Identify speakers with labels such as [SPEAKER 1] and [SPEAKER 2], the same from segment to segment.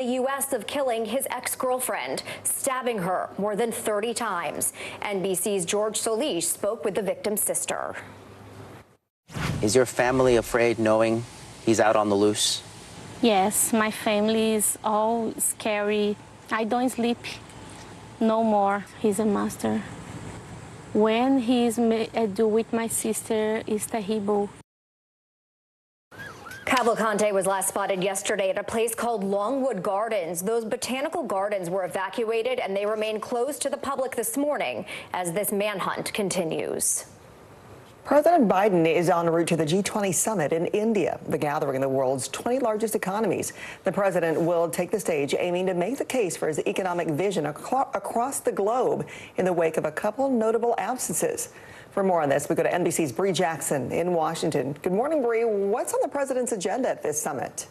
[SPEAKER 1] the U.S. of killing his ex-girlfriend, stabbing her more than 30 times. NBC's George Solis spoke with the victim's sister.
[SPEAKER 2] Is your family afraid knowing he's out on the loose?
[SPEAKER 3] Yes, my family is all scary. I don't sleep no more. He's a monster. When he's do with my sister, it's terrible.
[SPEAKER 1] Cavalcante was last spotted yesterday at a place called Longwood Gardens. Those botanical gardens were evacuated and they remain closed to the public this morning as this manhunt continues.
[SPEAKER 4] President Biden is en route to the G20 summit in India, the gathering of the world's 20 largest economies. The president will take the stage, aiming to make the case for his economic vision across the globe in the wake of a couple notable absences. For more on this, we go to NBC's Bree Jackson in Washington. Good morning, Bree. What's on the president's agenda at this summit?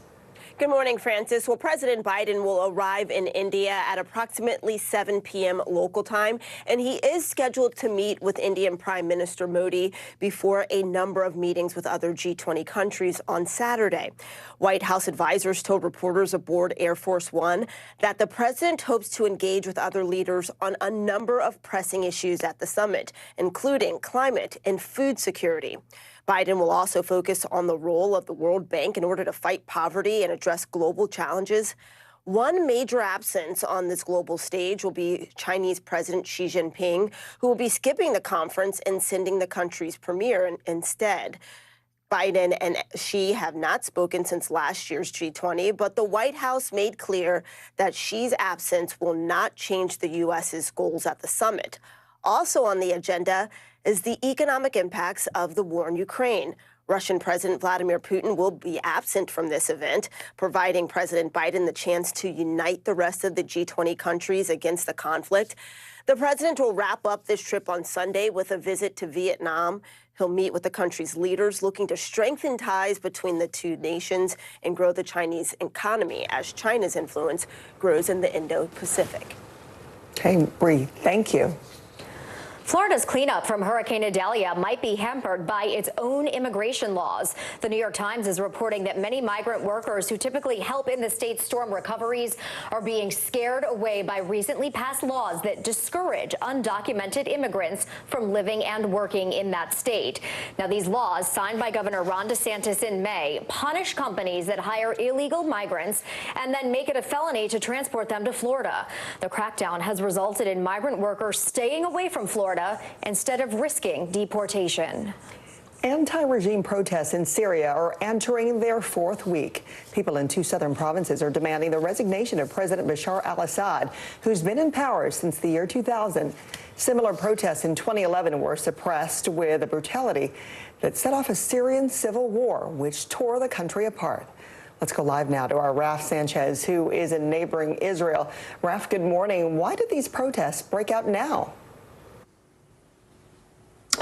[SPEAKER 5] Good morning, Francis. Well, President Biden will arrive in India at approximately 7 p.m. local time, and he is scheduled to meet with Indian Prime Minister Modi before a number of meetings with other G20 countries on Saturday. White House advisors told reporters aboard Air Force One that the president hopes to engage with other leaders on a number of pressing issues at the summit, including climate and food security. Biden will also focus on the role of the World Bank in order to fight poverty and address global challenges. One major absence on this global stage will be Chinese President Xi Jinping, who will be skipping the conference and sending the country's premier instead. Biden and Xi have not spoken since last year's G20, but the White House made clear that Xi's absence will not change the U.S.'s goals at the summit. Also on the agenda is the economic impacts of the war in Ukraine. Russian President Vladimir Putin will be absent from this event, providing President Biden the chance to unite the rest of the G20 countries against the conflict. The president will wrap up this trip on Sunday with a visit to Vietnam. He'll meet with the country's leaders, looking to strengthen ties between the two nations and grow the Chinese economy as China's influence grows in the Indo-Pacific.
[SPEAKER 4] Okay, Bree, thank you.
[SPEAKER 1] Florida's cleanup from Hurricane Idalia might be hampered by its own immigration laws. The New York Times is reporting that many migrant workers who typically help in the state's storm recoveries are being scared away by recently passed laws that discourage undocumented immigrants from living and working in that state. Now, these laws, signed by Governor Ron DeSantis in May, punish companies that hire illegal migrants and then make it a felony to transport them to Florida. The crackdown has resulted in migrant workers staying away from Florida instead of risking deportation.
[SPEAKER 4] Anti-regime protests in Syria are entering their fourth week. People in two southern provinces are demanding the resignation of President Bashar al-Assad, who's been in power since the year 2000. Similar protests in 2011 were suppressed with a brutality that set off a Syrian civil war, which tore the country apart. Let's go live now to our Raf Sanchez, who is in neighboring Israel. Raf, good morning. Why did these protests break out now?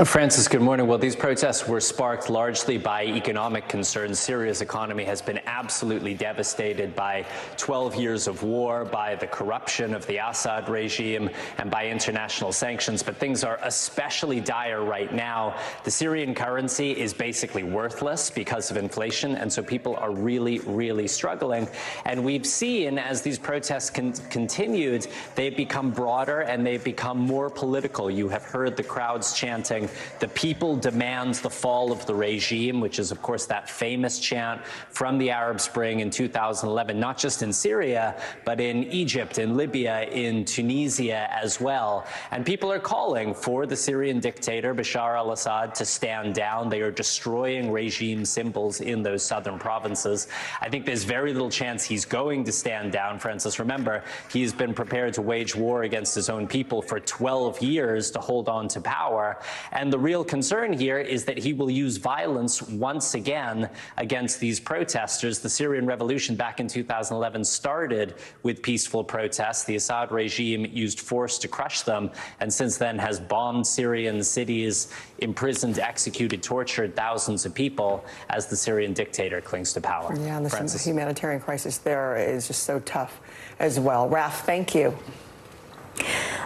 [SPEAKER 6] Francis, good morning. Well, these protests were sparked largely by economic concerns. Syria's economy has been absolutely devastated by 12 years of war, by the corruption of the Assad regime, and by international sanctions. But things are especially dire right now. The Syrian currency is basically worthless because of inflation, and so people are really, really struggling. And we've seen, as these protests continued, they've become broader and they've become more political. You have heard the crowds chanting, "The people demand the fall of the regime," which is, of course, that famous chant from the Arab Spring in 2011, not just in Syria, but in Egypt, in Libya, in Tunisia as well. And people are calling for the Syrian dictator, Bashar al-Assad, to stand down. They are destroying regime symbols in those southern provinces. I think there's very little chance he's going to stand down, Francis. Remember, he's been prepared to wage war against his own people for 12 years to hold on to power. And the real concern here is that he will use violence once again against these protesters. The Syrian revolution back in 2011 started with peaceful protests. The Assad regime used force to crush them, and since then has bombed Syrian cities, imprisoned, executed, tortured thousands of people as the Syrian dictator clings to power.
[SPEAKER 4] Yeah, and the humanitarian crisis there is just so tough as well. Raf, thank you.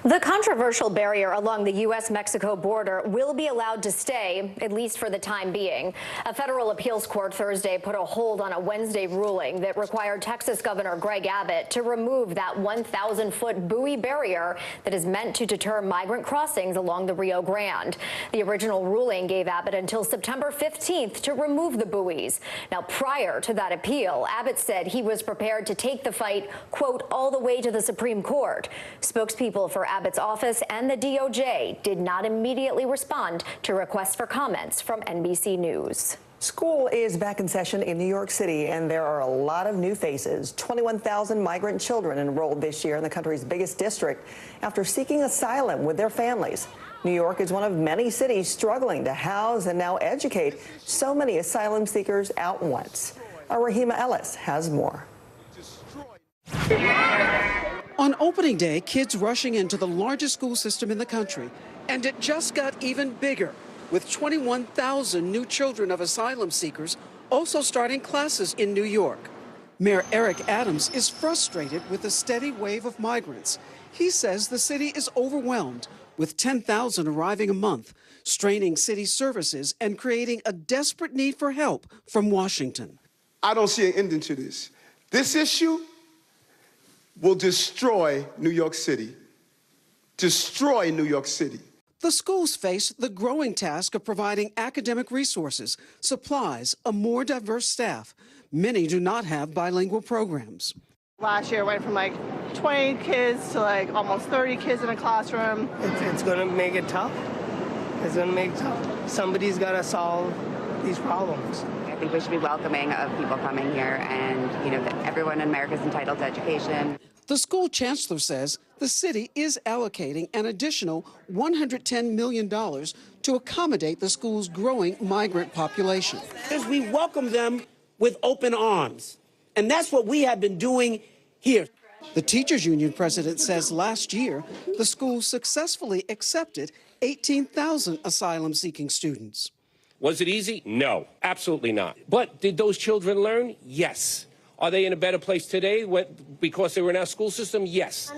[SPEAKER 1] The controversial barrier along the U.S.-Mexico border will be allowed to stay, at least for the time being. A federal appeals court Thursday put a hold on a Wednesday ruling that required Texas Governor Greg Abbott to remove that 1,000-foot buoy barrier that is meant to deter migrant crossings along the Rio Grande. The original ruling gave Abbott until September 15th to remove the buoys. Now, prior to that appeal, Abbott said he was prepared to take the fight, quote, all the way to the Supreme Court. Spokespeople for Abbott's office and the DOJ did not immediately respond to requests for comments from NBC News.
[SPEAKER 4] School is back in session in New York City, and there are a lot of new faces. 21,000 migrant children enrolled this year in the country's biggest district after seeking asylum with their families. New York is one of many cities struggling to house and now educate so many asylum seekers at once. Our Rahima Ellis has more.
[SPEAKER 7] On opening day, kids rushing into the largest school system in the country. And it just got even bigger, with 21,000 new children of asylum seekers also starting classes in New York. Mayor Eric Adams is frustrated with the steady wave of migrants. He says the city is overwhelmed, with 10,000 arriving a month, straining city services and creating a desperate need for help from Washington.
[SPEAKER 8] I don't see an ending to this. This issue will destroy New York City. Destroy New York City.
[SPEAKER 7] The schools face the growing task of providing academic resources, supplies, a more diverse staff. Many do not have bilingual programs.
[SPEAKER 9] Last year, it went from like 20 kids to like almost 30 kids in a classroom.
[SPEAKER 10] It's going to make it tough. It's going to make it tough. Somebody's got to solve these problems.
[SPEAKER 11] I think we should be welcoming of people coming here, and you know that everyone in America is entitled to education.
[SPEAKER 7] The school chancellor says the city is allocating an additional $110 million to accommodate the school's growing migrant population.
[SPEAKER 12] Because we welcome them with open arms, and that's what we have been doing here.
[SPEAKER 7] The teachers union president says last year the school successfully accepted 18,000 asylum-seeking students.
[SPEAKER 13] Was it easy? No, absolutely not. But did those children learn? Yes. Are they in a better place today because they were in our school system? Yes.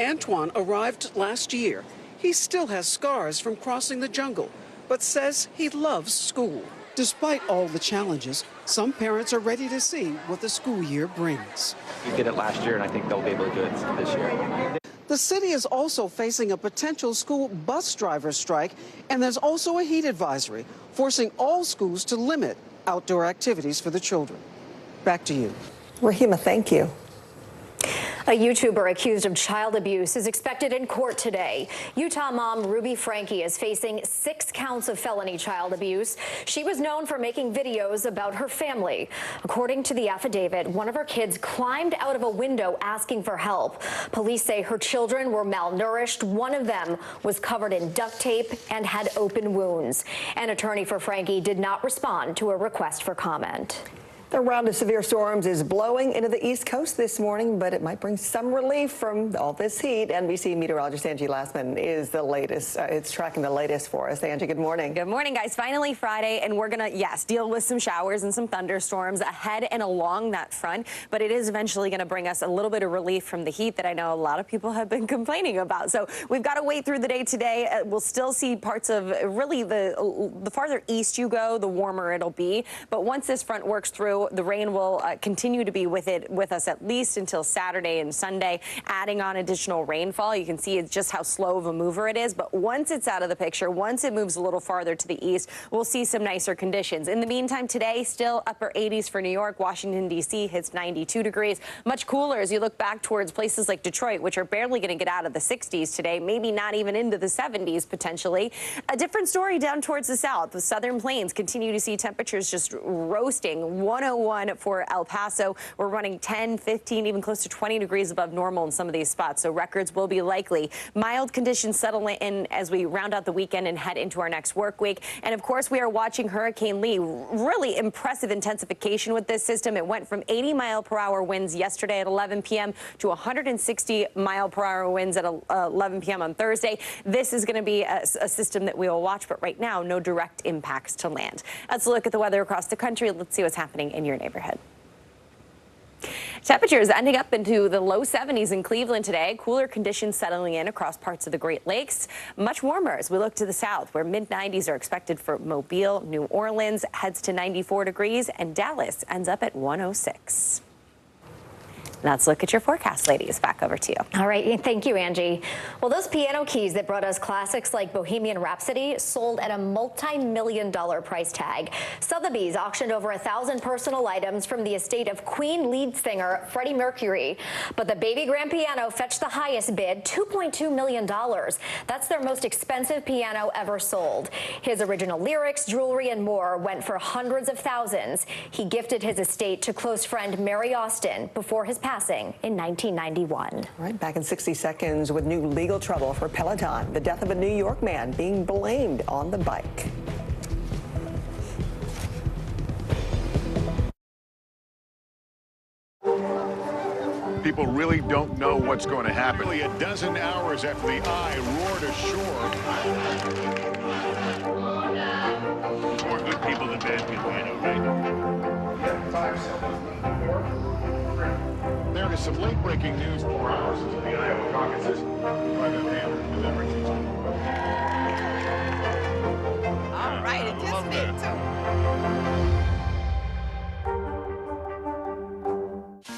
[SPEAKER 7] Antoine arrived last year. He still has scars from crossing the jungle, but says he loves school. Despite all the challenges, some parents are ready to see what the school year brings.
[SPEAKER 14] We did it last year, and I think they'll be able to do it this year.
[SPEAKER 7] The city is also facing a potential school bus driver strike, and there's also a heat advisory, forcing all schools to limit outdoor activities for the children. Back to you.
[SPEAKER 4] Rahima, thank you.
[SPEAKER 1] A YouTuber accused of child abuse is expected in court today. Utah mom Ruby Frankie is facing 6 counts of felony child abuse. She was known for making videos about her family. According to the affidavit, one of her kids climbed out of a window asking for help. Police say her children were malnourished. One of them was covered in duct tape and had open wounds. An attorney for Frankie did not respond to a request for comment.
[SPEAKER 4] The round of severe storms is blowing into the East Coast this morning, but it might bring some relief from all this heat. NBC meteorologist Angie Lassman is the latest. It's tracking the latest for us. Angie, good morning.
[SPEAKER 15] Good morning, guys. Finally Friday, and we're going to, yes, deal with some showers and some thunderstorms ahead and along that front, but it is eventually going to bring us a little bit of relief from the heat that I know a lot of people have been complaining about. So we've got to wait through the day today. We'll still see parts of really the farther east you go, the warmer it'll be. But once this front works through, the rain will continue to be with us at least until Saturday and Sunday, adding on additional rainfall. You can see it's just how slow of a mover it is. But once it's out of the picture, once it moves a little farther to the east, we'll see some nicer conditions. In the meantime, today, still upper 80s for New York. Washington, D.C. hits 92 degrees. Much cooler as you look back towards places like Detroit, which are barely going to get out of the 60s today, maybe not even into the 70s potentially. A different story down towards the south. The southern plains continue to see temperatures just roasting. 101 for El Paso. We're running 10, 15, even close to 20 degrees above normal in some of these spots, so records will be likely. Mild conditions settle in as we round out the weekend and head into our next work week. And of course, we are watching Hurricane Lee. Really impressive intensification with this system. It went from 80-mile-per-hour winds yesterday at 11 p.m. to 160-mile-per-hour winds at 11 p.m. on Thursday. This is going to be a system that we will watch, but right now, no direct impacts to land. Let's look at the weather across the country. Let's see what's happening in your neighborhood. Temperatures ending up into the low 70s in Cleveland today. Cooler conditions settling in across parts of the Great Lakes. Much warmer as we look to the south, where mid-90s are expected for Mobile. New Orleans heads to 94 degrees, and Dallas ends up at 106. Let's look at your forecast, ladies. Back over to you.
[SPEAKER 1] All right. Thank you, Angie. Well, those piano keys that brought us classics like Bohemian Rhapsody sold at a multi-million-dollar price tag. Sotheby's auctioned over 1,000 personal items from the estate of Queen lead singer Freddie Mercury. But the baby grand piano fetched the highest bid, $2.2 million. That's their most expensive piano ever sold. His original lyrics, jewelry, and more went for hundreds of thousands. He gifted his estate to close friend Mary Austin before his passing in 1991.
[SPEAKER 4] Right, back in 60 seconds with new legal trouble for Peloton. The death of a New York man being blamed on the bike.
[SPEAKER 16] People really don't know what's going to happen. Nearly a dozen hours after the eye roared ashore. More good people than bad people, I know, right? 5 seconds. There is some late-breaking news 4 hours into the Iowa caucuses.
[SPEAKER 17] All right, anticipated too.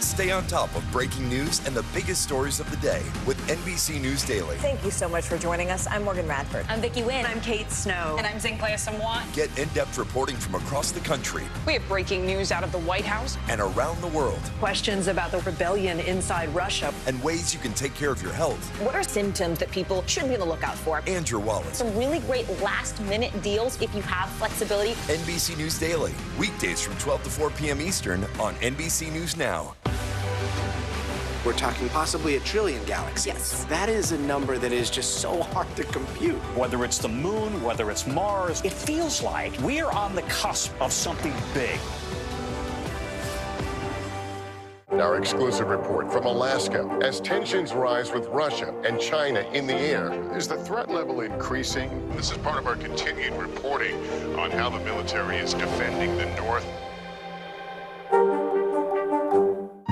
[SPEAKER 18] Stay on top of breaking news and the biggest stories of the day with NBC News Daily.
[SPEAKER 17] Thank you so much for joining us. I'm Morgan Radford.
[SPEAKER 15] I'm Vicki Wynn.
[SPEAKER 17] I'm Kate Snow.
[SPEAKER 19] And I'm Zinklaya Samwat.
[SPEAKER 18] Get in-depth reporting from across the country.
[SPEAKER 19] We have breaking news out of the White House
[SPEAKER 18] and around the world.
[SPEAKER 17] Questions about the rebellion inside Russia.
[SPEAKER 18] And ways you can take care of your health.
[SPEAKER 17] What are symptoms that people should be on the lookout for?
[SPEAKER 18] And your wallet.
[SPEAKER 20] Some really great last-minute deals if you have flexibility.
[SPEAKER 18] NBC News Daily. Weekdays from 12 to 4 p.m. Eastern on NBC News Now.
[SPEAKER 21] We're talking possibly a trillion galaxies.
[SPEAKER 17] Yes.
[SPEAKER 21] That is a number that is just so hard to compute.
[SPEAKER 22] Whether it's the moon, whether it's Mars, it feels like we're on the cusp of something big.
[SPEAKER 16] Our exclusive report from Alaska. As tensions rise with Russia and China in the air, is the threat level increasing? This is part of our continued reporting on how the military is defending the North.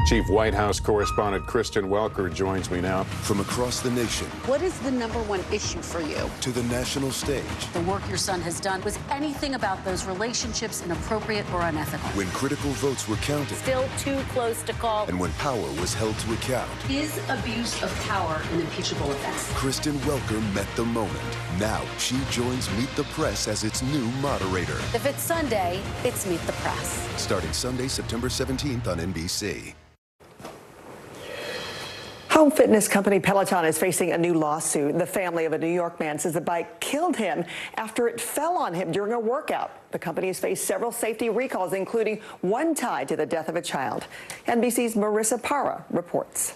[SPEAKER 23] Chief White House correspondent Kristen Welker joins me now.
[SPEAKER 24] From across the nation.
[SPEAKER 25] What is the #1 issue for you?
[SPEAKER 24] To the national stage.
[SPEAKER 25] The work your son has done. Was anything about those relationships inappropriate or unethical?
[SPEAKER 24] When critical votes were counted.
[SPEAKER 25] Still too close to call.
[SPEAKER 24] And when power was held to account.
[SPEAKER 25] Is abuse of power an impeachable offense?
[SPEAKER 24] Kristen Welker met the moment. Now she joins Meet the Press as its new moderator.
[SPEAKER 25] If it's Sunday, it's Meet the Press.
[SPEAKER 24] Starting Sunday, September 17th on NBC.
[SPEAKER 4] Home fitness company Peloton is facing a new lawsuit. The family of a New York man says the bike killed him after it fell on him during a workout. The company has faced several safety recalls, including one tied to the death of a child. NBC's Marissa Parra reports.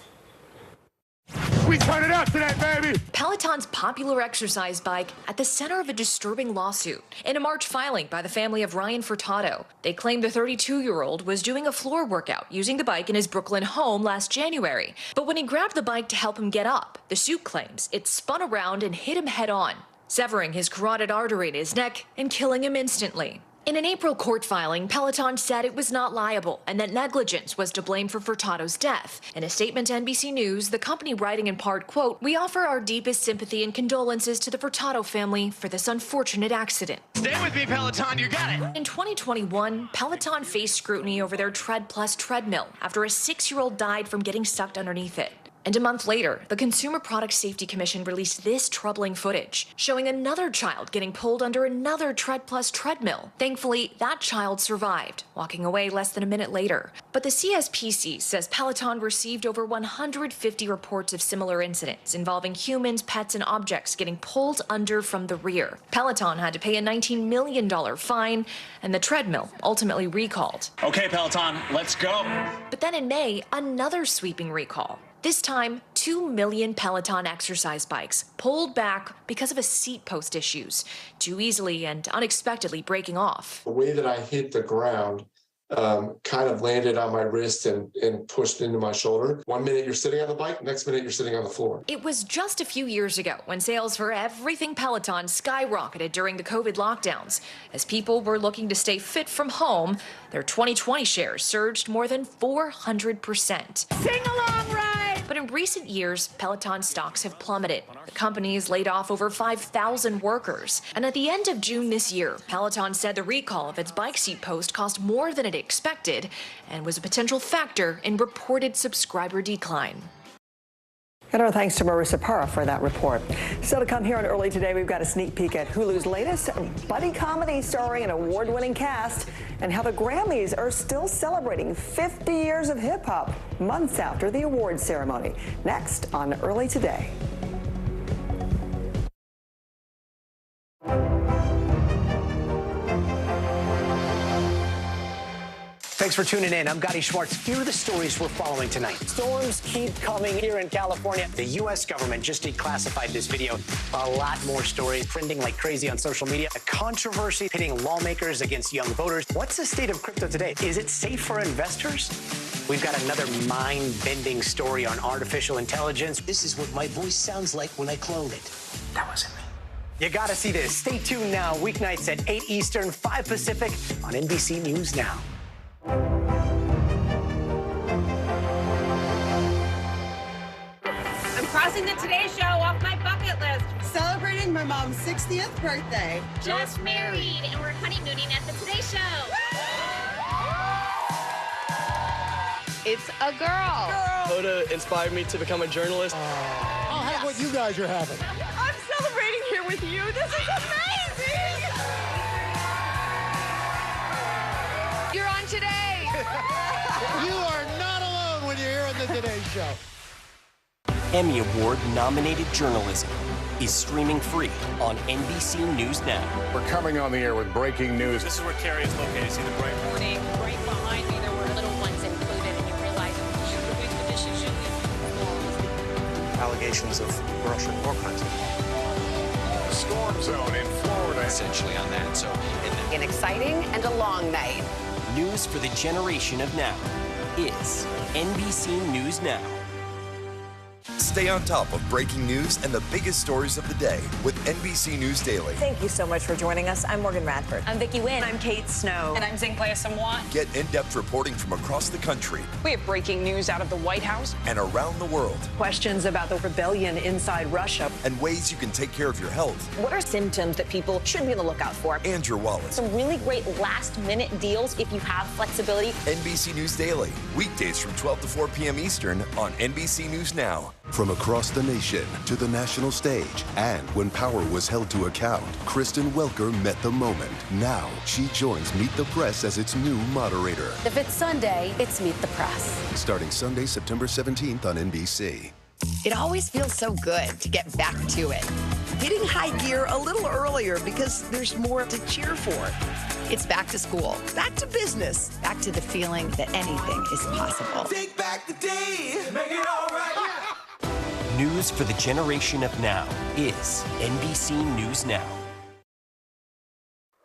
[SPEAKER 16] We turn it up today, baby!
[SPEAKER 26] Peloton's popular exercise bike at the center of a disturbing lawsuit. In a March filing by the family of Ryan Furtado, they claim the 32-year-old was doing a floor workout using the bike in his Brooklyn home last January. But when he grabbed the bike to help him get up, the suit claims it spun around and hit him head-on, severing his carotid artery in his neck and killing him instantly. In an April court filing, Peloton said it was not liable and that negligence was to blame for Furtado's death. In a statement to NBC News, the company writing in part, quote, "We offer our deepest sympathy and condolences to the Furtado family for this unfortunate accident."
[SPEAKER 27] Stay with me, Peloton, you got it.
[SPEAKER 26] In 2021, Peloton faced scrutiny over their Tread Plus treadmill after a 6-year-old died from getting stuck underneath it. And a month later, the Consumer Product Safety Commission released this troubling footage, showing another child getting pulled under another Tread Plus treadmill. Thankfully, that child survived, walking away less than a minute later. But the CSPC says Peloton received over 150 reports of similar incidents involving humans, pets, and objects getting pulled under from the rear. Peloton had to pay a $19 million fine, and the treadmill ultimately recalled.
[SPEAKER 27] Okay, Peloton, let's go.
[SPEAKER 26] But then in May, another sweeping recall. This time, 2 million Peloton exercise bikes pulled back because of a seat post issues, too easily and unexpectedly breaking off.
[SPEAKER 28] The way that I hit the ground,
[SPEAKER 2] kind of landed on my wrist and pushed into my shoulder. 1 minute you're sitting on the bike, next minute you're sitting on the floor.
[SPEAKER 26] It was just a few years ago when sales for everything Peloton skyrocketed during the COVID lockdowns. As people were looking to stay fit from home, their 2020 shares surged more than 400%.
[SPEAKER 3] Sing along ride!
[SPEAKER 26] But in recent years, Peloton stocks have plummeted. The company's laid off over 5,000 workers. And at the end of June this year, Peloton said the recall of its bike seat post cost more than it expected and was a potential factor in reported subscriber decline.
[SPEAKER 4] And our thanks to Marissa Parra for that report. Still to come here on Early Today, we've got a sneak peek at Hulu's latest buddy comedy starring an award-winning cast and how the Grammys are still celebrating 50 years of hip-hop months after the awards ceremony. Next on Early Today.
[SPEAKER 5] Thanks for tuning in. I'm Gotti Schwartz. Here are the stories we're following tonight. Storms keep coming here in California. The U.S. government just declassified this video. A lot more stories trending like crazy on social media. A controversy pitting lawmakers against young voters. What's the state of crypto today? Is it safe for investors? We've got another mind-bending story on artificial intelligence.
[SPEAKER 6] This is what my voice sounds like when I clone it.
[SPEAKER 5] That wasn't me. You gotta see this. Stay tuned now. Weeknights at 8 Eastern, 5 Pacific on NBC News Now.
[SPEAKER 3] I'm crossing the Today Show off my bucket list.
[SPEAKER 8] Celebrating my mom's 60th birthday.
[SPEAKER 3] Just married, and we're honeymooning at the Today Show.
[SPEAKER 8] It's a girl.
[SPEAKER 9] Hoda inspired me to become a journalist.
[SPEAKER 8] I'll have what you guys are having. I'm celebrating here with you. This is amazing. You're on Today. You are not alone when you're here on the Today Show.
[SPEAKER 10] Emmy Award-nominated journalism is streaming free on NBC News Now.
[SPEAKER 23] We're coming on the air with breaking news.
[SPEAKER 27] This is where Carrie is located. See the bright
[SPEAKER 20] Morning, right behind me, there were little ones included, and you realize you're doing the dishes,
[SPEAKER 6] Allegations of Russian war crimes.
[SPEAKER 16] Storm zone in Florida.
[SPEAKER 14] Essentially on that. So
[SPEAKER 28] an exciting and a long night.
[SPEAKER 10] News for the generation of now is NBC News Now.
[SPEAKER 18] Stay on top of breaking news and the biggest stories of the day with NBC News Daily.
[SPEAKER 17] Thank you so much for joining us. I'm Morgan Radford.
[SPEAKER 15] I'm Vicki Wynn.
[SPEAKER 17] I'm Kate Snow.
[SPEAKER 19] And I'm Zinklea Samwa.
[SPEAKER 18] Get in-depth reporting from across the country.
[SPEAKER 19] We have breaking news out of the White House
[SPEAKER 18] and around the world.
[SPEAKER 17] Questions about the rebellion inside Russia.
[SPEAKER 18] And ways you can take care of your health.
[SPEAKER 17] What are symptoms that people should be on the lookout for?
[SPEAKER 18] And your wallet.
[SPEAKER 20] Some really great last-minute deals if you have flexibility.
[SPEAKER 18] NBC News Daily. Weekdays from 12 to 4 p.m. Eastern on NBC News Now.
[SPEAKER 24] From across the nation to the national stage, and when power was held to account, Kristen Welker met the moment. Now she joins Meet the Press as its new moderator.
[SPEAKER 25] If it's Sunday, it's Meet the Press.
[SPEAKER 24] Starting Sunday, September 17th on NBC.
[SPEAKER 29] It always feels so good to get back to it. Hitting high gear a little earlier because there's more to cheer for. It's back to school, back to business, back to the feeling that anything is possible.
[SPEAKER 30] Take back the day, make it all right.
[SPEAKER 10] News for the generation of now is NBC News Now.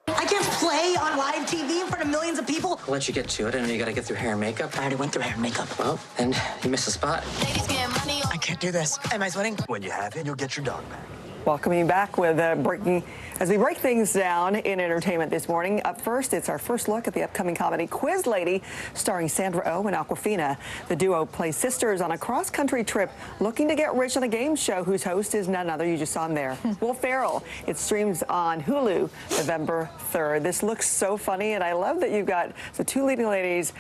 [SPEAKER 30] I can't play on live TV in front of millions of people.
[SPEAKER 31] I'll let you get to it. I know you got to get through hair and makeup.
[SPEAKER 30] I already went through hair and makeup.
[SPEAKER 31] Well, then you missed a spot.
[SPEAKER 30] Ladies getting money. I can't do this. Am I sweating?
[SPEAKER 31] When you have it, you'll get your dog back.
[SPEAKER 4] Welcoming back with as we break things down in entertainment this morning. Up first, it's our first look at the upcoming comedy Quiz Lady, starring Sandra Oh and Awkwafina. The duo plays sisters on a cross-country trip looking to get rich on a game show whose host is none other, you just saw him there, Will Ferrell. It streams on Hulu November 3rd. This looks so funny, and I love that you've got the two leading ladies,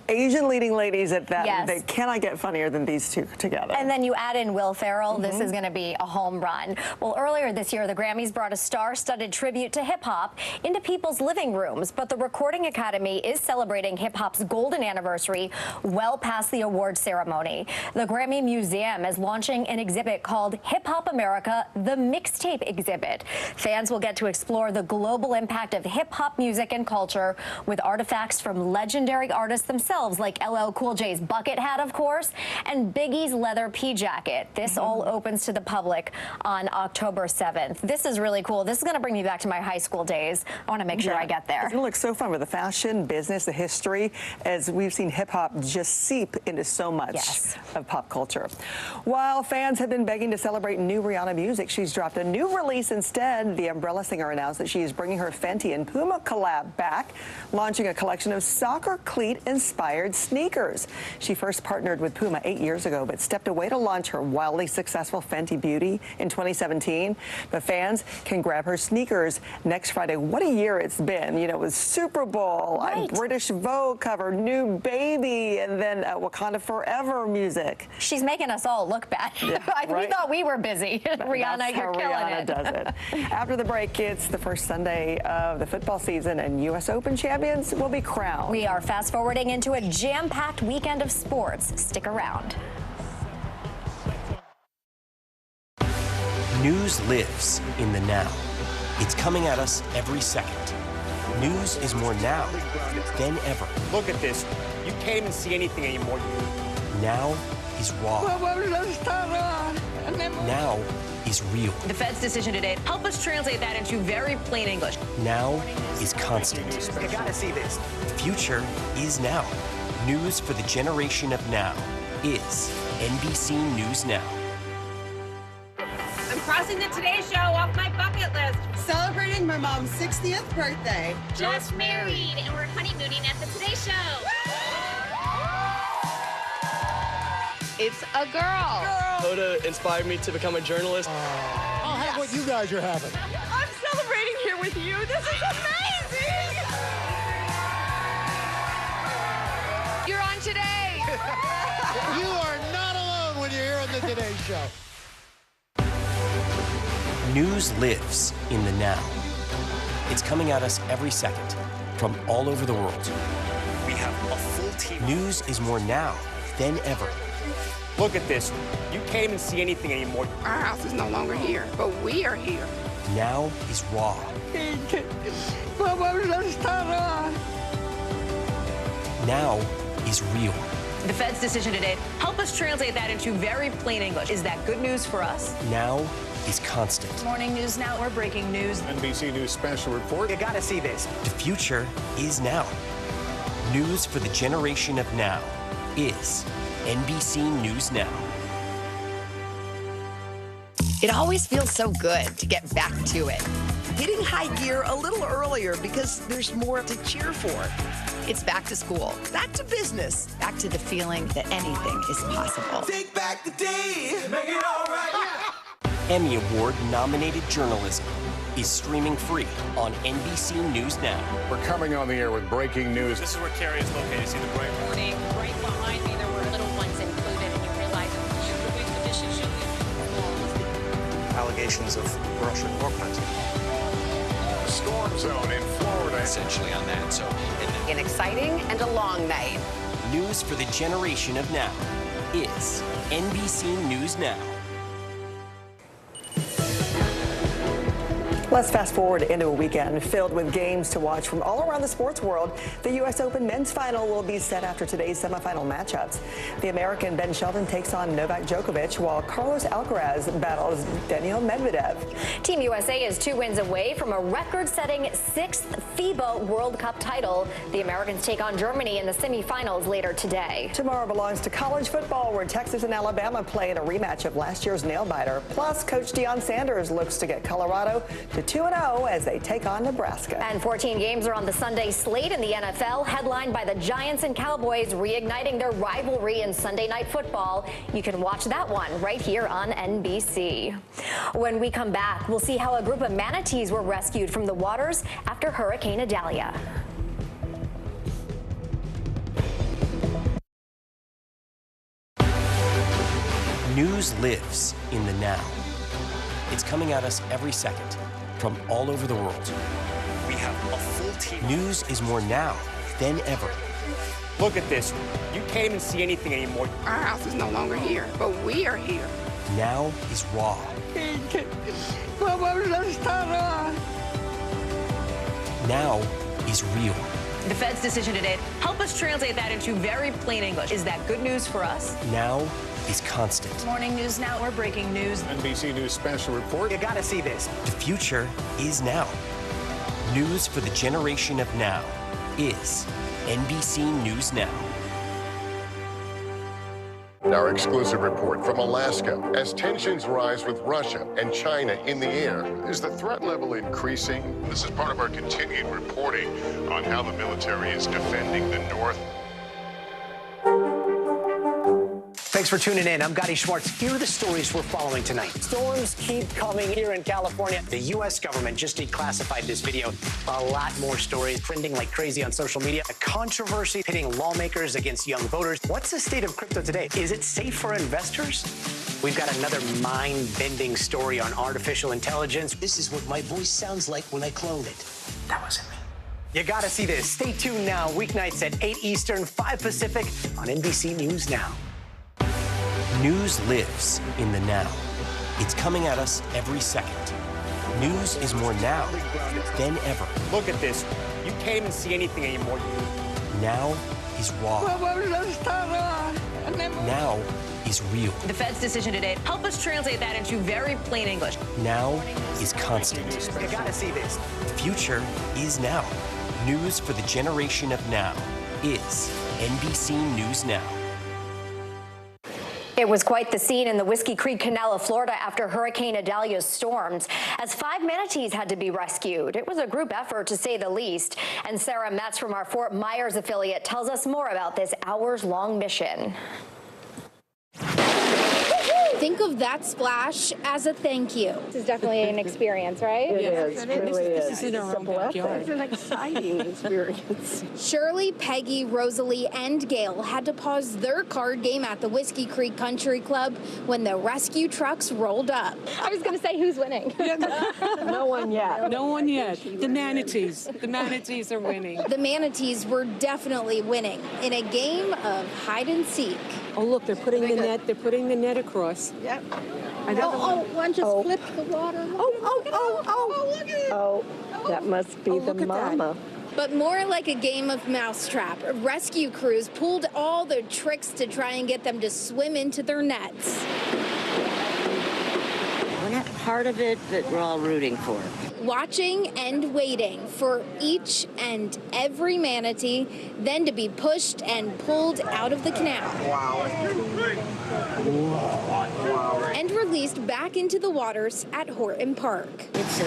[SPEAKER 4] Asian leading ladies at that.
[SPEAKER 1] Yes.
[SPEAKER 4] They cannot get funnier than these two together.
[SPEAKER 1] And then you add in Will Ferrell. This is going to be a home run. Well, earlier this year, the Grammys brought a star-studded tribute to hip-hop into people's living rooms. But the Recording Academy is celebrating hip-hop's golden anniversary well past the award ceremony. The Grammy Museum is launching an exhibit called Hip Hop America, the Mixtape Exhibit. Fans will get to explore the global impact of hip-hop music and culture with artifacts from legendary artists themselves themselves, like LL Cool J's bucket hat, of course, and Biggie's leather pea jacket. This all opens to the public on October 7th. This is really cool. This is going to bring me back to my high school days. I want to make sure I get there.
[SPEAKER 4] It's going to look so fun with the fashion, business, the history, as we've seen hip-hop just seep into so much of pop culture. While fans have been begging to celebrate new Rihanna music, she's dropped a new release instead. The Umbrella singer announced that she is bringing her Fenty and Puma collab back, launching a collection of soccer cleat-inspired sneakers. She first partnered with Puma 8 years ago, but stepped away to launch her wildly successful Fenty Beauty in 2017. But fans can grab her sneakers next Friday. What a year it's been. You know, it was Super Bowl, a British Vogue cover, new baby, and then Wakanda Forever music.
[SPEAKER 1] She's making us all look bad. We thought we were busy. Rihanna, you're killing it.
[SPEAKER 4] Does it. After the break, it's the first Sunday of the football season, and U.S. Open champions will be crowned.
[SPEAKER 1] We are fast-forwarding into a jam-packed weekend of sports. Stick around.
[SPEAKER 10] News lives in the now. It's coming at us every second. News is more now than ever.
[SPEAKER 27] Look at this. You can't even see anything anymore.
[SPEAKER 10] Now is raw. Now is real.
[SPEAKER 17] The Fed's decision today, help us translate that into very plain English.
[SPEAKER 10] Now is constant.
[SPEAKER 31] You gotta see this.
[SPEAKER 10] The future is now. News for the generation of now is NBC News Now.
[SPEAKER 2] I'm crossing the Today Show off my bucket list.
[SPEAKER 3] Celebrating my mom's 60th birthday.
[SPEAKER 20] Just married, and we're honeymooning at the Today Show.
[SPEAKER 2] It's a girl.
[SPEAKER 5] Hoda inspired me to become a journalist.
[SPEAKER 8] I'll have what you guys are having.
[SPEAKER 2] I'm celebrating here with you. This is amazing. You're on Today.
[SPEAKER 8] You are not alone when you're here on the Today Show.
[SPEAKER 10] News lives in the now. It's coming at us every second from all over the world.
[SPEAKER 27] We have a full team.
[SPEAKER 10] News is more now than ever.
[SPEAKER 27] Look at this. You can't even see anything anymore.
[SPEAKER 2] Our house is no longer here, but we are here.
[SPEAKER 10] Now is raw. Now is real.
[SPEAKER 17] The Fed's decision today, help us translate that into very plain English. Is that good news for us?
[SPEAKER 10] Now is constant.
[SPEAKER 17] Morning News Now, we're breaking news.
[SPEAKER 23] NBC News special report.
[SPEAKER 31] You gotta see this.
[SPEAKER 10] The future is now. News for the generation of now is NBC News Now.
[SPEAKER 29] It always feels so good to get back to it. Hitting high gear a little earlier because there's more to cheer for. It's back to school, back to business, back to the feeling that anything is possible.
[SPEAKER 7] Take back the day, make it all right.
[SPEAKER 10] Emmy Award-nominated journalism is streaming free on NBC News Now.
[SPEAKER 23] We're coming on the air with breaking news.
[SPEAKER 27] This is where Carrie is located. See the bright
[SPEAKER 20] Morning, right behind me, there were little ones included, and you realize the way the dishes should be.
[SPEAKER 6] Allegations of Russian orphanage.
[SPEAKER 16] Storm zone in Florida.
[SPEAKER 31] Essentially on that, so.
[SPEAKER 28] An exciting and a long night.
[SPEAKER 10] News for the generation of now is NBC News Now.
[SPEAKER 4] Let's fast forward into a weekend filled with games to watch from all around the sports world. The U.S. Open men's final will be set after today's semifinal matchups. The American Ben Shelton takes on Novak Djokovic, while Carlos Alcaraz battles Daniil Medvedev.
[SPEAKER 1] Team USA is 2 wins away from a record-setting 6th FIBA World Cup title. The Americans take on Germany in the semifinals later today.
[SPEAKER 4] Tomorrow belongs to college football, where Texas and Alabama play in a rematch of last year's nail-biter. Plus, Coach Deion Sanders looks to get Colorado to 2-0 as they take on Nebraska.
[SPEAKER 1] And 14 games are on the Sunday slate in the NFL, headlined by the Giants and Cowboys reigniting their rivalry in Sunday Night Football. You can watch that one right here on NBC. When we come back, we'll see how a group of manatees were rescued from the waters after Hurricane Idalia.
[SPEAKER 10] News lives in the now. It's coming at us every second from all over the world.
[SPEAKER 27] We have a full team.
[SPEAKER 10] News is more now than ever.
[SPEAKER 27] Look at this. You can't even see anything anymore.
[SPEAKER 2] Our house is no longer here, but we are here.
[SPEAKER 10] Now is raw. Now is real.
[SPEAKER 17] The Fed's decision today, help us translate that into very plain English. Is that good news for us?
[SPEAKER 10] Now is constant.
[SPEAKER 25] Morning News Now, we're breaking news.
[SPEAKER 23] NBC News special report.
[SPEAKER 31] You gotta see this.
[SPEAKER 10] The future is now. News for the generation of now is NBC News Now.
[SPEAKER 16] Our exclusive report from Alaska. As tensions rise with Russia and China in the air, is the threat level increasing? This is part of our continued reporting on how the military is defending the North.
[SPEAKER 31] Thanks for tuning in. I'm Gotti Schwartz. Here are the stories we're following tonight. Storms keep coming here in California. The U.S. government just declassified this video. A lot more stories trending like crazy on social media. A controversy pitting lawmakers against young voters. What's the state of crypto today? Is it safe for investors? We've got another mind-bending story on artificial intelligence.
[SPEAKER 30] This is what my voice sounds like when I clone it.
[SPEAKER 31] That wasn't me. You gotta see this. Stay tuned now. Weeknights at 8 Eastern, 5 Pacific on NBC News Now.
[SPEAKER 10] News lives in the now. It's coming at us every second. News is more now than ever.
[SPEAKER 27] Look at this. You can't even see anything anymore.
[SPEAKER 10] Now is raw. Now is real.
[SPEAKER 17] The Fed's decision today, help us translate that into very plain English.
[SPEAKER 10] Now is constant.
[SPEAKER 31] You gotta see this.
[SPEAKER 10] The future is now. News for the generation of now is NBC News Now.
[SPEAKER 1] It was quite the scene in the Whiskey Creek Canal of Florida after Hurricane Idalia's storms, as 5 manatees had to be rescued. It was a group effort, to say the least. And Sarah Metz from our Fort Myers affiliate tells us more about this hours-long mission.
[SPEAKER 9] Think of that splash as a thank you.
[SPEAKER 11] This is definitely an experience, right?
[SPEAKER 12] It is. It really is.
[SPEAKER 11] This is in our own backyard.
[SPEAKER 12] It's an exciting experience.
[SPEAKER 9] Shirley, Peggy, Rosalie, and Gail had to pause their card game at the Whiskey Creek Country Club when the rescue trucks rolled up.
[SPEAKER 11] I was going to say, who's winning?
[SPEAKER 12] No one yet.
[SPEAKER 13] No one yet. The manatees. The manatees are winning.
[SPEAKER 9] The manatees were definitely winning in a game of hide and seek.
[SPEAKER 13] Oh, look, they're putting the net. They're putting the net across.
[SPEAKER 12] Yep.
[SPEAKER 9] One just flipped the water.
[SPEAKER 12] Look at it. Oh, that must be the mama.
[SPEAKER 9] But more like a game of mousetrap. Rescue crews pulled all their tricks to try and get them to swim into their nets.
[SPEAKER 14] We're not part of it, but we're all rooting for it.
[SPEAKER 9] Watching and waiting for each and every manatee, then to be pushed and pulled out of the canal.
[SPEAKER 12] Wow.
[SPEAKER 9] And released back into the waters at Horton Park.
[SPEAKER 14] It's a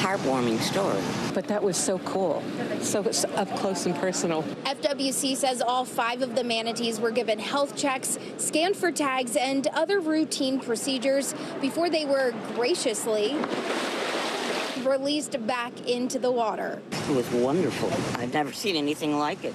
[SPEAKER 14] heartwarming story.
[SPEAKER 13] But that was so cool. So up close and personal.
[SPEAKER 9] FWC says all 5 of the manatees were given health checks, scanned for tags, and other routine procedures before they were graciously released back into the water.
[SPEAKER 14] It was wonderful. I've never seen anything like it.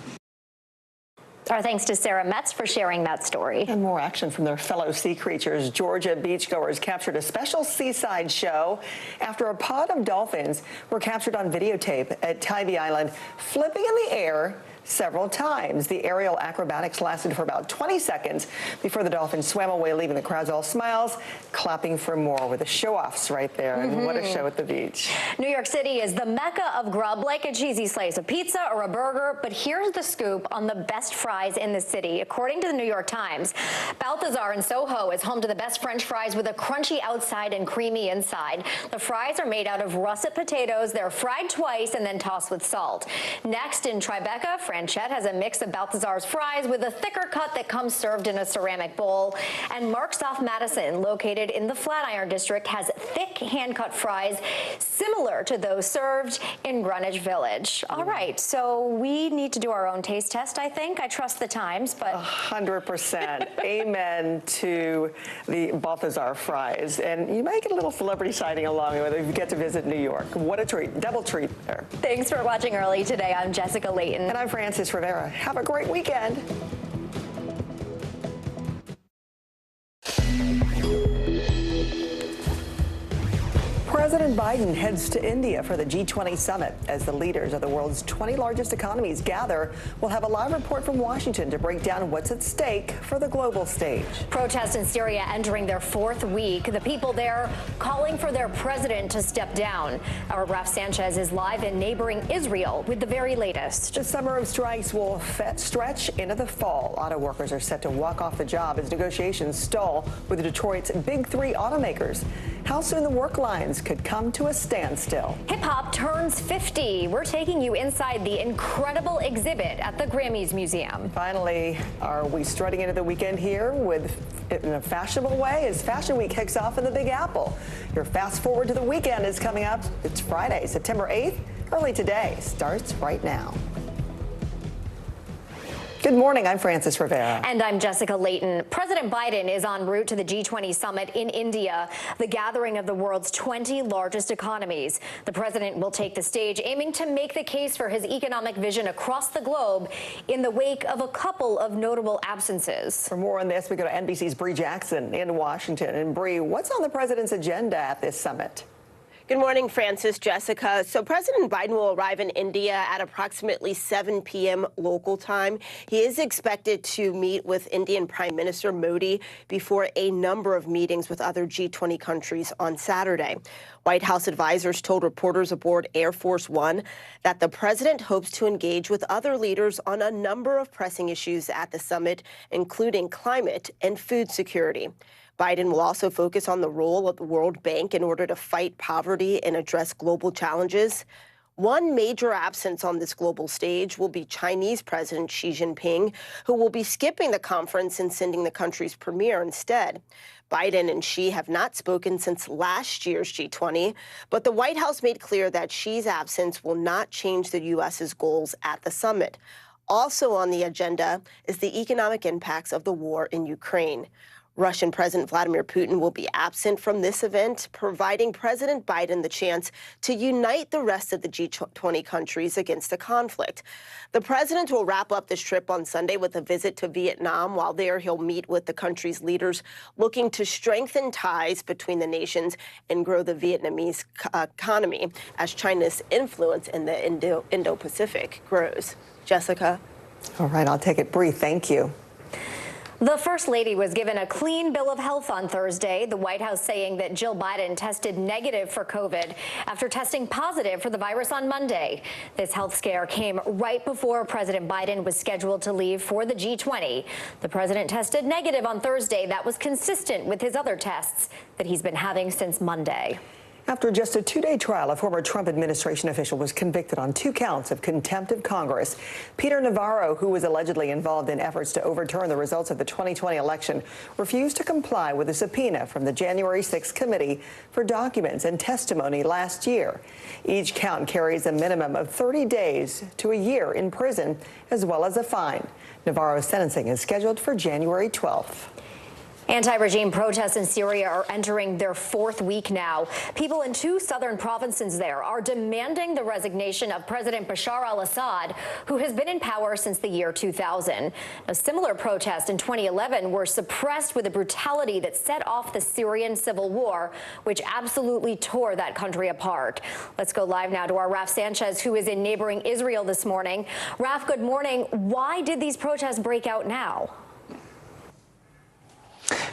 [SPEAKER 1] Our thanks to Sarah Metz for sharing that story.
[SPEAKER 4] And more action from their fellow sea creatures. Georgia beachgoers captured a special seaside show after a pod of dolphins were captured on videotape at Tybee Island, flipping in the air several times. The aerial acrobatics lasted for about 20 seconds before the dolphins swam away, leaving the crowds all smiles, clapping for more, with the show-offs right there. And what a show at the beach.
[SPEAKER 1] New York City is the mecca of grub, like a cheesy slice of pizza or a burger. But here's the scoop on the best fries in the city. According to the New York Times, Balthazar in Soho is home to the best French fries with a crunchy outside and creamy inside. The fries are made out of russet potatoes. They're fried twice and then tossed with salt. Next in Tribeca, Franchette has a mix of Balthazar's fries with a thicker cut that comes served in a ceramic bowl. And Mark's off Madison, located in the Flatiron District, has thick hand-cut fries similar to those served in Greenwich Village. All right, so we need to do our own taste test, I think. I trust the Times, but
[SPEAKER 4] 100%. Amen to the Balthazar fries. And you might get a little celebrity sighting along with it if you get to visit New York. What a treat. Double treat there.
[SPEAKER 1] Thanks for watching Early today. I'm Jessica Layton.
[SPEAKER 4] And I'm Francis Rivera. Have a great weekend. President Biden heads to India for the G20 summit. As the leaders of the world's 20 largest economies gather, we'll have a live report from Washington to break down what's at stake for the global stage.
[SPEAKER 1] Protests in Syria entering their fourth week. The people there calling for their president to step down. Our Raf Sanchez is live in neighboring Israel with the very latest.
[SPEAKER 4] The summer of strikes will stretch into the fall. Auto workers are set to walk off the job as negotiations stall with Detroit's big three automakers. How soon the work lines could come to a standstill.
[SPEAKER 1] Hip-hop turns 50. We're taking you inside the incredible exhibit at the Grammys Museum.
[SPEAKER 4] Finally, are we strutting into the weekend here in a fashionable way as Fashion Week kicks off in the Big Apple? Your fast forward to the weekend is coming up. It's Friday, September 8th. Early today starts right now. Good morning. I'm Frances Rivera.
[SPEAKER 1] And I'm Jessica Layton. President Biden is en route to the G20 summit in India, the gathering of the world's 20 largest economies. The president will take the stage, aiming to make the case for his economic vision across the globe in the wake of a couple of notable absences.
[SPEAKER 4] For more on this, we go to NBC's Bree Jackson in Washington. And Bree, what's on the president's agenda at this summit?
[SPEAKER 3] Good morning, Frances, Jessica. So President Biden will arrive in India at approximately 7 p.m. local time. He is expected to meet with Indian Prime Minister Modi before a number of meetings with other G20 countries on Saturday. White House advisors told reporters aboard Air Force One that the president hopes to engage with other leaders on a number of pressing issues at the summit, including climate and food security. Biden will also focus on the role of the World Bank in order to fight poverty and address global challenges. One major absence on this global stage will be Chinese President Xi Jinping, who will be skipping the conference and sending the country's premier instead. Biden and Xi have not spoken since last year's G20, but the White House made clear that Xi's absence will not change the U.S.'s goals at the summit. Also on the agenda is the economic impacts of the war in Ukraine. Russian President Vladimir Putin will be absent from this event, providing President Biden the chance to unite the rest of the G20 countries against the conflict. The president will wrap up this trip on Sunday with a visit to Vietnam. While there, he'll meet with the country's leaders, looking to strengthen ties between the nations and grow the Vietnamese economy as China's influence in the Indo-Pacific grows. Jessica?
[SPEAKER 4] All right, I'll take it. Bree, thank you.
[SPEAKER 1] The First Lady was given a clean bill of health on Thursday, the White House saying that Jill Biden tested negative for COVID after testing positive for the virus on Monday. This health scare came right before President Biden was scheduled to leave for the G20. The president tested negative on Thursday. That was consistent with his other tests that he's been having since Monday.
[SPEAKER 4] After just a two-day trial, a former Trump administration official was convicted on 2 counts of contempt of Congress. Peter Navarro, who was allegedly involved in efforts to overturn the results of the 2020 election, refused to comply with a subpoena from the January 6th committee for documents and testimony last year. Each count carries a minimum of 30 days to a year in prison, as well as a fine. Navarro's sentencing is scheduled for January 12th.
[SPEAKER 1] Anti-regime protests in Syria are entering their 4th week now. People in 2 southern provinces there are demanding the resignation of President Bashar al-Assad, who has been in power since the year 2000. A similar protest in 2011 were suppressed with a brutality that set off the Syrian civil war, which absolutely tore that country apart. Let's go live now to our Raf Sanchez, who is in neighboring Israel this morning. Raf, good morning. Why did these protests break out now?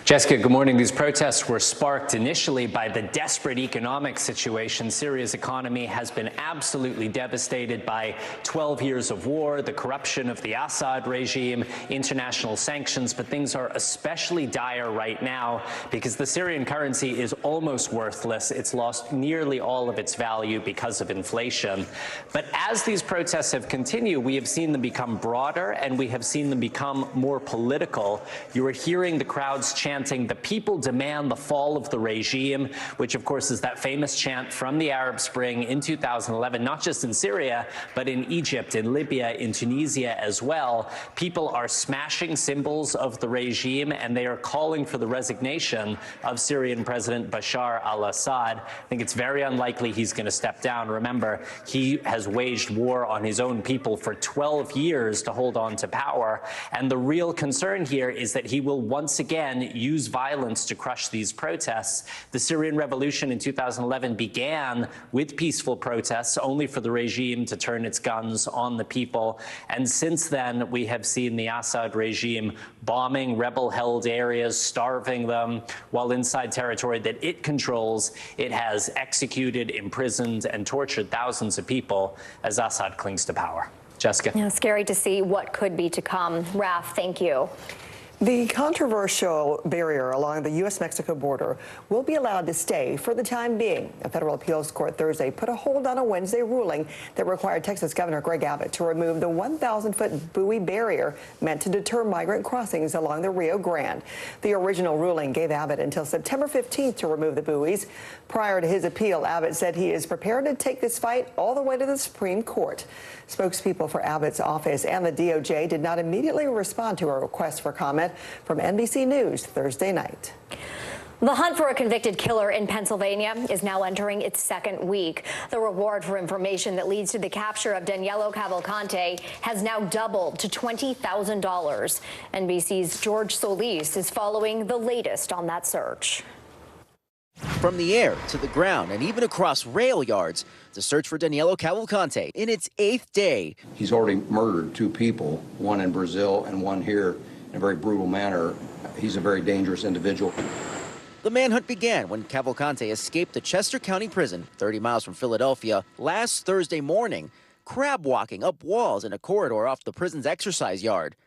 [SPEAKER 5] Jessica, good morning. These protests were sparked initially by the desperate economic situation. Syria's economy has been absolutely devastated by 12 years of war, the corruption of the Assad regime, international sanctions, but things are especially dire right now because the Syrian currency is almost worthless. It's lost nearly all of its value because of inflation. But as these protests have continued, we have seen them become broader and we have seen them become more political. You are hearing the crowds chanting, "The people demand the fall of the regime," which of course is that famous chant from the Arab Spring in 2011, not just in Syria, but in Egypt, in Libya, in Tunisia as well. People are smashing symbols of the regime and they are calling for the resignation of Syrian President Bashar al-Assad. I think it's very unlikely he's going to step down. Remember, he has waged war on his own people for 12 years to hold on to power. And the real concern here is that he will once again use violence to crush these protests. The Syrian revolution in 2011 began with peaceful protests, only for the regime to turn its guns on the people. And since then, we have seen the Assad regime bombing rebel-held areas, starving them, while inside territory that it controls, it has executed, imprisoned, and tortured thousands of people as Assad clings to power. Jessica.
[SPEAKER 1] Yeah, scary to see what could be to come. Raf, thank you.
[SPEAKER 4] The controversial barrier along the U.S.-Mexico border will be allowed to stay for the time being. A federal appeals court Thursday put a hold on a Wednesday ruling that required Texas Governor Greg Abbott to remove the 1,000-foot buoy barrier meant to deter migrant crossings along the Rio Grande. The original ruling gave Abbott until September 15th to remove the buoys. Prior to his appeal, Abbott said he is prepared to take this fight all the way to the Supreme Court. Spokespeople for Abbott's office and the DOJ did not immediately respond to a request for comment from NBC News Thursday night.
[SPEAKER 1] The hunt for a convicted killer in Pennsylvania is now entering its second week. The reward for information that leads to the capture of Daniello Cavalcante has now doubled to $20,000. NBC's George Solis is following the latest on that search.
[SPEAKER 7] From the air to the ground and even across rail yards, the search for Daniello Cavalcante in its 8th day.
[SPEAKER 8] He's already murdered 2 people, one in Brazil and one here, in a very brutal manner. He's a very dangerous individual.
[SPEAKER 7] The manhunt began when Cavalcante escaped the Chester County Prison, 30 miles from Philadelphia, last Thursday morning, crab walking up walls in a corridor off the prison's exercise yard.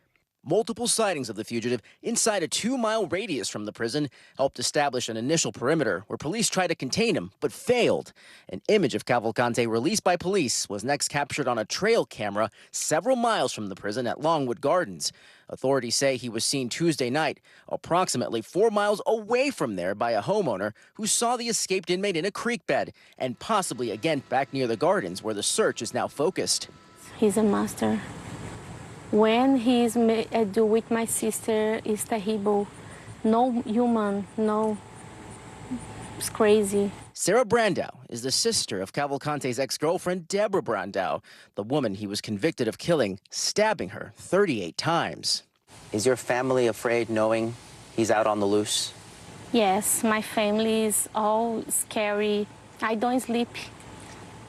[SPEAKER 7] Multiple sightings of the fugitive inside a 2-mile radius from the prison helped establish an initial perimeter where police tried to contain him, but failed. An image of Cavalcante released by police was next captured on a trail camera several miles from the prison at Longwood Gardens. Authorities say he was seen Tuesday night, approximately 4 miles away from there by a homeowner who saw the escaped inmate in a creek bed, and possibly again back near the gardens where the search is now focused.
[SPEAKER 15] He's a master. When he's do with my sister is terrible. No human, no. It's crazy.
[SPEAKER 7] Sarah Brandow is the sister of Cavalcante's ex-girlfriend, Deborah Brandow, the woman he was convicted of killing, stabbing her 38 times.
[SPEAKER 18] Is your family afraid knowing he's out on the loose?
[SPEAKER 15] Yes, my family is all scary. I don't sleep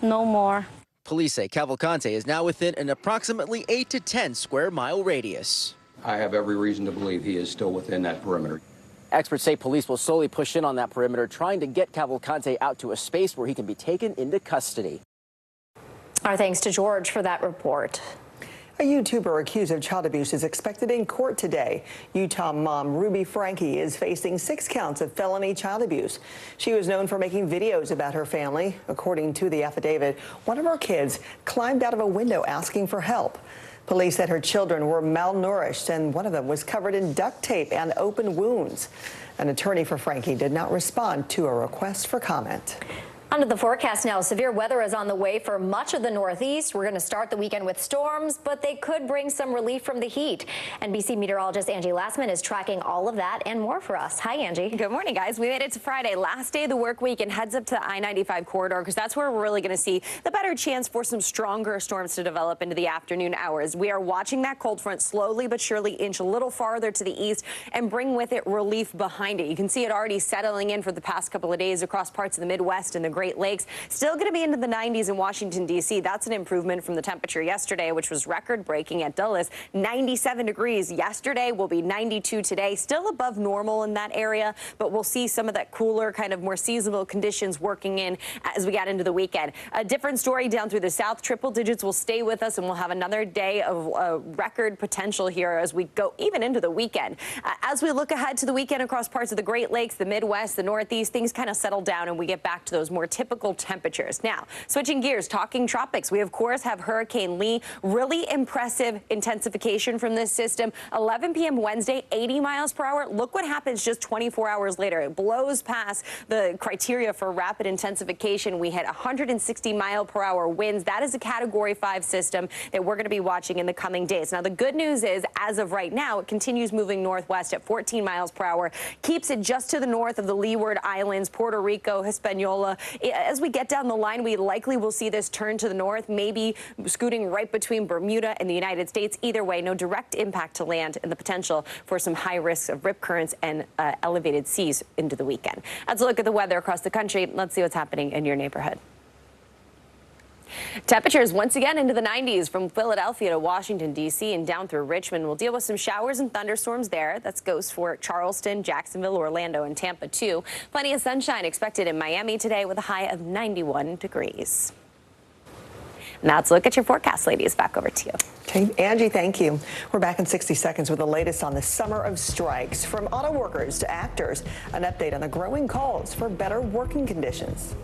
[SPEAKER 15] no more.
[SPEAKER 7] Police say Cavalcante is now within an approximately 8 to 10 square mile radius.
[SPEAKER 8] I have every reason to believe he is still within that perimeter.
[SPEAKER 7] Experts say police will slowly push in on that perimeter, trying to get Cavalcante out to a space where he can be taken into custody.
[SPEAKER 1] Our thanks to George for that report.
[SPEAKER 4] A YouTuber accused of child abuse is expected in court today. Utah mom Ruby Franke is facing 6 counts of felony child abuse. She was known for making videos about her family. According to the affidavit, one of her kids climbed out of a window asking for help. Police said her children were malnourished and one of them was covered in duct tape and open wounds. An attorney for Franke did not respond to a request for comment.
[SPEAKER 1] Under the forecast now, severe weather is on the way for much of the Northeast. We're going to start the weekend with storms, but they could bring some relief from the heat. NBC meteorologist Angie Lassman is tracking all of that and more for us. Hi, Angie.
[SPEAKER 19] Good morning, guys. We made it to Friday, last day of the work week, and heads up to the I-95 corridor because that's where we're really going to see the better chance for some stronger storms to develop into the afternoon hours. We are watching that cold front slowly but surely inch a little farther to the east and bring with it relief behind it. You can see it already settling in for the past couple of days across parts of the Midwest and the Great Lakes. Still going to be into the 90s in Washington, D.C. That's an improvement from the temperature yesterday, which was record-breaking at Dulles. 97 degrees yesterday, will be 92 today. Still above normal in that area, but we'll see some of that cooler, kind of more seasonal conditions working in as we get into the weekend. A different story down through the south. Triple digits will stay with us, and we'll have another day of record potential here as we go even into the weekend. As we look ahead to the weekend across parts of the Great Lakes, the Midwest, the Northeast, things kind of settle down and we get back to those more typical temperatures. Now, switching gears, talking tropics, we of course have Hurricane Lee. Really impressive intensification from this system. 11 p.m. Wednesday, 80 miles per hour. Look what happens just 24 hours later. It blows past the criteria for rapid intensification. We hit 160 mile per hour winds. That is a Category 5 system that we're going to be watching in the coming days. Now, the good news is, as of right now, it continues moving northwest at 14 miles per hour, keeps it just to the north of the Leeward Islands, Puerto Rico, Hispaniola, As we get down the line, we likely will see this turn to the north, maybe scooting right between Bermuda and the United States. Either way, no direct impact to land and the potential for some high risks of rip currents and elevated seas into the weekend. Let's look at the weather across the country. Let's see what's happening in your neighborhood. Temperatures once again into the 90s from Philadelphia to Washington, D.C. and down through Richmond. We'll deal with some showers and thunderstorms there. That goes for Charleston, Jacksonville, Orlando, and Tampa, too. Plenty of sunshine expected in Miami today with a high of 91 degrees. Now let's look at your forecast, ladies. Back over to you.
[SPEAKER 4] Okay, Angie, thank you. We're back in 60 seconds with the latest on the summer of strikes. From auto workers to actors, an update on the growing calls for better working conditions.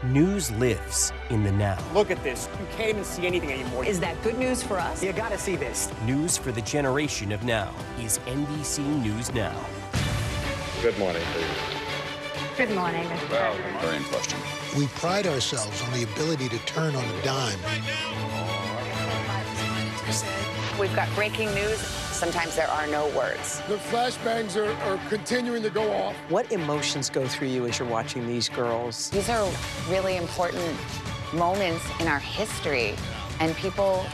[SPEAKER 10] News lives in the now.
[SPEAKER 27] Look at this. You can't even see anything anymore.
[SPEAKER 17] Is that good news for us?
[SPEAKER 31] You gotta see this.
[SPEAKER 10] News for the generation of now is NBC News Now.
[SPEAKER 2] Good morning, please.
[SPEAKER 11] Good morning.
[SPEAKER 2] Well, very in question.
[SPEAKER 6] We pride ourselves on the ability to turn on a dime.
[SPEAKER 20] We've got breaking news. Sometimes there are no words.
[SPEAKER 21] The flashbangs are continuing to go off.
[SPEAKER 31] What emotions go through you as you're watching these girls?
[SPEAKER 20] These are really important moments in our history, and people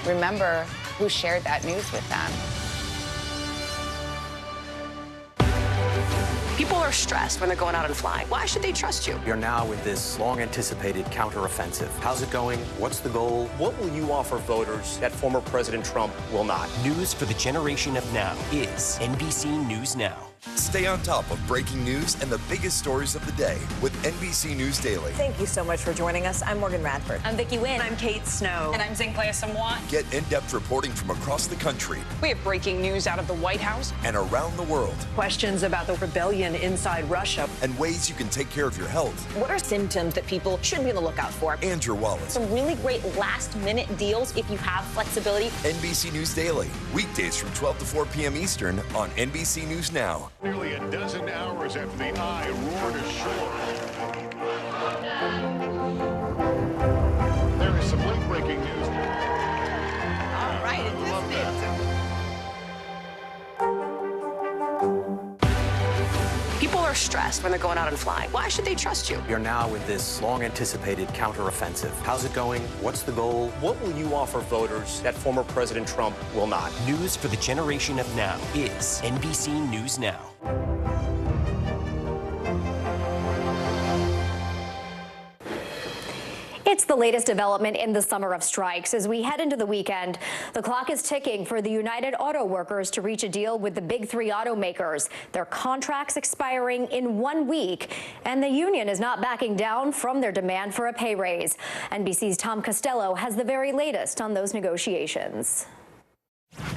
[SPEAKER 20] remember who shared that news with them.
[SPEAKER 17] People are stressed when they're going out and flying. Why should they trust you?
[SPEAKER 22] You're now in this long-anticipated counteroffensive. How's it going? What's the goal?
[SPEAKER 27] What will you offer voters that former President Trump will not?
[SPEAKER 10] News for the generation of now is NBC News Now.
[SPEAKER 23] Stay on top of breaking news and the biggest stories of the day with NBC News Daily.
[SPEAKER 24] Thank you so much for joining us. I'm Morgan Radford.
[SPEAKER 19] I'm Vicki Wynn.
[SPEAKER 17] I'm Kate Snow.
[SPEAKER 25] And I'm Zinklaya Samwat.
[SPEAKER 23] Get in-depth reporting from across the country.
[SPEAKER 17] We have breaking news out of the White House
[SPEAKER 23] and around the world.
[SPEAKER 25] Questions about the rebellion inside Russia.
[SPEAKER 23] And ways you can take care of your health.
[SPEAKER 25] What are symptoms that people should be on the lookout for?
[SPEAKER 23] And your wallet.
[SPEAKER 25] Some really great last-minute deals if you have flexibility.
[SPEAKER 23] NBC News Daily. Weekdays from 12 to 4 p.m. Eastern on NBC News Now.
[SPEAKER 16] Nearly a dozen hours after the eye roared ashore. There is some late breaking news.
[SPEAKER 25] All right,
[SPEAKER 17] People are stressed when they're going out and flying. Why should they trust you?
[SPEAKER 22] You're now in this long-anticipated counteroffensive. How's it going? What's the goal?
[SPEAKER 27] What will you offer voters that former President Trump will not?
[SPEAKER 10] News for the generation of now is NBC News Now.
[SPEAKER 1] It's the latest development in the summer of strikes. As we head into the weekend, the clock is ticking for the United Auto Workers to reach a deal with the big three automakers. Their contracts expiring in 1 week, and the union is not backing down from their demand for a pay raise. NBC's Tom Costello has the very latest on those negotiations.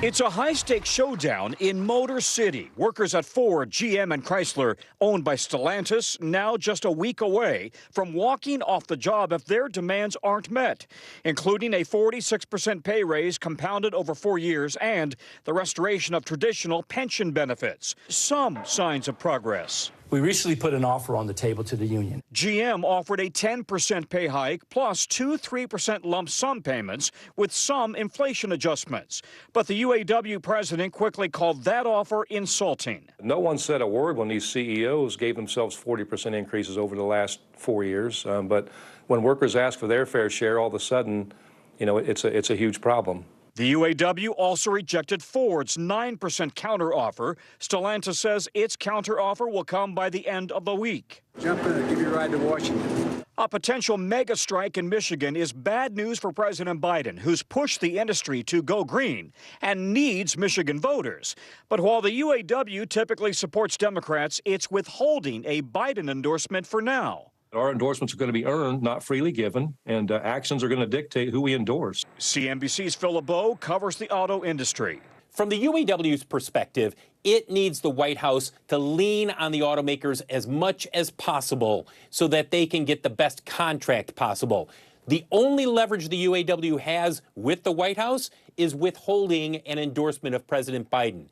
[SPEAKER 24] It's a high-stakes showdown in Motor City. Workers at Ford, GM, and Chrysler, owned by Stellantis, now just a week away from walking off the job if their demands aren't met, including a 46% pay raise compounded over 4 years and the restoration of traditional pension benefits. Some signs of progress.
[SPEAKER 25] We recently put an offer on the table to the union.
[SPEAKER 24] GM offered a 10% pay hike plus 3% lump sum payments with some inflation adjustments. But the UAW president quickly called that offer insulting.
[SPEAKER 26] No one said a word when these CEOs gave themselves 40% increases over the last 4 years. But when workers ask for their fair share, all of a sudden, it's a huge problem.
[SPEAKER 24] The UAW also rejected Ford's 9% counteroffer. Stellantis says its counteroffer will come by the end of the week.
[SPEAKER 21] Jump in and give you a ride to Washington.
[SPEAKER 24] A potential mega strike in Michigan is bad news for President Biden, who's pushed the industry to go green and needs Michigan voters. But while the UAW typically supports Democrats, it's withholding a Biden endorsement for now.
[SPEAKER 26] Our endorsements are going to be earned, not freely given, and actions are going to dictate who we endorse.
[SPEAKER 24] CNBC's Phil LeBeau covers the auto industry.
[SPEAKER 28] From the UAW's perspective, it needs the White House to lean on the automakers as much as possible so that they can get the best contract possible. The only leverage the UAW has with the White House is withholding an endorsement of President Biden.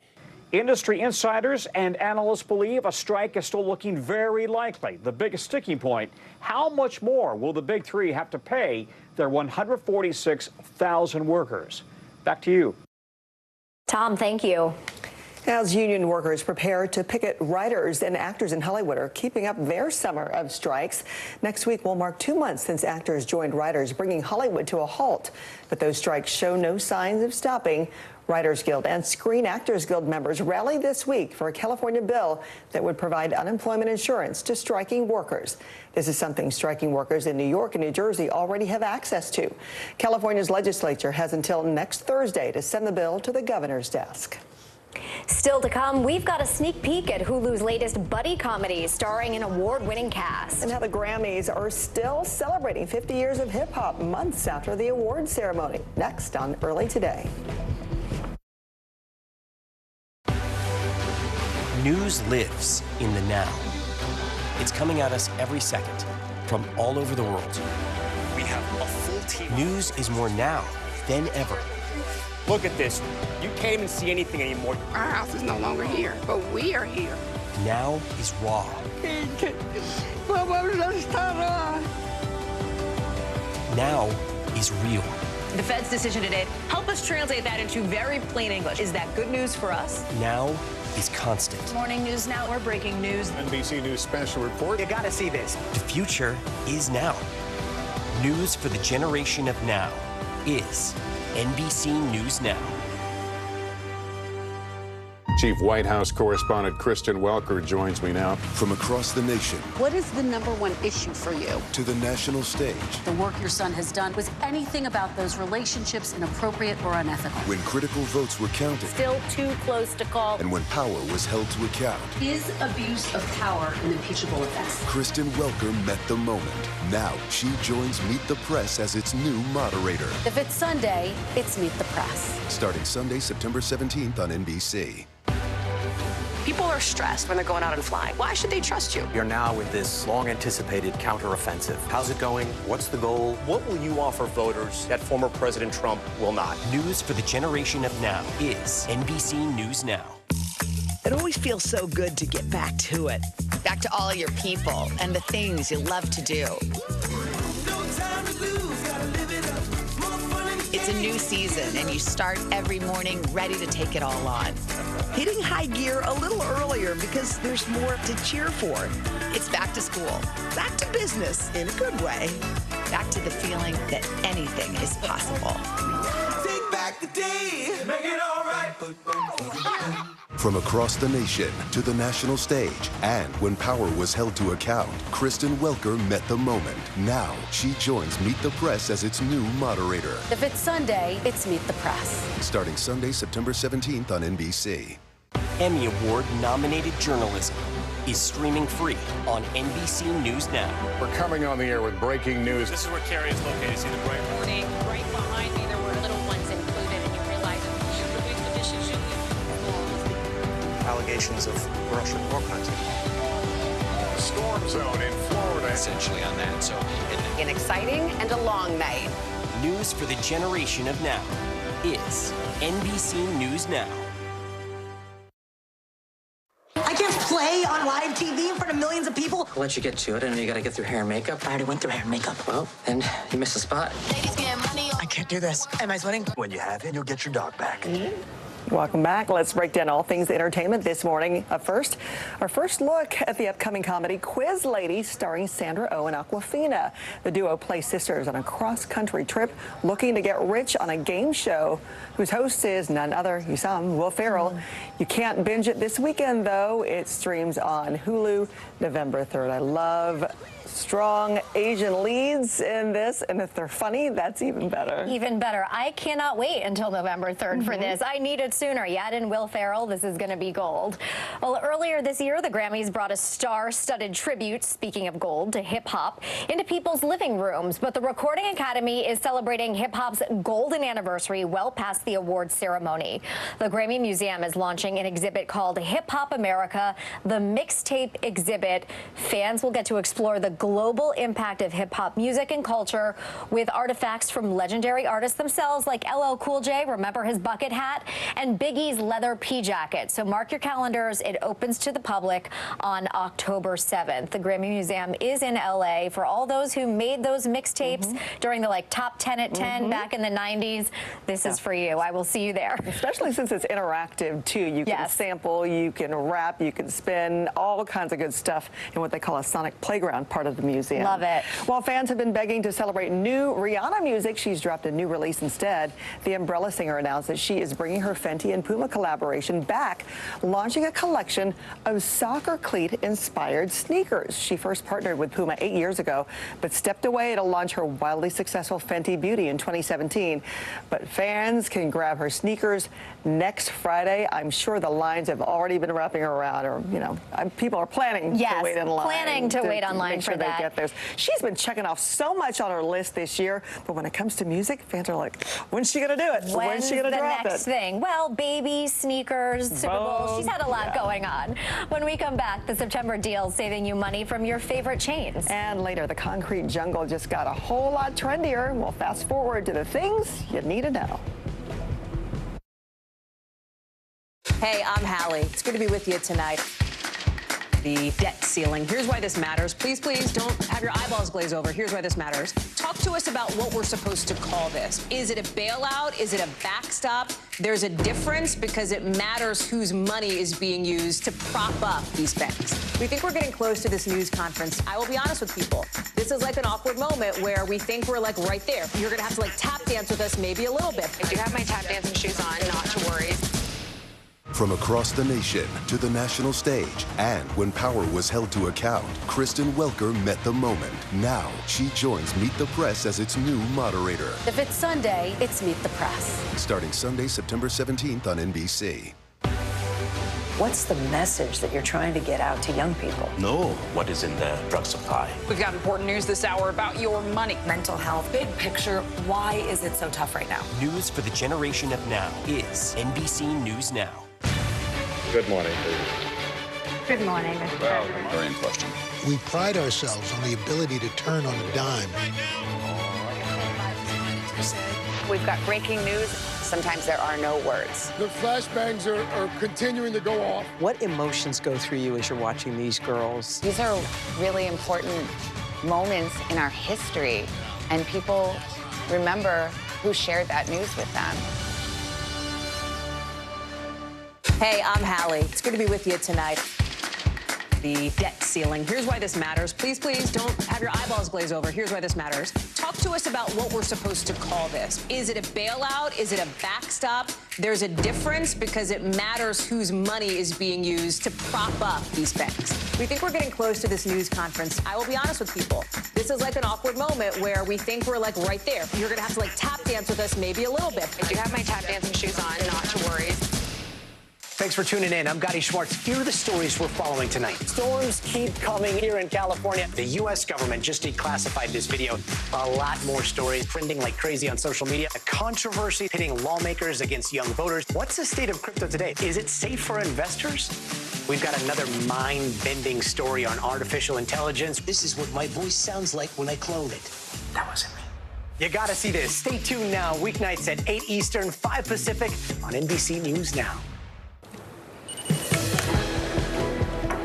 [SPEAKER 24] Industry insiders and analysts believe a strike is still looking very likely. The biggest sticking point, how much more will the big three have to pay their 146,000 workers? Back to you.
[SPEAKER 1] Tom, thank you.
[SPEAKER 4] As union workers prepare to picket, writers and actors in Hollywood are keeping up their summer of strikes. Next week will mark 2 months since actors joined writers, bringing Hollywood to a halt. But those strikes show no signs of stopping. Writers Guild and Screen Actors Guild members rallied this week for a California bill that would provide unemployment insurance to striking workers. This is something striking workers in New York and New Jersey already have access to. California's legislature has until next Thursday to send the bill to the governor's desk.
[SPEAKER 1] Still to come, we've got a sneak peek at Hulu's latest buddy comedy starring an award-winning cast.
[SPEAKER 4] And how the Grammys are still celebrating 50 years of hip-hop months after the award ceremony. Next on Early Today.
[SPEAKER 10] News lives in the now. It's coming at us every second from all over the world.
[SPEAKER 27] We have a full team.
[SPEAKER 10] News is more now than ever.
[SPEAKER 27] Look at this. You can't even see anything anymore.
[SPEAKER 3] Our house is no longer here, but we are here.
[SPEAKER 10] Now is raw. Now is real.
[SPEAKER 17] The Fed's decision today, help us translate that into very plain English. Is that good news for us?
[SPEAKER 10] Now is constant.
[SPEAKER 17] Morning News Now, we're breaking news.
[SPEAKER 16] NBC News special report.
[SPEAKER 31] You gotta see this.
[SPEAKER 10] The future is now. News for the generation of now is NBC News Now.
[SPEAKER 16] Chief White House correspondent Kristen Welker joins me now.
[SPEAKER 23] From across the nation
[SPEAKER 5] What is the #1 issue for you?
[SPEAKER 23] to the national stage.
[SPEAKER 5] The work your son has done. Was anything about those relationships inappropriate or unethical?
[SPEAKER 23] When critical votes were counted
[SPEAKER 5] Still too close to call.
[SPEAKER 23] and when power was held to account,
[SPEAKER 5] Is abuse of power an impeachable offense?
[SPEAKER 23] Kristen Welker met the moment. Now she joins Meet the Press as its new moderator.
[SPEAKER 5] If it's Sunday, it's Meet the Press.
[SPEAKER 23] Starting Sunday, September 17th on NBC.
[SPEAKER 31] People are stressed when they're going out and flying. Why should they trust you?
[SPEAKER 22] You're now with this long-anticipated counteroffensive. How's it going? What's the goal?
[SPEAKER 27] What will you offer voters that former President Trump will not?
[SPEAKER 10] News for the generation of now is NBC News Now.
[SPEAKER 8] It always feels so good to get back to it.
[SPEAKER 20] Back to all your people and the things you love to do. It's a new season, and you start every morning ready to take it all on.
[SPEAKER 8] Hitting high gear a little earlier because there's more to cheer for.
[SPEAKER 20] It's back to school.
[SPEAKER 8] Back to business in a good way.
[SPEAKER 20] Back to the feeling that anything is possible.
[SPEAKER 9] Take back the day, make it all right.
[SPEAKER 23] From across the nation to the national stage, and when power was held to account, Kristen Welker met the moment. Now she joins Meet the Press as its new moderator.
[SPEAKER 5] If it's Sunday, it's Meet the Press.
[SPEAKER 23] Starting Sunday, September 17th on NBC.
[SPEAKER 10] Emmy Award-nominated journalism is streaming free on NBC News Now.
[SPEAKER 16] We're coming on the air with breaking news.
[SPEAKER 27] This is where Carrie is located. See the bright
[SPEAKER 12] morning. Right behind me, there were little ones included, and you realize
[SPEAKER 31] Allegations of Russian war crimes.
[SPEAKER 16] Storm zone in Florida.
[SPEAKER 2] Essentially on that. So
[SPEAKER 20] An exciting and a long night.
[SPEAKER 10] News for the generation of now is NBC News Now.
[SPEAKER 31] I can't play on live TV in front of millions of people.
[SPEAKER 13] I'll let you get to it. I know you gotta get through hair and makeup.
[SPEAKER 31] I already went through hair and makeup.
[SPEAKER 13] Well, then you missed a spot.
[SPEAKER 31] I can't do this. Am I sweating? When you have it, you'll get your dog back.
[SPEAKER 4] Welcome back. Let's break down all things entertainment this morning. Our first look at the upcoming comedy Quiz Lady starring Sandra Oh and Awkwafina. The duo play sisters on a cross-country trip looking to get rich on a game show whose host is none other, you saw him, Will Ferrell. You can't binge it this weekend, though. It streams on Hulu November 3rd. I love strong Asian leads in this, and if they're funny, that's even better.
[SPEAKER 1] Even better. I cannot wait until November 3rd for this. I need it sooner. Yet in Will Ferrell, this is going to be gold. Well, earlier this year, the Grammys brought a star-studded tribute, speaking of gold, to hip-hop into people's living rooms. But the Recording Academy is celebrating hip-hop's golden anniversary well past the awards ceremony. The Grammy Museum is launching an exhibit called Hip Hop America, the Mixtape Exhibit. Fans will get to explore the global impact of hip-hop music and culture with artifacts from legendary artists themselves like LL Cool J, remember his bucket hat, and Biggie's leather pea jacket. So mark your calendars. It opens to the public on October 7th. The Grammy Museum is in LA. For all those who made those mixtapes during the top 10 at 10 back in the 90s, this is for you. I will see you there.
[SPEAKER 4] Especially since it's interactive, too. You can sample, you can rap, you can spin, all kinds of good stuff in what they call a sonic playground part of the museum.
[SPEAKER 1] Love it.
[SPEAKER 4] While fans have been begging to celebrate new Rihanna music, she's dropped a new release instead. The Umbrella singer announced that she is bringing her Fenty and Puma collaboration back, launching a collection of soccer cleat-inspired sneakers. She first partnered with Puma 8 years ago, but stepped away to launch her wildly successful Fenty Beauty in 2017. But fans can grab her sneakers next Friday. I'm sure the lines have already been wrapping around, or, people are planning to wait in line.
[SPEAKER 1] Planning to wait online
[SPEAKER 4] make sure
[SPEAKER 1] for
[SPEAKER 4] they
[SPEAKER 1] that.
[SPEAKER 4] get theirs. She's been checking off so much on her list this year, but when it comes to music, fans are like, when's she going to do it? When's she going to drop it?
[SPEAKER 1] The next thing? Well, baby, sneakers, Super Bowl. She's had a lot going on. When we come back, the September deal saving you money from your favorite chains.
[SPEAKER 4] And later, the concrete jungle just got a whole lot trendier. We'll fast forward to the things you need to know.
[SPEAKER 17] Hey, I'm Hallie. It's good to be with you tonight. The debt ceiling. Here's why this matters. Please, please don't have your eyeballs glaze over. Here's why this matters. Talk to us about what we're supposed to call this. Is it a bailout? Is it a backstop? There's a difference because it matters whose money is being used to prop up these banks. We think we're getting close to this news conference. I will be honest with people. This is like an awkward moment where we think we're right there. You're going to have to tap dance with us maybe a little bit.
[SPEAKER 3] I do have my tap dancing shoes on, not to worry.
[SPEAKER 23] From across the nation to the national stage, and when power was held to account, Kristen Welker met the moment. Now she joins Meet the Press as its new moderator.
[SPEAKER 5] If it's Sunday, it's Meet the Press.
[SPEAKER 23] Starting Sunday, September 17th on NBC.
[SPEAKER 6] What's the message that you're trying to get out to young people?
[SPEAKER 7] Know what is in the drug supply.
[SPEAKER 11] We've got important news this hour about your money.
[SPEAKER 6] Mental health, big picture, why is it so tough right now?
[SPEAKER 10] News for the generation of now is NBC News Now.
[SPEAKER 2] Good morning, please.
[SPEAKER 1] Good morning, Mr. President.
[SPEAKER 2] Very in question.
[SPEAKER 14] We pride ourselves on the ability to turn on a dime.
[SPEAKER 20] We've got breaking news. Sometimes there are no words.
[SPEAKER 14] The flashbangs are continuing to go off.
[SPEAKER 6] What emotions go through you as you're watching these girls?
[SPEAKER 20] These are really important moments in our history, and people remember who shared that news with them.
[SPEAKER 17] Hey, I'm Hallie. It's good to be with you tonight. The debt ceiling. Here's why this matters. Please, please don't have your eyeballs glaze over. Here's why this matters. Talk to us about what we're supposed to call this. Is it a bailout? Is it a backstop? There's a difference because it matters whose money is being used to prop up these banks. We think we're getting close to this news conference. I will be honest with people. This is like an awkward moment where we think we're right there. You're going to have to tap dance with us maybe a little bit.
[SPEAKER 3] I do have my tap dancing shoes on, not to worry.
[SPEAKER 31] Thanks for tuning in. I'm Gotti Schwartz. Here are the stories we're following tonight. Storms keep coming here in California. The U.S. government just declassified this video. A lot more stories trending like crazy on social media. A controversy pitting lawmakers against young voters. What's the state of crypto today? Is it safe for investors? We've got another mind-bending story on artificial intelligence.
[SPEAKER 7] This is what my voice sounds like when I clone it. That wasn't me.
[SPEAKER 31] You gotta see this. Stay tuned now. Weeknights at 8 Eastern, 5 Pacific on NBC News Now.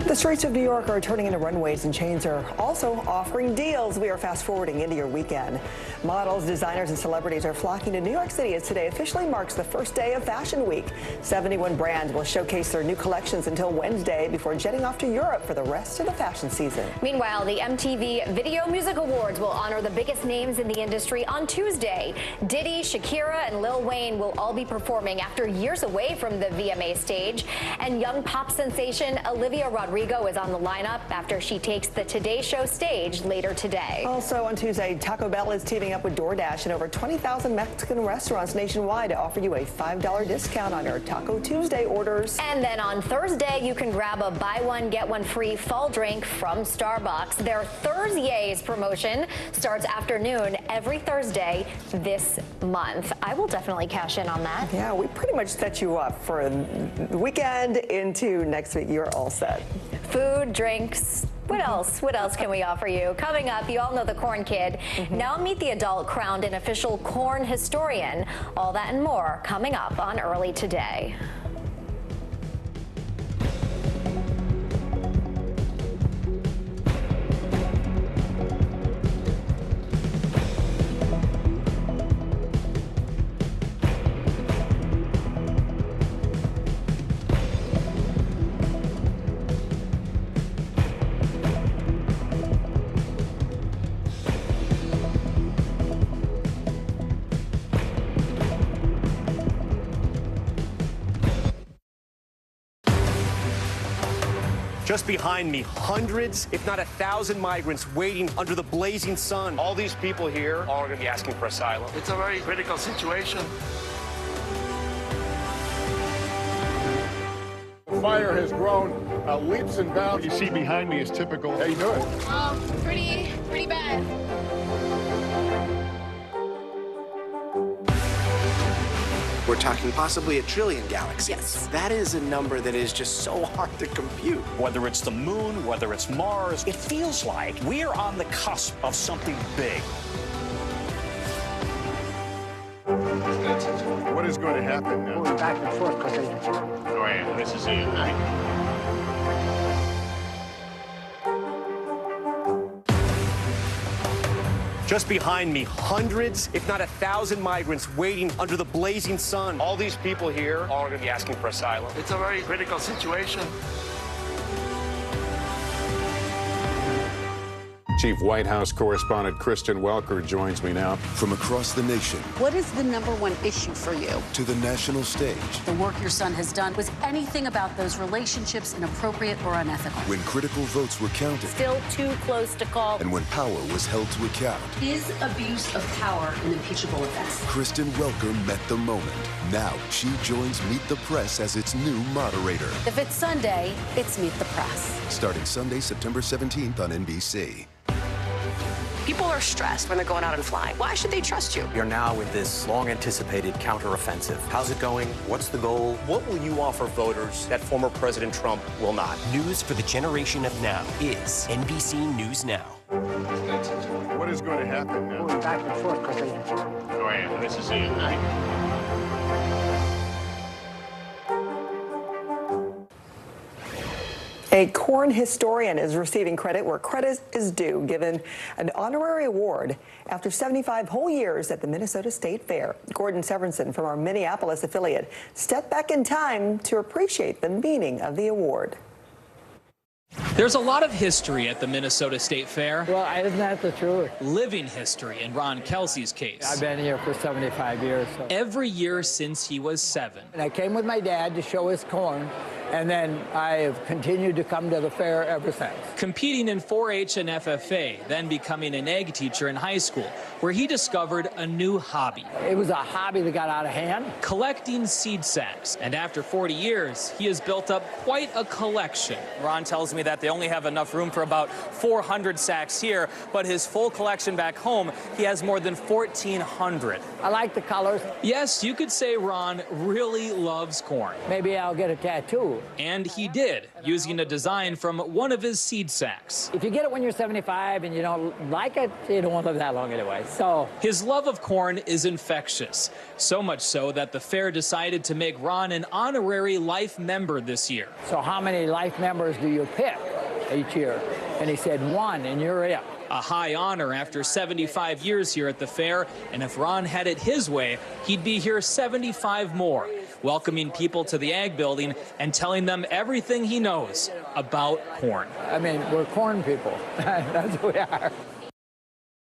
[SPEAKER 4] The streets of New York are turning into runways, and chains are also offering deals. We are fast forwarding into your weekend. Models, designers, and celebrities are flocking to New York City as today officially marks the first day of Fashion Week. 71 brands will showcase their new collections until Wednesday before jetting off to Europe for the rest of the fashion season.
[SPEAKER 1] Meanwhile, the MTV Video Music Awards will honor the biggest names in the industry on Tuesday. Diddy, Shakira, and Lil Wayne will all be performing after years away from the VMA stage. And young pop sensation Olivia Rodrigo is on the lineup after she takes the Today Show stage later today.
[SPEAKER 4] Also on Tuesday, Taco Bell is teaming up with DoorDash and over 20,000 Mexican restaurants nationwide to offer you a $5 discount on your Taco Tuesday orders.
[SPEAKER 1] And then on Thursday, you can grab a buy one, get one free fall drink from Starbucks. Their Thursdays promotion starts afternoon every Thursday this month. I will definitely cash in on that.
[SPEAKER 4] Yeah, we pretty much set you up for the weekend into next week. You're all set.
[SPEAKER 1] Food, drinks, What else? What else can we offer you? Coming up, you all know the Corn Kid. Now meet the adult crowned an official corn historian. All that and more coming up on Early Today.
[SPEAKER 27] Just behind me, hundreds, if not 1,000 migrants waiting under the blazing sun. All these people here are going to be asking for asylum.
[SPEAKER 9] It's a very critical situation.
[SPEAKER 16] The fire has grown leaps and bounds. You see behind me is typical. How you doing?
[SPEAKER 12] Pretty bad.
[SPEAKER 7] We're talking possibly 1 trillion galaxies.
[SPEAKER 12] Yes.
[SPEAKER 7] That is a number that is just so hard to compute.
[SPEAKER 15] Whether it's the moon, whether it's Mars, it feels like we are on the cusp of something big.
[SPEAKER 16] What is going to happen now?
[SPEAKER 31] Going back and forth because
[SPEAKER 2] Go ahead. This is it, right?
[SPEAKER 27] Just behind me, hundreds, if not 1,000 migrants waiting under the blazing sun. All these people here are going to be asking for asylum.
[SPEAKER 9] It's a very critical situation.
[SPEAKER 2] Chief White House correspondent Kristen Welker joins me now.
[SPEAKER 23] From across the nation
[SPEAKER 5] What is the #1 issue for you?
[SPEAKER 23] to the national stage,
[SPEAKER 5] The work your son has done. Was anything about those relationships inappropriate or unethical?
[SPEAKER 23] when critical votes were counted
[SPEAKER 12] Still too close to call.
[SPEAKER 23] and when power was held to account,
[SPEAKER 5] Is abuse of power an impeachable offense?
[SPEAKER 23] Kristen Welker met the moment. Now she joins Meet the Press as its new moderator.
[SPEAKER 5] If it's Sunday, it's Meet the Press.
[SPEAKER 23] Starting Sunday, September 17th on NBC.
[SPEAKER 18] People are stressed when they're going out and flying. Why should they trust you?
[SPEAKER 19] You're now in this long-anticipated counteroffensive. How's it going? What's the goal?
[SPEAKER 27] What will you offer voters that former President Trump will not?
[SPEAKER 10] News for the generation of now is NBC News Now.
[SPEAKER 16] What is going to happen now?
[SPEAKER 31] going back and forth because
[SPEAKER 2] Go ahead. This is it, right?
[SPEAKER 4] A corn historian is receiving credit where credit is due, given an honorary award after 75 whole years at the Minnesota State Fair. Gordon Severinsen from our Minneapolis affiliate stepped back in time to appreciate the meaning of the award.
[SPEAKER 21] There's a lot of history at the Minnesota State Fair.
[SPEAKER 31] Well, isn't that the truth?
[SPEAKER 21] Living history in Ron Kelsey's case.
[SPEAKER 31] I've been here for 75 years. So.
[SPEAKER 21] Every year since he was 7.
[SPEAKER 31] And I came with my dad to show his corn, and then I have continued to come to the fair ever since.
[SPEAKER 21] Competing in 4-H and FFA, then becoming an ag teacher in high school, where he discovered a new hobby.
[SPEAKER 31] It was a hobby that got out of hand.
[SPEAKER 21] Collecting seed sacks. And after 40 years, he has built up quite a collection. Ron tells me that they only have enough room for about 400 sacks here, but his full collection back home, he has more than 1,400.
[SPEAKER 31] I like the colors.
[SPEAKER 21] Yes, you could say Ron really loves corn.
[SPEAKER 31] Maybe I'll get a tattoo.
[SPEAKER 21] And he did, using a design from one of his seed sacks.
[SPEAKER 31] If you get it when you're 75 and you don't like it, you don't want to live that long anyway. So
[SPEAKER 21] his love of corn is infectious, so much so that the fair decided to make Ron an honorary life member this year.
[SPEAKER 31] So how many life members do you pick each year? And he said 1, and you're it.
[SPEAKER 21] A high honor after 75 years here at the fair, and if Ron had it his way, he'd be here 75 more, welcoming people to the Ag Building and telling them everything he knows about corn.
[SPEAKER 31] I mean, we're corn people. That's who we are.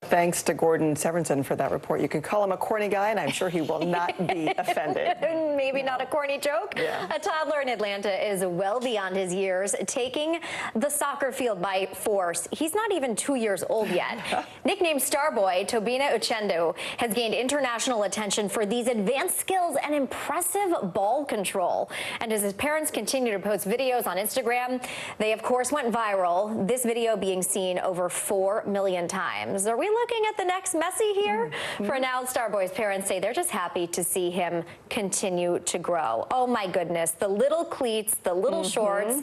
[SPEAKER 4] Thanks to Gordon Severinsen for that report. You can call him a corny guy, and I'm sure he will not be offended.
[SPEAKER 1] Maybe not a corny joke.
[SPEAKER 4] Yeah.
[SPEAKER 1] A toddler in Atlanta is well beyond his years, taking the soccer field by force. He's not even 2 years old yet. Nicknamed Starboy, Tobina Uchendu has gained international attention for these advanced skills and impressive ball control. And as his parents continue to post videos on Instagram, they of course went viral, this video being seen over 4 million times. Are we looking at the next Messi here? For now, Starboy's parents say they're just happy to see him continue to grow. Oh my goodness, the little cleats, the little shorts.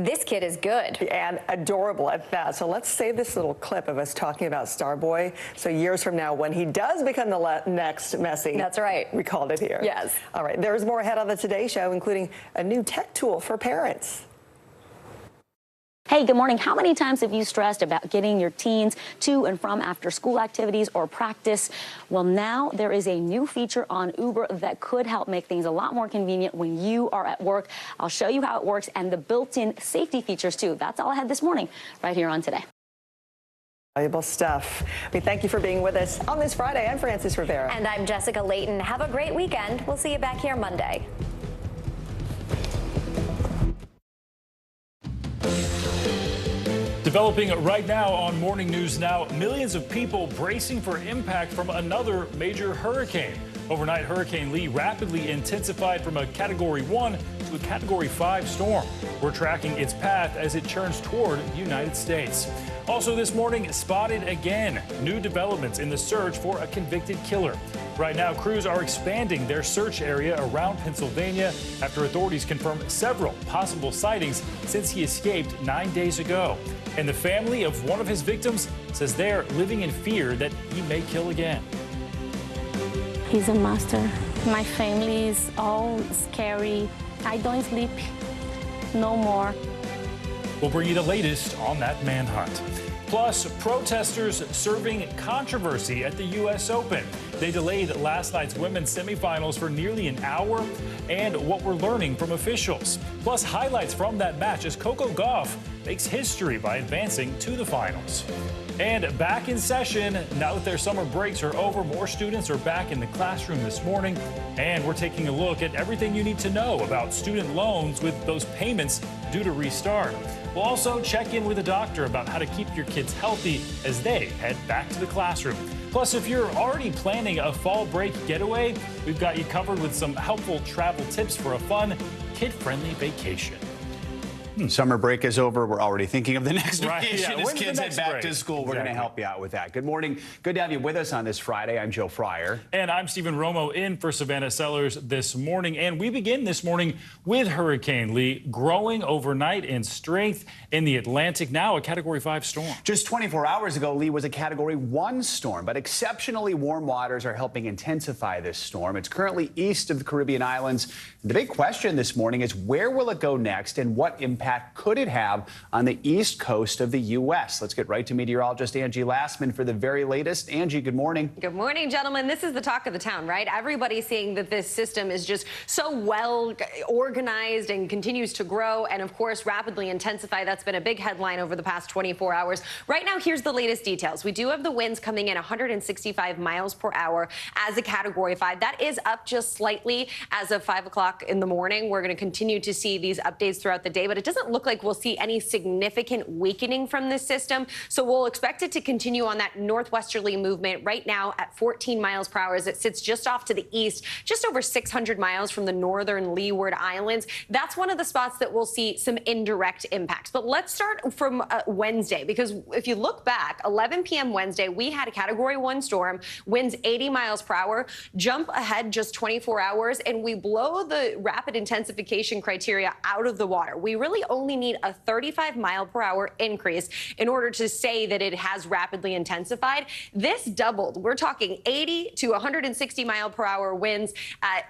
[SPEAKER 1] This kid is good.
[SPEAKER 4] And adorable at that. So let's save this little clip of us talking about Starboy. So years from now, when he does become the next Messi.
[SPEAKER 1] That's right.
[SPEAKER 4] We called it here.
[SPEAKER 1] Yes.
[SPEAKER 4] All right. There's more ahead on the Today Show, including a new tech tool for parents.
[SPEAKER 8] Hey, good morning. How many times have you stressed about getting your teens to and from after school activities or practice? Well, now there is a new feature on Uber that could help make things a lot more convenient when you are at work. I'll show you how it works and the built-in safety features too. That's all I had this morning right here on Today.
[SPEAKER 4] Valuable stuff. We thank you for being with us on this Friday. I'm Frances Rivera.
[SPEAKER 1] And I'm Jessica Layton. Have a great weekend. We'll see you back here Monday.
[SPEAKER 11] Developing right now on Morning News Now, millions of people bracing for impact from another major hurricane. Overnight, Hurricane Lee rapidly intensified from a Category 1 to a Category 5 storm. We're tracking its path as it churns toward the United States. Also this morning, spotted again. New developments in the search for a convicted killer. Right now, crews are expanding their search area around Pennsylvania after authorities confirm several possible sightings since he escaped 9 days ago. And the family of one of his victims says they're living in fear that he may kill again.
[SPEAKER 13] He's a monster. My family is all scary. I don't sleep no more.
[SPEAKER 11] We'll bring you the latest on that manhunt. Plus, protesters serving controversy at the U.S. Open. They delayed last night's women's semifinals for nearly an hour, and what we're learning from officials. Plus, highlights from that match as Coco Gauff makes history by advancing to the finals. And back in session, now that their summer breaks are over, more students are back in the classroom this morning. And we're taking a look at everything you need to know about student loans with those payments due to restart. We'll also check in with a doctor about how to keep your kids healthy as they head back to the classroom. Plus, if you're already planning a fall break getaway, we've got you covered with some helpful travel tips for a fun, kid-friendly vacation.
[SPEAKER 14] Summer break is over. We're already thinking of the next
[SPEAKER 11] Right,
[SPEAKER 14] vacation
[SPEAKER 11] yeah.
[SPEAKER 14] as
[SPEAKER 11] When's the
[SPEAKER 14] kids head
[SPEAKER 11] next
[SPEAKER 14] back
[SPEAKER 11] break?
[SPEAKER 14] to school. We're going
[SPEAKER 11] Exactly.
[SPEAKER 14] to help you out with that. Good morning. Good to have you with us on this Friday. I'm Joe Fryer.
[SPEAKER 11] And I'm Stephen Romo in for Savannah Sellers this morning. And we begin this morning with Hurricane Lee growing overnight in strength in the Atlantic, now a Category 5 storm.
[SPEAKER 14] Just 24 hours ago, Lee was a Category 1 storm, but exceptionally warm waters are helping intensify this storm. It's currently east of the Caribbean islands. The big question this morning is where will it go next and what impact could it have on the east coast of the U.S.? Let's get right to meteorologist Angie Lassman for the very latest. Angie, good morning.
[SPEAKER 22] Good morning, gentlemen. This is the talk of the town, right? Everybody's seeing that this system is just so well organized and continues to grow and, of course, rapidly intensify. That's been a big headline over the past 24 hours. Right now, here's the latest details. We do have the winds coming in 165 miles per hour as a Category 5. That is up just slightly as of 5 o'clock in the morning. We're going to continue to see these updates throughout the day, but it doesn't look like we'll see any significant weakening from this system. So we'll expect it to continue on that northwesterly movement right now at 14 miles per hour as it sits just off to the east, just over 600 miles from the northern Leeward Islands. That's one of the spots that we'll see some indirect impacts. But let's start from Wednesday, because if you look back, 11 p.m. Wednesday, we had a Category 1 storm, winds 80 miles per hour, jump ahead just 24 hours, and we blow the rapid intensification criteria out of the water. We really only need a 35 mile per hour increase in order to say that it has rapidly intensified. This doubled. We're talking 80 to 160 mile per hour winds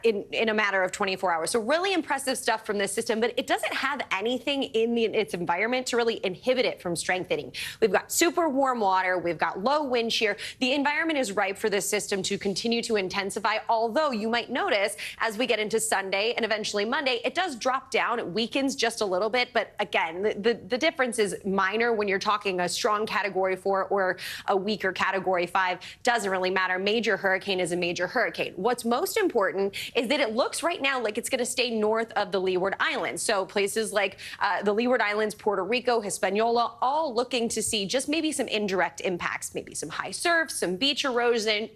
[SPEAKER 22] in a matter of 24 hours. So really impressive stuff from this system, but it doesn't have anything in its environment to really inhibit it from strengthening. We've got super warm water. We've got low wind shear. The environment is ripe for this system to continue to intensify, although you might notice as we get into Sunday and eventually Monday, it does drop down. It weakens just a little bit, but again, the difference is minor when you're talking a strong Category 4 or a weaker Category 5. Doesn't really matter. Major hurricane is a major hurricane. What's most important is that it looks right now like it's going to stay north of the Leeward Islands. So places like the Leeward Islands, Puerto Rico, Hispaniola, all looking to see just maybe some indirect impacts, maybe some high surf, some beach erosion,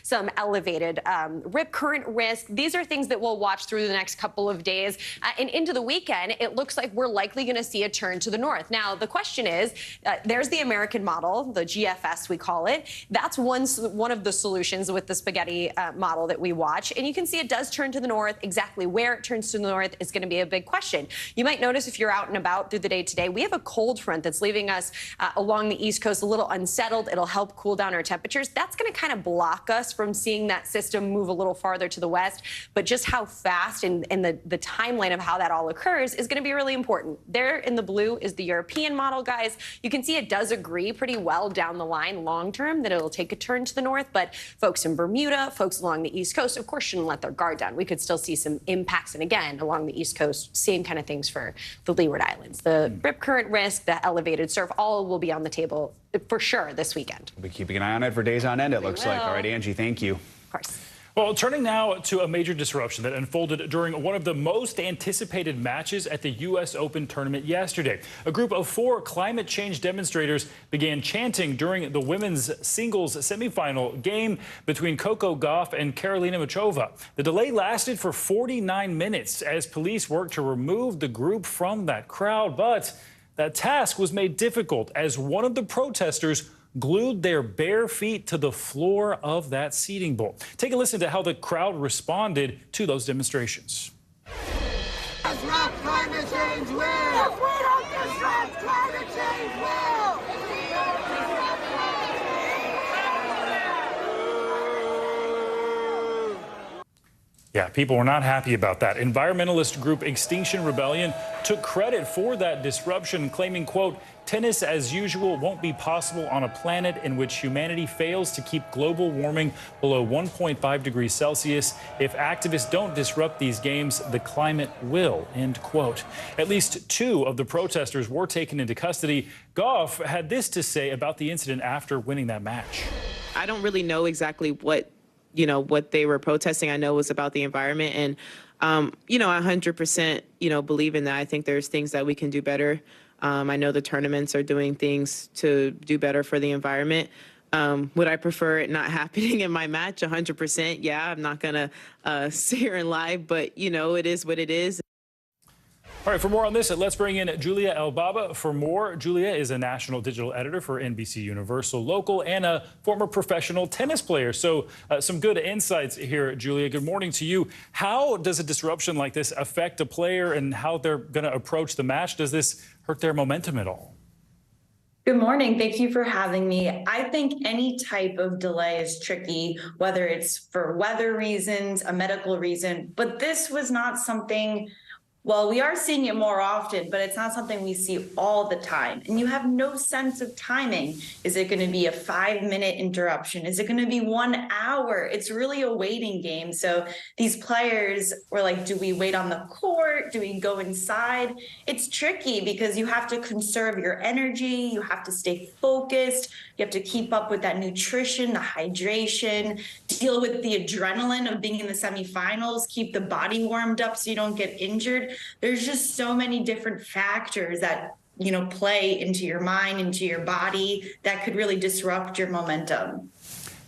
[SPEAKER 22] some elevated rip current risk. These are things that we'll watch through the next couple of days. And into the weekend, it looks looks like we're likely going to see a turn to the north. Now, the question is, there's the American model, the GFS we call it. That's one of the solutions with the spaghetti model that we watch. And you can see it does turn to the north. Exactly where it turns to the north is going to be a big question. You might notice if you're out and about through the day today, we have a cold front that's leaving us along the East Coast a little unsettled. It'll help cool down our temperatures. That's going to kind of block us from seeing that system move a little farther to the west. But just how fast and the timeline of how that all occurs is going to be really important. There in the blue is the European model, guys. You can see it does agree pretty well down the line long term that it'll take a turn to the north. But folks in Bermuda, folks along the East Coast, of course, shouldn't let their guard down. We could still see some impacts. And again, along the East Coast, same kind of things for the Leeward Islands. The rip current risk, the elevated surf, all will be on the table for sure this weekend.
[SPEAKER 14] We'll be keeping an eye on it for days on end, it looks like. All right, Angie, thank you.
[SPEAKER 22] Of course.
[SPEAKER 11] Well, turning now to a major disruption that unfolded during one of the most anticipated matches at the U.S. Open tournament yesterday. A group of 4 climate change demonstrators began chanting during the women's singles semifinal game between Coco Gauff and Karolina Muchova. The delay lasted for 49 minutes as police worked to remove the group from that crowd, but that task was made difficult as one of the protesters glued their bare feet to the floor of that seating bowl. Take a listen to how the crowd responded to those demonstrations.
[SPEAKER 9] Disrupt climate change will! If we don't disrupt climate change will!
[SPEAKER 11] Yeah, people were not happy about that. Environmentalist group Extinction Rebellion took credit for that disruption, claiming, quote, tennis as usual won't be possible on a planet in which humanity fails to keep global warming below 1.5 degrees Celsius. If activists don't disrupt these games, the climate will, end quote. At least 2 of the protesters were taken into custody. Goff had this to say about the incident after winning that match.
[SPEAKER 3] I don't really know exactly what they were protesting. I know it was about the environment, and I 100% believe in that. I think there's things that we can do better. I know the tournaments are doing things to do better for the environment. Would I prefer it not happening in my match? 100%. Yeah, I'm not gonna sit here and lie, but it is what it is.
[SPEAKER 11] All right, for more on this, let's bring in Julia Elbaba for more. Julia is a national digital editor for NBC Universal Local and a former professional tennis player. So some good insights here, Julia. Good morning to you. How does a disruption like this affect a player and how they're going to approach the match? Does this hurt their momentum at all?
[SPEAKER 6] Good morning. Thank you for having me. I think any type of delay is tricky, whether it's for weather reasons, a medical reason, but this was not something. Well, we are seeing it more often, but it's not something we see all the time. And you have no sense of timing. Is it going to be a 5-minute interruption? Is it going to be 1 hour? It's really a waiting game. So these players were like, do we wait on the court? Do we go inside? It's tricky because you have to conserve your energy. You have to stay focused. You have to keep up with that nutrition, the hydration, deal with the adrenaline of being in the semifinals, keep the body warmed up so you don't get injured. There's just so many different factors that, play into your mind, into your body that could really disrupt your momentum.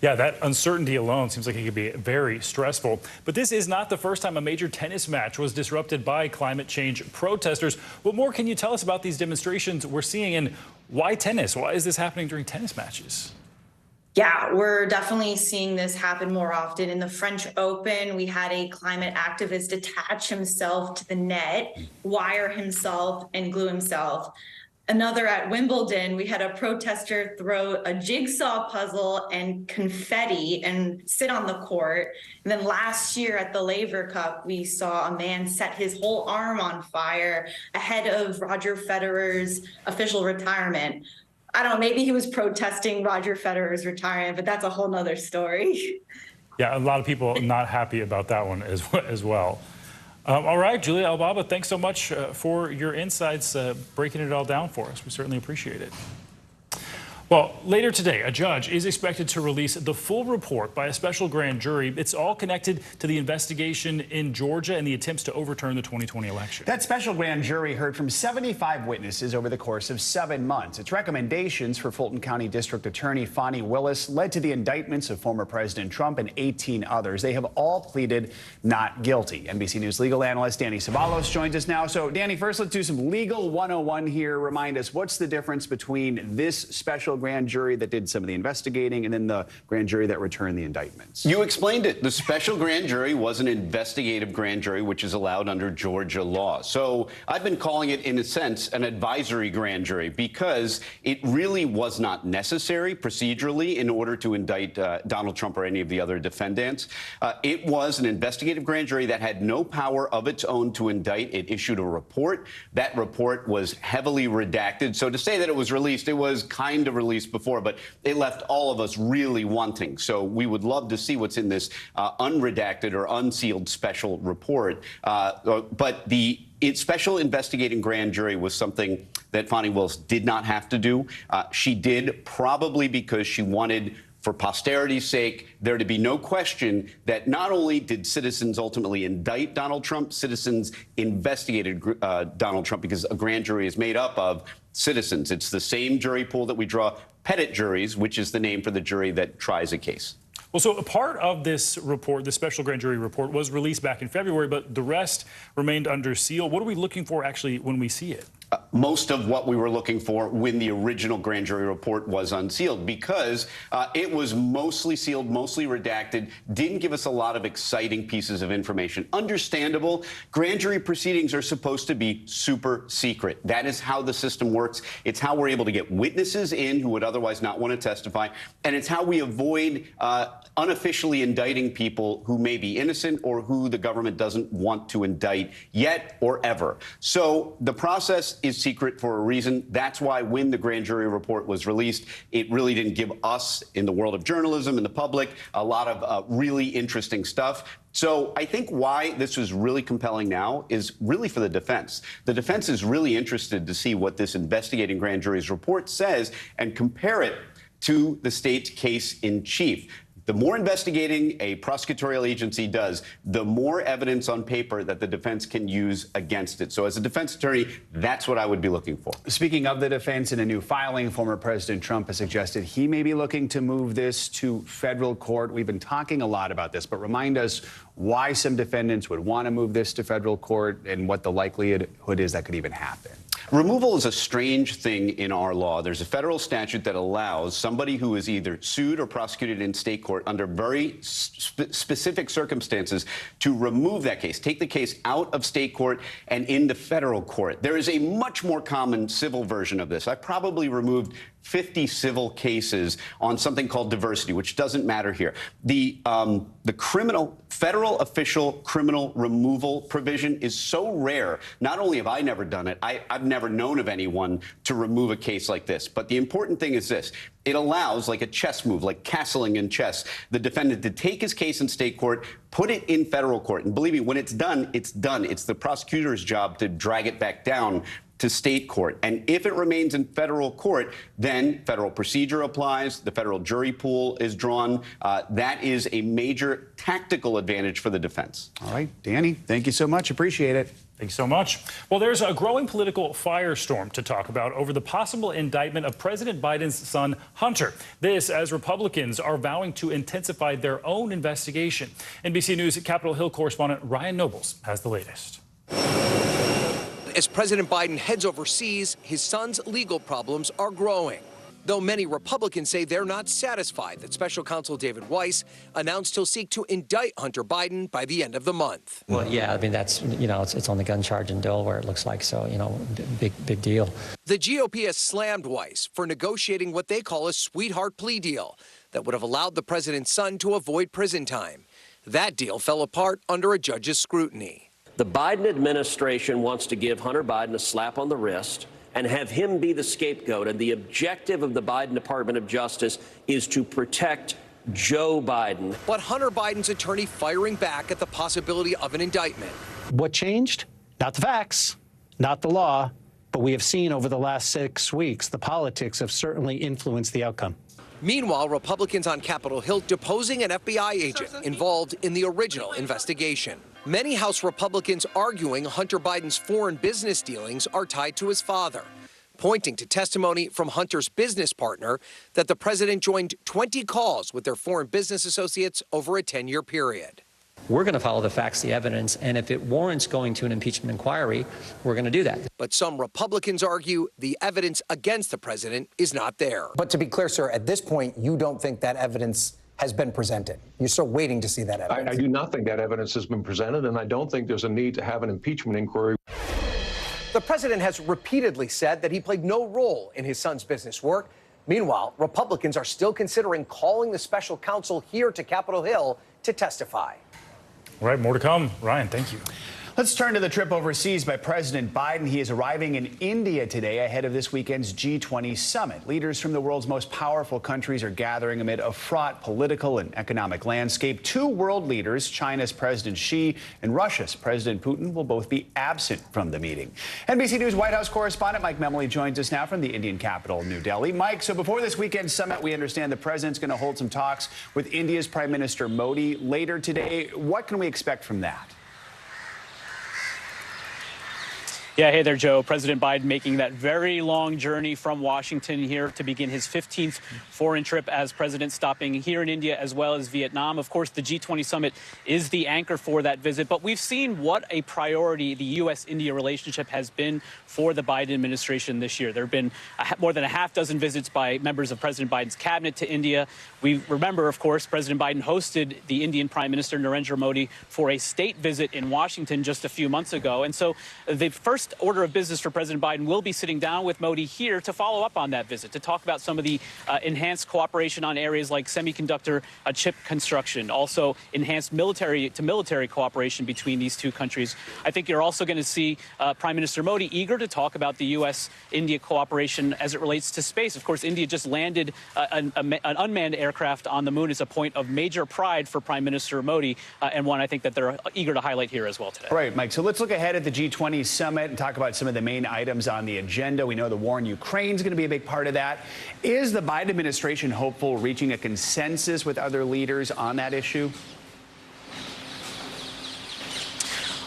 [SPEAKER 11] Yeah, that uncertainty alone seems like it could be very stressful. But this is not the first time a major tennis match was disrupted by climate change protesters. What more can you tell us about these demonstrations we're seeing, and why tennis? Why is this happening during tennis matches?
[SPEAKER 6] Yeah, we're definitely seeing this happen more often. In the French Open, we had a climate activist attach himself to the net, wire himself, and glue himself. Another at Wimbledon, we had a protester throw a jigsaw puzzle and confetti and sit on the court. And then last year at the Laver Cup, we saw a man set his whole arm on fire ahead of Roger Federer's official retirement. I don't know, maybe he was protesting Roger Federer's retirement, but that's a whole nother story.
[SPEAKER 11] Yeah, a lot of people not happy about that one as well. All right, Julia Elbaba, thanks so much for your insights, breaking it all down for us. We certainly appreciate it. Well, later today, a judge is expected to release the full report by a special grand jury. It's all connected to the investigation in Georgia and the attempts to overturn the 2020 election.
[SPEAKER 14] That special grand jury heard from 75 witnesses over the course of 7 months. Its recommendations for Fulton County District Attorney Fani Willis led to the indictments of former President Trump and 18 others. They have all pleaded not guilty. NBC News legal analyst Danny Ceballos joins us now. So, Danny, first let's do some legal 101 here. Remind us, what's the difference between this special grand jury that did some of the investigating and then the grand jury that returned the indictments?
[SPEAKER 7] You explained it. The special grand jury was an investigative grand jury, which is allowed under Georgia law. So I've been calling it, in a sense, an advisory grand jury because it really was not necessary procedurally in order to indict Donald Trump or any of the other defendants. It was an investigative grand jury that had no power of its own to indict. It issued a report. That report was heavily redacted. So to say that it was released, it was kind of released before, but it left all of us really wanting. So we would love to see what's in this unredacted or unsealed special report. But the special investigating grand jury was something that Fani Willis did not have to do. She did probably because she wanted, for posterity's sake, there to be no question that not only did citizens ultimately indict Donald Trump, citizens investigated Donald Trump, because a grand jury is made up of citizens. It's the same jury pool that we draw petit juries, which is the name for the jury that tries a case.
[SPEAKER 11] Well, so a part of this report, the special grand jury report, was released back in February, but the rest remained under seal. What are we looking for actually when we see it?
[SPEAKER 7] Most of what we were looking for when the original grand jury report was unsealed, because it was mostly sealed, mostly redacted, didn't give us a lot of exciting pieces of information. Understandable. Grand jury proceedings are supposed to be super secret. That is how the system works. It's how we're able to get witnesses in who would otherwise not want to testify. And it's how we avoid unofficially indicting people who may be innocent or who the government doesn't want to indict yet or ever. So the process is secret for a reason. That's why when the grand jury report was released, it really didn't give us, in the world of journalism and the public, a lot of really interesting stuff. So I think why this was really compelling now is really for the defense. The defense is really interested to see what this investigating grand jury's report says and compare it to the state's case in chief. The more investigating a prosecutorial agency does, the more evidence on paper that the defense can use against it. So as a defense attorney, that's what I would be looking for.
[SPEAKER 14] Speaking of the defense, in a new filing, former President Trump has suggested he may be looking to move this to federal court. We've been talking a lot about this, but remind us why some defendants would want to move this to federal court and what the likelihood is that could even happen.
[SPEAKER 7] Removal is a strange thing in our law. There's a federal statute that allows somebody who is either sued or prosecuted in state court under very specific circumstances to remove that case, take the case out of state court and into federal court. There is a much more common civil version of this. I probably removed 50 civil cases on something called diversity, which doesn't matter here. The federal official criminal removal provision is so rare. Not only have I never done it, I've never known of anyone to remove a case like this. But the important thing is this. It allows, like a chess move, like castling in chess, the defendant to take his case in state court, put it in federal court. And believe me, when it's done, it's done. It's the prosecutor's job to drag it back down to state court. And if it remains in federal court, then federal procedure applies, the federal jury pool is drawn. That is a major tactical advantage for the defense.
[SPEAKER 14] All right, Danny, thank you so much. Appreciate it.
[SPEAKER 11] Thanks so much. Well, there's a growing political firestorm to talk about over the possible indictment of President Biden's son, Hunter. This as Republicans are vowing to intensify their own investigation. NBC News Capitol Hill correspondent Ryan Nobles has the latest.
[SPEAKER 12] As President Biden heads overseas, his son's legal problems are growing. Though many Republicans say they're not satisfied that Special Counsel David Weiss announced he'll seek to indict Hunter Biden by the end of the month.
[SPEAKER 15] Well, yeah, I mean, that's, it's on the gun charge in Delaware, it looks like, so, big deal.
[SPEAKER 12] The GOP has slammed Weiss for negotiating what they call a sweetheart plea deal that would have allowed the president's son to avoid prison time. That deal fell apart under a judge's scrutiny.
[SPEAKER 17] The Biden administration wants to give Hunter Biden a slap on the wrist and have him be the scapegoat. And the objective of the Biden Department of Justice is to protect Joe Biden.
[SPEAKER 12] But Hunter Biden's attorney firing back at the possibility of an indictment.
[SPEAKER 20] What changed? Not the facts, not the law,
[SPEAKER 5] But we have seen over the last 6 weeks, the politics have certainly influenced the outcome.
[SPEAKER 12] Meanwhile, Republicans on Capitol Hill deposing an FBI agent involved in the original investigation. Many House Republicans arguing Hunter Biden's foreign business dealings are tied to his father, pointing to testimony from Hunter's business partner that the president joined 20 calls with their foreign business associates over a 10-year period.
[SPEAKER 15] We're going to follow the facts, the evidence, and if it warrants going to an impeachment inquiry, we're going to do that.
[SPEAKER 12] But some Republicans argue the evidence against the president is not there.
[SPEAKER 18] But to be clear, sir, at this point, you don't think that evidence has been presented. You're still waiting to see that evidence.
[SPEAKER 19] I do not think that evidence has been presented, and I don't think there's a need to have an impeachment inquiry.
[SPEAKER 12] The president has repeatedly said that he played no role in his son's business work. Meanwhile, Republicans are still considering calling the special counsel here to Capitol Hill to testify.
[SPEAKER 11] All right, more to come. Ryan, thank you.
[SPEAKER 14] Let's turn to the trip overseas by President Biden. He is arriving in India today ahead of this weekend's G20 summit. Leaders from the world's most powerful countries are gathering amid a fraught political and economic landscape. Two world leaders, China's President Xi and Russia's President Putin, will both be absent from the meeting. NBC News White House correspondent Mike Memoli joins us now from the Indian capital, New Delhi. Mike, so before this weekend's summit, we understand the president's going to hold some talks with India's Prime Minister Modi later today. What can we expect from that?
[SPEAKER 31] Yeah, hey there, Joe. President Biden making that very long journey from Washington here to begin his 15th foreign trip as president, stopping here in India as well as Vietnam. Of course, the G20 summit is the anchor for that visit, but we've seen what a priority the U.S.-India relationship has been for the Biden administration this year. There have been more than a half dozen visits by members of President Biden's cabinet to India. We remember, of course, President Biden hosted the Indian Prime Minister Narendra Modi for a state visit in Washington just a few months ago. And so the first order of business for President Biden will be sitting down with Modi here to follow up on that visit, to talk about some of the enhanced cooperation on areas like semiconductor chip construction, also enhanced military cooperation between these two countries. I think you're also going to see Prime Minister Modi eager to talk about the U.S.-India cooperation as it relates to space. Of course, India just landed an unmanned aircraft on the moon. Is a point of major pride for Prime Minister Modi, and one I think that they're eager to highlight here as well today.
[SPEAKER 14] All right, Mike, so let's look ahead at the G20 summit and talk about some of the main items on the agenda. We know the war in Ukraine is going to be a big part of that. Is the Biden administration hopeful reaching a consensus with other leaders on that issue?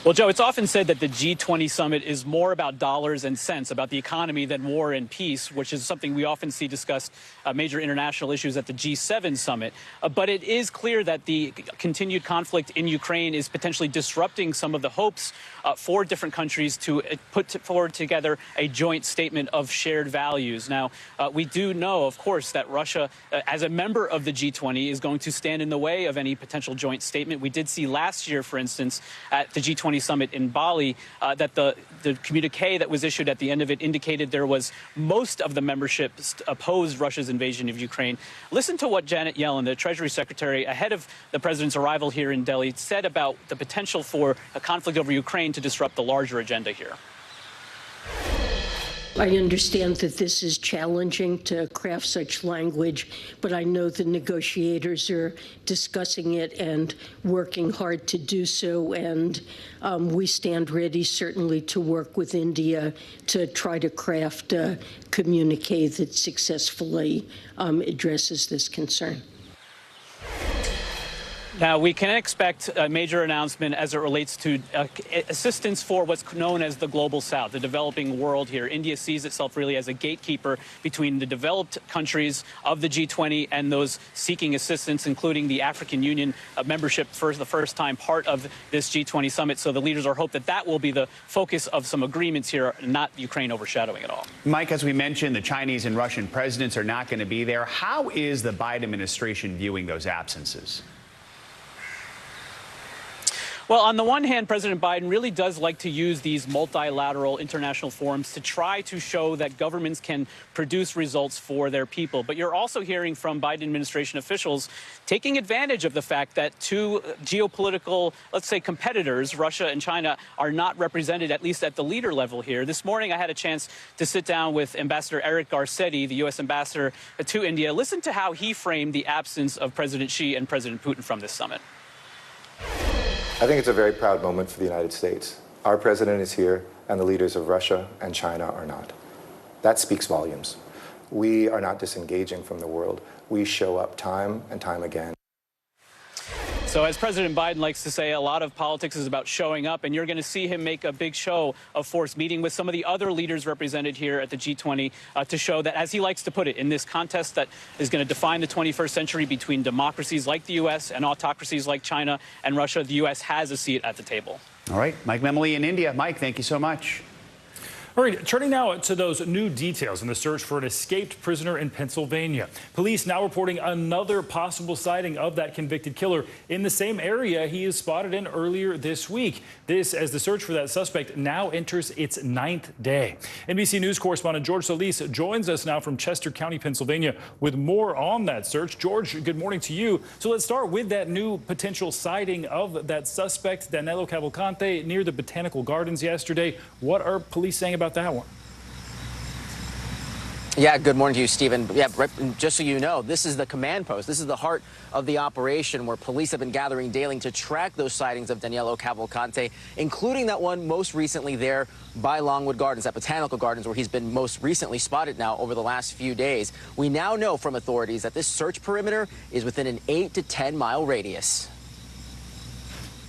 [SPEAKER 31] Well, Joe, it's often said that the G20 summit is more about dollars and cents, about the economy than war and peace, which is something we often see discussed major international issues at the G7 summit. But it is clear that the continued conflict in Ukraine is potentially disrupting some of the hopes for different countries to put forward together a joint statement of shared values. Now, we do know, of course, that Russia, as a member of the G20, is going to stand in the way of any potential joint statement. We did see last year, for instance, at the G20 summit in Bali, that the communique that was issued at the end of it indicated there was most of the membership opposed Russia's invasion of Ukraine. Listen to what Janet Yellen, the Treasury Secretary, ahead of the president's arrival here in Delhi, said about the potential for a conflict over Ukraine to disrupt the larger agenda here.
[SPEAKER 20] I understand that this is challenging to craft such language, but I know the negotiators are discussing it and working hard to do so, and we stand ready, certainly, to work with India to try to craft a communique that successfully addresses this concern.
[SPEAKER 31] Now, we can expect a major announcement as it relates to assistance for what's known as the Global South, the developing world here. India sees itself really as a gatekeeper between the developed countries of the G20 and those seeking assistance, including the African Union membership for the first time part of this G20 summit. So the leaders are hoping that that will be the focus of some agreements here, not Ukraine overshadowing it all.
[SPEAKER 14] Mike, as we mentioned, the Chinese and Russian presidents are not going to be there. How is the Biden administration viewing those absences?
[SPEAKER 31] Well, on the one hand, President Biden really does like to use these multilateral international forums to try to show that governments can produce results for their people. But you're also hearing from Biden administration officials taking advantage of the fact that two geopolitical, let's say, competitors, Russia and China, are not represented, at least at the leader level here. This morning, I had a chance to sit down with Ambassador Eric Garcetti, the U.S. ambassador to India. Listen to how he framed the absence of President Xi and President Putin from this summit.
[SPEAKER 23] I think it's a very proud moment for the United States.
[SPEAKER 2] Our president is here, and the leaders of Russia and China are not. That speaks volumes. We are not disengaging from the world. We show up time and time again.
[SPEAKER 10] So as President Biden likes to say, a lot of politics is about showing up, and you're going to see him make a big show of force, meeting with some of the other leaders represented here at the G20 to show that, as he likes to put it, in this contest that is going to define the 21st century between democracies like the U.S. and autocracies like China and Russia, the U.S. has a seat at the table.
[SPEAKER 14] All right, Mike Memoli in India. Mike, thank you so much.
[SPEAKER 11] All right, turning now to those new details in the search for an escaped prisoner in Pennsylvania. Police now reporting another possible sighting of that convicted killer in the same area he is spotted in earlier this week. This as the search for that suspect now enters its 9th day. NBC News correspondent George Solis joins us now from Chester County, Pennsylvania, with more on that search. George, good morning to you. So let's start with that new potential sighting of that suspect, Danilo Cavalcante, near the Botanical Gardens yesterday. What are police saying about that one?
[SPEAKER 16] Yeah, good morning to you, Stephen. Yeah, just so you know, this is the command post. This is the heart of the operation where police have been gathering daily to track those sightings of Danilo Cavalcante, including that one most recently there by Longwood Gardens, at Botanical Gardens, where he's been most recently spotted now over the last few days. We now know from authorities that this search perimeter is within an 8 to 10 mile radius.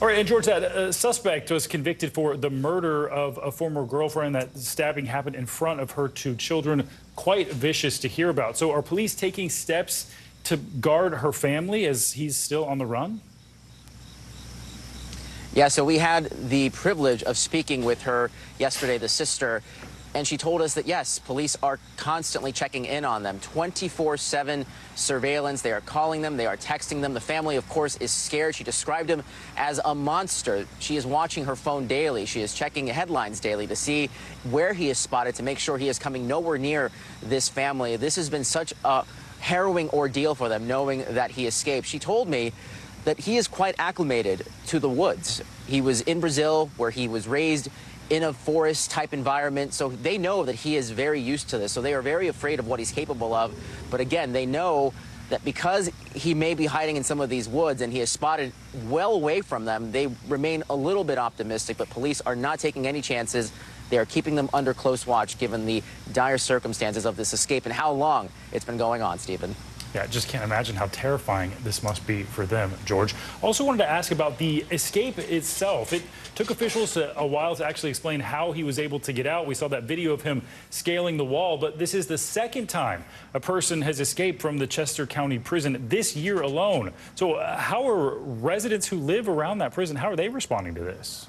[SPEAKER 11] All right, and George, that suspect was convicted for the murder of a former girlfriend. That stabbing happened in front of her 2 children. Quite vicious to hear about. So are police taking steps to guard her family as he's still on the run?
[SPEAKER 16] Yeah, so we had the privilege of speaking with her yesterday, the sister, and she told us that, yes, police are constantly checking in on them, 24/7 surveillance. They are calling them. They are texting them. The family, of course, is scared. She described him as a monster. She is watching her phone daily. She is checking headlines daily to see where he is spotted, to make sure he is coming nowhere near this family. This has been such a harrowing ordeal for them, knowing that he escaped. She told me that he is quite acclimated to the woods. He was in Brazil, where he was raised in a forest type environment. So they know that he is very used to this. So they are very afraid of what he's capable of. But again, they know that because he may be hiding in some of these woods and he is spotted well away from them, they remain a little bit optimistic, but police are not taking any chances. They are keeping them under close watch given the dire circumstances of this escape and how long it's been going on, Stephen.
[SPEAKER 11] Yeah, I just can't imagine how terrifying this must be for them, George. Also wanted to ask about the escape itself. It took officials a while to actually explain how he was able to get out. We saw that video of him scaling the wall, but this is the second time a person has escaped from the Chester County prison this year alone. So how are residents who live around that prison, how are they responding to this?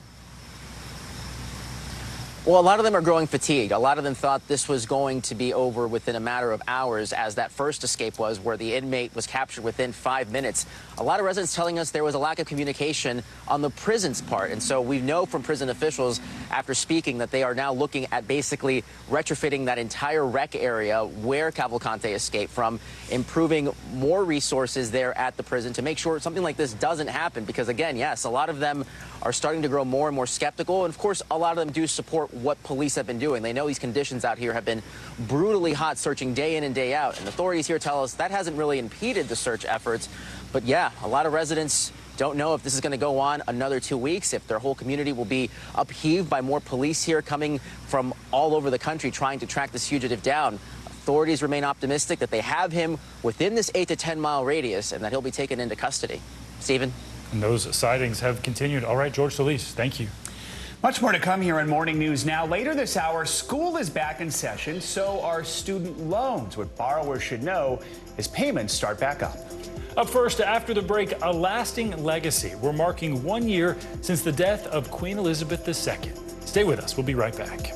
[SPEAKER 16] Well, a lot of them are growing fatigued. A lot of them thought this was going to be over within a matter of hours, as that first escape was, where the inmate was captured within 5 minutes. A lot of residents telling us there was a lack of communication on the prison's part. And so we know from prison officials, after speaking, that they are now looking at basically retrofitting that entire rec area where Cavalcante escaped from, improving more resources there at the prison to make sure something like this doesn't happen. Because again, yes, a lot of them are starting to grow more and more skeptical. And of course, a lot of them do support what police have been doing. They know these conditions out here have been brutally hot, searching day in and day out. And authorities here tell us that hasn't really impeded the search efforts. But yeah, a lot of residents don't know if this is going to go on another 2 weeks, if their whole community will be upheaved by more police here coming from all over the country trying to track this fugitive down. Authorities remain optimistic that they have him within this 8 to 10 mile radius and that he'll be taken into custody. Stephen?
[SPEAKER 11] And those sightings have continued. All right, George Solis, thank you.
[SPEAKER 14] Much more to come here on Morning News Now. Later this hour, school is back in session, so are student loans. What borrowers should know as payments start back up.
[SPEAKER 11] Up first, after the break, a lasting legacy. We're marking 1 year since the death of Queen Elizabeth II. Stay with us. We'll be right back.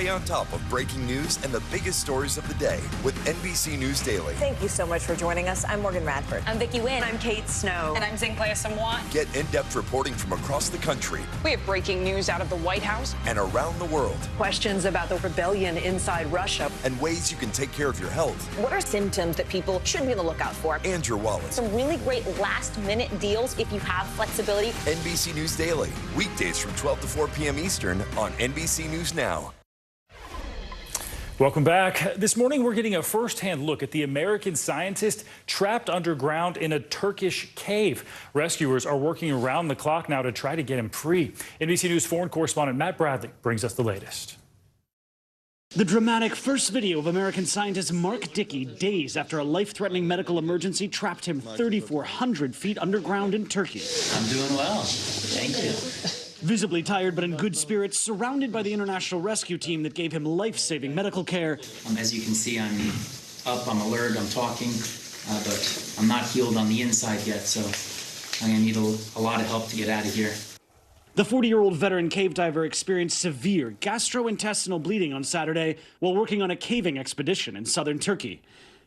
[SPEAKER 4] Stay on top of breaking news and the biggest stories of the day with NBC News Daily.
[SPEAKER 8] Thank you so much for joining us. I'm Morgan Radford.
[SPEAKER 22] I'm Vicki Wynn. I'm Kate Snow.
[SPEAKER 21] And I'm Zinklaya Samwa.
[SPEAKER 4] Get in-depth reporting from across the country.
[SPEAKER 21] We have breaking news out of the White House
[SPEAKER 4] and around the world.
[SPEAKER 8] Questions about the rebellion inside Russia.
[SPEAKER 4] And ways you can take care of your health.
[SPEAKER 8] What are symptoms that people should be on the lookout for?
[SPEAKER 4] And your wallet.
[SPEAKER 8] Some really great last-minute deals if you have flexibility.
[SPEAKER 4] NBC News Daily. Weekdays from 12 to 4 p.m. Eastern on NBC News Now.
[SPEAKER 11] Welcome back. This morning, we're getting a first-hand look at the American scientist trapped underground in a Turkish cave. Rescuers are working around the clock now to try to get him free. NBC News foreign correspondent Matt Bradley brings us the latest.
[SPEAKER 23] The dramatic first video of American scientist Mark Dickey days after a life-threatening medical emergency trapped him 3,400 feet underground in Turkey.
[SPEAKER 24] I'm doing well. Thank you.
[SPEAKER 23] Visibly tired but in good spirits, surrounded by the international rescue team that gave him life-saving medical care.
[SPEAKER 24] As you can see, I'm up, I'm alert, I'm talking, but I'm not healed on the inside yet, so I'm going to need a lot of help to get out of here.
[SPEAKER 23] The 40-year-old veteran cave diver experienced severe gastrointestinal bleeding on Saturday while working on a caving expedition in southern Turkey.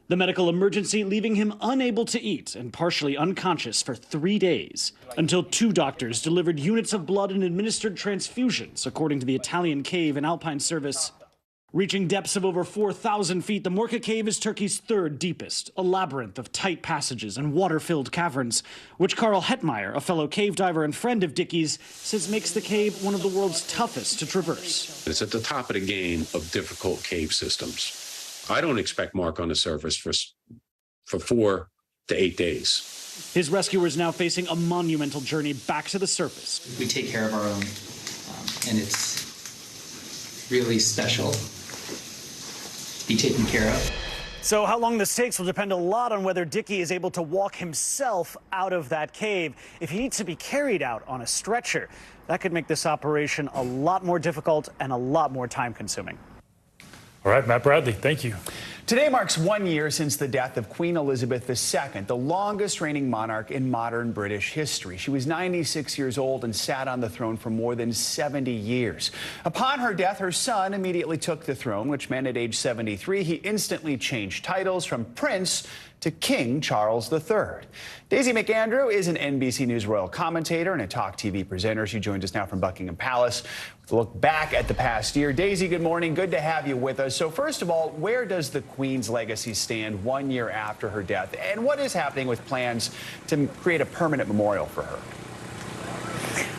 [SPEAKER 23] The medical emergency leaving him unable to eat and partially unconscious for 3 days, until 2 doctors delivered units of blood and administered transfusions, according to the Italian Cave and Alpine Service. Reaching depths of over 4,000 feet, the Morka Cave is Turkey's 3rd deepest, a labyrinth of tight passages and water-filled caverns, which Karl Hetmeyer, a fellow cave diver and friend of Dickey's, says makes the cave one of the world's toughest to traverse.
[SPEAKER 25] It's at the top of the game of difficult cave systems. I don't expect Mark on the surface for 4 to 8 days.
[SPEAKER 23] His rescuers now facing a monumental journey back to the surface.
[SPEAKER 24] We take care of our own, and it's really special. Be taken care of.
[SPEAKER 23] So how long this takes will depend a lot on whether Dickey is able to walk himself out of that cave. If he needs to be carried out on a stretcher, that could make this operation a lot more difficult and a lot more time-consuming.
[SPEAKER 11] All right, Matt Bradley, thank you.
[SPEAKER 14] Today marks 1 year since the death of Queen Elizabeth II, the longest reigning monarch in modern British history. She was 96 years old and sat on the throne for more than 70 years. Upon her death, her son immediately took the throne, which meant at age 73, he instantly changed titles from Prince to King Charles III. Daisy McAndrew is an NBC News royal commentator and a Talk TV presenter. She joins us now from Buckingham Palace with a look back at the past year. Daisy, good morning. Good to have you with us. So first of all, where does the Queen's legacy stand 1 year after her death? And what is happening with plans to create a permanent memorial for her?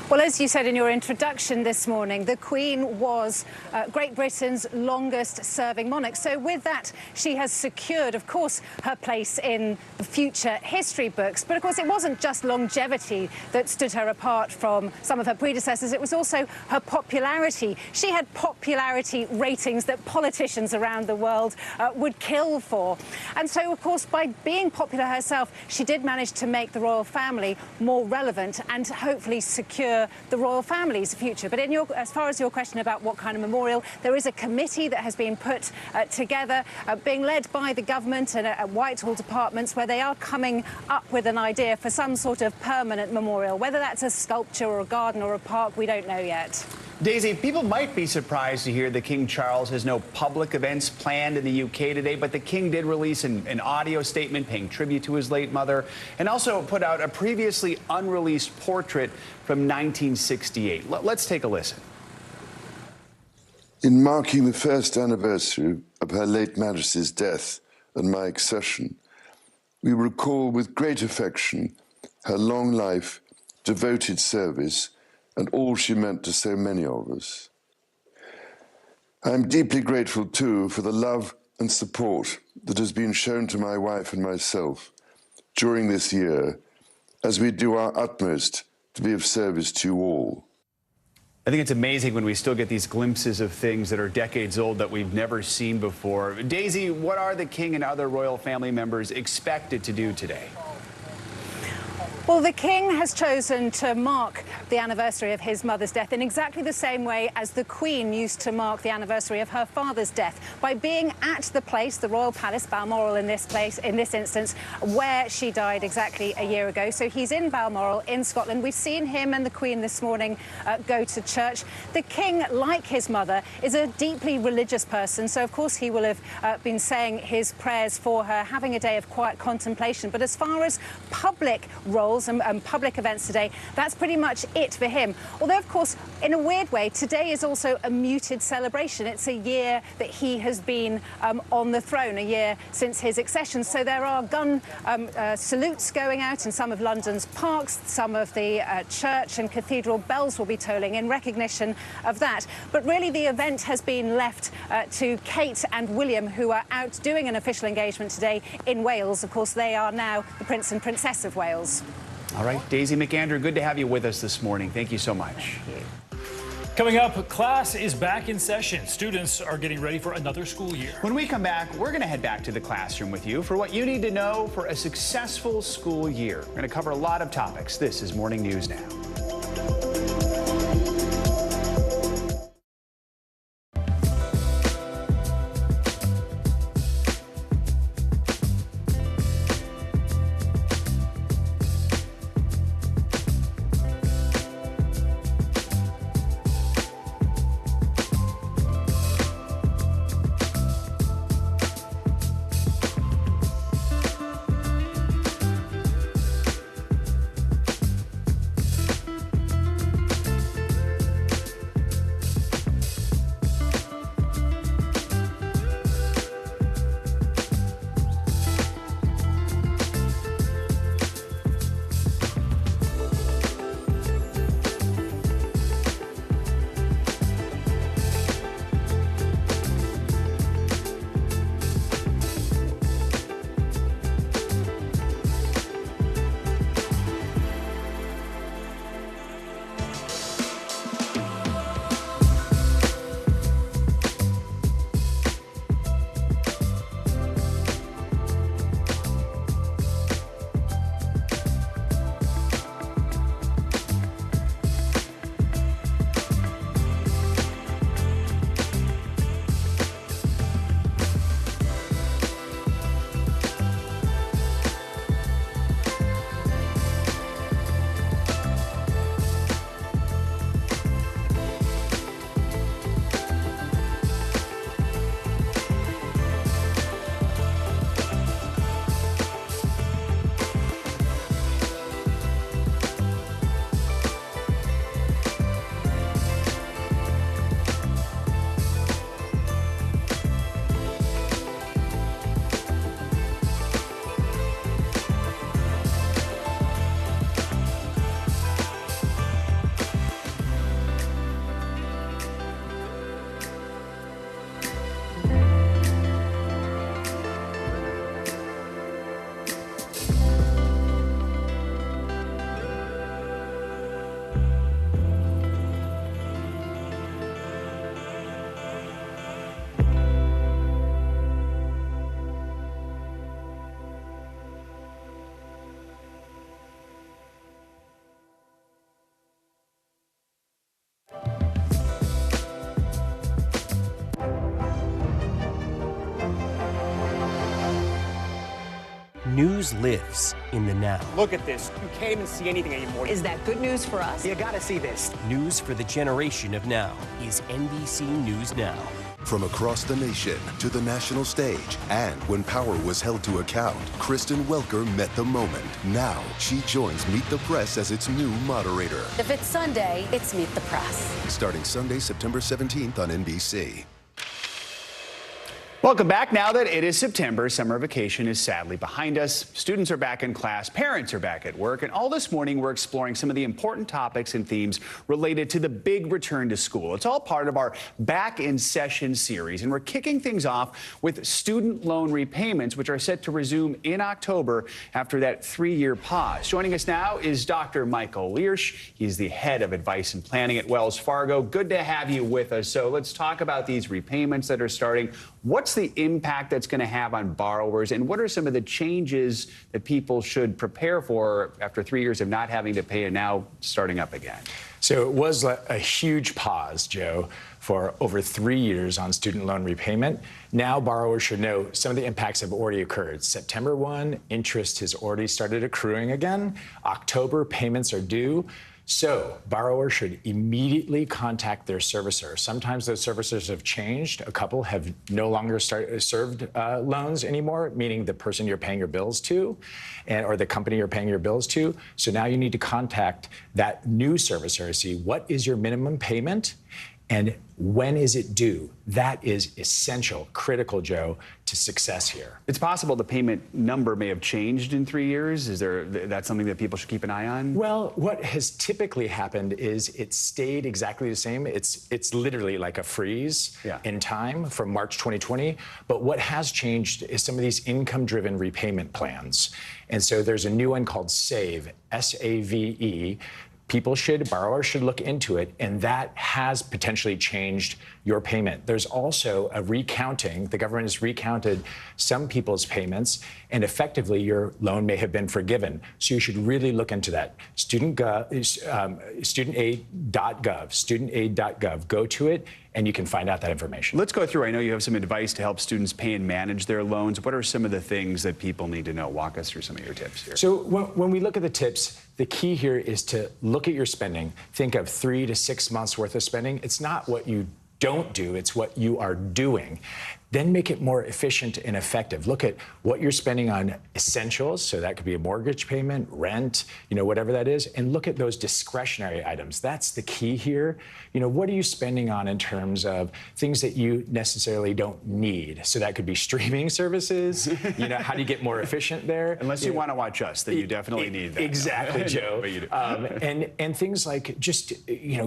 [SPEAKER 26] Well, as you said in your introduction this morning, the Queen was Great Britain's longest-serving monarch. So with that, she has secured, of course, her place in the future history books. But, of course, it wasn't just longevity that stood her apart from some of her predecessors. It was also her popularity. She had popularity ratings that politicians around the world would kill for. And so, of course, by being popular herself, she did manage to make the royal family more relevant and hopefully secure the royal family's future. But as far as your question about what kind of memorial, there is a committee that has been put together, being led by the government and Whitehall departments, where they are coming up with an idea for some sort of permanent memorial. Whether that's a sculpture or a garden or a park, we don't know yet.
[SPEAKER 14] Daisy, people might be surprised to hear that King Charles has no public events planned in the UK today, but the King did release an audio statement paying tribute to his late mother and also put out a previously unreleased portrait from 1968. Let's take a listen.
[SPEAKER 27] In marking the first anniversary of Her late Majesty's death and my accession, we recall with great affection her long life, devoted service, and all she meant to so many of us. I am deeply grateful, too, for the love and support that has been shown to my wife and myself during this year, as we do our utmost to be of service to you all.
[SPEAKER 14] I think it's amazing when we still get these glimpses of things that are decades old that we've never seen before. Daisy, what are the King and other royal family members expected to do today?
[SPEAKER 26] Well, the King has chosen to mark the anniversary of his mother's death in exactly the same way as the Queen used to mark the anniversary of her father's death, by being at the place, the Royal Palace, Balmoral in this instance, where she died exactly a year ago. So he's in Balmoral in Scotland. We've seen him and the Queen this morning go to church. The King, like his mother, is a deeply religious person, so of course he will have been saying his prayers for her, having a day of quiet contemplation. But as far as public roles and public events today, that's pretty much it for him. Although, of course, in a weird way, today is also a muted celebration. It's a year that he has been on the throne, a year since his accession. So there are gun salutes going out in some of London's parks. Some of the church and cathedral bells will be tolling in recognition of that. But really, the event has been left to Kate and William, who are out doing an official engagement today in Wales. Of course, they are now the Prince and Princess of Wales.
[SPEAKER 14] All right, Daisy McAndrew, good to have you with us this morning. Thank you so much.
[SPEAKER 11] Coming up, class is back in session. Students are getting ready for another school year.
[SPEAKER 14] When we come back, we're going to head back to the classroom with you for what you need to know for a successful school year. We're going to cover a lot of topics. This is Morning News Now.
[SPEAKER 1] News lives in the now.
[SPEAKER 3] Look at this. You can't even see anything anymore.
[SPEAKER 5] Is that good news for us?
[SPEAKER 3] You gotta see this.
[SPEAKER 1] News for the generation of now is NBC News Now.
[SPEAKER 31] From across the nation to the national stage, and when power was held to account, Kristen Welker met the moment. Now she joins Meet the Press as its new moderator.
[SPEAKER 5] If it's Sunday, it's Meet the Press.
[SPEAKER 31] Starting Sunday, September 17th on NBC.
[SPEAKER 14] Welcome back. Now that it is September, summer vacation is sadly behind us. Students are back in class, parents are back at work, and all this morning we're exploring some of the important topics and themes related to the big return to school. It's all part of our Back in Session series, and we're kicking things off with student loan repayments, which are set to resume in October after that 3-year pause. Joining us now is Dr. Michael Learsh. He's the head of advice and planning at Wells Fargo. Good to have you with us. So let's talk about these repayments that are starting. What's What's the impact that's going to have on borrowers, and what are some of the changes that people should prepare for after 3 years of not having to pay and now starting up again?
[SPEAKER 6] So it was a huge pause, Joe, for over 3 years on student loan repayment. Now borrowers should know some of the impacts have already occurred. September 1, interest has already started accruing again. October, payments are due. So borrowers should immediately contact their servicer. Sometimes those servicers have changed. A couple have no longer served loans anymore, meaning the person you're paying your bills to or the company you're paying your bills to. So now you need to contact that new servicer to see what is your minimum payment and when is it due. That is essential, critical, Joe, to success here.
[SPEAKER 14] It's possible the payment number may have changed in 3 years. Is that something that people should keep an eye on?
[SPEAKER 6] Well, what has typically happened is it stayed exactly the same. It's literally like a freeze in time from March 2020. But what has changed is some of these income-driven repayment plans. And so there's a new one called SAVE, S-A-V-E. Borrowers should look into it, and that has potentially changed your payment. There's also a recounting. The government has recounted some people's payments, and effectively your loan may have been forgiven. So you should really look into that. Studentaid.gov, go to it, and you can find out that information.
[SPEAKER 14] Let's go through. I know you have some advice to help students pay and manage their loans. What are some of the things that people need to know? Walk us through some of your tips here.
[SPEAKER 6] So when we look at the tips, the key here is to look at your spending. Think of 3 to 6 months worth of spending. It's not what you don't do, it's what you are doing. Then make it more efficient and effective. Look at what you're spending on essentials, so that could be a mortgage payment, rent, whatever that is, and look at those discretionary items. That's the key here. What are you spending on in terms of things that you necessarily don't need? So that could be streaming services. How do you get more efficient there?
[SPEAKER 14] Unless you want to watch us, then you definitely need that.
[SPEAKER 6] Exactly, Joe.
[SPEAKER 14] But you do.
[SPEAKER 6] And things like just,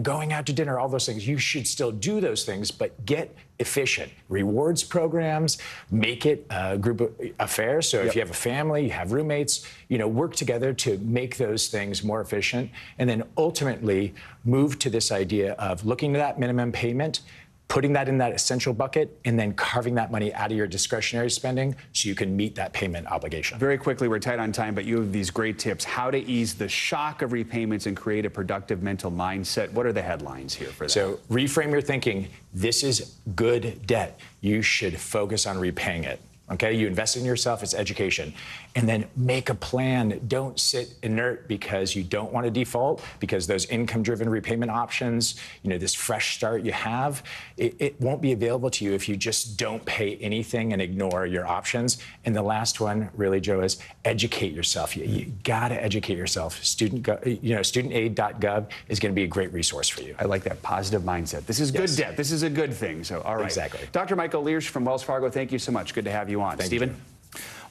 [SPEAKER 6] going out to dinner, all those things. You should still do those things, but get efficient. Rewards programs, make it a group affair. So if you have a family, you have roommates, work together to make those things more efficient. And then ultimately move to this idea of looking at that minimum payment, putting that in that essential bucket, and then carving that money out of your discretionary spending so you can meet that payment obligation.
[SPEAKER 14] Very quickly, we're tight on time, but you have these great tips. How to ease the shock of repayments and create a productive mental mindset. What are the headlines here for that?
[SPEAKER 6] So reframe your thinking. This is good debt. You should focus on repaying it. Okay, you invest in yourself, it's education. And then make a plan. Don't sit inert because you don't want to default, because those income-driven repayment options, this fresh start you have, it won't be available to you if you just don't pay anything and ignore your options. And the last one, really, Joe, is educate yourself. You gotta educate yourself. Studentaid.gov is gonna be a great resource for you.
[SPEAKER 14] I like that positive mindset. This is good debt. This is a good thing. So, all right.
[SPEAKER 6] Exactly.
[SPEAKER 14] Dr. Michael Learsch from Wells Fargo, thank you so much. Good to have you on. Stephen?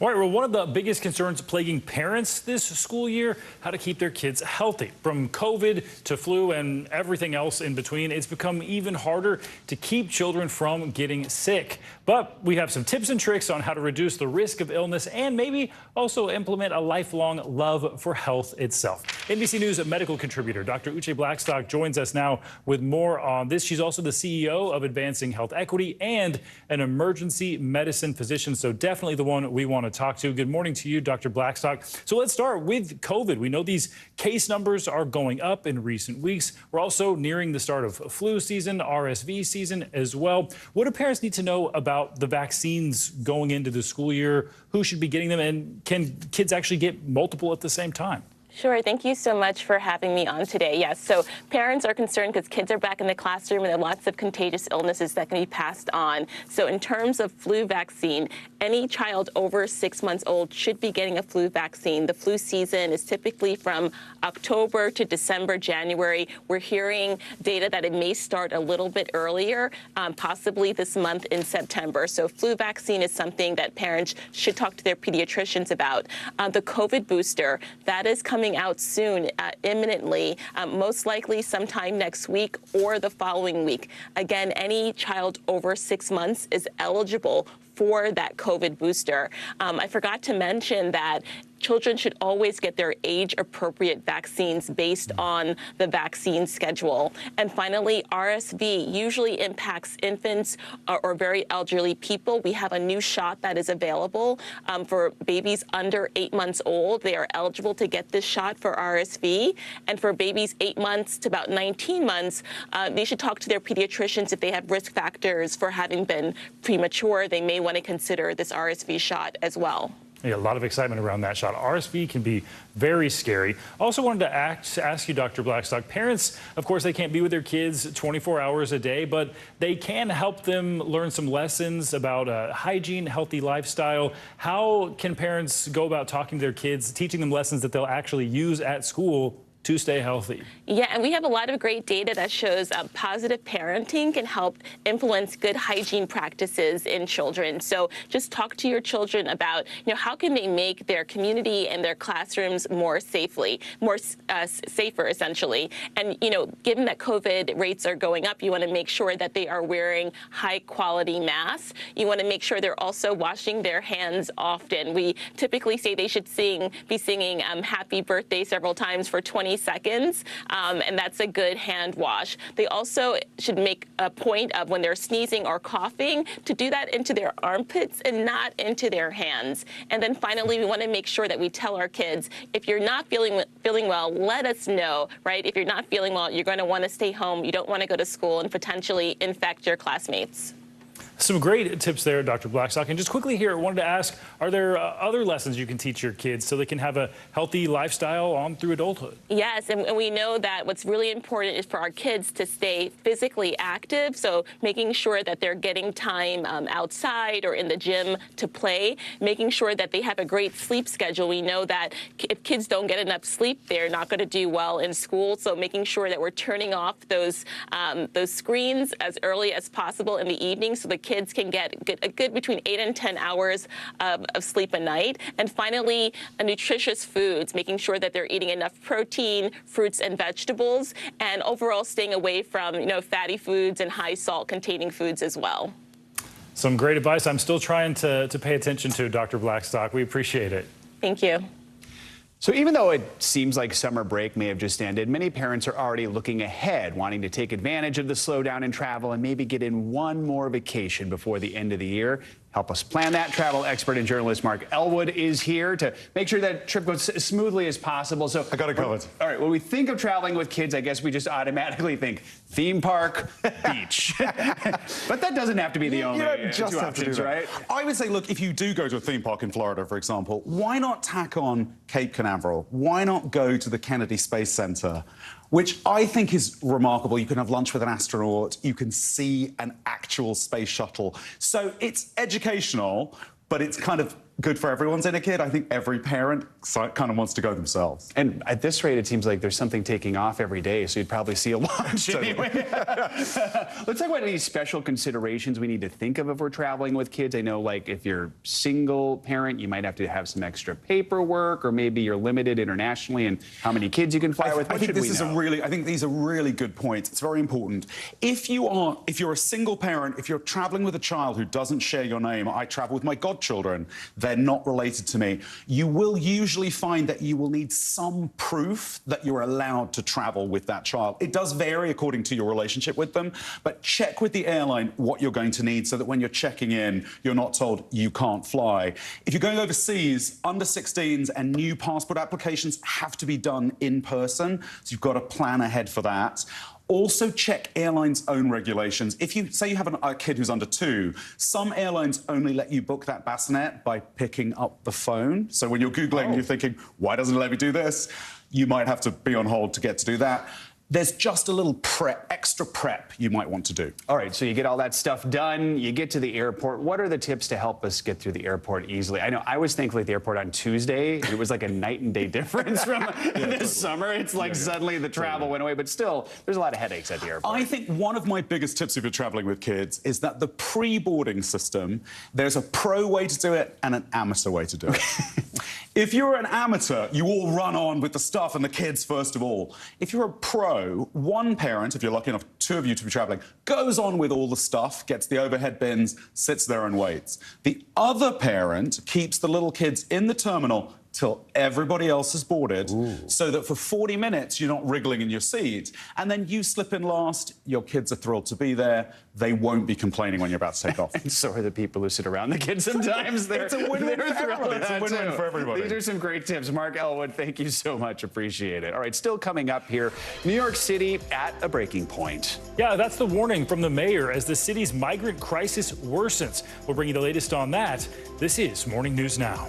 [SPEAKER 11] All right, well, one of the biggest concerns plaguing parents this school year, how to keep their kids healthy. From COVID to flu and everything else in between, it's become even harder to keep children from getting sick. But we have some tips and tricks on how to reduce the risk of illness and maybe also implement a lifelong love for health itself. NBC News medical contributor Dr. Uche Blackstock joins us now with more on this. She's also the CEO of Advancing Health Equity and an emergency medicine physician, so definitely the one we want to talk to. Good morning to you, Dr. Blackstock. So let's start with COVID. We know these case numbers are going up in recent weeks. We're also nearing the start of flu season, RSV season as well. What do parents need to know about the vaccines going into the school year? Who should be getting them? And can kids actually get multiple at the same time?
[SPEAKER 7] Sure. Thank you so much for having me on today. Yes, so parents are concerned because kids are back in the classroom and there are lots of contagious illnesses that can be passed on. So in terms of flu vaccine, any child over 6 months old should be getting a flu vaccine. The flu season is typically from October to December, January. We're hearing data that it may start a little bit earlier, possibly this month in September. So flu vaccine is something that parents should talk to their pediatricians about. The COVID booster, that is coming out soon, imminently, most likely sometime next week or the following week. Again, any child over 6 months is eligible for that COVID booster. I forgot to mention that children should always get their age-appropriate vaccines based on the vaccine schedule. And finally, RSV usually impacts infants or very elderly people. We have a new shot that is available for babies under 8 months old. They are eligible to get this shot for RSV. And for babies 8 months to about 19 months, they should talk to their pediatricians if they have risk factors for having been premature. They may want to consider this RSV shot as well.
[SPEAKER 11] Yeah, a lot of excitement around that shot. RSV can be very scary. Also wanted to ask you, Dr. Blackstock, parents, of course, they can't be with their kids 24 hours a day, but they can help them learn some lessons about hygiene, healthy lifestyle. How can parents go about talking to their kids, teaching them lessons that they'll actually use at school to stay healthy?
[SPEAKER 7] Yeah, and we have a lot of great data that shows positive parenting can help influence good hygiene practices in children. So just talk to your children about, how can they make their community and their classrooms more safer, essentially. And, given that COVID rates are going up, you want to make sure that they are wearing high-quality masks. You want to make sure they're also washing their hands often. We typically say they should be singing Happy Birthday several times for 20 seconds, and that's a good hand wash. They also should make a point of when they're sneezing or coughing to do that into their armpits and not into their hands. And then finally, we want to make sure that we tell our kids, if you're not feeling well, let us know, right? If you're not feeling well, you're going to want to stay home. You don't want to go to school and potentially infect your classmates.
[SPEAKER 11] Some great tips there, Dr. Blackstock. And just quickly here, I wanted to ask, are there other lessons you can teach your kids so they can have a healthy lifestyle on through adulthood?
[SPEAKER 7] Yes, and we know that what's really important is for our kids to stay physically active, so making sure that they're getting time outside or in the gym to play, making sure that they have a great sleep schedule. We know that if kids don't get enough sleep, they're not going to do well in school, so making sure that we're turning off those screens as early as possible in the evening so the kids can get a good between 8 and 10 hours of sleep a night. And finally, nutritious foods, making sure that they're eating enough protein, fruits and vegetables, and overall staying away from fatty foods and high salt containing foods as well.
[SPEAKER 11] Some great advice I'm still trying to pay attention to, Dr. Blackstock. We appreciate it.
[SPEAKER 7] Thank you.
[SPEAKER 14] So even though it seems like summer break may have just ended, many parents are already looking ahead, wanting to take advantage of the slowdown in travel and maybe get in one more vacation before the end of the year. Help us plan that. Travel expert and journalist Mark Elwood is here to make sure that trip goes as smoothly as possible. So I got it covered. All right, when we think of traveling with kids, I guess we just automatically think theme park, beach. But that doesn't have to be the only two options, right?
[SPEAKER 9] I would say, look, if you do go to a theme park in Florida, for example, why not tack on Cape Canaveral? Why not go to the Kennedy Space Center, which I think is remarkable. You can have lunch with an astronaut. You can see an actual space shuttle. So it's educational, but it's kind of good for everyone's in a kid. I think every parent kind of wants to go themselves.
[SPEAKER 14] And at this rate, it seems like there's something taking off every day, so you'd probably see a launch anyway. Let's talk about any special considerations we need to think of if we're traveling with kids. I know, like, if you're single parent, you might have to have some extra paperwork, or maybe you're limited internationally in how many kids you can fly with.
[SPEAKER 9] I think these are really good points. It's very important. If you're a single parent, if you're traveling with a child who doesn't share your name, I travel with my godchildren, they're not related to me, you will usually find that you will need some proof that you're allowed to travel with that child. It does vary according to your relationship with them, but check with the airline what you're going to need so that when you're checking in, you're not told you can't fly. If you're going overseas, under 16s and new passport applications have to be done in person, so you've got to plan ahead for that. Also check airlines' own regulations. If you say you have a kid who's under 2, some airlines only let you book that bassinet by picking up the phone. So when you're Googling, you're thinking, why doesn't it let me do this? You might have to be on hold to get to do that. There's just a little extra prep you might want to do.
[SPEAKER 14] All right, so you get all that stuff done, you get to the airport. What are the tips to help us get through the airport easily? I know I was thankfully at the airport on Tuesday, and it was like a night and day difference from this summer. It's like suddenly the travel went away, but still, there's a lot of headaches at the airport.
[SPEAKER 9] I think one of my biggest tips if you're traveling with kids is that the pre-boarding system, there's a pro way to do it and an amateur way to do it. If you're an amateur, you all run on with the stuff and the kids first of all. If you're a pro, one parent, if you're lucky enough, 2 of you to be traveling, goes on with all the stuff, gets the overhead bins, sits there and waits. The other parent keeps the little kids in the terminal, till everybody else has boarded, so that for 40 minutes you're not wriggling in your seat, and then you slip in last. Your kids are thrilled to be there. They won't be complaining when you're about to take off.
[SPEAKER 14] And so are the people who sit around the kids sometimes.
[SPEAKER 9] It's a win-win for everybody. It's a win-win for everybody.
[SPEAKER 14] These are some great tips. Mark Elwood, thank you so much. Appreciate it. All right, still coming up here, New York City at a breaking point.
[SPEAKER 11] Yeah, that's the warning from the mayor as the city's migrant crisis worsens. We'll bring you the latest on that. This is Morning News Now.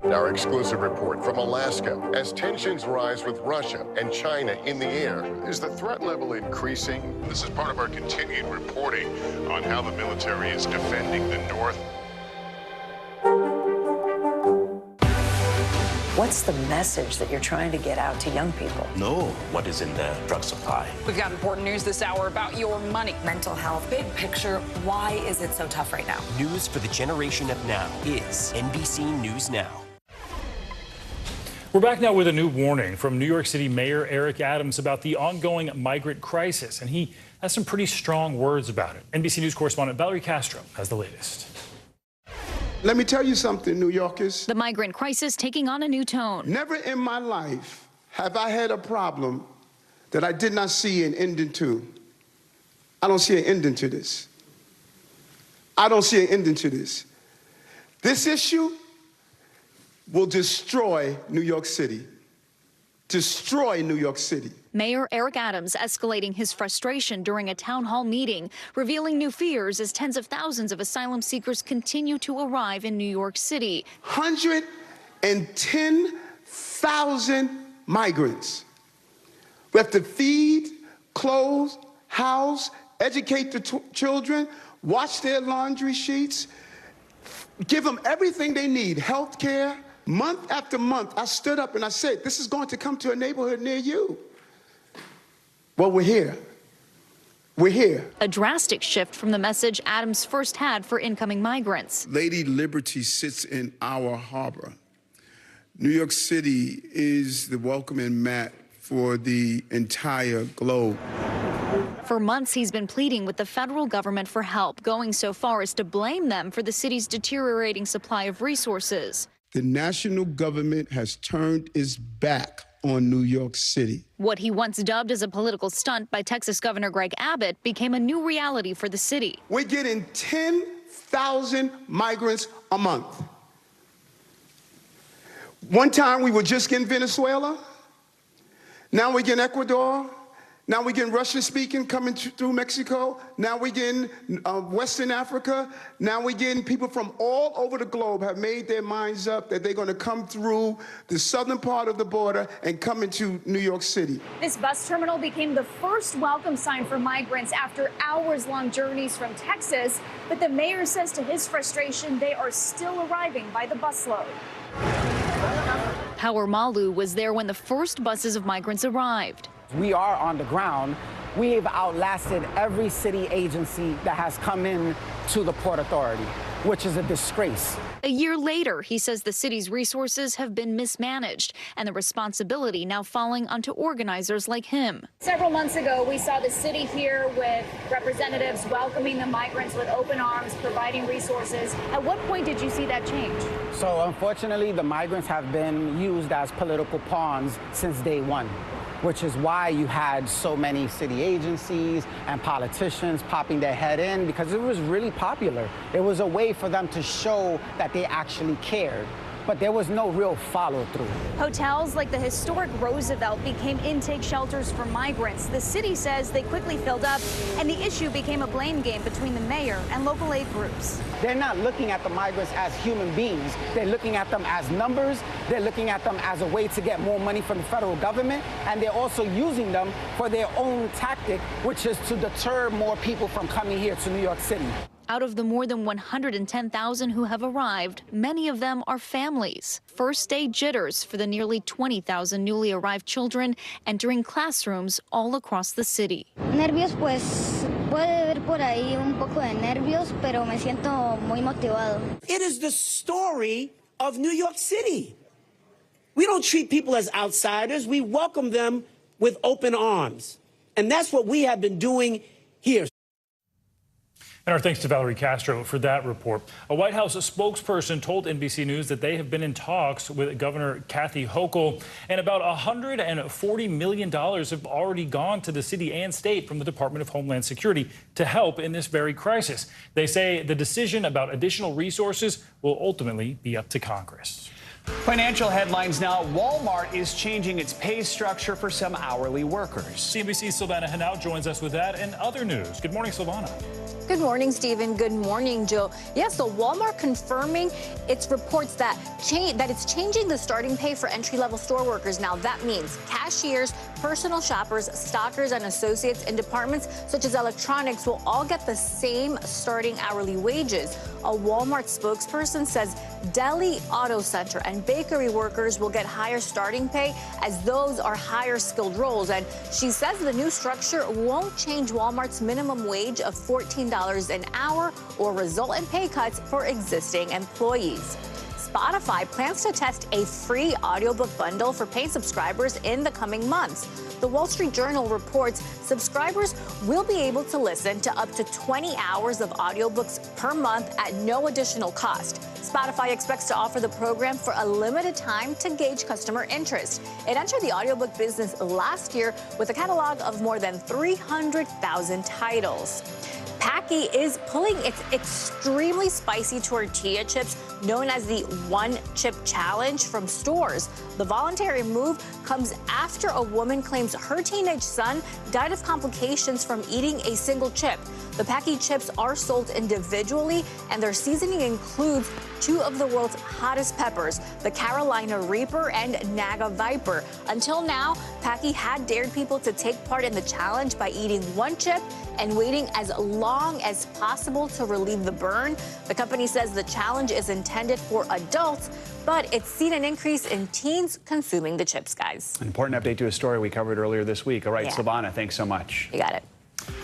[SPEAKER 2] Our exclusive report from Alaska. As tensions rise with Russia and China in the air, is the threat level increasing? This is part of our continued reporting on how the military is defending the North.
[SPEAKER 12] What's the message that you're trying to get out to young people?
[SPEAKER 13] Know what is in the drug supply.
[SPEAKER 21] We've got important news this hour about your money.
[SPEAKER 12] Mental health, big picture, why is it so tough right now?
[SPEAKER 1] News for the generation of now is NBC News Now.
[SPEAKER 11] We're back now with a new warning from New York City Mayor Eric Adams about the ongoing migrant crisis, and he has some pretty strong words about it. NBC News correspondent Valerie Castro has the latest.
[SPEAKER 15] Let me tell you something, New Yorkers.
[SPEAKER 17] The migrant crisis taking on a new tone.
[SPEAKER 15] Never in my life have I had a problem that I did not see an ending to. I don't see an ending to this. I don't see an ending to this. This issue will destroy New York City. Destroy New York City.
[SPEAKER 17] Mayor Eric Adams escalating his frustration during a town hall meeting, revealing new fears as tens of thousands of asylum seekers continue to arrive in New York City.
[SPEAKER 15] 110,000 migrants. We have to feed, clothe, house, educate the children, wash their laundry sheets, give them everything they need, health care. Month after month, I stood up and I said, this is going to come to a neighborhood near you. Well, we're here. We're here.
[SPEAKER 17] A drastic shift from the message Adams first had for incoming migrants.
[SPEAKER 15] Lady Liberty sits in our harbor. New York City is the welcoming mat for the entire globe.
[SPEAKER 17] For months, he's been pleading with the federal government for help, going so far as to blame them for the city's deteriorating supply of resources.
[SPEAKER 15] The national government has turned its back on New York City.
[SPEAKER 17] What he once dubbed as a political stunt by Texas Governor Greg Abbott became a new reality for the city.
[SPEAKER 15] We're getting 10,000 migrants a month. One time we were just getting Venezuela. Now we're getting Ecuador. Now we're getting Russian-speaking coming through Mexico. Now we're getting Western Africa. Now we're getting people from all over the globe have made their minds up that they're going to come through the southern part of the border and come into New York City.
[SPEAKER 4] This bus terminal became the first welcome sign for migrants after hours-long journeys from Texas. But the mayor says to his frustration, they are still arriving by the busload.
[SPEAKER 17] Power Malu was there when the first buses of migrants arrived.
[SPEAKER 8] We are on the ground. We have outlasted every city agency that has come in to the Port Authority, which is a disgrace.
[SPEAKER 17] A year later, he says the city's resources have been mismanaged and the responsibility now falling onto organizers like him.
[SPEAKER 4] Several months ago, we saw the city here with representatives welcoming the migrants with open arms, providing resources. At what point did you see that change?
[SPEAKER 8] So unfortunately, the migrants have been used as political pawns since day one, which is why you had so many city agencies and politicians popping their head in, because it was really popular. It was a way for them to show that they actually cared. But there was no real follow-through.
[SPEAKER 4] Hotels like the historic Roosevelt became intake shelters for migrants. The city says they quickly filled up, and the issue became a blame game between the mayor and local aid groups.
[SPEAKER 8] They're not looking at the migrants as human beings. They're looking at them as numbers. They're looking at them as a way to get more money from the federal government. And they're also using them for their own tactic, which is to deter more people from coming here to New York City.
[SPEAKER 17] Out of the more than 110,000 who have arrived, many of them are families. First-day jitters for the nearly 20,000 newly arrived children entering classrooms all across the city.
[SPEAKER 10] Nervios, pues puede haber por ahí un poco de nervios, pero me siento muy motivado.
[SPEAKER 16] It is the story of New York City. We don't treat people as outsiders. We welcome them with open arms. And that's what we have been doing here.
[SPEAKER 11] And our thanks to Valerie Castro for that report. A White House spokesperson told NBC News that they have been in talks with Governor Kathy Hochul, and about $140 million have already gone to the city and state from the Department of Homeland Security to help in this very crisis. They say the decision about additional resources will ultimately be up to Congress.
[SPEAKER 14] Financial headlines now. Walmart is changing its pay structure for some hourly workers.
[SPEAKER 11] CNBC's Silvana Henao joins us with that and other news. Good morning, Silvana.
[SPEAKER 18] Good morning, Stephen. Good morning, Jill. Yes, so Walmart confirming its reports that it's changing the starting pay for entry-level store workers. Now, that means cashiers, personal shoppers, stockers, and associates in departments such as electronics will all get the same starting hourly wages. A Walmart spokesperson says deli, auto center, and bakery workers will get higher starting pay as those are higher skilled roles. And she says the new structure won't change Walmart's minimum wage of $14 an hour or result in pay cuts for existing employees. Spotify plans to test a free audiobook bundle for paid subscribers in the coming months. The Wall Street Journal reports subscribers will be able to listen to up to 20 hours of audiobooks per month at no additional cost. Spotify expects to offer the program for a limited time to gauge customer interest. It entered the audiobook business last year with a catalog of more than 300,000 titles. Paqui is pulling its extremely spicy tortilla chips, known as the One Chip Challenge, from stores. The voluntary move comes after a woman claims her teenage son died of complications from eating a single chip. The Paqui chips are sold individually, and their seasoning includes two of the world's hottest peppers, the Carolina Reaper and Naga Viper. Until now, Paqui had dared people to take part in the challenge by eating one chip and waiting as long as possible to relieve the burn. The company says the challenge is intended for adults, but it's seen an increase in teens consuming the chips, guys.
[SPEAKER 14] An important update to a story we covered earlier this week. All right, Silvana, thanks so much.
[SPEAKER 18] You got it.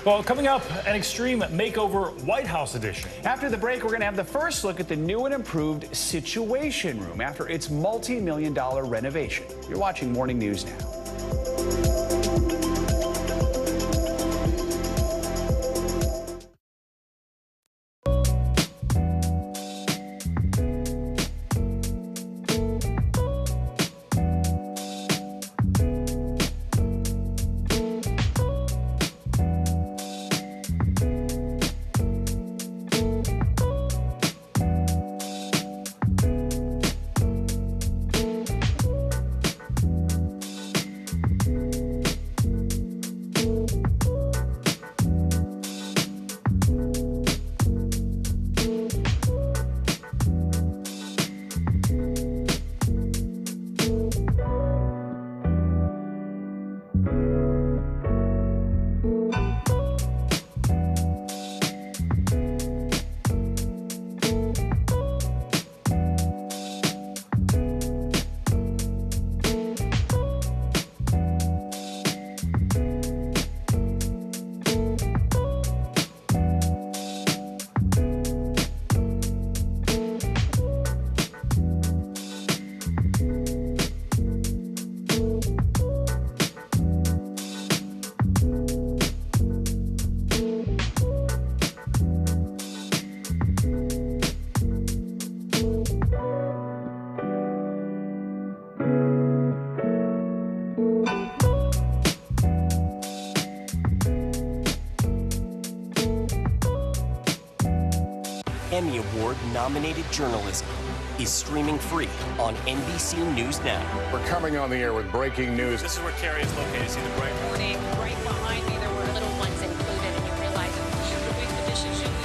[SPEAKER 11] Well, coming up, an extreme makeover White House edition.
[SPEAKER 14] After the break, we're going to have the first look at the new and improved Situation Room after its multi-million-dollar renovation. You're watching Morning News Now.
[SPEAKER 1] Emmy Award-nominated journalism is streaming free on NBC News Now.
[SPEAKER 2] We're coming on the air with breaking news.
[SPEAKER 11] This is where Carrie is located. See the bright
[SPEAKER 19] morning. Right behind me, there were little ones included, and you realize should we wait the dishes? Should we?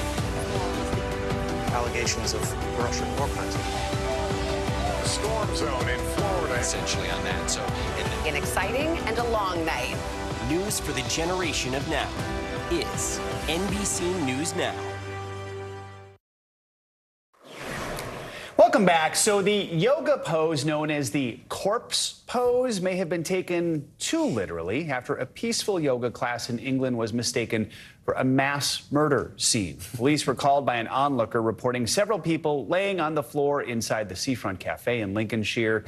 [SPEAKER 20] Allegations of Russian war crimes.
[SPEAKER 2] Storm zone in Florida.
[SPEAKER 20] Essentially on that. So
[SPEAKER 19] An exciting and a long night.
[SPEAKER 1] News for the generation of now is NBC News Now.
[SPEAKER 14] Welcome back. So the yoga pose known as the corpse pose may have been taken too literally after a peaceful yoga class in England was mistaken for a mass murder scene. Police were called by an onlooker reporting several people laying on the floor inside the Seafront Cafe in Lincolnshire.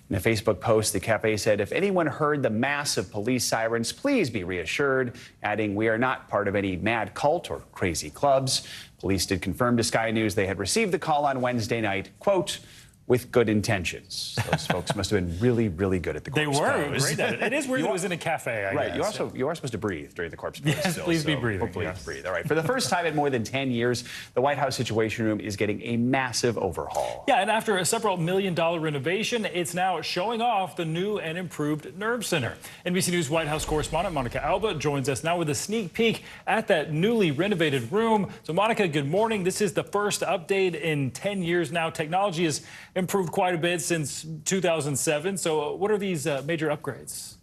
[SPEAKER 14] In a Facebook post, the cafe said, if anyone heard the massive police sirens, please be reassured, adding, we are not part of any mad cult or crazy clubs. Police did confirm to Sky News they had received the call on Wednesday night, quote, with good intentions. Those folks must have been really, really good at the corpse pose.
[SPEAKER 11] They were great at it. It is weird that it was in a cafe, I guess.
[SPEAKER 14] You are supposed to breathe during the corpse pose.
[SPEAKER 11] Yes,
[SPEAKER 14] still,
[SPEAKER 11] please be
[SPEAKER 14] so
[SPEAKER 11] breathing.
[SPEAKER 14] Hopefully
[SPEAKER 11] Yes.
[SPEAKER 14] breathe. All right. For the first time in more than 10 years, the White House Situation Room is getting a massive overhaul.
[SPEAKER 11] Yeah, and after a several million-dollar renovation, it's now showing off the new and improved Nerve Center. NBC News White House correspondent Monica Alba joins us now with a sneak peek at that newly renovated room. So, Monica, good morning. This is the first update in 10 years now. Technology has improved quite a bit since 2007. So what are these major upgrades?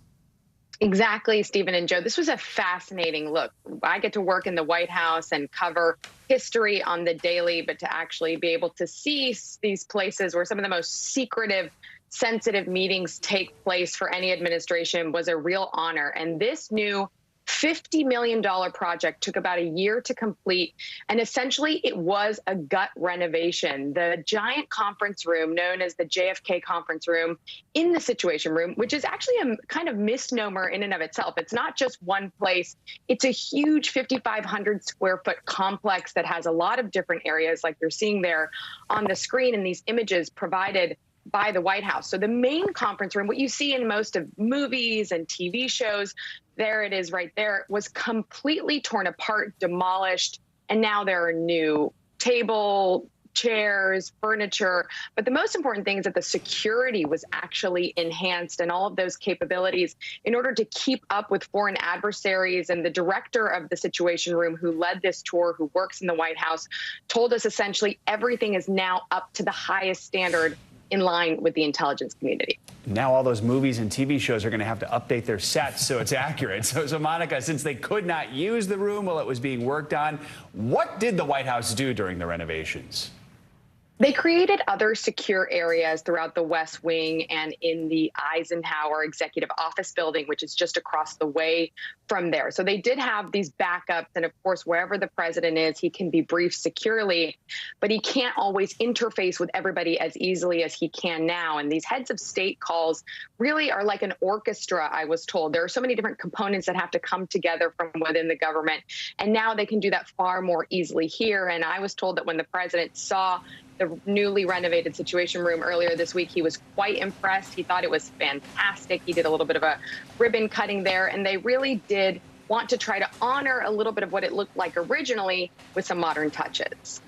[SPEAKER 22] Exactly, Stephen and Joe. This was a fascinating look. I get to work in the White House and cover history on the daily, but to actually be able to see these places where some of the most secretive, sensitive meetings take place for any administration was a real honor. And this new $50 million project took about a year to complete, and essentially it was a gut renovation. The giant conference room known as the JFK conference room in the Situation Room, which is actually a kind of misnomer in and of itself. It's not just one place. It's a huge 5,500 square foot complex that has a lot of different areas like you're seeing there on the screen in these images provided by the White House. So the main conference room, what you see in most of movies and TV shows, there it is right there, was completely torn apart, demolished, and now there are new table, chairs, furniture. But the most important thing is that the security was actually enhanced and all of those capabilities in order to keep up with foreign adversaries. And the director of the Situation Room who led this tour, who works in the White House, told us essentially everything is now up to the highest standard in line with the intelligence community.
[SPEAKER 14] Now all those movies and TV shows are going to have to update their sets so it's accurate. So Monica, since they could not use the room while it was being worked on, what did the White House do during the renovations?
[SPEAKER 22] They created other secure areas throughout the West Wing and in the Eisenhower Executive Office building, which is just across the way from there. So they did have these backups. And of course, wherever the president is, he can be briefed securely, but he can't always interface with everybody as easily as he can now. And these heads of state calls really are like an orchestra, I was told. There are so many different components that have to come together from within the government. And now they can do that far more easily here. And I was told that when the president saw the newly renovated Situation Room earlier this week, he was quite impressed. He thought it was fantastic. He did a little bit of a ribbon cutting there, and they really did want to try to honor a little bit of what it looked like originally with some modern touches.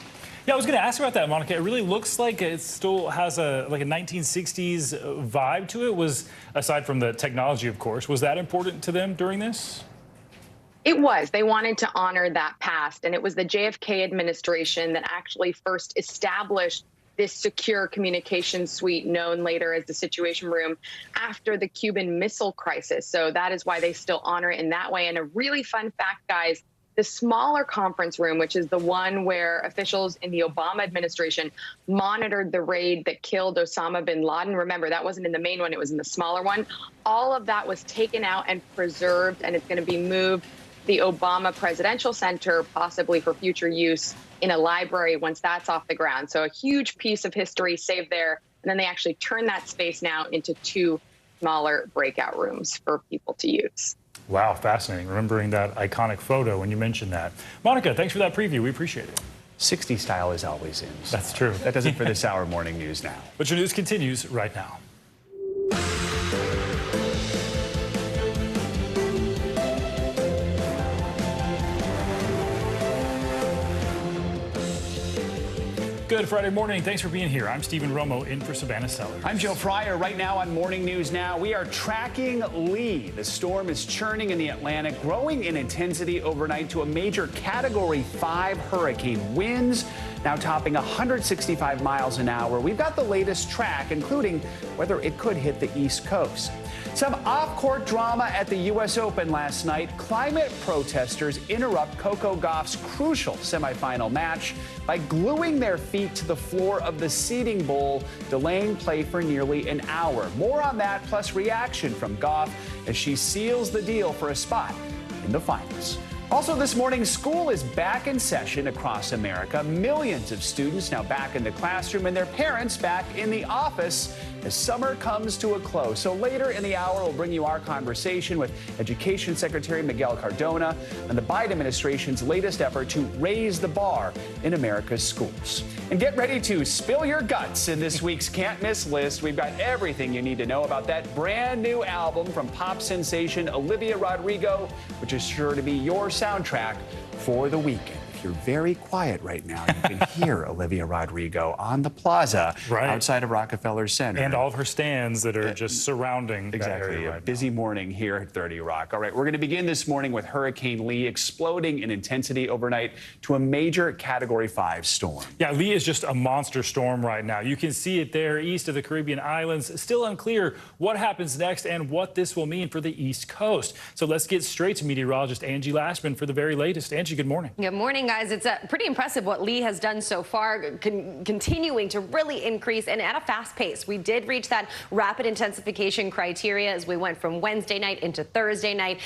[SPEAKER 11] Yeah, I was going to ask about that, Monica. It really looks like it still has a 1960s vibe to it. Was, aside from the technology, of course, was that important to them during this?
[SPEAKER 22] It was. They wanted to honor that past, and it was the JFK administration that actually first established this secure communication suite known later as the Situation Room after the Cuban Missile Crisis. So that is why they still honor it in that way. And a really fun fact, guys, the smaller conference room, which is the one where officials in the Obama administration monitored the raid that killed Osama bin Laden. Remember, that wasn't in the main one, it was in the smaller one. All of that was taken out and preserved, and it's going to be moved the Obama Presidential Center, possibly for future use in a library once that's off the ground. So a huge piece of history saved there. And then they actually turn that space now into 2 smaller breakout rooms for people to use.
[SPEAKER 11] Wow, fascinating. Remembering that iconic photo when you mentioned that. Monica, thanks for that preview. We appreciate it.
[SPEAKER 14] 60 style is always in. So
[SPEAKER 11] that's true.
[SPEAKER 14] That does it for this hour Morning News Now.
[SPEAKER 11] But your news continues right now. Good Friday morning. Thanks for being here. I'm Stephen Romo in for Savannah Sellers.
[SPEAKER 14] I'm Joe Fryer. Right now on Morning News Now, we are tracking Lee. The storm is churning in the Atlantic, growing in intensity overnight to a major Category 5 hurricane. Winds now topping 165 miles an hour. We've got the latest track, including whether it could hit the East Coast. Some off-court drama at the U.S. Open last night. Climate protesters interrupt Coco Gauff's crucial semifinal match by gluing their feet to the floor of the seating bowl, delaying play for nearly an hour. More on that, plus reaction from Gauff as she seals the deal for a spot in the finals. Also this morning, school is back in session across America. Millions of students now back in the classroom and their parents back in the office as summer comes to a close. So later in the hour, we'll bring you our conversation with Education Secretary Miguel Cardona on the Biden administration's latest effort to raise the bar in America's schools. And get ready to spill your guts in this week's Can't Miss list. We've got everything you need to know about that brand new album from pop sensation Olivia Rodrigo, which is sure to be your soundtrack for the weekend. If you're very quiet right now, you can hear Olivia Rodrigo on the plaza outside of Rockefeller Center.
[SPEAKER 11] And all of her stands that are just surrounding that area right
[SPEAKER 14] busy morning here at 30 Rock. All right, we're going to begin this morning with Hurricane Lee exploding in intensity overnight to a major Category 5 storm.
[SPEAKER 11] Yeah, Lee is just a monster storm right now. You can see it there east of the Caribbean islands. Still unclear what happens next and what this will mean for the East Coast. So let's get straight to meteorologist Angie Lashman for the very latest. Angie, good morning.
[SPEAKER 3] Good morning, guys. It's pretty impressive what Lee has done so far, continuing to really increase and at a fast pace. We did reach that rapid intensification criteria as we went from Wednesday night into Thursday night,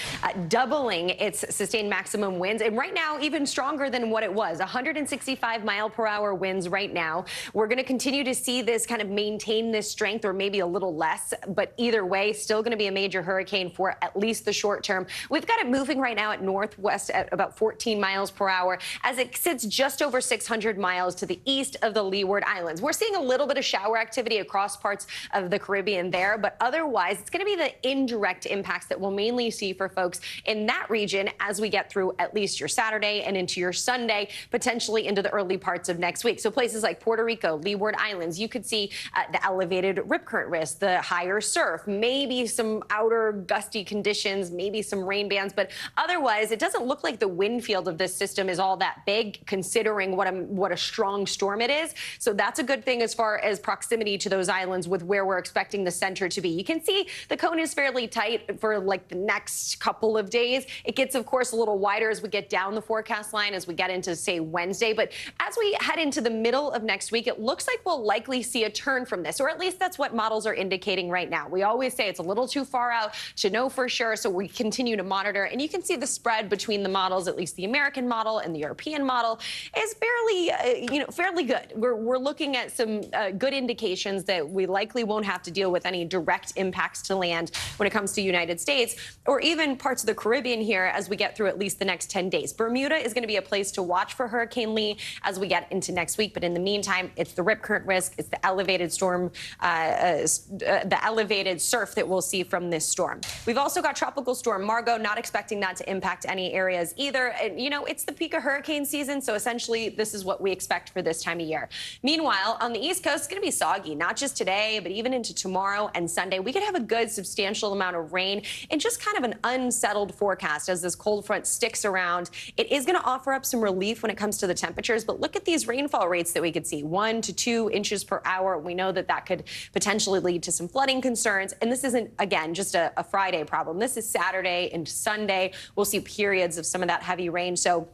[SPEAKER 3] doubling its sustained maximum winds. And right now, even stronger than what it was, 165-mile-per-hour winds right now. We're going to continue to see this kind of maintain this strength or maybe a little less. But either way, still going to be a major hurricane for at least the short term. We've got it moving right now at northwest at about 14 miles per hour as it sits just over 600 miles to the east of the Leeward Islands. We're seeing a little bit of shower activity across parts of the Caribbean there, but otherwise it's going to be the indirect impacts that we'll mainly see for folks in that region as we get through at least your Saturday and into your Sunday, potentially into the early parts of next week. So places like Puerto Rico, Leeward Islands, you could see the elevated rip current risk, the higher surf, maybe some outer gusty conditions, maybe some rain bands, but otherwise it doesn't look like the wind field of this system is all that big, considering what a strong storm it is. So that's a good thing as far as proximity to those islands with where we're expecting the center to be. You can see the cone is fairly tight for like the next couple of days. It gets, of course, a little wider as we get down the forecast line as we get into, say, Wednesday. But as we head into the middle of next week, it looks like we'll likely see a turn from this, or at least that's what models are indicating right now. We always say it's a little too far out to know for sure, so we continue to monitor. And you can see the spread between the models, at least the American model and the European model, is fairly good. We're looking at some good indications that we likely won't have to deal with any direct impacts to land when it comes to the United States or even parts of the Caribbean here as we get through at least the next 10 days. Bermuda is going to be a place to watch for Hurricane Lee as we get into next week. But in the meantime, it's the rip current risk, it's the elevated storm, the elevated surf that we'll see from this storm. We've also got Tropical Storm Margot, not expecting that to impact any areas either. And, it's the peak of hurricane season, so essentially this is what we expect for this time of year. Meanwhile, on the East Coast, it's going to be soggy, not just today, but even into tomorrow and Sunday. We could have a good substantial amount of rain and just kind of an unsettled forecast as this cold front sticks around. It is going to offer up some relief when it comes to the temperatures, but look at these rainfall rates that we could see, 1 to 2 inches per hour. We know that that could potentially lead to some flooding concerns. And this isn't, again, just a Friday problem. This is Saturday and Sunday. We'll see periods of some of that heavy rain. So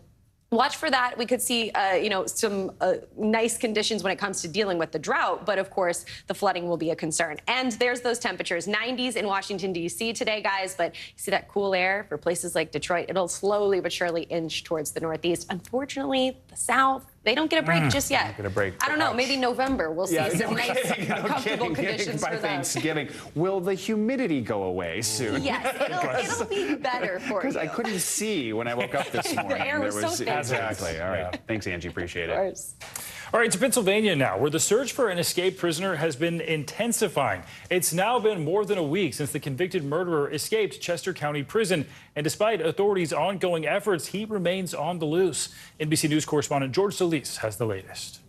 [SPEAKER 3] watch for that. We could see, some nice conditions when it comes to dealing with the drought. But, of course, the flooding will be a concern. And there's those temperatures, 90s in Washington, D.C. today, guys. But you see that cool air for places like Detroit. It'll slowly but surely inch towards the Northeast. Unfortunately, the South, they don't get a break just yet.
[SPEAKER 14] Get a break.
[SPEAKER 3] I don't know. Maybe November we'll see some nice, comfortable conditions
[SPEAKER 14] by
[SPEAKER 3] for them.
[SPEAKER 14] Thanksgiving. Will the humidity go away soon?
[SPEAKER 3] Yes, it'll be better for you.
[SPEAKER 14] Because I couldn't see when I woke up this morning.
[SPEAKER 3] The air was so thick.
[SPEAKER 14] Exactly. All right. Thanks, Angie. Appreciate it.
[SPEAKER 3] Of course.
[SPEAKER 11] All right, to Pennsylvania now, where the search for an escaped prisoner has been intensifying. It's now been more than a week since the convicted murderer escaped Chester County Prison. And despite authorities' ongoing efforts, he remains on the loose. NBC News correspondent George Solis has the latest.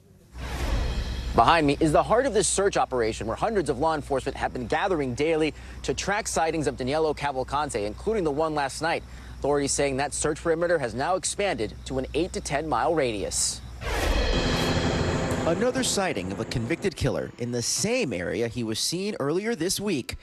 [SPEAKER 5] Behind me is the heart of this search operation where hundreds of law enforcement have been gathering daily to track sightings of Danilo Cavalcante, including the one last night. Authorities saying that search perimeter has now expanded to an 8 to 10 mile radius. Another sighting of a convicted killer in the same area he was seen earlier this week.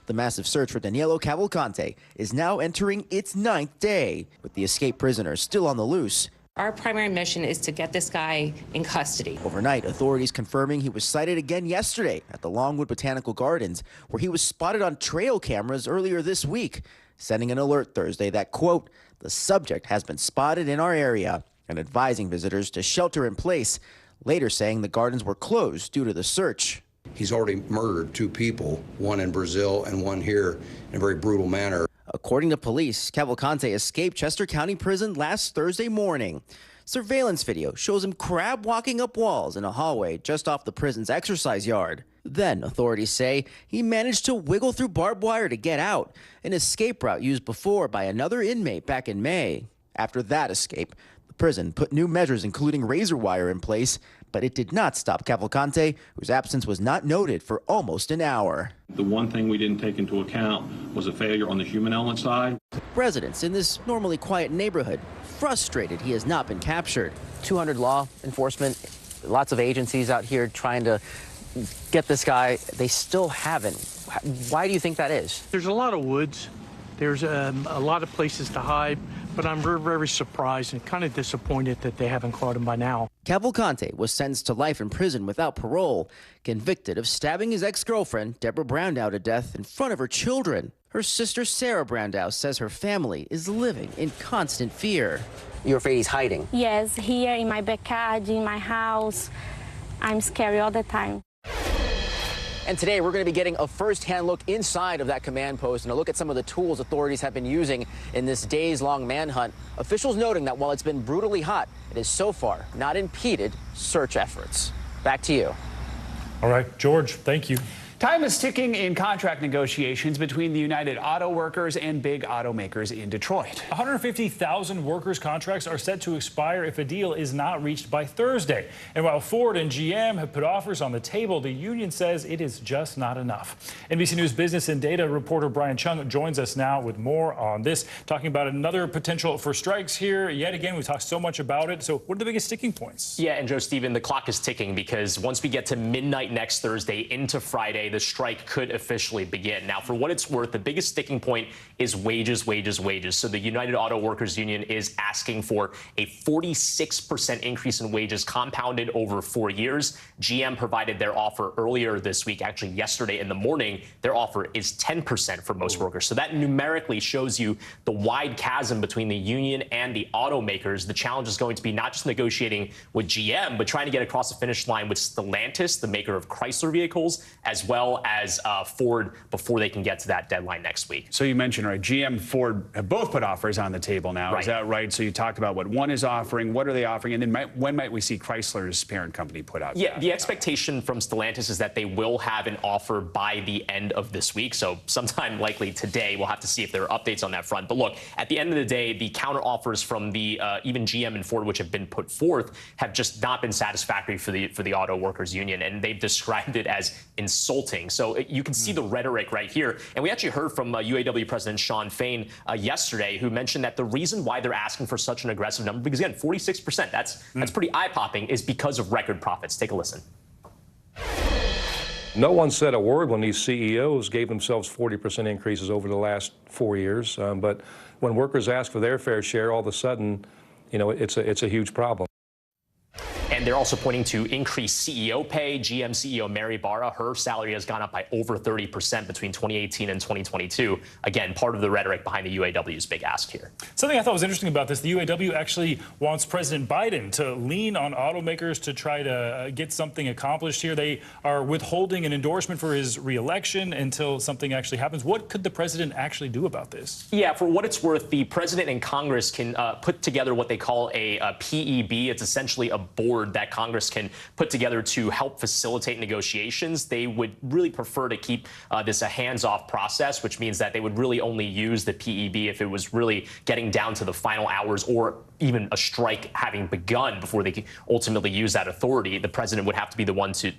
[SPEAKER 5] The massive search for Danilo Cavalcante is now entering its 9th day, with the escaped prisoner still on the loose.
[SPEAKER 6] Our primary mission is to get this guy in custody.
[SPEAKER 5] Overnight, authorities confirming he was sighted again yesterday at the Longwood Botanical Gardens, where he was spotted on trail cameras earlier this week, sending an alert Thursday that, quote, the subject has been spotted in our area, and advising visitors to shelter in place, later saying the gardens were closed due to the search.
[SPEAKER 23] He's already murdered 2 people, one in Brazil and one here, in a very brutal manner.
[SPEAKER 5] According to police, Cavalcante escaped Chester County Prison last Thursday morning. Surveillance video shows him crab walking up walls in a hallway just off the prison's exercise yard. Then, authorities say, he managed to wiggle through barbed wire to get out, an escape route used before by another inmate back in May. After that escape, the prison put new measures including razor wire in place, but it did not stop Cavalcante, whose absence was not noted for almost an hour.
[SPEAKER 24] The one thing we didn't take into account was a failure on the human element side.
[SPEAKER 5] Residents in this normally quiet neighborhood frustrated he has not been captured. 200 law enforcement, lots of agencies out here trying to get this guy. They still haven't. Why do you think that is?
[SPEAKER 25] There's a lot of woods. There's a lot of places to hide, but I'm very, very surprised and kind of disappointed that they haven't caught him by now.
[SPEAKER 5] Cavalcante was sentenced to life in prison without parole, convicted of stabbing his ex-girlfriend, Deborah Brandow, to death in front of her children. Her sister, Sarah Brandow, says her family is living in constant fear. You're afraid he's hiding?
[SPEAKER 26] Yes, here in my backyard, in my house. I'm scared all the time.
[SPEAKER 5] And today we're going to be getting a first-hand look inside of that command post and a look at some of the tools authorities have been using in this days-long manhunt. Officials noting that while it's been brutally hot, it has so far not impeded search efforts. Back to you.
[SPEAKER 11] All right, George, thank you.
[SPEAKER 14] Time is ticking in contract negotiations between the United Auto Workers and big automakers in Detroit.
[SPEAKER 11] 150,000 workers' contracts are set to expire if a deal is not reached by Thursday. And while Ford and GM have put offers on the table, the union says it is just not enough. NBC News business and data reporter Brian Chung joins us now with more on this, talking about another potential for strikes here. Yet again, we talked so much about it. So what are the biggest sticking points?
[SPEAKER 27] Yeah, and Joe, Stephen, the clock is ticking because once we get to midnight next Thursday into Friday, the strike could officially begin. Now, for what it's worth, the biggest sticking point is wages, wages, wages. So the United Auto Workers Union is asking for a 46% increase in wages compounded over 4 years. GM provided their offer earlier this week, actually yesterday in the morning. Their offer is 10% for most workers. So that numerically shows you the wide chasm between the union and the automakers. The challenge is going to be not just negotiating with GM, but trying to get across the finish line with Stellantis, the maker of Chrysler vehicles, as well as Ford before they can get to that deadline next week.
[SPEAKER 14] So you mentioned, right, GM and Ford have both put offers on the table now. Right. Is that right? So you talked about what one is offering, what are they offering, and then when might we see Chrysler's parent company put out?
[SPEAKER 27] Yeah, the expectation from Stellantis is that they will have an offer by the end of this week. So sometime likely today. We'll have to see if there are updates on that front. But look, at the end of the day, the counter offers from the even GM and Ford, which have been put forth, have just not been satisfactory for the Auto Workers Union, and they've described it as insulting. So you can see the rhetoric right here. And we actually heard from UAW President Sean Fain yesterday, who mentioned that the reason why they're asking for such an aggressive number, because again, 46%, that's pretty eye-popping, is because of record profits. Take a listen.
[SPEAKER 28] No one said a word when these CEOs gave themselves 40% increases over the last 4 years. But when workers ask for their fair share, all of a sudden, you know, it's a huge problem.
[SPEAKER 27] And they're also pointing to increased CEO pay. GM CEO Mary Barra, her salary has gone up by over 30% between 2018 and 2022. Again, part of the rhetoric behind the UAW's big ask here.
[SPEAKER 11] Something I thought was interesting about this, the UAW actually wants President Biden to lean on automakers to try to get something accomplished here. They are withholding an endorsement for his re-election until something actually happens. What could the president actually do about this?
[SPEAKER 27] Yeah, for what it's worth, the president and Congress can put together what they call a PEB. It's essentially a board word that Congress can put together to help facilitate negotiations. They would really prefer to keep this a hands-off process, which means that they would really only use the PEB if it was really getting down to the final hours or even a strike having begun before they could ultimately use that authority. The president would have to be the one to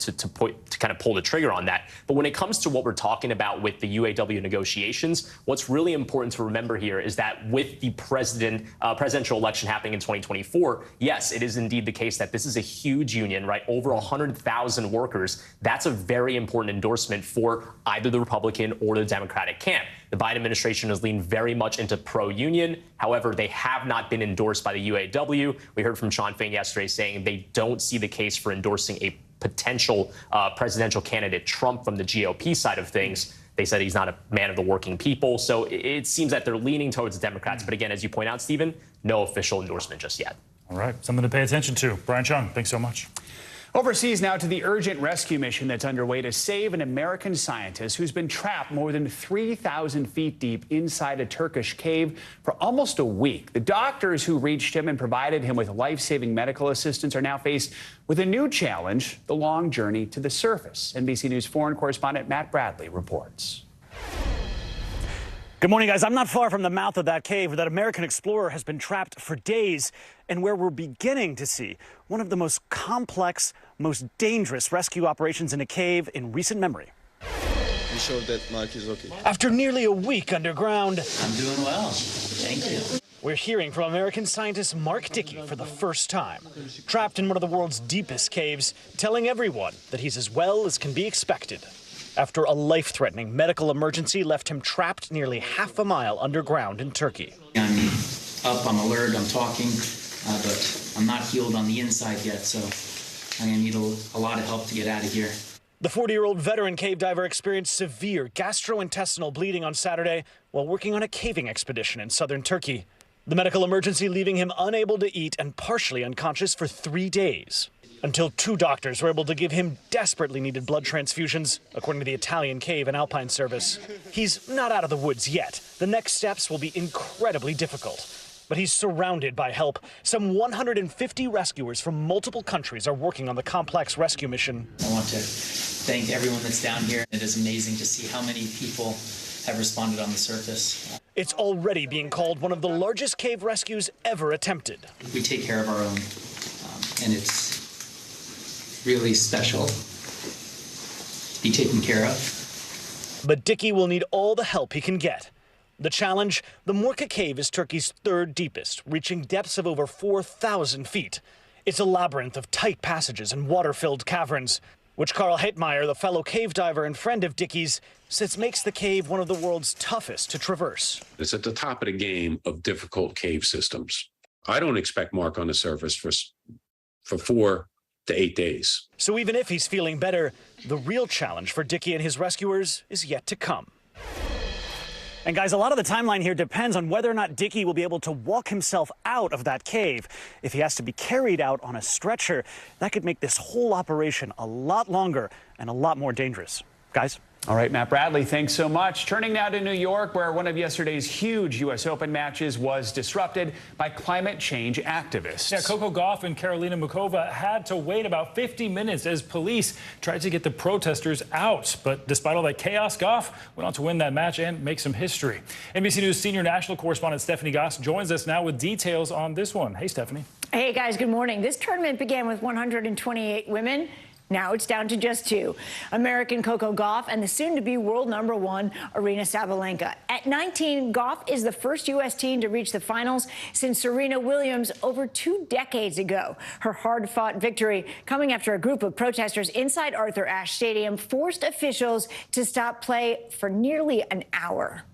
[SPEAKER 27] kind of pull the trigger on that. But when it comes to what we're talking about with the UAW negotiations, what's really important to remember here is that with the presidential election happening in 2024, yes, it is indeed the case that this is a huge union, right? Over 100,000 workers. That's a very important endorsement for either the Republican or the Democratic camp. The Biden administration has leaned very much into pro-union. However, they have not been endorsed by the UAW. We heard from Sean Fain yesterday saying they don't see the case for endorsing a potential presidential candidate, Trump, from the GOP side of things. They said he's not a man of the working people. So it seems that they're leaning towards the Democrats. But again, as you point out, Stephen, no official endorsement just yet.
[SPEAKER 11] All right, something to pay attention to. Brian Chung, thanks so much.
[SPEAKER 14] Overseas now to the urgent rescue mission that's underway to save an American scientist who's been trapped more than 3,000 feet deep inside a Turkish cave for almost a week. The doctors who reached him and provided him with life-saving medical assistance are now faced with a new challenge, the long journey to the surface. NBC News foreign correspondent Matt Bradley reports.
[SPEAKER 4] Good morning, guys. I'm not far from the mouth of that cave where that American explorer has been trapped for days and where we're beginning to see one of the most complex, most dangerous rescue operations in a cave in recent memory.
[SPEAKER 7] You sure that Mark is okay?
[SPEAKER 4] After nearly a week underground,
[SPEAKER 8] I'm doing well. Thank you.
[SPEAKER 4] We're hearing from American scientist Mark Dickey for the first time, trapped in one of the world's deepest caves, telling everyone that he's as well as can be expected. After a life-threatening medical emergency left him trapped nearly half a mile underground in Turkey.
[SPEAKER 8] I'm up, I'm alert, I'm talking, but I'm not healed on the inside yet, so I'm going to need a lot of help to get out of here.
[SPEAKER 4] The 40-year-old veteran cave diver experienced severe gastrointestinal bleeding on Saturday while working on a caving expedition in southern Turkey. The medical emergency leaving him unable to eat and partially unconscious for 3 days, until 2 doctors were able to give him desperately needed blood transfusions, according to the Italian Cave and Alpine Service. He's not out of the woods yet. The next steps will be incredibly difficult. But he's surrounded by help. Some 150 rescuers from multiple countries are working on the complex rescue mission.
[SPEAKER 8] I want to thank everyone that's down here. It is amazing to see how many people have responded on the surface.
[SPEAKER 4] It's already being called one of the largest cave rescues ever attempted.
[SPEAKER 8] We take care of our own, and it's really special to be taken care of.
[SPEAKER 4] But Dickey will need all the help he can get. The challenge, the Morka Cave is Turkey's 3rd deepest, reaching depths of over 4,000 feet. It's a labyrinth of tight passages and water-filled caverns, which Carl Hetmeyer, the fellow cave diver and friend of Dickey's, says makes the cave one of the world's toughest to traverse.
[SPEAKER 9] It's at the top of the game of difficult cave systems. I don't expect Mark on the surface for 4 to 8 days.
[SPEAKER 4] So even if he's feeling better, the real challenge for Dickey and his rescuers is yet to come. And guys, a lot of the timeline here depends on whether or not Dickey will be able to walk himself out of that cave. If he has to be carried out on a stretcher, that could make this whole operation a lot longer and a lot more dangerous. Guys?
[SPEAKER 14] All right, Matt Bradley, thanks so much. Turning now to New York, where one of yesterday's huge U.S. Open matches was disrupted by climate change activists.
[SPEAKER 11] Yeah, Coco Gauff and Karolina Muchova had to wait about 50 minutes as police tried to get the protesters out. But despite all that chaos, Gauff went on to win that match and make some history. NBC News senior national correspondent Stephanie Goss joins us now with details on this one. Hey, Stephanie.
[SPEAKER 12] Hey, guys, good morning. This tournament began with 128 women. Now it's down to just 2. American Coco Gauff and the soon-to-be world #1 Aryna Sabalenka. At 19, Gauff is the first U.S. teen to reach the finals since Serena Williams over 2 decades ago. Her hard-fought victory coming after a group of protesters inside Arthur Ashe Stadium forced officials to stop play for nearly an hour.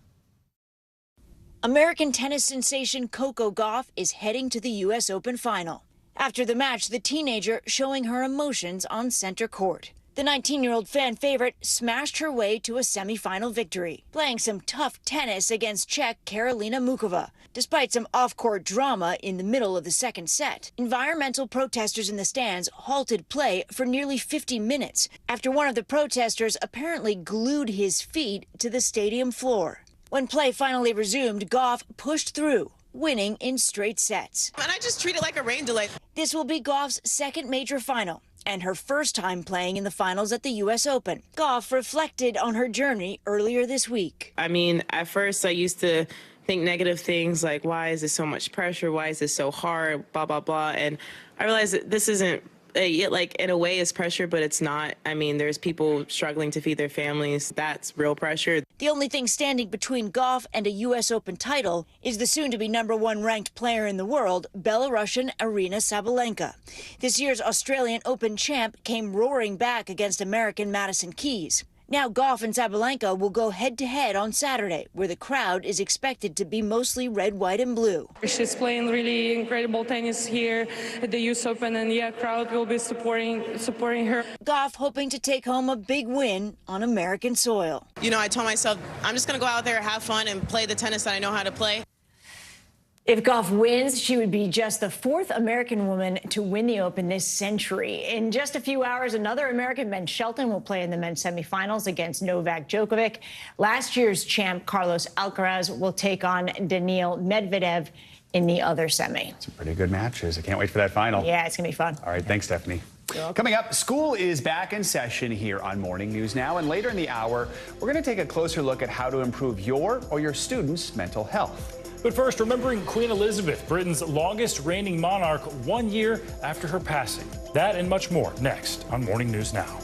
[SPEAKER 13] American tennis sensation Coco Gauff is heading to the U.S. Open final. After the match, the teenager showing her emotions on center court. The 19-year-old fan favorite smashed her way to a semifinal victory, playing some tough tennis against Czech Karolina Muchova. Despite some off-court drama in the middle of the second set, environmental protesters in the stands halted play for nearly 50 minutes after one of the protesters apparently glued his feet to the stadium floor. When play finally resumed, Gauff pushed through, winning in straight sets.
[SPEAKER 2] And I just treat it like a rain delay.
[SPEAKER 13] This will be Gauff's second major final and her first time playing in the finals at the U.S. Open. Gauff reflected on her journey earlier this week.
[SPEAKER 2] I mean, at first I used to think negative things like, why is this so much pressure? Why is this so hard? Blah, blah, blah. And I realized that this isn't, like, in a way it's pressure, but it's not. I mean, there's people struggling to feed their families. That's real pressure.
[SPEAKER 13] The only thing standing between Gauff and a U.S. Open title is the soon-to-be #1 ranked player in the world, Belarusian Aryna Sabalenka. This year's Australian Open champ came roaring back against American Madison Keys. Now Gauff and Sabalenka will go head-to-head on Saturday, where the crowd is expected to be mostly red, white, and blue.
[SPEAKER 10] She's playing really incredible tennis here at the US Open, and yeah, crowd will be supporting her.
[SPEAKER 13] Gauff hoping to take home a big win on American soil.
[SPEAKER 2] You know, I told myself, I'm just going to go out there, have fun, and play the tennis that I know how to play.
[SPEAKER 12] If Gauff wins, she would be just the 4th American woman to win the Open this century. In just a few hours, another American, Ben Shelton, will play in the men's semifinals against Novak Djokovic. Last year's champ, Carlos Alcaraz, will take on Daniil Medvedev in the other semi.
[SPEAKER 14] Some pretty good matches. I can't wait for that final.
[SPEAKER 12] Yeah, it's going to be fun.
[SPEAKER 14] All right, thanks, Stephanie. Coming up, school is back in session here on Morning News Now, and later in the hour, we're going to take a closer look at how to improve your or your students' mental health.
[SPEAKER 11] But first, remembering Queen Elizabeth, Britain's longest reigning monarch, 1 year after her passing. That and much more next on Morning News Now.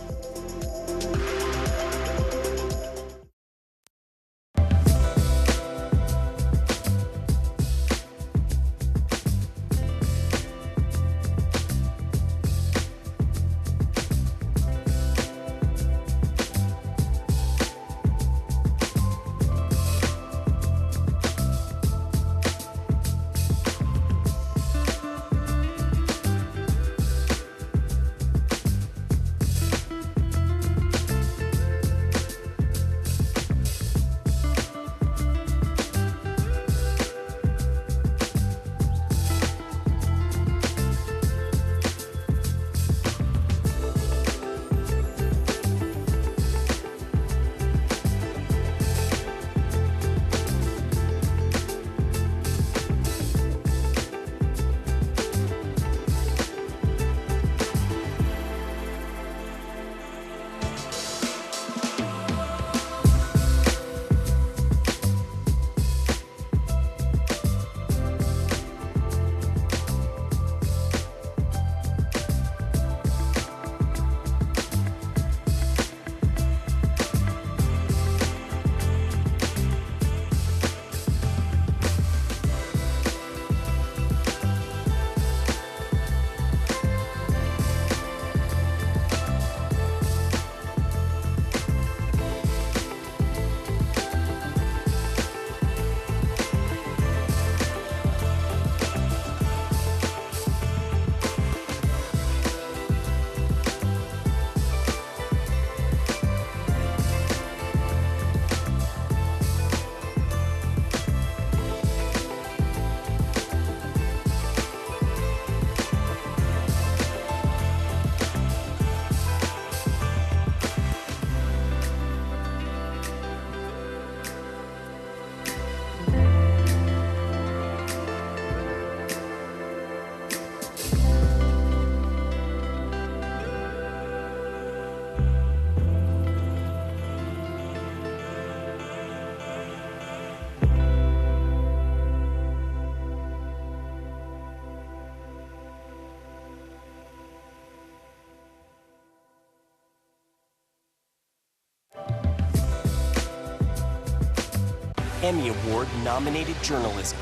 [SPEAKER 1] Emmy Award-nominated journalism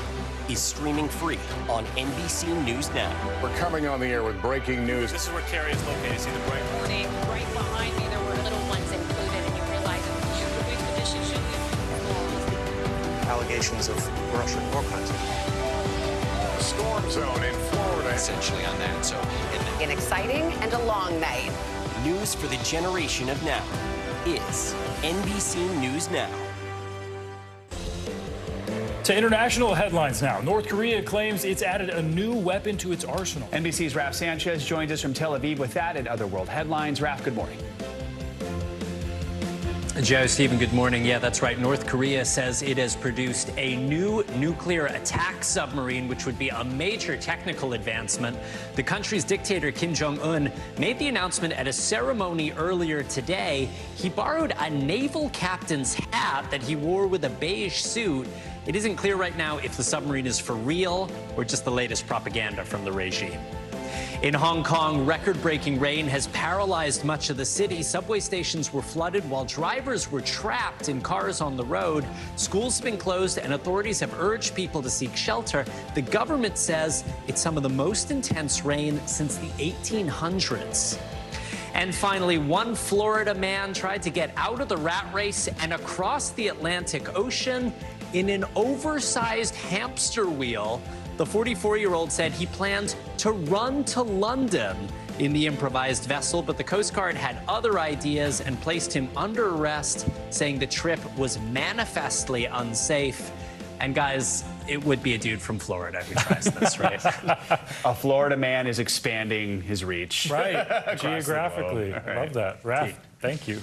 [SPEAKER 1] is streaming free on NBC News Now.
[SPEAKER 15] We're coming on the air with breaking news.
[SPEAKER 16] This is where Carrie is located. See the bright
[SPEAKER 19] morning. Right behind me, there were little ones included, and you realize that the week the dishes should be
[SPEAKER 16] allegations of Russian organizing.
[SPEAKER 15] Storm zone in Florida.
[SPEAKER 16] Essentially on that, so.
[SPEAKER 17] An exciting and a long night.
[SPEAKER 1] News for the generation of now is NBC News Now.
[SPEAKER 11] To international headlines now. North Korea claims it's added a new weapon to its arsenal.
[SPEAKER 14] NBC's Raf Sanchez joins us from Tel Aviv with that and other world headlines. Raf, good morning.
[SPEAKER 3] Joe, Stephen, good morning. Yeah, that's right. North Korea says it has produced a new nuclear attack submarine, which would be a major technical advancement. The country's dictator, Kim Jong-un, made the announcement at a ceremony earlier today. He borrowed a naval captain's hat that he wore with a beige suit. It isn't clear right now if the submarine is for real or just the latest propaganda from the regime. In Hong Kong, record-breaking rain has paralyzed much of the city. Subway stations were flooded while drivers were trapped in cars on the road. Schools have been closed and authorities have urged people to seek shelter. The government says it's some of the most intense rain since the 1800s. And finally, one Florida man tried to get out of the rat race and across the Atlantic Ocean in an oversized hamster wheel. The 44-year-old said he planned to run to London in the improvised vessel, but the Coast Guard had other ideas and placed him under arrest, saying the trip was manifestly unsafe. And guys, it would be a dude from Florida who tries this, right?
[SPEAKER 14] A Florida man is expanding his reach.
[SPEAKER 11] Right, geographically. Love that. Raph, thank you.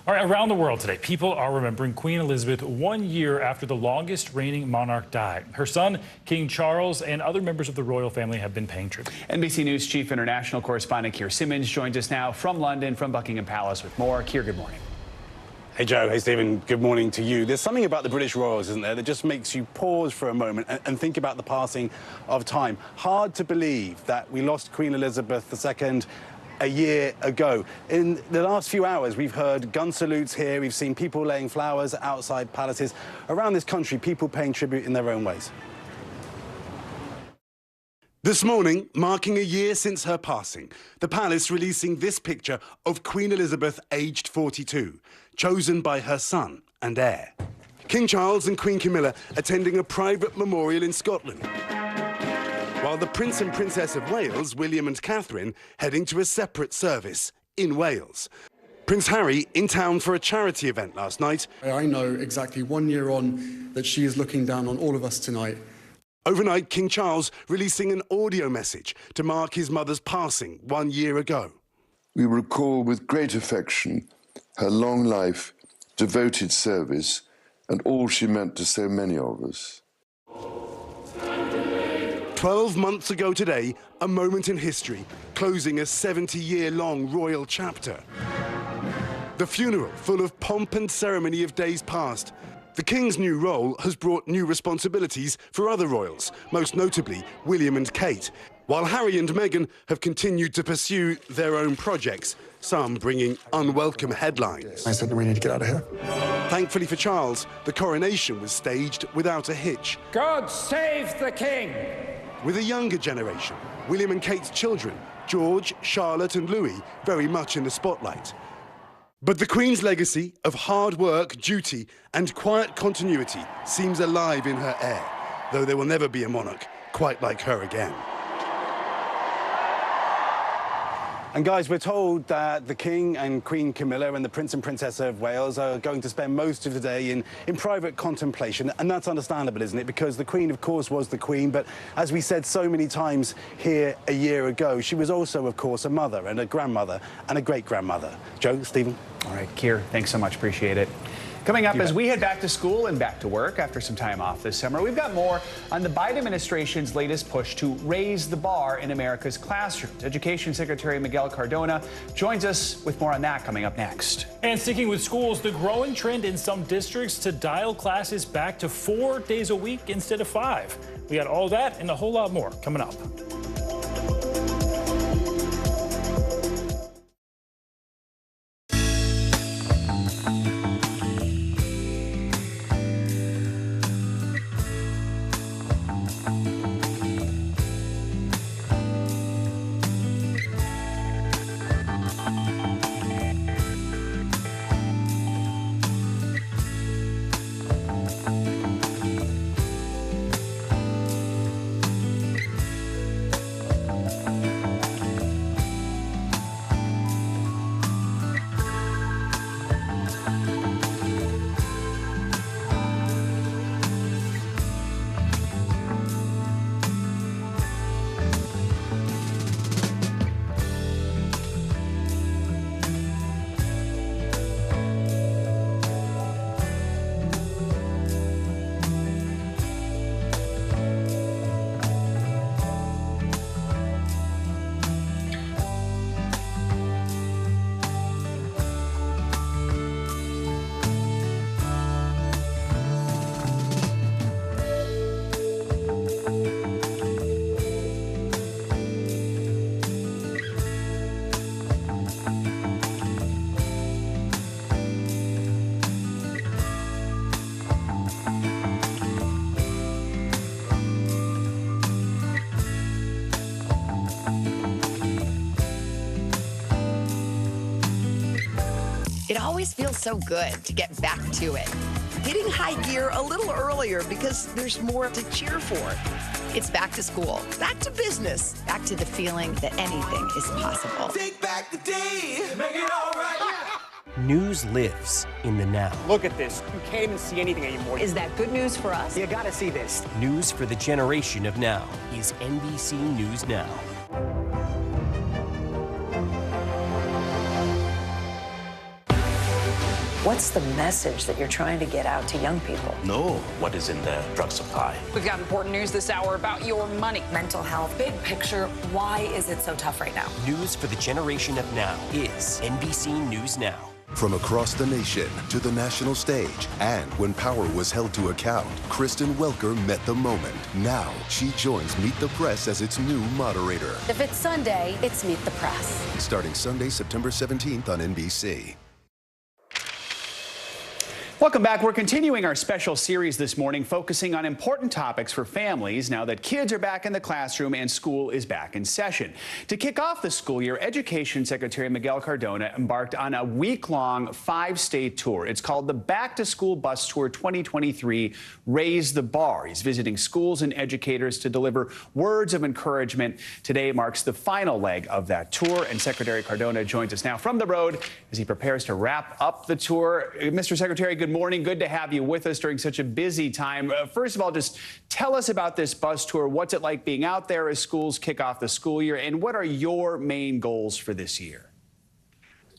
[SPEAKER 11] All right, around the world today, people are remembering Queen Elizabeth 1 year after the longest reigning monarch died. Her son, King Charles, and other members of the royal family have been paying tribute.
[SPEAKER 14] NBC News Chief International Correspondent Keir Simmons joins us now from London, from Buckingham Palace with more. Keir, good morning.
[SPEAKER 6] Hey, Joe. Hey, Stephen. Good morning to you. There's something about the British royals, isn't there, that just makes you pause for a moment and think about the passing of time. Hard to believe that we lost Queen Elizabeth II a year ago. In the last few hours, we've heard gun salutes here. We've seen people laying flowers outside palaces. Around this country, people paying tribute in their own ways. This morning, marking a year since her passing, the palace releasing this picture of Queen Elizabeth, aged 42, chosen by her son and heir. King Charles and Queen Camilla attending a private memorial in Scotland, while the Prince and Princess of Wales, William and Catherine, heading to a separate service in Wales. Prince Harry in town for a charity event last night.
[SPEAKER 18] I know exactly 1 year on that she is looking down on all of us tonight.
[SPEAKER 6] Overnight, King Charles releasing an audio message to mark his mother's passing 1 year ago.
[SPEAKER 20] We recall with great affection her long life, devoted service, and all she meant to so many of us.
[SPEAKER 6] 12 months ago today, a moment in history, closing a 70-year-long royal chapter. The funeral, full of pomp and ceremony of days past. The King's new role has brought new responsibilities for other royals, most notably William and Kate, while Harry and Meghan have continued to pursue their own projects, some bringing unwelcome headlines.
[SPEAKER 18] I said we need to get out of here.
[SPEAKER 6] Thankfully for Charles, the coronation was staged without a hitch.
[SPEAKER 21] God save the King!
[SPEAKER 6] With a younger generation, William and Kate's children, George, Charlotte and Louis, very much in the spotlight. But the Queen's legacy of hard work, duty and quiet continuity seems alive in her heir, though there will never be a monarch quite like her again. And guys, we're told that the King and Queen Camilla and the Prince and Princess of Wales are going to spend most of the day in private contemplation, and that's understandable, isn't it? Because the Queen, of course, was the Queen, but as we said so many times here a year ago, she was also, of course, a mother and a grandmother and a great-grandmother. Joe, Stephen?
[SPEAKER 14] All right, Keir, thanks so much. Appreciate it. Coming up, as we head back to school and back to work after some time off this summer, we've got more on the Biden administration's latest push to raise the bar in America's classrooms. Education Secretary Miguel Cardona joins us with more on that coming up next.
[SPEAKER 11] And sticking with schools, the growing trend in some districts to dial classes back to 4 days a week instead of 5. We got all that and a whole lot more coming up.
[SPEAKER 17] always feels so good to get back to it. Hitting high gear a little earlier because there's more to cheer for. It's back to school, back to business, back to the feeling that anything is possible.
[SPEAKER 5] Take back the day, make it all right.
[SPEAKER 1] News lives in the now.
[SPEAKER 22] Look at this. You can't even see anything anymore.
[SPEAKER 17] Is that good news for us?
[SPEAKER 22] You gotta see this.
[SPEAKER 1] News for the generation of now is NBC News Now.
[SPEAKER 23] What's the message that you're trying to get out to young people?
[SPEAKER 24] Know what is in the drug supply.
[SPEAKER 25] We've got important news this hour about your money.
[SPEAKER 23] Mental health, big picture, why is it so tough right now?
[SPEAKER 1] News for the generation of now is NBC News Now.
[SPEAKER 26] From across the nation to the national stage, and when power was held to account, Kristen Welker met the moment. Now she joins Meet the Press as its new moderator.
[SPEAKER 27] If it's Sunday, it's Meet the Press.
[SPEAKER 26] Starting Sunday, September 17th on NBC.
[SPEAKER 14] Welcome back. We're continuing our special series this morning, focusing on important topics for families now that kids are back in the classroom and school is back in session. To kick off the school year, Education Secretary Miguel Cardona embarked on a week-long 5-state tour. It's called the Back to School Bus Tour 2023 Raise the Bar. He's visiting schools and educators to deliver words of encouragement. Today marks the final leg of that tour, and Secretary Cardona joins us now from the road as he prepares to wrap up the tour. Mr. Secretary, good morning. Good to have you with us during such a busy time. First of all, just tell us about this bus tour. What's it like being out there as schools kick off the school year, and what are your main goals for this year?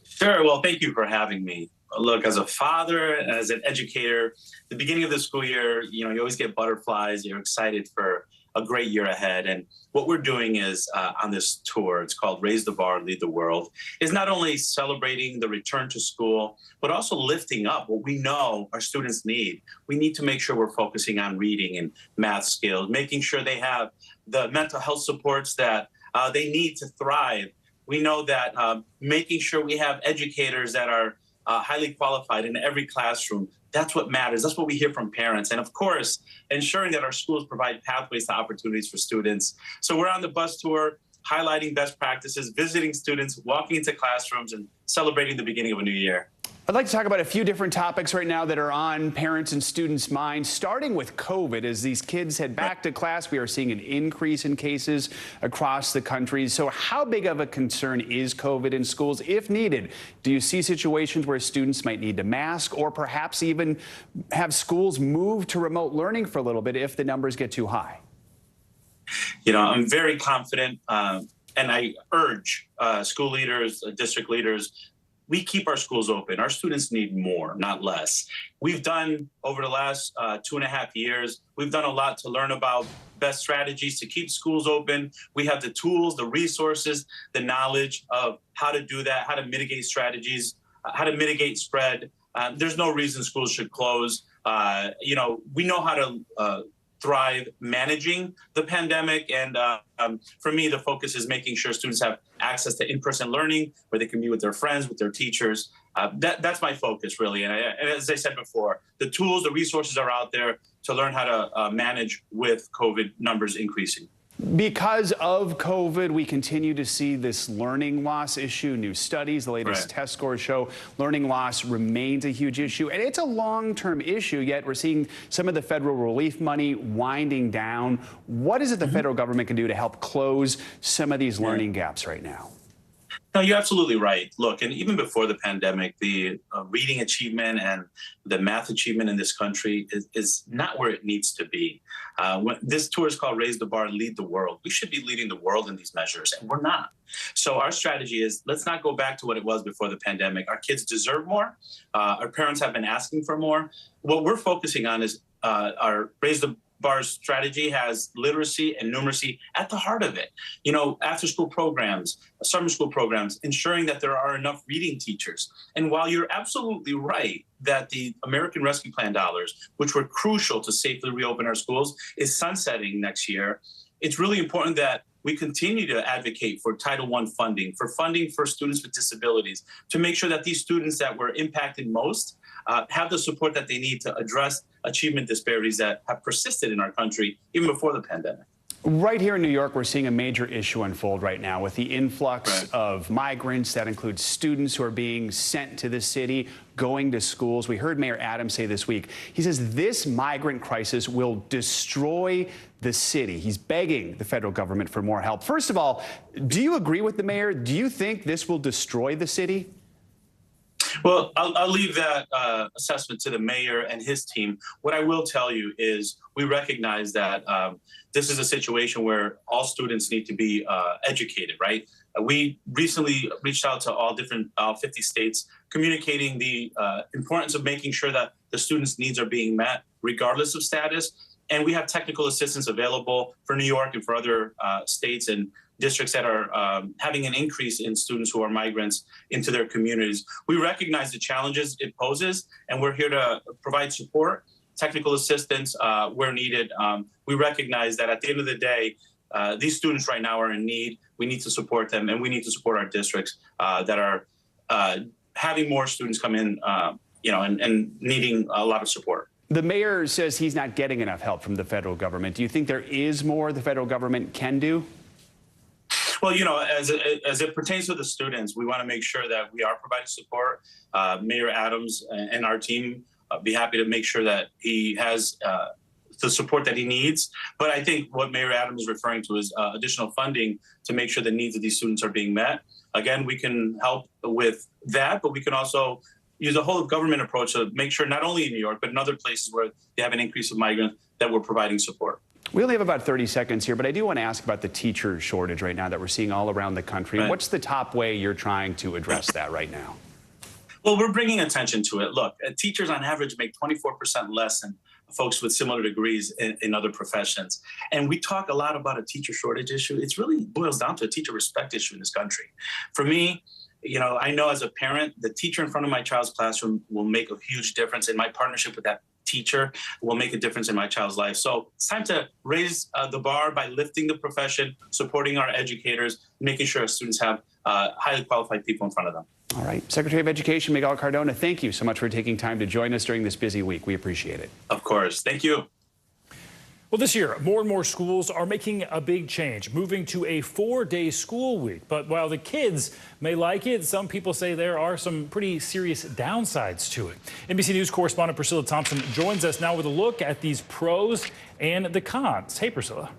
[SPEAKER 28] Sure. Well, thank you for having me. Look, as a father, as an educator, the beginning of the school year, you always get butterflies. You're excited for a great year ahead. And what we're doing is on this tour, it's called Raise the Bar, Lead the World, is not only celebrating the return to school, but also lifting up what we know our students need. We need to make sure we're focusing on reading and math skills, making sure they have the mental health supports that they need to thrive. We know that making sure we have educators that are highly qualified in every classroom, that's what matters. That's what we hear from parents. And of course, ensuring that our schools provide pathways to opportunities for students. So we're on the bus tour, highlighting best practices, visiting students, walking into classrooms, and celebrating the beginning of a new year.
[SPEAKER 14] I'd like to talk about a few different topics right now that are on parents and students' minds, starting with COVID. As these kids head back to class, we are seeing an increase in cases across the country. So how big of a concern is COVID in schools, if needed? Do you see situations where students might need to mask or perhaps even have schools move to remote learning for a little bit if the numbers get too high?
[SPEAKER 28] I'm very confident, and I urge school leaders, district leaders, we keep our schools open. Our students need more, not less. We've done, over the last 2.5 years, we've done a lot to learn about best strategies to keep schools open. We have the tools, the resources, the knowledge of how to do that, how to mitigate strategies, how to mitigate spread. There's no reason schools should close. We know how to thrive managing the pandemic. And for me, the focus is making sure students have access to in-person learning where they can be with their friends, with their teachers. That's my focus, really. And as I said before, the tools, the resources are out there to learn how to manage with COVID numbers increasing.
[SPEAKER 14] Because of COVID, we continue to see this learning loss issue. New studies, the latest test scores show learning loss remains a huge issue. And it's a long-term issue, yet we're seeing some of the federal relief money winding down. What is it the federal government can do to help close some of these learning gaps right now?
[SPEAKER 28] No, you're absolutely right. Look, and even before the pandemic, the reading achievement and the math achievement in this country is not where it needs to be. This tour is called Raise the Bar, Lead the World. We should be leading the world in these measures, and we're not. So our strategy is, let's not go back to what it was before the pandemic. Our kids deserve more. Our parents have been asking for more. What we're focusing on is our Raise the Bar strategy has literacy and numeracy at the heart of it. After school programs, summer school programs, ensuring that there are enough reading teachers. And while you're absolutely right that the American Rescue Plan dollars, which were crucial to safely reopen our schools, is sunsetting next year, it's really important that we continue to advocate for Title I funding for students with disabilities, to make sure that these students that were impacted most have the support that they need to address achievement disparities that have persisted in our country even before the pandemic.
[SPEAKER 14] Right here in New York, we're seeing a major issue unfold right now with the influx of migrants. That includes students who are being sent to the city, going to schools. We heard Mayor Adams say this week, he says this migrant crisis will destroy the city. He's begging the federal government for more help. First of all, do you agree with the mayor? Do you think this will destroy the city?
[SPEAKER 28] Well, I'll leave that assessment to the mayor and his team. What I will tell you is we recognize that this is a situation where all students need to be educated, right? We recently reached out to all different 50 states, communicating the importance of making sure that the students' needs are being met, regardless of status. And we have technical assistance available for New York and for other states and districts that are having an increase in students who are migrants into their communities. We recognize the challenges it poses, and we're here to provide support, technical assistance where needed. We recognize that at the end of the day, these students right now are in need. We need to support them, and we need to support our districts that are having more students come in, and needing a lot of support.
[SPEAKER 14] The mayor says he's not getting enough help from the federal government. Do you think there is more the federal government can do?
[SPEAKER 28] Well, as it pertains to the students, we want to make sure that we are providing support. Mayor Adams and our team be happy to make sure that he has the support that he needs. But I think what Mayor Adams is referring to is additional funding to make sure the needs of these students are being met. Again, we can help with that, but we can also use a whole of government approach to make sure not only in New York, but in other places where they have an increase of migrants that we're providing support.
[SPEAKER 14] We only have about 30 seconds here, but I do want to ask about the teacher shortage right now that we're seeing all around the country. What's the top way you're trying to address that right now?
[SPEAKER 28] Well, we're bringing attention to it. Look, teachers on average make 24% less than folks with similar degrees in other professions. And we talk a lot about a teacher shortage issue. It really boils down to a teacher respect issue in this country. For me, I know as a parent, the teacher in front of my child's classroom will make a huge difference, and my partnership with that teacher will make a difference in my child's life. So it's time to raise the bar by lifting the profession, supporting our educators, making sure our students have highly qualified people in front of them.
[SPEAKER 14] All right. Secretary of Education Miguel Cardona, thank you so much for taking time to join us during this busy week. We appreciate it.
[SPEAKER 28] Of course. Thank you.
[SPEAKER 11] Well, this year, more and more schools are making a big change, moving to a 4-day school week. But while the kids may like it, some people say there are some pretty serious downsides to it. NBC News correspondent Priscilla Thompson joins us now with a look at these pros and the cons. Hey, Priscilla.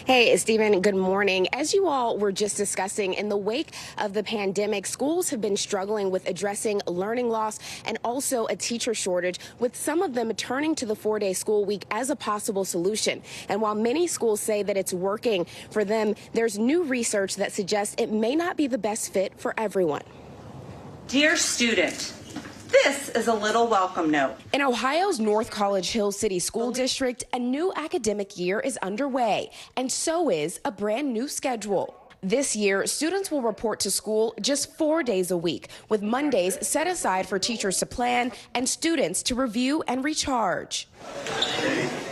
[SPEAKER 2] Hey, Stephen, good morning. As you all were just discussing, in the wake of the pandemic, schools have been struggling with addressing learning loss and also a teacher shortage, with some of them turning to the 4-day school week as a possible solution. And while many schools say that it's working for them, there's new research that suggests it may not be the best fit for everyone.
[SPEAKER 4] Dear student, this is a little welcome note.
[SPEAKER 2] In Ohio's North College Hill City School District, a new academic year is underway, and so is a brand new schedule. This year, students will report to school just 4 days a week, with Mondays set aside for teachers to plan and students to review and recharge.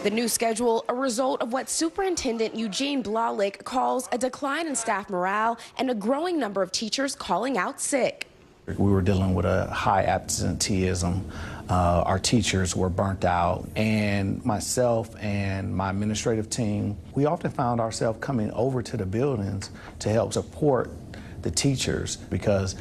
[SPEAKER 2] The new schedule, a result of what Superintendent Eugene Blahlik calls a decline in staff morale and a growing number of teachers calling out sick.
[SPEAKER 7] We were dealing with a high absenteeism. Our teachers were burnt out, and myself and my administrative team, we often found ourselves coming over to the buildings to help support the teachers because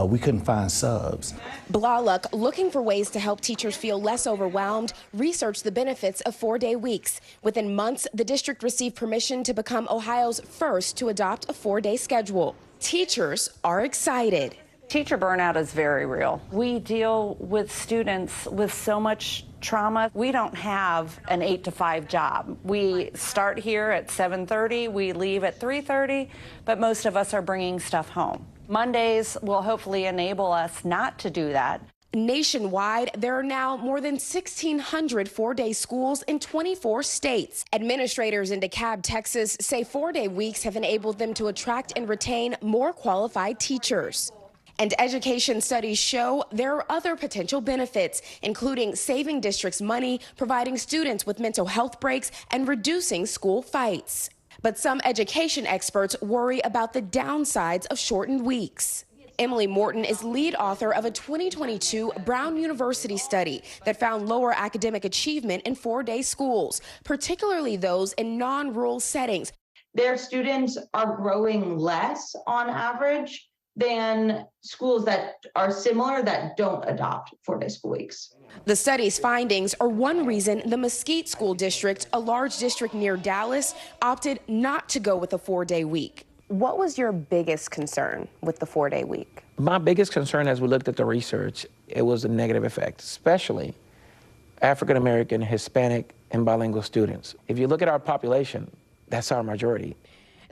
[SPEAKER 7] we couldn't find subs.
[SPEAKER 2] Blahlik, looking for ways to help teachers feel less overwhelmed, researched the benefits of 4-day weeks. Within months, the district received permission to become Ohio's first to adopt a 4-day schedule. Teachers are excited.
[SPEAKER 8] Teacher burnout is very real. We deal with students with so much trauma. We don't have an 8-to-5 job. We start here at 7:30, we leave at 3:30, but most of us are bringing stuff home. Mondays will hopefully enable us not to do that.
[SPEAKER 2] Nationwide, there are now more than 1,600 4-day schools in 24 states. Administrators in DeKalb, Texas, say 4-day weeks have enabled them to attract and retain more qualified teachers. And education studies show there are other potential benefits, including saving districts money, providing students with mental health breaks, and reducing school fights. But some education experts worry about the downsides of shortened weeks. Emily Morton is lead author of a 2022 Brown University study that found lower academic achievement in 4-day schools, particularly those in non-rural settings.
[SPEAKER 3] Their students are growing less on average than schools that are similar that don't adopt 4-day school weeks.
[SPEAKER 2] The study's findings are one reason the Mesquite School District, a large district near Dallas, opted not to go with a 4-day week. What was your biggest concern with the 4-day week?
[SPEAKER 9] My biggest concern as we looked at the research, it was a negative effect, especially African American, Hispanic, and bilingual students. If you look at our population, that's our majority.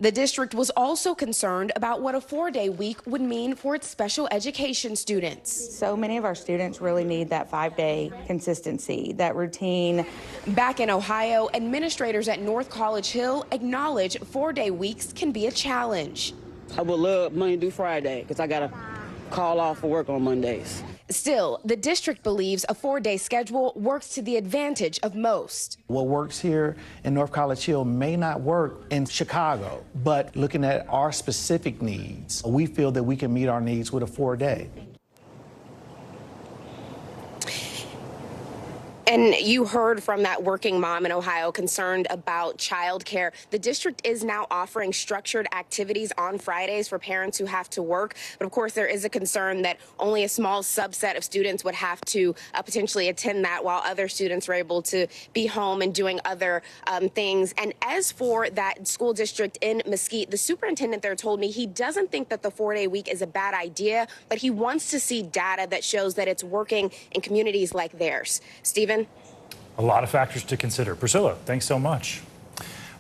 [SPEAKER 2] The district was also concerned about what a 4-day week would mean for its special education students.
[SPEAKER 10] So many of our students really need that 5-day consistency, that routine.
[SPEAKER 2] Back in Ohio, administrators at North College Hill acknowledge 4-day weeks can be a challenge.
[SPEAKER 12] I would love Monday through Friday because I got to call off for work on Mondays.
[SPEAKER 2] Still, the district believes a 4-day schedule works to the advantage of most.
[SPEAKER 7] What works here in North College Hill may not work in Chicago, but looking at our specific needs, we feel that we can meet our needs with a 4-day.
[SPEAKER 2] And you heard from that working mom in Ohio concerned about childcare. The district is now offering structured activities on Fridays for parents who have to work. But of course, there is a concern that only a small subset of students would have to potentially attend that, while other students are able to be home and doing other things. And as for that school district in Mesquite, the superintendent there told me he doesn't think that the 4-day week is a bad idea, but he wants to see data that shows that it's working in communities like theirs. Stephen?
[SPEAKER 11] A lot of factors to consider. Priscilla, thanks so much.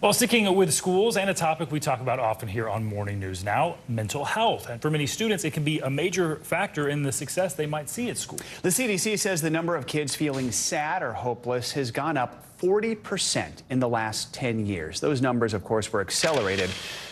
[SPEAKER 11] Well, sticking with schools and a topic we talk about often here on Morning News Now, mental health. And for many students, it can be a major factor in the success they might see at school.
[SPEAKER 14] The CDC says the number of kids feeling sad or hopeless has gone up 40% in the last 10 years. Those numbers, of course, were accelerated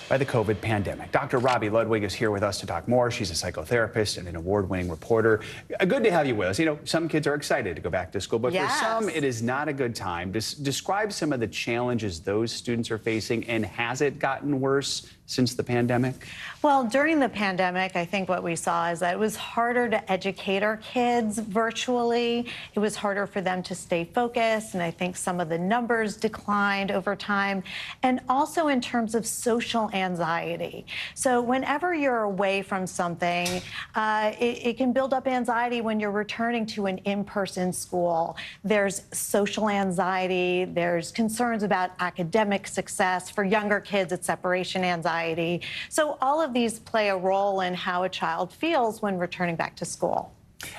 [SPEAKER 14] by the COVID pandemic. Dr. Robbie Ludwig is here with us to talk more. She's a psychotherapist and an award-winning reporter. Good to have you with us. You know, some kids are excited to go back to school, but for some, it is not a good time. Describe some of the challenges those students are facing, and has it gotten worse since the pandemic?
[SPEAKER 13] Well, during the pandemic, I think what we saw is that it was harder to educate our kids virtually. It was harder for them to stay focused, and I think some of the numbers declined over time. And also in terms of social anxiety. So whenever you're away from something, it can build up anxiety when you're returning to an in-person school. There's social anxiety, there's concerns about academic success. For younger kids, it's separation anxiety. So all of these play a role in how a child feels when returning back to school.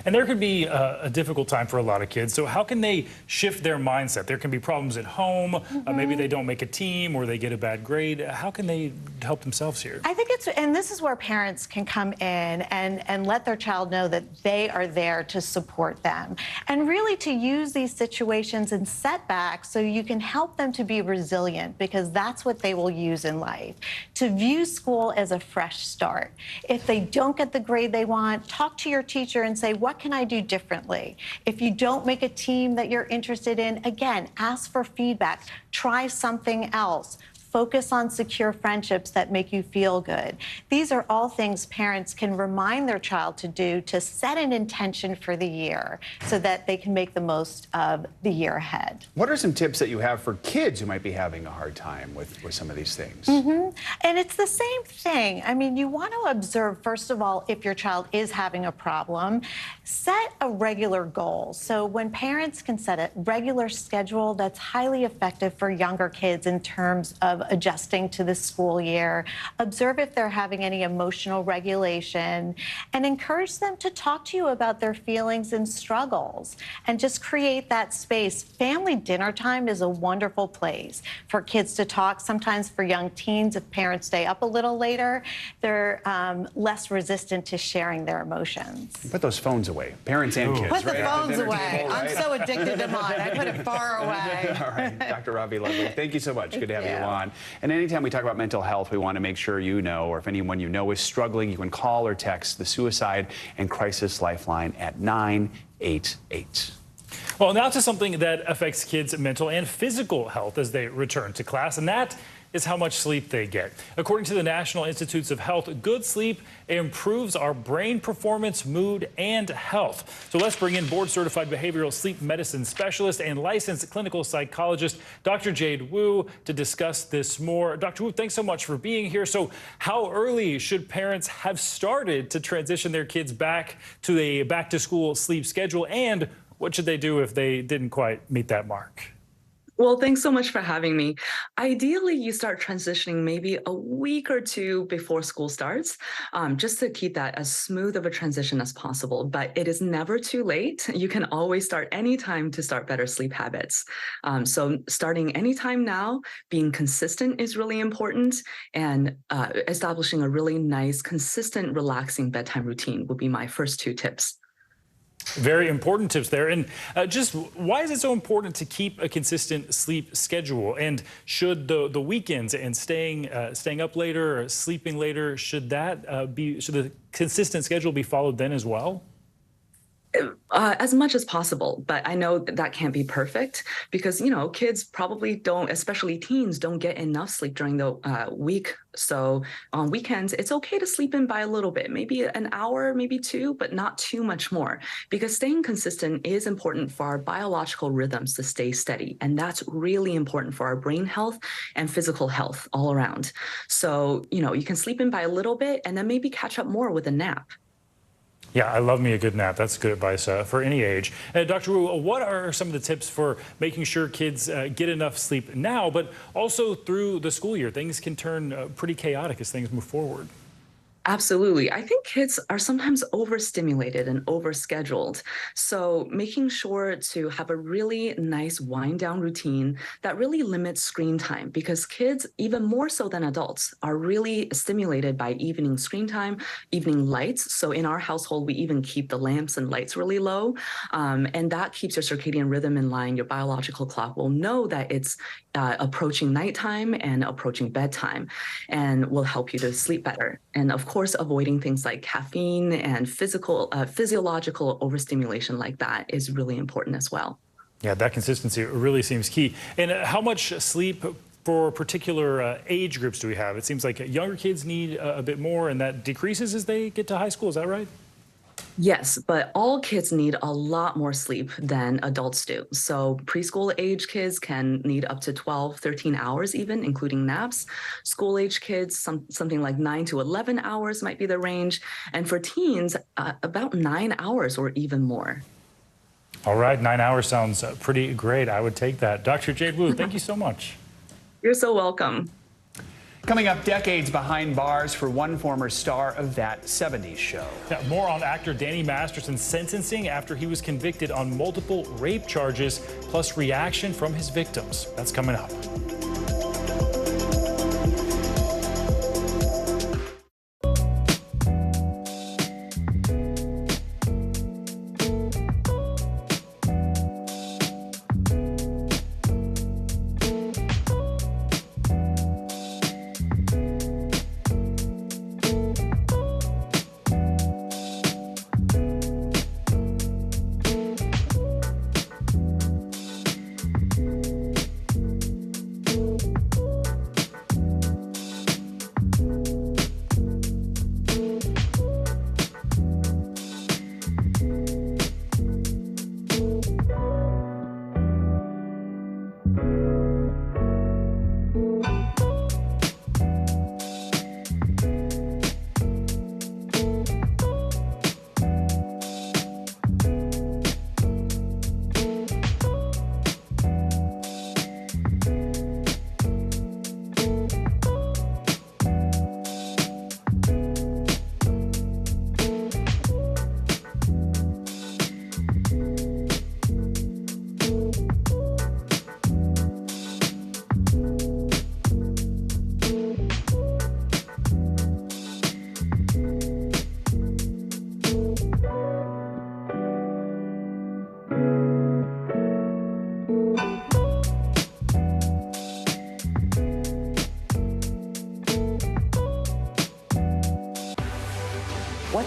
[SPEAKER 11] And there could be a difficult time for a lot of kids. So how can they shift their mindset? There can be problems at home. Maybe they don't make a team or they get a bad grade. How can they help themselves here?
[SPEAKER 13] I think and this is where parents can come in and let their child know that they are there to support them. And really to use these situations and setbacks so you can help them to be resilient, because that's what they will use in life. To view school as a fresh start. If they don't get the grade they want, talk to your teacher and say, what can I do differently? If you don't make a team that you're interested in, again, ask for feedback. Try something else. Focus on secure friendships that make you feel good. These are all things parents can remind their child to do to set an intention for the year so that they can make the most of the year ahead.
[SPEAKER 14] What are some tips that you have for kids who might be having a hard time with some of these things?
[SPEAKER 13] And it's the same thing. I mean, you want to observe, first of all, if your child is having a problem, set a regular goal. So when parents can set a regular schedule, that's highly effective for younger kids in terms of adjusting to the school year. Observe if they're having any emotional regulation, and encourage them to talk to you about their feelings and struggles, and just create that space. Family dinner time is a wonderful place for kids to talk. Sometimes for young teens, if parents stay up a little later, they're less resistant to sharing their emotions.
[SPEAKER 14] Put those phones away, parents and kids.
[SPEAKER 13] Put the
[SPEAKER 14] right?
[SPEAKER 13] phones away.
[SPEAKER 14] Table, right?
[SPEAKER 13] I'm so addicted to mine. I put it far away.
[SPEAKER 14] All right, Dr. Robbie Ludwig, thank you so much. Good to have you on. And anytime we talk about mental health, we want to make sure you know, or if anyone you know is struggling, you can call or text the Suicide and Crisis Lifeline at 988.
[SPEAKER 11] Well, now to something that affects kids' mental and physical health as they return to class, and that is how much sleep they get. According to the National Institutes of Health, good sleep improves our brain performance, mood, and health. So let's bring in board-certified behavioral sleep medicine specialist and licensed clinical psychologist, Dr. Jade Wu, to discuss this more. Dr. Wu, thanks so much for being here. So how early should parents have started to transition their kids back to a back-to-school sleep schedule, and what should they do if they didn't quite meet that mark?
[SPEAKER 5] Well, thanks so much for having me. Ideally, you start transitioning maybe a week or two before school starts, just to keep that as smooth of a transition as possible. But it is never too late. You can always start anytime to start better sleep habits. So starting anytime now, being consistent is really important, and establishing a really nice, consistent, relaxing bedtime routine would be my first two tips.
[SPEAKER 11] Very important tips there. And just why is it so important to keep a consistent sleep schedule? And should the weekends and staying up later or sleeping later, should the consistent schedule be followed then as well?
[SPEAKER 5] As much as possible, but I know that can't be perfect because, you know, kids probably don't, especially teens, don't get enough sleep during the week. So on weekends, it's okay to sleep in by a little bit, maybe an hour, maybe two, but not too much more, because staying consistent is important for our biological rhythms to stay steady. And that's really important for our brain health and physical health all around. So, you know, you can sleep in by a little bit and then maybe catch up more with a nap.
[SPEAKER 11] Yeah, I love me a good nap. That's good advice for any age. Dr. Wu, what are some of the tips for making sure kids get enough sleep now, but also through the school year? Things can turn pretty chaotic as things move forward.
[SPEAKER 5] Absolutely. I think kids are sometimes overstimulated and overscheduled. So making sure to have a really nice wind down routine that really limits screen time, because kids, even more so than adults, are really stimulated by evening screen time, evening lights. So in our household, we even keep the lamps and lights really low. And that keeps your circadian rhythm in line. Your biological clock will know that it's approaching nighttime and approaching bedtime, and will help you to sleep better. And of course, avoiding things like caffeine and physiological overstimulation like that is really important as well.
[SPEAKER 11] Yeah, that consistency really seems key. And how much sleep for particular age groups do we have? It seems like younger kids need a bit more, and that decreases as they get to high school. Is that right?
[SPEAKER 5] Yes, but all kids need a lot more sleep than adults do. So preschool age kids can need up to 12, 13 hours even, including naps. School age kids, something like 9 to 11 hours might be the range. And for teens, about 9 hours or even more.
[SPEAKER 11] All right, 9 hours sounds pretty great. I would take that. Dr. Jade Wu, thank you so much.
[SPEAKER 5] You're so welcome.
[SPEAKER 14] Coming up, decades behind bars for one former star of That 70s Show.
[SPEAKER 11] Yeah, more on actor Danny Masterson's sentencing after he was convicted on multiple rape charges, plus reaction from his victims. That's coming up.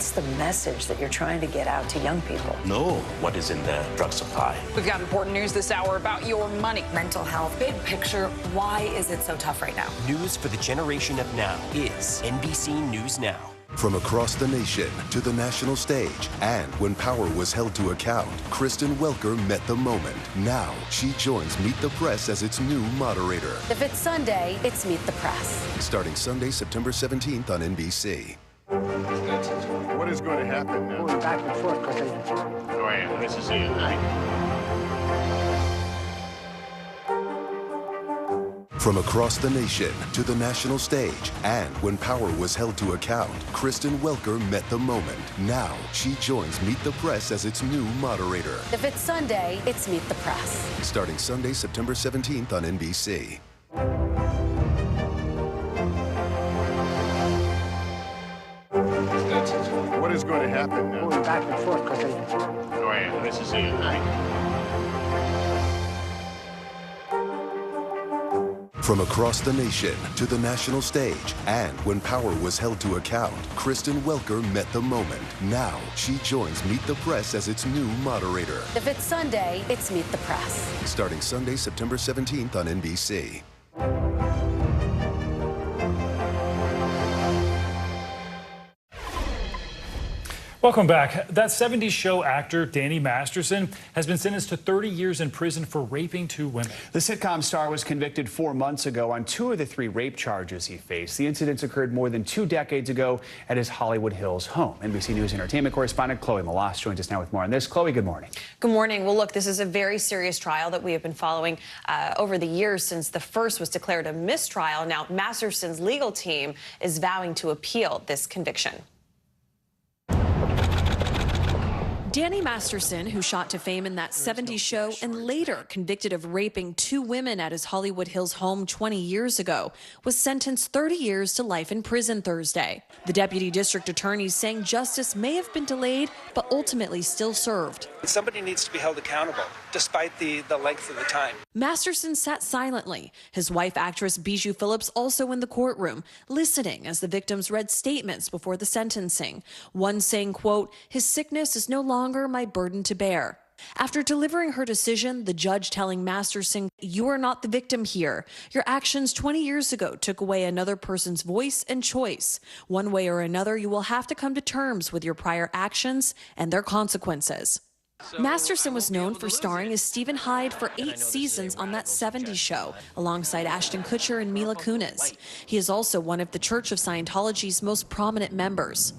[SPEAKER 23] What's the message that you're trying to get out to young people?
[SPEAKER 24] Know what is in the drug supply.
[SPEAKER 25] We've got important news this hour about your money.
[SPEAKER 23] Mental health, big picture, why is it so tough right now?
[SPEAKER 1] News for the generation of now is NBC News Now.
[SPEAKER 26] From across the nation to the national stage, and when power was held to account, Kristen Welker met the moment. Now she joins Meet the Press as its new moderator.
[SPEAKER 27] If it's Sunday, it's Meet the Press.
[SPEAKER 26] Starting Sunday, September 17th on NBC.
[SPEAKER 6] What is going to happen now?
[SPEAKER 12] Going back and forth because
[SPEAKER 6] Oh, yeah, nice to see you tonight.
[SPEAKER 26] From across the nation to the national stage, and when power was held to account, Kristen Welker met the moment. Now she joins Meet the Press as its new moderator.
[SPEAKER 27] If it's Sunday, it's Meet the Press.
[SPEAKER 26] Starting Sunday, September 17th on NBC.
[SPEAKER 6] What is going to happen now?
[SPEAKER 12] going back and forth because
[SPEAKER 6] Oh, yeah, nice to see you tonight.
[SPEAKER 26] From across the nation to the national stage, and when power was held to account, Kristen Welker met the moment. Now she joins Meet the Press as its new moderator.
[SPEAKER 27] If it's Sunday, it's Meet the Press.
[SPEAKER 26] Starting Sunday, September 17th on NBC.
[SPEAKER 11] Welcome back. That 70s show actor Danny Masterson has been sentenced to 30 years in prison for raping 2 women.
[SPEAKER 14] The sitcom star was convicted 4 months ago on 2 of the 3 rape charges he faced. The incidents occurred more than 2 decades ago at his Hollywood Hills home. NBC News entertainment correspondent Chloe Malas joins us now with more on this. Chloe, good morning.
[SPEAKER 15] Good morning. Well, look, this is a very serious trial that we have been following over the years since the first was declared a mistrial. Now, Masterson's legal team is vowing to appeal this conviction.
[SPEAKER 16] Danny Masterson, who shot to fame in that 70s show and later convicted of raping 2 women at his Hollywood Hills home 20 years ago, was sentenced 30 years to life in prison Thursday. The deputy district attorney saying justice may have been delayed, but ultimately still served.
[SPEAKER 17] Somebody needs to be held accountable, despite the length of the time.
[SPEAKER 16] Masterson sat silently. His wife, actress Bijou Phillips, also in the courtroom, listening as the victims read statements before the sentencing. One saying, quote, "His sickness is no longer my burden to bear." After delivering her decision, the judge telling Masterson, "You are not the victim here. Your actions 20 years ago took away another person's voice and choice. One way or another, you will have to come to terms with your prior actions and their consequences." Masterson was known for starring as Stephen Hyde for 8 seasons on that 70s show, alongside Ashton Kutcher and Mila Kunis. He is also one of the Church of Scientology's most prominent members.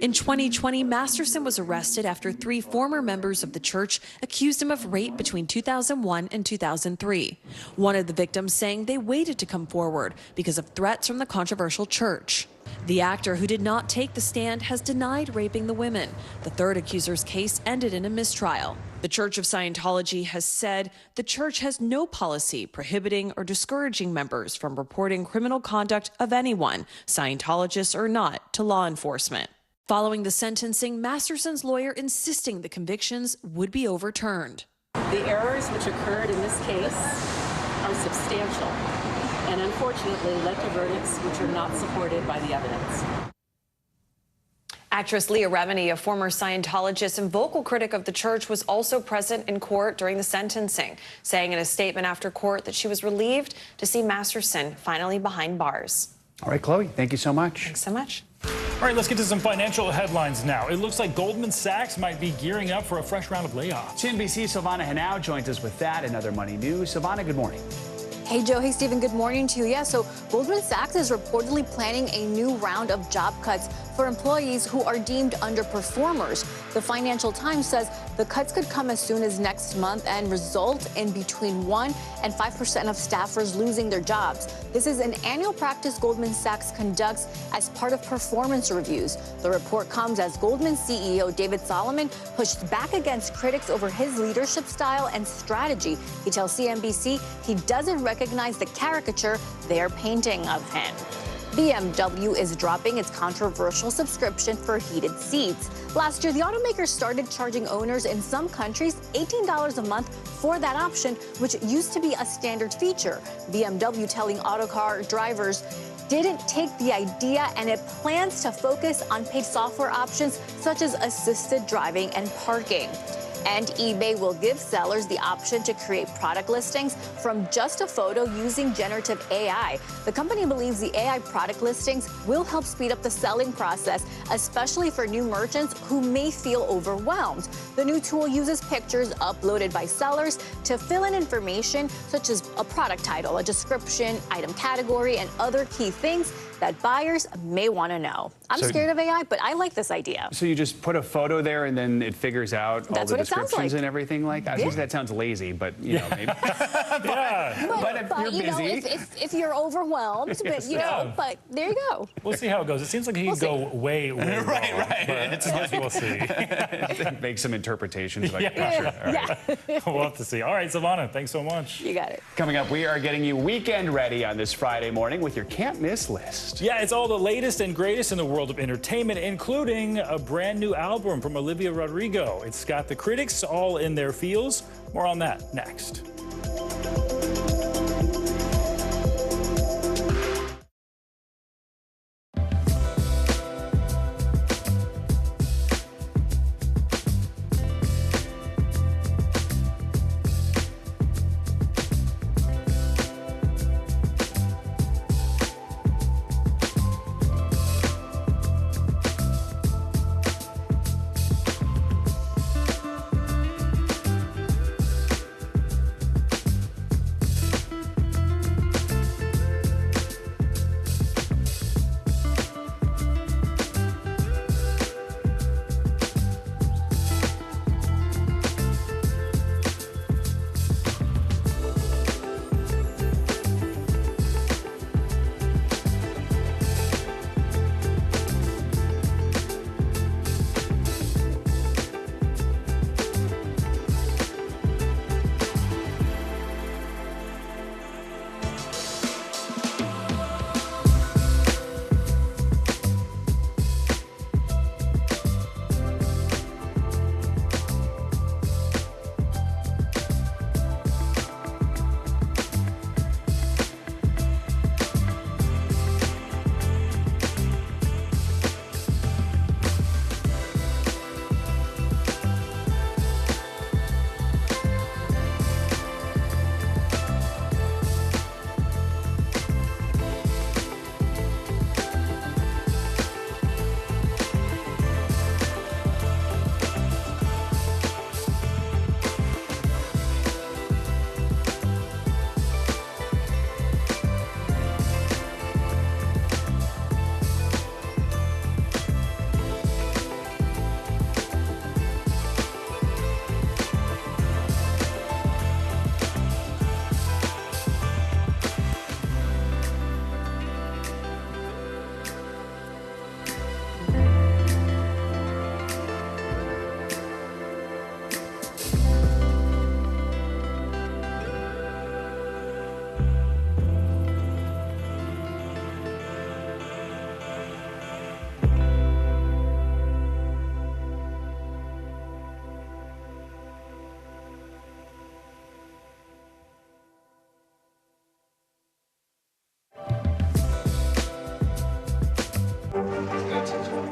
[SPEAKER 16] In 2020, Masterson was arrested after 3 former members of the church accused him of rape between 2001 and 2003. One of the victims saying they waited to come forward because of threats from the controversial church. The actor, who did not take the stand, has denied raping the women. The third accuser's case ended in a mistrial. The Church of Scientology has said the church has no policy prohibiting or discouraging members from reporting criminal conduct of anyone, Scientologists or not, to law enforcement. Following the sentencing, Masterson's lawyer insisting the convictions would be overturned.
[SPEAKER 18] The errors which occurred in this case are substantial and unfortunately led to verdicts which are not supported by the evidence.
[SPEAKER 15] Actress Leah Remini, a former Scientologist and vocal critic of the church, was also present in court during the sentencing, saying in a statement after court that she was relieved to see Masterson finally behind bars.
[SPEAKER 14] All right, Chloe, thank you so much.
[SPEAKER 15] Thanks so much.
[SPEAKER 11] All right, let's get to some financial headlines now. It looks like Goldman Sachs might be gearing up for a fresh round of layoffs.
[SPEAKER 14] CNBC's Silvana Henao joins us with that and other money news. Silvana, good morning.
[SPEAKER 19] Hey, Joe. Hey, Stephen. Good morning to you. Yeah, so Goldman Sachs is reportedly planning a new round of job cuts for employees who are deemed underperformers. The Financial Times says the cuts could come as soon as next month and result in between 1% and 5% of staffers losing their jobs. This is an annual practice Goldman Sachs conducts as part of performance reviews. The report comes as Goldman CEO David Solomon pushed back against critics over his leadership style and strategy. He tells CNBC he doesn't recognize the caricature they're painting of him. BMW is dropping its controversial subscription for heated seats. Last year, the automaker started charging owners in some countries $18 a month for that option, which used to be a standard feature. BMW telling autocar drivers didn't take the idea, and it plans to focus on paid software options such as assisted driving and parking. And eBay will give sellers the option to create product listings from just a photo using generative AI. The company believes the AI product listings will help speed up the selling process, especially for new merchants who may feel overwhelmed. The new tool uses pictures uploaded by sellers to fill in information such as a product title, a description, item category, and other key things that buyers may want to know. I'm scared of AI, but I like this idea.
[SPEAKER 14] So you just put a photo there and then it figures out all the descriptions and everything like that? I think that sounds lazy, but you know, maybe. but if you're busy.
[SPEAKER 19] If you're overwhelmed, but you know, but there you go.
[SPEAKER 11] We'll see how it goes. It seems like he could go way wrong.
[SPEAKER 14] Right.
[SPEAKER 11] But we'll see.
[SPEAKER 14] Make some interpretations. Like,
[SPEAKER 11] We'll have to see. All right, Savannah, thanks so much.
[SPEAKER 19] You got it.
[SPEAKER 14] Coming up, we are getting you weekend ready on this Friday morning with your can't miss list.
[SPEAKER 11] Yeah, it's all the latest and greatest in the world of entertainment, including a brand new album from Olivia Rodrigo. It's got the critics all in their feels. More on that next.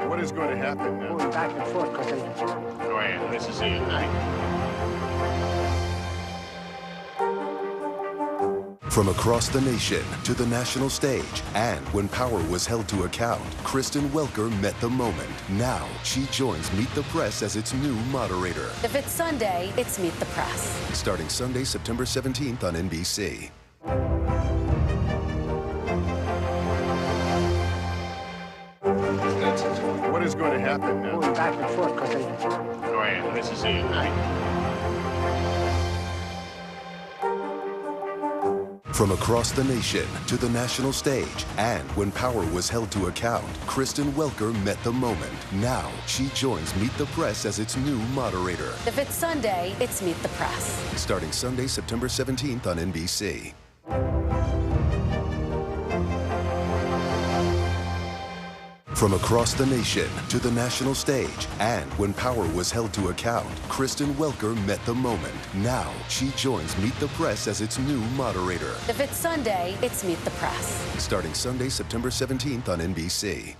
[SPEAKER 6] What is going to happen now?
[SPEAKER 3] Going back and forth because
[SPEAKER 6] Go ahead. This is it, right?
[SPEAKER 26] From across the nation to the national stage, and when power was held to account, Kristen Welker met the moment. Now she joins Meet the Press as its new moderator.
[SPEAKER 27] If it's Sunday, it's Meet the Press.
[SPEAKER 26] Starting Sunday, September 17th on NBC.
[SPEAKER 6] What is going to happen now?
[SPEAKER 3] going back and forth because
[SPEAKER 6] Go ahead. This is it, right?
[SPEAKER 26] From across the nation to the national stage, and when power was held to account, Kristen Welker met the moment. Now she joins Meet the Press as its new moderator.
[SPEAKER 27] If it's Sunday, it's Meet the Press.
[SPEAKER 26] Starting Sunday, September 17th on NBC. From across the nation to the national stage, and when power was held to account, Kristen Welker met the moment. Now she joins Meet the Press as its new moderator.
[SPEAKER 27] If it's Sunday, it's Meet the Press.
[SPEAKER 26] Starting Sunday, September 17th on NBC.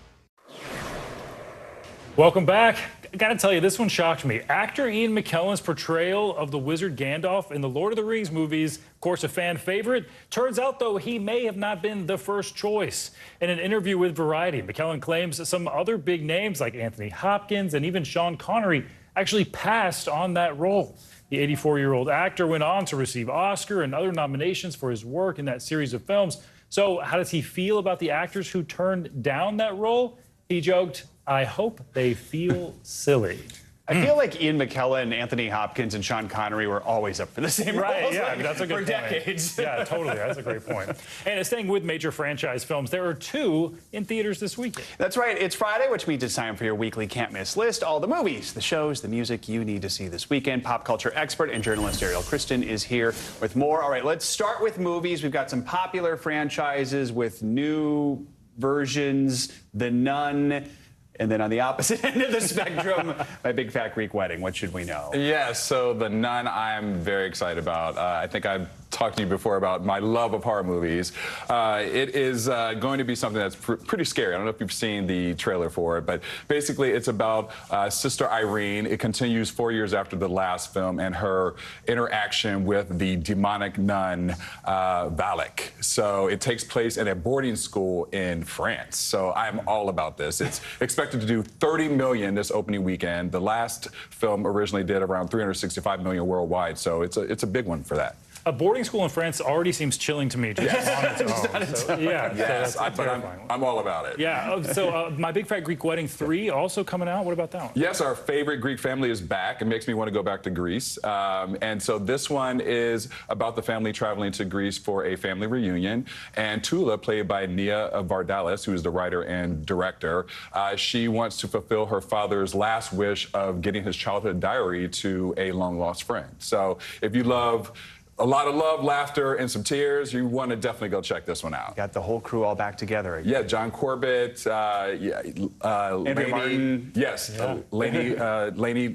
[SPEAKER 11] Welcome back. I gotta tell you, this one shocked me. Actor Ian McKellen's portrayal of the wizard Gandalf in the Lord of the Rings movies, of course, a fan favorite. Turns out, though, he may have not been the first choice. In an interview with Variety, McKellen claims that some other big names like Anthony Hopkins and even Sean Connery actually passed on that role. The 84-year-old actor went on to receive Oscar and other nominations for his work in that series of films. So how does he feel about the actors who turned down that role? He joked, "I hope they feel silly."
[SPEAKER 14] I feel like Ian McKellen, Anthony Hopkins, and Sean Connery were always up for the same
[SPEAKER 11] right,
[SPEAKER 14] roles.
[SPEAKER 11] Yeah, that's a good
[SPEAKER 14] for
[SPEAKER 11] point.
[SPEAKER 14] decades.
[SPEAKER 11] Yeah, totally. That's a great point. And staying with major franchise films, there are 2 in theaters this weekend.
[SPEAKER 14] That's right. It's Friday, which means it's time for your weekly can't-miss list. All the movies, the shows, the music you need to see this weekend. Pop culture expert and journalist Ariel Kristen is here with more. All right, let's start with movies. We've got some popular franchises with new versions. The Nun. And then on the opposite end of the spectrum, My Big Fat Greek Wedding. What should we know?
[SPEAKER 3] Yeah, so The Nun I'm very excited about. I think I've talked to you before about my love of horror movies. It is going to be something that's pretty scary. I don't know if you've seen the trailer for it, but basically it's about Sister Irene. It continues 4 years after the last film and her interaction with the demonic nun, Valak. So it takes place in a boarding school in France. So I'm all about this. It's expected to do $30 million this opening weekend. The last film originally did around $365 million worldwide. So it's a big one for that.
[SPEAKER 11] A boarding school in France already seems chilling to me. Just on its own.
[SPEAKER 3] Yes, but I'm all about it.
[SPEAKER 11] Yeah, so My Big Fat Greek Wedding 3 also coming out. What about that one?
[SPEAKER 3] Yes, our favorite Greek family is back. It makes me want to go back to Greece. And so this one is about the family traveling to Greece for a family reunion. And Tula, played by Nia Vardalos, who is the writer and director, she wants to fulfill her father's last wish of getting his childhood diary to a long-lost friend. So if you love a lot of love, laughter, and some tears, you want to definitely go check this one out.
[SPEAKER 14] Got the whole crew all back together again.
[SPEAKER 3] Yeah, John Corbett,
[SPEAKER 14] Andrew Martin.
[SPEAKER 3] Yes,
[SPEAKER 14] yeah.
[SPEAKER 3] Lainey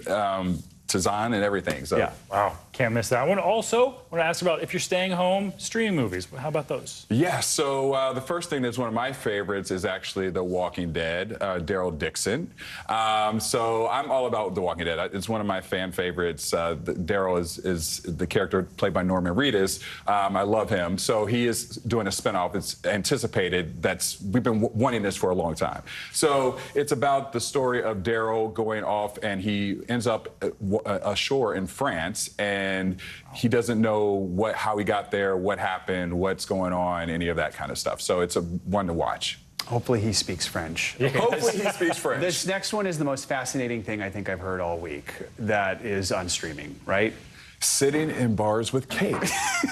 [SPEAKER 3] Tazan and everything. So.
[SPEAKER 11] Yeah, wow, can't miss that one. Also, I want to ask about if you're staying home, streaming movies. How about those?
[SPEAKER 3] Yeah, so the first thing that's one of my favorites is actually The Walking Dead, Daryl Dixon. So I'm all about The Walking Dead. It's one of my fan favorites. Daryl is the character played by Norman Reedus. I love him. So he is doing a spinoff. It's anticipated. We've been wanting this for a long time. So it's about the story of Daryl going off, and he ends up ashore in France, and he doesn't know how he got there, what happened, what's going on, any of that kind of stuff. So it's a one to watch.
[SPEAKER 14] Hopefully he speaks French.
[SPEAKER 3] Yeah. Hopefully he speaks French.
[SPEAKER 14] This next one is the most fascinating thing I think I've heard all week that is on streaming, right?
[SPEAKER 3] Sitting in bars with cake.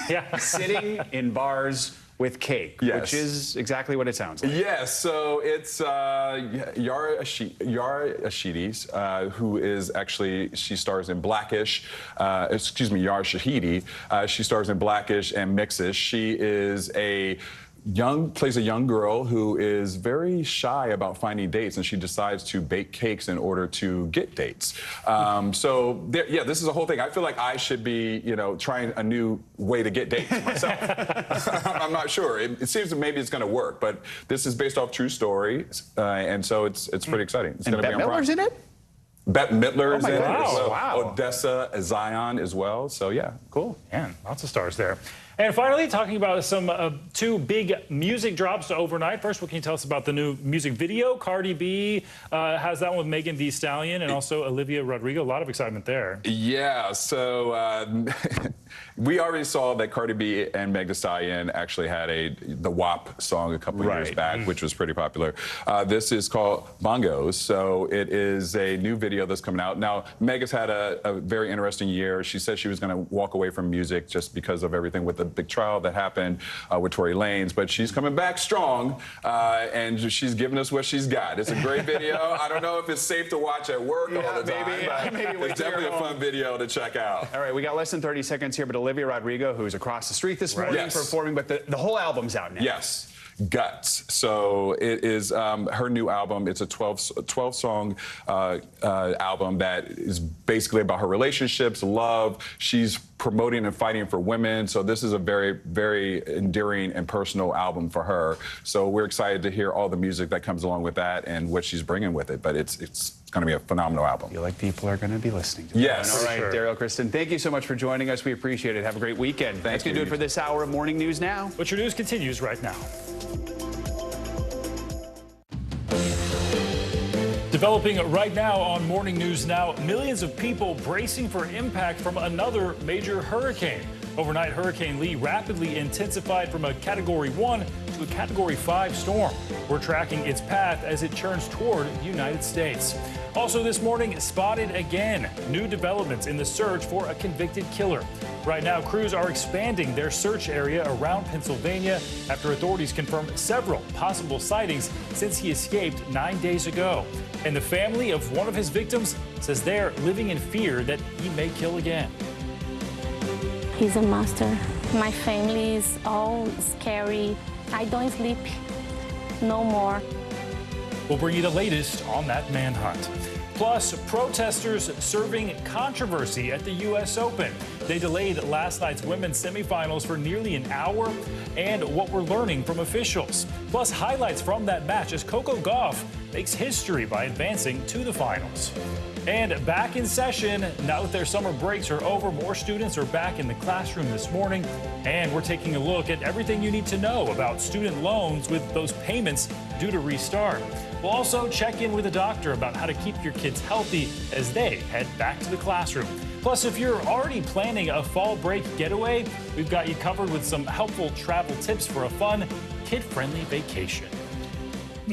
[SPEAKER 14] Yeah. Sitting in bars with cake,
[SPEAKER 3] yes.
[SPEAKER 14] Which is exactly what it sounds like.
[SPEAKER 3] Yes, so it's Yara Shahidi, who is actually, she stars in Blackish, Yara Shahidi. She stars in Blackish and Mixish. She is plays a young girl who is very shy about finding dates, and she decides to bake cakes in order to get dates. This is a whole thing. I feel like I should be, trying a new way to get dates myself. I'm not sure. It seems that maybe it's going to work, but this is based off true stories, and so it's pretty exciting. It's
[SPEAKER 14] and Bette Midler's in it?
[SPEAKER 3] Bette Midler's in it.
[SPEAKER 11] Wow.
[SPEAKER 3] Odessa Zion as well. So yeah, cool.
[SPEAKER 11] Man, lots of stars there. And finally, talking about some 2 big music drops overnight. First, what can you tell us about the new music video? Cardi B has that one with Megan Thee Stallion and also Olivia Rodrigo. A lot of excitement there.
[SPEAKER 3] Yeah, so we already saw that Cardi B and Meg Thee Stallion actually had the WAP song a couple years back, which was pretty popular. This is called Bongos, so it is a new video that's coming out. Now, Meg has had a very interesting year. She said she was going to walk away from music just because of everything with the big trial that happened with Tory Lanez, but she's coming back strong, and she's giving us what she's got. It's a great video. I don't know if it's safe to watch at work all the time, but it's definitely a fun video to check out.
[SPEAKER 14] All right, we got less than 30 seconds here, but Olivia Rodrigo, who's across the street this morning performing, but the whole album's out now.
[SPEAKER 3] Yes. Guts. So it is her new album. It's a 12-song album that is basically about her relationships, love. She's promoting and fighting for women. So this is a very, very endearing and personal album for her. So we're excited to hear all the music that comes along with that and what she's bringing with it. But it's going to be a phenomenal album.
[SPEAKER 14] I feel like people are going to be listening to it.
[SPEAKER 3] Yes.
[SPEAKER 14] All right,
[SPEAKER 3] sure.
[SPEAKER 14] Daryl, Kristen, thank you so much for joining us. We appreciate it. Have a great weekend. That's going to do it for this hour of Morning News Now.
[SPEAKER 11] But your news continues right now. Developing right now on Morning News Now, millions of people bracing for impact from another major hurricane. Overnight, Hurricane Lee rapidly intensified from a Category 1 to a Category 5 storm. We're tracking its path as it churns toward the United States. Also this morning, spotted again. New developments in the search for a convicted killer. Right now, crews are expanding their search area around Pennsylvania after authorities confirm several possible sightings since he escaped 9 days ago. And the family of one of his victims says they're living in fear that he may kill again.
[SPEAKER 4] He's a monster. My family is all scary. I don't sleep no more.
[SPEAKER 11] We'll bring you the latest on that manhunt. Plus, protesters serving controversy at the U.S. Open. They delayed last night's women's semifinals for nearly an hour, and what we're learning from officials. Plus, highlights from that match as Coco Gauff makes history by advancing to the finals. And back in session, now that their summer breaks are over, more students are back in the classroom this morning. And we're taking a look at everything you need to know about student loans with those payments due to restart. We'll also check in with a doctor about how to keep your kids healthy as they head back to the classroom. Plus, if you're already planning a fall break getaway, we've got you covered with some helpful travel tips for a fun, kid-friendly vacation.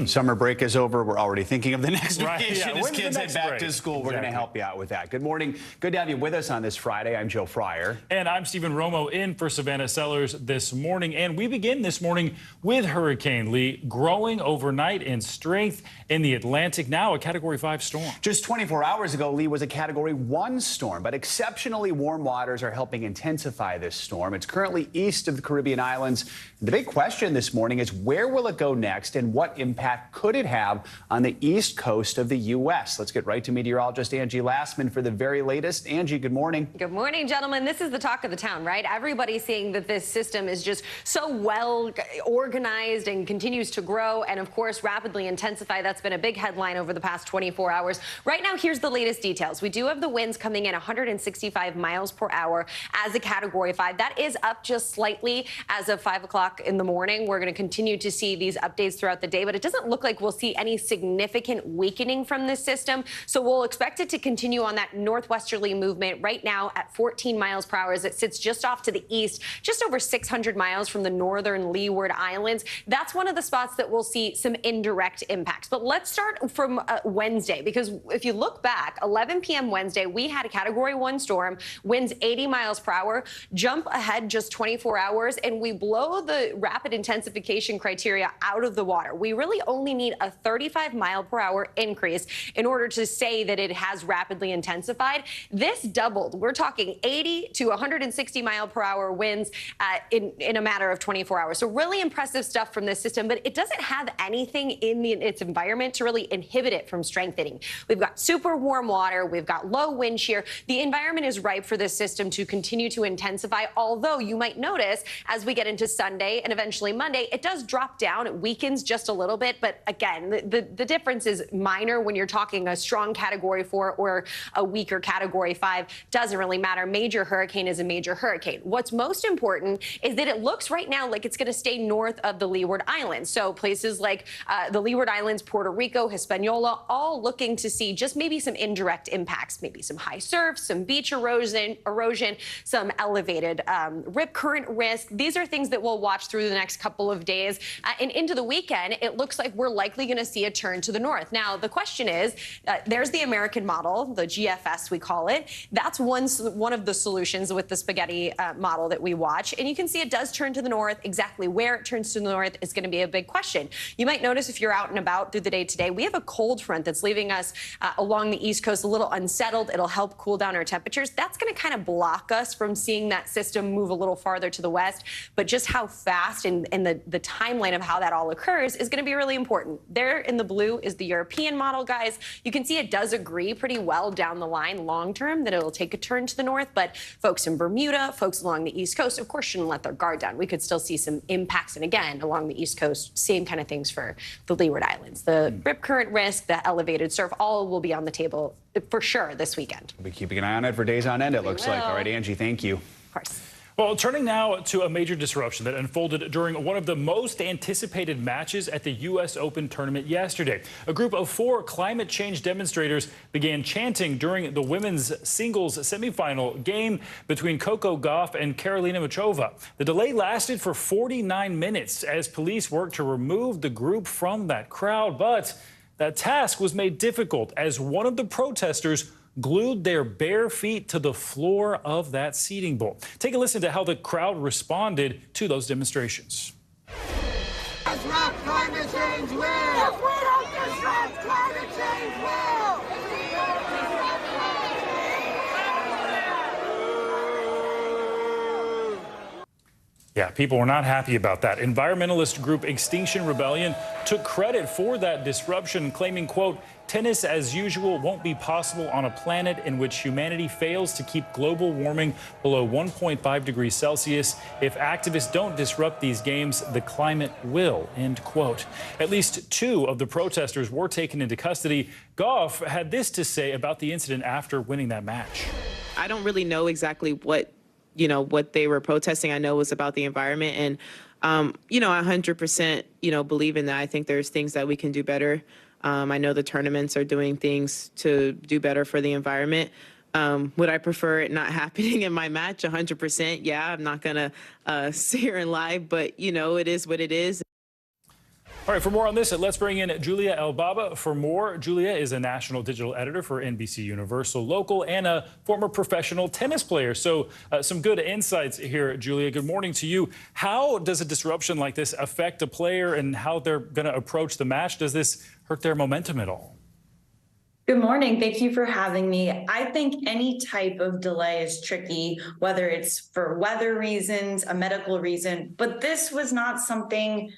[SPEAKER 14] Summer break is over. We're already thinking of the next
[SPEAKER 11] Right,
[SPEAKER 14] vacation
[SPEAKER 11] yeah.
[SPEAKER 14] as
[SPEAKER 11] When's the
[SPEAKER 14] kids head
[SPEAKER 11] next
[SPEAKER 14] back
[SPEAKER 11] break?
[SPEAKER 14] to school. We're going
[SPEAKER 11] Exactly.
[SPEAKER 14] to help you out with that. Good morning. Good to have you with us on this Friday. I'm Joe Fryer.
[SPEAKER 11] And I'm Stephen Romo in for Savannah Sellers this morning. And we begin this morning with Hurricane Lee growing overnight in strength in the Atlantic, now a Category 5 storm.
[SPEAKER 14] Just 24 hours ago, Lee was a Category 1 storm, but exceptionally warm waters are helping intensify this storm. It's currently east of the Caribbean islands. The big question this morning is where will it go next and what impact could it have on the east coast of the U.S.? Let's get right to meteorologist Angie Lassman for the very latest. Angie, good morning.
[SPEAKER 8] Good morning, gentlemen. This is the talk of the town, right? Everybody's seeing that this system is just so well organized and continues to grow and, of course, rapidly intensify. That's been a big headline over the past 24 hours. Right now, here's the latest details. We do have the winds coming in 165 miles per hour as a Category 5. That is up just slightly as of 5 o'clock in the morning. We're going to continue to see these updates throughout the day, but it doesn't look like we'll see any significant weakening from this system. So we'll expect it to continue on that northwesterly movement right now at 14 miles per hour as it sits just off to the east, just over 600 miles from the northern Leeward Islands. That's one of the spots that we'll see some indirect impacts. But let's start from Wednesday, because if you look back, 11 p.m. Wednesday, we had a Category 1 storm, winds 80 miles per hour, jump ahead just 24 hours, and we blow the rapid intensification criteria out of the water. We really only need a 35 mile per hour increase in order to say that it has rapidly intensified. This doubled. We're talking 80 to 160 mile per hour winds in a matter of 24 hours. So really impressive stuff from this system, but it doesn't have anything in its environment to really inhibit it from strengthening. We've got super warm water. We've got low wind shear. The environment is ripe for this system to continue to intensify, although you might notice as we get into Sunday and eventually Monday, it does drop down. It weakens just a little bit, but again, the difference is minor when you're talking a strong Category 4 or a weaker Category 5. Doesn't really matter. Major hurricane is a major hurricane. What's most important is that it looks right now like it's going to stay north of the Leeward Islands. So places like the Leeward Islands, Puerto Rico, Hispaniola, all looking to see just maybe some indirect impacts, maybe some high surf, some beach erosion, some elevated rip current risk. These are things that we'll watch through the next couple of days. And into the weekend, it looks looks like we're likely going to see a turn to the north. Now, the question is, there's the American model, the GFS we call it. That's one of the solutions with the spaghetti model that we watch. And you can see it does turn to the north. Exactly where it turns to the north is going to be a big question. You might notice if you're out and about through the day today, we have a cold front that's leaving us along the East Coast a little unsettled. It'll help cool down our temperatures. That's going to kind of block us from seeing that system move a little farther to the west. But just how fast and the timeline of how that all occurs is going to be really important. There in the blue is the European model, guys. You can see it does agree pretty well down the line long term that it'll take a turn to the north. But folks in Bermuda, folks along the East Coast, of course, shouldn't let their guard down. We could still see some impacts. And again, along the East Coast, same kind of things for the Leeward Islands. The rip current risk, the elevated surf, all will be on the table for sure this weekend.
[SPEAKER 14] We'll be keeping an eye on it for days on end, it looks like. All right, Angie, thank you.
[SPEAKER 8] Of course.
[SPEAKER 11] Well, turning now to a major disruption that unfolded during one of the most anticipated matches at the U.S. Open tournament yesterday. A group of 4 climate change demonstrators began chanting during the women's singles semifinal game between Coco Gauff and Karolina Muchova. The delay lasted for 49 minutes as police worked to remove the group from that crowd, but that task was made difficult as one of the protesters glued their bare feet to the floor of that seating bowl. Take a listen to how the crowd responded to those demonstrations.
[SPEAKER 2] Disrupt climate change will! If we don't disrupt climate change will!
[SPEAKER 11] Yeah, people were not happy about that. Environmentalist group Extinction Rebellion took credit for that disruption, claiming, quote, tennis as usual won't be possible on a planet in which humanity fails to keep global warming below 1.5 degrees Celsius. If activists don't disrupt these games, the climate will, end quote. At least 2 of the protesters were taken into custody. Gauff had this to say about the incident after winning that match.
[SPEAKER 7] I don't really know exactly what they were protesting. I know it was about the environment, and I 100% believe in that. I think there's things that we can do better. I know the tournaments are doing things to do better for the environment. Would I prefer it not happening in my match? 100%. Yeah, I'm not gonna sit here and lie, but it is what it is.
[SPEAKER 11] All right, for more on this, let's bring in Julia Elbaba for more. Julia is a national digital editor for NBC Universal Local and a former professional tennis player. So some good insights here, Julia. Good morning to you. How does a disruption like this affect a player and how they're going to approach the match? Does this hurt their momentum at all?
[SPEAKER 9] Good morning. Thank you for having me. I think any type of delay is tricky, whether it's for weather reasons, a medical reason, but this was not something.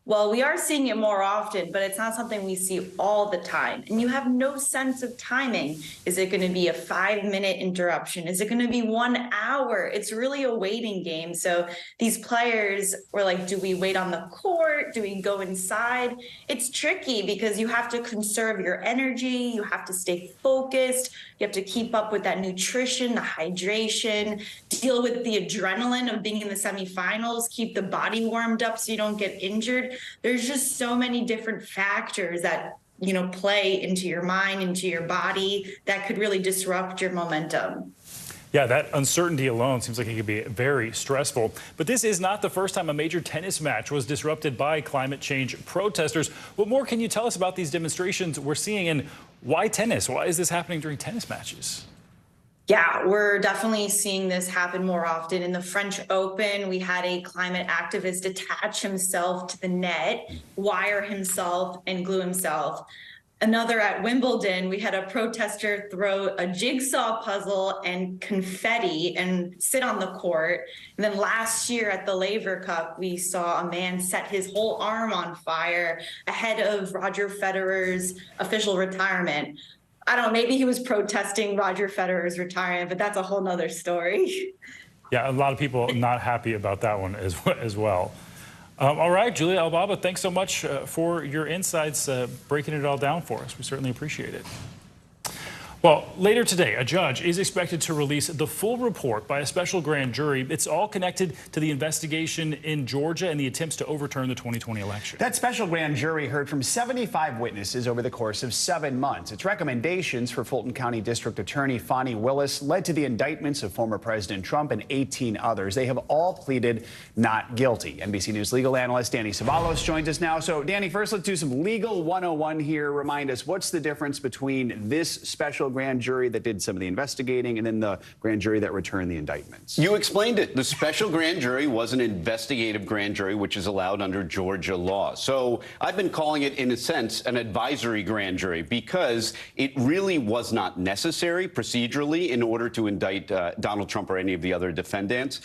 [SPEAKER 9] Well, we are seeing it more often, but it's not something we see all the time. And you have no sense of timing. Is it going to be a 5-minute interruption? Is it going to be 1 hour? It's really a waiting game. So these players were like, do we wait on the court? Do we go inside? It's tricky because you have to conserve your energy. You have to stay focused. You have to keep up with that nutrition, the hydration, deal with the adrenaline of being in the semifinals, keep the body warmed up so you don't get injured. There's just so many different factors that, play into your mind, into your body that could really disrupt your momentum.
[SPEAKER 11] Yeah, that uncertainty alone seems like it could be very stressful. But this is not the first time a major tennis match was disrupted by climate change protesters. What more can you tell us about these demonstrations we're seeing, and why tennis? Why is this happening during tennis matches?
[SPEAKER 9] Yeah, we're definitely seeing this happen more often. In the French Open, we had a climate activist attach himself to the net, wire himself, and glue himself. Another at Wimbledon, we had a protester throw a jigsaw puzzle and confetti and sit on the court. And then last year at the Laver Cup, we saw a man set his whole arm on fire ahead of Roger Federer's official retirement. I don't know, maybe he was protesting Roger Federer's retirement, but that's a whole nother story.
[SPEAKER 11] Yeah, a lot of people not happy about that one as well. All right, Julia Elbaba, thanks so much for your insights, breaking it all down for us. We certainly appreciate it. Well, later today, a judge is expected to release the full report by a special grand jury. It's all connected to the investigation in Georgia and the attempts to overturn the 2020 election.
[SPEAKER 14] That special grand jury heard from 75 witnesses over the course of 7 months. Its recommendations for Fulton County District Attorney Fani Willis led to the indictments of former President Trump and 18 others. They have all pleaded not guilty. NBC News legal analyst Danny Ceballos joins us now. So, Danny, first let's do some legal 101 here. Remind us, what's the difference between this special grand jury that did some of the investigating and then the grand jury that returned the indictments?
[SPEAKER 5] You explained it. The special grand jury was an investigative grand jury, which is allowed under Georgia law. So I've been calling it, in a sense, an advisory grand jury because it really was not necessary procedurally in order to indict Donald Trump or any of the other defendants.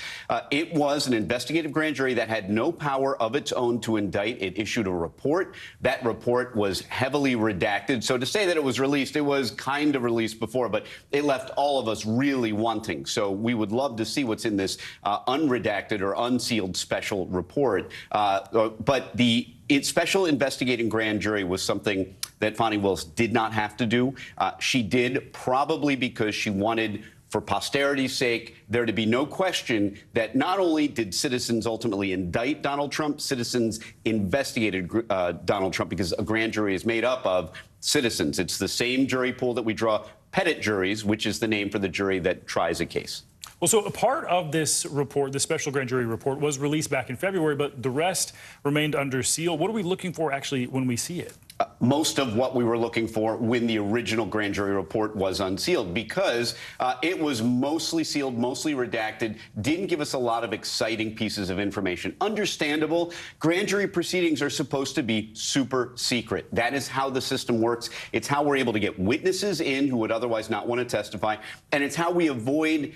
[SPEAKER 5] It was an investigative grand jury that had no power of its own to indict. It issued a report. That report was heavily redacted. So to say that it was released, it was kind of released before, but it left all of us really wanting. So we would love to see what's in this unredacted or unsealed special report. But the special investigating grand jury was something that Fani Willis did not have to do. She did probably because she wanted, for posterity's sake, there to be no question that not only did citizens ultimately indict Donald Trump, citizens investigated Donald Trump because a grand jury is made up of citizens. It's the same jury pool that we draw petit juries, which is the name for the jury that tries a case.
[SPEAKER 11] Well, so a part of this report, the special grand jury report, was released back in February, but the rest remained under seal. What are we looking for actually when we see it?
[SPEAKER 5] Most of what we were looking for when the original grand jury report was unsealed, because it was mostly sealed, mostly redacted, didn't give us a lot of exciting pieces of information. Understandable. Grand jury proceedings are supposed to be super secret. That is how the system works. It's how we're able to get witnesses in who would otherwise not want to testify. And it's how we avoid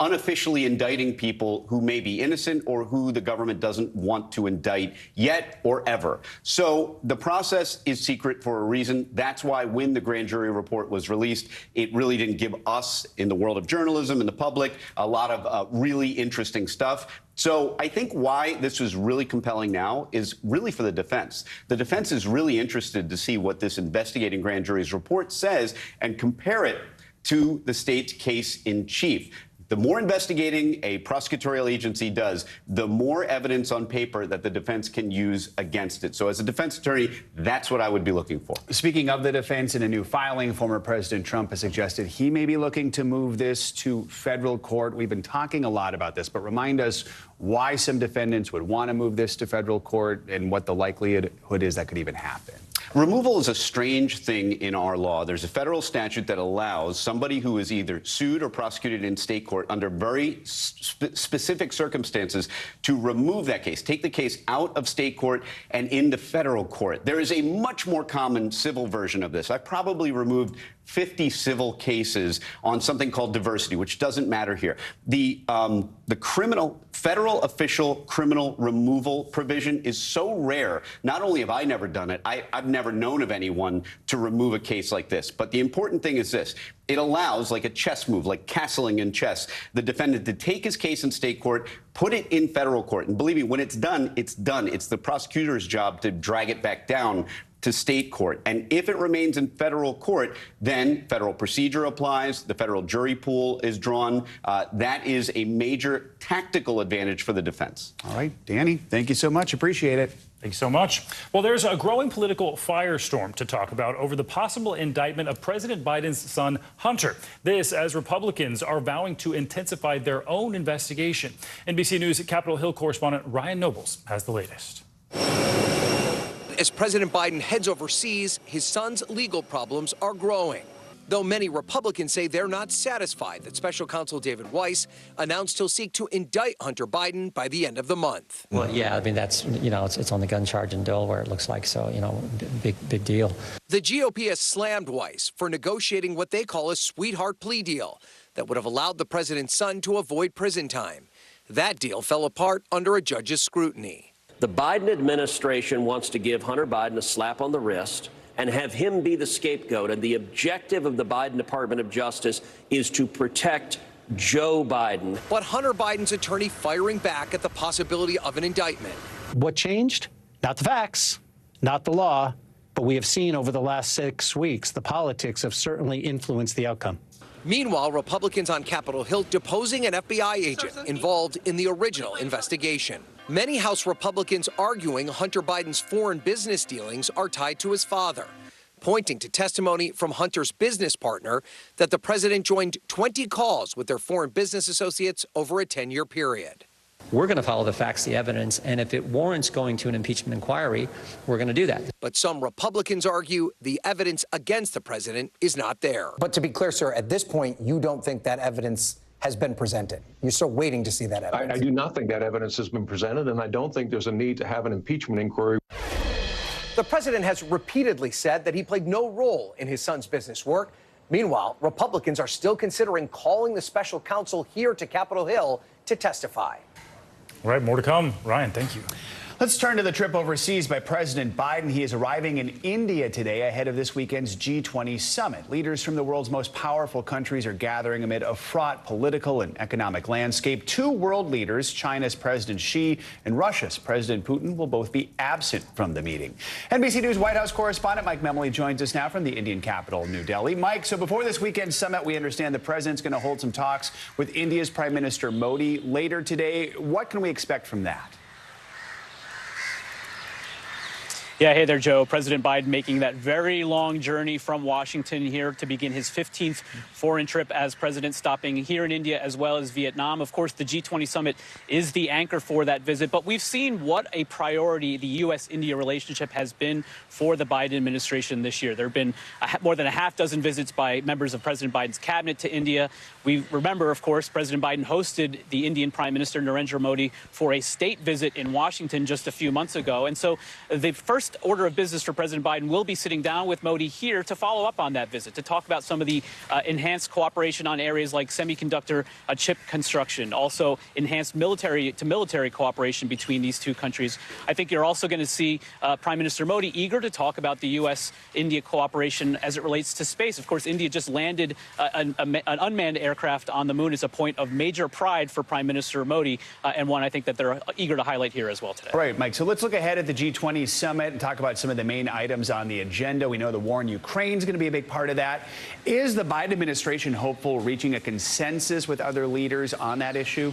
[SPEAKER 5] unofficially indicting people who may be innocent or who the government doesn't want to indict yet or ever. So the process is secret for a reason. That's why when the grand jury report was released, it really didn't give us, in the world of journalism and the public, a lot of really interesting stuff. So I think why this was really compelling now is really for the defense. The defense is really interested to see what this investigating grand jury's report says and compare it to the state's case in chief. The more investigating a prosecutorial agency does, the more evidence on paper that the defense can use against it. So as a defense attorney, that's what I would be looking for.
[SPEAKER 14] Speaking of the defense, in a new filing, former President Trump has suggested he may be looking to move this to federal court. We've been talking a lot about this, but remind us why some defendants would want to move this to federal court and what the likelihood is that could even happen.
[SPEAKER 5] Removal is a strange thing in our law. There's a federal statute that allows somebody who is either sued or prosecuted in state court under very specific circumstances to remove that case, take the case out of state court and into federal court. There is a much more common civil version of this. I probably removed 50 civil cases on something called diversity, which doesn't matter here. The federal official criminal removal provision is so rare. Not only have I never done it, I've never known of anyone to remove a case like this. But the important thing is this. It allows, like a chess move, like castling in chess, the defendant to take his case in state court, put it in federal court. And believe me, when it's done, it's done. It's the prosecutor's job to drag it back down to state court. And if it remains in federal court, then federal procedure applies, the federal jury pool is drawn. That is a major tactical advantage for the defense.
[SPEAKER 14] All right, Danny, thank you so much. Appreciate it.
[SPEAKER 11] Thanks so much. Well, there's a growing political firestorm to talk about over the possible indictment of President Biden's son, Hunter. This as Republicans are vowing to intensify their own investigation. NBC News Capitol Hill correspondent Ryan Nobles has the latest.
[SPEAKER 10] As President Biden heads overseas, his son's legal problems are growing. Though many Republicans say they're not satisfied that Special Counsel David Weiss announced he'll seek to indict Hunter Biden by the end of the month.
[SPEAKER 13] Well, yeah, I mean, that's, it's on the gun charge in Delaware, it looks like, so, big deal.
[SPEAKER 10] The GOP has slammed Weiss for negotiating what they call a sweetheart plea deal that would have allowed the president's son to avoid prison time. That deal fell apart under a judge's scrutiny.
[SPEAKER 20] The Biden administration wants to give Hunter Biden a slap on the wrist and have him be the scapegoat. And the objective of the Biden Department of Justice is to protect Joe Biden.
[SPEAKER 10] But Hunter Biden's attorney firing back at the possibility of an indictment.
[SPEAKER 21] What changed? Not the facts, not the law.
[SPEAKER 1] But we have seen over the last 6 weeks, the politics have certainly influenced the outcome.
[SPEAKER 10] Meanwhile, Republicans on Capitol Hill deposing an FBI agent involved in the original investigation. Many House Republicans arguing Hunter Biden's foreign business dealings are tied to his father, pointing to testimony from Hunter's business partner that the president joined 20 calls with their foreign business associates over a 10-year period.
[SPEAKER 13] We're going to follow the facts, the evidence, and if it warrants going to an impeachment inquiry, we're going to do that.
[SPEAKER 10] But some Republicans argue the evidence against the president is not there.
[SPEAKER 12] But to be clear, sir, at this point, you don't think that evidence has been presented. You're still waiting to see that evidence.
[SPEAKER 21] I do not think that evidence has been presented, and I don't think there's a need to have an impeachment inquiry.
[SPEAKER 10] The president has repeatedly said that he played no role in his son's business work. Meanwhile, Republicans are still considering calling the special counsel here to Capitol Hill to testify.
[SPEAKER 11] All right, more to come. Ryan, thank you.
[SPEAKER 14] Let's turn to the trip overseas by President Biden. He is arriving in India today ahead of this weekend's G20 summit. Leaders from the world's most powerful countries are gathering amid a fraught political and economic landscape. Two world leaders, China's President Xi and Russia's President Putin, will both be absent from the meeting. NBC News White House correspondent Mike Memoli joins us now from the Indian capital, New Delhi. Mike, so before this weekend's summit, we understand the president's going to hold some talks with India's Prime Minister Modi later today. What can we expect from that?
[SPEAKER 22] Yeah, hey there, Joe. President Biden making that very long journey from Washington here to begin his 15th foreign trip as president, stopping here in India as well as Vietnam. Of course, the G20 summit is the anchor for that visit, but we've seen what a priority the U.S.-India relationship has been for the Biden administration this year. There have been more than a half dozen visits by members of President Biden's cabinet to India. We remember, of course, President Biden hosted the Indian Prime Minister Narendra Modi for a state visit in Washington just a few months ago. And so the first order of business for President Biden will be sitting down with Modi here to follow up on that visit, to talk about some of the enhanced cooperation on areas like semiconductor chip construction, also enhanced military cooperation between these two countries. I think you're also going to see Prime Minister Modi eager to talk about the U.S.-India cooperation as it relates to space. Of course, India just landed an unmanned aircraft on the moon. Is a point of major pride for Prime Minister Modi, and one I think that they're eager to highlight here as well today.
[SPEAKER 14] Right, Mike. So let's look ahead at the G20 summit and talk about some of the main items on the agenda. We know the war in Ukraine is going to be a big part of that. Is the Biden administration hopeful reaching a consensus with other leaders on that issue?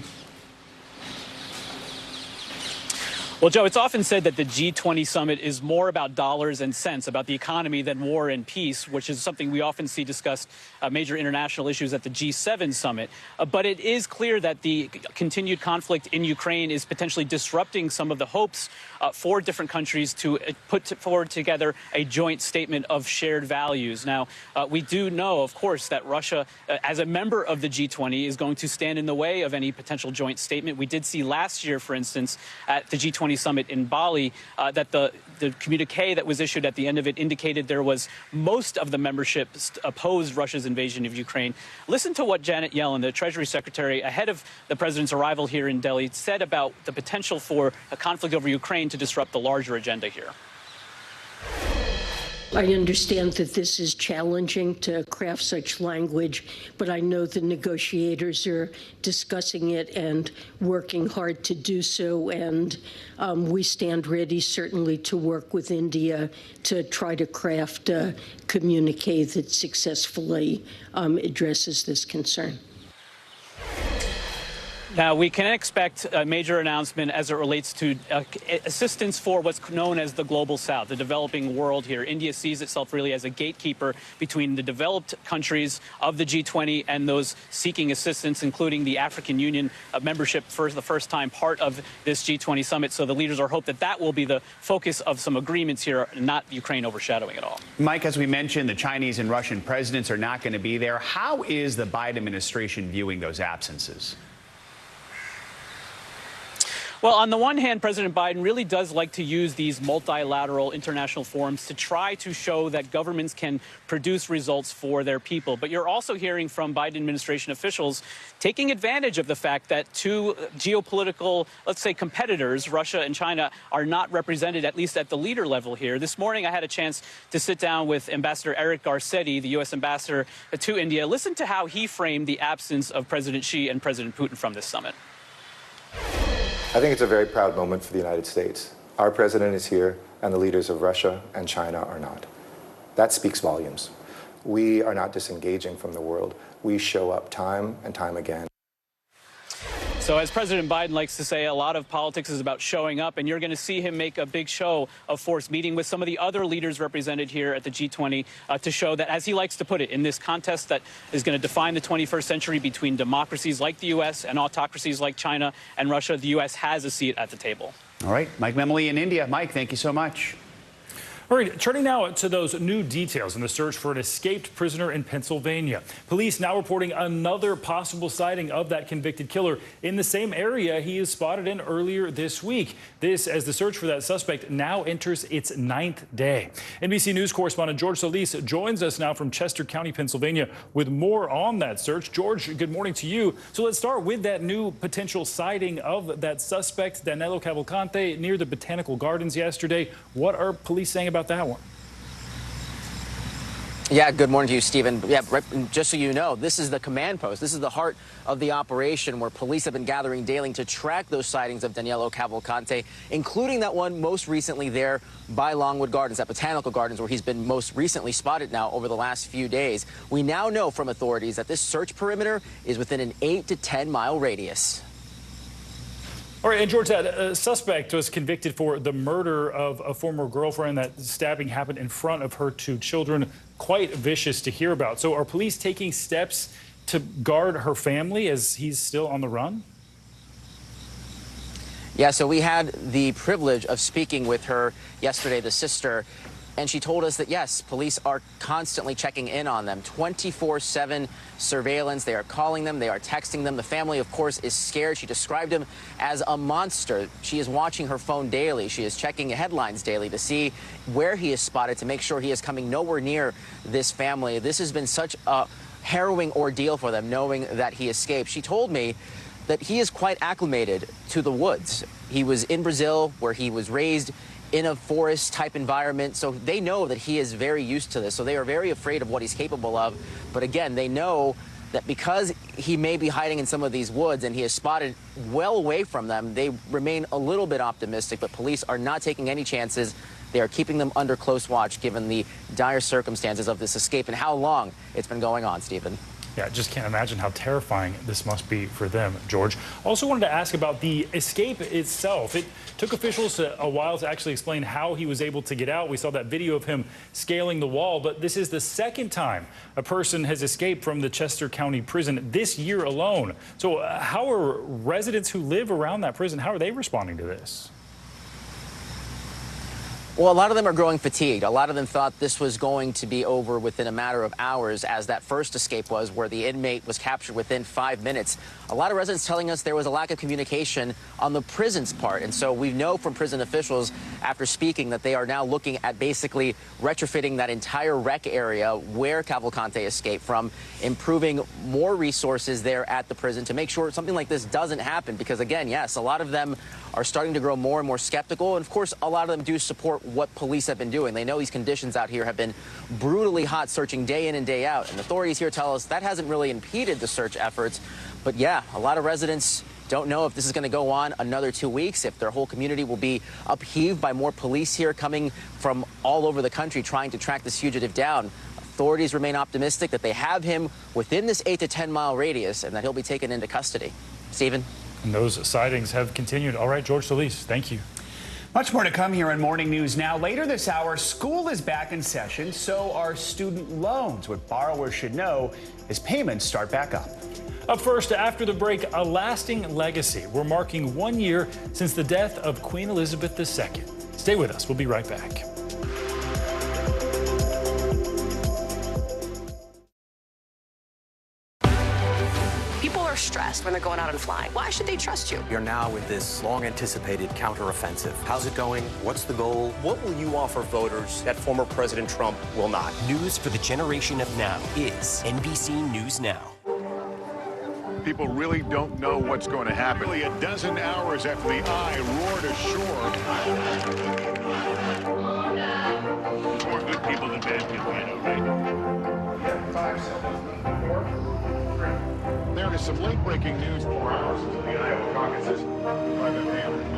[SPEAKER 22] Well, Joe, it's often said that the G20 summit is more about dollars and cents, about the economy than war and peace, which is something we often see discussed major international issues at the G7 summit. But it is clear that the continued conflict in Ukraine is potentially disrupting some of the hopes for different countries to put forward together a joint statement of shared values. Now, we do know, of course, that Russia, as a member of the G20, is going to stand in the way of any potential joint statement. We did see last year, for instance, at the G20 summit in Bali, that the communique that was issued at the end of it indicated there was most of the membership opposed Russia's invasion of Ukraine. Listen to what Janet Yellen, the Treasury Secretary, ahead of the president's arrival here in Delhi, said about the potential for a conflict over Ukraine to disrupt the larger agenda here.
[SPEAKER 23] I understand that this is challenging to craft such language, but I know the negotiators are discussing it and working hard to do so, and we stand ready, certainly, to work with India to try to craft a communique that successfully addresses this concern.
[SPEAKER 22] Now, we can expect a major announcement as it relates to assistance for what's known as the Global South, the developing world here. India sees itself really as a gatekeeper between the developed countries of the G20 and those seeking assistance, including the African Union membership for the first time part of this G20 summit. So the leaders are hope that that will be the focus of some agreements here, not Ukraine overshadowing it all.
[SPEAKER 14] Mike, as we mentioned, the Chinese and Russian presidents are not going to be there. How is the Biden administration viewing those absences?
[SPEAKER 22] Well, on the one hand, President Biden really does like to use these multilateral international forums to try to show that governments can produce results for their people. But you're also hearing from Biden administration officials taking advantage of the fact that two geopolitical, let's say, competitors, Russia and China, are not represented, at least at the leader level here. This morning, I had a chance to sit down with Ambassador Eric Garcetti, the U.S. ambassador to India. Listen to how he framed the absence of President Xi and President Putin from this summit.
[SPEAKER 24] I think it's a very proud moment for the United States.
[SPEAKER 15] Our president is here, and the leaders of Russia and China are not. That speaks volumes. We are not disengaging from the world. We show up time and time again.
[SPEAKER 22] So as President Biden likes to say, a lot of politics is about showing up, and you're going to see him make a big show of force, meeting with some of the other leaders represented here at the G20 to show that, as he likes to put it, in this contest that is going to define the 21st century between democracies like the U.S. and autocracies like China and Russia, the U.S. has a seat at the table.
[SPEAKER 14] All right, Mike Memoli in India. Mike, thank you so much.
[SPEAKER 11] All right, turning now to those new details in the search for an escaped prisoner in Pennsylvania. Police now reporting another possible sighting of that convicted killer in the same area he is spotted in earlier this week. This as the search for that suspect now enters its 9th day. NBC News correspondent George Solis joins us now from Chester County, Pennsylvania, with more on that search. George, good morning to you. So let's start with that new potential sighting of that suspect, Danilo Cavalcante, near the Botanical Gardens yesterday. What are police saying about that one?
[SPEAKER 16] Yeah, good morning to you, Stephen. Yeah, right, just so you know, this is the command post. This is the heart of the operation where police have been gathering daily to track those sightings of Danilo Cavalcante, including that one most recently there by Longwood Gardens, at Botanical Gardens, where he's been most recently spotted now over the last few days. We now know from authorities that this search perimeter is within an 8 to 10 mile radius.
[SPEAKER 11] All right, and George, that suspect was convicted for the murder of a former girlfriend. That stabbing happened in front of her 2 children. Quite vicious to hear about. So are police taking steps to guard her family as he's still on the run?
[SPEAKER 16] Yeah, so we had the privilege of speaking with her yesterday, the sister, and she told us that, yes, police are constantly checking in on them, 24/7 surveillance. They are calling them. They are texting them. The family, of course, is scared. She described him as a monster. She is watching her phone daily. She is checking headlines daily to see where he is spotted, to make sure he is coming nowhere near this family. This has been such a harrowing ordeal for them, knowing that he escaped. She told me that he is quite acclimated to the woods. He was in Brazil, where he was raised in a forest-type environment, so they know that he is very used to this. So they are very afraid of what he's capable of. But again, they know that because he may be hiding in some of these woods and he is spotted well away from them, they remain a little bit optimistic, but police are not taking any chances. They are keeping them under close watch, given the dire circumstances of this escape and how long it's been going on, Stephen.
[SPEAKER 11] Yeah, I just can't imagine how terrifying this must be for them, George. Also wanted to ask about the escape itself. It took officials a while to actually explain how he was able to get out. We saw that video of him scaling the wall, but this is the second time a person has escaped from the Chester County prison this year alone. So how are residents who live around that prison, how are they responding to this?
[SPEAKER 16] Well, a lot of them are growing fatigued. A lot of them thought this was going to be over within a matter of hours, as that first escape was, where the inmate was captured within 5 minutes. A lot of residents telling us there was a lack of communication on the prison's part. And so we know from prison officials, after speaking, that they are now looking at basically retrofitting that entire rec area where Cavalcante escaped from, improving more resources there at the prison to make sure something like this doesn't happen. Because again, yes, a lot of them are starting to grow more and more skeptical. And of course, a lot of them do support what police have been doing. They know these conditions out here have been brutally hot, searching day in and day out. And authorities here tell us that hasn't really impeded the search efforts. But yeah, a lot of residents don't know if this is going to go on another 2 weeks, if their whole community will be upheaved by more police here coming from all over the country trying to track this fugitive down. Authorities remain optimistic that they have him within this 8 to 10 mile radius and that he'll be taken into custody. Stephen?
[SPEAKER 11] And those sightings have continued. All right, George Solis, thank you.
[SPEAKER 14] Much more to come here on Morning News Now. Later this hour, school is back in session, so are student loans. What borrowers should know as payments start back up.
[SPEAKER 11] Up first, after the break, a lasting legacy. We're marking 1 year since the death of Queen Elizabeth II. Stay with us. We'll be right back.
[SPEAKER 17] Stressed when they're going out and flying. Why should they trust you?
[SPEAKER 18] You're now with this long-anticipated counteroffensive. How's it going? What's the goal? What will you offer voters that former President Trump will not?
[SPEAKER 19] News for the generation of now is NBC News Now.
[SPEAKER 6] People really don't know what's going to happen. Really, a dozen hours after the eye roared ashore. More good people than bad people, you know, right? 5 seconds. 4, 3. There is some late-breaking news 4 hours into the Iowa caucuses by the Hampton.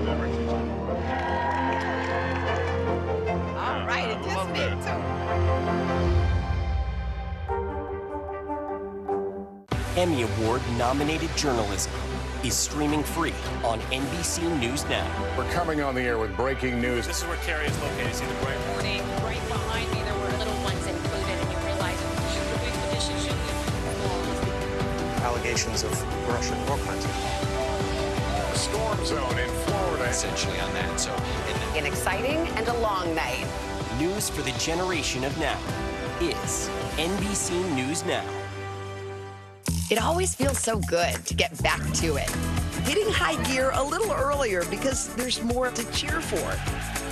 [SPEAKER 6] love that.
[SPEAKER 19] Emmy Award-nominated journalism is streaming free on NBC News Now.
[SPEAKER 6] We're coming on the air with breaking news.
[SPEAKER 22] This is where Carrie is located. See the break.
[SPEAKER 17] Morning, right behind me, there were little ones included, and you realize the big dishes should be
[SPEAKER 18] Allegations of Russian war crimes.
[SPEAKER 6] Storm zone in Florida.
[SPEAKER 18] Essentially on that, so...
[SPEAKER 17] an exciting and a long night.
[SPEAKER 19] News for the generation of now is NBC News Now.
[SPEAKER 3] It always feels so good to get back to it. Hitting high gear a little earlier because there's more to cheer for.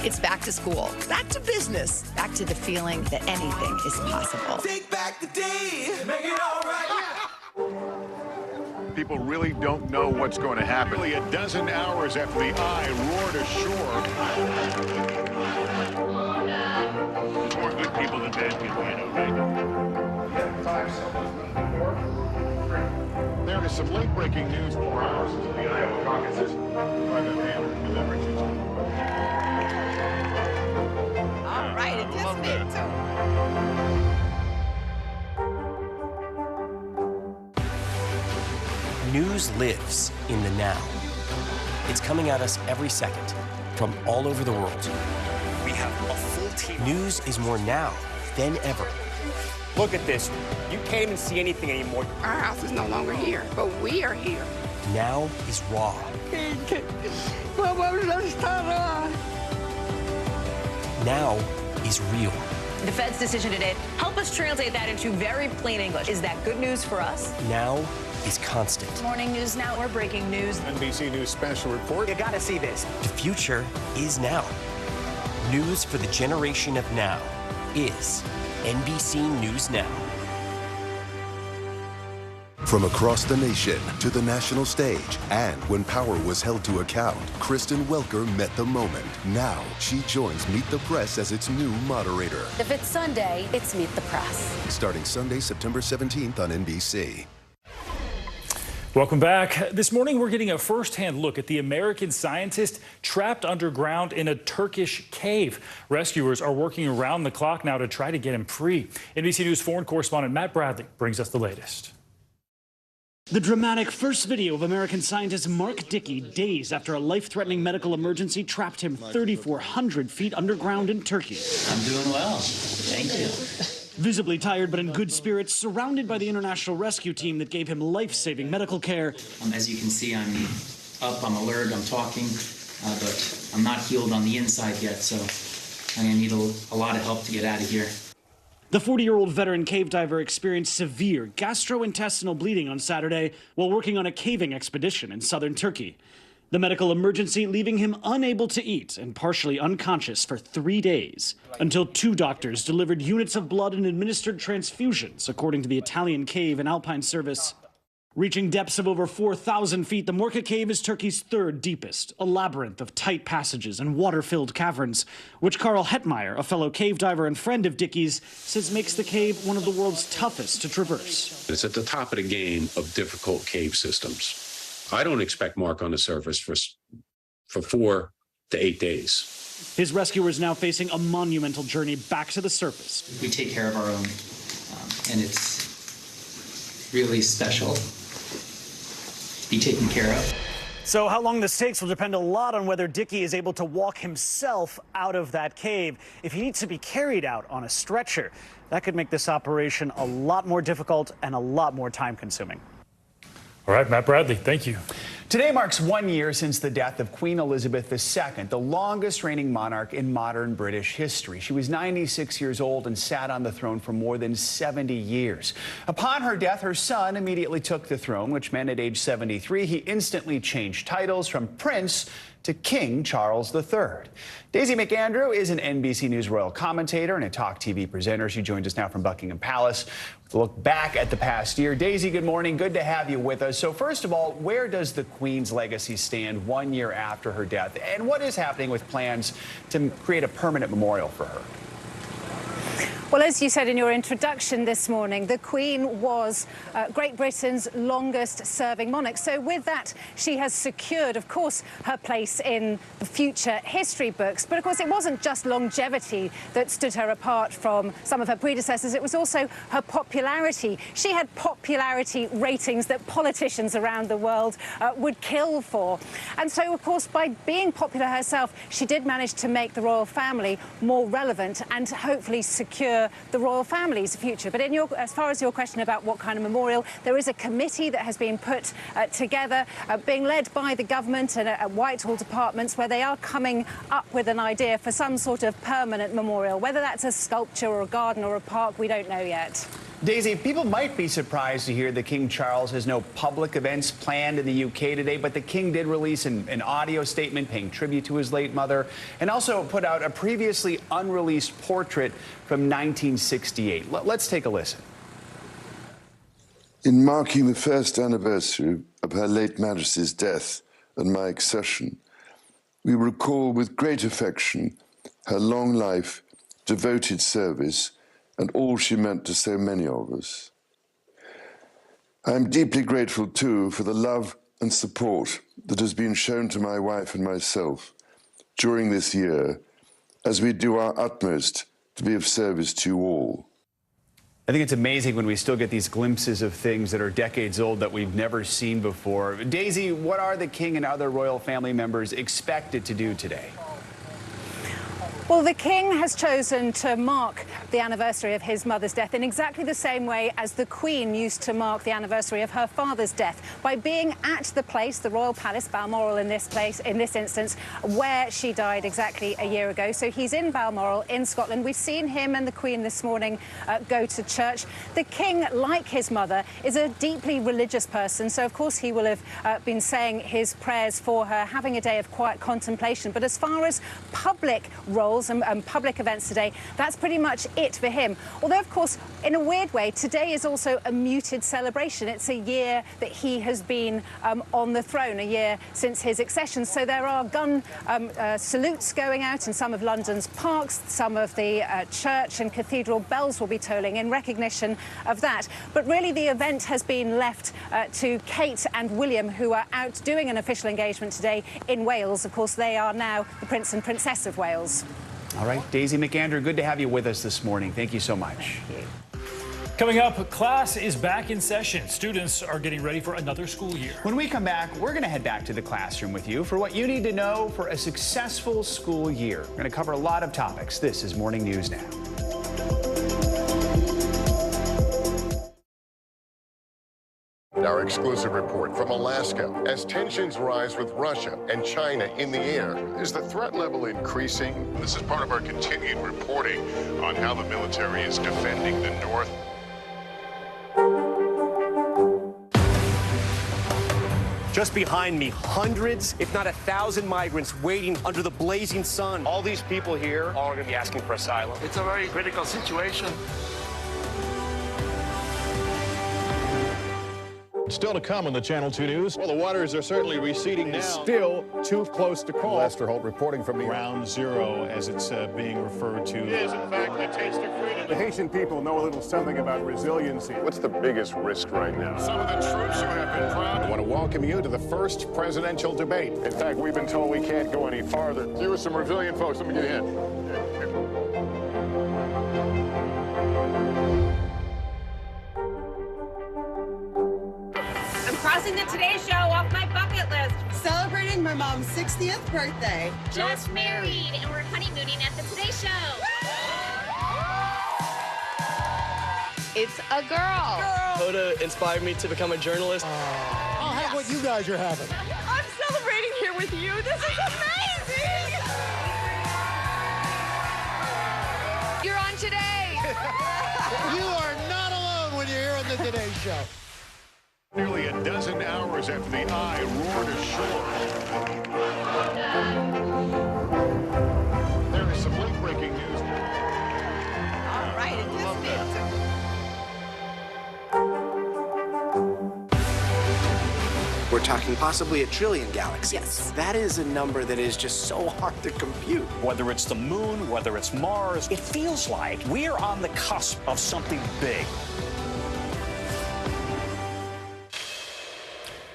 [SPEAKER 3] It's back to school, back to business, back to the feeling that anything is possible.
[SPEAKER 2] Take back the day, make it all right.
[SPEAKER 6] People really don't know what's going to happen. Nearly a dozen hours after the eye roared ashore. More good people than bad people, you know, right?
[SPEAKER 15] 5 seconds. 4, 3.
[SPEAKER 6] There is some late-breaking news 4 hours into the Iowa caucuses by the mail delivered to
[SPEAKER 3] All right, it just made
[SPEAKER 19] News lives in the now. It's coming at us every second from all over the world.
[SPEAKER 18] We have a full team.
[SPEAKER 19] News is more now than ever.
[SPEAKER 18] Look at this. You can't even see anything anymore.
[SPEAKER 17] Our house is no longer here, but we are here.
[SPEAKER 19] Now is raw. Now is real.
[SPEAKER 17] The Fed's decision today, help us translate that into very plain English. Is that good news for us?
[SPEAKER 19] Now is constant.
[SPEAKER 17] Morning News Now, we're breaking news.
[SPEAKER 6] NBC News special report.
[SPEAKER 18] You gotta see this.
[SPEAKER 19] The future is now. News for the generation of now is NBC News Now.
[SPEAKER 4] From across the nation to the national stage, and when power was held to account, Kristen Welker met the moment. Now she joins Meet the Press as its new moderator.
[SPEAKER 17] If it's Sunday, it's Meet the Press.
[SPEAKER 4] Starting Sunday, September 17th on NBC.
[SPEAKER 11] Welcome back. This morning, we're getting a first-hand look at the American scientist trapped underground in a Turkish cave. Rescuers are working around the clock now to try to get him free. NBC News foreign correspondent Matt Bradley brings us the latest.
[SPEAKER 8] The dramatic first video of American scientist Mark Dickey days after a life-threatening medical emergency trapped him 3,400 feet underground in Turkey.
[SPEAKER 24] I'm doing well. Thank you.
[SPEAKER 8] Visibly tired but in good spirits, surrounded by the international rescue team that gave him life-saving medical care.
[SPEAKER 24] As you can see, I'm up, I'm alert, I'm talking, but I'm not healed on the inside yet, so I'm going to need a lot of help to get out of here.
[SPEAKER 8] The 40-year-old veteran cave diver experienced severe gastrointestinal bleeding on Saturday while working on a caving expedition in southern Turkey. The medical emergency leaving him unable to eat and partially unconscious for 3 days, until 2 doctors delivered units of blood and administered transfusions, according to the Italian Cave and Alpine Service. Reaching depths of over 4,000 feet, the Morka Cave is Turkey's 3rd deepest, a labyrinth of tight passages and water-filled caverns, which Carl Hetmeyer, a fellow cave diver and friend of Dickey's, says makes the cave one of the world's toughest to traverse.
[SPEAKER 25] It's at the top of the game of difficult cave systems. I don't expect Mark on the surface for 4 to 8 days.
[SPEAKER 8] His rescuers now facing a monumental journey back to the surface.
[SPEAKER 24] We take care of our own, and it's really special to be taken care of.
[SPEAKER 8] So how long this takes will depend a lot on whether Dickey is able to walk himself out of that cave. If he needs to be carried out on a stretcher, that could make this operation a lot more difficult and a lot more time-consuming.
[SPEAKER 11] All right, Matt Bradley, thank you.
[SPEAKER 14] Today marks 1 year since the death of Queen Elizabeth II, the longest reigning monarch in modern British history. She was 96 years old and sat on the throne for more than 70 years. Upon her death, her son immediately took the throne, which meant at age 73, he instantly changed titles from Prince to King Charles III. Daisy McAndrew is an NBC News royal commentator and a Talk TV presenter. She joins us now from Buckingham Palace to look back at the past year. Daisy, good morning. Good to have you with us. So first of all, where does the Queen's legacy stand 1 year after her death? And what is happening with plans to create a permanent memorial for her?
[SPEAKER 1] Well, as you said in your introduction this morning, the Queen was Great Britain's longest-serving monarch. So with that, she has secured, of course, her place in the future history books. But, of course, it wasn't just longevity that stood her apart from some of her predecessors. It was also her popularity. She had popularity ratings that politicians around the world would kill for. And so, of course, by being popular herself, she did manage to make the royal family more relevant and hopefully secure the royal family's future. But as far as your question about what kind of memorial, there is a committee that has been put together, being led by the government and Whitehall departments, where they are coming up with an idea for some sort of permanent memorial. Whether that's a sculpture or a garden or a park, we don't know yet.
[SPEAKER 14] Daisy, people might be surprised to hear that King Charles has no public events planned in the UK today, but the King did release an audio statement paying tribute to his late mother and also put out a previously unreleased portrait from 1968. Let's take a listen.
[SPEAKER 5] In marking the first anniversary of Her late Majesty's death and my accession, we recall with great affection her long life, devoted service, and all she meant to so many of us. I am deeply grateful, too, for the love and support that has been shown to my wife and myself during this year, as we do our utmost to be of service to you all.
[SPEAKER 14] I think it's amazing when we still get these glimpses of things that are decades old that we've never seen before. Daisy, what are the King and other royal family members expected to do today?
[SPEAKER 1] Well, the King has chosen to mark the anniversary of his mother's death in exactly the same way as the Queen used to mark the anniversary of her father's death, by being at the place, the Royal Palace, Balmoral in this instance, where she died exactly a year ago. So he's in Balmoral in Scotland. We've seen him and the Queen this morning go to church. The King, like his mother, is a deeply religious person, so of course he will have been saying his prayers for her, having a day of quiet contemplation. But as far as public roles and public events today, that's pretty much it for him. Although, of course, in a weird way, today is also a muted celebration. It's a year that he has been on the throne, a year since his accession. So there are gun salutes going out in some of London's parks. Some of the church and cathedral bells will be tolling in recognition of that. But really, the event has been left to Kate and William, who are out doing an official engagement today in Wales. Of course, they are now the Prince and Princess of Wales.
[SPEAKER 14] All right, Daisy McAndrew, good to have you with us this morning. Thank you so much.
[SPEAKER 1] Thank you.
[SPEAKER 11] Coming up, class is back in session. Students are getting ready for another school year.
[SPEAKER 14] When we come back, we're going to head back to the classroom with you for what you need to know for a successful school year. We're going to cover a lot of topics. This is Morning News Now.
[SPEAKER 6] Our exclusive report from Alaska. As tensions rise with Russia and China in the air, is the threat level increasing? This is part of our continued reporting on how the military is defending the North.
[SPEAKER 18] Just behind me, hundreds, if not 1,000 migrants waiting under the blazing sun. All these people here are going to be asking for asylum.
[SPEAKER 7] It's a very critical situation.
[SPEAKER 9] Still to come on the Channel 2 News. Well, the waters are certainly receding now.
[SPEAKER 20] Still too close to call.
[SPEAKER 9] Lester Holt reporting from
[SPEAKER 20] Ground Zero, as it's being referred to.
[SPEAKER 6] It is, in fact, the taste of freedom.
[SPEAKER 20] The Haitian people know a little something about resiliency.
[SPEAKER 6] What's the biggest risk right now? Some of the troops who have been proud.
[SPEAKER 9] I want to welcome you to the first presidential debate.
[SPEAKER 6] In fact, we've been told we can't go any farther. You with some resilient folks, let me get in.
[SPEAKER 17] Crossing the Today Show off my bucket list.
[SPEAKER 26] Celebrating my mom's 60th birthday.
[SPEAKER 17] Just married, and we're honeymooning at the Today Show.
[SPEAKER 27] It's a girl.
[SPEAKER 28] Hoda inspired me to become a journalist.
[SPEAKER 26] I'll have what you guys are having.
[SPEAKER 27] I'm celebrating here with you. This is amazing. You're on Today.
[SPEAKER 26] You are not alone when you're here on the Today Show.
[SPEAKER 6] Nearly a dozen hours after the Eye roared ashore. There is some late-breaking news.
[SPEAKER 27] All right, it just is.
[SPEAKER 2] We're talking possibly 1 trillion galaxies.
[SPEAKER 27] Yes.
[SPEAKER 2] That is a number that is just so hard to compute.
[SPEAKER 10] Whether it's the moon, whether it's Mars, it feels like we're on the cusp of something big.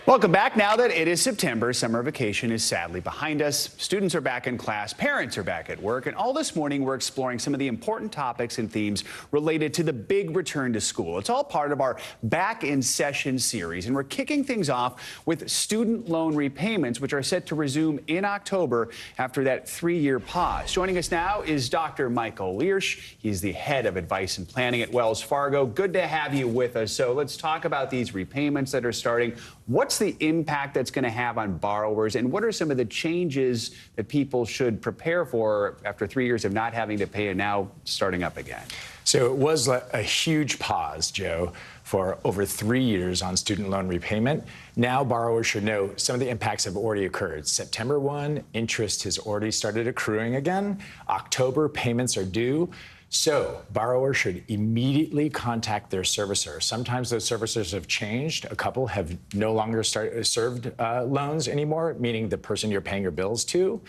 [SPEAKER 14] Welcome back. Now that it is September, summer vacation is sadly behind us. Students are back in class, parents are back at work, and all this morning we're exploring some of the important topics and themes related to the big return to school. It's all part of our Back in Session series, and we're kicking things off with student loan repayments, which are set to resume in October after that 3-year pause. Joining us now is Dr. Michael Learsch. He's the head of advice and planning at Wells Fargo. Good to have you with us. So let's talk about these repayments that are starting. What's the impact that's going to have on borrowers, and what are some of the changes that people should prepare for after 3 years of not having to pay and now starting up again?
[SPEAKER 12] So it was a huge pause, Joe, for over 3 years on student loan repayment. Now borrowers should know some of the impacts have already occurred. September 1, interest has already started accruing again. October, payments are due. So borrowers should immediately contact their servicer. Sometimes those servicers have changed. A couple have no longer served loans anymore, meaning the person you're paying your bills to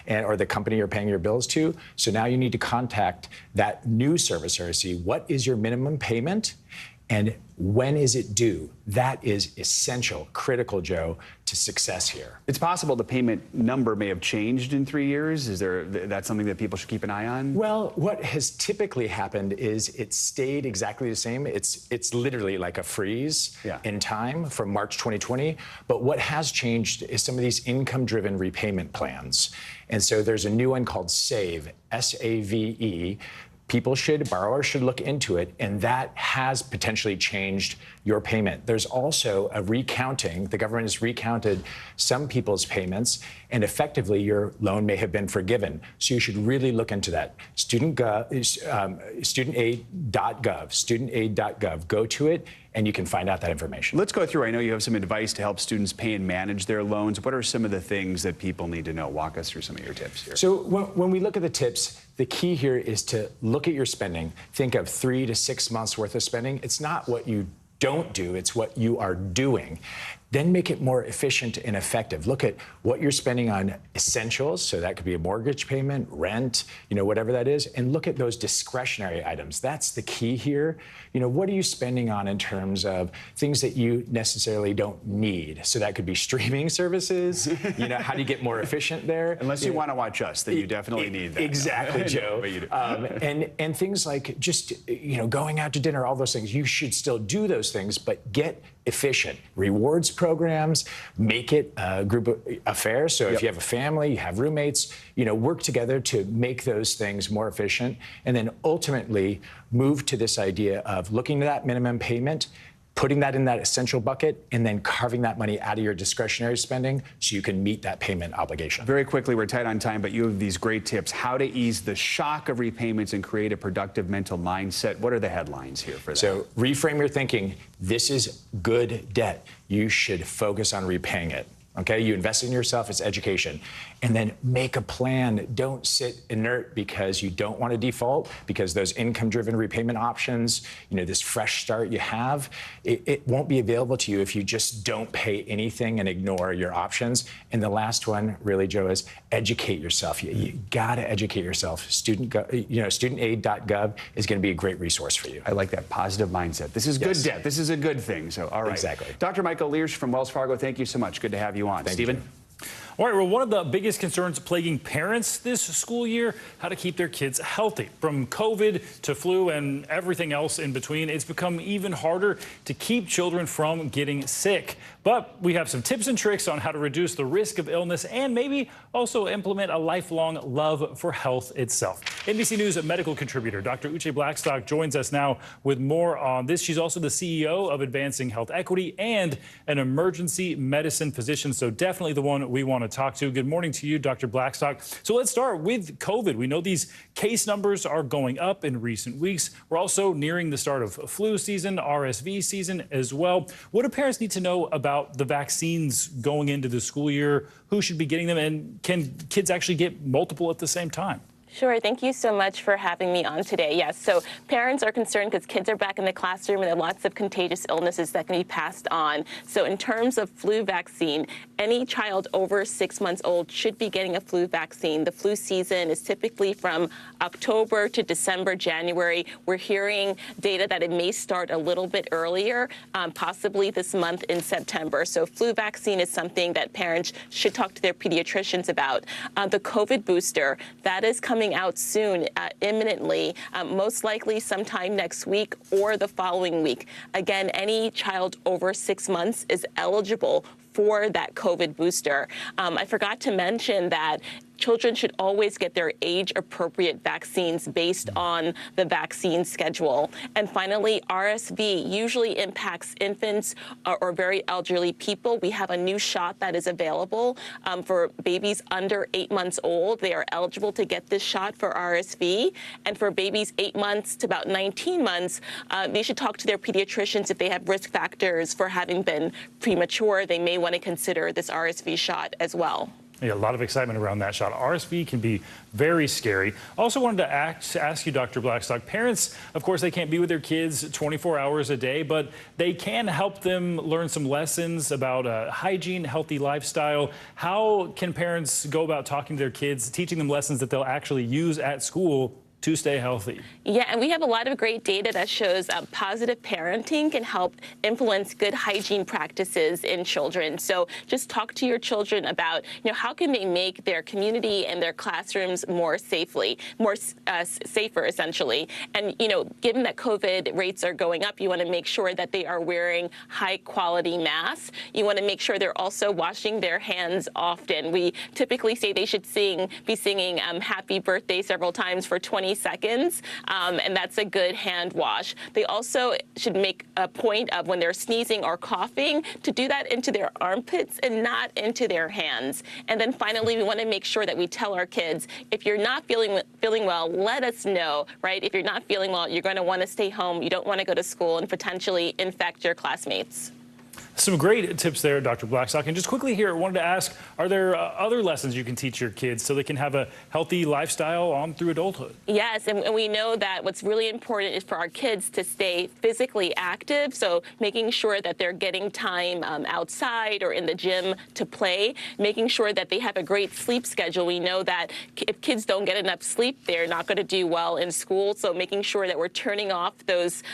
[SPEAKER 12] or the company you're paying your bills to. So now you need to contact that new servicer to see what is your minimum payment and when is it due. That is essential, critical, Joe, to success here.
[SPEAKER 14] It's possible the payment number may have changed in 3 years. Is that something that people should keep an eye on?
[SPEAKER 12] Well, what has typically happened is it stayed exactly the same. It's literally like a freeze in time from March 2020. But what has changed is some of these income-driven repayment plans. And so there's a new one called SAVE, S-A-V-E. Borrowers should look into it, and that has potentially changed your payment. There's also a recounting. The government has recounted some people's payments, and effectively your loan may have been forgiven. So you should really look into that. Studentaid.gov, go to it, and you can find out that information.
[SPEAKER 14] Let's go through. I know you have some advice to help students pay and manage their loans. What are some of the things that people need to know? Walk us through some of your tips here.
[SPEAKER 12] So when we look at the tips, the key here is to look at your spending. Think of 3 to 6 months worth of spending. It's not what you don't do, it's what you are doing. Then make it more efficient and effective. Look at what you're spending on essentials, so that could be a mortgage payment, rent, whatever that is, and look at those discretionary items. That's the key here. What are you spending on in terms of things that you necessarily don't need? So that could be streaming services. How do you get more efficient there?
[SPEAKER 14] Unless you want to watch us, then you definitely need that.
[SPEAKER 12] Exactly, Joe.
[SPEAKER 14] But you do.
[SPEAKER 12] And things like just, going out to dinner, all those things. You should still do those things, but get efficient. Rewards programs, make it a group affair. So if you have a family, you have roommates, work together to make those things more efficient. And then ultimately move to this idea of looking at that minimum payment, putting that in that essential bucket, and then carving that money out of your discretionary spending so you can meet that payment obligation.
[SPEAKER 14] Very quickly, we're tight on time, but you have these great tips. How to ease the shock of repayments and create a productive mental mindset. What are the headlines here for that?
[SPEAKER 12] So reframe your thinking. This is good debt. You should focus on repaying it. Okay, you invest in yourself, it's education. And then make a plan. Don't sit inert because you don't want to default, because those income-driven repayment options, this fresh start you have, it won't be available to you if you just don't pay anything and ignore your options. And the last one, really, Joe, is educate yourself. You got to educate yourself. Studentaid.gov is going to be a great resource for you.
[SPEAKER 14] I like that positive mindset. This is good debt. This is a good thing. So, all right.
[SPEAKER 12] Exactly.
[SPEAKER 14] Dr. Michael Learsch from Wells Fargo, thank you so much. Good to have you on. Stephen?
[SPEAKER 11] All right, well, one of the biggest concerns plaguing parents this school year, how to keep their kids healthy. From COVID to flu and everything else in between, it's become even harder to keep children from getting sick. But we have some tips and tricks on how to reduce the risk of illness and maybe also implement a lifelong love for health itself. NBC News medical contributor Dr. Uche Blackstock joins us now with more on this. She's also the CEO of Advancing Health Equity and an emergency medicine physician, so definitely the one we want to talk to. Good morning to you, Dr. Blackstock. So let's start with COVID. We know these case numbers are going up in recent weeks. We're also nearing the start of flu season, RSV season as well. What do parents need to know about the vaccines going into the school year? Who should be getting them? And can kids actually get multiple at the same time?
[SPEAKER 3] Sure. Thank you so much for having me on today. Yes, so parents are concerned because kids are back in the classroom and there are lots of contagious illnesses that can be passed on. So in terms of flu vaccine, any child over 6 months old should be getting a flu vaccine. The flu season is typically from October to December, January. We're hearing data that it may start a little bit earlier, possibly this month in September. So flu vaccine is something that parents should talk to their pediatricians about. The COVID booster, that is coming out soon, imminently, most likely sometime next week or the following week. Again, any child over 6 months is eligible for that COVID booster. I forgot to mention that children should always get their age-appropriate vaccines based on the vaccine schedule. And finally, RSV usually impacts infants or very elderly people. We have a new shot that is available for babies under 8 months old. They are eligible to get this shot for RSV. And for babies 8 months to about 19 months, they should talk to their pediatricians if they have risk factors for having been premature. They may want to consider this RSV shot as well.
[SPEAKER 11] Yeah, a lot of excitement around that shot. RSV can be very scary. Also wanted to ask you, Dr. Blackstock, parents, of course, they can't be with their kids 24 hours a day, but they can help them learn some lessons about hygiene, healthy lifestyle. How can parents go about talking to their kids, teaching them lessons that they'll actually use at school to stay healthy?
[SPEAKER 3] Yeah, and we have a lot of great data that shows positive parenting can help influence good hygiene practices in children. So just talk to your children about, how can they make their community and their classrooms more safer, essentially. And, given that COVID rates are going up, you want to make sure that they are wearing high-quality masks. You want to make sure they're also washing their hands often. We typically say they should be singing Happy Birthday several times for 20 seconds, and that's a good hand wash. They also should make a point of when they're sneezing or coughing to do that into their armpits and not into their hands. And then finally, we want to make sure that we tell our kids, if you're not feeling well, let us know, right? If you're not feeling well, you're going to want to stay home. You don't want to go to school and potentially infect your classmates.
[SPEAKER 11] Some great tips there, Dr. Blackstock. And just quickly here, I wanted to ask, are there other lessons you can teach your kids so they can have a healthy lifestyle on through adulthood?
[SPEAKER 3] Yes, and we know that what's really important is for our kids to stay physically active, so making sure that they're getting time outside or in the gym to play, making sure that they have a great sleep schedule. We know that if kids don't get enough sleep, they're not going to do well in school, so making sure that we're turning off those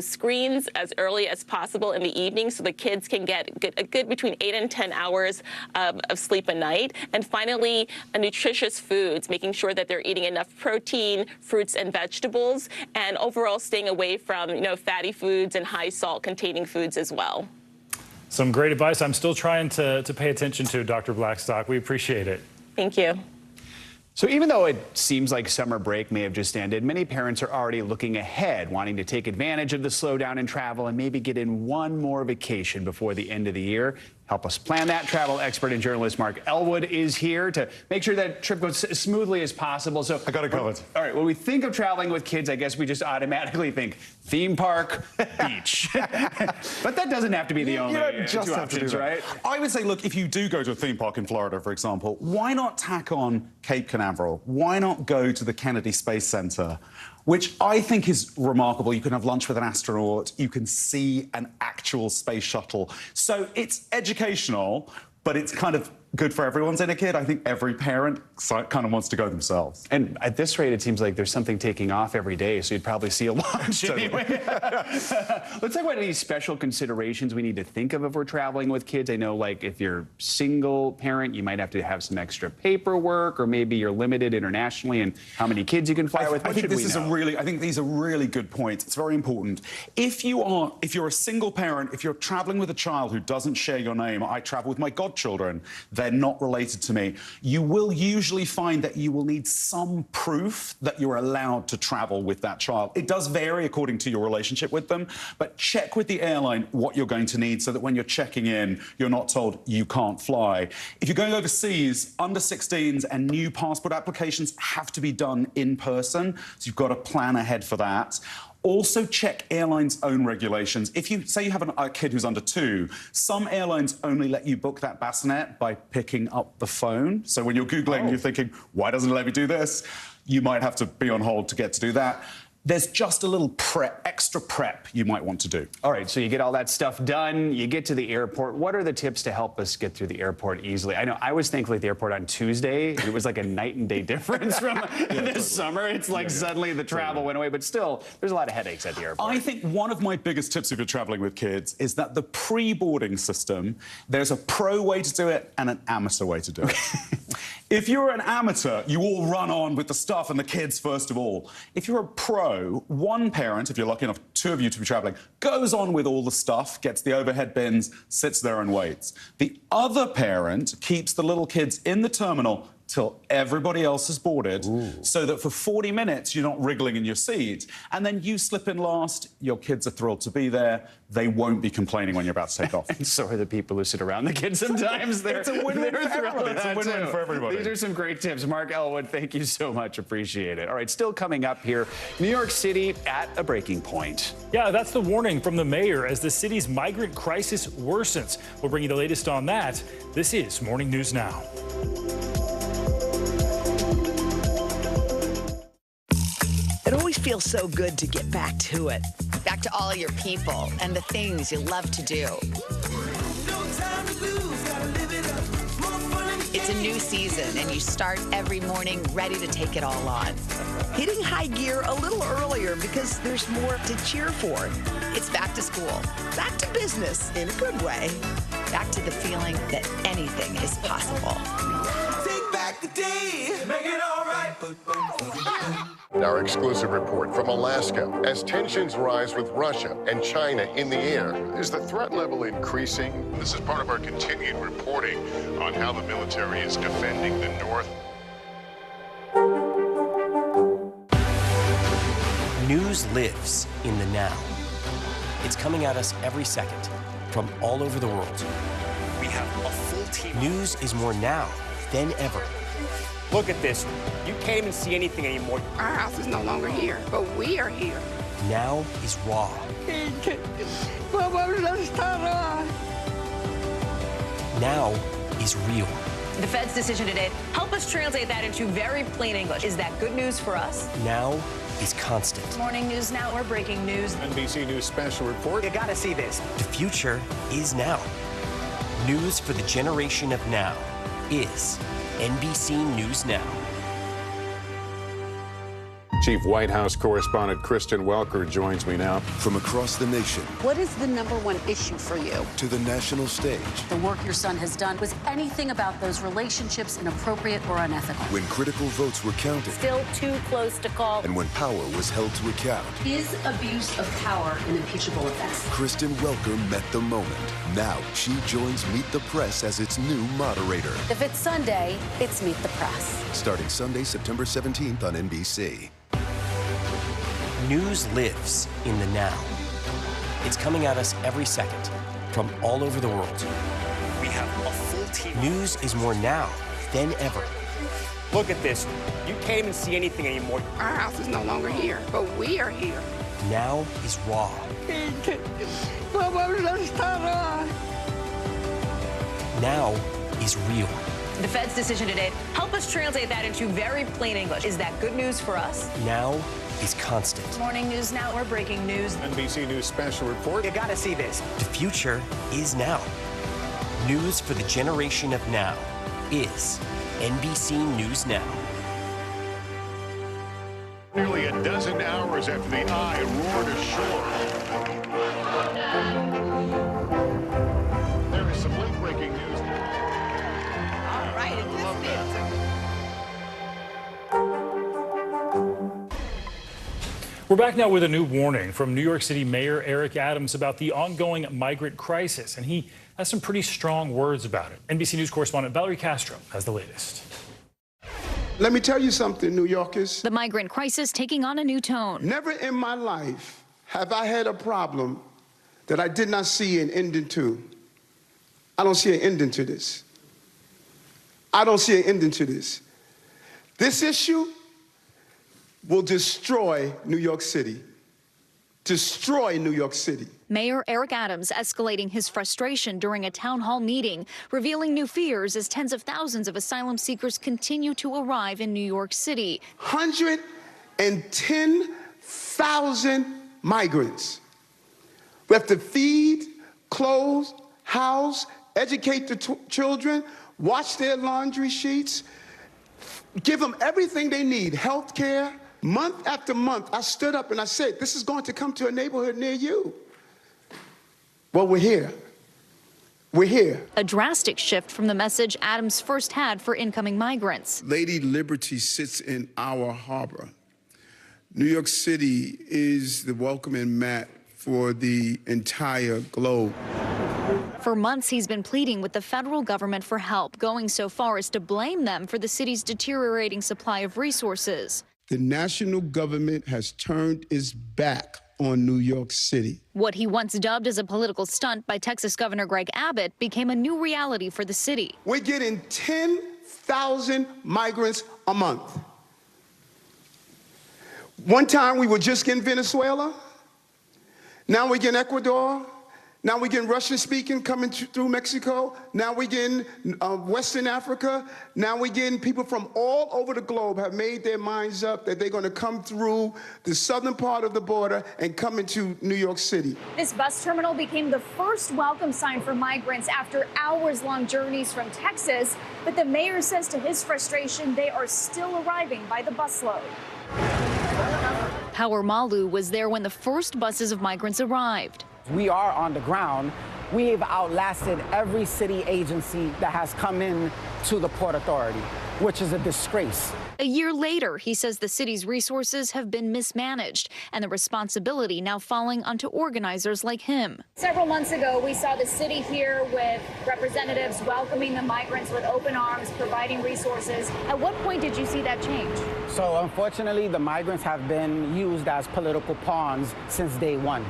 [SPEAKER 3] screens as early as possible in the evening so the kids can get a good between 8 and 10 hours of sleep a night. And finally, nutritious foods, making sure that they're eating enough protein, fruits and vegetables, and overall staying away from fatty foods and high salt containing foods as well.
[SPEAKER 11] Some great advice I'm still trying to pay attention to, Dr. Blackstock. We appreciate it.
[SPEAKER 3] Thank you.
[SPEAKER 14] So even though it seems like summer break may have just ended, many parents are already looking ahead, wanting to take advantage of the slowdown in travel and maybe get in one more vacation before the end of the year. Help us plan that. Travel expert and journalist Mark Elwood is here to make sure that trip goes as smoothly as possible. So
[SPEAKER 13] I got it covered.
[SPEAKER 14] All right, when we think of traveling with kids, I guess we just automatically think theme park, beach. But that doesn't have to be the only two options, right?
[SPEAKER 13] I would say, look, if you do go to a theme park in Florida, for example, why not tack on Cape Canaveral? Why not go to the Kennedy Space Center, which I think is remarkable. You can have lunch with an astronaut. You can see an actual space shuttle. So it's educational, but it's kind of good for everyone's inner kid. I think every parent kind of wants to go themselves.
[SPEAKER 14] And at this rate, it seems like there's something taking off every day, so you'd probably see a lunch anyway. Let's talk about any special considerations we need to think of if we're traveling with kids. I know, like, if you're single parent, you might have to have some extra paperwork, or maybe you're limited internationally in how many kids you can fly with.
[SPEAKER 13] I think these are really good points. It's very important. If you're a single parent, if you're traveling with a child who doesn't share your name, I travel with my godchildren, they're not related to me, you will usually find that you will need some proof that you're allowed to travel with that child. It does vary according to your relationship with them, but check with the airline what you're going to need so that when you're checking in, you're not told you can't fly. If you're going overseas, under 16s and new passport applications have to be done in person, so you've got to plan ahead for that. Also check airlines' own regulations. If you say you have a kid who's under 2, some airlines only let you book that bassinet by picking up the phone. So when you're Googling, you're thinking, why doesn't it let me do this? you might have to be on hold to get to do that. There's just a little extra prep you might want to do.
[SPEAKER 14] All right, so you get all that stuff done, you get to the airport. What are the tips to help us get through the airport easily? I know I was thankfully at the airport on Tuesday. It was like a night and day difference from this summer. It's like suddenly the travel went away, but still, there's a lot of headaches at the airport.
[SPEAKER 13] I think one of my biggest tips if you're traveling with kids is that the pre-boarding system, there's a pro way to do it and an amateur way to do it. If you're an amateur, you all run on with the stuff and the kids first of all. If you're a pro, one parent, if you're lucky enough, two of you to be traveling, goes on with all the stuff, gets the overhead bins, sits there and waits. The other parent keeps the little kids in the terminal till everybody else is boarded, so that for 40 minutes you're not wriggling in your seat, and then you slip in last, your kids are thrilled to be there, they won't be complaining when you're about to take off.
[SPEAKER 14] And so are the people who sit around the kids sometimes.
[SPEAKER 13] It's a win-win for everybody. It's a win-win for everybody.
[SPEAKER 14] These are some great tips. Mark Elwood, thank you so much. Appreciate it. All right, still coming up here, New York City at a breaking point.
[SPEAKER 11] Yeah, that's the warning from the mayor as the city's migrant crisis worsens. We'll bring you the latest on that. This is Morning News Now.
[SPEAKER 4] It always feels so good to get back to it. Back to all your people and the things you love to do. It's a new season, and you start every morning ready to take it all on. Hitting high gear a little earlier because there's more to cheer for. It's back to school, back to business in a good way, back to the feeling that anything is possible.
[SPEAKER 15] Take back the day, make it all right.
[SPEAKER 6] Our exclusive report from Alaska. As tensions rise with Russia and China in the air, is the threat level increasing? This is part of our continued reporting on how the military is defending the North.
[SPEAKER 16] News lives in the now. It's coming at us every second from all over the world.
[SPEAKER 18] We have a full team.
[SPEAKER 16] News is more now than ever.
[SPEAKER 18] Look at this. You can't even see anything anymore.
[SPEAKER 19] Our house is no longer here, but we are here.
[SPEAKER 16] Now is raw. Now is real.
[SPEAKER 21] The Fed's decision today, help us translate that into very plain English. Is that good news for us?
[SPEAKER 16] Now is constant.
[SPEAKER 21] Morning News Now, or breaking news.
[SPEAKER 20] NBC News special report.
[SPEAKER 21] You gotta see this.
[SPEAKER 16] The future is now. News for the generation of now is NBC News Now.
[SPEAKER 20] Chief White House correspondent Kristen Welker joins me now.
[SPEAKER 22] From across the nation.
[SPEAKER 23] What is the #1 issue for you?
[SPEAKER 22] To the national stage.
[SPEAKER 23] The work your son has done. Was anything about those relationships inappropriate or unethical?
[SPEAKER 22] When critical votes were counted.
[SPEAKER 23] Still too close to call.
[SPEAKER 22] And when power was held to account.
[SPEAKER 23] Is abuse of power an impeachable offense?
[SPEAKER 22] Kristen Welker met the moment. Now she joins Meet the Press as its new moderator.
[SPEAKER 23] If it's Sunday, it's Meet the Press.
[SPEAKER 22] Starting Sunday, September 17th on NBC.
[SPEAKER 16] News lives in the now. It's coming at us every second from all over the world.
[SPEAKER 18] We have a full team.
[SPEAKER 16] News is more now than ever.
[SPEAKER 18] Look at this. You can't even see anything anymore.
[SPEAKER 19] Our house is no longer here, but we are here.
[SPEAKER 16] Now is raw. Now is real.
[SPEAKER 21] The Fed's decision today, help us translate that into very plain English. Is that good news for us?
[SPEAKER 16] Now is constant.
[SPEAKER 21] Morning News Now, or breaking news.
[SPEAKER 20] NBC News special report.
[SPEAKER 21] You gotta see this.
[SPEAKER 16] The future is now. News for the generation of now is NBC News Now.
[SPEAKER 6] Nearly a dozen hours after the eye roared ashore. There is some late-breaking news.
[SPEAKER 19] All right, it love that.
[SPEAKER 11] We're back now with a new warning from New York City Mayor Eric Adams about the ongoing migrant crisis, and he has some pretty strong words about it. NBC News correspondent Valerie Castro has the latest.
[SPEAKER 25] Let me tell you something, New Yorkers.
[SPEAKER 29] The migrant crisis taking on a new tone.
[SPEAKER 25] Never in my life have I had a problem that I did not see an ending to. I don't see an ending to this. I don't see an ending to this. This issue will destroy New York City. destroy New York City.
[SPEAKER 29] Mayor Eric Adams escalating his frustration during a town hall meeting, revealing new fears as tens of thousands of asylum seekers continue to arrive in New York City.
[SPEAKER 25] 110,000 migrants. We have to feed, clothe, house, educate the children, wash their laundry sheets, give them everything they need, health care. Month after month, I stood up and I said, this is going to come to a neighborhood near you. Well, we're here. We're here.
[SPEAKER 29] A drastic shift from the message Adams first had for incoming migrants.
[SPEAKER 25] Lady Liberty sits in our harbor. New York City is the welcoming mat for the entire globe.
[SPEAKER 29] For months, he's been pleading with the federal government for help, going so far as to blame them for the city's deteriorating supply of resources.
[SPEAKER 25] The national government has turned its back on New York City.
[SPEAKER 29] What he once dubbed as a political stunt by Texas Governor Greg Abbott became a new reality for the city.
[SPEAKER 25] We're getting 10,000 migrants a month. One time we were just getting Venezuela. Now we're getting Ecuador. Now we're getting Russian-speaking coming through Mexico. Now we're getting Western Africa. Now we're getting people from all over the globe have made their minds up that they're going to come through the southern part of the border and come into New York City.
[SPEAKER 29] This bus terminal became the first welcome sign for migrants after hours-long journeys from Texas. But the mayor says to his frustration, they are still arriving by the busload. Power Malu was there when the first buses of migrants arrived.
[SPEAKER 1] We are on the ground. We have outlasted every city agency that has come in to the Port Authority, which is a disgrace.
[SPEAKER 29] A year later, he says the city's resources have been mismanaged and the responsibility now falling onto organizers like him. Several months ago, we saw the city here with representatives welcoming the migrants with open arms, providing resources. At what point did you see that change?
[SPEAKER 1] So unfortunately, the migrants have been used as political pawns since day one,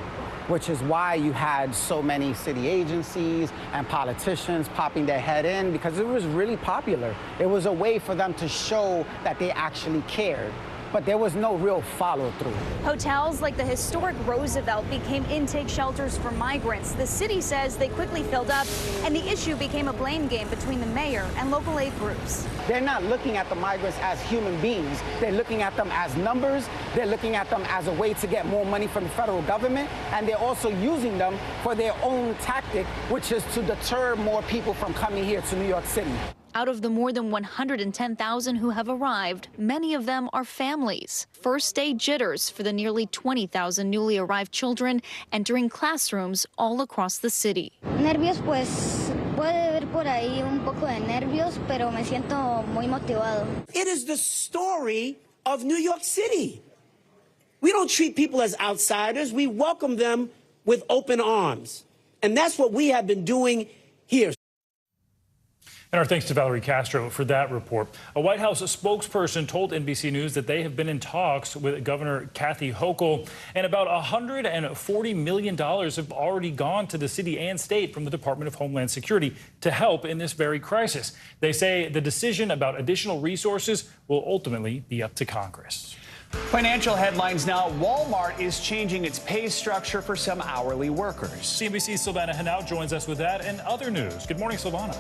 [SPEAKER 1] which is why you had so many city agencies and politicians popping their head in, because it was really popular. It was a way for them to show that they actually cared. But there was no real follow-through.
[SPEAKER 29] Hotels like the historic Roosevelt became intake shelters for migrants. The city says they quickly filled up, and the issue became a blame game between the mayor and local aid groups.
[SPEAKER 1] They're not looking at the migrants as human beings. They're looking at them as numbers. They're looking at them as a way to get more money from the federal government. And they're also using them for their own tactic, which is to deter more people from coming here to New York City.
[SPEAKER 29] Out of the more than 110,000 who have arrived, many of them are families. First-day jitters for the nearly 20,000 newly arrived children entering classrooms all across the city.
[SPEAKER 5] Nervios, pues puede haber por ahí un poco de nervios, pero me siento muy motivado.
[SPEAKER 7] It is the story of New York City. We don't treat people as outsiders. We welcome them with open arms. And that's what we have been doing here.
[SPEAKER 11] And our thanks to Valerie Castro for that report. A White House spokesperson told NBC News that they have been in talks with Governor Kathy Hochul, and about $140 million have already gone to the city and state from the Department of Homeland Security to help in this very crisis. They say the decision about additional resources will ultimately be up to Congress.
[SPEAKER 14] Financial headlines now. Walmart is changing its pay structure for some hourly workers.
[SPEAKER 11] CNBC's Silvana Henao joins us with that and other news. Good morning, Silvana.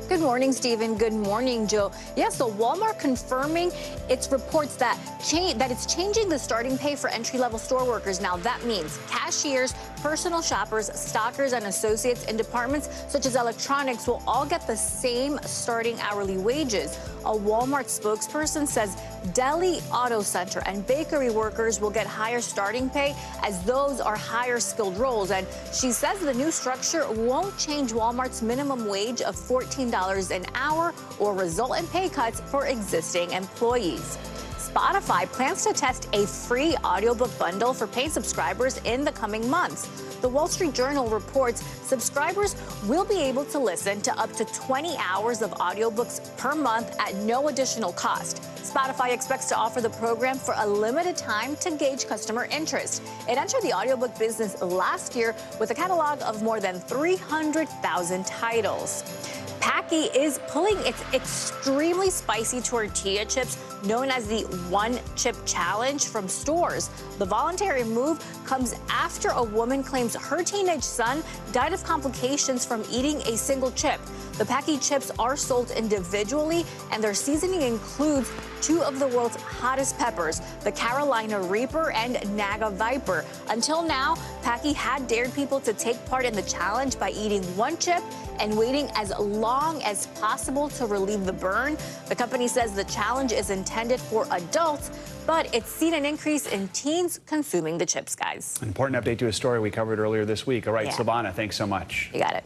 [SPEAKER 8] Good morning, Stephen. Good morning, Joe. Yes, so Walmart confirming its reports that it's changing the starting pay for entry-level store workers. Now, that means cashiers, personal shoppers, stockers, and associates in departments such as electronics will all get the same starting hourly wages. A Walmart spokesperson says deli, auto center, and bakery workers will get higher starting pay as those are higher skilled roles. And she says the new structure won't change Walmart's minimum wage of $14 an hour or result in pay cuts for existing employees. Spotify plans to test a free audiobook bundle for paid subscribers in the coming months. The Wall Street Journal reports subscribers will be able to listen to up to 20 hours of audiobooks per month at no additional cost. Spotify expects to offer the program for a limited time to gauge customer interest. It entered the audiobook business last year with a catalog of more than 300,000 titles. Paqui is pulling its extremely spicy tortilla chips known as the One Chip Challenge from stores. The voluntary move comes after a woman claims her teenage son died of complications from eating a single chip. The Paqui chips are sold individually, and their seasoning includes two of the world's hottest peppers, the Carolina Reaper and Naga Viper. Until now, Paqui had dared people to take part in the challenge by eating one chip and waiting as long as possible to relieve the burn. The company says the challenge is intended for adults, but it's seen an increase in teens consuming the chips, guys.
[SPEAKER 14] An important update to a story we covered earlier this week. All right, Silvana, thanks so much.
[SPEAKER 8] You got it.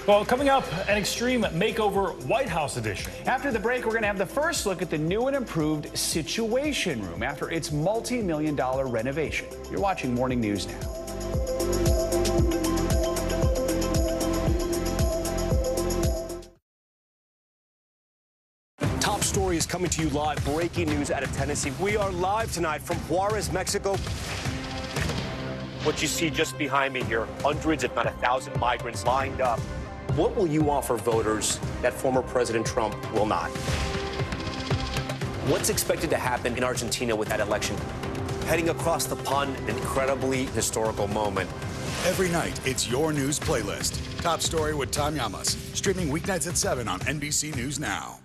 [SPEAKER 11] Well, coming up, an extreme makeover White House edition.
[SPEAKER 14] After the break, we're going to have the first look at the new and improved Situation Room after its multi-million-dollar renovation. You're watching Morning News Now.
[SPEAKER 18] Top story is coming to you live. Breaking news out of Tennessee. We are live tonight from Juarez, Mexico. What you see just behind me here, hundreds, if not 1,000 migrants lined up. What will you offer voters that former President Trump will not? What's expected to happen in Argentina with that election? Heading across the pond, an incredibly historical moment.
[SPEAKER 2] Every night, it's your news playlist. Top Story with Tom Llamas. Streaming weeknights at 7 on NBC News Now.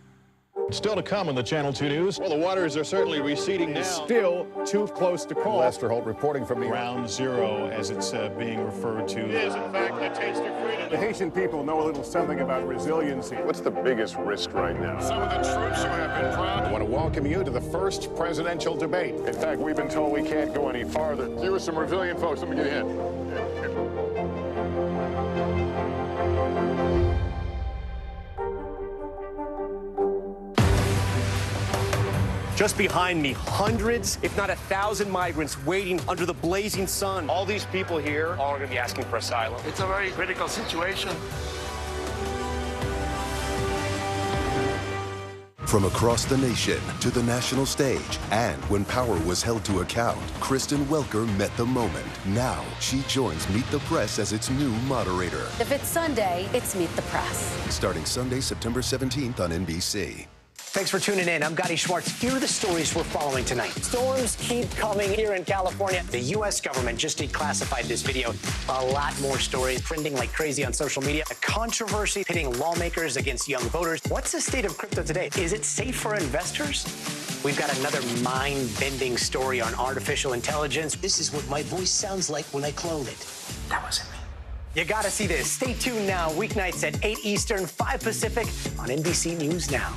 [SPEAKER 9] Still to come on the Channel 2 News. Well, the waters are certainly receding now.
[SPEAKER 10] Still too close to call.
[SPEAKER 9] Lester Holt reporting from
[SPEAKER 10] Ground Zero, as it's being referred to.
[SPEAKER 9] It is, in fact, a taste of freedom.
[SPEAKER 10] The Haitian people know a little something about resiliency.
[SPEAKER 6] What's the biggest risk right now?
[SPEAKER 9] Some of the troops who have been proud.
[SPEAKER 6] I want to welcome you to the first presidential debate.
[SPEAKER 10] In fact, we've been told we can't go any farther.
[SPEAKER 6] You were some resilient folks. Let me get in.
[SPEAKER 18] Just behind me, hundreds, if not 1,000 migrants waiting under the blazing sun. All these people here are going to be asking for asylum.
[SPEAKER 19] It's a very critical situation.
[SPEAKER 22] From across the nation to the national stage, and when power was held to account, Kristen Welker met the moment. Now she joins Meet the Press as its new moderator.
[SPEAKER 23] If it's Sunday, it's Meet the Press.
[SPEAKER 22] Starting Sunday, September 17th on NBC.
[SPEAKER 12] Thanks for tuning in. I'm Gotti Schwartz. Here are the stories we're following tonight. Storms keep coming here in California. The U.S. government just declassified this video. A lot more stories trending like crazy on social media. A controversy pitting lawmakers against young voters. What's the state of crypto today? Is it safe for investors? We've got another mind-bending story on artificial intelligence.
[SPEAKER 17] This is what my voice sounds like when I clone it.
[SPEAKER 12] That wasn't me. You gotta see this. Stay tuned now. Weeknights at 8 Eastern, 5 Pacific on NBC News Now.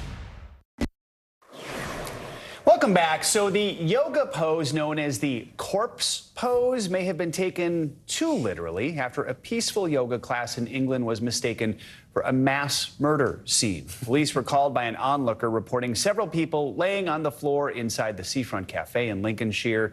[SPEAKER 12] Welcome back. So the yoga pose known as the corpse pose may have been taken too literally after a peaceful yoga class in England was mistaken for a mass murder scene. Police were called by an onlooker reporting several people laying on the floor inside the Seafront Cafe in Lincolnshire.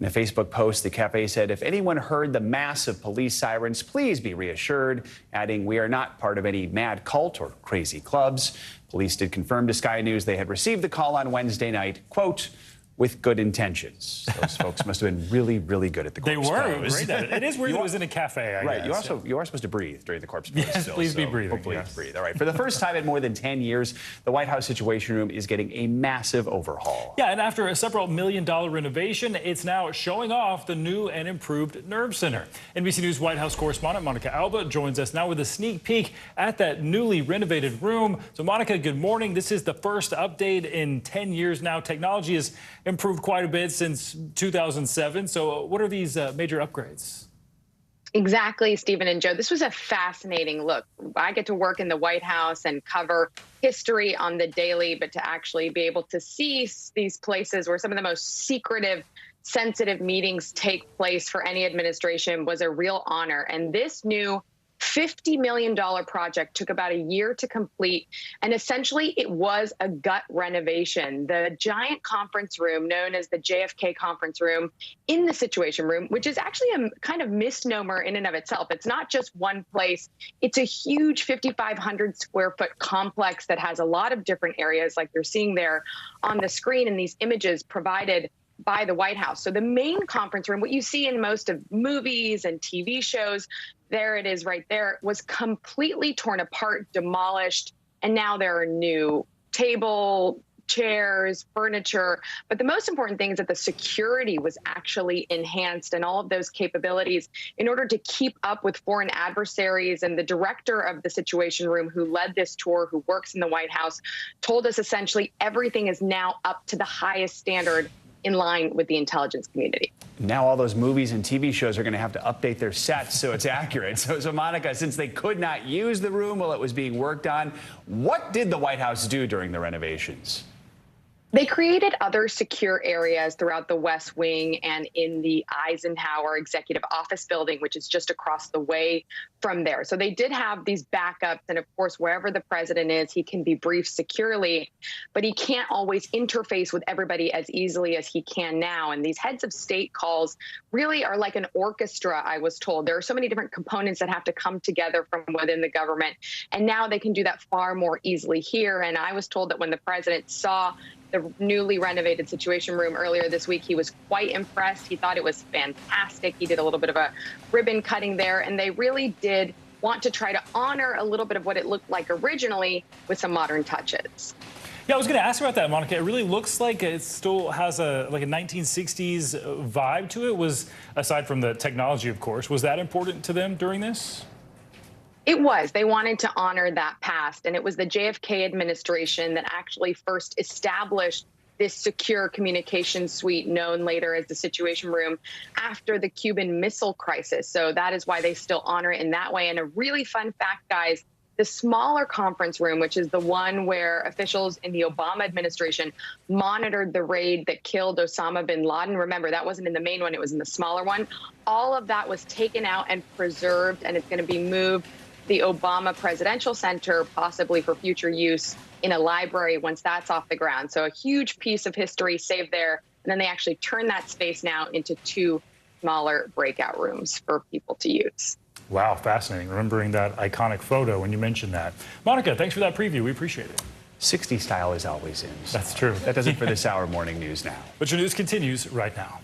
[SPEAKER 12] In a Facebook post, the cafe said, if anyone heard the massive police sirens, please be reassured, adding, we are not part of any mad cult or crazy clubs. Police did confirm to Sky News they had received the call on Wednesday night, quote, with good intentions. Those folks must have been really, really good at the corpse pose.
[SPEAKER 11] They were great at it. It is weird it was in a cafe, I guess.
[SPEAKER 14] You are supposed to breathe during the corpse pose.
[SPEAKER 11] Yes,
[SPEAKER 14] still,
[SPEAKER 11] please be
[SPEAKER 14] so
[SPEAKER 11] breathing.
[SPEAKER 14] Hopefully
[SPEAKER 11] Yes.
[SPEAKER 14] breathe. All right. For the first time in more than 10 years, the White House Situation Room is getting a massive overhaul.
[SPEAKER 11] Yeah, and after a several million-dollar renovation, it's now showing off the new and improved Nerve Center. NBC News White House correspondent Monica Alba joins us now with a sneak peek at that newly renovated room. So, Monica, good morning. This is the first update in 10 years now. Technology has improved quite a bit since 2007. So what are these major upgrades?
[SPEAKER 24] Exactly, Stephen and Joe. This was a fascinating look. I get to work in the White House and cover history on the daily, but to actually be able to see these places where some of the most secretive, sensitive meetings take place for any administration was a real honor. And this new $50 million project took about a year to complete, and essentially it was a gut renovation. The giant conference room known as the JFK conference room in the Situation Room, which is actually a kind of misnomer in and of itself. It's not just one place. It's a huge 5,500 square foot complex that has a lot of different areas like you're seeing there on the screen in these images provided by the White House. So the main conference room, what you see in most of movies and TV shows, there it is right there, was completely torn apart, demolished, And now there are new table, chairs, furniture. But the most important thing is that the security was actually enhanced and all of those capabilities in order to keep up with foreign adversaries. And the director of the Situation Room who led this tour, who works in the White House, told us essentially everything is now up to the highest standard in line with the intelligence community.
[SPEAKER 14] Now all those movies and TV shows are going to have to update their sets so it's accurate. So Monica, since they could not use the room while it was being worked on, what did the White House do during the renovations?
[SPEAKER 24] They created other secure areas throughout the West Wing and in the Eisenhower Executive Office building, which is just across the way from there. So they did have these backups. And of course, wherever the president is, he can be briefed securely, but he can't always interface with everybody as easily as he can now. And these heads of state calls really are like an orchestra, I was told. There are so many different components that have to come together from within the government. And now they can do that far more easily here. And I was told that when the president saw the newly renovated Situation Room earlier this week, he was quite impressed. He thought it was fantastic. He did a little bit of a ribbon cutting there, and they really did want to try to honor a little bit of what it looked like originally with some modern touches.
[SPEAKER 11] Yeah, I was going to ask about that, Monica. It really looks like it still has a 1960s vibe to it. Was, aside from the technology, of course, was that important to them during this?
[SPEAKER 24] It was. They wanted to honor that past, and it was the JFK administration that actually first established this secure communication suite known later as the Situation Room after the Cuban Missile Crisis. So that is why they still honor it in that way. And a really fun fact, guys, the smaller conference room, which is the one where officials in the Obama administration monitored the raid that killed Osama bin Laden. Remember, that wasn't in the main one, it was in the smaller one. All of that was taken out and preserved, and it's going to be moved the Obama Presidential Center, possibly for future use in a library once that's off the ground. So a huge piece of history saved there. And then they actually turn that space now into 2 smaller breakout rooms for people to use.
[SPEAKER 11] Wow, fascinating. Remembering that iconic photo when you mentioned that. Monica, thanks for that preview. We appreciate it.
[SPEAKER 14] 60 style is always in. So
[SPEAKER 11] that's true.
[SPEAKER 14] That does it for this hour Morning News Now.
[SPEAKER 11] But your news continues right now.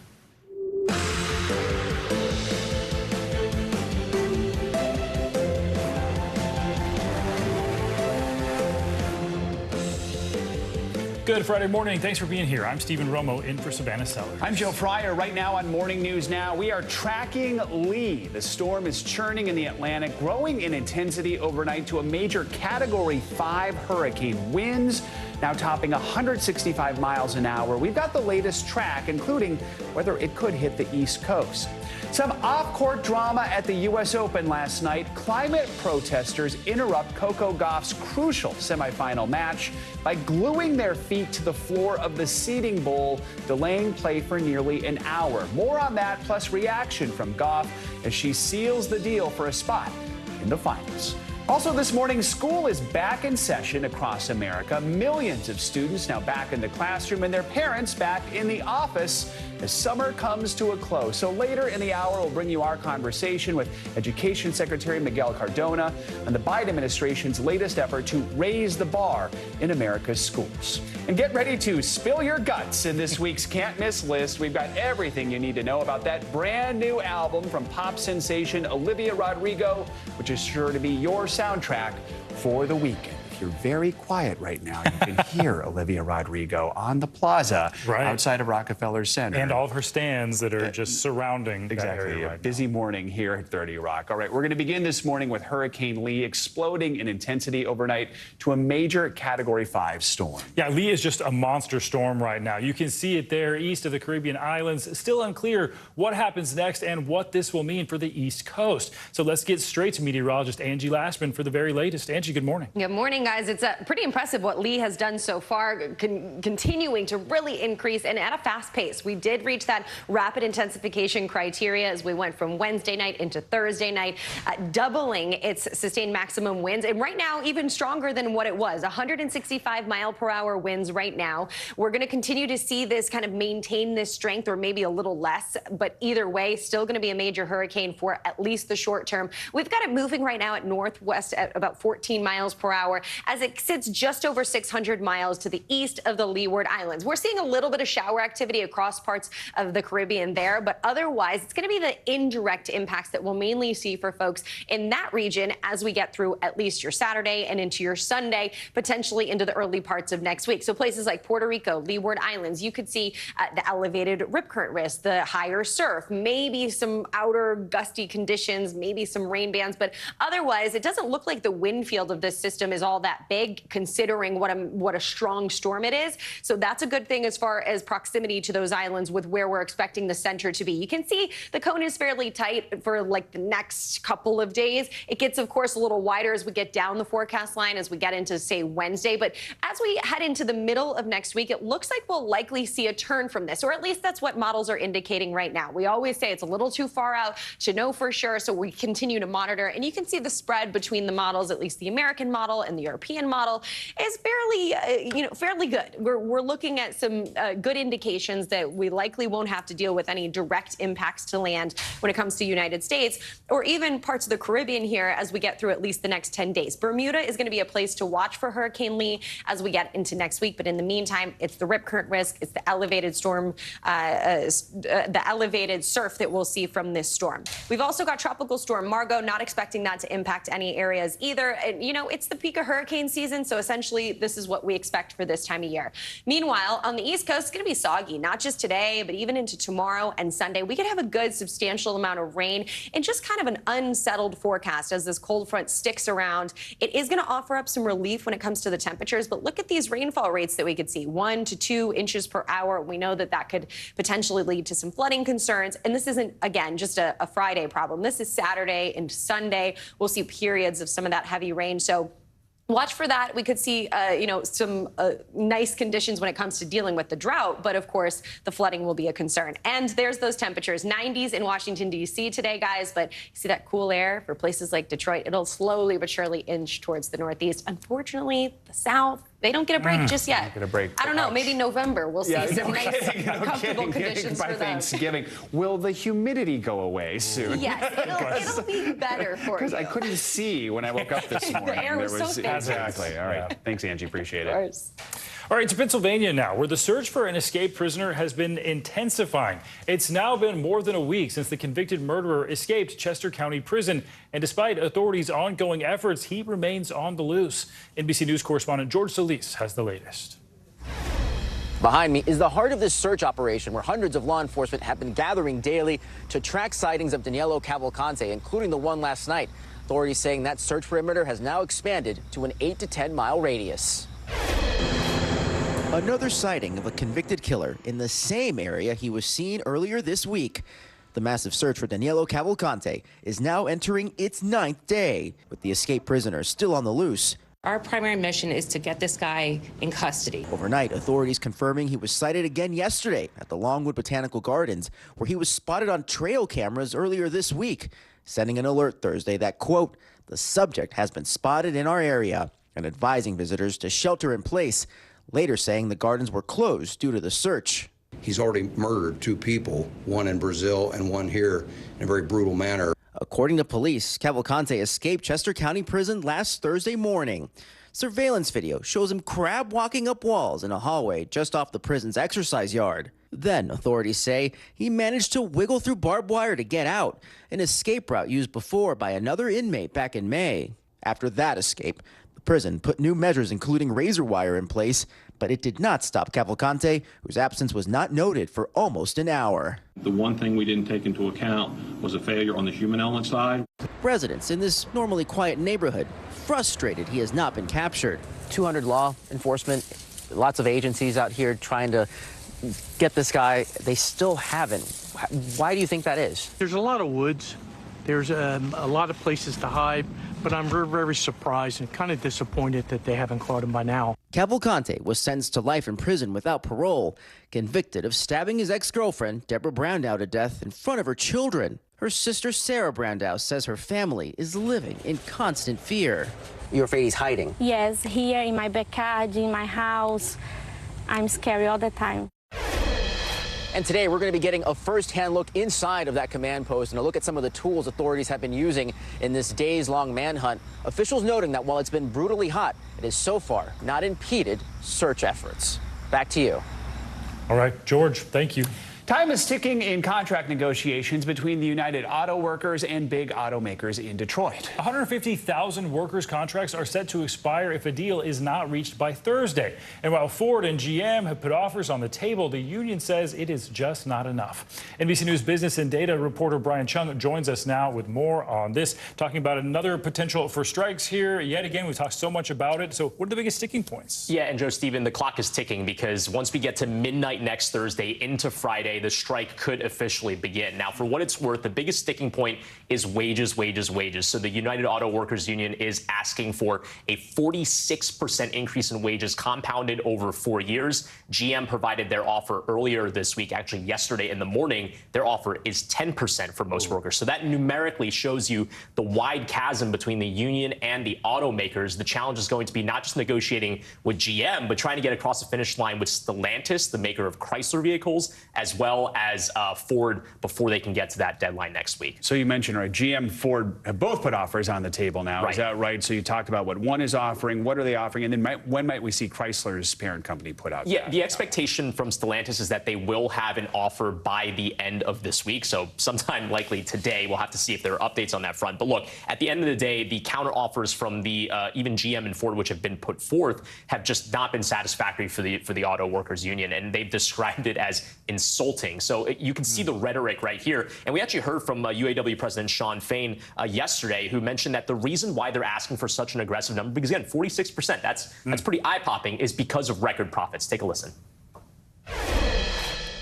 [SPEAKER 11] Good Friday morning. Thanks for being here. I'm Stephen Romo in for Savannah Sellers.
[SPEAKER 14] I'm Joe Fryer. Right now on Morning News Now, we are tracking Lee. The storm is churning in the Atlantic, growing in intensity overnight to a major Category 5 hurricane. Winds now topping 165 miles an hour. We've got the latest track, including whether it could hit the East Coast. Some off-court drama at the U.S. Open last night. Climate protesters interrupt Coco Gauff's crucial semifinal match by gluing their feet to the floor of the seating bowl, delaying play for nearly an hour. More on that, plus reaction from Gauff as she seals the deal for a spot in the finals. Also this morning, school is back in session across America. Millions of students now back in the classroom and their parents back in the office as summer comes to a close. So later in the hour, we'll bring you our conversation with Education Secretary Miguel Cardona on the Biden administration's latest effort to raise the bar in America's schools. And get ready to spill your guts in this week's Can't Miss list. We've got everything you need to know about that brand new album from pop sensation Olivia Rodrigo, which is sure to be your soundtrack for the weekend. You're very quiet right now. You can hear Olivia Rodrigo on the plaza outside of Rockefeller Center.
[SPEAKER 11] And all of her stands that are just surrounding that area right now.
[SPEAKER 14] Busy morning here at 30 Rock. All right, we're going to begin this morning with Hurricane Lee exploding in intensity overnight to a major Category 5 storm.
[SPEAKER 11] Yeah, Lee is just a monster storm right now. You can see it there east of the Caribbean islands. Still unclear what happens next and what this will mean for the East Coast. So let's get straight to meteorologist Angie Lashman for the very latest. Angie, good morning.
[SPEAKER 3] Good morning, guys. It's pretty impressive what Lee has done so far, continuing to really increase and at a fast pace. We did reach that rapid intensification criteria as we went from Wednesday night into Thursday night, doubling its sustained maximum winds. And right now, even stronger than what it was, 165-mile-per-hour winds right now. We're going to continue to see this kind of maintain this strength or maybe a little less. But either way, still going to be a major hurricane for at least the short term. We've got it moving right now at northwest at about 14 miles per hour. as it sits just over 600 miles to the east of the Leeward Islands. We're seeing a little bit of shower activity across parts of the Caribbean there, but otherwise it's going to be the indirect impacts that we'll mainly see for folks in that region as we get through at least your Saturday and into your Sunday, potentially into the early parts of next week. So places like Puerto Rico, Leeward Islands, you could see the elevated rip current risk, the higher surf, maybe some outer gusty conditions, maybe some rain bands, but otherwise it doesn't look like the wind field of this system is all that big considering what a strong storm it is. So that's a good thing as far as proximity to those islands with where we're expecting the center to be. You can see the cone is fairly tight for like the next couple of days. It gets, of course, a little wider as we get down the forecast line as we get into, say, Wednesday. But as we head into the middle of next week, it looks like we'll likely see a turn from this, or at least that's what models are indicating right now. We always say it's a little too far out to know for sure, so we continue to monitor. And you can see the spread between the models, at least the American model and the European model, is fairly good. We're looking at some good indications that we likely won't have to deal with any direct impacts to land when it comes to the United States or even parts of the Caribbean here as we get through at least the next 10 days. Bermuda is going to be a place to watch for Hurricane Lee as we get into next week. But in the meantime, it's the rip current risk, it's the elevated storm, the elevated surf that we'll see from this storm. We've also got Tropical Storm Margot, not expecting that to impact any areas either. And, you know, it's the peak of hurricane season, so essentially this is what we expect for this time of year. Meanwhile, on the East Coast, it's going to be soggy, not just today, but even into tomorrow and Sunday. We could have a good substantial amount of rain and just kind of an unsettled forecast as this cold front sticks around. It is going to offer up some relief when it comes to the temperatures, but look at these rainfall rates that we could see, 1 to 2 inches per hour. We know that that could potentially lead to some flooding concerns. And this isn't, again, just a Friday problem. This is Saturday and Sunday. We'll see periods of some of that heavy rain. So watch for that. We could see, some nice conditions when it comes to dealing with the drought. But, of course, the flooding will be a concern. And there's those temperatures. 90s in Washington, D.C. today, guys. But you see that cool air for places like Detroit. It'll slowly but surely inch towards the Northeast. Unfortunately, the South, they don't get a break just yet.
[SPEAKER 12] Get a break.
[SPEAKER 3] I don't know. Maybe November we'll see some nice, comfortable conditions
[SPEAKER 12] by
[SPEAKER 3] for them.
[SPEAKER 12] Thanksgiving. Will the humidity go away soon?
[SPEAKER 3] Yes, it'll be better for you.
[SPEAKER 12] Because I couldn't see when I woke up this morning.
[SPEAKER 3] The air was so thick.
[SPEAKER 12] Exactly. All right. Thanks, Angie. Appreciate it.
[SPEAKER 11] All right, to Pennsylvania now, where the search for an escaped prisoner has been intensifying. It's now been more than a week since the convicted murderer escaped Chester County Prison. And despite authorities' ongoing efforts, he remains on the loose. NBC News correspondent George Solis has the latest.
[SPEAKER 4] Behind me is the heart of this search operation where hundreds of law enforcement have been gathering daily to track sightings of Danielo Cavalcante, including the one last night. Authorities saying that search perimeter has now expanded to an 8 to 10 mile radius. Another sighting of a convicted killer in the same area he was seen earlier this week. The massive search for Danielo Cavalcante is now entering its 9th day, with the escaped prisoner still on the loose.
[SPEAKER 13] Our primary mission is to get this guy in custody.
[SPEAKER 4] Overnight, authorities confirming he was sighted again yesterday at the Longwood Botanical Gardens, where he was spotted on trail cameras earlier this week, sending an alert Thursday that, quote, the subject has been spotted in our area, and advising visitors to shelter in place, later saying the gardens were closed due to the search.
[SPEAKER 15] He's already murdered 2 people, one in Brazil and one here, in a very brutal manner.
[SPEAKER 4] According to police, Cavalcante escaped Chester County Prison last Thursday morning. Surveillance video shows him crab walking up walls in a hallway just off the prison's exercise yard. Then, authorities say, he managed to wiggle through barbed wire to get out, an escape route used before by another inmate back in May. After that escape, the prison put new measures including razor wire in place, but it did not stop Cavalcante, whose absence was not noted for almost an hour.
[SPEAKER 16] The one thing we didn't take into account was a failure on the human element side.
[SPEAKER 4] Residents in this normally quiet neighborhood frustrated he has not been captured. 200 law enforcement, lots of agencies out here trying to get this guy. They still haven't. Why do you think that is?
[SPEAKER 20] There's a lot of woods. There's a lot of places to hide, but I'm very, very surprised and kind of disappointed that they haven't caught him by now.
[SPEAKER 4] Cavalcante was sentenced to life in prison without parole, convicted of stabbing his ex-girlfriend, Deborah Brandow, to death in front of her children. Her sister, Sarah Brandow, says her family is living in constant fear. You're afraid he's hiding?
[SPEAKER 21] Yes, here in my backyard, in my house. I'm scared all the time.
[SPEAKER 1] And today we're going to be getting a first-hand look inside of that command post and a look at some of the tools authorities have been using in this days-long manhunt. Officials noting that while it's been brutally hot, it has so far not impeded search efforts. Back to you.
[SPEAKER 11] All right, George, thank you.
[SPEAKER 12] Time is ticking in contract negotiations between the United Auto Workers and big automakers in Detroit.
[SPEAKER 11] 150,000 workers' contracts are set to expire if a deal is not reached by Thursday. And while Ford and GM have put offers on the table, the union says it is just not enough. NBC News Business and Data reporter Brian Chung joins us now with more on this, talking about another potential for strikes here. Yet again, we've talked so much about it. So what are the biggest sticking points?
[SPEAKER 5] Yeah, and Joe, Stephen, the clock is ticking because once we get to midnight next Thursday into Friday, the strike could officially begin. Now, for what it's worth, the biggest sticking point is wages. So the United Auto Workers Union is asking for a 46% increase in wages compounded over 4 years. GM provided their offer earlier this week, actually yesterday in the morning. Their offer is 10% for most workers. So that numerically shows you the wide chasm between the union and the automakers. The challenge is going to be not just negotiating with GM, but trying to get across the finish line with Stellantis, the maker of Chrysler vehicles, as well as Ford before they can get to that deadline next week.
[SPEAKER 12] So you mentioned, right, GM and Ford have both put offers on the table now.
[SPEAKER 5] Right.
[SPEAKER 12] Is that right? So you talked about what one is offering, what are they offering, and then when might we see Chrysler's parent company put out?
[SPEAKER 5] Yeah, the expectation from Stellantis is that they will have an offer by the end of this week. So sometime likely today. We'll have to see if there are updates on that front. But look, at the end of the day, the counter offers from the even GM and Ford, which have been put forth, have just not been satisfactory for the Auto Workers Union, and they've described it as insulting. So you can see the rhetoric right here. And we actually heard from UAW President Shawn Fain yesterday, who mentioned that the reason why they're asking for such an aggressive number, because again, 46%, that's pretty eye-popping, is because of record profits. Take a listen.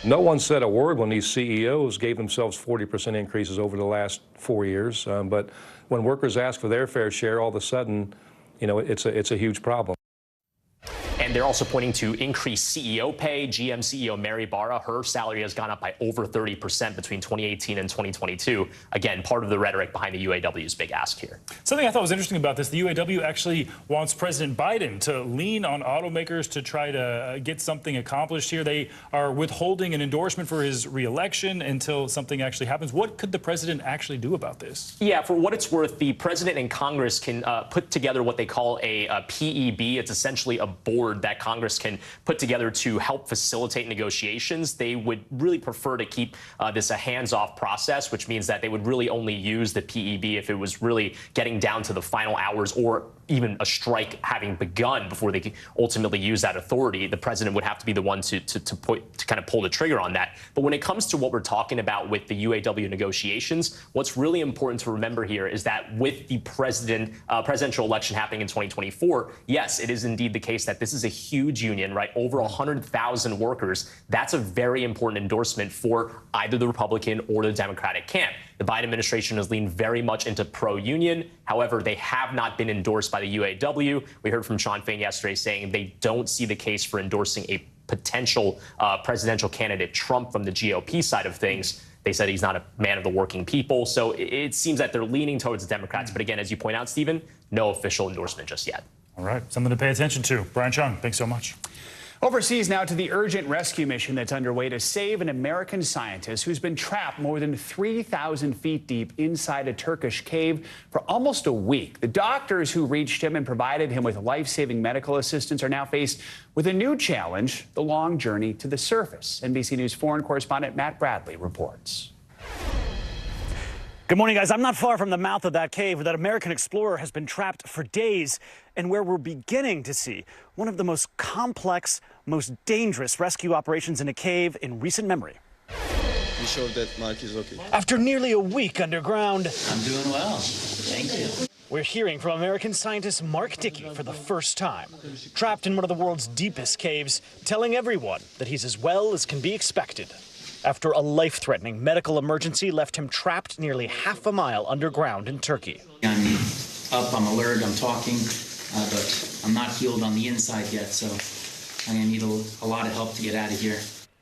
[SPEAKER 7] No one said a word when these CEOs gave themselves 40% increases over the last 4 years. But when workers ask for their fair share, all of a sudden, you know, it's a huge problem.
[SPEAKER 5] And they're also pointing to increased CEO pay. GM CEO Mary Barra, her salary has gone up by over 30% between 2018 and 2022. Again, part of the rhetoric behind the UAW's big ask here.
[SPEAKER 11] Something I thought was interesting about this, the UAW actually wants President Biden to lean on automakers to try to get something accomplished here. They are withholding an endorsement for his reelection until something actually happens. What could the president actually do about this?
[SPEAKER 5] Yeah, for what it's worth, the president and Congress can put together what they call a PEB. It's essentially a board that Congress can put together to help facilitate negotiations. They would really prefer to keep this a hands-off process, which means that they would really only use the PEB if it was really getting down to the final hours or even a strike having begun before they could ultimately use that authority. The president would have to be the one to kind of pull the trigger on that. But when it comes to what we're talking about with the UAW negotiations, what's really important to remember here is that with the presidential election happening in 2024, yes, it is indeed the case that this is a huge union, right? Over 100,000 workers. That's a very important endorsement for either the Republican or the Democratic camp. The Biden administration has leaned very much into pro-union. However, they have not been endorsed by the UAW. We heard from Shawn Fain yesterday saying they don't see the case for endorsing a potential presidential candidate, Trump, from the GOP side of things. They said he's not a man of the working people. So it seems that they're leaning towards the Democrats. But again, as you point out, Stephen, no official endorsement just yet.
[SPEAKER 11] All right, something to pay attention to. Brian Chung, thanks so much.
[SPEAKER 12] Overseas now to the urgent rescue mission that's underway to save an American scientist who's been trapped more than 3,000 feet deep inside a Turkish cave for almost a week. The doctors who reached him and provided him with life-saving medical assistance are now faced with a new challenge, the long journey to the surface. NBC News foreign correspondent Matt Bradley reports.
[SPEAKER 21] Good morning, guys. I'm not far from the mouth of that cave where that American explorer has been trapped for days and where we're beginning to see one of the most complex, most dangerous rescue operations in a cave in recent memory.
[SPEAKER 25] You sure that Mark is okay?
[SPEAKER 21] After nearly a week underground,
[SPEAKER 26] I'm doing well. Thank you.
[SPEAKER 21] We're hearing from American scientist Mark Dickey for the first time. Trapped in one of the world's deepest caves, telling everyone that he's as well as can be expected. After a life-threatening medical emergency left him trapped nearly half a mile underground in Turkey.
[SPEAKER 26] I'm up, I'm alert, I'm talking, but I'm not healed on the inside yet, so I'm going to need a lot of help to get out of here.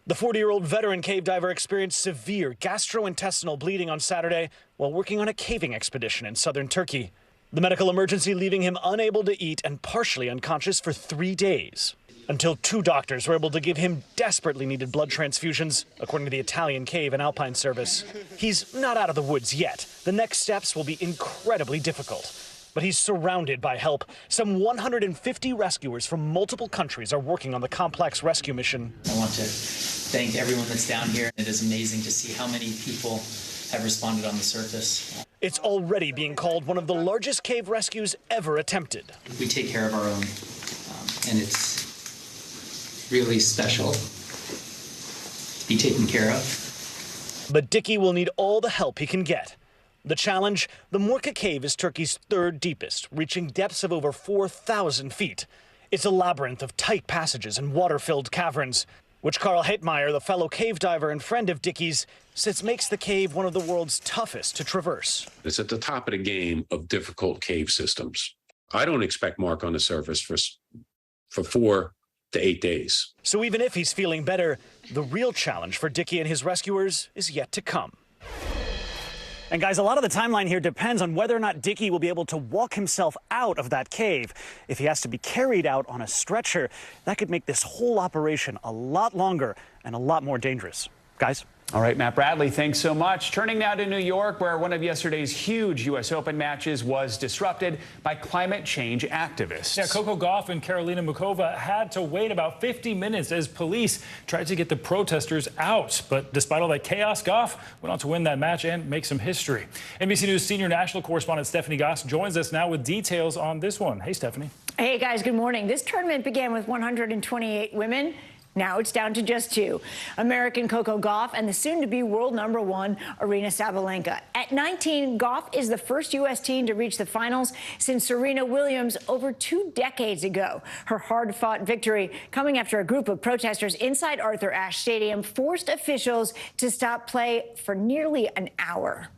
[SPEAKER 21] The 40-year-old veteran cave diver experienced severe gastrointestinal bleeding on Saturday while working on a caving expedition in southern Turkey. The medical emergency leaving him unable to eat and partially unconscious for 3 days. until 2 doctors were able to give him desperately needed blood transfusions, according to the Italian Cave and Alpine Service. He's not out of the woods yet. The next steps will be incredibly difficult. But he's surrounded by help. Some 150 rescuers from multiple countries are working on the complex rescue mission.
[SPEAKER 26] I want to thank everyone that's down here. It is amazing to see how many people have responded on the surface.
[SPEAKER 21] It's already being called one of the largest cave rescues ever attempted.
[SPEAKER 26] We take care of our own, and it's really special to be taken care of.
[SPEAKER 21] But Dickie will need all the help he can get. The challenge, the Morka Cave is Turkey's 3rd deepest, reaching depths of over 4,000 feet. It's a labyrinth of tight passages and water-filled caverns, which Carl Hetmeyer, the fellow cave diver and friend of Dickie's, says makes the cave one of the world's toughest to traverse.
[SPEAKER 2] It's at the top of the game of difficult cave systems. I don't expect Mark on the surface for 4 to 8 days.
[SPEAKER 21] So even if he's feeling better, the real challenge for Dickie and his rescuers is yet to come. And guys, a lot of the timeline here depends on whether or not Dickie will be able to walk himself out of that cave. If he has to be carried out on a stretcher, that could make this whole operation a lot longer and a lot more dangerous. Guys?
[SPEAKER 12] All right, Matt Bradley, thanks so much. Turning now to New York, where one of yesterday's huge U.S. Open matches was disrupted by climate change activists.
[SPEAKER 11] Yeah, Coco Gauff and Karolina Muchova had to wait about 50 minutes as police tried to get the protesters out. But despite all that chaos, Gauff went on to win that match and make some history. NBC News senior national correspondent Stephanie Goss joins us now with details on this one. Hey, Stephanie.
[SPEAKER 6] Hey, guys, good morning. This tournament began with 128 women. Now it's down to just 2. American Coco Gauff and the soon-to-be world #1 Aryna Sabalenka. At 19, Gauff is the first U.S. teen to reach the finals since Serena Williams over 2 decades ago. Her hard-fought victory coming after a group of protesters inside Arthur Ashe Stadium forced officials to stop play for nearly an hour.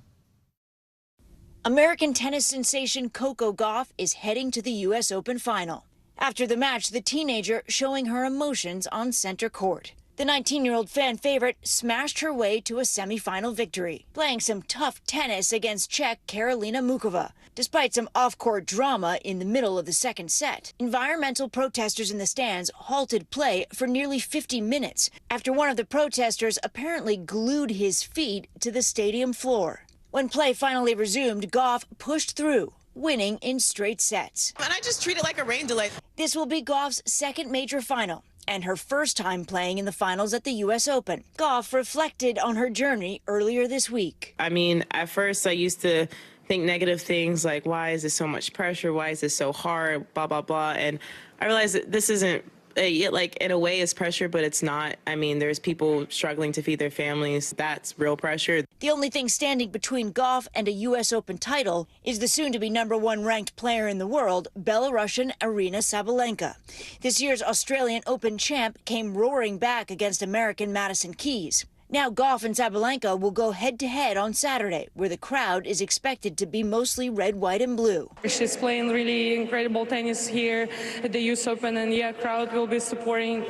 [SPEAKER 8] American tennis sensation Coco Gauff is heading to the U.S. Open final. After the match, the teenager showing her emotions on center court. The 19-year-old fan favorite smashed her way to a semifinal victory, playing some tough tennis against Czech Karolina Muchova. Despite some off-court drama in the middle of the second set, environmental protesters in the stands halted play for nearly 50 minutes after one of the protesters apparently glued his feet to the stadium floor. When play finally resumed, Gauff pushed through, winning in straight sets.
[SPEAKER 9] And I just treat it like a rain delay.
[SPEAKER 8] This will be Gauff's second major final and her first time playing in the finals at the U.S. Open. Gauff reflected on her journey earlier this week.
[SPEAKER 10] I mean, at first I used to think negative things like, why is this so much pressure? Why is this so hard? Blah, blah, blah. And I realized that this isn't, like, in a way it's pressure, but it's not. I mean, there's people struggling to feed their families. That's real pressure.
[SPEAKER 8] The only thing standing between Gauff and a U.S. Open title is the soon-to-be #1 ranked player in the world, Belarusian Aryna Sabalenka. This year's Australian Open champ came roaring back against American Madison Keys. Now Gauff and Sabalenka will go head-to-head on Saturday, where the crowd is expected to be mostly red, white, and blue.
[SPEAKER 18] She's playing really incredible tennis here at the US Open, and yeah, crowd will be supporting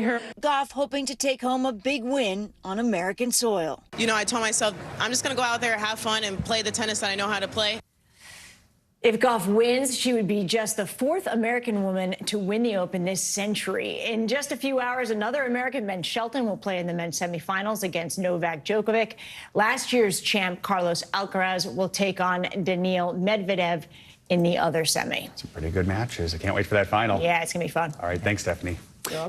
[SPEAKER 18] her.
[SPEAKER 8] Gauff hoping to take home a big win on American soil.
[SPEAKER 9] You know, I told myself, I'm just going to go out there, have fun, and play the tennis that I know how to play.
[SPEAKER 6] If Gauff wins, she would be just the 4th American woman to win the Open this century. In just a few hours, another American, Ben Shelton, will play in the men's semifinals against Novak Djokovic. Last year's champ, Carlos Alcaraz, will take on Daniil Medvedev in the other semi.
[SPEAKER 12] Some pretty good matches. I can't wait for that final.
[SPEAKER 6] Yeah, it's going to be fun.
[SPEAKER 12] All right, thanks, Stephanie.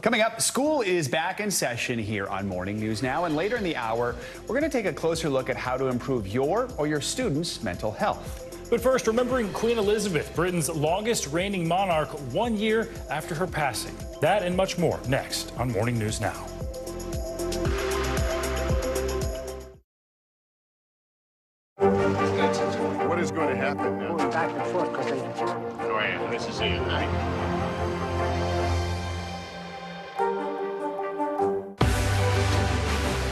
[SPEAKER 12] Coming up, school is back in session here on Morning News Now, and later in the hour, we're going to take a closer look at how to improve your or your students' mental health.
[SPEAKER 11] But first, remembering Queen Elizabeth, Britain's longest reigning monarch, 1 year after her passing. That and much more next on Morning News Now.
[SPEAKER 27] What is going to happen now?
[SPEAKER 28] Going back and forth because
[SPEAKER 27] Oh, yeah, this is it, right?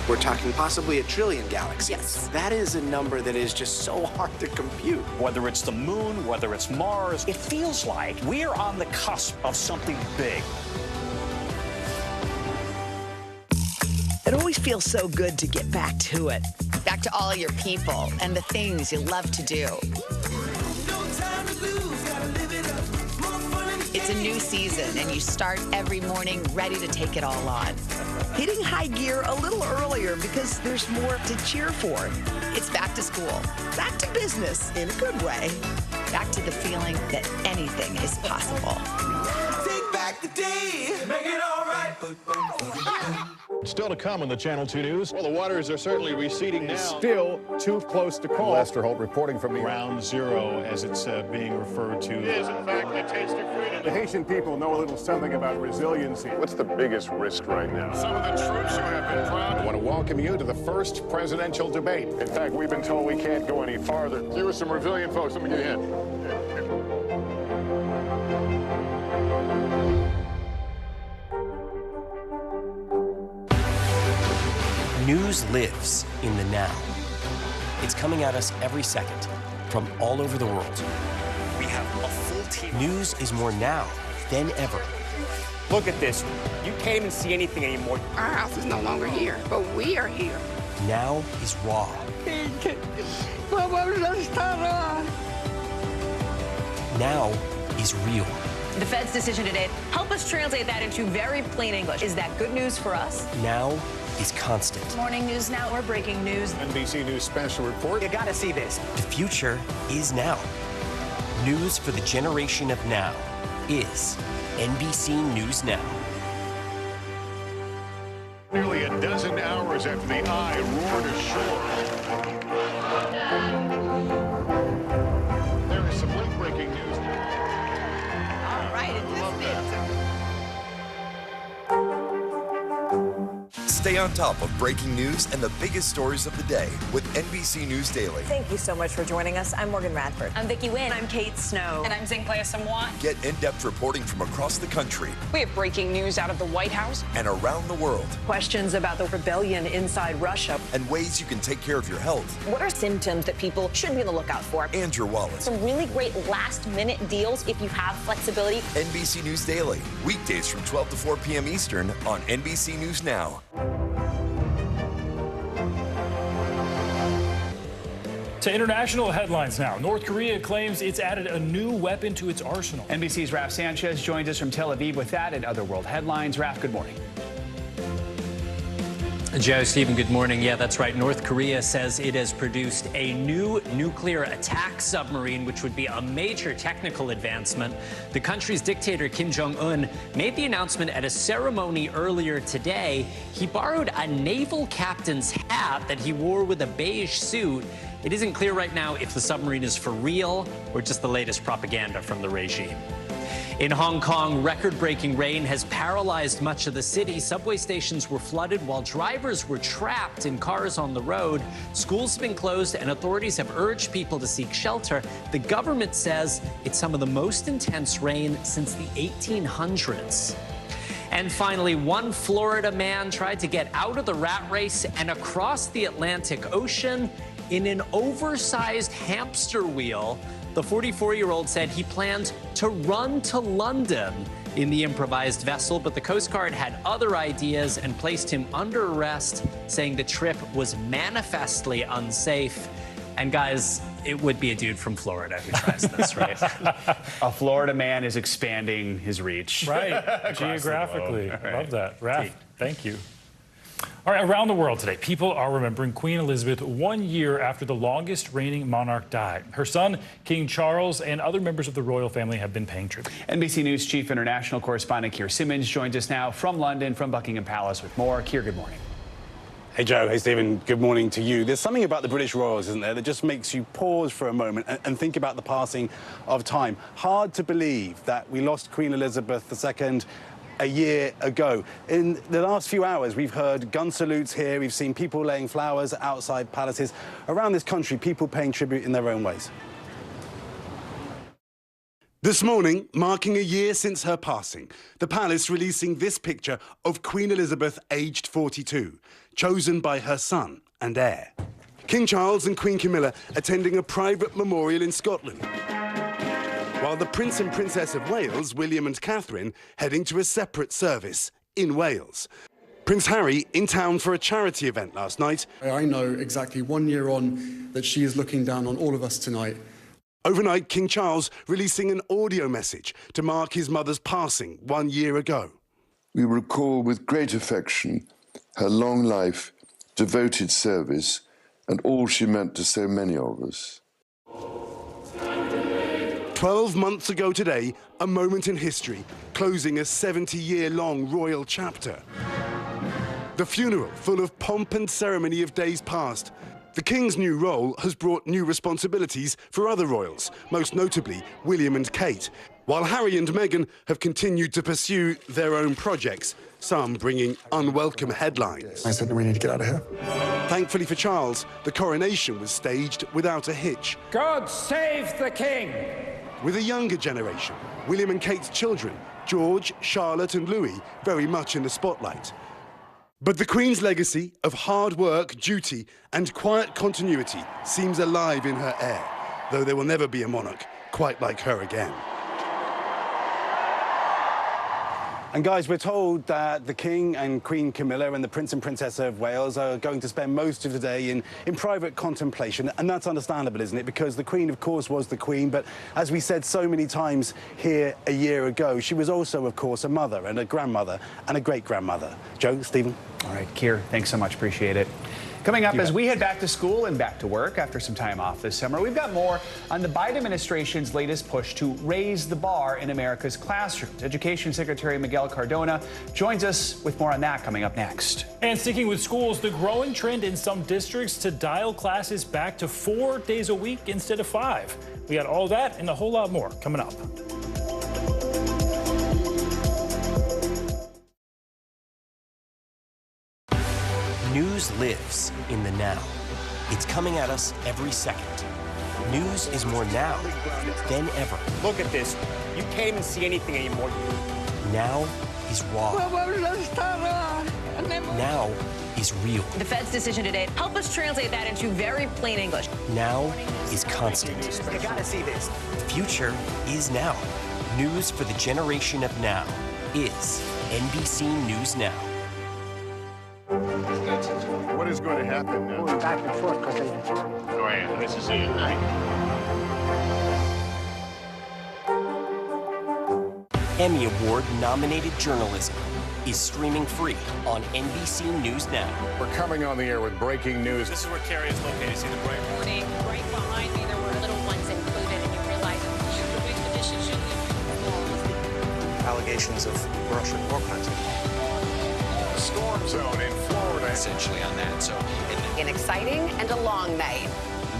[SPEAKER 29] We're talking possibly a trillion galaxies.
[SPEAKER 28] Yes.
[SPEAKER 29] That is a number that is just so hard to compute.
[SPEAKER 28] Whether it's the moon, whether it's Mars, it feels like we're on the cusp of something big.
[SPEAKER 30] It always feels so good to get back to it.
[SPEAKER 31] Back to all your people and the things you love to do.
[SPEAKER 32] No time to lose, gotta live it up. More fun and
[SPEAKER 31] It's a new season, and you start every morning ready to take it all on.
[SPEAKER 30] Hitting high gear a little earlier because there's more to cheer for.
[SPEAKER 31] It's back to school,
[SPEAKER 30] Back to business in a good way.
[SPEAKER 31] back to the feeling that anything is possible.
[SPEAKER 3] Take back the day, make it all right.
[SPEAKER 27] Still to come on the Channel 2 News. Well, the waters are certainly receding now.
[SPEAKER 13] Still too close to call.
[SPEAKER 27] Lester Holt reporting from the Ground Zero, as it's being referred to. It is, in fact, the taste of freedom.
[SPEAKER 13] The Haitian people know a little something about resiliency.
[SPEAKER 27] What's the biggest risk right now? Some of the troops who have been proud.
[SPEAKER 13] I want to welcome you to the first presidential debate. In fact, we've been told we can't go any farther.
[SPEAKER 27] Here are some resilient folks. Let me get a hint.
[SPEAKER 14] News lives in the now. It's coming at us every second from all over the world.
[SPEAKER 28] We have a full team.
[SPEAKER 14] News is more now than ever.
[SPEAKER 28] Look at this. You can't even see anything anymore.
[SPEAKER 15] Our house is no longer here, but we are here.
[SPEAKER 14] Now is raw. Now is real.
[SPEAKER 16] The Fed's decision today, help us translate that into very plain English. Is that good news for us?
[SPEAKER 14] Now is constant.
[SPEAKER 16] Morning News Now or breaking news.
[SPEAKER 13] NBC News special report.
[SPEAKER 16] You gotta see this.
[SPEAKER 14] The future is now. News for the generation of now is NBC News Now.
[SPEAKER 13] Nearly a dozen hours after the eye roared ashore. There is some late-breaking news.
[SPEAKER 15] All right, it just did.
[SPEAKER 17] Stay on top of breaking news and the biggest stories of the day with NBC News Daily.
[SPEAKER 19] Thank you so much for joining us. I'm Morgan Radford.
[SPEAKER 16] I'm Vicki Wynn.
[SPEAKER 19] I'm Kate Snow.
[SPEAKER 16] And I'm Zinklaya Samwat.
[SPEAKER 17] Get in-depth reporting from across the country
[SPEAKER 19] We have breaking news out of the White House.
[SPEAKER 17] and around the world,
[SPEAKER 19] Questions about the rebellion inside Russia.
[SPEAKER 17] and ways you can take care of your health
[SPEAKER 19] What are symptoms that people should be on the lookout for?
[SPEAKER 17] and your wallet.
[SPEAKER 19] Some really great last-minute deals if you have flexibility.
[SPEAKER 17] NBC News Daily, weekdays from 12 to 4 p.m. Eastern on NBC News Now.
[SPEAKER 11] To international headlines now. North Korea claims it's added a new weapon to its arsenal.
[SPEAKER 12] NBC's Raf Sanchez joins us from Tel Aviv with that and other world headlines. Raf, good morning.
[SPEAKER 20] Joe, Stephen, good morning. Yeah, that's right. North Korea says it has produced a new nuclear attack submarine, which would be a major technical advancement. The country's dictator, Kim Jong-un, made the announcement at a ceremony earlier today. He borrowed a naval captain's hat that he wore with a beige suit. It isn't clear right now if the submarine is for real or just the latest propaganda from the regime. In Hong Kong, record-breaking rain has paralyzed much of the city. Subway stations were flooded while drivers were trapped in cars on the road. Schools have been closed and authorities have urged people to seek shelter. The government says it's some of the most intense rain since the 1800s. And finally, one Florida man tried to get out of the rat race and across the Atlantic Ocean in an oversized hamster wheel. The 44-year-old said he planned to run to London in the improvised vessel, but the Coast Guard had other ideas and placed him under arrest, saying the trip was manifestly unsafe. And guys, it would be a dude from Florida who tries this, right?
[SPEAKER 12] A Florida man is expanding his reach.
[SPEAKER 11] Right, geographically. Love that. Raf, thank you. All right, around the world today, people are remembering Queen Elizabeth 1 year after the longest reigning monarch died. Her son, King Charles, and other members of the royal family have been paying tribute.
[SPEAKER 12] NBC News Chief International Correspondent Keir Simmons joins us now from London, from Buckingham Palace with more. Keir, good morning.
[SPEAKER 22] Hey, Joe. Hey, Stephen. Good morning to you. There's something about the British royals, isn't there, that just makes you pause for a moment and think about the passing of time. Hard to believe that we lost Queen Elizabeth II a year ago. In the last few hours, we've heard gun salutes here. We've seen people laying flowers outside palaces. Around this country, people paying tribute in their own ways.
[SPEAKER 23] This morning, marking a year since her passing, the palace releasing this picture of Queen Elizabeth, aged 42, chosen by her son and heir. King Charles and Queen Camilla attending a private memorial in Scotland, while the Prince and Princess of Wales, William and Catherine, heading to a separate service in Wales. Prince Harry in town for a charity event last night.
[SPEAKER 24] I know exactly 1 year on that she is looking down on all of us tonight.
[SPEAKER 23] Overnight, King Charles releasing an audio message to mark his mother's passing 1 year ago.
[SPEAKER 1] We recall with great affection her long life, devoted service, and all she meant to so many of us.
[SPEAKER 23] 12 months ago today, a moment in history, closing a 70-year-long royal chapter. The funeral, full of pomp and ceremony of days past. The King's new role has brought new responsibilities for other royals, most notably William and Kate, while Harry and Meghan have continued to pursue their own projects, some bringing unwelcome headlines.
[SPEAKER 2] I said we need to get out of here.
[SPEAKER 23] Thankfully for Charles, the coronation was staged without a hitch.
[SPEAKER 4] God save the King!
[SPEAKER 23] With a younger generation, William and Kate's children, George, Charlotte and Louis, very much in the spotlight. But the Queen's legacy of hard work, duty and quiet continuity seems alive in her heir, though there will never be a monarch quite like her again.
[SPEAKER 22] And guys, we're told that the King and Queen Camilla and the Prince and Princess of Wales are going to spend most of the day in private contemplation, and that's understandable, isn't it? Because the Queen, of course, was the Queen, but as we said so many times here a year ago, she was also, of course, a mother and a grandmother and a great-grandmother. Joe, Stephen?
[SPEAKER 12] All right, Keir, thanks so much. Appreciate it. Coming up, as we head back to school and back to work after some time off this summer, we've got more on the Biden administration's latest push to raise the bar in America's classrooms. Education Secretary Miguel Cardona joins us with more on that coming up next.
[SPEAKER 11] And sticking with schools, the growing trend in some districts to dial classes back to 4 days a week instead of 5. We got all that and a whole lot more coming up.
[SPEAKER 14] News lives in the now. It's coming at us every second. News is more now than ever.
[SPEAKER 28] Look at this. You can't even see anything anymore.
[SPEAKER 14] Now is raw. Now is real.
[SPEAKER 16] The Fed's decision today, help us translate that into very plain English.
[SPEAKER 14] Now is constant.
[SPEAKER 28] You gotta see this.
[SPEAKER 14] The future is now. News for the generation of now is NBC News Now.
[SPEAKER 13] What is going to happen now?
[SPEAKER 2] Going back and forth because
[SPEAKER 13] Go ahead. This is it, right?
[SPEAKER 14] Emmy Award-nominated journalism is streaming free on NBC News Now.
[SPEAKER 13] We're coming on the air with breaking news.
[SPEAKER 28] This is where Carrie is located. See the bright
[SPEAKER 19] Morning, right behind me, there were little ones included, and you realize the expedition should be.
[SPEAKER 28] allegations of Russian war crimes.
[SPEAKER 13] Storm zone in Florida.
[SPEAKER 28] Essentially on that. So
[SPEAKER 15] An exciting and a long night.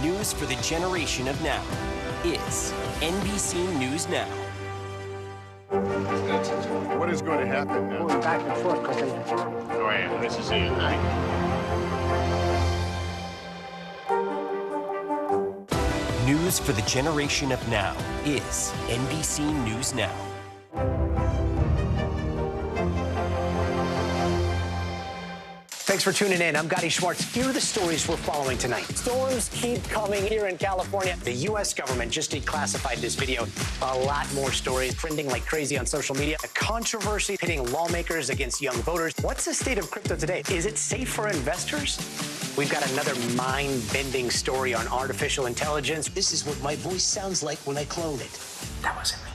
[SPEAKER 14] News for the generation of now is NBC News Now.
[SPEAKER 13] What is going to happen now?
[SPEAKER 2] going back and forth because
[SPEAKER 13] Go ahead. This is it, right?
[SPEAKER 14] News for the generation of now is NBC News Now.
[SPEAKER 5] Thanks for tuning in. I'm Gotti Schwartz. Here are the stories we're following tonight. Storms keep coming here in California. The U.S. government just declassified this video. A lot more stories trending like crazy on social media. A controversy pitting lawmakers against young voters. What's the state of crypto today? Is it safe for investors? We've got another mind-bending story on artificial intelligence.
[SPEAKER 7] This is what my voice sounds like when I clone it.
[SPEAKER 5] That wasn't me.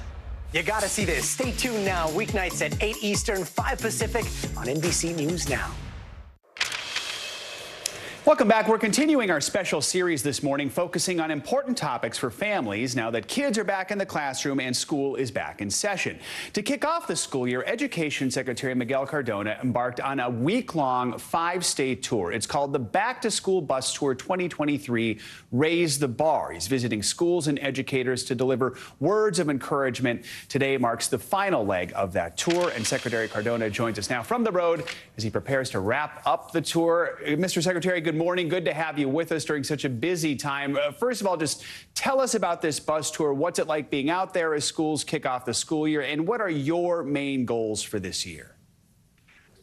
[SPEAKER 5] You gotta see this. Stay tuned now. Weeknights at 8 Eastern, 5 Pacific on NBC News Now.
[SPEAKER 12] Welcome back. We're continuing our special series this morning, focusing on important topics for families now that kids are back in the classroom and school is back in session. To kick off the school year, Education Secretary Miguel Cardona embarked on a week-long 5-state tour. It's called the Back to School Bus Tour 2023 Raise the Bar. He's visiting schools and educators to deliver words of encouragement. Today marks the final leg of that tour, and Secretary Cardona joins us now from the road as he prepares to wrap up the tour. Mr. Secretary, good morning. Good to have you with us during such a busy time. First of all, just tell us about this bus tour. What's it like being out there as schools kick off the school year, and what are your main goals for this year?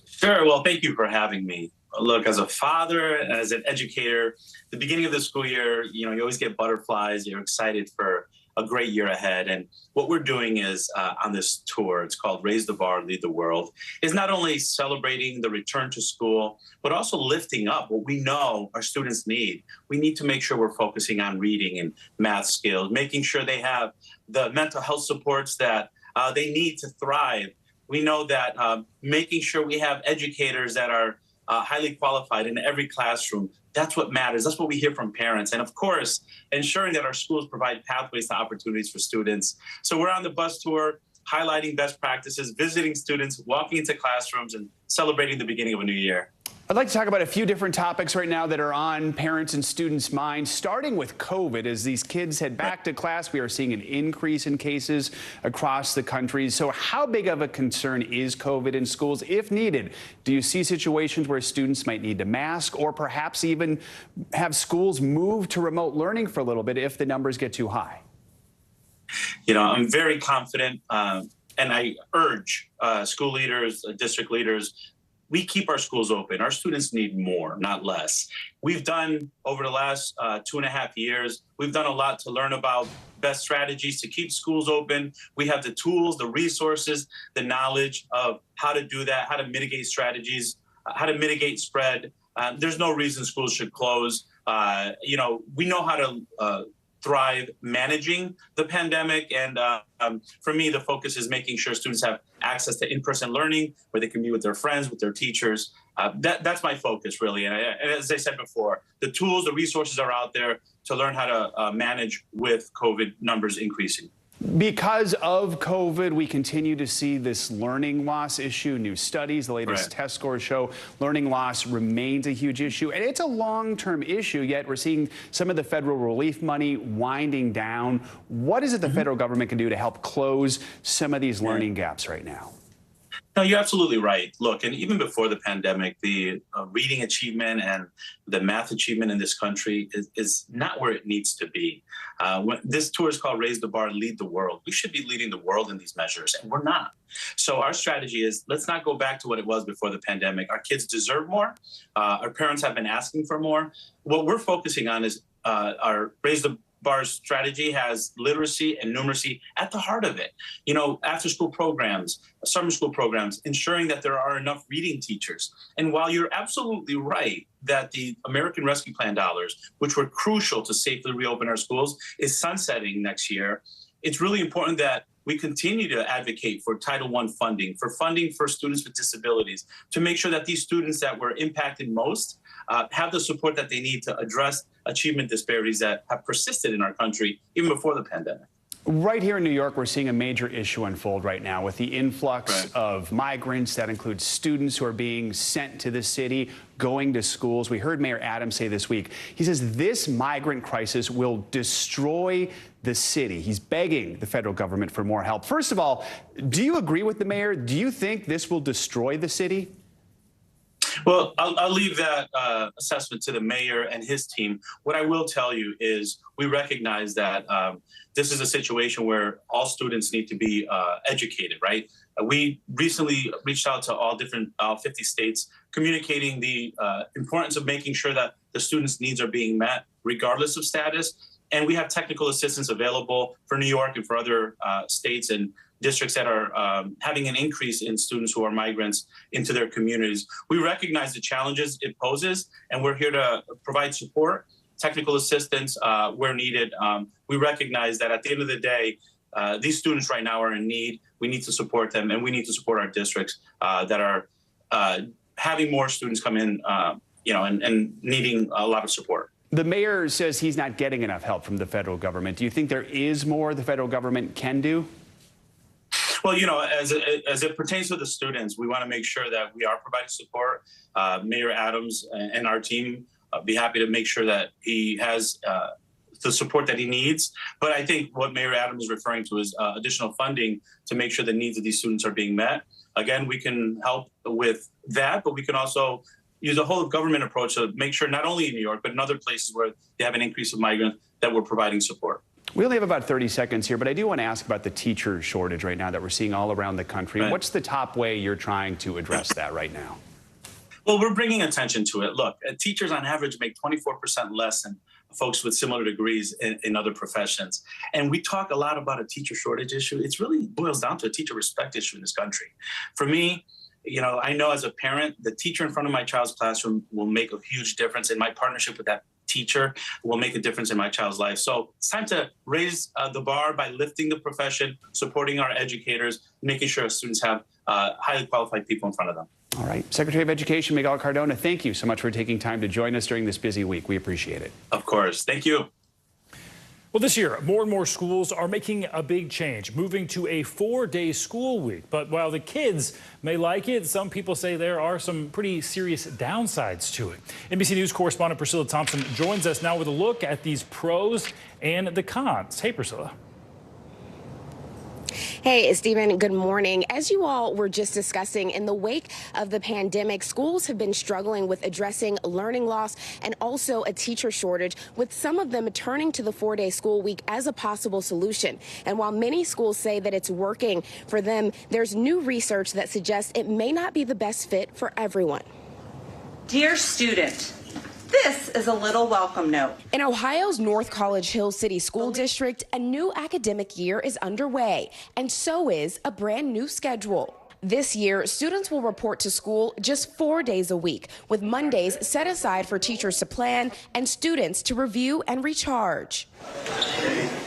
[SPEAKER 10] Sure. Well, thank you for having me. Look, as a father, as an educator, the beginning of the school year, you always get butterflies. You're excited for a great year ahead. And what we're doing is on this tour, it's called Raise the Bar, Lead the World, is not only celebrating the return to school, but also lifting up what we know our students need. We need to make sure we're focusing on reading and math skills, making sure they have the mental health supports that they need to thrive. We know that making sure we have educators that are highly qualified in every classroom, that's what matters. That's what we hear from parents. And of course, ensuring that our schools provide pathways to opportunities for students. So we're on the bus tour, highlighting best practices, visiting students, walking into classrooms, and celebrating the beginning of a new year.
[SPEAKER 12] I'd like to talk about a few different topics right now that are on parents and students' minds, starting with COVID. As these kids head back to class, we are seeing an increase in cases across the country. So how big of a concern is COVID in schools, if needed? Do you see situations where students might need to mask or perhaps even have schools move to remote learning for a little bit if the numbers get too high?
[SPEAKER 10] You know, I'm very confident, and I urge school leaders, district leaders, we keep our schools open. Our students need more, not less. We've done, over the last 2.5 years, we've done a lot to learn about best strategies to keep schools open. We have the tools, the resources, the knowledge of how to do that, how to mitigate strategies, how to mitigate spread. There's no reason schools should close. You know, we know how to thrive managing the pandemic. And for me, the focus is making sure students have access to in-person learning where they can be with their friends, with their teachers. That's my focus, really. And as I said before, the tools, the resources are out there to learn how to manage with COVID numbers increasing.
[SPEAKER 12] Because of COVID, we continue to see this learning loss issue. New studies, the latest test scores show learning loss remains a huge issue. And it's a long-term issue, yet we're seeing some of the federal relief money winding down. What is it the federal government can do to help close some of these learning gaps right now?
[SPEAKER 10] No, you're absolutely right. Look, and even before the pandemic, the reading achievement and the math achievement in this country is not where it needs to be. This tour is called Raise the Bar, Lead the World. We should be leading the world in these measures, and we're not. So our strategy is, let's not go back to what it was before the pandemic. Our kids deserve more. Our parents have been asking for more. What we're focusing on is our Raise the Bar's strategy has literacy and numeracy at the heart of it. You know, after school programs, summer school programs, ensuring that there are enough reading teachers. And while you're absolutely right that the American Rescue Plan dollars, which were crucial to safely reopen our schools, is sunsetting next year, it's really important that we continue to advocate for Title I funding for students with disabilities, to make sure that these students that were impacted most have the support that they need to address achievement disparities that have persisted in our country even before the pandemic.
[SPEAKER 12] Right here in New York, we're seeing a major issue unfold right now with the influx of migrants. That includes students who are being sent to the city, going to schools. We heard Mayor Adams say this week, he says this migrant crisis will destroy the city. He's begging the federal government for more help. First of all, do you agree with the mayor? Do you think this will destroy the city?
[SPEAKER 10] Well, I'll leave that assessment to the mayor and his team. What I will tell you is we recognize that this is a situation where all students need to be educated, right? We recently reached out to all 50 states, communicating the importance of making sure that the students' needs are being met regardless of status. And we have technical assistance available for New York and for other states and districts that are having an increase in students who are migrants into their communities. We recognize the challenges it poses, and we're here to provide support, technical assistance where needed. We recognize that at the end of the day, these students right now are in need. We need to support them, and we need to support our districts that are having more students come in, and needing a lot of support.
[SPEAKER 12] The mayor says he's not getting enough help from the federal government. Do you think there is more the federal government can do?
[SPEAKER 10] Well, you know, as it pertains to the students, we want to make sure that we are providing support. Mayor Adams and our team be happy to make sure that he has the support that he needs. But I think what Mayor Adams is referring to is additional funding to make sure the needs of these students are being met. Again, we can help with that, but we can also use a whole of government approach to make sure not only in New York, but in other places where they have an increase of migrants, that we're providing support.
[SPEAKER 12] We only have about 30 seconds here, but I do want to ask about the teacher shortage right now that we're seeing all around the country.
[SPEAKER 10] Right.
[SPEAKER 12] What's the top way you're trying to address that right now?
[SPEAKER 10] Well, we're bringing attention to it. Look, teachers on average make 24% less than folks with similar degrees in other professions. And we talk a lot about a teacher shortage issue. It really boils down to a teacher respect issue in this country. For me, I know as a parent, the teacher in front of my child's classroom will make a huge difference, and my partnership with that teacher will make a difference in my child's life. So it's time to raise the bar by lifting the profession, supporting our educators, making sure our students have highly qualified people in front of them.
[SPEAKER 12] All right. Secretary of Education Miguel Cardona, thank you so much for taking time to join us during this busy week. We appreciate it.
[SPEAKER 10] Of course. Thank you.
[SPEAKER 11] Well, this year, more and more schools are making a big change, moving to a 4-day school week. But while the kids may like it, some people say there are some pretty serious downsides to it. NBC News correspondent Priscilla Thompson joins us now with a look at these pros and the cons. Hey, Priscilla.
[SPEAKER 6] Hey, Stephen, good morning. As you all were just discussing, in the wake of the pandemic, schools have been struggling with addressing learning loss and also a teacher shortage, with some of them turning to the 4-day school week as a possible solution. And while many schools say that it's working for them, there's new research that suggests it may not be the best fit for everyone.
[SPEAKER 8] Dear student, this is a little welcome note.
[SPEAKER 6] In Ohio's North College Hill City School District, a new academic year is underway, and so is a brand new schedule. This year, students will report to school just 4 days a week, with Mondays set aside for teachers to plan and students to review and recharge.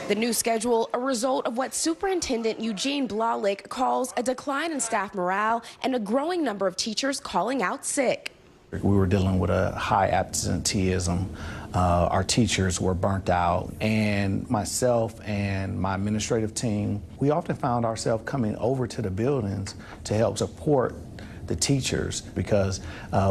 [SPEAKER 6] The new schedule, a result of what Superintendent Eugene Blahlik calls a decline in staff morale and a growing number of teachers calling out sick.
[SPEAKER 9] We were dealing with a high absenteeism. Our teachers were burnt out, and myself and my administrative team, we often found ourselves coming over to the buildings to help support the teachers because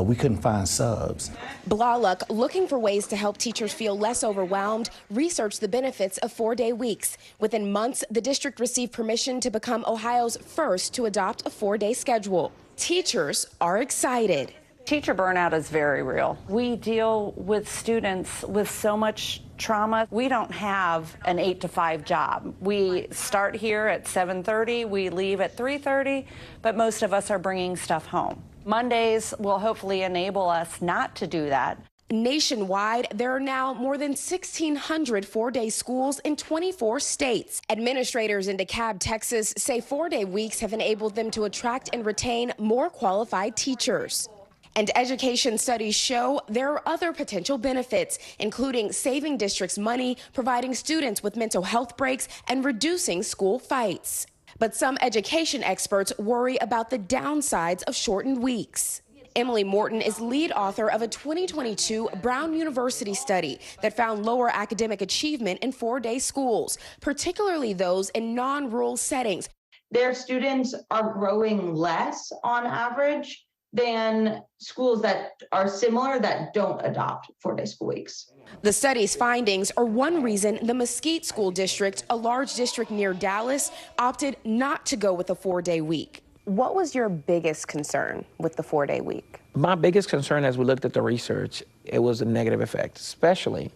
[SPEAKER 9] we couldn't find subs.
[SPEAKER 6] Blahlik, looking for ways to help teachers feel less overwhelmed, researched the benefits of 4-day weeks. Within months, the district received permission to become Ohio's first to adopt a 4-day schedule. Teachers are excited.
[SPEAKER 18] Teacher burnout is very real. We deal with students with so much trauma. We don't have an 8-to-5 job. We start here at 7:30, we leave at 3:30, but most of us are bringing stuff home. Mondays will hopefully enable us not to do that.
[SPEAKER 6] Nationwide, there are now more than 1,600 4-day schools in 24 states. Administrators in DeKalb, Texas say 4-day weeks have enabled them to attract and retain more qualified teachers. And education studies show there are other potential benefits, including saving districts money, providing students with mental health breaks, and reducing school fights. But some education experts worry about the downsides of shortened weeks. Emily Morton is lead author of a 2022 Brown University study that found lower academic achievement in 4-day schools, particularly those in non-rural settings.
[SPEAKER 21] Their students are growing less on average than schools that are similar that don't adopt 4-day school weeks.
[SPEAKER 6] The study's findings are one reason the Mesquite School District, a large district near Dallas, opted not to go with a 4-day week. What was your biggest concern with the 4-day week?
[SPEAKER 24] My biggest concern as we looked at the research, it was a negative effect, especially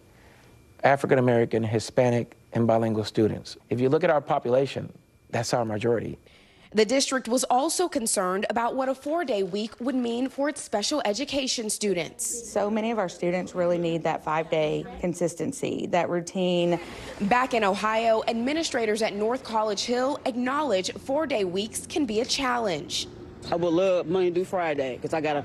[SPEAKER 24] African American, Hispanic, and bilingual students. If you look at our population, that's our majority.
[SPEAKER 6] The district was also concerned about what a 4-day week would mean for its special education students.
[SPEAKER 25] So many of our students really need that 5-day consistency, that routine.
[SPEAKER 6] Back in Ohio, administrators at North College Hill acknowledge 4-day weeks can be a challenge.
[SPEAKER 26] I would love Monday through Friday because I got to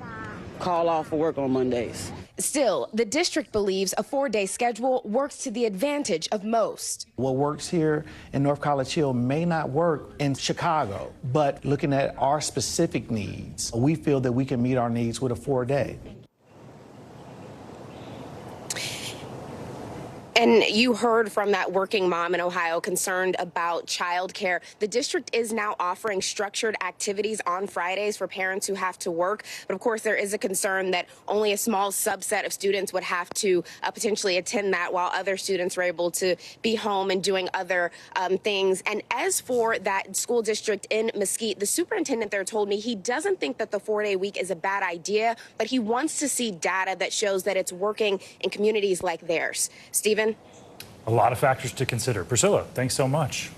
[SPEAKER 26] call off for work on Mondays.
[SPEAKER 6] Still, the district believes a 4-day schedule works to the advantage of most.
[SPEAKER 9] What works here in North College Hill may not work in Chicago, but looking at our specific needs, we feel that we can meet our needs with a 4-day.
[SPEAKER 6] And you heard from that working mom in Ohio concerned about childcare. The district is now offering structured activities on Fridays for parents who have to work. But of course, there is a concern that only a small subset of students would have to potentially attend that, while other students are able to be home and doing other things. And as for that school district in Mesquite, the superintendent there told me he doesn't think that the 4-day week is a bad idea, but he wants to see data that shows that it's working in communities like theirs. Stephen?
[SPEAKER 11] A lot of factors to consider. Priscilla, thanks so much.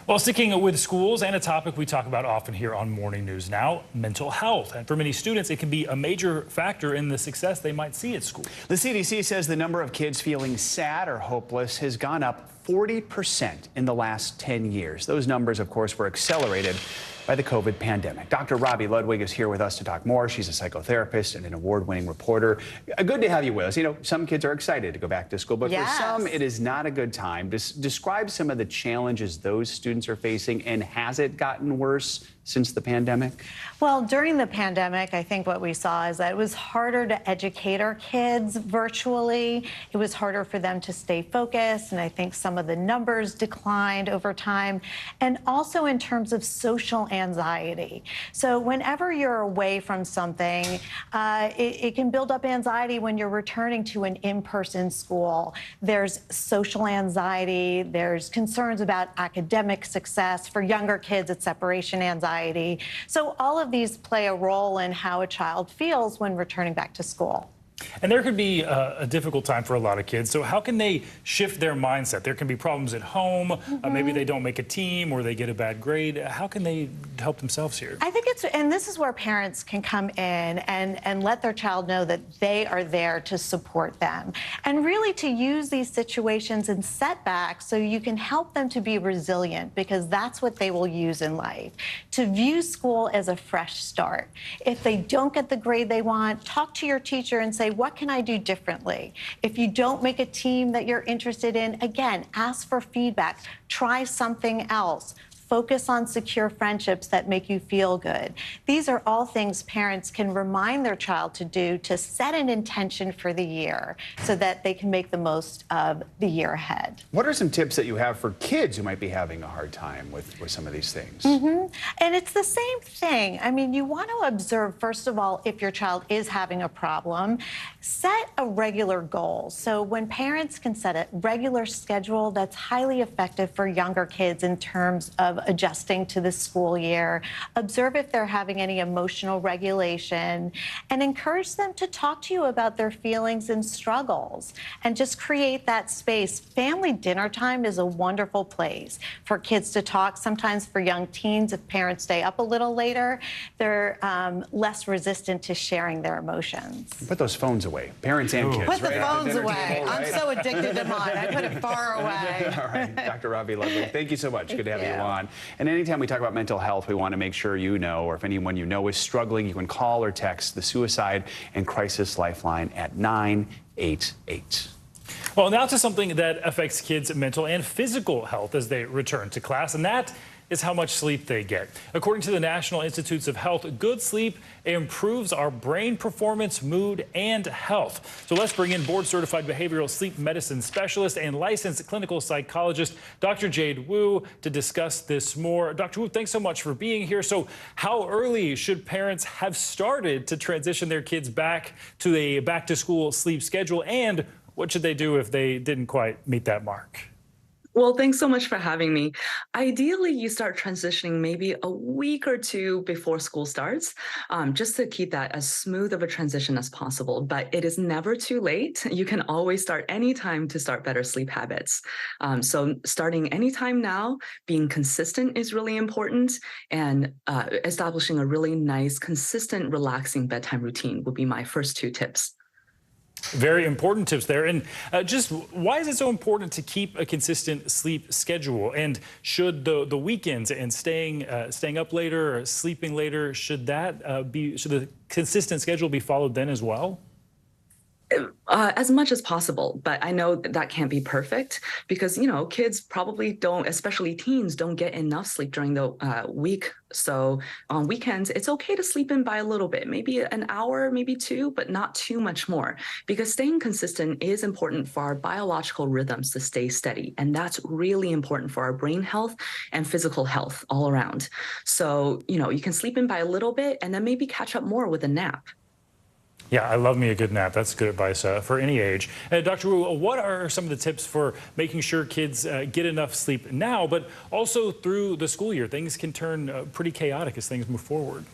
[SPEAKER 11] Well, sticking with schools and a topic we talk about often here on Morning News Now, mental health. And for many students, it can be a major factor in the success they might see at school.
[SPEAKER 12] The CDC says the number of kids feeling sad or hopeless has gone up 40% in the last 10 years. Those numbers, of course, were accelerated by the COVID pandemic. Dr. Robbie Ludwig is here with us to talk more. She's a psychotherapist and an award-winning reporter. Good to have you with us. You know, some kids are excited to go back to school, but for some, it is not a good time. Describe some of the challenges those students are facing, and has it gotten worse since the pandemic?
[SPEAKER 1] Well, during the pandemic, I think what we saw is that it was harder to educate our kids virtually. It was harder for them to stay focused, and I think some of the numbers declined over time, and also in terms of social anxiety. So whenever you're away from something, it can build up anxiety when you're returning to an in-person school. There's social anxiety, there's concerns about academic success. For younger kids, it's separation anxiety. So all of these play a role in how a child feels when returning back to school.
[SPEAKER 11] And there could be a difficult time for a lot of kids. So how can they shift their mindset? There can be problems at home. Maybe they don't make a team or they get a bad grade. How can they help themselves here?
[SPEAKER 1] I think and this is where parents can come in and let their child know that they are there to support them. And really to use these situations and setbacks so you can help them to be resilient, because that's what they will use in life. To view school as a fresh start. If they don't get the grade they want, talk to your teacher and say, what can I do differently? If you don't make a team that you're interested in, again, ask for feedback. Try something else. Focus on secure friendships that make you feel good. These are all things parents can remind their child to do to set an intention for the year so that they can make the most of the year ahead.
[SPEAKER 12] What are some tips that you have for kids who might be having a hard time with some of these things?
[SPEAKER 1] And it's the same thing. I mean, you want to observe, first of all, if your child is having a problem, set a regular goal. So when parents can set a regular schedule, that's highly effective for younger kids in terms of adjusting to the school year. Observe if they're having any emotional regulation, and encourage them to talk to you about their feelings and struggles, and just create that space. Family dinner time is a wonderful place for kids to talk. Sometimes for young teens, if parents stay up a little later, they're less resistant to sharing their emotions.
[SPEAKER 12] Put those phones away, parents and kids.
[SPEAKER 1] Put the phones away. I'm so addicted to mine. I put it far away.
[SPEAKER 12] All right, Dr. Robbie Ludwig, thank you so much. Good to have you on. And anytime we talk about mental health, we want to make sure you know, or if anyone you know is struggling, you can call or text the Suicide and Crisis Lifeline at 988.
[SPEAKER 11] Well, now to something that affects kids' mental and physical health as they return to class, and that is how much sleep they get. According to the National Institutes of Health, good sleep improves our brain performance, mood, and health. So let's bring in board-certified behavioral sleep medicine specialist and licensed clinical psychologist, Dr. Jade Wu, to discuss this more. Dr. Wu, thanks so much for being here. So how early should parents have started to transition their kids back to a back-to-school sleep schedule, and what should they do if they didn't quite meet that mark?
[SPEAKER 3] Well, thanks so much for having me. Ideally, you start transitioning maybe a week or two before school starts, just to keep that as smooth of a transition as possible. But it is never too late. You can always start anytime to start better sleep habits. So starting anytime now, being consistent is really important, and establishing a really nice, consistent, relaxing bedtime routine would be my first two tips.
[SPEAKER 11] Very important tips there. And just why is it so important to keep a consistent sleep schedule? And should the weekends and staying up later or sleeping later, should the consistent schedule be followed then as well?
[SPEAKER 3] As much as possible, but I know that can't be perfect because, you know, kids probably don't, especially teens, don't get enough sleep during the week. So on weekends, it's okay to sleep in by a little bit, maybe an hour, maybe two, but not too much more, because staying consistent is important for our biological rhythms to stay steady. And that's really important for our brain health and physical health all around. So, you know, you can sleep in by a little bit and then maybe catch up more with a nap.
[SPEAKER 11] Yeah, I love me a good nap. That's good advice for any age. Dr. Wu, what are some of the tips for making sure kids get enough sleep now, but also through the school year? Things can turn pretty chaotic as things move forward.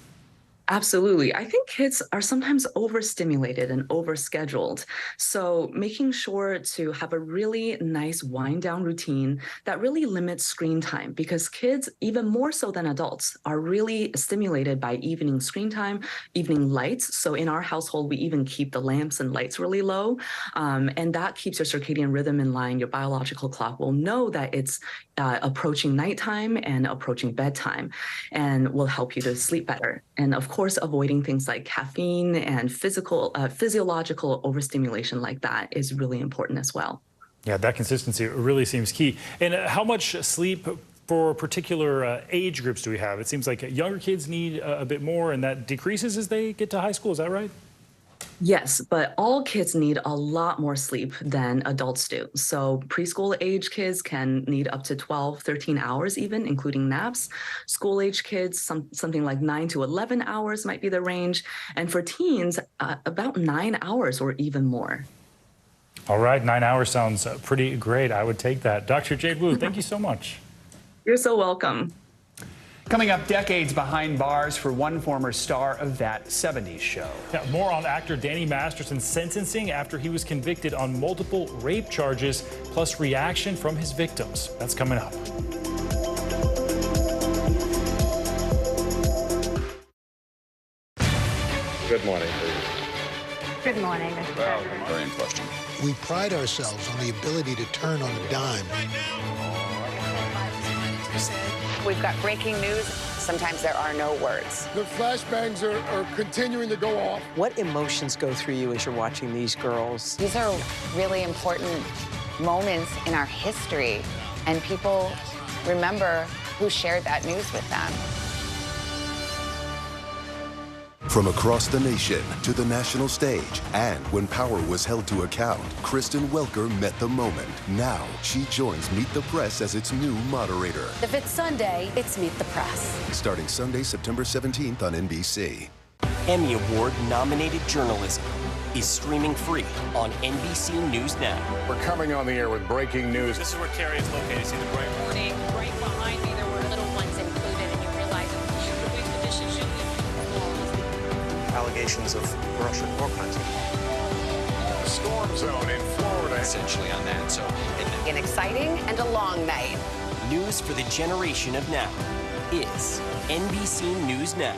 [SPEAKER 3] Absolutely. I think kids are sometimes overstimulated and overscheduled. So making sure to have a really nice wind down routine that really limits screen time, because kids, even more so than adults, are really stimulated by evening screen time, evening lights. So in our household, we even keep the lamps and lights really low. And that keeps your circadian rhythm in line. Your biological clock will know that it's approaching nighttime and approaching bedtime, and will help you to sleep better. And of course, avoiding things like caffeine and physiological overstimulation like that is really important as well.
[SPEAKER 11] Yeah, that consistency really seems key. And how much sleep for particular age groups do we have? It seems like younger kids need a bit more, and that decreases as they get to high school. Is that right?
[SPEAKER 3] Yes, but all kids need a lot more sleep than adults do. So preschool age kids can need up to 12, 13 hours even, including naps. School age kids, something like 9 to 11 hours might be the range. And for teens, about 9 hours or even more.
[SPEAKER 11] All right, 9 hours sounds pretty great. I would take that. Dr. Jade Wu, thank you so much.
[SPEAKER 3] You're so welcome.
[SPEAKER 12] Coming up, decades behind bars for one former star of That 70s Show.
[SPEAKER 11] Yeah, more on actor Danny Masterson's sentencing after he was convicted on multiple rape charges, plus reaction from his victims. That's coming up.
[SPEAKER 13] Good morning, please.
[SPEAKER 4] Good morning, Mr.
[SPEAKER 13] Well,
[SPEAKER 4] President.
[SPEAKER 13] very in question.
[SPEAKER 16] We pride ourselves on the ability to turn on a dime.
[SPEAKER 15] We've got breaking news. Sometimes there are no words.
[SPEAKER 13] The flashbangs are continuing to go off.
[SPEAKER 17] What emotions go through you as you're watching these girls?
[SPEAKER 15] These are really important moments in our history, and people remember who shared that news with them.
[SPEAKER 19] From across the nation to the national stage, and when power was held to account, Kristen Welker met the moment. Now she joins Meet the Press as its new moderator.
[SPEAKER 20] If it's Sunday, it's Meet the Press.
[SPEAKER 19] Starting Sunday, September 17th on NBC.
[SPEAKER 14] Emmy Award-nominated journalism is streaming free on NBC News Now.
[SPEAKER 13] We're coming on the air with breaking news.
[SPEAKER 28] This is where Carrie is located. See the bright
[SPEAKER 22] Morning, right behind me, there were little ones included, and you realize the way conditions should be.
[SPEAKER 23] Allegations of Russian war crimes.
[SPEAKER 13] Storm zone in Florida.
[SPEAKER 23] Essentially on that, so.
[SPEAKER 15] An exciting and a long night.
[SPEAKER 14] News for the generation of now is NBC News Now.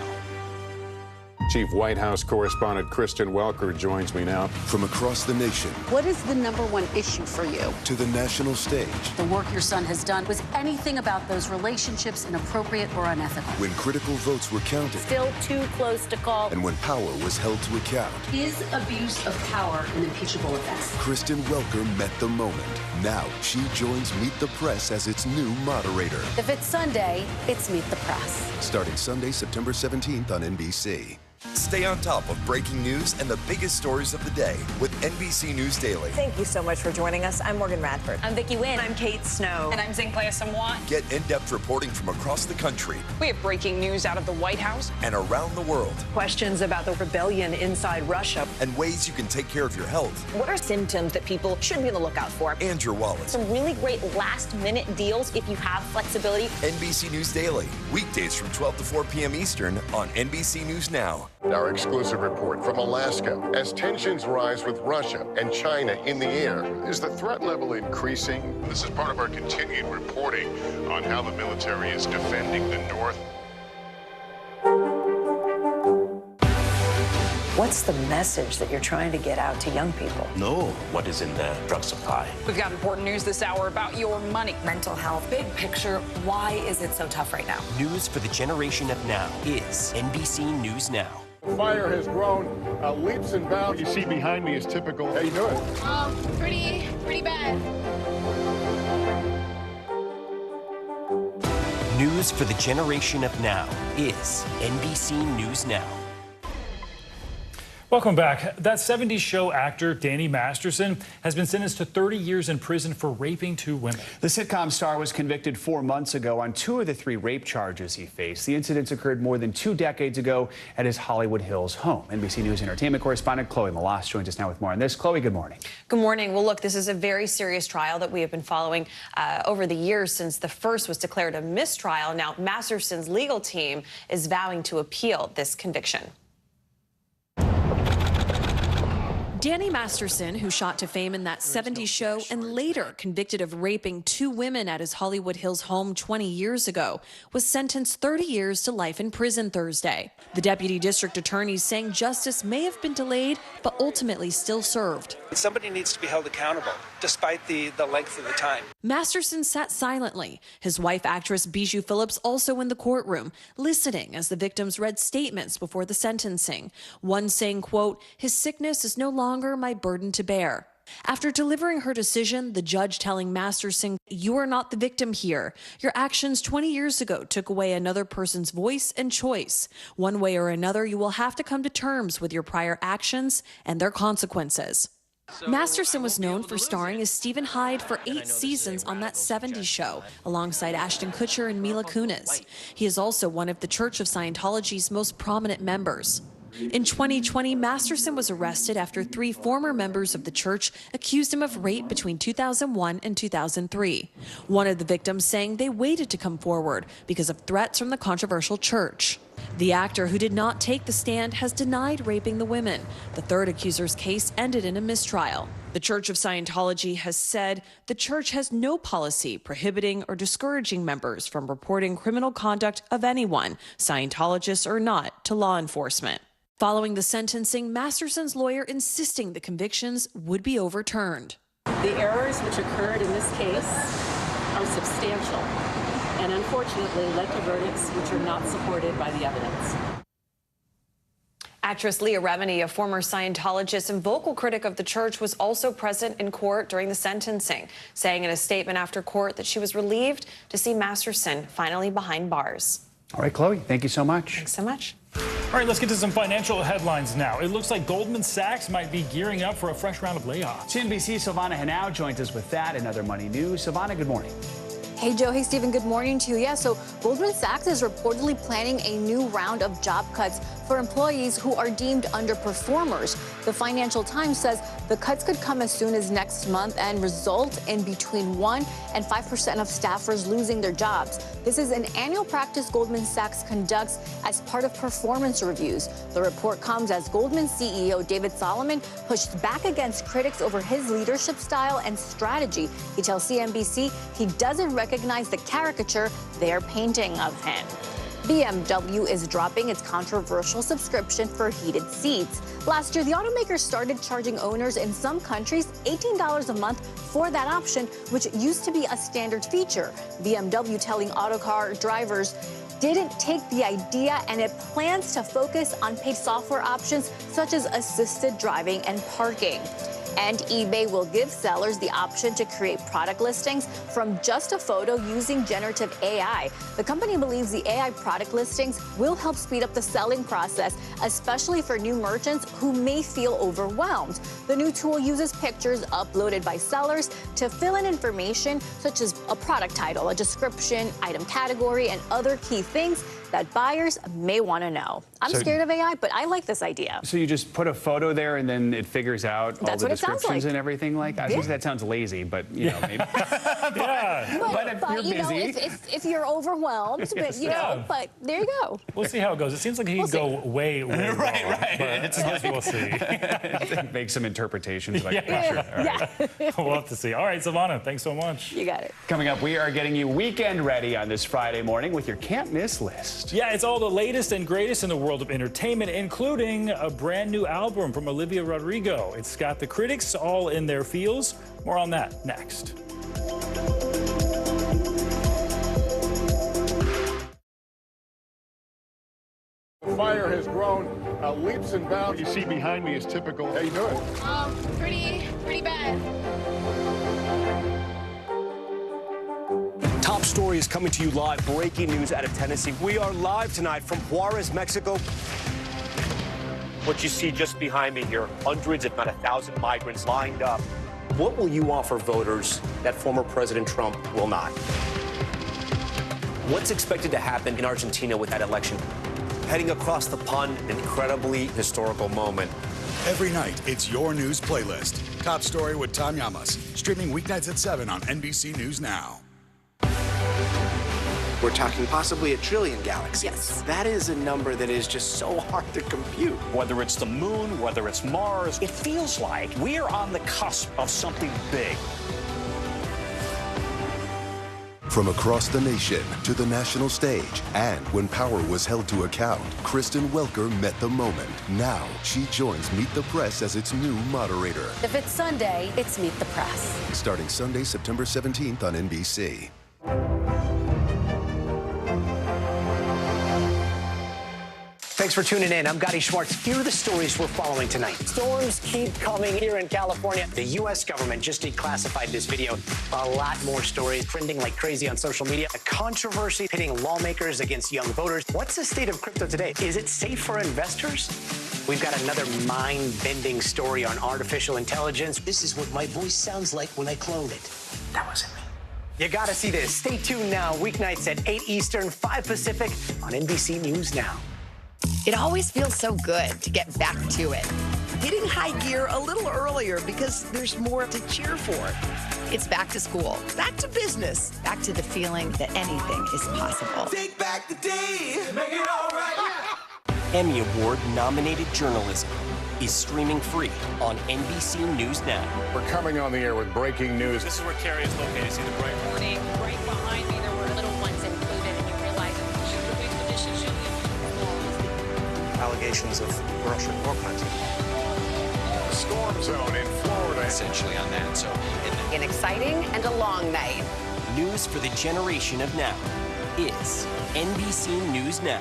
[SPEAKER 13] Chief White House correspondent Kristen Welker joins me now.
[SPEAKER 19] From across the nation
[SPEAKER 20] What is the #1 issue for you?
[SPEAKER 19] to the national stage,
[SPEAKER 20] The work your son has done. Was anything about those relationships inappropriate or unethical?
[SPEAKER 19] when critical votes were counted,
[SPEAKER 20] Still too close to call.
[SPEAKER 19] and when power was held to account,
[SPEAKER 20] Is abuse of power an impeachable offense?
[SPEAKER 19] Kristen Welker met the moment. Now she joins Meet the Press as its new moderator.
[SPEAKER 20] If it's Sunday, it's Meet the Press.
[SPEAKER 19] Starting Sunday, September 17th on NBC.
[SPEAKER 27] Stay on top of breaking news and the biggest stories of the day with NBC News Daily.
[SPEAKER 29] Thank you so much for joining us. I'm Morgan Radford.
[SPEAKER 15] I'm Vicki Wynn.
[SPEAKER 29] I'm Kate Snow.
[SPEAKER 22] And I'm Zinklaya Samwan.
[SPEAKER 27] Get in-depth reporting from across the country
[SPEAKER 22] We have breaking news out of the White House.
[SPEAKER 27] and around the world,
[SPEAKER 29] Questions about the rebellion inside Russia.
[SPEAKER 27] and ways you can take care of your health
[SPEAKER 29] What are symptoms that people should be on the lookout for?
[SPEAKER 27] and your wallet.
[SPEAKER 29] Some really great last-minute deals if you have flexibility.
[SPEAKER 27] NBC News Daily, weekdays from 12 to 4 p.m. Eastern on NBC News Now.
[SPEAKER 13] Our exclusive report from Alaska. As tensions rise with Russia and China in the air, is the threat level increasing? This is part of our continued reporting on how the military is defending the North.
[SPEAKER 29] What's the message that you're trying to get out to young people?
[SPEAKER 28] Know what is in the drug supply.
[SPEAKER 22] We've got important news this hour about your money.
[SPEAKER 29] Mental health, big picture. Why is it so tough right now?
[SPEAKER 14] News for the generation of now is NBC News Now.
[SPEAKER 13] Fire has grown leaps and bounds. What you see behind me is typical. How you doing?
[SPEAKER 22] Pretty bad.
[SPEAKER 14] News for the generation of now is NBC News Now.
[SPEAKER 11] Welcome back. That 70s show actor, Danny Masterson, has been sentenced to 30 years in prison for raping 2 women.
[SPEAKER 12] The sitcom star was convicted 4 months ago on 2 of the 3 rape charges he faced. The incidents occurred more than 2 decades ago at his Hollywood Hills home. NBC News entertainment correspondent Chloe Malas joins us now with more on this. Chloe, good morning.
[SPEAKER 2] Good morning. Well, look, this is a very serious trial that we have been following over the years since the first was declared a mistrial. Now, Masterson's legal team is vowing to appeal this conviction.
[SPEAKER 5] Danny Masterson, who shot to fame in that 70s show and later convicted of raping 2 women at his Hollywood Hills home 20 years ago, was sentenced 30 years to life in prison Thursday. The deputy district attorney saying justice may have been delayed, but ultimately still served.
[SPEAKER 7] Somebody needs to be held accountable, despite the length of the time.
[SPEAKER 5] Masterson sat silently. His wife, actress Bijou Phillips, also in the courtroom, listening as the victims read statements before the sentencing. One saying, quote, "His sickness is no longer my burden to bear." After delivering her decision, the judge telling Masterson, "You are not the victim here. Your actions 20 years ago took away another person's voice and choice. One way or another, you will have to come to terms with your prior actions and their consequences." Masterson was known for starring as Stephen Hyde for 8 seasons on that 70s show, alongside Ashton Kutcher and Mila Kunis. He is also one of the Church of Scientology's most prominent members. In 2020, Masterson was arrested after 3 former members of the church accused him of rape between 2001 and 2003. One of the victims saying they waited to come forward because of threats from the controversial church. The actor, who did not take the stand, has denied raping the women. The third accuser's case ended in a mistrial. The Church of Scientology has said the church has no policy prohibiting or discouraging members from reporting criminal conduct of anyone, Scientologists or not, to law enforcement. Following the sentencing, Masterson's lawyer insisting the convictions would be overturned.
[SPEAKER 8] The errors which occurred in this case are substantial and unfortunately led to verdicts which are not supported by the evidence.
[SPEAKER 2] Actress Leah Remini, a former Scientologist and vocal critic of the church, was also present in court during the sentencing, saying in a statement after court that she was relieved to see Masterson finally behind bars.
[SPEAKER 12] All right, Chloe, thank you so much.
[SPEAKER 2] Thanks so much.
[SPEAKER 11] All right, let's get to some financial headlines now. It looks like Goldman Sachs might be gearing up for a fresh round of layoffs.
[SPEAKER 12] NBC Silvana Henao joins us with that and other money news. Silvana, good morning.
[SPEAKER 10] Hey, Joe. Hey, Stephen. Good morning to you. Yeah, so Goldman Sachs is reportedly planning a new round of job cuts for employees who are deemed underperformers. The Financial Times says the cuts could come as soon as next month and result in between 1% and 5% of staffers losing their jobs. This is an annual practice Goldman Sachs conducts as part of performance reviews. The report comes as Goldman CEO David Solomon pushed back against critics over his leadership style and strategy. He tells CNBC he doesn't recognize the caricature they're painting of him. BMW is dropping its controversial subscription for heated seats. Last year, the automaker started charging owners in some countries $18 a month for that option, which used to be a standard feature. BMW telling autocar drivers didn't take the idea and it plans to focus on paid software options such as assisted driving and parking. And eBay will give sellers the option to create product listings from just a photo using generative AI. The company believes the AI product listings will help speed up the selling process, especially for new merchants who may feel overwhelmed. The new tool uses pictures uploaded by sellers to fill in information such as a product title, a description, item category, and other key things that buyers may want to know. I'm scared of AI, but I like this idea.
[SPEAKER 12] So you just put a photo there and then it figures out all the descriptions
[SPEAKER 10] like.
[SPEAKER 12] And everything like that? I think that sounds lazy, but you know, maybe.
[SPEAKER 10] But if you're busy. If you're overwhelmed, but you know, but there you go.
[SPEAKER 11] We'll see how it goes. It seems like he could go way wrong.
[SPEAKER 12] Right.
[SPEAKER 11] But we'll see.
[SPEAKER 12] Make some interpretations. Like,
[SPEAKER 11] yeah.
[SPEAKER 12] Sure.
[SPEAKER 11] We'll have to see. All right, Silvana, thanks so much.
[SPEAKER 10] You got it.
[SPEAKER 12] Coming up, we are getting you weekend ready on this Friday morning with your can't miss list.
[SPEAKER 11] Yeah, it's all the latest and greatest in the world of entertainment, including a brand new album from Olivia Rodrigo. It's got the critics all in their feels. More on that next.
[SPEAKER 13] The fire has grown leaps and bounds. What you see behind me is typical. How you doing?
[SPEAKER 22] Pretty bad.
[SPEAKER 14] Top story is coming to you live. Breaking news out of Tennessee. We are live tonight from Juarez, Mexico.
[SPEAKER 28] What you see just behind me here, hundreds, if not 1,000 migrants lined up. What will you offer voters that former President Trump will not? What's expected to happen in Argentina with that election? Heading across the pond, an incredibly historical moment.
[SPEAKER 1] Every night, it's your news playlist. Top Story with Tom Llamas, streaming weeknights at 7 on NBC News Now.
[SPEAKER 3] We're talking possibly 1 trillion galaxies.
[SPEAKER 28] Yes.
[SPEAKER 3] That is a number that is just so hard to compute.
[SPEAKER 28] Whether it's the moon, whether it's Mars, it feels like we're on the cusp of something big.
[SPEAKER 19] From across the nation to the national stage, and when power was held to account, Kristen Welker met the moment. Now she joins Meet the Press as its new moderator.
[SPEAKER 20] If it's Sunday, it's Meet the Press.
[SPEAKER 19] Starting Sunday, September 17th on NBC.
[SPEAKER 6] Thanks for tuning in. I'm Gotti Schwartz. Here are the stories we're following tonight. Storms keep coming here in California. The U.S. government just declassified this video. A lot more stories trending like crazy on social media. A controversy pitting lawmakers against young voters. What's the state of crypto today? Is it safe for investors? We've got another mind-bending story on artificial intelligence.
[SPEAKER 3] This is what my voice sounds like when I clone it.
[SPEAKER 6] That wasn't me. You gotta see this. Stay tuned now. Weeknights at 8 Eastern, 5 Pacific on NBC News Now.
[SPEAKER 9] It always feels so good to get back to it.
[SPEAKER 18] Hitting high gear a little earlier because there's more to cheer for.
[SPEAKER 9] It's back to school,
[SPEAKER 18] Back to business.
[SPEAKER 9] back to the feeling that anything is possible.
[SPEAKER 18] Take back the day. Make it all right.
[SPEAKER 14] Emmy Award-nominated journalism is streaming free on NBC News Now.
[SPEAKER 13] We're coming on the air with breaking news.
[SPEAKER 28] This is where Carrie is located. See the bright
[SPEAKER 22] Morning, right behind me, there were little ones included, and you realize that the big conditions
[SPEAKER 23] Allegations of Russian warplanes.
[SPEAKER 13] Storm zone in Florida.
[SPEAKER 23] Essentially on that, so...
[SPEAKER 9] An exciting and a long night.
[SPEAKER 14] News for the generation of now is NBC News Now.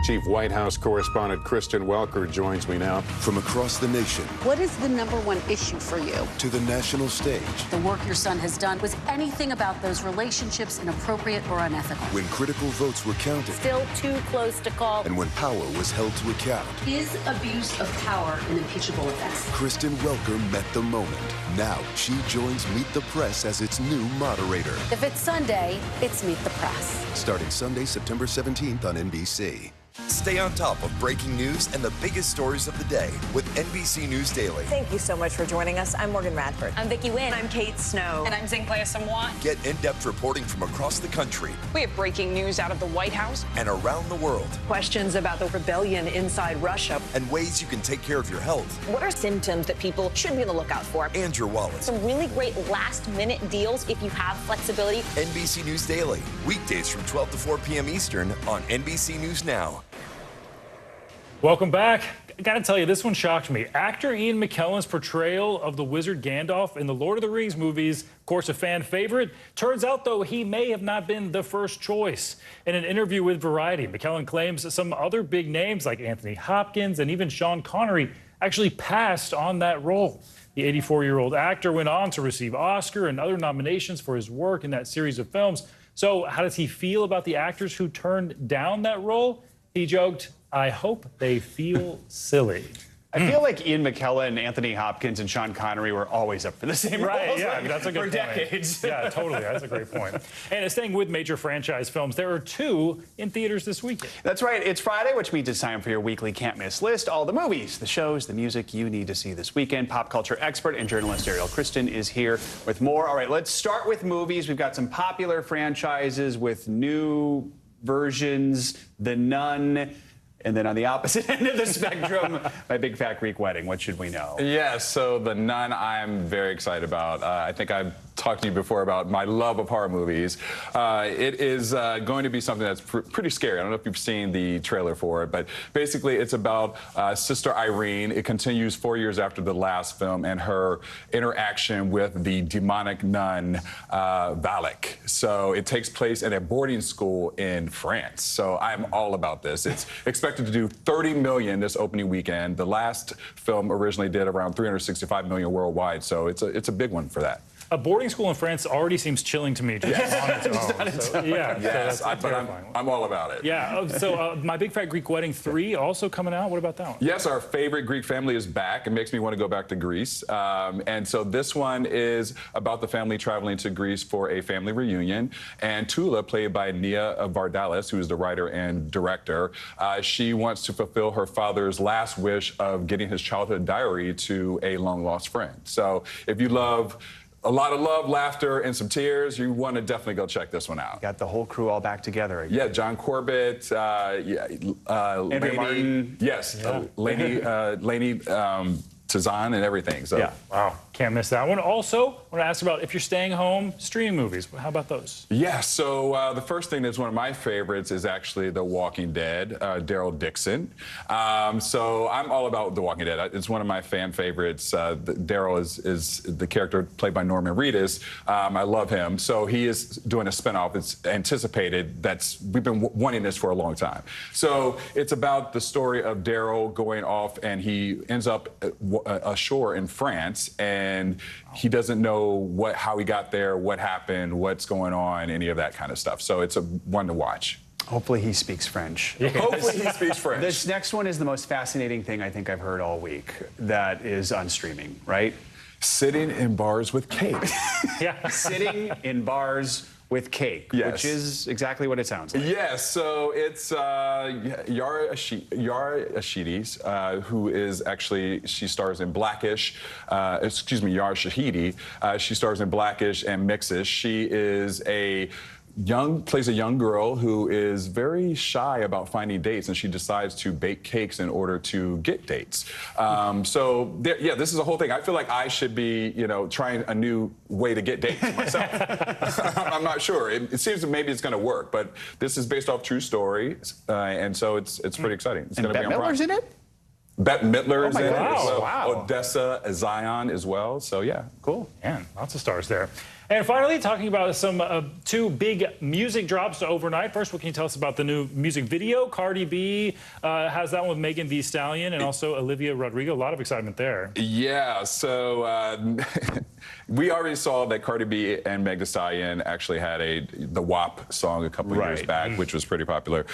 [SPEAKER 21] Chief White House correspondent Kristen Welker joins me now.
[SPEAKER 19] From across the nation
[SPEAKER 20] What is the #1 issue for you?
[SPEAKER 19] to the national stage,
[SPEAKER 20] The work your son has done. Was anything about those relationships inappropriate or unethical?
[SPEAKER 19] when critical votes were counted,
[SPEAKER 9] Still too close to call.
[SPEAKER 19] and when power was held to account,
[SPEAKER 20] Is abuse of power an impeachable offense?
[SPEAKER 19] Kristen Welker met the moment. Now she joins Meet the Press as its new moderator.
[SPEAKER 20] If it's Sunday, it's Meet the Press.
[SPEAKER 19] Starting Sunday, September 17th on NBC.
[SPEAKER 27] Stay on top of breaking news and the biggest stories of the day with NBC News Daily.
[SPEAKER 24] Thank you so much for joining us. I'm Morgan Radford.
[SPEAKER 29] I'm Vicki Wynn.
[SPEAKER 24] I'm Kate Snow.
[SPEAKER 29] And I'm Zinclair Samwa.
[SPEAKER 27] Get in-depth reporting from across the country
[SPEAKER 24] We have breaking news out of the White House.
[SPEAKER 27] and around the world,
[SPEAKER 24] Questions about the rebellion inside Russia.
[SPEAKER 27] and ways you can take care of your health
[SPEAKER 29] What are symptoms that people should be on the lookout for?
[SPEAKER 27] and your wallet.
[SPEAKER 29] Some really great last-minute deals if you have flexibility.
[SPEAKER 27] NBC News Daily, weekdays from 12 to 4 p.m. Eastern on NBC News Now.
[SPEAKER 11] Welcome back. I gotta tell you, this one shocked me. Actor Ian McKellen's portrayal of the wizard Gandalf in the Lord of the Rings movies, of course a fan favorite. Turns out, though, he may have not been the first choice. In an interview with Variety, McKellen claims that some other big names like Anthony Hopkins and even Sean Connery actually passed on that role. The 84-year-old actor went on to receive Oscar and other nominations for his work in that series of films. So how does he feel about the actors who turned down that role? He joked, "I hope they feel silly."
[SPEAKER 12] I feel like Ian McKellen, Anthony Hopkins, and Sean Connery were always up for the same
[SPEAKER 11] Right,
[SPEAKER 12] roles,
[SPEAKER 11] yeah,
[SPEAKER 12] like,
[SPEAKER 11] that's a good
[SPEAKER 12] for
[SPEAKER 11] point.
[SPEAKER 12] decades.
[SPEAKER 11] Yeah, totally, that's a great point. And staying with major franchise films, there are 2 in theaters this weekend.
[SPEAKER 12] That's right. It's Friday, which means it's time for your weekly can't-miss list. All the movies, the shows, the music you need to see this weekend. Pop culture expert and journalist Ariel Kristen is here with more. All right, let's start with movies. We've got some popular franchises with new versions. The Nun. And then on the opposite end of the spectrum, My Big Fat Greek Wedding. What should we know?
[SPEAKER 25] Yes, so The Nun I'm very excited about. I think I've talked to you before about my love of horror movies. It is going to be something that's pretty scary. I don't know if you've seen the trailer for it, but basically it's about Sister Irene. It continues 4 years after the last film and her interaction with the demonic nun, Valak. So it takes place in a boarding school in France. So I'm all about this. It's expected to do $30 million this opening weekend. The last film originally did around $365 million worldwide, so it's a big one for that.
[SPEAKER 11] boarding school in France already seems chilling to me. Just on its own. So, yeah,
[SPEAKER 25] yes,
[SPEAKER 11] so that's
[SPEAKER 25] but I'm all about it.
[SPEAKER 11] Yeah. So My Big Fat Greek Wedding 3 also coming out. What about that one?
[SPEAKER 25] Yes, our favorite Greek family is back. It makes me want to go back to Greece. And so this one is about the family traveling to Greece for a family reunion. And Tula, played by Nia Vardalos, who is the writer and director, she wants to fulfill her father's last wish of getting his childhood diary to a long-lost friend. So if you love a lot of love, laughter, and some tears, you want to definitely go check this one out.
[SPEAKER 12] Got the whole crew all back together again.
[SPEAKER 25] Yeah, John Corbett,
[SPEAKER 12] Andrew Martin.
[SPEAKER 25] Yes,
[SPEAKER 12] Yeah.
[SPEAKER 25] Lainey Tazan and everything. So.
[SPEAKER 11] Yeah. Wow. Can't miss that one. Also, I want to ask about if you're staying home, streaming movies. How about those?
[SPEAKER 25] Yeah, so the first thing that's one of my favorites is actually The Walking Dead, Daryl Dixon. So I'm all about The Walking Dead. It's one of my fan favorites. Daryl is the character played by Norman Reedus. I love him. So he is doing a spinoff. It's anticipated. We've been wanting this for a long time. So it's about the story of Daryl going off, and he ends up ashore in France, and he doesn't know how he got there, what happened, what's going on, any of that kind of stuff. So it's a one to watch.
[SPEAKER 12] Hopefully he speaks French.
[SPEAKER 25] Yeah. Hopefully he speaks French.
[SPEAKER 12] This next one is the most fascinating thing I think I've heard all week that is on streaming, right?
[SPEAKER 25] Sitting in bars with cake.
[SPEAKER 11] Yeah.
[SPEAKER 12] Sitting in bars with cake,
[SPEAKER 25] yes.
[SPEAKER 12] Which is exactly what it sounds like.
[SPEAKER 25] Yes, so it's Yara Shahidi, who is actually, she stars in Blackish, Yara Shahidi. She stars in Blackish and Mixish. She is plays a young girl who is very shy about finding dates, and she decides to bake cakes in order to get dates. This is a whole thing. I feel like I should be, trying a new way to get dates myself. I'm not sure. It seems that maybe it's going to work, but this is based off true stories, and so it's pretty exciting. It's going to be on Prime.
[SPEAKER 12] Miller's in it?
[SPEAKER 25] Bette Midler is in it.
[SPEAKER 11] Wow.
[SPEAKER 25] Odessa Zion as well. So yeah,
[SPEAKER 12] cool.
[SPEAKER 11] Man, lots of stars there. And finally, talking about some two big music drops overnight. First, what can you tell us about the new music video? Cardi B has that one with Megan Thee Stallion and also Olivia Rodrigo. A lot of excitement there.
[SPEAKER 25] Yeah, so we already saw that Cardi B and Meg Thee Stallion actually had the WAP song a couple years back, which was pretty popular.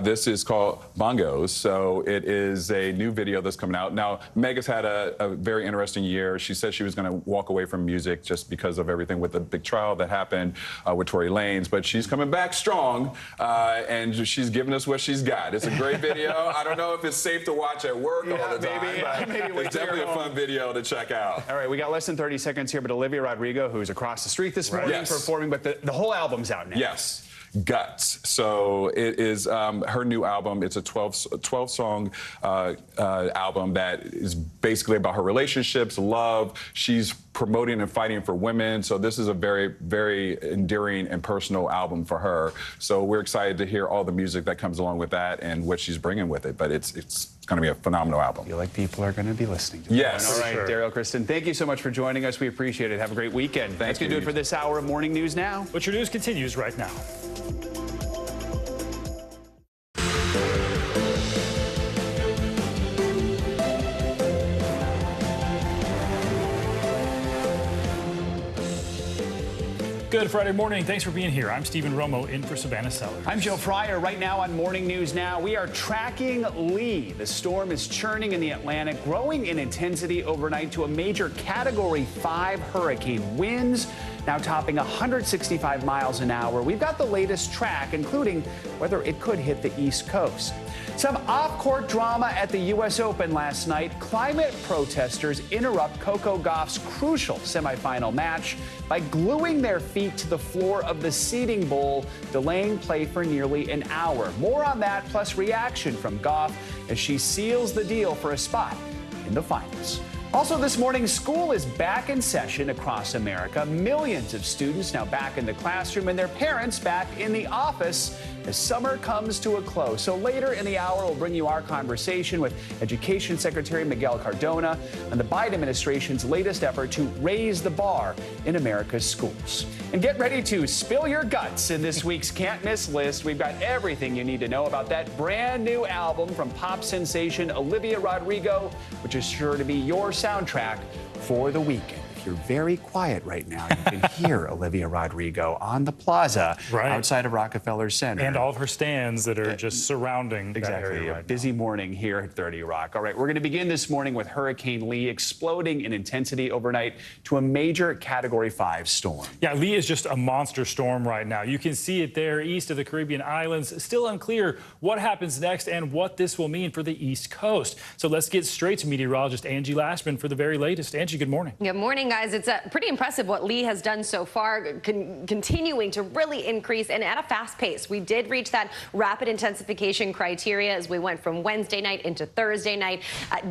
[SPEAKER 25] This is called Bongos, so it is a new video that's coming out. Now, Meg has had a very interesting year. She said she was going to walk away from music just because of everything with the big trial that happened with Tory Lanez, but she's coming back strong, and she's giving us what she's got. It's a great video. I don't know if it's safe to watch at work all the time, but it's definitely a fun video to check out.
[SPEAKER 12] All right, we got less than 30 seconds here, but Olivia Rodrigo, who's across the street this morning performing, but the whole album's out now.
[SPEAKER 25] Yes. Guts. So it is her new album. It's a 12-song album that is basically about her relationships, love. She's promoting and fighting for women. So this is a very, very endearing and personal album for her. So we're excited to hear all the music that comes along with that and what she's bringing with it. But it's going to be a phenomenal album.
[SPEAKER 12] I feel like people are going to be listening to it.
[SPEAKER 25] Yes.
[SPEAKER 12] All right, Daryl, Kristen, thank you so much for joining us. We appreciate it. Have a great weekend. That's going to do it for this hour of Morning News Now.
[SPEAKER 11] But your news continues right now. Good Friday morning. Thanks for being here. I'm Stephen Romo in for Savannah Sellers.
[SPEAKER 12] I'm Joe Fryer. Right now on Morning News Now, we are tracking Lee. The storm is churning in the Atlantic, growing in intensity overnight to a major Category 5 hurricane. Winds now topping 165 miles an hour. We've got the latest track, including whether it could hit the East Coast. Some off-court drama at the U.S. Open last night. Climate protesters interrupt Coco Gauff's crucial semifinal match by gluing their feet to the floor of the seating bowl, delaying play for nearly an hour. More on that, plus reaction from Gauff as she seals the deal for a spot in the finals. Also this morning, school is back in session across America. Millions of students now back in the classroom and their parents back in the office as summer comes to a close. So later in the hour, we'll bring you our conversation with Education Secretary Miguel Cardona on the Biden administration's latest effort to raise the bar in America's schools. And get ready to spill your guts in this week's Can't Miss list. We've got everything you need to know about that brand new album from pop sensation Olivia Rodrigo, which is sure to be your soundtrack for the weekend. If you're very quiet right now. You can hear Olivia Rodrigo on the plaza outside of Rockefeller Center.
[SPEAKER 11] And all of her stands that are just surrounding that area right
[SPEAKER 12] a busy morning here at 30 Rock. All right, we're going to begin this morning with Hurricane Lee exploding in intensity overnight to a major Category 5 storm.
[SPEAKER 11] Yeah, Lee is just a monster storm right now. You can see it there east of the Caribbean islands. Still unclear what happens next and what this will mean for the East Coast. So let's get straight to meteorologist Angie Lashman for the very latest. Angie, good morning.
[SPEAKER 2] Good morning, guys. It's pretty impressive what Lee has done so far, continuing to really increase and at a fast pace. We did reach that rapid intensification criteria as we went from Wednesday night into Thursday night,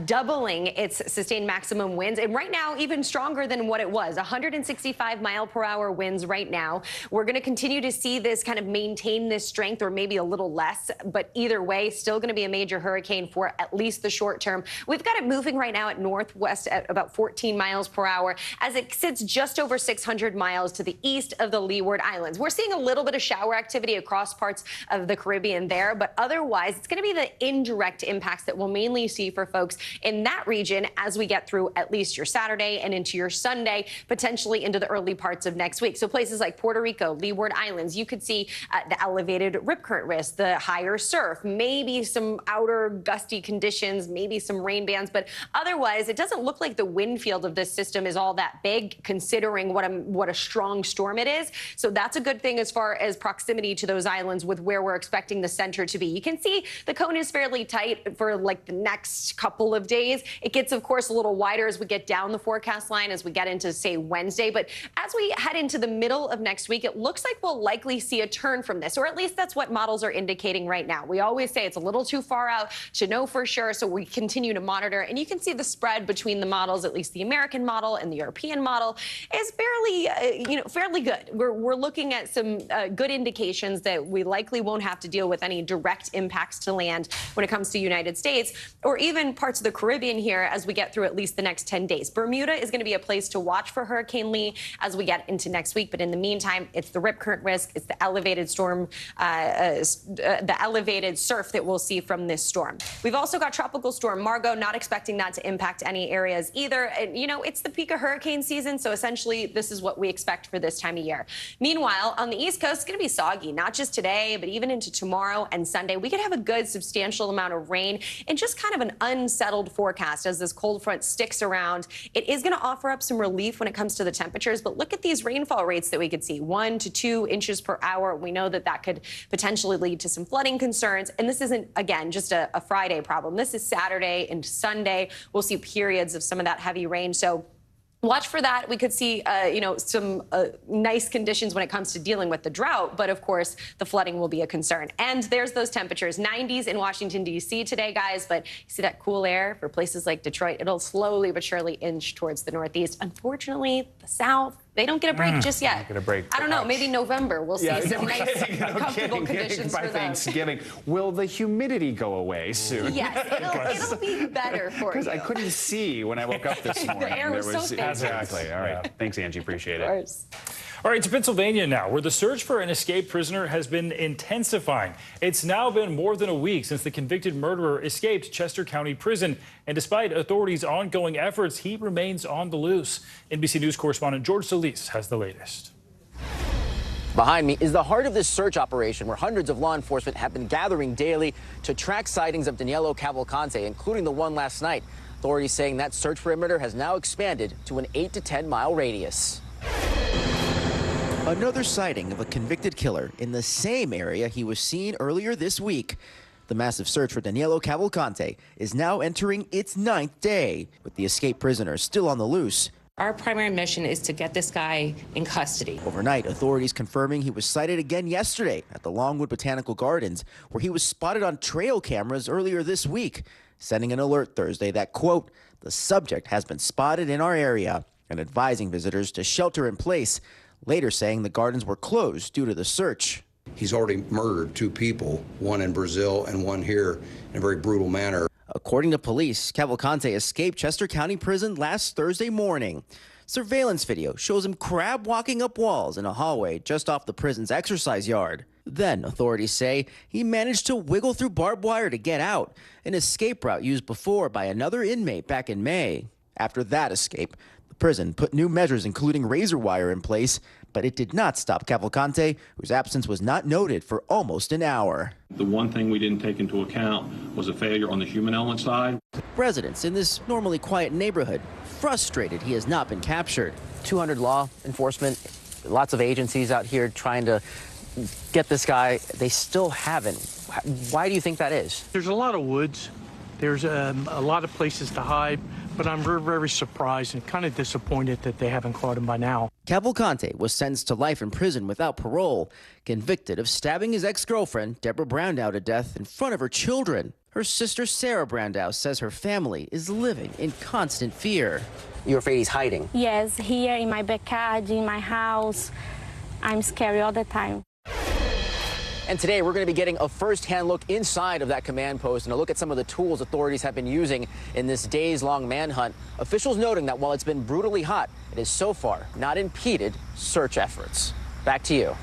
[SPEAKER 2] doubling its sustained maximum winds. And right now, even stronger than what it was, 165-mile-per-hour winds right now. We're going to continue to see this kind of maintain this strength or maybe a little less. But either way, still going to be a major hurricane for at least the short term. We've got it moving right now at northwest at about 14 miles per hour as it sits just over 600 miles to the east of the Leeward Islands. We're seeing a little bit of shower activity across parts of the Caribbean there, but otherwise it's going to be the indirect impacts that we'll mainly see for folks in that region as we get through at least your Saturday and into your Sunday, potentially into the early parts of next week. So places like Puerto Rico, Leeward Islands, you could see the elevated rip current risk, the higher surf, maybe some outer gusty conditions, maybe some rain bands, but otherwise it doesn't look like the wind field of this system is all that big considering what a strong storm it is. So that's a good thing as far as proximity to those islands with where we're expecting the center to be. You can see the cone is fairly tight for like the next couple of days. It gets, of course, a little wider as we get down the forecast line as we get into, say, Wednesday. But as we head into the middle of next week, it looks like we'll likely see a turn from this, or at least that's what models are indicating right now. We always say it's a little too far out to know for sure, so we continue to monitor. And you can see the spread between the models, at least the American model and the European model, is fairly good. We're looking at some good indications that we likely won't have to deal with any direct impacts to land when it comes to United States or even parts of the Caribbean here as we get through at least the next 10 days. Bermuda is going to be a place to watch for Hurricane Lee as we get into next week. But in the meantime, it's the rip current risk, it's the elevated storm, the elevated surf that we'll see from this storm. We've also got Tropical Storm Margot, not expecting that to impact any areas either. And, you know, it's the peak of hurricane season, so essentially this is what we expect for this time of year. Meanwhile, on the East Coast, it's going to be soggy, not just today, but even into tomorrow and Sunday. We could have a good substantial amount of rain and just kind of an unsettled forecast as this cold front sticks around. It is going to offer up some relief when it comes to the temperatures, but look at these rainfall rates that we could see, 1 to 2 inches per hour. We know that that could potentially lead to some flooding concerns. And this isn't, again, just a Friday problem. This is Saturday and Sunday. We'll see periods of some of that heavy rain. So watch for that. We could see, some nice conditions when it comes to dealing with the drought. But, of course, the flooding will be a concern. And there's those temperatures, 90s in Washington, D.C. today, guys. But you see that cool air for places like Detroit. It'll slowly but surely inch towards the Northeast. Unfortunately, the South, they don't get a break just yet.
[SPEAKER 12] Get a break.
[SPEAKER 2] I don't know. Maybe November we'll see some nice, comfortable conditions
[SPEAKER 12] by
[SPEAKER 2] for them.
[SPEAKER 12] Thanksgiving. Will the humidity go away soon?
[SPEAKER 2] Yes, it'll be better for you.
[SPEAKER 12] Because I couldn't see when I woke up this morning.
[SPEAKER 2] The air was so thick.
[SPEAKER 12] Exactly. All right. Thanks, Angie. Appreciate it.
[SPEAKER 11] All right, to Pennsylvania now, where the search for an escaped prisoner has been intensifying. It's now been more than a week since the convicted murderer escaped Chester County Prison. And despite authorities' ongoing efforts, he remains on the loose. NBC News correspondent George Solis has the latest.
[SPEAKER 4] Behind me is the heart of this search operation where hundreds of law enforcement have been gathering daily to track sightings of Danielo Cavalcante, including the one last night. Authorities saying that search perimeter has now expanded to an 8 to 10 mile radius.
[SPEAKER 5] Another sighting of a convicted killer in the same area he was seen earlier this week. The massive search for Danielo Cavalcante is now entering its 9th day, with the escaped prisoner still on the loose.
[SPEAKER 7] Our primary mission is to get this guy in custody.
[SPEAKER 5] Overnight, authorities confirming he was sighted again yesterday at the Longwood Botanical Gardens, where he was spotted on trail cameras earlier this week, sending an alert Thursday that, quote, the subject has been spotted in our area, and advising visitors to shelter in place, later saying the gardens were closed due to the search.
[SPEAKER 8] He's already murdered 2 people, one in Brazil and one here, in a very brutal manner.
[SPEAKER 5] According to police, Cavalcante escaped Chester County Prison last Thursday morning. Surveillance video shows him crab walking up walls in a hallway just off the prison's exercise yard. Then, authorities say, he managed to wiggle through barbed wire to get out, an escape route used before by another inmate back in May. After that escape, the The prison put new measures, including razor wire, in place, but it did not stop Cavalcante, whose absence was not noted for almost an hour.
[SPEAKER 1] The one thing we didn't take into account was a failure on the human element side.
[SPEAKER 5] Residents in this normally quiet neighborhood frustrated he has not been captured.
[SPEAKER 4] 200 law enforcement, lots of agencies out here trying to get this guy. They still haven't. Why do you think that is?
[SPEAKER 3] There's a lot of woods. There's a lot of places to hide, but I'm very, very surprised and kind of disappointed that they haven't caught him by now.
[SPEAKER 5] Cavalcante was sentenced to life in prison without parole, convicted of stabbing his ex-girlfriend, Deborah Brandow, to death in front of her children. Her sister, Sarah Brandow, says her family is living in constant fear.
[SPEAKER 4] You're afraid he's hiding?
[SPEAKER 6] Yes, here in my backyard, in my house. I'm scared all the time.
[SPEAKER 4] And today we're going to be getting a first-hand look inside of that command post and a look at some of the tools authorities have been using in this days-long manhunt. Officials noting that while it's been brutally hot, it has so far not impeded search efforts. Back to you.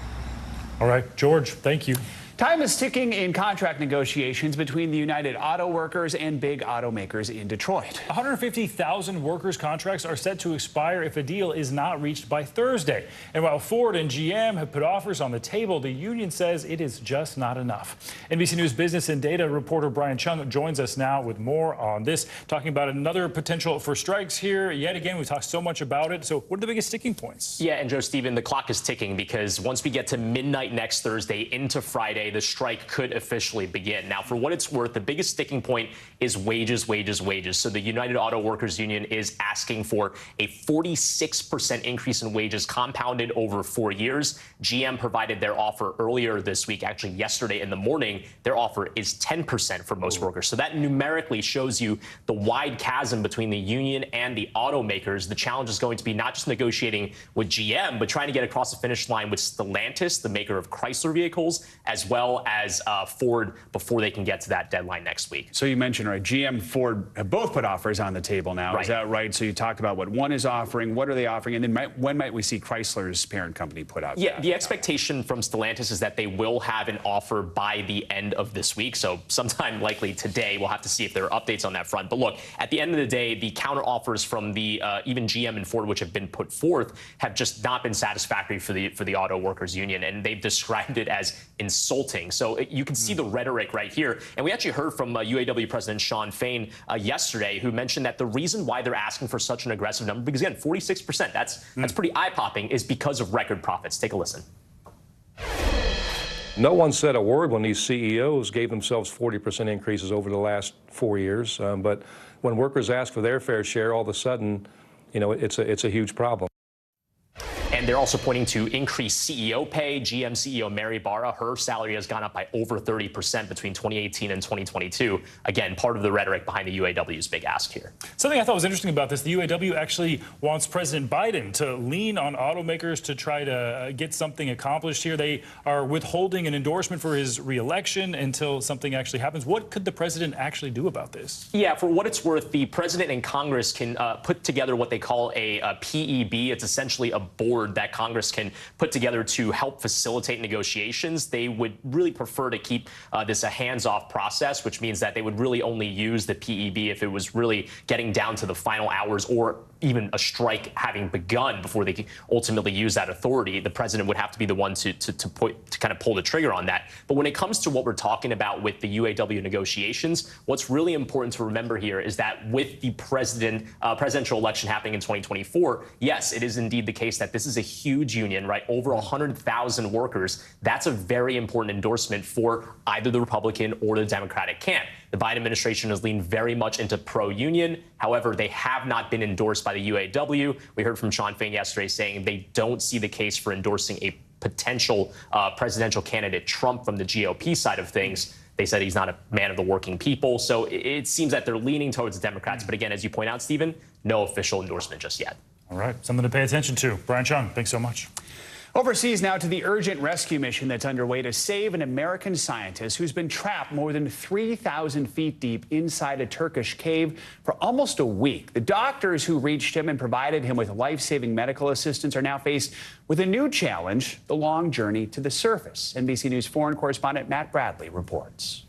[SPEAKER 11] All right, George, thank you.
[SPEAKER 12] Time is ticking in contract negotiations between the United Auto Workers and big automakers in Detroit.
[SPEAKER 11] 150,000 workers' contracts are set to expire if a deal is not reached by Thursday. And while Ford and GM have put offers on the table, the union says it is just not enough. NBC News Business and Data reporter Brian Chung joins us now with more on this, talking about another potential for strikes here. Yet again, we've talked so much about it. So what are the biggest sticking points?
[SPEAKER 10] Yeah, and Joe, Stephen, the clock is ticking because once we get to midnight next Thursday into Friday, the strike could officially begin. Now, for what it's worth, the biggest sticking point is wages, wages, wages. So the United Auto Workers Union is asking for a 46% increase in wages compounded over 4 years. GM provided their offer earlier this week, actually yesterday in the morning. Their offer is 10% for most workers. So that numerically shows you the wide chasm between the union and the automakers. The challenge is going to be not just negotiating with GM, but trying to get across the finish line with Stellantis, the maker of Chrysler vehicles, as well as Ford before they can get to that deadline next week.
[SPEAKER 12] So you mentioned, right, GM and Ford have both put offers on the table now. Right. Is that right? So you talked about what one is offering, what are they offering, and then when might we see Chrysler's parent company put out?
[SPEAKER 10] Yeah, the expectation from Stellantis is that they will have an offer by the end of this week. So sometime likely today. We'll have to see if there are updates on that front. But look, at the end of the day, the counter offers from the even GM and Ford, which have been put forth, have just not been satisfactory for the Auto Workers Union, and they've described it as insulting. So you can see the rhetoric right here. And we actually heard from UAW President Shawn Fain yesterday, who mentioned that the reason why they're asking for such an aggressive number, because again, 46%, that's pretty eye-popping, is because of record profits. Take a listen.
[SPEAKER 15] No one said a word when these CEOs gave themselves 40% increases over the last 4 years. But when workers ask for their fair share, all of a sudden, you know, it's a huge problem.
[SPEAKER 10] And they're also pointing to increased CEO pay. GM CEO Mary Barra, her salary has gone up by over 30% between 2018 and 2022. Again, part of the rhetoric behind the UAW's big ask here.
[SPEAKER 11] Something I thought was interesting about this, the UAW actually wants President Biden to lean on automakers to try to get something accomplished here. They are withholding an endorsement for his reelection until something actually happens. What could the president actually do about this?
[SPEAKER 10] Yeah, for what it's worth, the president and Congress can put together what they call a PEB. It's essentially a board that Congress can put together to help facilitate negotiations. They would really prefer to keep this a hands-off process, which means that they would really only use the PEB if it was really getting down to the final hours or even a strike having begun before they could ultimately use that authority. The president would have to be the one to kind of pull the trigger on that. But when it comes to what we're talking about with the UAW negotiations, what's really important to remember here is that with the presidential election happening in 2024, yes, it is indeed the case that this is a huge union, right? Over 100,000 workers. That's a very important endorsement for either the Republican or the Democratic camp. The Biden administration has leaned very much into pro-union. However, they have not been endorsed by the UAW. We heard from Shawn Fain yesterday saying they don't see the case for endorsing a potential presidential candidate, Trump, from the GOP side of things. They said he's not a man of the working people. So it seems that they're leaning towards the Democrats. But again, as you point out, Stephen, no official endorsement just yet.
[SPEAKER 11] All right, something to pay attention to. Brian Chung, thanks so much.
[SPEAKER 12] Overseas now to the urgent rescue mission that's underway to save an American scientist who's been trapped more than 3,000 feet deep inside a Turkish cave for almost a week. The doctors who reached him and provided him with life-saving medical assistance are now faced with a new challenge, the long journey to the surface. NBC News foreign correspondent Matt Bradley reports.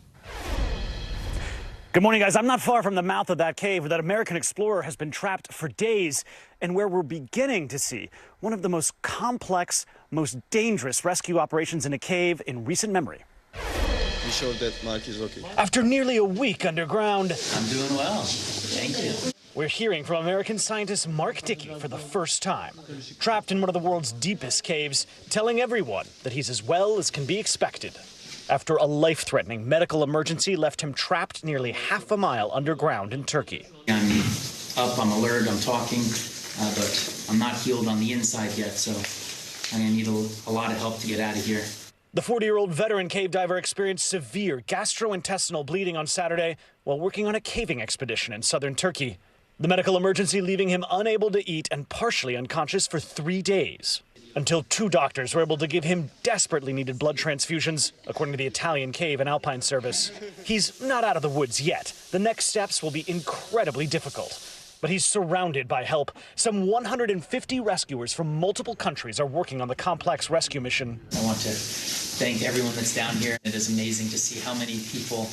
[SPEAKER 13] Good morning, guys. I'm not far from the mouth of that cave where that American explorer has been trapped for days and where we're beginning to see one of the most complex, most dangerous rescue operations in a cave in recent memory.
[SPEAKER 14] You sure that Mark is okay?
[SPEAKER 13] After nearly a week underground,
[SPEAKER 16] I'm doing well. Thank you.
[SPEAKER 13] We're hearing from American scientist Mark Dickey for the first time. Trapped in one of the world's deepest caves, telling everyone that he's as well as can be expected. After a life-threatening medical emergency left him trapped nearly half a mile underground in Turkey.
[SPEAKER 16] I'm up, I'm alert, I'm talking, but I'm not healed on the inside yet, so I'm going to need a lot of help to get out of here.
[SPEAKER 13] The 40-year-old veteran cave diver experienced severe gastrointestinal bleeding on Saturday while working on a caving expedition in southern Turkey. The medical emergency leaving him unable to eat and partially unconscious for 3 days, until 2 doctors were able to give him desperately needed blood transfusions, according to the Italian Cave and Alpine Service. He's not out of the woods yet. The next steps will be incredibly difficult. But he's surrounded by help. Some 150 rescuers from multiple countries are working on the complex rescue mission.
[SPEAKER 16] I want to thank everyone that's down here. It is amazing to see how many people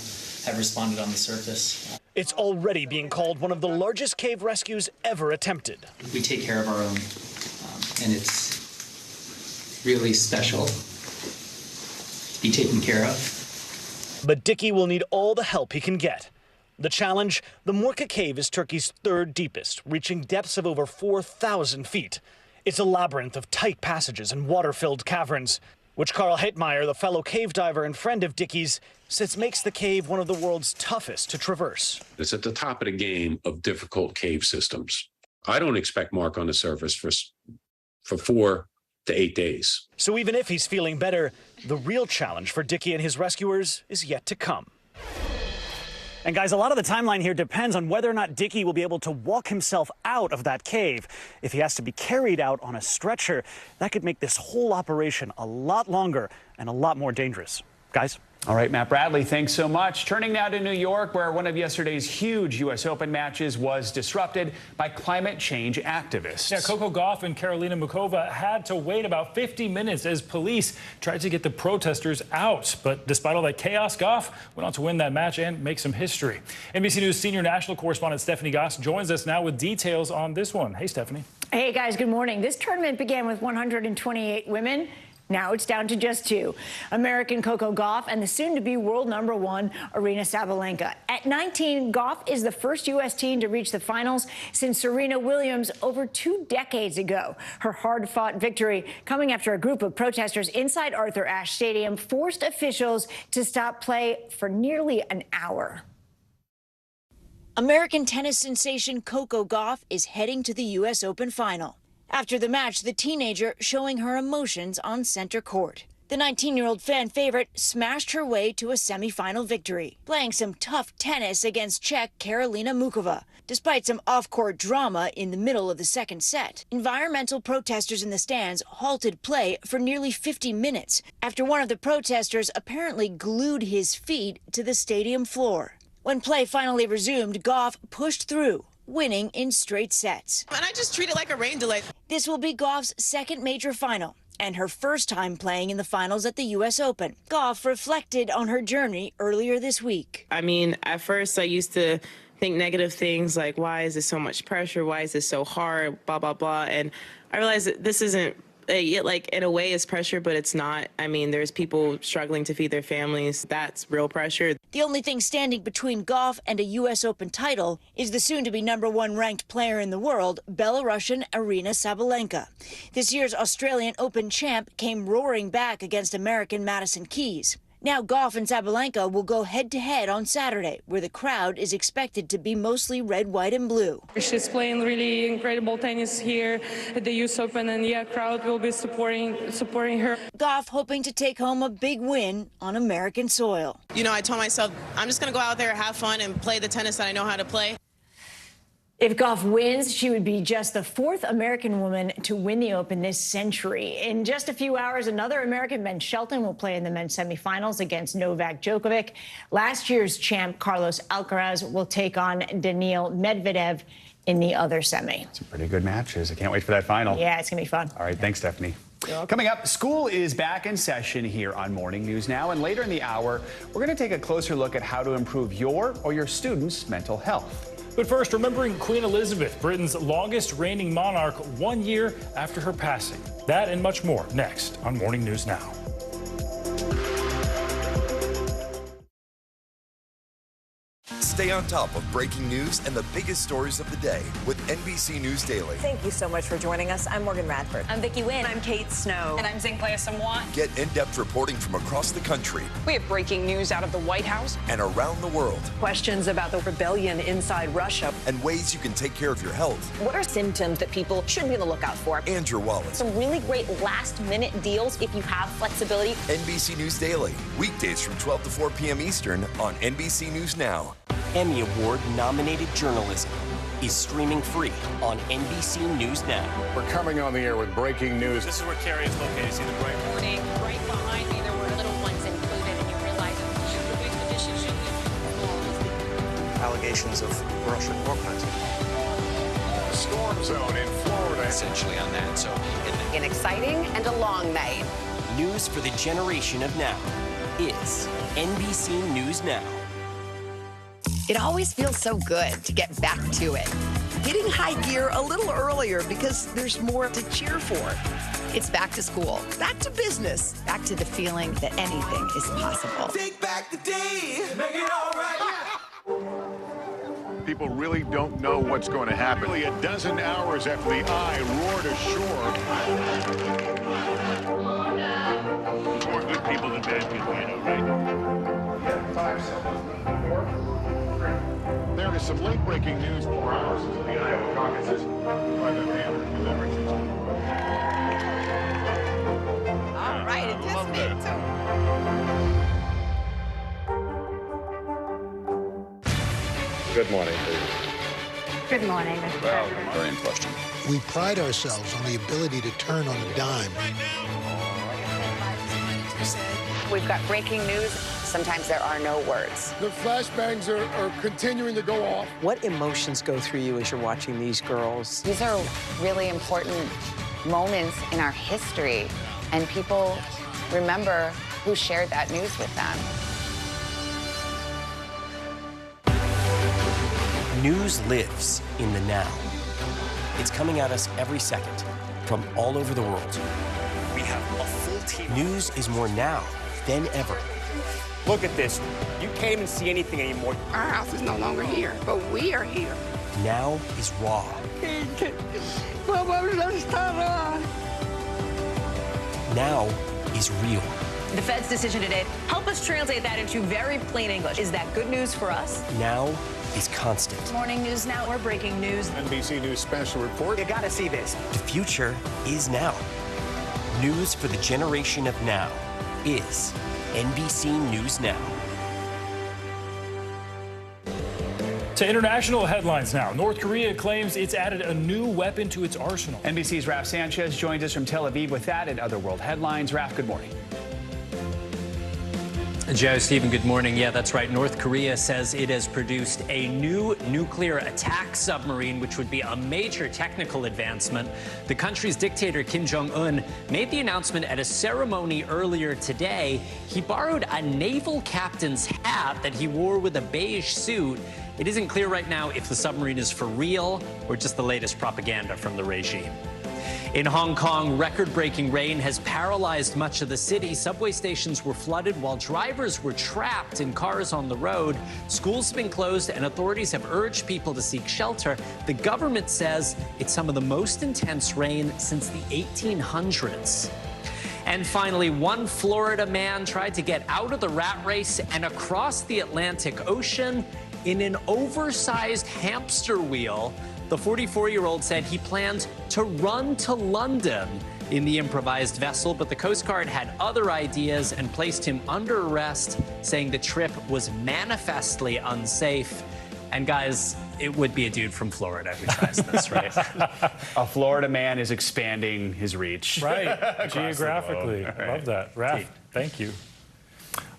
[SPEAKER 16] have responded on the surface.
[SPEAKER 13] It's already being called one of the largest cave rescues ever attempted.
[SPEAKER 16] We take care of our own, and it's really special. Be taken care of.
[SPEAKER 13] But Dickey will need all the help he can get. The challenge, the Morka Cave is Turkey's 3rd deepest, reaching depths of over 4,000 feet. It's a labyrinth of tight passages and water-filled caverns, which Carl Heitmeyer, the fellow cave diver and friend of Dickey's, says makes the cave one of the world's toughest to traverse.
[SPEAKER 17] It's at the top of the game of difficult cave systems. I don't expect Mark on the surface for 4 to 8 days.
[SPEAKER 13] So even if he's feeling better, the real challenge for Dickey and his rescuers is yet to come. And guys, a lot of the timeline here depends on whether or not Dickey will be able to walk himself out of that cave. If he has to be carried out on a stretcher, that could make this whole operation a lot longer and a lot more dangerous. Guys?
[SPEAKER 12] All right, Matt Bradley, thanks so much. Turning now to New York, where one of yesterday's huge U.S. Open matches was disrupted by climate change activists.
[SPEAKER 11] Yeah, Coco Gauff and Karolina Muchova had to wait about 50 minutes as police tried to get the protesters out. But despite all that chaos, Gauff went on to win that match and make some history. NBC News senior national correspondent Stephanie Goss joins us now with details on this one. Hey, Stephanie.
[SPEAKER 18] Hey, guys, good morning. This tournament began with 128 women. Now it's down to just 2. American Coco Gauff and the soon-to-be world #1 Aryna Sabalenka. At 19, Gauff is the first U.S. teen to reach the finals since Serena Williams over 2 decades ago. Her hard-fought victory coming after a group of protesters inside Arthur Ashe Stadium forced officials to stop play for nearly an hour.
[SPEAKER 22] American tennis sensation Coco Gauff is heading to the U.S. Open final. After the match, the teenager showing her emotions on center court. The 19-year-old fan favorite smashed her way to a semifinal victory, playing some tough tennis against Czech Karolina Muchova. Despite some off-court drama in the middle of the second set, environmental protesters in the stands halted play for nearly 50 minutes after one of the protesters apparently glued his feet to the stadium floor. When play finally resumed, Gauff pushed through, winning in straight sets.
[SPEAKER 23] And I just treat it like a rain delay.
[SPEAKER 22] This will be Gauff's second major final and her first time playing in the finals at the U.S. Open. Gauff reflected on her journey earlier this week.
[SPEAKER 26] I mean, at first I used to think negative things like, why is this so much pressure? Why is this so hard? Blah, blah, blah. And I realized that this isn't, like, in a way it's pressure, but it's not. I mean, there's people struggling to feed their families. That's real pressure.
[SPEAKER 22] The only thing standing between Gauff and a U.S. Open title is the soon-to-be #1 ranked player in the world, Belarusian Aryna Sabalenka. This year's Australian Open champ came roaring back against American Madison Keys. Now Gauff and Sabalenka will go head-to-head on Saturday, where the crowd is expected to be mostly red, white, and blue.
[SPEAKER 28] She's playing really incredible tennis here at the US Open, and yeah, crowd will be supporting her.
[SPEAKER 22] Gauff hoping to take home a big win on American soil.
[SPEAKER 23] You know, I told myself, I'm just going to go out there, have fun, and play the tennis that I know how to play.
[SPEAKER 18] If Gauff wins, she would be just the 4th American woman to win the Open this century. In just a few hours, another American, Ben Shelton, will play in the men's semifinals against Novak Djokovic. Last year's champ, Carlos Alcaraz, will take on Daniil Medvedev in the other semi.
[SPEAKER 12] Some pretty good matches. I can't wait for that final.
[SPEAKER 18] Yeah, it's going to be fun.
[SPEAKER 12] All right, thanks, Stephanie. Coming up, school is back in session here on Morning News Now, and later in the hour, we're going to take a closer look at how to improve your or your students' mental health.
[SPEAKER 11] But first, remembering Queen Elizabeth, Britain's longest reigning monarch, 1 year after her passing. That and much more next on Morning News Now.
[SPEAKER 2] Stay on top of breaking news and the biggest stories of the day with NBC News Daily.
[SPEAKER 9] Thank you so much for joining us. I'm Morgan Radford.
[SPEAKER 19] I'm Vicki Wynn.
[SPEAKER 9] I'm Kate Snow.
[SPEAKER 19] And I'm Zinklaya Samwat.
[SPEAKER 2] Get in-depth reporting from across the country.
[SPEAKER 19] We have breaking news out of the White House
[SPEAKER 2] and around the world.
[SPEAKER 9] Questions about the rebellion inside Russia.
[SPEAKER 2] And ways you can take care of your health.
[SPEAKER 19] What are symptoms that people should be on the lookout for?
[SPEAKER 2] And your wallet.
[SPEAKER 19] Some really great last-minute deals if you have flexibility.
[SPEAKER 2] NBC News Daily. Weekdays from 12 to 4 p.m. Eastern on NBC News Now.
[SPEAKER 20] Emmy Award-nominated journalism is streaming free on NBC News Now.
[SPEAKER 21] We're coming on the air with breaking news.
[SPEAKER 24] This is where Carrie is located. See the bright
[SPEAKER 25] morning. Right behind me, there were little ones included, and you realize
[SPEAKER 27] allegations of Russian organizing.
[SPEAKER 21] A storm zone in Florida.
[SPEAKER 20] Essentially on that. So
[SPEAKER 19] an exciting and a long night.
[SPEAKER 20] News for the generation of now is NBC News Now.
[SPEAKER 29] It always feels so good to get back to it. Hitting high gear a little earlier because there's more to cheer for. It's back to school, back to business, back to the feeling that anything is possible.
[SPEAKER 2] Take back the day, make it all right.
[SPEAKER 21] People really don't know what's going to happen. Nearly a dozen hours after the eye roared ashore. More good people than bad people, you know, right? Yeah, 5 seconds. There is some late-breaking news 4 hours into the Iowa caucuses by the Hammer deliberations.
[SPEAKER 29] All right, it just made
[SPEAKER 21] Good morning,
[SPEAKER 29] Good morning, Mr. President.
[SPEAKER 21] Very in question.
[SPEAKER 30] We pride ourselves on the ability to turn on a dime.
[SPEAKER 19] We've got breaking news. Sometimes there are no words.
[SPEAKER 30] The flashbangs are continuing to go off.
[SPEAKER 27] What emotions go through you as you're watching these girls?
[SPEAKER 19] These are really important moments in our history, and people remember who shared that news with them.
[SPEAKER 20] News lives in the now. It's coming at us every second from all over the world.
[SPEAKER 27] We have a full team.
[SPEAKER 20] News is more now than ever.
[SPEAKER 27] Look at this. You can't even see anything anymore.
[SPEAKER 29] Our house is no longer here, but we are here.
[SPEAKER 20] Now is raw. Now is real.
[SPEAKER 9] The Fed's decision today, help us translate that into very plain English. Is that good news for us?
[SPEAKER 20] Now is constant.
[SPEAKER 9] Morning News Now, or breaking news.
[SPEAKER 21] NBC News special report.
[SPEAKER 27] You gotta see this.
[SPEAKER 20] The future is now. News for the generation of now is NBC News Now.
[SPEAKER 11] To international headlines now. North Korea claims it's added a new weapon to its arsenal.
[SPEAKER 12] NBC's Raf Sanchez joins us from Tel Aviv with that and other world headlines. Raf, good morning.
[SPEAKER 31] Joe, Stephen, good morning. Yeah, that's right. North Korea says it has produced a new nuclear attack submarine, which would be a major technical advancement. The country's dictator, Kim Jong-un, made the announcement at a ceremony earlier today. He borrowed a naval captain's hat that he wore with a beige suit. It isn't clear right now if the submarine is for real or just the latest propaganda from the regime. In Hong Kong, record-breaking rain has paralyzed much of the city. Subway stations were flooded while drivers were trapped in cars on the road. Schools have been closed and authorities have urged people to seek shelter. The government says it's some of the most intense rain since the 1800s. And finally, one Florida man tried to get out of the rat race and across the Atlantic Ocean in an oversized hamster wheel. The 44-year-old said he planned to run to London in the improvised vessel, but the Coast Guard had other ideas and placed him under arrest, saying the trip was manifestly unsafe. And guys, it would be a dude from Florida who tries this, right?
[SPEAKER 12] A Florida man is expanding his reach.
[SPEAKER 11] Right, geographically.
[SPEAKER 12] Right.
[SPEAKER 11] Love that. Raph, thank you.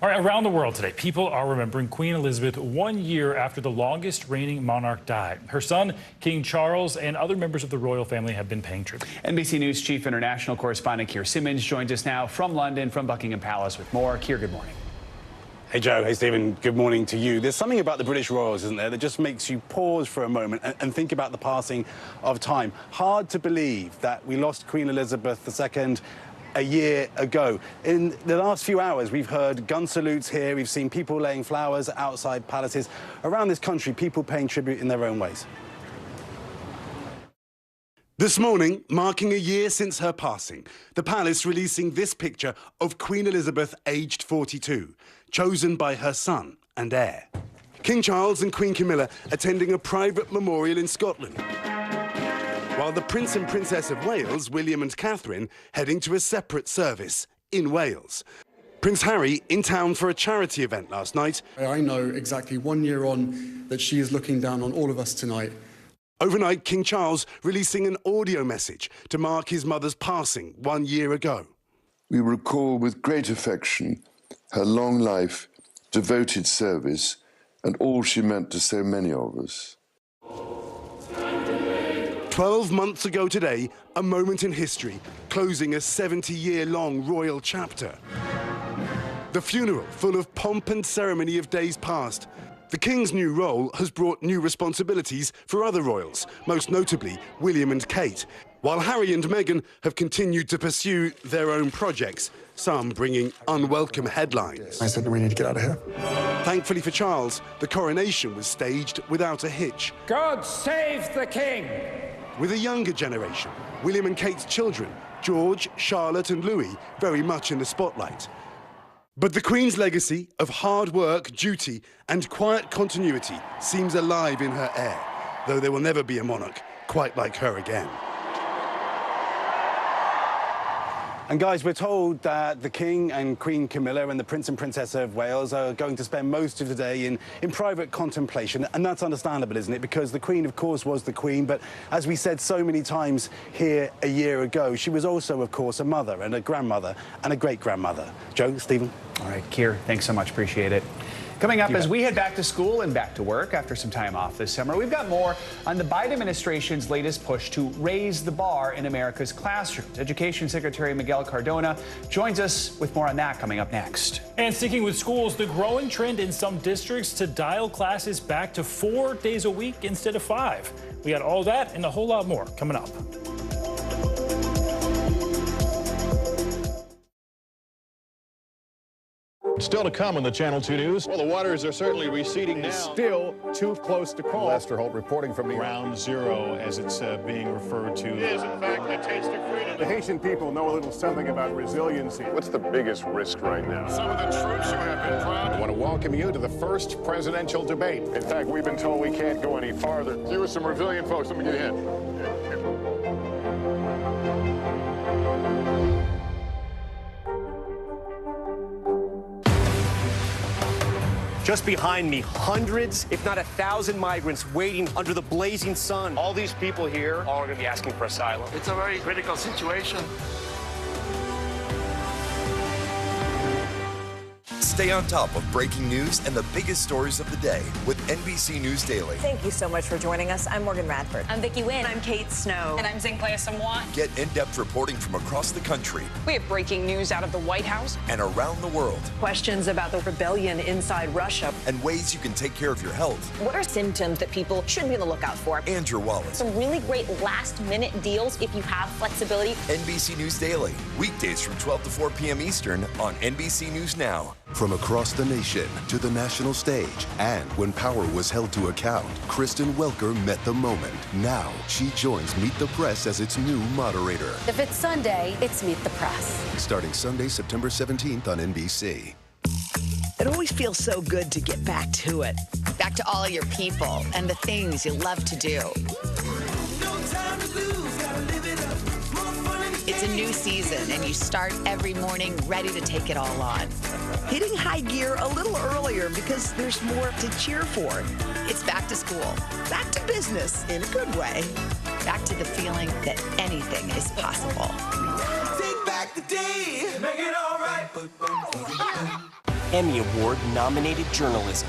[SPEAKER 11] All right, around the world today, people are remembering Queen Elizabeth 1 year after the longest reigning monarch died. Her son, King Charles, and other members of the royal family have been paying tribute.
[SPEAKER 12] NBC News chief international correspondent Keir Simmons joins us now from London, from Buckingham Palace with more. Keir, good morning.
[SPEAKER 1] Hey, Joe. Hey, Stephen. Good morning to you. There's something about the British royals, isn't there, that just makes you pause for a moment and think about the passing of time. Hard to believe that we lost Queen Elizabeth II a year ago. In the last few hours, we've heard gun salutes here. We've seen people laying flowers outside palaces. Around this country, people paying tribute in their own ways. This morning, marking a year since her passing, the palace releasing this picture of Queen Elizabeth, aged 42, chosen by her son and heir. King Charles and Queen Camilla attending a private memorial in Scotland, while the Prince and Princess of Wales, William and Catherine, heading to a separate service in Wales. Prince Harry in town for a charity event last night.
[SPEAKER 3] I know exactly 1 year on that she is looking down on all of us tonight.
[SPEAKER 1] Overnight, King Charles releasing an audio message to mark his mother's passing 1 year ago.
[SPEAKER 4] We recall with great affection her long life, devoted service, and all she meant to so many of us.
[SPEAKER 1] 12 months ago today, a moment in history, closing a 70-year-long royal chapter. The funeral, full of pomp and ceremony of days past. The King's new role has brought new responsibilities for other royals, most notably William and Kate, while Harry and Meghan have continued to pursue their own projects, some bringing unwelcome headlines.
[SPEAKER 3] I said we need to get out of here.
[SPEAKER 1] Thankfully for Charles, the coronation was staged without a hitch.
[SPEAKER 5] God save the King!
[SPEAKER 1] With a younger generation, William and Kate's children, George, Charlotte and Louis, very much in the spotlight. But the Queen's legacy of hard work, duty and quiet continuity seems alive in her heir, though there will never be a monarch quite like her again. And guys, we're told that the King and Queen Camilla and the Prince and Princess of Wales are going to spend most of the day in private contemplation, and that's understandable, isn't it? Because the Queen, of course, was the Queen, but as we said so many times here a year ago, she was also, of course, a mother and a grandmother and a great-grandmother. Joe, Stephen?
[SPEAKER 12] All right, Keir, thanks so much. Appreciate it. Coming up, as we head back to school and back to work after some time off this summer, we've got more on the Biden administration's latest push to raise the bar in America's classrooms. Education Secretary Miguel Cardona joins us with more on that coming up next.
[SPEAKER 11] And sticking with schools, the growing trend in some districts to dial classes back to 4 days a week instead of 5. We got all that and a whole lot more coming up.
[SPEAKER 6] Still to come in the Channel 2 News. Well, the waters are certainly receding now.
[SPEAKER 7] Still too close to call.
[SPEAKER 6] Lester Holt reporting from Ground Zero, as it's being referred to.
[SPEAKER 21] It is, in fact, a taste of freedom.
[SPEAKER 7] The Haitian people know a little something about resiliency.
[SPEAKER 21] What's the biggest risk right now? Some of the troops who have been proud.
[SPEAKER 7] I want to welcome you to the first presidential debate.
[SPEAKER 21] In fact, we've been told we can't go any farther. You were some resilient folks. Let me get a hint.
[SPEAKER 8] Just behind me, hundreds, if not 1,000 migrants waiting under the blazing sun.
[SPEAKER 27] All these people here are going to be asking for asylum.
[SPEAKER 21] It's a very critical situation.
[SPEAKER 2] Stay on top of breaking news and the biggest stories of the day with NBC News Daily.
[SPEAKER 9] Thank you so much for joining us. I'm Morgan Radford.
[SPEAKER 25] I'm Vicki Wynn.
[SPEAKER 9] I'm Kate Snow.
[SPEAKER 25] And I'm Zinklaya Samwat.
[SPEAKER 2] Get in-depth reporting from across the country.
[SPEAKER 25] We have breaking news out of the White House
[SPEAKER 2] And around the world.
[SPEAKER 9] Questions about the rebellion inside Russia.
[SPEAKER 2] And ways you can take care of your health.
[SPEAKER 25] What are symptoms that people should be on the lookout for?
[SPEAKER 2] And your wallet.
[SPEAKER 25] Some really great last-minute deals if you have flexibility.
[SPEAKER 2] NBC News Daily. Weekdays from 12 to 4 p.m. Eastern on NBC News Now.
[SPEAKER 10] From across the nation to the national stage, and when power was held to account, Kristen Welker met the moment. Now she joins Meet the Press as its new moderator.
[SPEAKER 14] If it's Sunday, it's Meet the Press.
[SPEAKER 10] Starting Sunday, September 17th on NBC.
[SPEAKER 29] It always feels so good to get back to it. Back to all your people and the things you love to do. It's a new season, and you start every morning ready to take it all on. Hitting high gear a little earlier because there's more to cheer for. It's back to school, back to business in a good way, back to the feeling that anything is possible.
[SPEAKER 15] Take back the day, make it all right.
[SPEAKER 20] Emmy Award-nominated journalism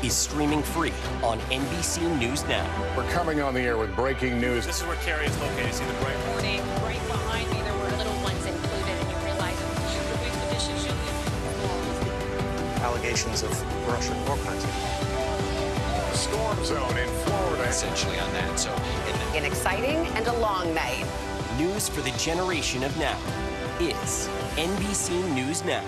[SPEAKER 20] is streaming free on NBC News Now.
[SPEAKER 7] We're coming on the air with breaking news.
[SPEAKER 8] This is where Carrie is located. See the bright
[SPEAKER 25] Morning, right behind me, there were little ones included, and you realize you should waste the dishes, you'll leave.
[SPEAKER 8] allegations of Russian war crimes.
[SPEAKER 7] Storm zone in Florida.
[SPEAKER 20] Essentially on that, so...
[SPEAKER 29] An exciting and a long night.
[SPEAKER 20] News for the generation of now is NBC News Now.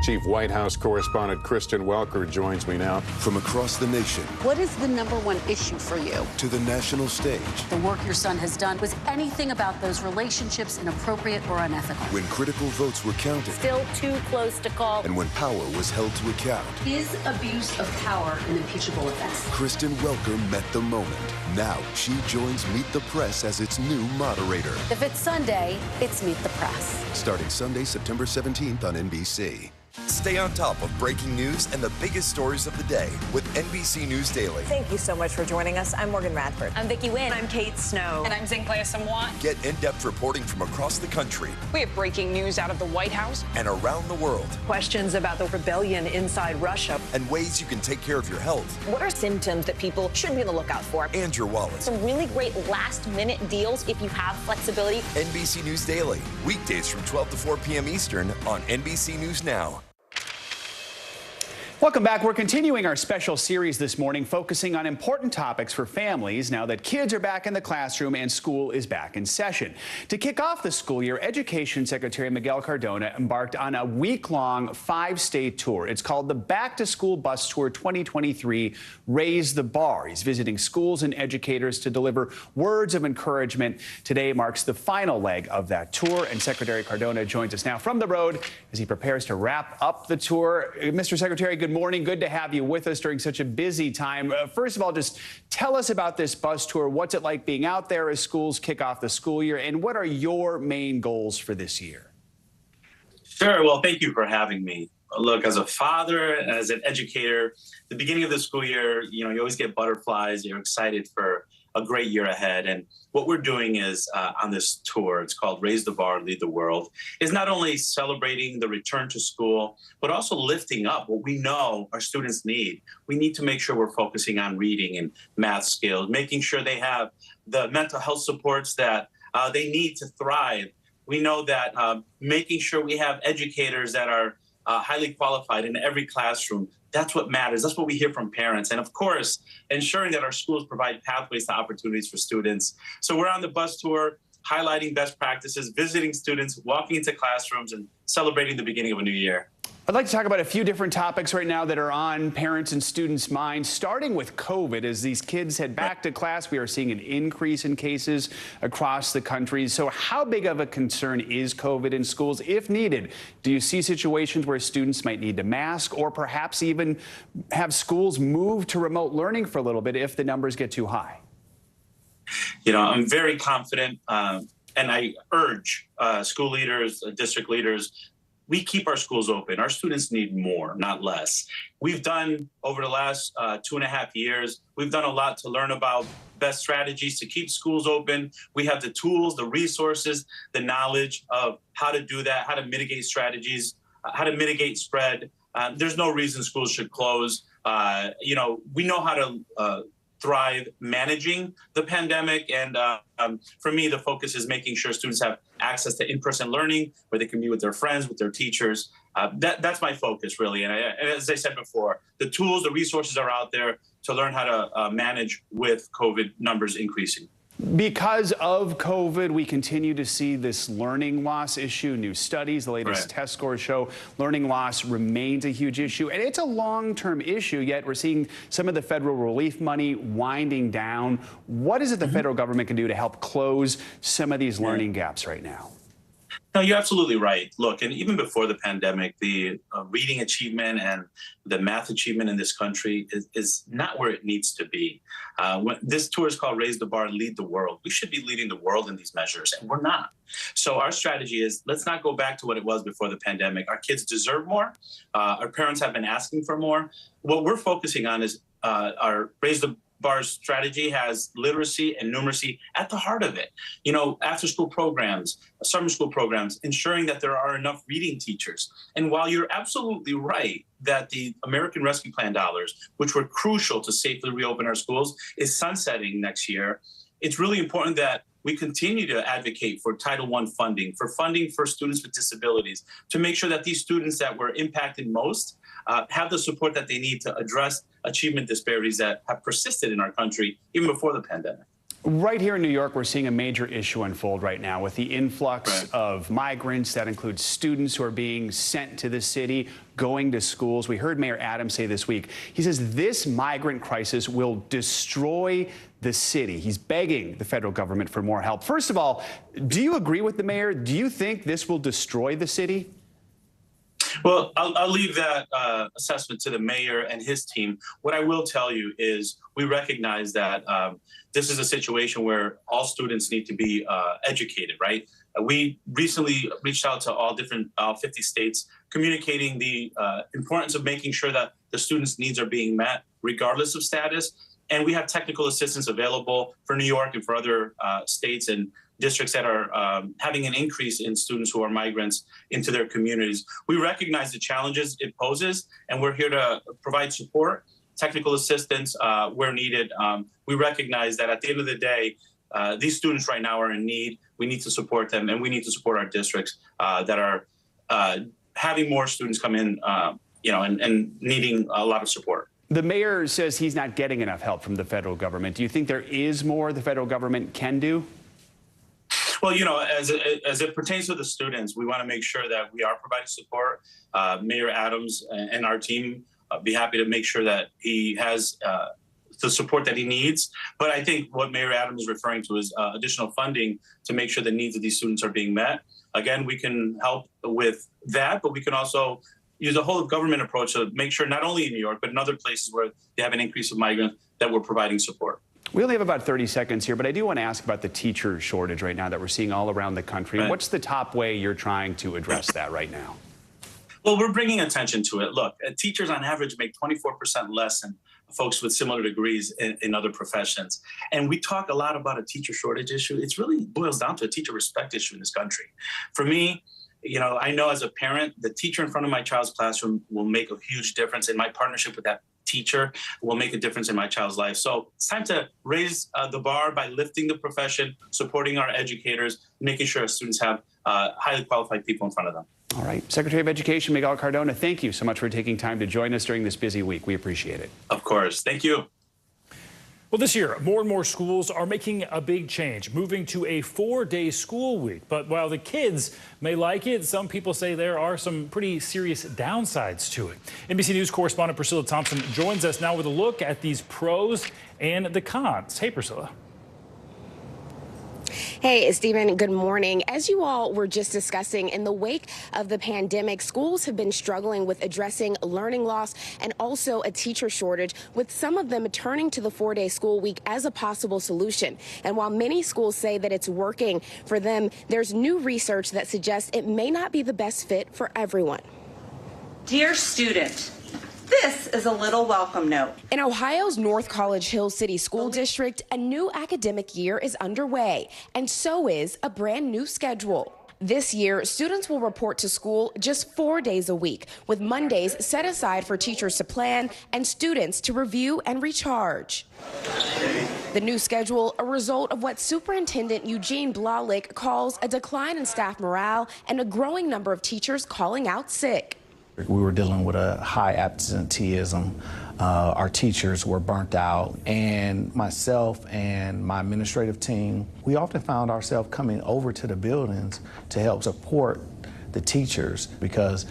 [SPEAKER 7] Chief White House correspondent Kristen Welker joins me now.
[SPEAKER 10] From across the nation.
[SPEAKER 14] What is the #1 issue for you?
[SPEAKER 10] To the national stage.
[SPEAKER 14] The work your son has done. Was anything about those relationships inappropriate or unethical?
[SPEAKER 10] When critical votes were counted.
[SPEAKER 14] Still too close to call.
[SPEAKER 10] And when power was held to account.
[SPEAKER 14] Is abuse of power an impeachable offense?
[SPEAKER 10] Kristen Welker met the moment. Now she joins Meet the Press as its new moderator.
[SPEAKER 14] If it's Sunday, it's Meet the Press.
[SPEAKER 10] Starting Sunday, September 17th on NBC.
[SPEAKER 2] Stay on top of breaking news and the biggest stories of the day with NBC News Daily.
[SPEAKER 9] Thank you so much for joining us. I'm Morgan Radford. I'm Vicki Wynn. I'm Kate Snow.
[SPEAKER 25] And I'm Zinclair Samoa.
[SPEAKER 2] Get in-depth reporting from across the country.
[SPEAKER 25] We have breaking news out of the White House
[SPEAKER 2] and around the world.
[SPEAKER 9] Questions about the rebellion inside Russia.
[SPEAKER 2] And ways you can take care of your health.
[SPEAKER 9] What are symptoms that people should be on the lookout for?
[SPEAKER 2] And your wallet.
[SPEAKER 9] Some really great last-minute deals if you have flexibility.
[SPEAKER 2] NBC News Daily. Weekdays from 12 to 4 p.m. Eastern on NBC News Now.
[SPEAKER 12] Welcome back. We're continuing our special series this morning, focusing on important topics for families now that kids are back in the classroom and school is back in session. To kick off the school year, Education Secretary Miguel Cardona embarked on a week-long 5-state tour. It's called the Back to School Bus Tour 2023 Raise the Bar. He's visiting schools and educators to deliver words of encouragement. Today marks the final leg of that tour, and Secretary Cardona joins us now from the road as he prepares to wrap up the tour. Mr. Secretary, good morning. Good to have you with us during such a busy time. First of all, just tell us about this bus tour. What's it like being out there as schools kick off the school year, and what are your main goals for this year?
[SPEAKER 13] Sure. Well, thank you for having me. Look, as a father, as an educator, the beginning of the school year, you always get butterflies. You're excited for a great year ahead. And what we're doing is on this tour, it's called Raise the Bar, Lead the World, is not only celebrating the return to school, but also lifting up what we know our students need. We need to make sure we're focusing on reading and math skills, making sure they have the mental health supports that they need to thrive. We know that making sure we have educators that are highly qualified in every classroom. That's what matters. That's what we hear from parents. And of course, ensuring that our schools provide pathways to opportunities for students. So we're on the bus tour, highlighting best practices, visiting students, walking into classrooms, and celebrating the beginning of a new year.
[SPEAKER 12] I'd like to talk about a few different topics right now that are on parents and students' minds, starting with COVID. As these kids head back to class, we are seeing an increase in cases across the country. So how big of a concern is COVID in schools, if needed? Do you see situations where students might need to mask or perhaps even have schools move to remote learning for a little bit if the numbers get too high?
[SPEAKER 13] I'm very confident, and I urge school leaders, district leaders, we keep our schools open. Our students need more, not less. We've done, over the last 2.5 years, we've done a lot to learn about best strategies to keep schools open. We have the tools, the resources, the knowledge of how to do that, how to mitigate strategies, how to mitigate spread. There's no reason schools should close. We know how to thrive managing the pandemic. And for me, the focus is making sure students have access to in-person learning where they can be with their friends, with their teachers. That's my focus, really. And as I said before, the tools, the resources are out there to learn how to manage with COVID numbers increasing.
[SPEAKER 12] Because of COVID, we continue to see this learning loss issue. New studies, the latest test scores show learning loss remains a huge issue. And it's a long-term issue, yet we're seeing some of the federal relief money winding down. What is it the federal government can do to help close some of these learning gaps right now?
[SPEAKER 13] No, you're absolutely right. Look, and even before the pandemic, the reading achievement and the math achievement in this country is not where it needs to be. This tour is called Raise the Bar, Lead the World. We should be leading the world in these measures, and we're not. So our strategy is, let's not go back to what it was before the pandemic. Our kids deserve more. Our parents have been asking for more. What we're focusing on is our Raise the bar's strategy has literacy and numeracy at the heart of it. You know, after-school programs, summer school programs, ensuring that there are enough reading teachers. And while you're absolutely right that the American Rescue Plan dollars, which were crucial to safely reopen our schools, is sunsetting next year, it's really important that we continue to advocate for Title I funding for students with disabilities, to make sure that these students that were impacted most have the support that they need to address achievement disparities that have persisted in our country even before the pandemic.
[SPEAKER 12] Right here in New York, we're seeing a major issue unfold right now with the influx of migrants. That includes students who are being sent to the city, going to schools. We heard Mayor Adams say this week, he says this migrant crisis will destroy the city. He's begging the federal government for more help. First of all, do you agree with the mayor? Do you think this will destroy the city?
[SPEAKER 13] Well, I'll leave that assessment to the mayor and his team. What I will tell you is we recognize that this is a situation where all students need to be educated, right? We recently reached out to all 50 states, communicating the importance of making sure that the students' needs are being met regardless of status. And we have technical assistance available for New York and for other states and districts that are having an increase in students who are migrants into their communities. We recognize the challenges it poses, and we're here to provide support, technical assistance where needed. We recognize that at the end of the day, these students right now are in need. We need to support them, and we need to support our districts that are having more students come in, and needing a lot of support.
[SPEAKER 12] The mayor says he's not getting enough help from the federal government. Do you think there is more the federal government can do?
[SPEAKER 13] Well, as it pertains to the students, we want to make sure that we are providing support. Mayor Adams and our team be happy to make sure that he has the support that he needs. But I think what Mayor Adams is referring to is additional funding to make sure the needs of these students are being met. Again, we can help with that, but we can also use a whole of government approach to make sure not only in New York, but in other places where they have an increase of migrants that we're providing support.
[SPEAKER 12] We only have about 30 seconds here, but I do want to ask about the teacher shortage right now that we're seeing all around the country. Right. What's the top way you're trying to address that right now?
[SPEAKER 13] Well, we're bringing attention to it. Look, teachers on average make 24% less than folks with similar degrees in other professions. And we talk a lot about a teacher shortage issue. It really boils down to a teacher respect issue in this country. For me, I know as a parent, the teacher in front of my child's classroom will make a huge difference, in my partnership with that teacher will make a difference in my child's life. So it's time to raise the bar by lifting the profession, supporting our educators, making sure our students have highly qualified people in front of them.
[SPEAKER 12] All right. Secretary of Education Miguel Cardona, thank you so much for taking time to join us during this busy week. We appreciate it.
[SPEAKER 13] Of course. Thank you.
[SPEAKER 11] Well, this year, more and more schools are making a big change, moving to a 4-day school week. But while the kids may like it, some people say there are some pretty serious downsides to it. NBC News correspondent Priscilla Thompson joins us now with a look at these pros and the cons. Hey, Priscilla.
[SPEAKER 15] Hey, Stephen, good morning. As you all were just discussing, in the wake of the pandemic, schools have been struggling with addressing learning loss and also a teacher shortage, with some of them turning to the 4-day school week as a possible solution. And while many schools say that it's working for them, there's new research that suggests it may not be the best fit for everyone.
[SPEAKER 16] Dear student, this is a little welcome note.
[SPEAKER 15] In Ohio's North College Hill City School District, a new academic year is underway, and so is a brand new schedule. This year, students will report to school just 4 days a week, with Mondays set aside for teachers to plan and students to review and recharge. The new schedule, a result of what Superintendent Eugene Blahlik calls a decline in staff morale and a growing number of teachers calling out sick.
[SPEAKER 17] We were dealing with a high absenteeism. Our teachers were burnt out, and myself and my administrative team, we often found ourselves coming over to the buildings to help support the teachers because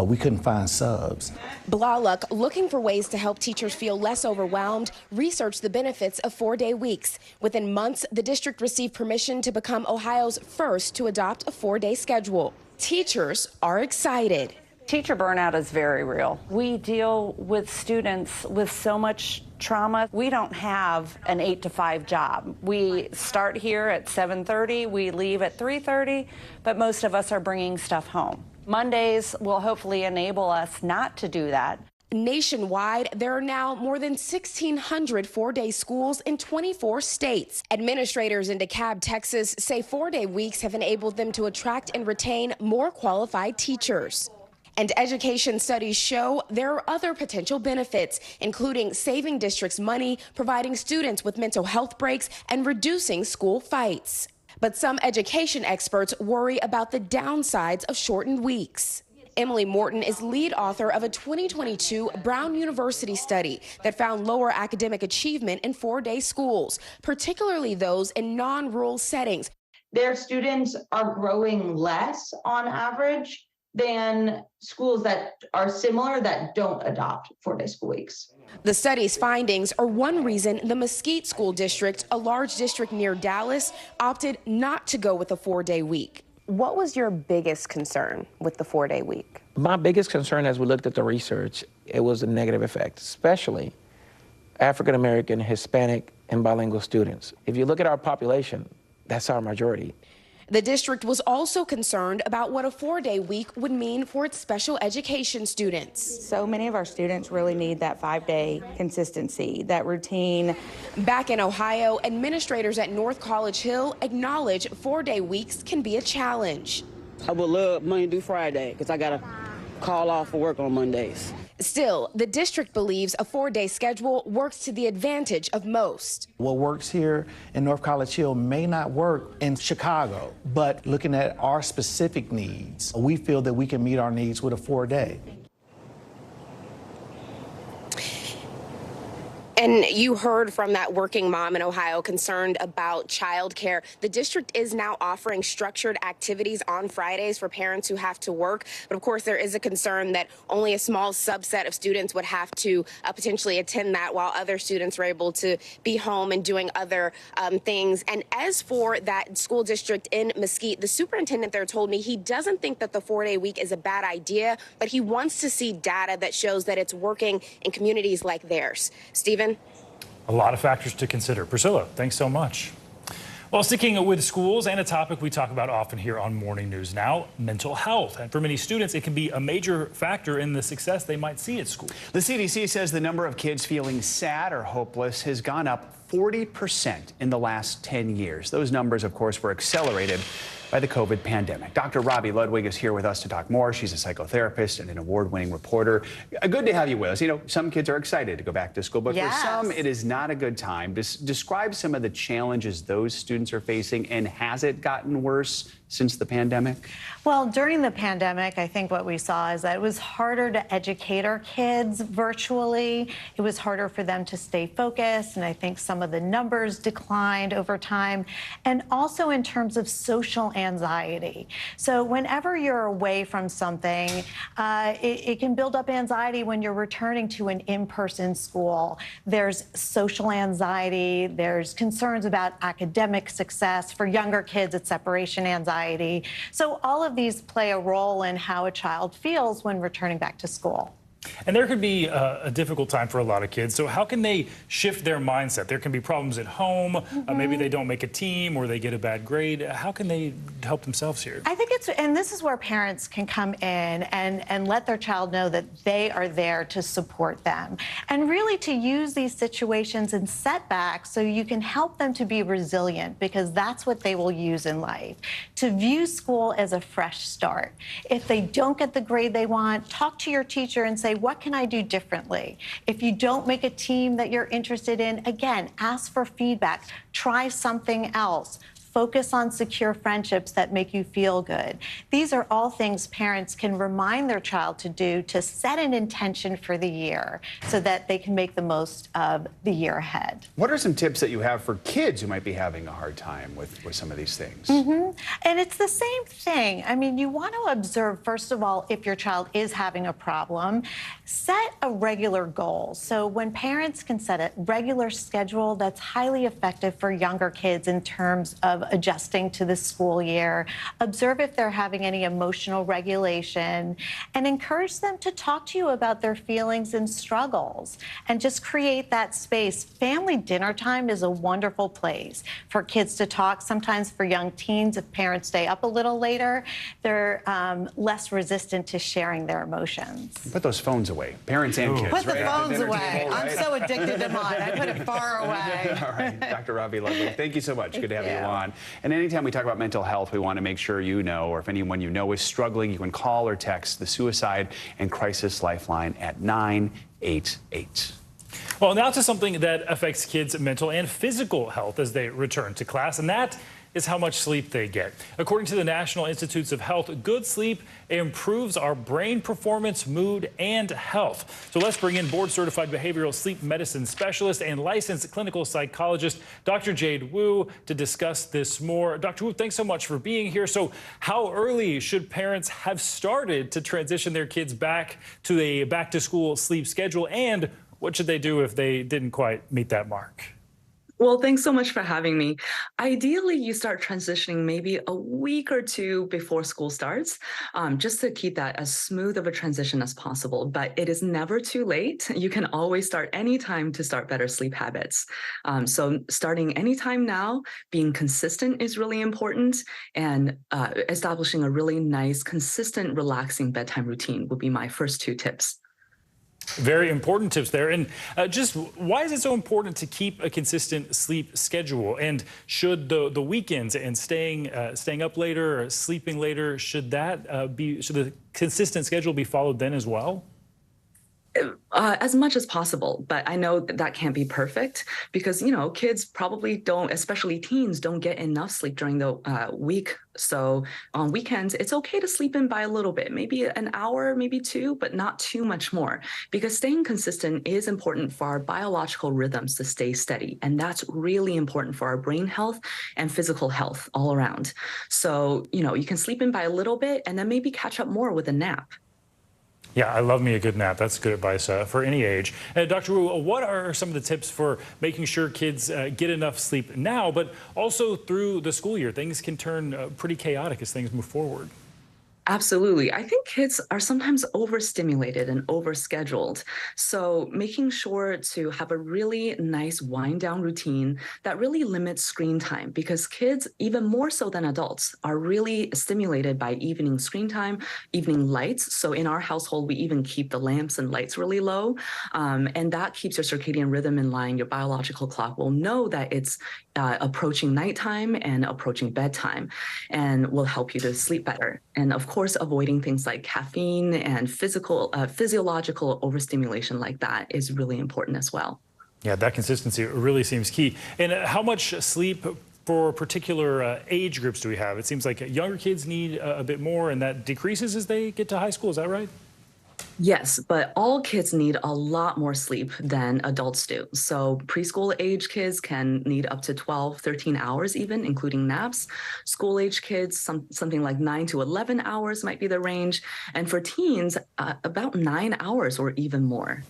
[SPEAKER 17] we couldn't find subs.
[SPEAKER 15] Blahlik, looking for ways to help teachers feel less overwhelmed, researched the benefits of 4-day weeks. Within months, the district received permission to become Ohio's first to adopt a 4-day schedule. Teachers are excited.
[SPEAKER 18] Teacher burnout is very real. We deal with students with so much trauma. We don't have an 8-to-5 job. We start here at 7:30, we leave at 3:30, but most of us are bringing stuff home. Mondays will hopefully enable us not to do that.
[SPEAKER 15] Nationwide, there are now more than 1,600 four-day schools in 24 states. Administrators in DeKalb, Texas say four-day weeks have enabled them to attract and retain more qualified teachers. And education studies show there are other potential benefits, including saving districts money, providing students with mental health breaks, and reducing school fights. But some education experts worry about the downsides of shortened weeks. Emily Morton is lead author of a 2022 Brown University study that found lower academic achievement in four-day schools, particularly those in non-rural settings.
[SPEAKER 3] Their students are growing less on average than schools that are similar that don't adopt four-day school weeks.
[SPEAKER 15] The study's findings are one reason the Mesquite School District, a large district near Dallas, opted not to go with a four-day week. What was your biggest concern with the four-day week?
[SPEAKER 4] My biggest concern as we looked at the research, it was a negative effect, especially African-American, Hispanic, and bilingual students. If you look at our population, that's our majority.
[SPEAKER 15] The district was also concerned about what a four-day week would mean for its special education students.
[SPEAKER 5] So many of our students really need that five-day consistency, that routine.
[SPEAKER 15] Back in Ohio, administrators at North College Hill acknowledge four-day weeks can be a challenge.
[SPEAKER 19] I would love Monday through Friday because I got to call off for work on Mondays.
[SPEAKER 15] Still, the district believes a four-day schedule works to the advantage of most.
[SPEAKER 17] What works here in North College Hill may not work in Chicago, but looking at our specific needs, we feel that we can meet our needs with a four-day.
[SPEAKER 15] And you heard from that working mom in Ohio concerned about childcare. The district is now offering structured activities on Fridays for parents who have to work. But of course, there is a concern that only a small subset of students would have to potentially attend that, while other students are able to be home and doing other things. And as for that school district in Mesquite, the superintendent there told me he doesn't think that the four-day week is a bad idea, but he wants to see data that shows that it's working in communities like theirs. Stephen?
[SPEAKER 11] A lot of factors to consider. Priscilla, thanks so much. Well, sticking with schools and a topic we talk about often here on Morning News Now, mental health. And for many students, it can be a major factor in the success they might see at school.
[SPEAKER 12] The CDC says the number of kids feeling sad or hopeless has gone up 40% in the last 10 years. Those numbers, of course, were accelerated by the COVID pandemic. Dr. Robbie Ludwig is here with us to talk more. She's a psychotherapist and an award-winning reporter. Good to have you with us. You know, some kids are excited to go back to school, but for some, it is not a good time. Describe some of the challenges those students are facing, and has it gotten worse since the pandemic?
[SPEAKER 22] Well, during the pandemic, I think what we saw is that it was harder to educate our kids virtually. It was harder for them to stay focused, and I think some of the numbers declined over time. And also in terms of social anxiety. So whenever you're away from something, it can build up anxiety when you're returning to an in-person school. There's social anxiety, there's concerns about academic success. For younger kids, it's separation anxiety. So all of these play a role in how a child feels when returning back to school.
[SPEAKER 11] And there could be a difficult time for a lot of kids. So how can they shift their mindset? There can be problems at home. Maybe they don't make a team or they get a bad grade. How can they help themselves here?
[SPEAKER 22] I think and this is where parents can come in and let their child know that they are there to support them. And really to use these situations and setbacks so you can help them to be resilient, because that's what they will use in life. To view school as a fresh start. If they don't get the grade they want, talk to your teacher and say, what can I do differently? If you don't make a team that you're interested in, again, ask for feedback. Try something else. Focus on secure friendships that make you feel good. These are all things parents can remind their child to do to set an intention for the year so that they can make the most of the year ahead.
[SPEAKER 12] What are some tips that you have for kids who might be having a hard time with some of these things?
[SPEAKER 22] And it's the same thing. I mean, you want to observe, first of all, if your child is having a problem, set a regular goal. So when parents can set a regular schedule, that's highly effective for younger kids in terms of adjusting to the school year. Observe if they're having any emotional regulation, and encourage them to talk to you about their feelings and struggles, and just create that space. Family dinner time is a wonderful place for kids to talk. Sometimes for young teens, if parents stay up a little later, they're less resistant to sharing their emotions.
[SPEAKER 12] Put those phones away, parents and kids.
[SPEAKER 22] Put the
[SPEAKER 12] right?
[SPEAKER 22] phones away. I'm so addicted to mine. I put it far away.
[SPEAKER 12] All right, Dr. Ravi Ludwig, thank you so much. Good to have you on. And anytime we talk about mental health, we want to make sure you know, or if anyone you know is struggling, you can call or text the Suicide and Crisis Lifeline at 988.
[SPEAKER 11] Well, now to something that affects kids' mental and physical health as they return to class, and that is how much sleep they get. According to the National Institutes of Health, good sleep improves our brain performance, mood, and health. So let's bring in board-certified behavioral sleep medicine specialist and licensed clinical psychologist, Dr. Jade Wu, to discuss this more. Dr. Wu, thanks so much for being here. So how early should parents have started to transition their kids back to a back-to-school sleep schedule, and what should they do if they didn't quite meet that mark?
[SPEAKER 1] Well, thanks so much for having me. Ideally, you start transitioning maybe a week or two before school starts, just to keep that as smooth of a transition as possible. But it is never too late. You can always start anytime to start better sleep habits. So starting anytime now, being consistent is really important, and establishing a really nice, consistent, relaxing bedtime routine would be my first two tips.
[SPEAKER 11] Very important tips there. And just why is it so important to keep a consistent sleep schedule? And should the weekends and staying up later or sleeping later, should the consistent schedule be followed then as well?
[SPEAKER 1] As much as possible, but I know that can't be perfect because, you know, kids probably don't, especially teens, don't get enough sleep during the week. So on weekends, it's okay to sleep in by a little bit, maybe an hour, maybe two, but not too much more, because staying consistent is important for our biological rhythms to stay steady. And that's really important for our brain health and physical health all around. So, you know, you can sleep in by a little bit and then maybe catch up more with a nap.
[SPEAKER 11] Yeah, I love me a good nap. That's good advice for any age. Dr. Wu, what are some of the tips for making sure kids get enough sleep now, but also through the school year? Things can turn pretty chaotic as things move forward.
[SPEAKER 1] Absolutely. I think kids are sometimes overstimulated and overscheduled. So making sure to have a really nice wind down routine that really limits screen time, because kids, even more so than adults, are really stimulated by evening screen time, evening lights. So in our household, we even keep the lamps and lights really low. And that keeps your circadian rhythm in line. Your biological clock will know that it's approaching nighttime and approaching bedtime, and will help you to sleep better. And of course, avoiding things like caffeine and physiological overstimulation like that is really important as well.
[SPEAKER 11] Yeah, that consistency really seems key. And how much sleep for particular age groups do we have? It seems like younger kids need a bit more, and that decreases as they get to high school. Is that right?
[SPEAKER 1] Yes, but all kids need a lot more sleep than adults do. So preschool age kids can need up to 12, 13 hours even, including naps. School age kids, something like 9 to 11 hours might be the range. And for teens, about 9 hours or even more.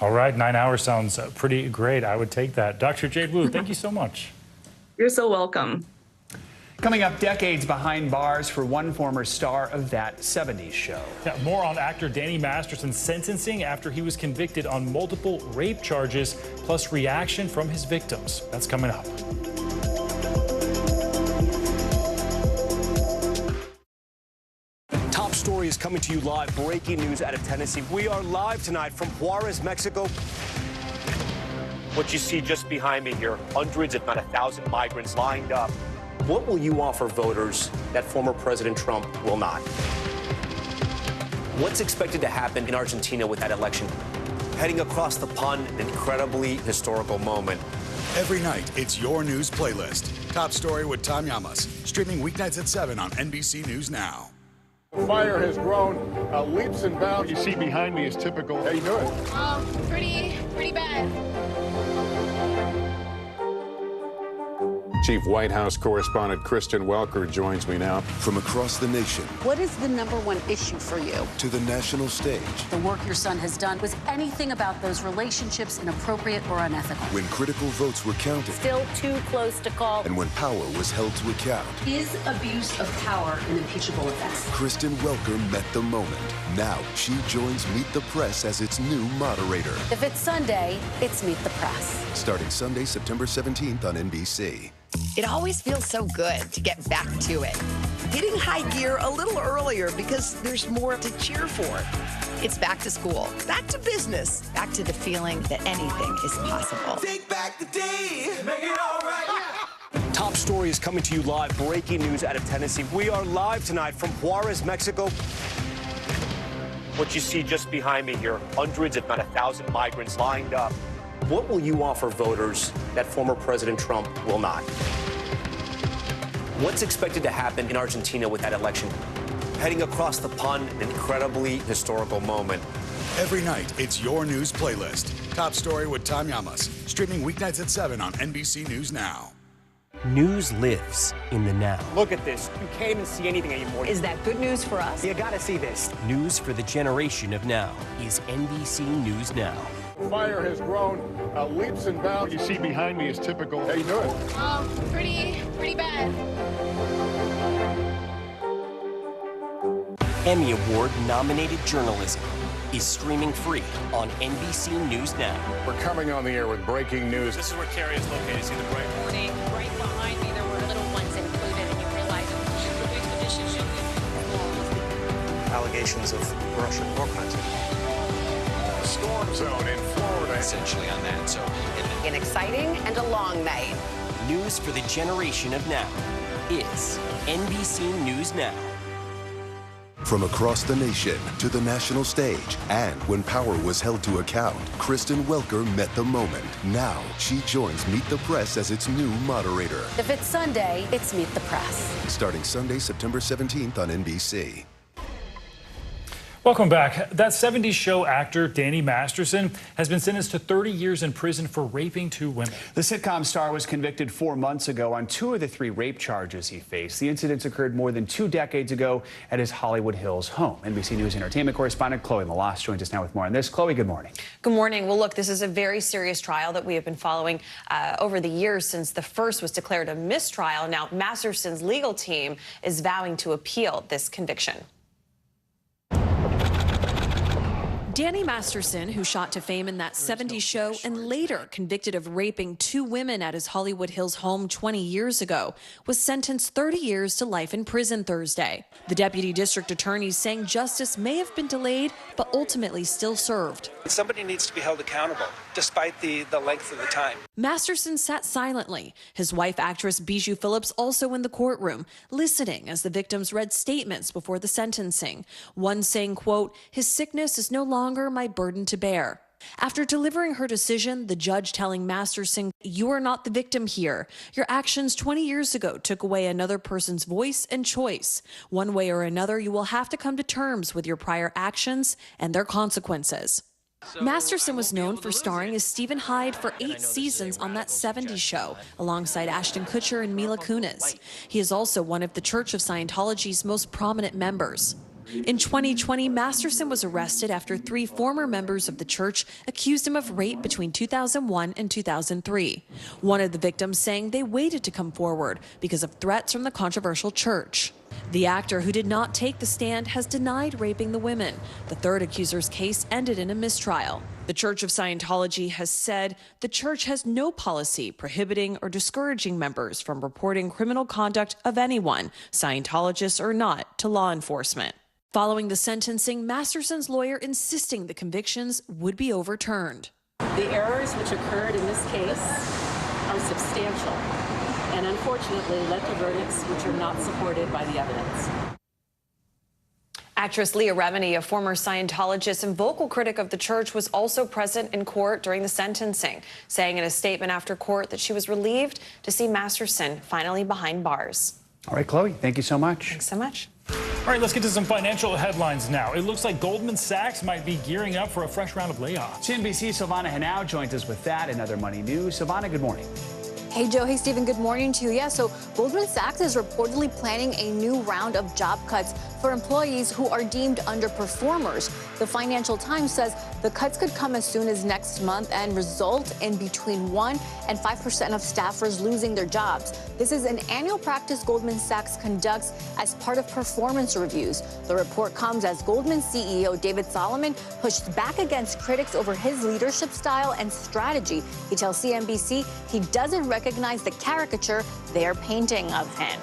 [SPEAKER 11] All right, 9 hours sounds pretty great. I would take that. Dr. Jade Wu, thank you so much.
[SPEAKER 1] You're so welcome.
[SPEAKER 12] Coming up, decades behind bars for one former star of That 70s Show.
[SPEAKER 11] Yeah, more on actor Danny Masterson's sentencing after he was convicted on multiple rape charges, plus reaction from his victims. That's coming up.
[SPEAKER 6] Top story is coming to you live. Breaking news out of Tennessee. We are live tonight from Juarez, Mexico. What you see just behind me here, hundreds, if not 1,000 migrants lined up. What will you offer voters that former President Trump will not? What's expected to happen in Argentina with that election? Heading across the pond, an incredibly historical moment.
[SPEAKER 8] Every night, it's your news playlist. Top Story with Tom Llamas. Streaming weeknights at 7 on NBC News Now.
[SPEAKER 21] Fire has grown leaps and bounds. You see behind me is typical. How you doing?
[SPEAKER 23] Pretty bad.
[SPEAKER 21] Chief White House correspondent Kristen Welker joins me now.
[SPEAKER 10] From across the nation
[SPEAKER 7] What is the #1 issue for you?
[SPEAKER 10] to the national stage,
[SPEAKER 7] The work your son has done. Was anything about those relationships inappropriate or unethical?
[SPEAKER 10] when critical votes were counted,
[SPEAKER 7] Still too close to call.
[SPEAKER 10] and when power was held to account,
[SPEAKER 7] Is abuse of power an impeachable offense?
[SPEAKER 10] Kristen Welker met the moment. Now she joins Meet the Press as its new moderator.
[SPEAKER 7] If it's Sunday, it's Meet the Press.
[SPEAKER 10] Starting Sunday, September 17th on NBC.
[SPEAKER 14] It always feels so good to get back to it. Hitting high gear a little earlier because there's more to cheer for. It's back to school, back to business, back to the feeling that anything is possible.
[SPEAKER 20] Take back the day, make it all right.
[SPEAKER 6] Top story is coming to you live. Breaking news out of Tennessee. We are live tonight from Juarez, Mexico. What you see just behind me here, hundreds, if not 1,000 migrants lined up. What will you offer voters that former President Trump will not? What's expected to happen in Argentina with that election? Heading across the pond, an incredibly historical moment.
[SPEAKER 8] Every night, it's your news playlist. Top story with Tom Llamas. Streaming weeknights at 7 on NBC News Now.
[SPEAKER 23] News lives in the now.
[SPEAKER 6] Look at this. You can't even see anything anymore.
[SPEAKER 9] Is that good news for us?
[SPEAKER 6] You gotta see this.
[SPEAKER 23] News for the generation of now is NBC News Now.
[SPEAKER 21] Fire has grown leaps and bounds. What you see behind me is typical. How you doing?
[SPEAKER 25] Pretty bad.
[SPEAKER 23] Emmy Award-nominated journalism is streaming free on NBC News Now.
[SPEAKER 21] We're coming on the air with breaking news.
[SPEAKER 6] This is where Carrie is located. See the bright
[SPEAKER 25] Morning, right behind me, there were little ones included, and you realize the expeditions should be
[SPEAKER 6] allegations of Russian war crimes.
[SPEAKER 21] Storm zone in Florida.
[SPEAKER 23] Essentially on that, so
[SPEAKER 14] An exciting and a long night.
[SPEAKER 23] news for the generation of now is NBC News Now.
[SPEAKER 10] From across the nation to the national stage, and when power was held to account, Kristen Welker met the moment. Now she joins Meet the Press as its new moderator.
[SPEAKER 7] If it's Sunday, it's Meet the Press.
[SPEAKER 10] Starting Sunday, September 17th on NBC.
[SPEAKER 11] Welcome back. That 70s show actor Danny Masterson has been sentenced to 30 years in prison for raping 2 women.
[SPEAKER 12] The sitcom star was convicted 4 months ago on 2 of the 3 rape charges he faced. The incidents occurred more than 2 decades ago at his Hollywood Hills home. NBC News entertainment correspondent Chloe Melas joins us now with more on this. Chloe, good morning.
[SPEAKER 24] Good morning. Well, look, this is a very serious trial that we have been following over the years since the first was declared a mistrial. Now, Masterson's legal team is vowing to appeal this conviction.
[SPEAKER 26] Danny Masterson, who shot to fame in that 70s show and later convicted of raping 2 women at his Hollywood Hills home 20 years ago, was sentenced 30 years to life in prison Thursday. The deputy district attorney saying justice may have been delayed, but ultimately still served.
[SPEAKER 27] Somebody needs to be held accountable, despite the length of the time.
[SPEAKER 26] Masterson sat silently. His wife, actress Bijou Phillips, also in the courtroom, listening as the victims read statements before the sentencing. One saying, quote, "His sickness is no longer my burden to bear." After delivering her decision, the judge telling Masterson, "You are not the victim here. Your actions 20 years ago took away another person's voice and choice. One way or another, you will have to come to terms with your prior actions and their consequences." Masterson was known for starring as Stephen Hyde for 8 seasons on that 70s show, alongside Ashton Kutcher and Mila Kunis. He is also one of the Church of Scientology's most prominent members. In 2020, Masterson was arrested after 3 former members of the church accused him of rape between 2001 and 2003. One of the victims saying they waited to come forward because of threats from the controversial church. The actor, who did not take the stand, has denied raping the women. The third accuser's case ended in a mistrial. The Church of Scientology has said the church has no policy prohibiting or discouraging members from reporting criminal conduct of anyone, Scientologists or not, to law enforcement. Following the sentencing, Masterson's lawyer insisting the convictions would be overturned.
[SPEAKER 28] The errors which occurred in this case are substantial and unfortunately led to verdicts which are not supported by the evidence.
[SPEAKER 24] Actress Leah Remini, a former Scientologist and vocal critic of the church, was also present in court during the sentencing, saying in a statement after court that she was relieved to see Masterson finally behind bars.
[SPEAKER 12] All right, Chloe, thank you so much.
[SPEAKER 24] Thanks so much.
[SPEAKER 11] All right, let's get to some financial headlines now. It looks like Goldman Sachs might be gearing up for a fresh round of layoffs.
[SPEAKER 12] CNBC's Silvana Henao joins us with that and other money news. Silvana, good morning.
[SPEAKER 2] Hey, Joe. Hey, Stephen. Good morning to you. Yeah, so Goldman Sachs is reportedly planning a new round of job cuts for employees who are deemed underperformers. The Financial Times says the cuts could come as soon as next month and result in between 1% and 5% of staffers losing their jobs. This is an annual practice Goldman Sachs conducts as part of performance reviews. The report comes as Goldman CEO David Solomon pushed back against critics over his leadership style and strategy. He tells CNBC he doesn't recognize the caricature they're painting of him.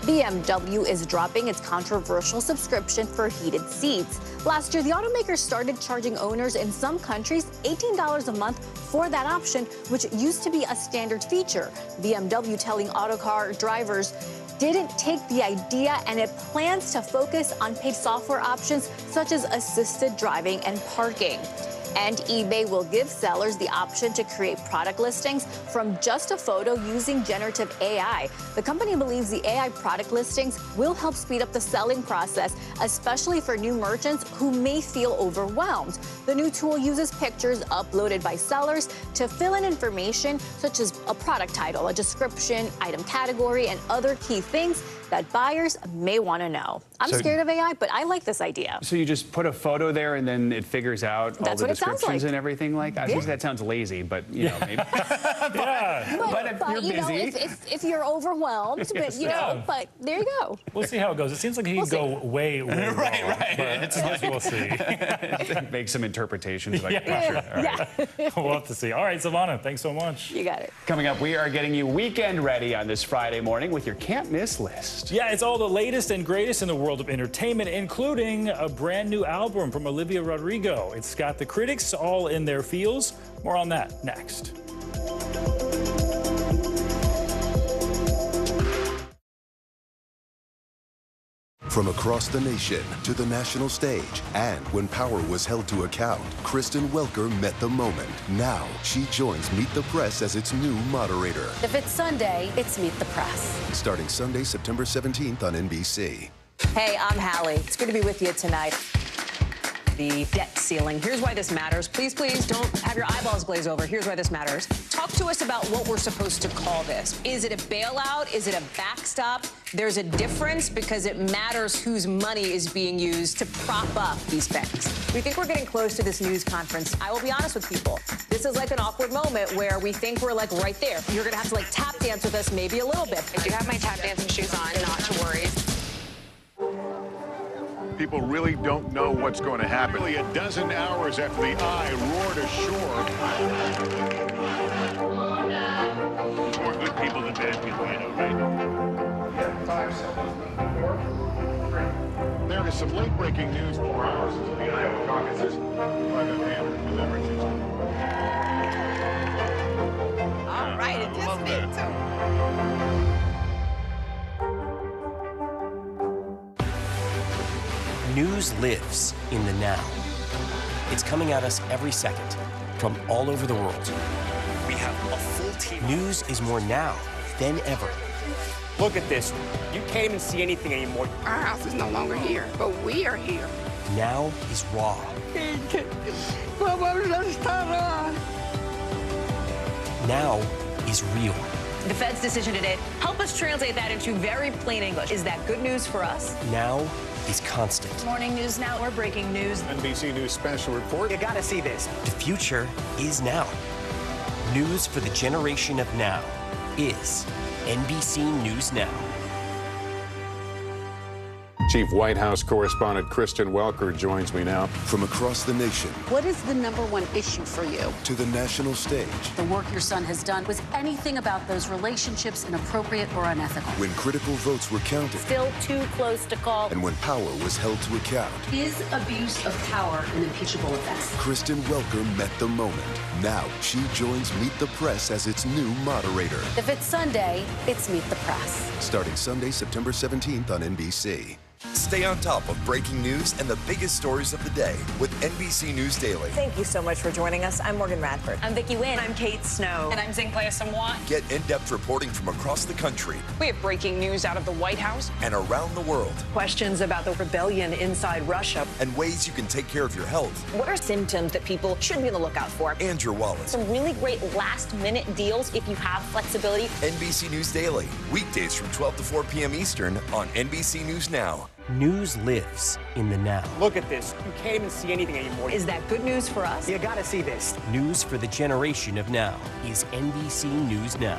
[SPEAKER 2] BMW is dropping its controversial subscription for heated seats. Last year, the automaker started charging owners in some countries $18 a month for that option, which used to be a standard feature. BMW telling autocar drivers didn't take the idea, and it plans to focus on paid software options such as assisted driving and parking. And eBay will give sellers the option to create product listings from just a photo using generative AI. The company believes the AI product listings will help speed up the selling process, especially for new merchants who may feel overwhelmed. The new tool uses pictures uploaded by sellers to fill in information such as a product title, a description, item category, and other key things that buyers may want to know. I'm scared of AI, but I like this idea.
[SPEAKER 12] So you just put a photo there and then it figures out all the descriptions
[SPEAKER 2] like.
[SPEAKER 12] and everything like that? I think that sounds lazy, but you know, maybe. but if you're busy.
[SPEAKER 2] Know, if you're overwhelmed, but you know, but there you go.
[SPEAKER 11] We'll see how it goes. It seems like he could go way wrong. Right. We'll see.
[SPEAKER 12] Make some interpretations. Like,
[SPEAKER 11] We'll have to see. All right, Savannah, thanks so much.
[SPEAKER 2] You got it.
[SPEAKER 12] Coming up, we are getting you weekend ready on this Friday morning with your can't miss list.
[SPEAKER 11] Yeah, it's all the latest and greatest in the world of entertainment, including a brand new album from Olivia Rodrigo. It's got the critics all in their feels. More on that next.
[SPEAKER 10] From across the nation to the national stage, and when power was held to account, Kristen Welker met the moment. Now she joins Meet the Press as its new moderator.
[SPEAKER 7] If it's Sunday, it's Meet the Press.
[SPEAKER 10] Starting Sunday, September 17th on NBC.
[SPEAKER 9] Hey, I'm Hallie. It's good to be with you tonight. The debt ceiling. Here's why this matters. Please, please don't have your eyeballs glaze over. Here's why this matters. Talk to us about what we're supposed to call this. Is it a bailout? Is it a backstop? There's a difference because it matters whose money is being used to prop up these banks. We think we're getting close to this news conference. I will be honest with people. This is like an awkward moment where we think we're like right there. You're going to have to like tap dance with us maybe a little bit.
[SPEAKER 3] I do have my tap dancing shoes on, not to worry.
[SPEAKER 21] People really don't know what's going to happen. Nearly a dozen hours after the eye roared ashore. More good people than bad people, you know, right? There is some late-breaking news 4 hours into the Iowa caucuses by the man with everything.
[SPEAKER 14] All right, it just did too.
[SPEAKER 23] News lives in the now. It's coming at us every second from all over the world. We have a full team. News is more now than ever.
[SPEAKER 6] Look at this. You can't even see anything anymore.
[SPEAKER 4] Our house is no longer here, but we are here.
[SPEAKER 23] Now is raw. Now is real.
[SPEAKER 9] The Fed's decision today, help us translate that into very plain English. Is that good news for us?
[SPEAKER 23] Now is constant.
[SPEAKER 7] Morning News Now or breaking news.
[SPEAKER 21] NBC News special report.
[SPEAKER 6] You gotta see this.
[SPEAKER 23] The future is now. News for the generation of now is NBC News Now.
[SPEAKER 21] Chief White House correspondent Kristen Welker joins me now.
[SPEAKER 10] From across the nation
[SPEAKER 7] What is the #1 issue for you?
[SPEAKER 10] to the national stage,
[SPEAKER 7] The work your son has done. Was anything about those relationships inappropriate or unethical?
[SPEAKER 10] when critical votes were counted,
[SPEAKER 7] Still too close to call.
[SPEAKER 10] and when power was held to account,
[SPEAKER 7] Is abuse of power an impeachable offense?
[SPEAKER 10] Kristen Welker met the moment. Now she joins Meet the Press as its new moderator.
[SPEAKER 7] If it's Sunday, it's Meet the Press.
[SPEAKER 10] Starting Sunday, September 17th on NBC.
[SPEAKER 5] Stay on top of breaking news and the biggest stories of the day with NBC News Daily.
[SPEAKER 9] Thank you so much for joining us. I'm Morgan Radford.
[SPEAKER 13] I'm Vicki Wynn.
[SPEAKER 24] I'm Kate Snow.
[SPEAKER 3] And I'm Zinklaya Samwat.
[SPEAKER 5] Get in-depth reporting from across the country.
[SPEAKER 3] We have breaking news out of the White House
[SPEAKER 5] and around the world.
[SPEAKER 9] Questions about the rebellion inside Russia.
[SPEAKER 5] And ways you can take care of your health.
[SPEAKER 13] What are symptoms that people should be on the lookout for?
[SPEAKER 5] And your wallet.
[SPEAKER 13] Some really great last-minute deals if you have flexibility.
[SPEAKER 5] NBC News Daily. Weekdays from 12 to 4 p.m. Eastern on NBC News Now.
[SPEAKER 23] News lives in the now.
[SPEAKER 6] Look at this. You can't even see anything anymore.
[SPEAKER 9] Is that good news for us?
[SPEAKER 6] You gotta see this.
[SPEAKER 23] News for the generation of now is NBC News Now.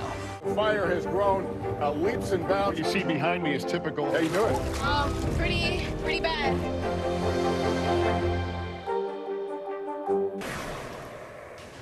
[SPEAKER 21] Fire has grown leaps and bounds. You see behind me is typical. How you doing?
[SPEAKER 25] Pretty bad.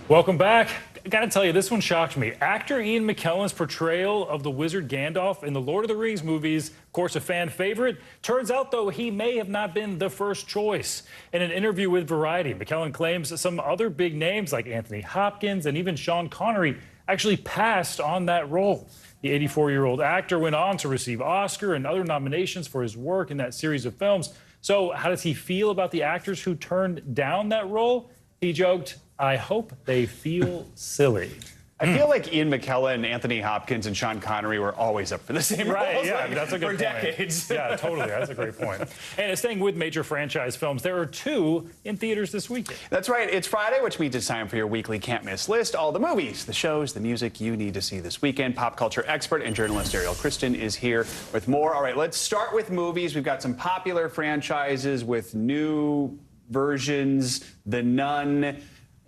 [SPEAKER 11] Welcome back. I gotta tell you, this one shocked me. Actor Ian McKellen's portrayal of the wizard Gandalf in the Lord of the Rings movies, of course, a fan favorite. Turns out, though, he may have not been the first choice. In an interview with Variety, McKellen claims that some other big names like Anthony Hopkins and even Sean Connery actually passed on that role. The 84-year-old actor went on to receive Oscar and other nominations for his work in that series of films. So how does he feel about the actors who turned down that role? He joked, "I hope they feel silly."
[SPEAKER 12] I feel like Ian McKellen, Anthony Hopkins, and Sean Connery were always up for the same roles.
[SPEAKER 11] Yeah, that's a good
[SPEAKER 12] for
[SPEAKER 11] point.
[SPEAKER 12] decades.
[SPEAKER 11] Yeah, totally. That's a great point. And staying with major franchise films, there are 2 in theaters this weekend.
[SPEAKER 12] That's right. It's Friday, which means it's time for your weekly can't-miss list. All the movies, the shows, the music you need to see this weekend. Pop culture expert and journalist Ariel Kristen is here with more. All right, let's start with movies. We've got some popular franchises with new versions. The Nun.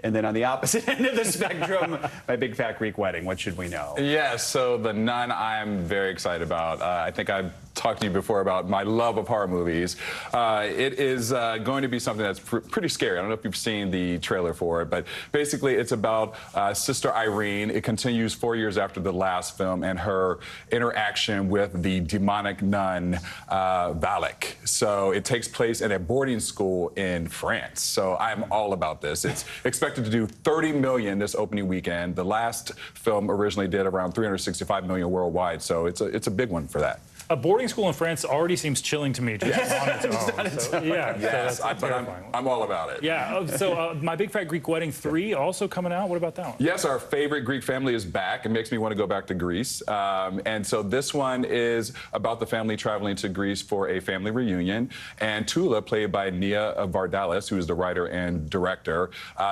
[SPEAKER 12] And then on the opposite end of the spectrum, My Big Fat Greek Wedding. What should we know?
[SPEAKER 15] Yes, so The Nun I'm very excited about. I think I've talked to you before about my love of horror movies. It is going to be something that's pretty scary. I don't know if you've seen the trailer for it, but basically it's about Sister Irene. It continues 4 years after the last film and her interaction with the demonic nun, Valak. So it takes place in a boarding school in France. So I'm all about this. It's expected to do $30 million this opening weekend. The last film originally did around $365 million worldwide. So it's a big one for that.
[SPEAKER 11] A boarding school in France already seems chilling to me. Just on its own.
[SPEAKER 15] Yes, but I'm all about it.
[SPEAKER 11] Yeah, so My Big Fat Greek Wedding 3 also coming out. What about that one?
[SPEAKER 15] Yes, our favorite Greek family is back. It makes me want to go back to Greece. And so this one is about the family traveling to Greece for a family reunion. And Tula, played by Nia Vardalos, who is the writer and director,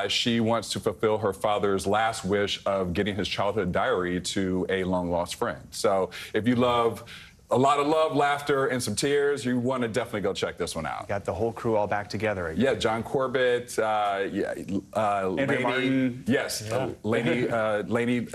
[SPEAKER 15] she wants to fulfill her father's last wish of getting his childhood diary to a long-lost friend. So if you love a lot of love, laughter, and some tears, you want to definitely go check this one out.
[SPEAKER 12] Got the whole crew all back together again.
[SPEAKER 15] Yeah, John Corbett,
[SPEAKER 12] Andrew Martin.
[SPEAKER 15] Yes,
[SPEAKER 11] yeah.
[SPEAKER 15] Lainey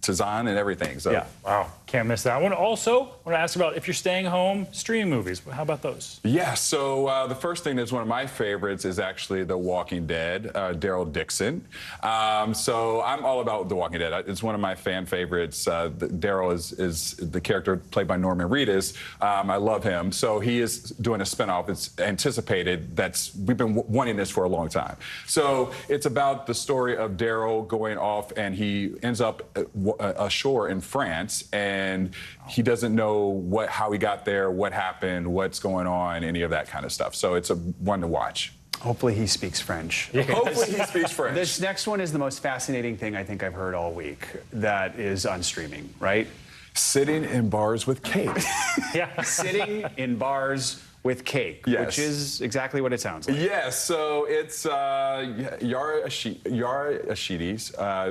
[SPEAKER 15] Tazan and everything. So.
[SPEAKER 11] Yeah, wow, can't miss that one. Also, I want to ask about if you're staying home, streaming movies. How about those?
[SPEAKER 15] Yeah, so the first thing that's one of my favorites is actually The Walking Dead, Daryl Dixon. So I'm all about The Walking Dead. It's one of my fan favorites. Daryl is the character played by Norman Reedus. I love him. So he is doing a spinoff. It's anticipated. We've been wanting this for a long time. So it's about the story of Daryl going off, and he ends up ashore in France, and he doesn't know how he got there, what happened, what's going on, any of that kind of stuff. So it's a one to watch.
[SPEAKER 12] Hopefully he speaks French.
[SPEAKER 15] Yes. Hopefully he speaks French.
[SPEAKER 12] This next one is the most fascinating thing I think I've heard all week that is on streaming, right?
[SPEAKER 15] Sitting in Bars with Cake.
[SPEAKER 11] Yeah.
[SPEAKER 12] Sitting in Bars with Cake,
[SPEAKER 15] yes.
[SPEAKER 12] Which is exactly what it sounds like.
[SPEAKER 15] Yes, so it's Yara Shahidi,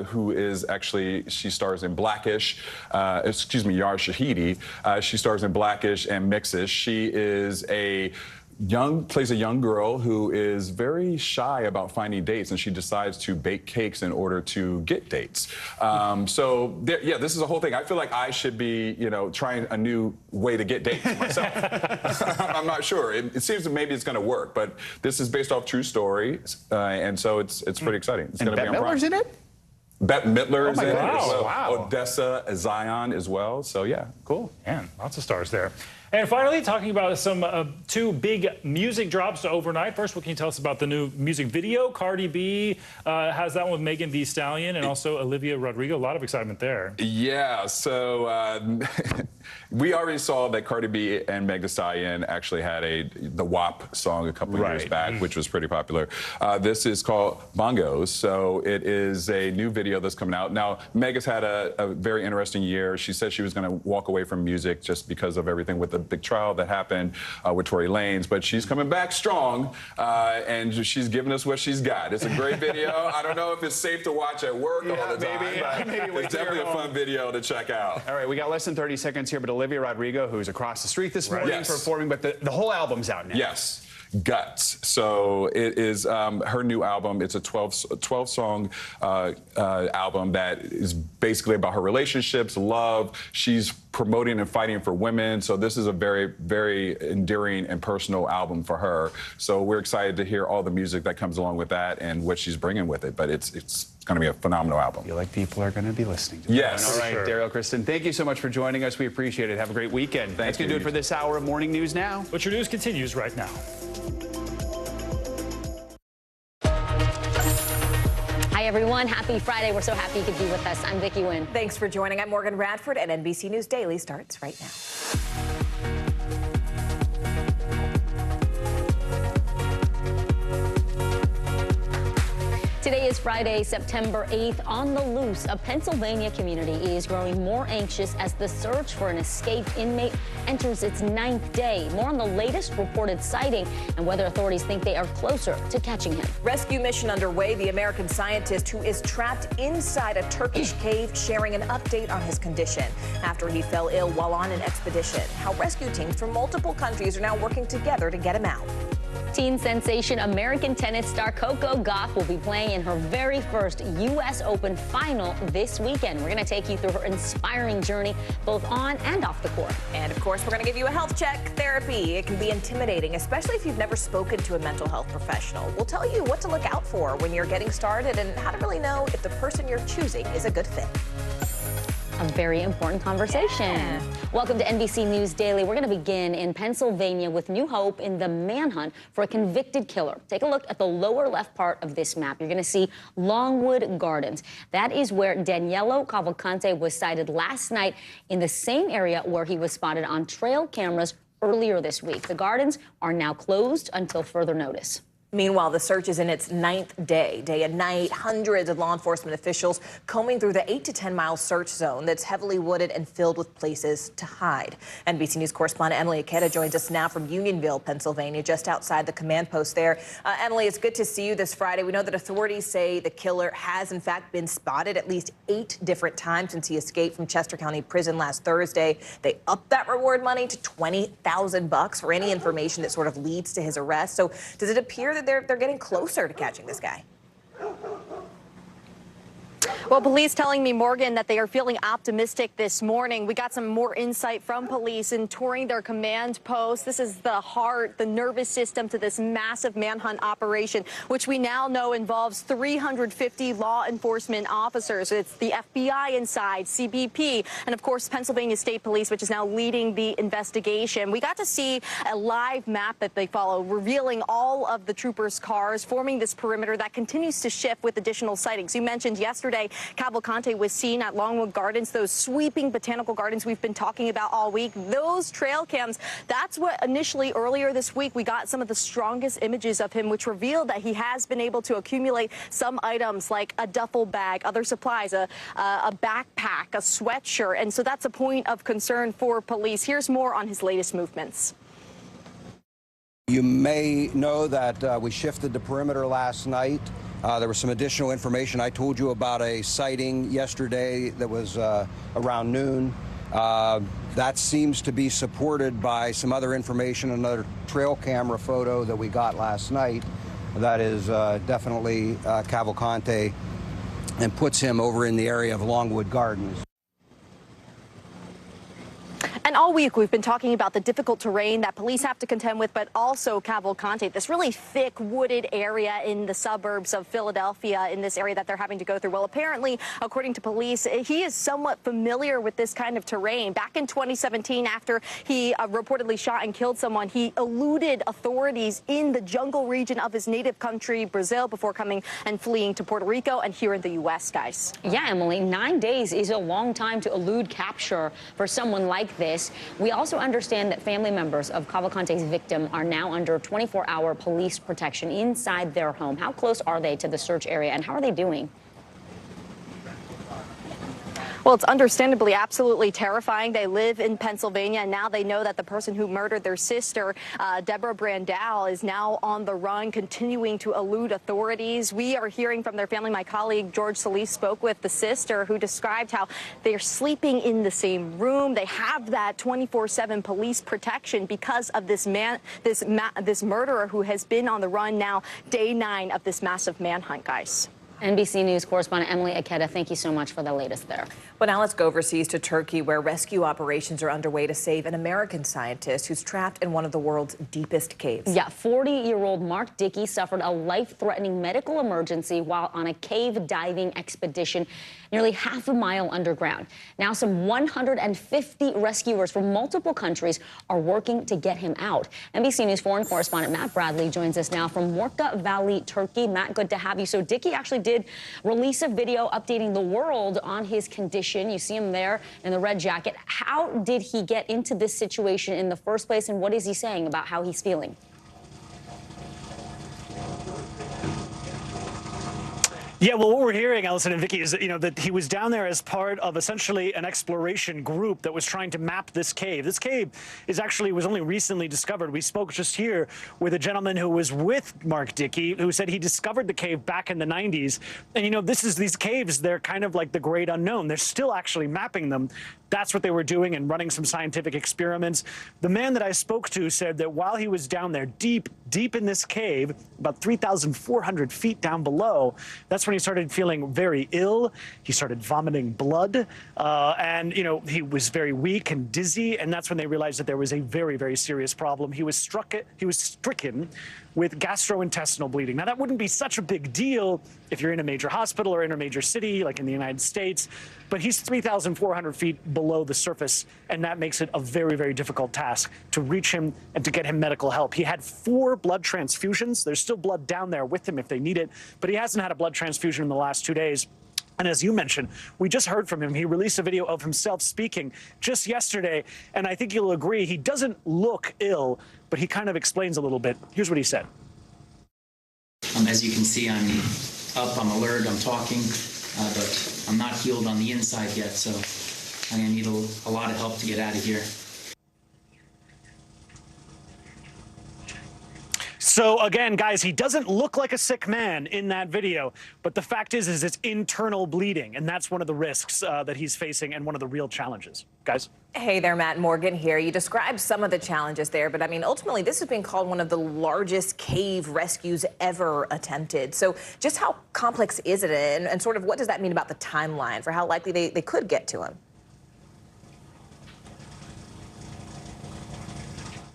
[SPEAKER 15] who is actually, she stars in Blackish, Yara Shahidi. She stars in Blackish and Mixish. She is plays a young girl who is very shy about finding dates, and she decides to bake cakes in order to get dates. This is a whole thing. I feel like I should be, trying a new way to get dates myself. I'm not sure. It seems that maybe it's going to work, but this is based off true story, and so it's pretty exciting. It's going to be on Prime.
[SPEAKER 12] Bette Midler's in it?
[SPEAKER 15] Bette Midler's in it as well.
[SPEAKER 11] Wow.
[SPEAKER 15] Odessa Zion as well. So yeah, cool.
[SPEAKER 11] Man, lots of stars there. And finally, talking about some two big music drops overnight. First, what can you tell us about the new music video? Cardi B has that one with Megan Thee Stallion and also Olivia Rodrigo. A lot of excitement there.
[SPEAKER 15] Yeah, so we already saw that Cardi B and Meg Thee Stallion actually had the WAP song a couple of years back, which was pretty popular. This is called Bongos, so it is a new video that's coming out. Now, Meg has had a very interesting year. She said she was going to walk away from music just because of everything with the big trial that happened with Tory Lanez, but she's coming back strong, and she's giving us what she's got. It's a great video. I don't know if it's safe to watch at work all the time, but it's definitely a fun video to check out.
[SPEAKER 12] All right, we got less than 30 seconds here, but Olivia Rodrigo, who's across the street this morning performing, but the whole album's out now.
[SPEAKER 15] Yes. Guts. So it is her new album. It's a 12-song album that is basically about her relationships, love. She's promoting and fighting for women. So this is a very, very endearing and personal album for her. So we're excited to hear all the music that comes along with that and what she's bringing with it. But it's going to be a phenomenal album.
[SPEAKER 12] I feel like people are going to be listening to it.
[SPEAKER 15] Yes.
[SPEAKER 12] All right, Daryl, Kristen, thank you so much for joining us. We appreciate it. Have a great weekend. That's going to do it for this hour of Morning News Now.
[SPEAKER 11] But your news continues right now.
[SPEAKER 1] Hi, everyone. Happy Friday. We're so happy you could be with us. I'm Vicki Wynn.
[SPEAKER 8] Thanks for joining. I'm Morgan Radford, and NBC News Daily starts right now.
[SPEAKER 1] Today is Friday, September 8th. On the loose, a Pennsylvania community is growing more anxious as the search for an escaped inmate enters its 9th day. More on the latest reported sighting and whether authorities think they are closer to catching him.
[SPEAKER 8] Rescue mission underway. The American scientist who is trapped inside a Turkish cave sharing an update on his condition after he fell ill while on an expedition. How rescue teams from multiple countries are now working together to get him out.
[SPEAKER 1] Teen sensation American tennis star Coco Gauff will be playing in her very first U.S. Open final this weekend. We're going to take you through her inspiring journey both on and off the court.
[SPEAKER 8] And, of course, we're going to give you a health check. Therapy, it can be intimidating, especially if you've never spoken to a mental health professional. We'll tell you what to look out for when you're getting started and how to really know if the person you're choosing is a good fit.
[SPEAKER 1] A very important conversation. Yeah. Welcome to NBC News Daily. We're going to begin in Pennsylvania with new hope in the manhunt for a convicted killer. Take a look at the lower left part of this map. You're going to see Longwood Gardens. That is where Daniello Cavalcante was sighted last night in the same area where he was spotted on trail cameras earlier this week. The gardens are now closed until further notice.
[SPEAKER 8] Meanwhile, the search is in its 9th day. Day and night, hundreds of law enforcement officials combing through the 8 to 10 mile search zone that's heavily wooded and filled with places to hide. NBC News correspondent Emily Ikeda joins us now from Unionville, Pennsylvania, just outside the command post there. Emily, it's good to see you this Friday. We know that authorities say the killer has, in fact, been spotted at least 8 different times since he escaped from Chester County Prison last Thursday. They upped that reward money to $20,000 for any information that sort of leads to his arrest. So does it appear that they're getting closer to catching this guy?
[SPEAKER 16] Well, police telling me, Morgan, that they are feeling optimistic this morning. We got some more insight from police in touring their command post. This is the heart, the nervous system to this massive manhunt operation, which we now know involves 350 law enforcement officers. It's the FBI inside, CBP, and of course, Pennsylvania State Police, which is now leading the investigation. We got to see a live map that they follow, revealing all of the troopers' cars, forming this perimeter that continues to shift with additional sightings. You mentioned yesterday Cavalcante was seen at Longwood Gardens, those sweeping botanical gardens we've been talking about all week. Those trail cams, that's what initially earlier this week we got some of the strongest images of him, which revealed that he has been able to accumulate some items like a duffel bag, other supplies, a backpack, a sweatshirt. And so that's a point of concern for police. Here's more on his latest movements.
[SPEAKER 17] You may know that we shifted the perimeter last night. There was some additional information. I told you about a sighting yesterday that was around noon. That seems to be supported by some other information, another trail camera photo that we got last night. That is definitely Cavalcante and puts him over in the area of Longwood Gardens.
[SPEAKER 16] And all All week we've been talking about the difficult terrain that police have to contend with, but also Cavalcante, this really thick wooded area in the suburbs of Philadelphia, in this area that they're having to go through. Well, apparently, according to police, he is somewhat familiar with this kind of terrain. Back in 2017, after he reportedly shot and killed someone, he eluded authorities in the jungle region of his native country, Brazil, before coming and fleeing to Puerto Rico and here in the U.S., guys.
[SPEAKER 1] Yeah, Emily, 9 days is a long time to elude capture for someone like this. We also understand that family members of Cavalcante's victim are now under 24-hour police protection inside their home. How close are they to the search area, and how are they doing?
[SPEAKER 16] Well, it's understandably absolutely terrifying. They live in Pennsylvania, and now they know that the person who murdered their sister, Deborah Brandau, is now on the run, continuing to elude authorities. We are hearing from their family. My colleague George Solis spoke with the sister, who described how they're sleeping in the same room. They have that 24/7 police protection because of this this murderer who has been on the run now, day 9 of this massive manhunt, guys.
[SPEAKER 1] NBC News correspondent Emily Aketa, thank you so much for the latest there.
[SPEAKER 8] Well, now let's go overseas to Turkey, where rescue operations are underway to save an American scientist who's trapped in one of the world's deepest caves.
[SPEAKER 1] Yeah, 40-year-old Mark Dickey suffered a life-threatening medical emergency while on a cave diving expedition nearly half a mile underground. Now some 150 rescuers from multiple countries are working to get him out. NBC News foreign correspondent Matt Bradley joins us now from Morka Valley, Turkey. Matt, good to have you. So Dickey actually did release a video updating the world on his condition. You see him there in the red jacket. How did he get into this situation in the first place, and what is he saying about how he's feeling?
[SPEAKER 2] Yeah, well, what we're hearing, Allison and Vicky, is that, that he was down there as part of essentially an exploration group that was trying to map this cave. This cave was only recently discovered. We spoke just here with a gentleman who was with Mark Dickey, who said he discovered the cave back in the 90s. And, these caves, they're kind of like the great unknown. They're still actually mapping them. That's what they were doing and running some scientific experiments. The man that I spoke to said that while he was down there, deep in this cave, about 3,400 feet down below, that's when he started feeling very ill. He started vomiting blood, and he was very weak and dizzy. And that's when they realized that there was a very, very serious problem. He was stricken with gastrointestinal bleeding. Now, that wouldn't be such a big deal if you're in a major hospital or in a major city like in the United States, but he's 3,400 feet below the surface, and that makes it a very, very difficult task to reach him and to get him medical help. He had 4 blood transfusions. There's still blood down there with him if they need it, but he hasn't had a blood transfusion in the last 2 days. And as you mentioned, we just heard from him. He released a video of himself speaking just yesterday, and I think you'll agree he doesn't look ill, but he kind of explains a little bit. Here's what he said.
[SPEAKER 18] As you can see, I'm up, I'm alert, I'm talking, but I'm not healed on the inside yet, so I'm going to need a lot of help to get out of here.
[SPEAKER 2] So again, guys, he doesn't look like a sick man in that video, but the fact is it's internal bleeding, and that's one of the risks that he's facing and one of the real challenges. Guys?
[SPEAKER 8] Hey there, Matt. Morgan here. You described some of the challenges there, but I mean, ultimately, this has been called one of the largest cave rescues ever attempted. So just how complex is it, and sort of what does that mean about the timeline for how likely they could get to him?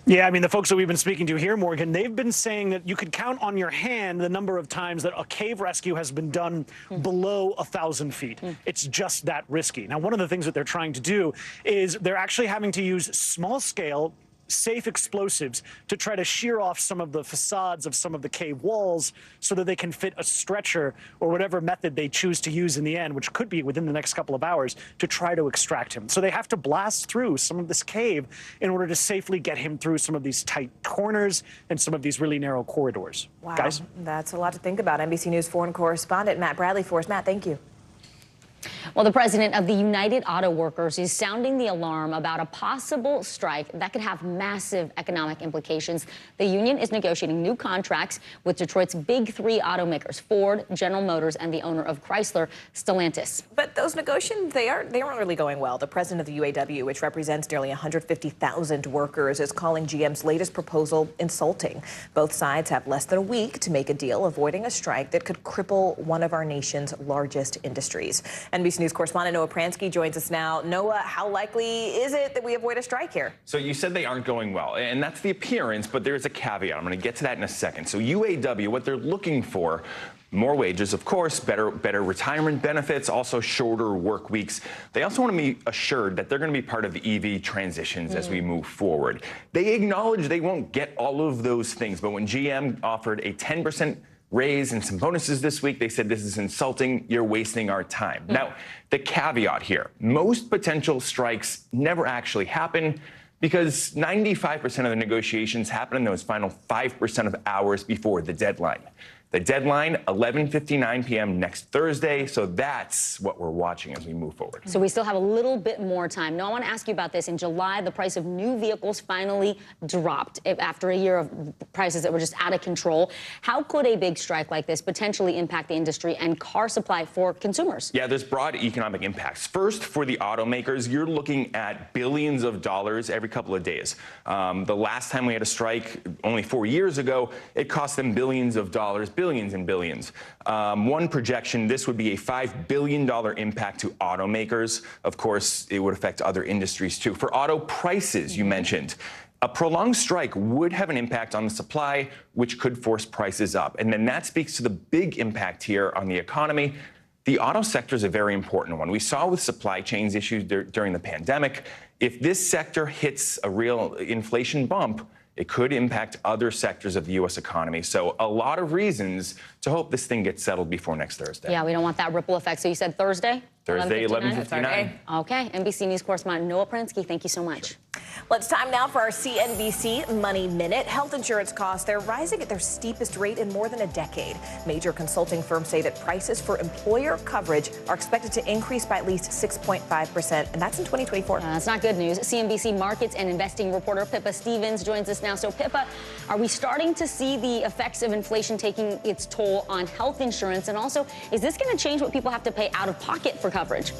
[SPEAKER 2] Yeah, I mean, the folks that we've been speaking to here, Morgan, they've been saying that you could count on your hand the number of times that a cave rescue has been done below 1,000 feet. It's just that risky. Now, one of the things that they're trying to do is they're actually having to use small-scale, safe explosives to try to shear off some of the facades of some of the cave walls so that they can fit a stretcher or whatever method they choose to use in the end, which could be within the next couple of hours, to try to extract him. So they have to blast through some of this cave in order to safely get him through some of these tight corners and some of these really narrow corridors.
[SPEAKER 8] Wow,
[SPEAKER 2] guys?
[SPEAKER 8] That's a lot to think about. NBC News foreign correspondent Matt Bradley for us. Matt, thank you.
[SPEAKER 1] Well, the president of the United Auto Workers is sounding the alarm about a possible strike that could have massive economic implications. The union is negotiating new contracts with Detroit's big 3 automakers, Ford, General Motors, and the owner of Chrysler, Stellantis.
[SPEAKER 8] But those negotiations, they aren't really going well. The president of the UAW, which represents nearly 150,000 workers, is calling GM's latest proposal insulting. Both sides have less than a week to make a deal, avoiding a strike that could cripple one of our nation's largest industries. NBC News News correspondent Noah Pransky joins us now. Noah, how likely is it that we avoid a strike here?
[SPEAKER 4] So you said they aren't going well, and that's the appearance, but there's a caveat. I'm going to get to that in a second. So UAW, what they're looking for, more wages, of course, better retirement benefits, also shorter work weeks. They also want to be assured that they're going to be part of the EV transitions as we move forward. They acknowledge they won't get all of those things, but when GM offered a 10% raise and some bonuses this week, they said this is insulting, you're wasting our time. Now, the caveat here, most potential strikes never actually happen because 95% of the negotiations happen in those final 5% of hours before the deadline. The deadline, 11:59 p.m. next Thursday, so that's what we're watching as we move forward.
[SPEAKER 1] So we still have a little bit more time. Now, I want to ask you about this. In July, the price of new vehicles finally dropped after a year of prices that were just out of control. How could a big strike like this potentially impact the industry and car supply for consumers?
[SPEAKER 4] Yeah, there's broad economic impacts. First, for the automakers, you're looking at billions of dollars every couple of days. The last time we had a strike, only 4 years ago, it cost them billions of dollars, billions and billions. One projection, this would be a $5 billion impact to automakers. Of course, it would affect other industries too. For auto prices, you mentioned, a prolonged strike would have an impact on the supply, which could force prices up. And then that speaks to the big impact here on the economy. The auto sector is a very important one. We saw with supply chains issues during the pandemic. If this sector hits a real inflation bump, it could impact other sectors of the U.S. economy. So a lot of reasons to hope this thing gets settled before next Thursday.
[SPEAKER 1] Yeah, we don't want that ripple effect. So you said Thursday?
[SPEAKER 4] Thursday, 11:59.
[SPEAKER 1] Okay. NBC News correspondent Noah Pransky, thank you so much.
[SPEAKER 8] Well, it's time now for our CNBC Money Minute. Health insurance costs, they're rising at their steepest rate in more than a decade. Major consulting firms say that prices for employer coverage are expected to increase by at least 6.5%, and that's in 2024.
[SPEAKER 1] That's not good news. CNBC markets and investing reporter Pippa Stevens joins us now. So, Pippa, are we starting to see the effects of inflation taking its toll on health insurance? And also, is this going to change what people have to pay out of pocket for coverage?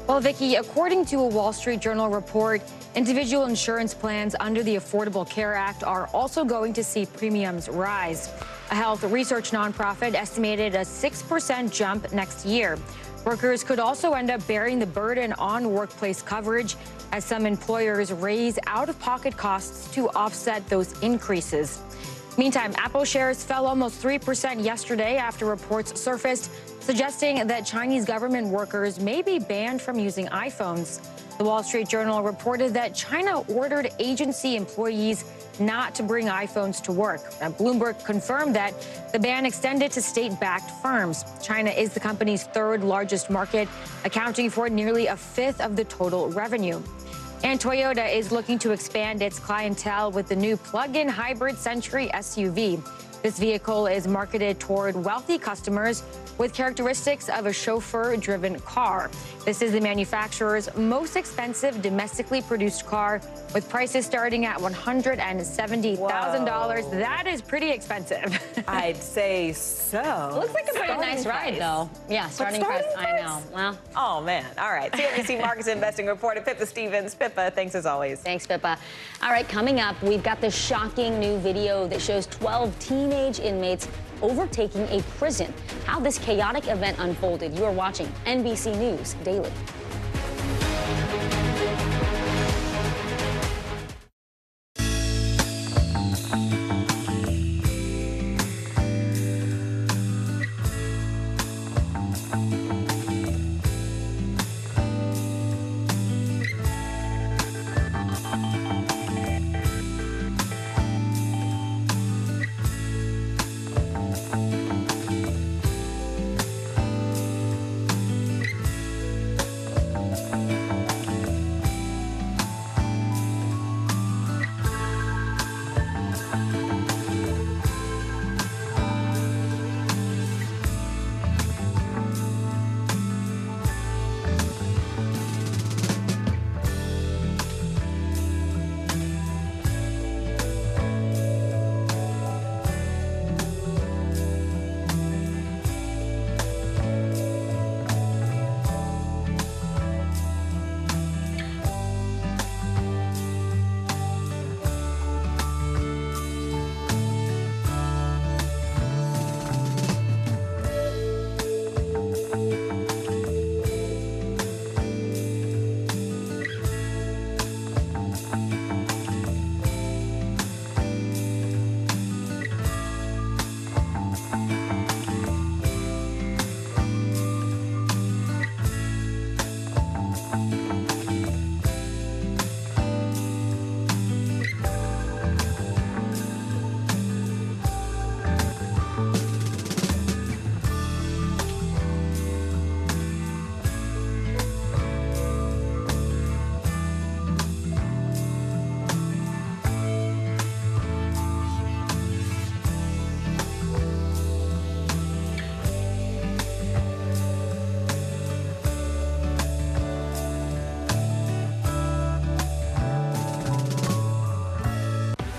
[SPEAKER 14] Well, Vicki, according to a Wall Street Journal report, individual insurance plans under the Affordable Care Act are also going to see premiums rise. A health research nonprofit estimated a 6% jump next year. Workers could also end up bearing the burden on workplace coverage as some employers raise out-of-pocket costs to offset those increases. Meantime, Apple shares fell almost 3% yesterday after reports surfaced suggesting that Chinese government workers may be banned from using iPhones. The Wall Street Journal reported that China ordered agency employees not to bring iPhones to work. Now, Bloomberg confirmed that the ban extended to state-backed firms. China is the company's third largest market, accounting for nearly a fifth of the total revenue. And Toyota is looking to expand its clientele with the new plug-in hybrid Century SUV. This vehicle is marketed toward wealthy customers with characteristics of a chauffeur-driven car. This is the manufacturer's most expensive domestically produced car, with prices starting at $170,000. That is pretty expensive.
[SPEAKER 8] I'd say so.
[SPEAKER 1] It looks like a pretty nice ride, though. Yeah, starting price. I know. Well.
[SPEAKER 8] Oh, man. All right. CNBC Markets Investing reporter Pippa Stevens. Pippa, thanks as always.
[SPEAKER 1] Thanks, Pippa. All right, coming up, we've got this shocking new video that shows 12 teenage inmates overtaking a prison. How this chaotic event unfolded. You are watching NBC News Daily.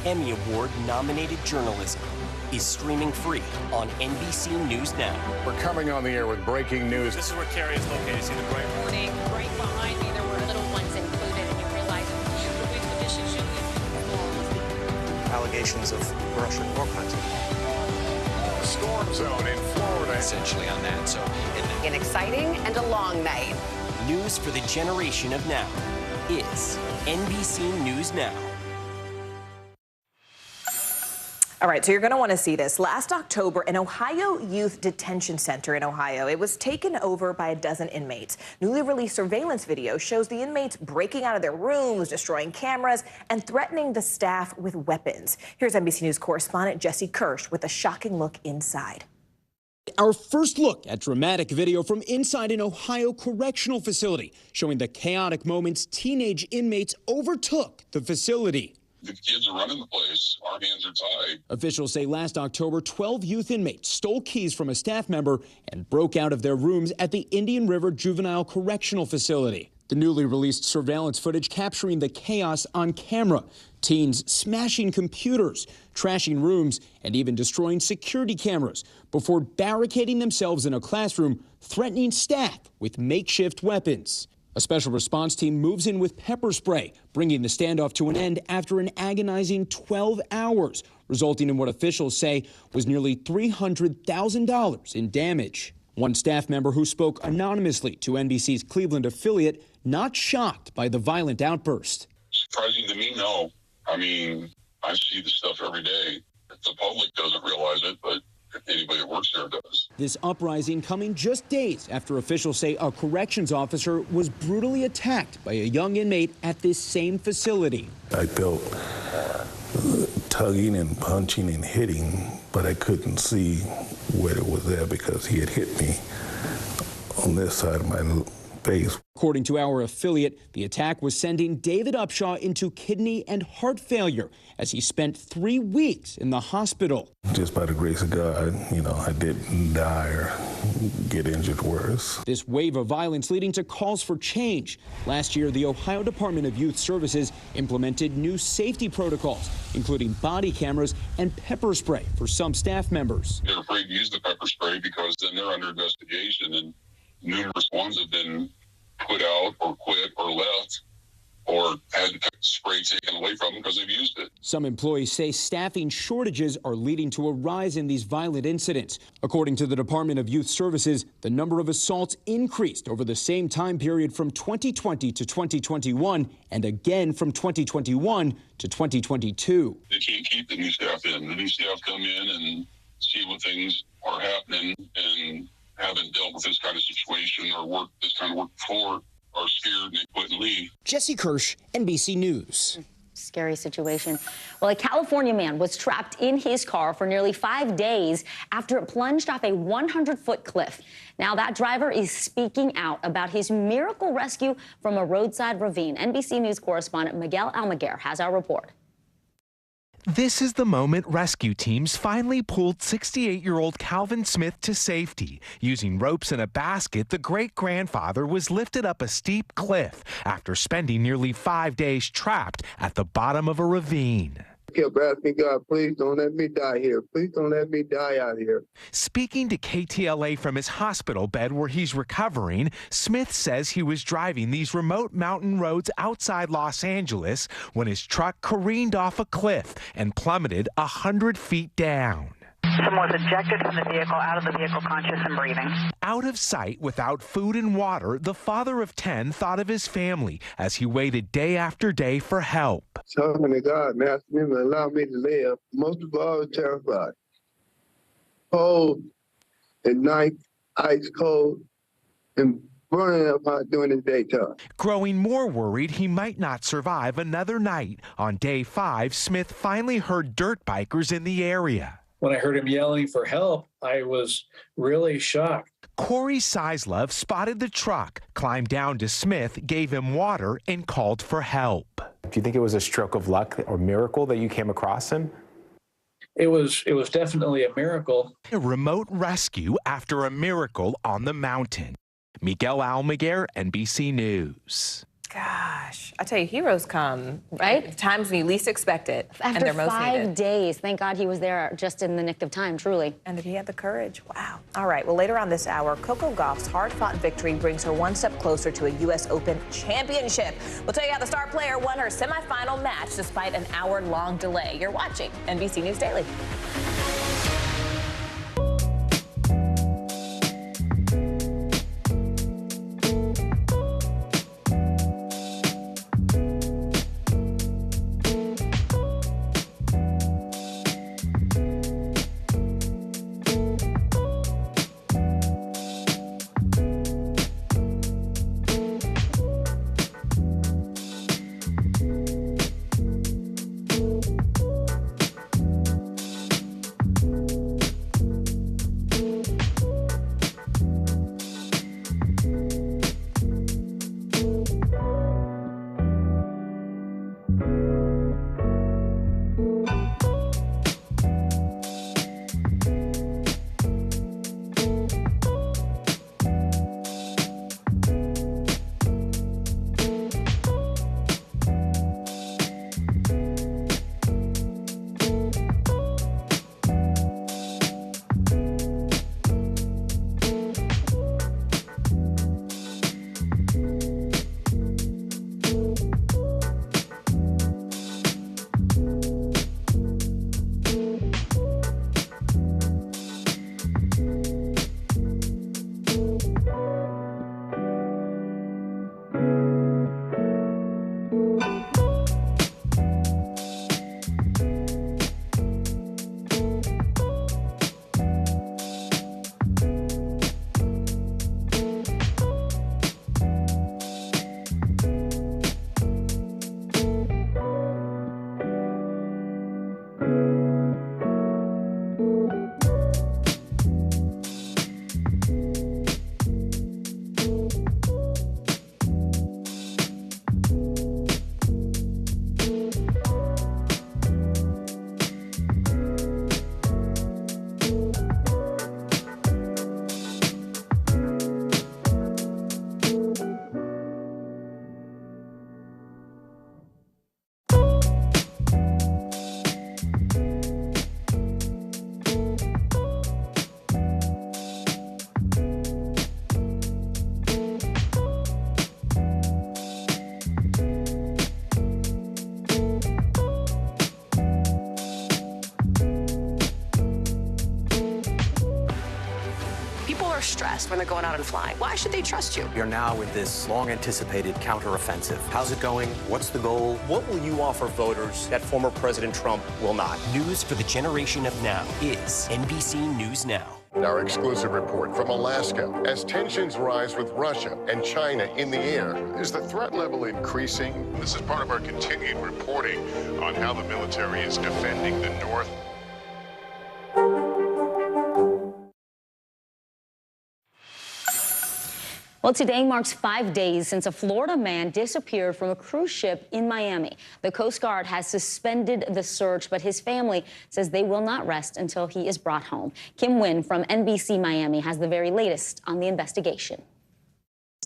[SPEAKER 23] Emmy Award-nominated journalism, is streaming free on NBC News Now.
[SPEAKER 21] We're coming on the air with breaking news.
[SPEAKER 11] This is where Carrie is located. See the bright
[SPEAKER 25] Morning, right behind me, there were little ones included, and you realize the dishes you eat.
[SPEAKER 6] Allegations of Russian war hunting.
[SPEAKER 21] Storm zone in Florida.
[SPEAKER 6] Essentially on that, so
[SPEAKER 7] An exciting and a long night.
[SPEAKER 23] News for the generation of now is NBC News Now.
[SPEAKER 8] All right, so you're going to want to see this. Last October, an Ohio youth detention center in Ohio, it was taken over by a dozen inmates. Newly released surveillance video shows the inmates breaking out of their rooms, destroying cameras, and threatening the staff with weapons. Here's NBC News correspondent Jesse Kirsch with a shocking look inside.
[SPEAKER 10] Our first look at dramatic video from inside an Ohio correctional facility, showing the chaotic moments teenage inmates overtook the facility.
[SPEAKER 19] The kids are running the place. Our hands are tied.
[SPEAKER 10] Officials say last October, 12 youth inmates stole keys from a staff member and broke out of their rooms at the Indian River Juvenile Correctional Facility. The newly released surveillance footage capturing the chaos on camera. Teens smashing computers, trashing rooms, and even destroying security cameras before barricading themselves in a classroom, threatening staff with makeshift weapons. A special response team moves in with pepper spray, bringing the standoff to an end after an agonizing 12 hours, resulting in what officials say was nearly $300,000 in damage. One staff member who spoke anonymously to NBC's Cleveland affiliate, not shocked by the violent outburst.
[SPEAKER 19] Surprising to me, no. I mean, I see the stuff every day. The public doesn't realize it, but anybody that works there does.
[SPEAKER 10] This uprising coming just days after officials say a corrections officer was brutally attacked by a young inmate at this same facility.
[SPEAKER 20] I felt tugging and punching and hitting, but I couldn't see where it was there because he had hit me on this side of my face.
[SPEAKER 10] According to our affiliate, the attack was sending David Upshaw into kidney and heart failure as he spent 3 weeks in the hospital.
[SPEAKER 20] Just by the grace of God, I didn't die or get injured worse.
[SPEAKER 10] This wave of violence leading to calls for change. Last year, the Ohio Department of Youth Services implemented new safety protocols, including body cameras and pepper spray for some staff members.
[SPEAKER 19] They're afraid to use the pepper spray because then they're under investigation, and numerous ones have been put out or quit or left or had the spray taken away from them because they've used it.
[SPEAKER 10] Some employees say staffing shortages are leading to a rise in these violent incidents. According to the Department of Youth Services, the number of assaults increased over the same time period from 2020 to 2021 and again from 2021 to 2022.
[SPEAKER 19] They can't keep the new staff in. The new staff come in and see what things are happening and haven't dealt with this kind of situation or worked this kind of work before, are scared and they quit and leave.
[SPEAKER 10] Jesse Kirsch, NBC News.
[SPEAKER 1] Scary situation. Well, a California man was trapped in his car for nearly 5 days after it plunged off a 100-foot cliff. Now that driver is speaking out about his miracle rescue from a roadside ravine. NBC News correspondent Miguel Almaguer has our report.
[SPEAKER 22] This is the moment rescue teams finally pulled 68-year-old Calvin Smith to safety. Using ropes and a basket, the great-grandfather was lifted up a steep cliff after spending nearly 5 days trapped at the bottom of a ravine.
[SPEAKER 26] I kept asking God, please don't let me die here. Please don't let me die out here.
[SPEAKER 22] Speaking to KTLA from his hospital bed where he's recovering, Smith says he was driving these remote mountain roads outside Los Angeles when his truck careened off a cliff and plummeted 100 feet down.
[SPEAKER 27] Someone was ejected from the vehicle, out of the vehicle, conscious and breathing.
[SPEAKER 22] Out of sight, without food and water, the father of 10 thought of his family as he waited day after day for help.
[SPEAKER 26] Talking to God and asking him to allow me to live. Most of all, I was terrified. Cold at night, ice cold, and burning up hot during the daytime.
[SPEAKER 22] Growing more worried he might not survive another night. On day 5, Smith finally heard dirt bikers in the area.
[SPEAKER 28] When I heard him yelling for help, I was really shocked.
[SPEAKER 22] Corey Sizlove spotted the truck, climbed down to Smith, gave him water, and called for help.
[SPEAKER 6] Do you think it was a stroke of luck or miracle that you came across him?
[SPEAKER 28] It was definitely a miracle.
[SPEAKER 22] A remote rescue after a miracle on the mountain. Miguel Almaguer, NBC News.
[SPEAKER 8] Gosh, I tell you, heroes come at times when you least expect it, and
[SPEAKER 1] After
[SPEAKER 8] they're most
[SPEAKER 1] 5
[SPEAKER 8] needed.
[SPEAKER 1] days. Thank God he was there just in the nick of time, truly.
[SPEAKER 8] And that he had the courage. Wow. All right, well, later on this hour, Coco Gauff's hard-fought victory brings her one step closer to a U.S. Open championship. We'll tell you how the star player won her semifinal match despite an hour-long delay. You're watching NBC News Daily.
[SPEAKER 7] People are stressed when they're going out and flying. Why should they trust you?
[SPEAKER 6] You're now in this long-anticipated counteroffensive. How's it going? What's the goal? What will you offer voters that former President Trump will not?
[SPEAKER 23] News for the generation of now is NBC News Now.
[SPEAKER 21] Our exclusive report from Alaska. As tensions rise with Russia and China in the air, is the threat level increasing? This is part of our continued reporting on how the military is defending the North.
[SPEAKER 1] Well, today marks 5 days since a Florida man disappeared from a cruise ship in Miami. The Coast Guard has suspended the search, but his family says they will not rest until he is brought home. Kim Nguyen from NBC Miami has the very latest on the investigation.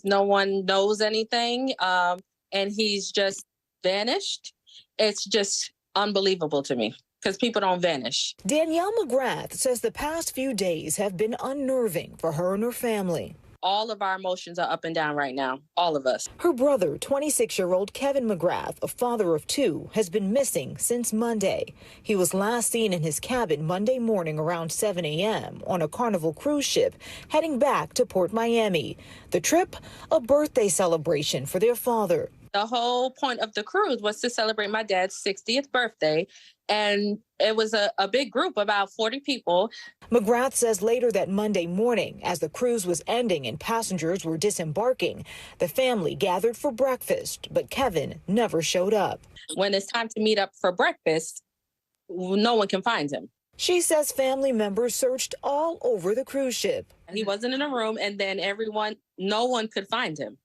[SPEAKER 3] No one knows anything, and he's just vanished. It's just unbelievable to me, because people don't vanish.
[SPEAKER 5] Danielle McGrath says the past few days have been unnerving for her and her family.
[SPEAKER 3] All of our emotions are up and down right now, all of us.
[SPEAKER 5] Her brother, 26-year-old Kevin McGrath, a father of two, has been missing since Monday. He was last seen in his cabin Monday morning around 7 a.m. on a Carnival cruise ship heading back to Port Miami. The trip, a birthday celebration for their father.
[SPEAKER 3] The whole point of the cruise was to celebrate my dad's 60th birthday, and it was a big group, about 40 people.
[SPEAKER 5] McGrath says later that Monday morning, as the cruise was ending and passengers were disembarking, the family gathered for breakfast, but Kevin never showed up.
[SPEAKER 3] When it's time to meet up for breakfast, no one can find him.
[SPEAKER 5] She says family members searched all over the cruise ship.
[SPEAKER 3] He wasn't in a room, and then no one could find him.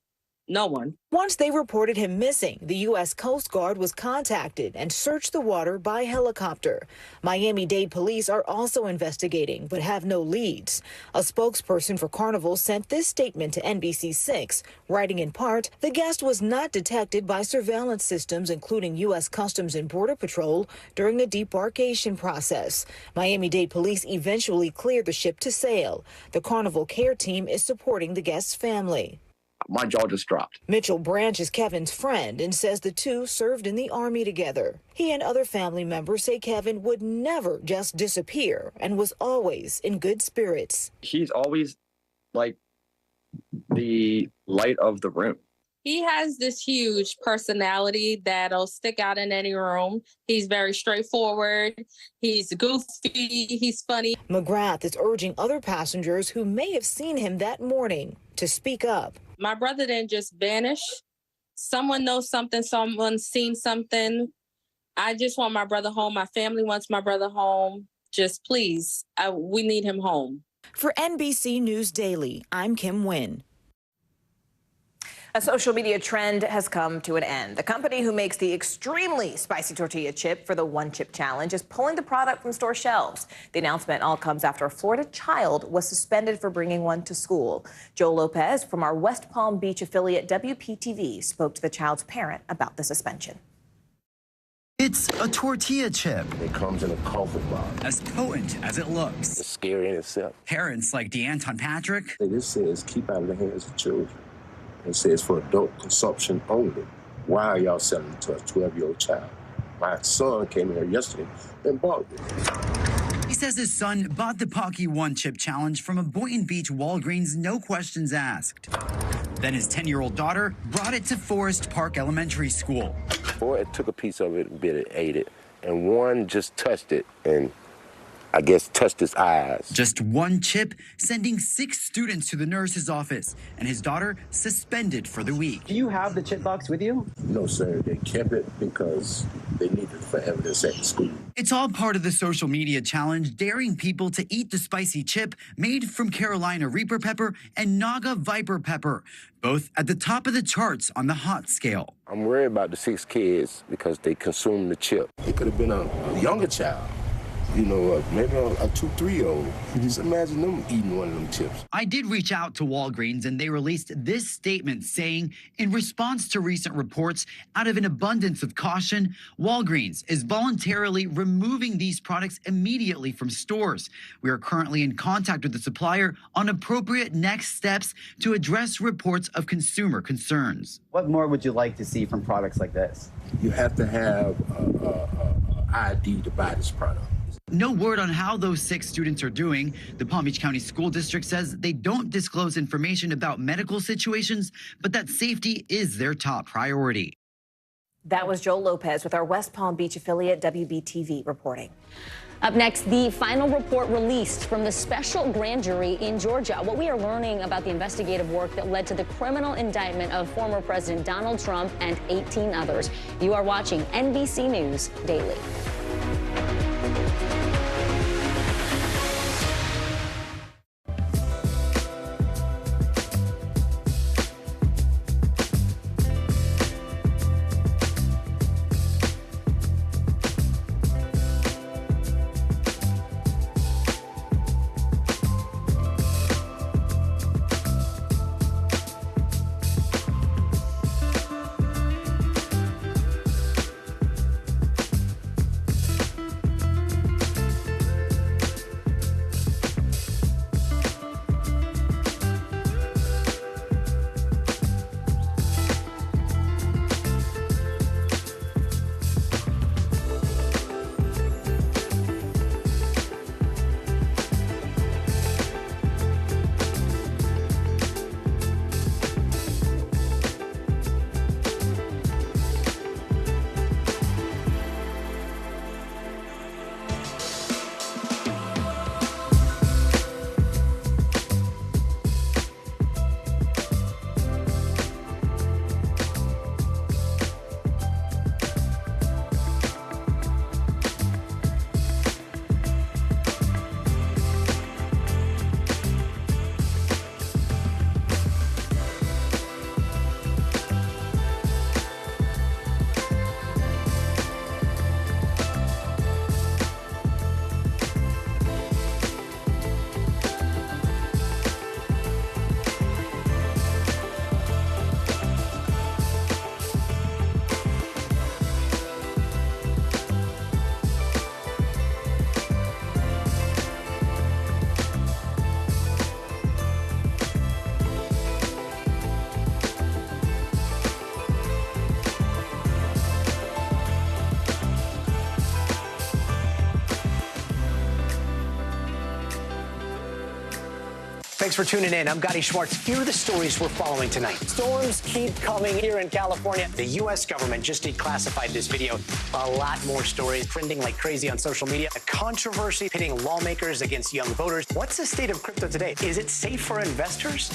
[SPEAKER 3] No one.
[SPEAKER 5] Once they reported him missing, the U.S. Coast Guard was contacted and searched the water by helicopter. Miami-Dade police are also investigating, but have no leads. A spokesperson for Carnival sent this statement to NBC6, writing in part, the guest was not detected by surveillance systems, including U.S. Customs and Border Patrol, during the debarkation process. Miami-Dade police eventually cleared the ship to sail. The Carnival care team is supporting the guest's family.
[SPEAKER 9] My jaw just dropped.
[SPEAKER 5] Mitchell Branch is Kevin's friend and says the two served in the Army together. He and other family members say Kevin would never just disappear and was always in good spirits.
[SPEAKER 9] He's always like the light of the room.
[SPEAKER 3] He has this huge personality that'll stick out in any room. He's very straightforward. He's goofy. He's funny.
[SPEAKER 5] McGrath is urging other passengers who may have seen him that morning to speak up.
[SPEAKER 3] My brother didn't just vanish. Someone knows something. Someone's seen something. I just want my brother home. My family wants my brother home. Just please, we need him home.
[SPEAKER 5] For NBC News Daily, I'm Kim Nguyen.
[SPEAKER 8] A social media trend has come to an end. The company who makes the extremely spicy tortilla chip for the One Chip Challenge is pulling the product from store shelves. The announcement all comes after a Florida child was suspended for bringing one to school. Joel Lopez from our West Palm Beach affiliate WPTV spoke to the child's parent about the suspension.
[SPEAKER 12] It's a tortilla chip.
[SPEAKER 20] It comes in a coffee box.
[SPEAKER 12] As potent as it looks.
[SPEAKER 20] It's scary in itself.
[SPEAKER 12] Parents like DeAnton Patrick.
[SPEAKER 20] This says keep out of the hands of children. It says for adult consumption only. Why are y'all selling it to a 12-year-old child? My son came here yesterday and bought it.
[SPEAKER 12] He says his son bought the Pocky One Chip Challenge from a Boynton Beach Walgreens, no questions asked. Then his 10-year-old daughter brought it to Forest Park Elementary School.
[SPEAKER 20] Boy, it took a piece of it, bit it, ate it, and one just touched it and I guess touched his eyes.
[SPEAKER 12] Just one chip sending 6 students to the nurse's office and his daughter suspended for the week.
[SPEAKER 13] Do you have the chip box with you?
[SPEAKER 20] No, sir. They kept it because they needed it for evidence at the school.
[SPEAKER 12] It's all part of the social media challenge, daring people to eat the spicy chip made from Carolina Reaper pepper and Naga Viper pepper, both at the top of the charts on the hot scale.
[SPEAKER 20] I'm worried about the 6 kids because they consumed the chip. It could have been a younger child. You know, maybe a 2-3-year-old. Just imagine them eating one of them chips.
[SPEAKER 12] I did reach out to Walgreens, and they released this statement saying, in response to recent reports, out of an abundance of caution, Walgreens is voluntarily removing these products immediately from stores. We are currently in contact with the supplier on appropriate next steps to address reports of consumer concerns.
[SPEAKER 13] What more would you like to see from products like this?
[SPEAKER 20] You have to have an ID to buy this product.
[SPEAKER 12] No word on how those 6 students are doing. The Palm Beach County School District says they don't disclose information about medical situations, but that safety is their top priority.
[SPEAKER 8] That was Joel Lopez with our West Palm Beach affiliate WBTV reporting.
[SPEAKER 1] Up next, the final report released from the special grand jury in Georgia. What we are learning about the investigative work that led to the criminal indictment of former President Donald Trump and 18 others. You are watching NBC News Daily.
[SPEAKER 2] Thanks for tuning in. I'm Gotti Schwartz. Here are the stories we're following tonight. Storms keep coming here in California. The U.S. government just declassified this video. A lot more stories trending like crazy on social media. A controversy pitting lawmakers against young voters. What's the state of crypto today? Is it safe for investors?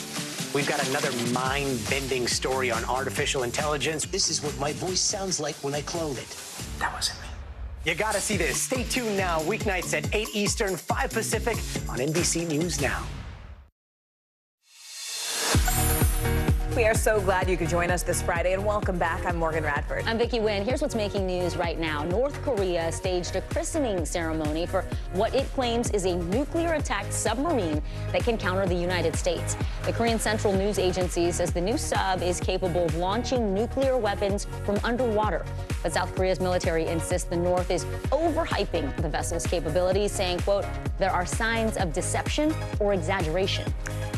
[SPEAKER 2] We've got another mind-bending story on artificial intelligence.
[SPEAKER 23] This is what my voice sounds like when I clone it.
[SPEAKER 2] That wasn't me. You gotta see this. Stay tuned now, weeknights at 8 Eastern, 5 Pacific on NBC News Now.
[SPEAKER 8] We are so glad you could join us this Friday, and welcome back. I'm Morgan Radford.
[SPEAKER 1] I'm Vicki Nguyen. Here's what's making news right now. North Korea staged a christening ceremony for what it claims is a nuclear-attacked submarine that can counter the United States. The Korean Central News Agency says the new sub is capable of launching nuclear weapons from underwater. But South Korea's military insists the North is overhyping the vessel's capabilities, saying, quote, there are signs of deception or exaggeration.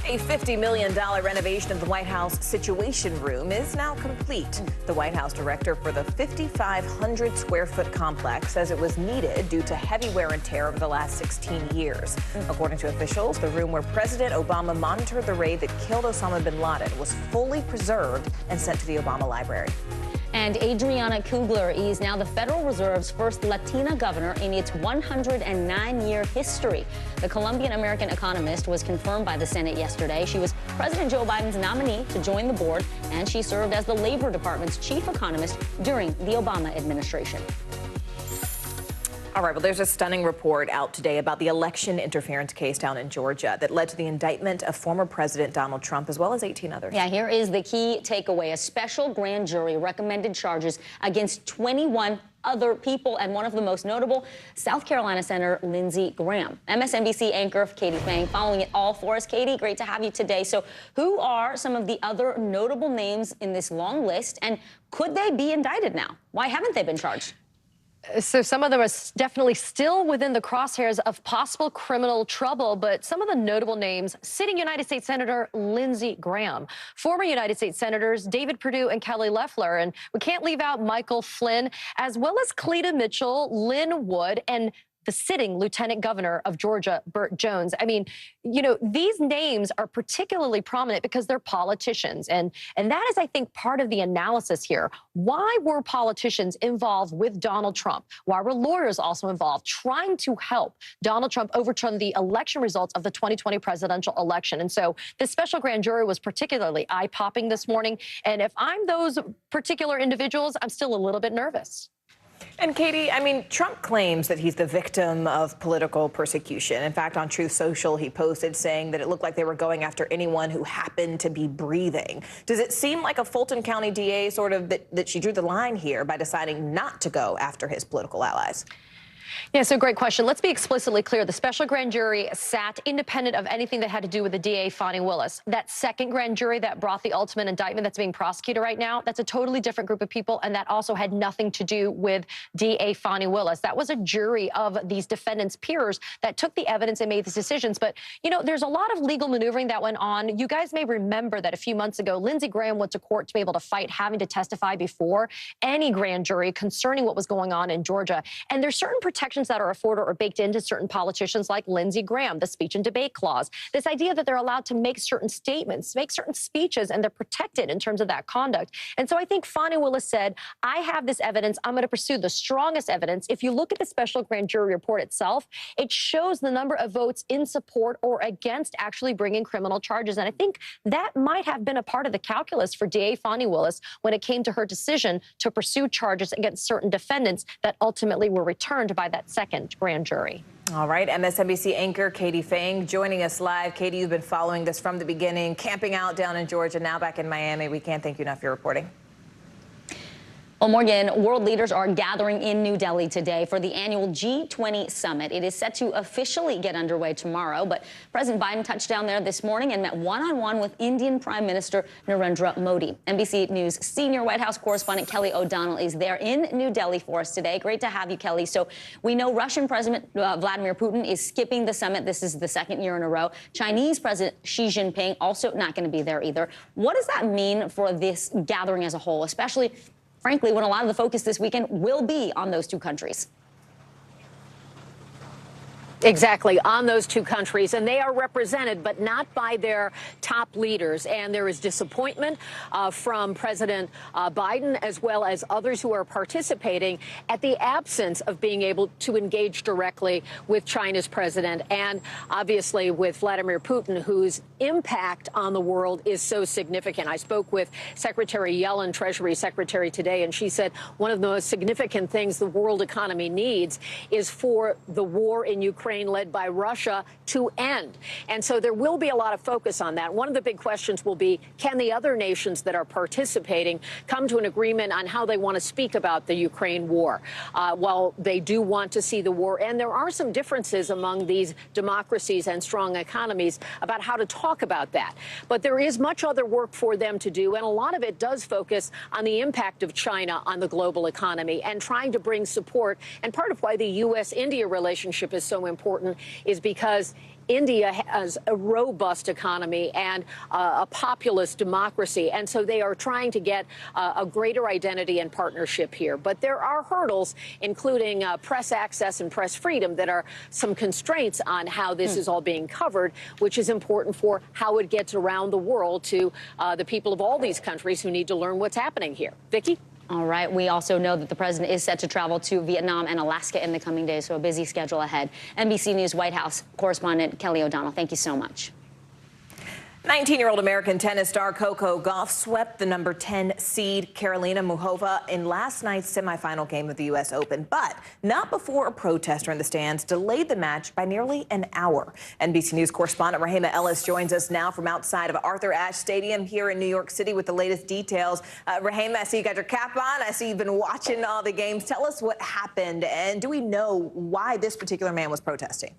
[SPEAKER 8] A $50 million renovation of the White House Situation Room is now complete. The White House director for the 5,500 square foot complex says it was needed due to heavy wear and tear over the last 16 years. According to officials, the room where President Obama monitored the raid that killed Osama bin Laden was fully preserved and sent to the Obama Library.
[SPEAKER 1] And Adriana Kugler is now the Federal Reserve's first Latina governor in its 109-year history. The Colombian-American economist was confirmed by the Senate yesterday. She was President Joe Biden's nominee to join the board, and she served as the Labor Department's chief economist during the Obama administration.
[SPEAKER 8] All right, well, there's a stunning report out today about the election interference case down in Georgia that led to the indictment of former President Donald Trump, as well as 18 others.
[SPEAKER 1] Yeah, here is the key takeaway. A special grand jury recommended charges against 21 other people, and one of the most notable, South Carolina Senator Lindsey Graham. MSNBC anchor Katie Fang following it all for us. Katie, great to have you today. So who are some of the other notable names in this long list, and could they be indicted now? Why haven't they been charged?
[SPEAKER 4] So some of them are definitely still within the crosshairs of possible criminal trouble, but some of the notable names, sitting United States Senator Lindsey Graham, former United States Senators David Perdue and Kelly Loeffler, and we can't leave out Michael Flynn, as well as Cleta Mitchell, Lynn Wood, and the sitting Lieutenant Governor of Georgia, Burt Jones. I mean, you know, these names are particularly prominent because they're politicians. And that is, I think, part of the analysis here. Why were politicians involved with Donald Trump? Why were lawyers also involved trying to help Donald Trump overturn the election results of the 2020 presidential election? And so this special grand jury was particularly eye-popping this morning. And if I'm those particular individuals, I'm still a little bit nervous.
[SPEAKER 8] And Katie, I mean, Trump claims that he's the victim of political persecution. In fact, on Truth Social, he posted saying that it looked like they were going after anyone who happened to be breathing. Does it seem like a Fulton County DA sort of that she drew the line here by deciding not to go after his political allies?
[SPEAKER 4] Yeah, so great question. Let's be explicitly clear. The special grand jury sat independent of anything that had to do with the DA, Fani Willis. That second grand jury that brought the ultimate indictment that's being prosecuted right now, that's a totally different group of people, and that also had nothing to do with DA Fani Willis. That was a jury of these defendants' peers that took the evidence and made these decisions. But, you know, there's a lot of legal maneuvering that went on. You guys may remember that a few months ago, Lindsey Graham went to court to be able to fight having to testify before any grand jury concerning what was going on in Georgia. And there's certain protections that are afforded or baked into certain politicians like Lindsey Graham, the speech and debate clause, this idea that they're allowed to make certain statements, make certain speeches, and they're protected in terms of that conduct. And so I think Fani Willis said, I have this evidence. I'm going to pursue the strongest evidence. If you look at the special grand jury report itself, it shows the number of votes in support or against actually bringing criminal charges. And I think that might have been a part of the calculus for DA Fani Willis when it came to her decision to pursue charges against certain defendants that ultimately were returned by that second grand jury.
[SPEAKER 8] All right, MSNBC anchor Katie Fang joining us live. Katie, you've been following this from the beginning, camping out down in Georgia, now back in Miami. We can't thank you enough for your reporting.
[SPEAKER 1] Well, Morgan, world leaders are gathering in New Delhi today for the annual G20 summit. It is set to officially get underway tomorrow, but President Biden touched down there this morning and met one-on-one with Indian Prime Minister Narendra Modi. NBC News senior White House correspondent Kelly O'Donnell is there in New Delhi for us today. Great to have you, Kelly. So we know Russian President Vladimir Putin is skipping the summit. This is the second year in a row. Chinese President Xi Jinping also not going to be there either. What does that mean for this gathering as a whole, especially frankly, when a lot of the focus this weekend will be on those two countries?
[SPEAKER 11] Exactly, on those two countries, and they are represented, but not by their top leaders. And there is disappointment from President Biden, as well as others who are participating, at the absence of being able to engage directly with China's president, and obviously with Vladimir Putin, whose impact on the world is so significant. I spoke with Secretary Yellen, Treasury Secretary, today, and she said one of the most significant things the world economy needs is for the war in Ukraine, led by Russia, to end. And so there will be a lot of focus on that. One of the big questions will be, can the other nations that are participating come to an agreement on how they want to speak about the Ukraine war? While they do want to see the war, and there are some differences among these democracies and strong economies about how to talk about that. But there is much other work for them to do, and a lot of it does focus on the impact of China on the global economy and trying to bring support. And part of why the U.S.-India relationship is so important is because India has a robust economy and a populous democracy, and so they are trying to get a greater identity and partnership here. But there are hurdles, including press access and press freedom, that are some constraints on how this is all being covered, which is important for how it gets around the world to the people of all these countries who need to learn what's happening here. Vicki?
[SPEAKER 1] All right. We also know that the president is set to travel to Vietnam and Alaska in the coming days, so a busy schedule ahead. NBC News White House correspondent Kelly O'Donnell, thank you so much.
[SPEAKER 8] 19-year-old American tennis star Coco Gauff swept the number 10 seed Karolina Muchova in last night's semifinal game of the U.S. Open, but not before a protester in the stands delayed the match by nearly an hour. NBC News correspondent Rahema Ellis joins us now from outside of Arthur Ashe Stadium here in New York City with the latest details. Rahema, I see you got your cap on. I see you've been watching all the games. Tell us what happened, and do we know why this particular man was protesting?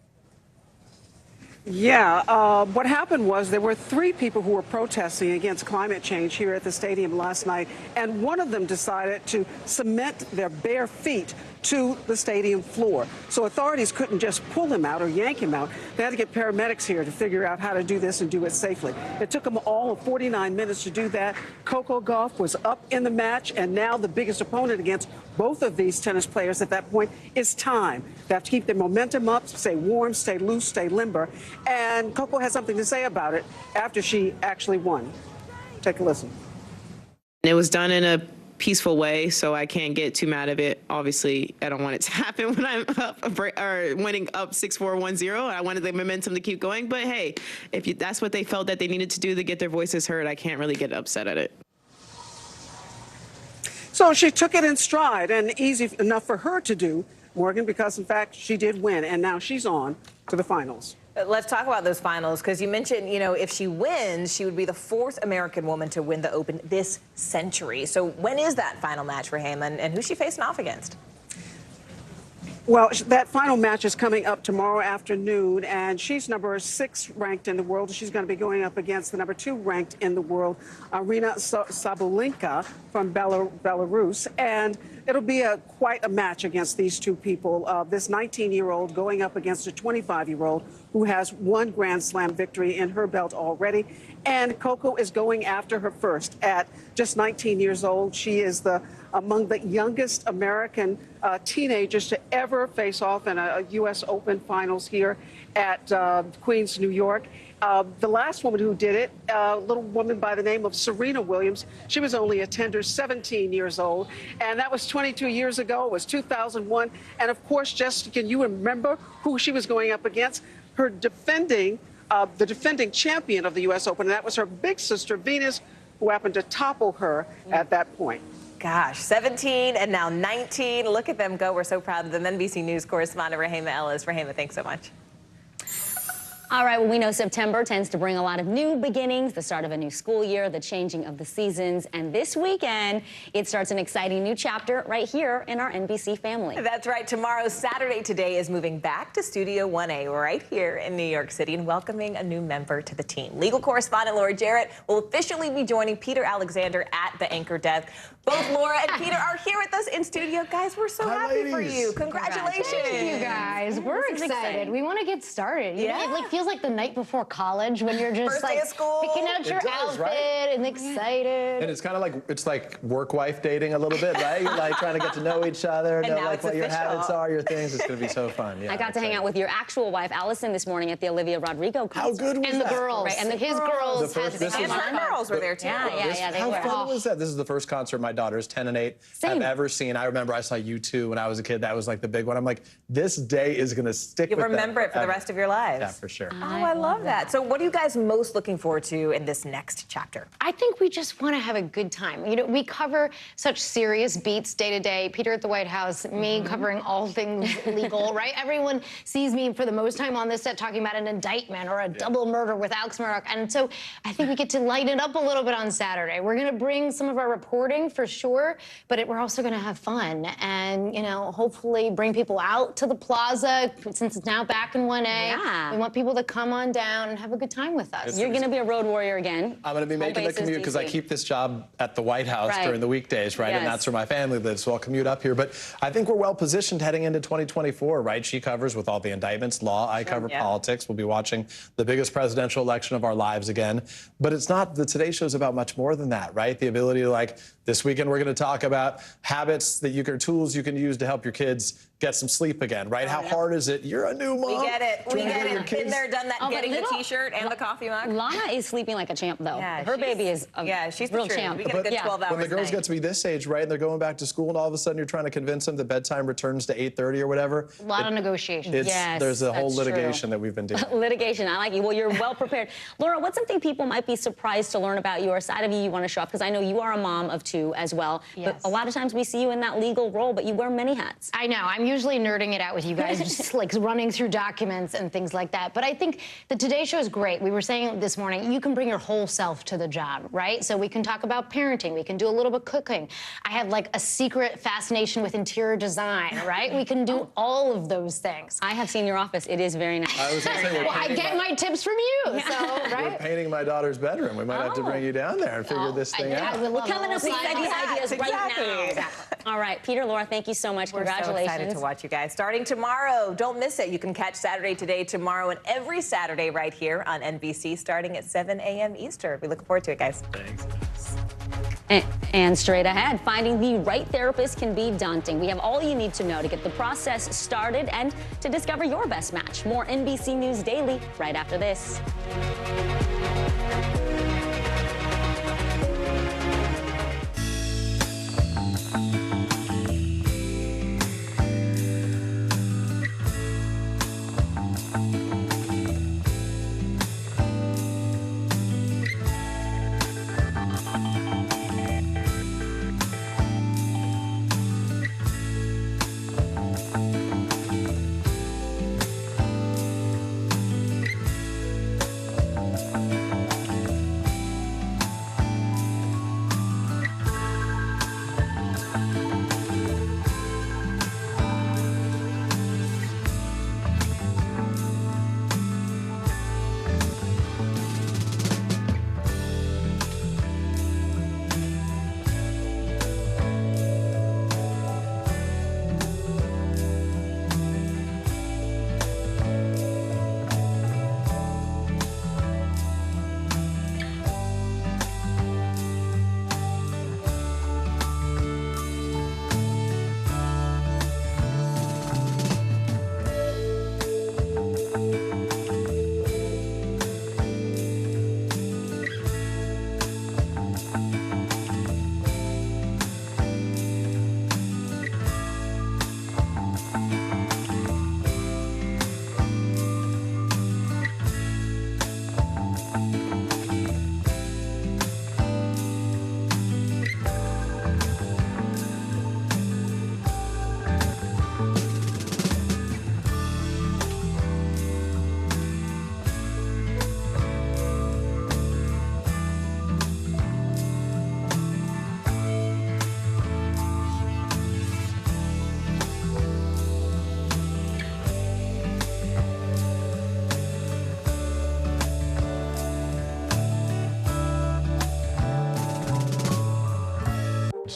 [SPEAKER 14] Yeah, what happened was there were 3 people who were protesting against climate change here at the stadium last night, and one of them decided to cement their bare feet to the stadium floor. So authorities couldn't just pull him out or yank him out. They had to get paramedics here to figure out how to do this and do it safely. It took them all of 49 minutes to do that. Coco Gauff was up in the match, and now the biggest opponent against both of these tennis players at that point is time. They have to keep their momentum up, stay warm, stay loose, stay limber. And Coco has something to say about it after she actually won. Take a listen.
[SPEAKER 15] It was done in a peaceful way, so I can't get too mad at it. Obviously, I don't want it to happen when I'm up or winning up 6-4, 1-0. I wanted the momentum to keep going, but hey, if that's what they felt that they needed to do to get their voices heard, I can't really get upset at it.
[SPEAKER 14] So she took it in stride, and easy enough for her to do, Morgan, because in fact she did win, and now she's on to the finals.
[SPEAKER 8] Let's talk about those finals, because you mentioned, you know, if she wins, she would be the 4th American woman to win the Open this century. So when is that final match for Heyman, and who's she facing off against?
[SPEAKER 14] Well, that final match is coming up tomorrow afternoon, and she's number 6 ranked in the world. She's going to be going up against the number 2 ranked in the world, Arina Sabalenka from Belarus, and it'll be quite a match against these 2 people. This 19-year-old going up against a 25-year-old who has 1 Grand Slam victory in her belt already, and Coco is going after her first at just 19 years old. She is among the youngest American teenagers to ever face off in a U.S. Open finals here at Queens, New York. The last woman who did it, a little woman by the name of Serena Williams, she was only a tender 17 years old, and that was 22 years ago. It was 2001. And of course, just can you remember who she was going up against? Her the defending champion of the U.S. Open, and that was her big sister, Venus, who happened to topple her at that point.
[SPEAKER 8] Gosh, 17 and now 19. Look at them go. We're so proud of them. NBC News correspondent Rahema Ellis. Rahema, thanks so much.
[SPEAKER 1] All right, well, we know September tends to bring a lot of new beginnings, the start of a new school year, the changing of the seasons, and this weekend, it starts an exciting new chapter right here in our NBC family.
[SPEAKER 8] That's right. Tomorrow, Saturday Today, is moving back to Studio 1A right here in New York City and welcoming a new member to the team. Legal correspondent Laura Jarrett will officially be joining Peter Alexander at the anchor desk. Both Laura and Peter are here with us in studio. Guys, we're so happy for you. Congratulations.
[SPEAKER 16] Thank you, guys. We're excited. We want to get started. You know, like,
[SPEAKER 10] feels like the night before college when you're just
[SPEAKER 8] First day
[SPEAKER 10] like
[SPEAKER 8] of school.
[SPEAKER 10] picking out your
[SPEAKER 16] It does,
[SPEAKER 10] outfit
[SPEAKER 16] right?
[SPEAKER 10] and excited.
[SPEAKER 16] And it's kind of like, it's like work-wife dating a little bit, right? You're like trying to get to know each other,
[SPEAKER 8] And
[SPEAKER 16] know
[SPEAKER 8] now
[SPEAKER 16] like
[SPEAKER 8] it's
[SPEAKER 16] what your
[SPEAKER 8] official.
[SPEAKER 16] habits are, your things. It's going to be so fun. Yeah,
[SPEAKER 1] I got to hang out with your actual wife, Allison, this morning at the Olivia Rodrigo concert.
[SPEAKER 16] How good was
[SPEAKER 10] And the
[SPEAKER 16] that?
[SPEAKER 10] girls.
[SPEAKER 1] Right, and
[SPEAKER 10] his girls.
[SPEAKER 16] The first-
[SPEAKER 10] had
[SPEAKER 16] this
[SPEAKER 10] so
[SPEAKER 16] is-
[SPEAKER 10] much
[SPEAKER 8] And
[SPEAKER 10] fun.
[SPEAKER 8] her girls were there too.
[SPEAKER 1] Yeah, they
[SPEAKER 16] How
[SPEAKER 1] were.
[SPEAKER 16] fun was that? This is the first concert my daughters, 10 and 8,
[SPEAKER 1] Same.
[SPEAKER 16] have ever seen. I remember I saw U2 when I was a kid. That was like the big one. I'm like, this day is going to stick
[SPEAKER 8] You'll
[SPEAKER 16] with them
[SPEAKER 8] remember it for the
[SPEAKER 16] forever.
[SPEAKER 8] rest of your lives.
[SPEAKER 16] Yeah, for sure.
[SPEAKER 8] Oh, I love that. So what are you guys most looking forward to in this next chapter?
[SPEAKER 10] I think we just want to have a good time. You know, we cover such serious beats day to day. Peter at the White House, me covering all things legal, right? Everyone sees me for the most time on this set talking about an indictment or a double murder with Alex Murdaugh. And so I think we get to lighten it up a little bit on Saturday. We're going to bring some of our reporting for sure, but we're also going to have fun and, you know, hopefully bring people out to the plaza since it's now back in 1A.
[SPEAKER 1] Yeah.
[SPEAKER 10] We want people to come on down and have a good time with us.
[SPEAKER 1] You're going to be a road warrior again.
[SPEAKER 16] I'm going to be making the
[SPEAKER 1] Home base is
[SPEAKER 16] commute because I
[SPEAKER 1] DC.
[SPEAKER 16] keep this job at the White House
[SPEAKER 1] Right.
[SPEAKER 16] during the weekdays, right? And
[SPEAKER 1] Yes.
[SPEAKER 16] that's where my family lives, so I'll commute up here. But I think we're well positioned heading into 2024, right? She covers with all the indictments, law. I cover politics. We'll be watching the biggest presidential election of our lives again. But it's not, the Today Show's about much more than that, right? The ability to, like, this weekend we're going to talk about habits that you can, tools you can use to help your kids get some sleep again, right? How hard is it? You're a new mom.
[SPEAKER 8] We get it. We
[SPEAKER 16] trying to
[SPEAKER 8] get
[SPEAKER 16] your
[SPEAKER 8] it.
[SPEAKER 16] kids-
[SPEAKER 8] Been there, done that.
[SPEAKER 1] Oh, but
[SPEAKER 8] Getting the
[SPEAKER 1] little-
[SPEAKER 8] T-shirt and the coffee mug.
[SPEAKER 1] Lana is sleeping like a champ, though.
[SPEAKER 8] Yeah,
[SPEAKER 1] Her
[SPEAKER 8] she's-
[SPEAKER 1] baby is a
[SPEAKER 8] she's the
[SPEAKER 1] real
[SPEAKER 8] truth.
[SPEAKER 1] champ.
[SPEAKER 8] We get a good 12 hours
[SPEAKER 16] When the girls
[SPEAKER 8] a
[SPEAKER 16] get
[SPEAKER 8] night.
[SPEAKER 16] to be this age, right, and they're going back to school, and all of a sudden you're trying to convince them that bedtime returns to 8:30 or whatever.
[SPEAKER 10] A lot of negotiations.
[SPEAKER 1] Yes,
[SPEAKER 16] There's a whole
[SPEAKER 1] that's true.
[SPEAKER 16] litigation that we've been doing.
[SPEAKER 1] Litigation, I like you. Well, you're well prepared. Laura, what's something people might be surprised to learn about you or a side of you want to show off? Because I know you are a mom of 2 as well.
[SPEAKER 10] Yes.
[SPEAKER 1] But a lot of times we see you in that legal role, but you wear many hats.
[SPEAKER 10] I know. I'm usually nerding it out with you guys, just like running through documents and things like that. But I think the Today Show is great. We were saying this morning, you can bring your whole self to the job, right? So we can talk about parenting. We can do a little bit of cooking. I have like a secret fascination with interior design, right? We can do all of those things.
[SPEAKER 1] I have seen your office. It is very nice.
[SPEAKER 16] I was going to say,
[SPEAKER 10] Well, I get my tips from you, so,
[SPEAKER 16] we're
[SPEAKER 10] right?
[SPEAKER 16] painting my daughter's bedroom. We might have to bring you down there and figure this thing out.
[SPEAKER 1] We're coming up with these ideas right
[SPEAKER 8] Exactly.
[SPEAKER 1] now. All right, Peter, Laura, thank you so much.
[SPEAKER 8] We're so
[SPEAKER 1] Congratulations.
[SPEAKER 8] excited to watch you guys. Starting tomorrow, don't miss it. You can catch Saturday Today tomorrow and every Saturday right here on NBC starting at 7 a.m. Eastern. We look forward to it, guys.
[SPEAKER 16] Thanks.
[SPEAKER 1] And straight ahead, finding the right therapist can be daunting. We have all you need to know to get the process started and to discover your best match. More NBC News Daily right after this.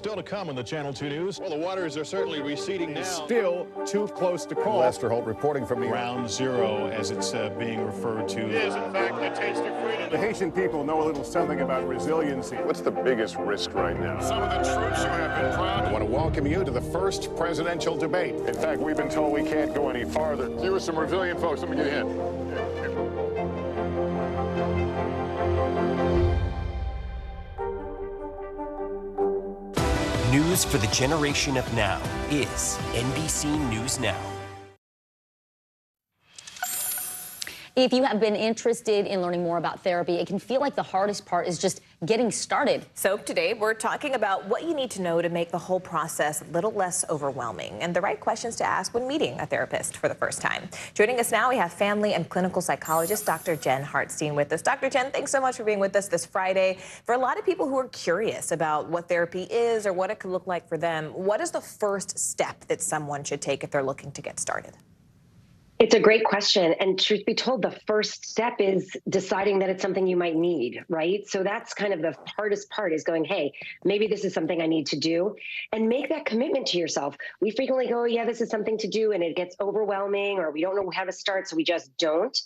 [SPEAKER 17] still to come on the Channel 2 News. Well, the waters are certainly receding now.
[SPEAKER 18] Still too close to call.
[SPEAKER 17] Lester Holt reporting from Ground Zero, as it's being referred to. It is, in fact, a taste of freedom.
[SPEAKER 18] The Haitian people know a little something about resiliency.
[SPEAKER 21] What's the biggest risk right now?
[SPEAKER 17] Some of the troops who have been proud.
[SPEAKER 21] I want to welcome you to the first presidential debate.
[SPEAKER 18] In fact, we've been told we can't go any farther.
[SPEAKER 17] Here with some resilient folks. Let me get a hint.
[SPEAKER 23] News for the generation of now is NBC News Now.
[SPEAKER 1] If you have been interested in learning more about therapy, it can feel like the hardest part is just getting started.
[SPEAKER 8] So today we're talking about what you need to know to make the whole process a little less overwhelming and the right questions to ask when meeting a therapist for the first time. Joining us now, we have family and clinical psychologist Dr. Jen Hartstein with us. Dr. Jen, thanks so much for being with us this Friday. For a lot of people who are curious about what therapy is or what it could look like for them, what is the first step that someone should take if they're looking to get started?
[SPEAKER 19] It's a great question. And truth be told, the first step is deciding that it's something you might need, right? So that's kind of the hardest part, is going, hey, maybe this is something I need to do, and make that commitment to yourself. We frequently go, yeah, this is something to do, and it gets overwhelming, or we don't know how to start, so we just don't.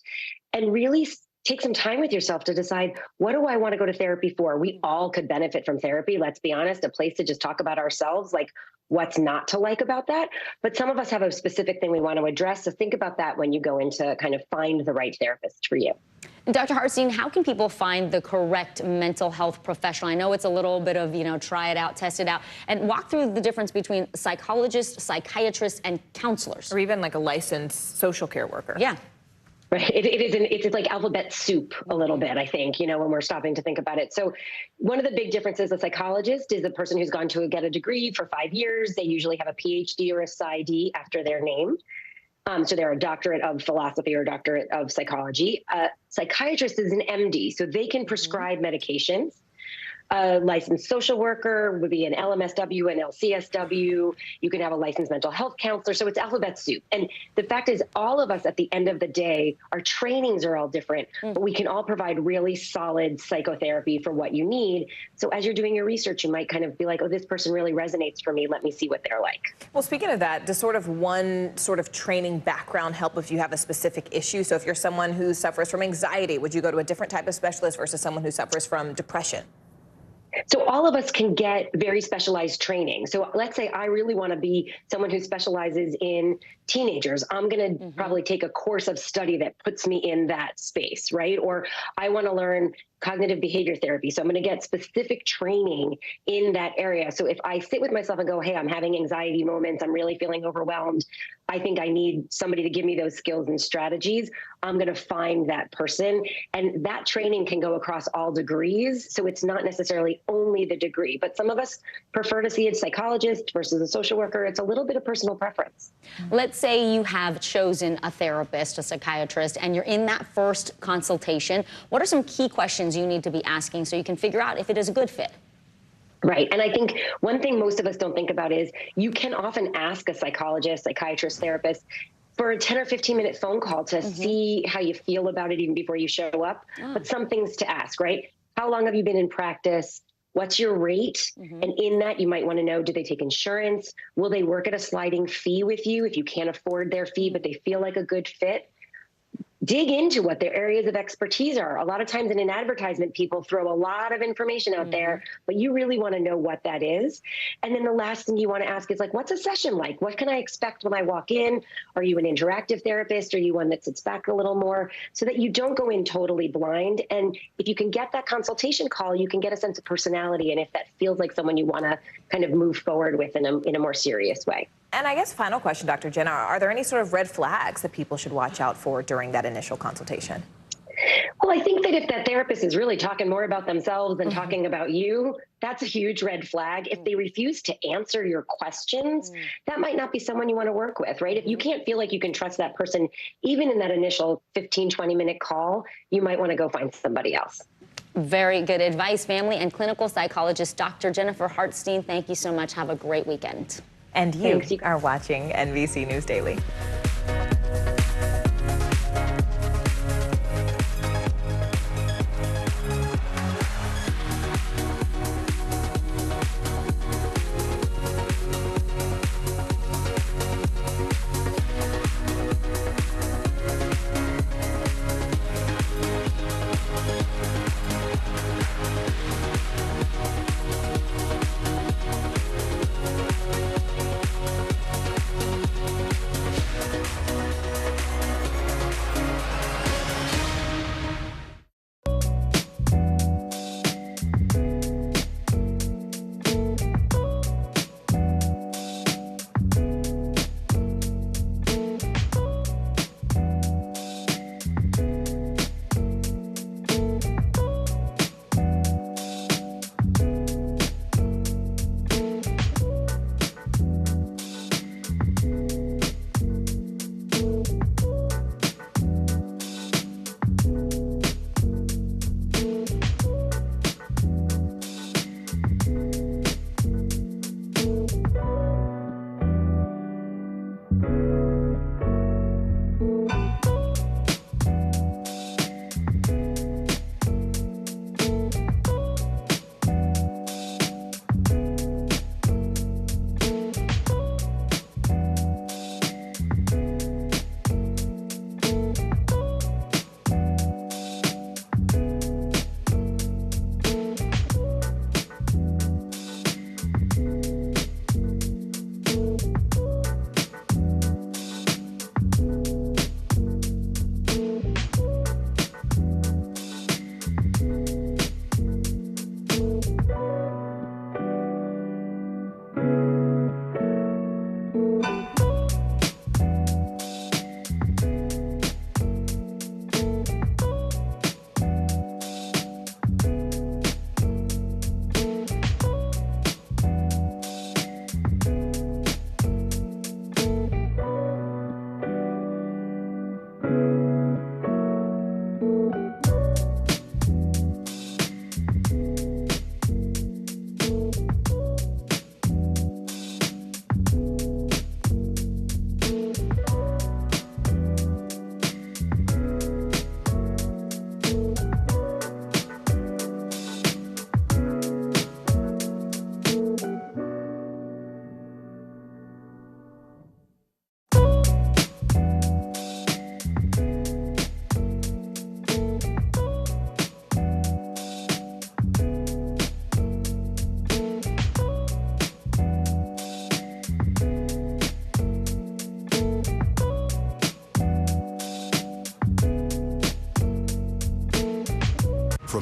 [SPEAKER 19] And really take some time with yourself to decide, what do I want to go to therapy for? We all could benefit from therapy. Let's be honest, a place to just talk about ourselves, like what's not to like about that. But some of us have a specific thing we want to address. So think about that when you go into kind of find the right therapist for you.
[SPEAKER 1] Dr. Hartstein, how can people find the correct mental health professional? I know it's a little bit of, try it out, test it out, and walk through the difference between psychologists, psychiatrists, and counselors.
[SPEAKER 8] Or even like a licensed social care worker.
[SPEAKER 1] Yeah.
[SPEAKER 19] Right. It's like alphabet soup a little bit, I think, when we're stopping to think about it. So one of the big differences, a psychologist is the person who's gone to get a degree for 5 years. They usually have a PhD or a PsyD after their name. So they're a doctorate of philosophy or a doctorate of psychology. A psychiatrist is an MD, so they can prescribe medications. A licensed social worker would be an LMSW, an LCSW. You can have a licensed mental health counselor. So it's alphabet soup. And the fact is, all of us at the end of the day, our trainings are all different, but we can all provide really solid psychotherapy for what you need. So as you're doing your research, you might kind of be like, oh, this person really resonates for me. Let me see what they're like.
[SPEAKER 8] Well, speaking of that, does one training background help if you have a specific issue? So if you're someone who suffers from anxiety, would you go to a different type of specialist versus someone who suffers from depression?
[SPEAKER 19] So all of us can get very specialized training. So let's say I really want to be someone who specializes in teenagers. I'm going to probably take a course of study that puts me in that space, right? Or I want to learn cognitive behavior therapy. So I'm going to get specific training in that area. So if I sit with myself and go, hey, I'm having anxiety moments, I'm really feeling overwhelmed, I think I need somebody to give me those skills and strategies, I'm going to find that person. And that training can go across all degrees. So it's not necessarily only the degree, but some of us prefer to see a psychologist versus a social worker. It's a little bit of personal preference.
[SPEAKER 1] Let's say you have chosen a therapist, a psychiatrist, and you're in that first consultation. What are some key questions you need to be asking so you can figure out if it is a good fit?
[SPEAKER 19] Right. And I think one thing most of us don't think about is you can often ask a psychologist, psychiatrist, therapist for a 10 or 15-minute phone call to see how you feel about it even before you show up. But some things to ask, right? How long have you been in practice? What's your rate? And in that, you might want to know, do they take insurance? Will they work at a sliding fee with you if you can't afford their fee, but they feel like a good fit? Dig into what their areas of expertise are. A lot of times in an advertisement, people throw a lot of information out there, but you really want to know what that is. And then the last thing you want to ask is like, what's a session like? What can I expect when I walk in? Are you an interactive therapist? Are you one that sits back a little more, so that you don't go in totally blind? And if you can get that consultation call, you can get a sense of personality, and if that feels like someone you want to kind of move forward with in a more serious way.
[SPEAKER 8] And I guess final question, Dr. Jen, are there any sort of red flags that people should watch out for during that initial consultation?
[SPEAKER 19] Well, I think that if that therapist is really talking more about themselves than talking about you, that's a huge red flag. If they refuse to answer your questions, that might not be someone you want to work with, right? If you can't feel like you can trust that person, even in that initial 15, 20-minute call, you might want to go find somebody else.
[SPEAKER 1] Very good advice. Family and clinical psychologist Dr. Jennifer Hartstein, thank you so much. Have a great weekend.
[SPEAKER 8] And you are watching NBC News Daily.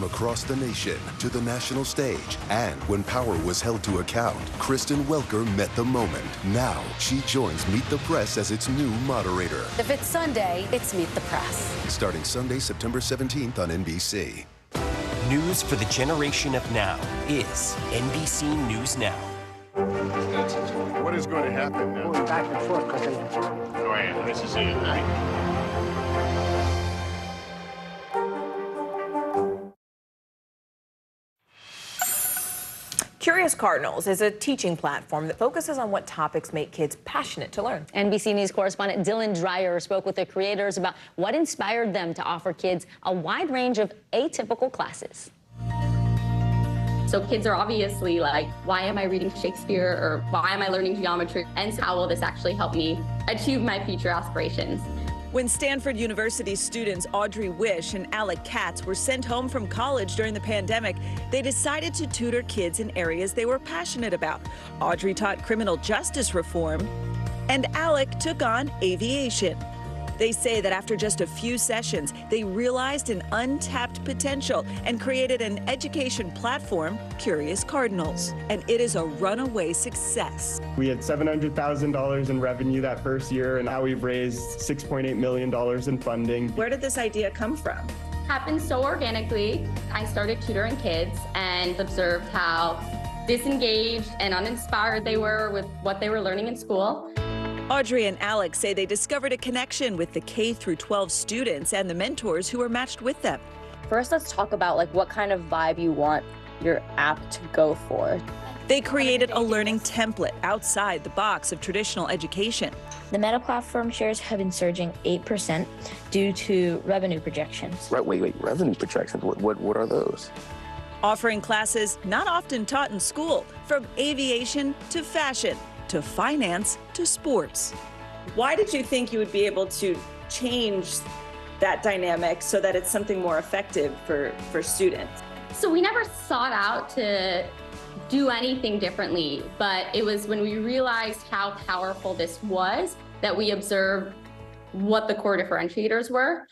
[SPEAKER 6] from across the nation to the national stage. And when power was held to account, Kristen Welker met the moment. Now she joins Meet the Press as its new moderator.
[SPEAKER 7] If it's Sunday, it's Meet the Press.
[SPEAKER 6] Starting Sunday, September 17th on NBC.
[SPEAKER 23] News for the generation of now is NBC News Now.
[SPEAKER 18] What is going to happen now?
[SPEAKER 2] Going back and forth, Kristen.
[SPEAKER 18] Oh, yeah, this is it, right?
[SPEAKER 8] Curious Cardinals is a teaching platform that focuses on what topics make kids passionate to learn.
[SPEAKER 1] NBC News correspondent Dylan Dreyer spoke with the creators about what inspired them to offer kids a wide range of atypical classes.
[SPEAKER 22] So kids are obviously like, why am I reading Shakespeare, or why am I learning geometry? And how will this actually help me achieve my future aspirations?
[SPEAKER 24] When Stanford University students Audrey Wish and Alec Katz were sent home from college during the pandemic, they decided to tutor kids in areas they were passionate about. Audrey taught criminal justice reform, and Alec took on aviation. They say that after just a few sessions, they realized an untapped potential and created an education platform, Curious Cardinals. And it is a runaway success.
[SPEAKER 25] We had $700,000 in revenue that first year, and now we've raised $6.8 million in funding.
[SPEAKER 24] Where did this idea come from?
[SPEAKER 22] Happened so organically. I started tutoring kids and observed how disengaged and uninspired they were with what they were learning in school.
[SPEAKER 24] Audrey and Alex say they discovered a connection with the K-12 students and the mentors who were matched with them.
[SPEAKER 26] First, let's talk about what kind of vibe you want your app to go for.
[SPEAKER 24] They created a learning template outside the box of traditional education.
[SPEAKER 27] The Meta platform shares have been surging 8% due to revenue projections.
[SPEAKER 9] Right, wait, revenue projections? What are those?
[SPEAKER 24] Offering classes not often taught in school, from aviation to fashion, to finance, to sports.
[SPEAKER 28] Why did you think you would be able to change that dynamic so that it's something more effective for students?
[SPEAKER 22] So we never sought out to do anything differently, but it was when we realized how powerful this was that we observed what the core differentiators were.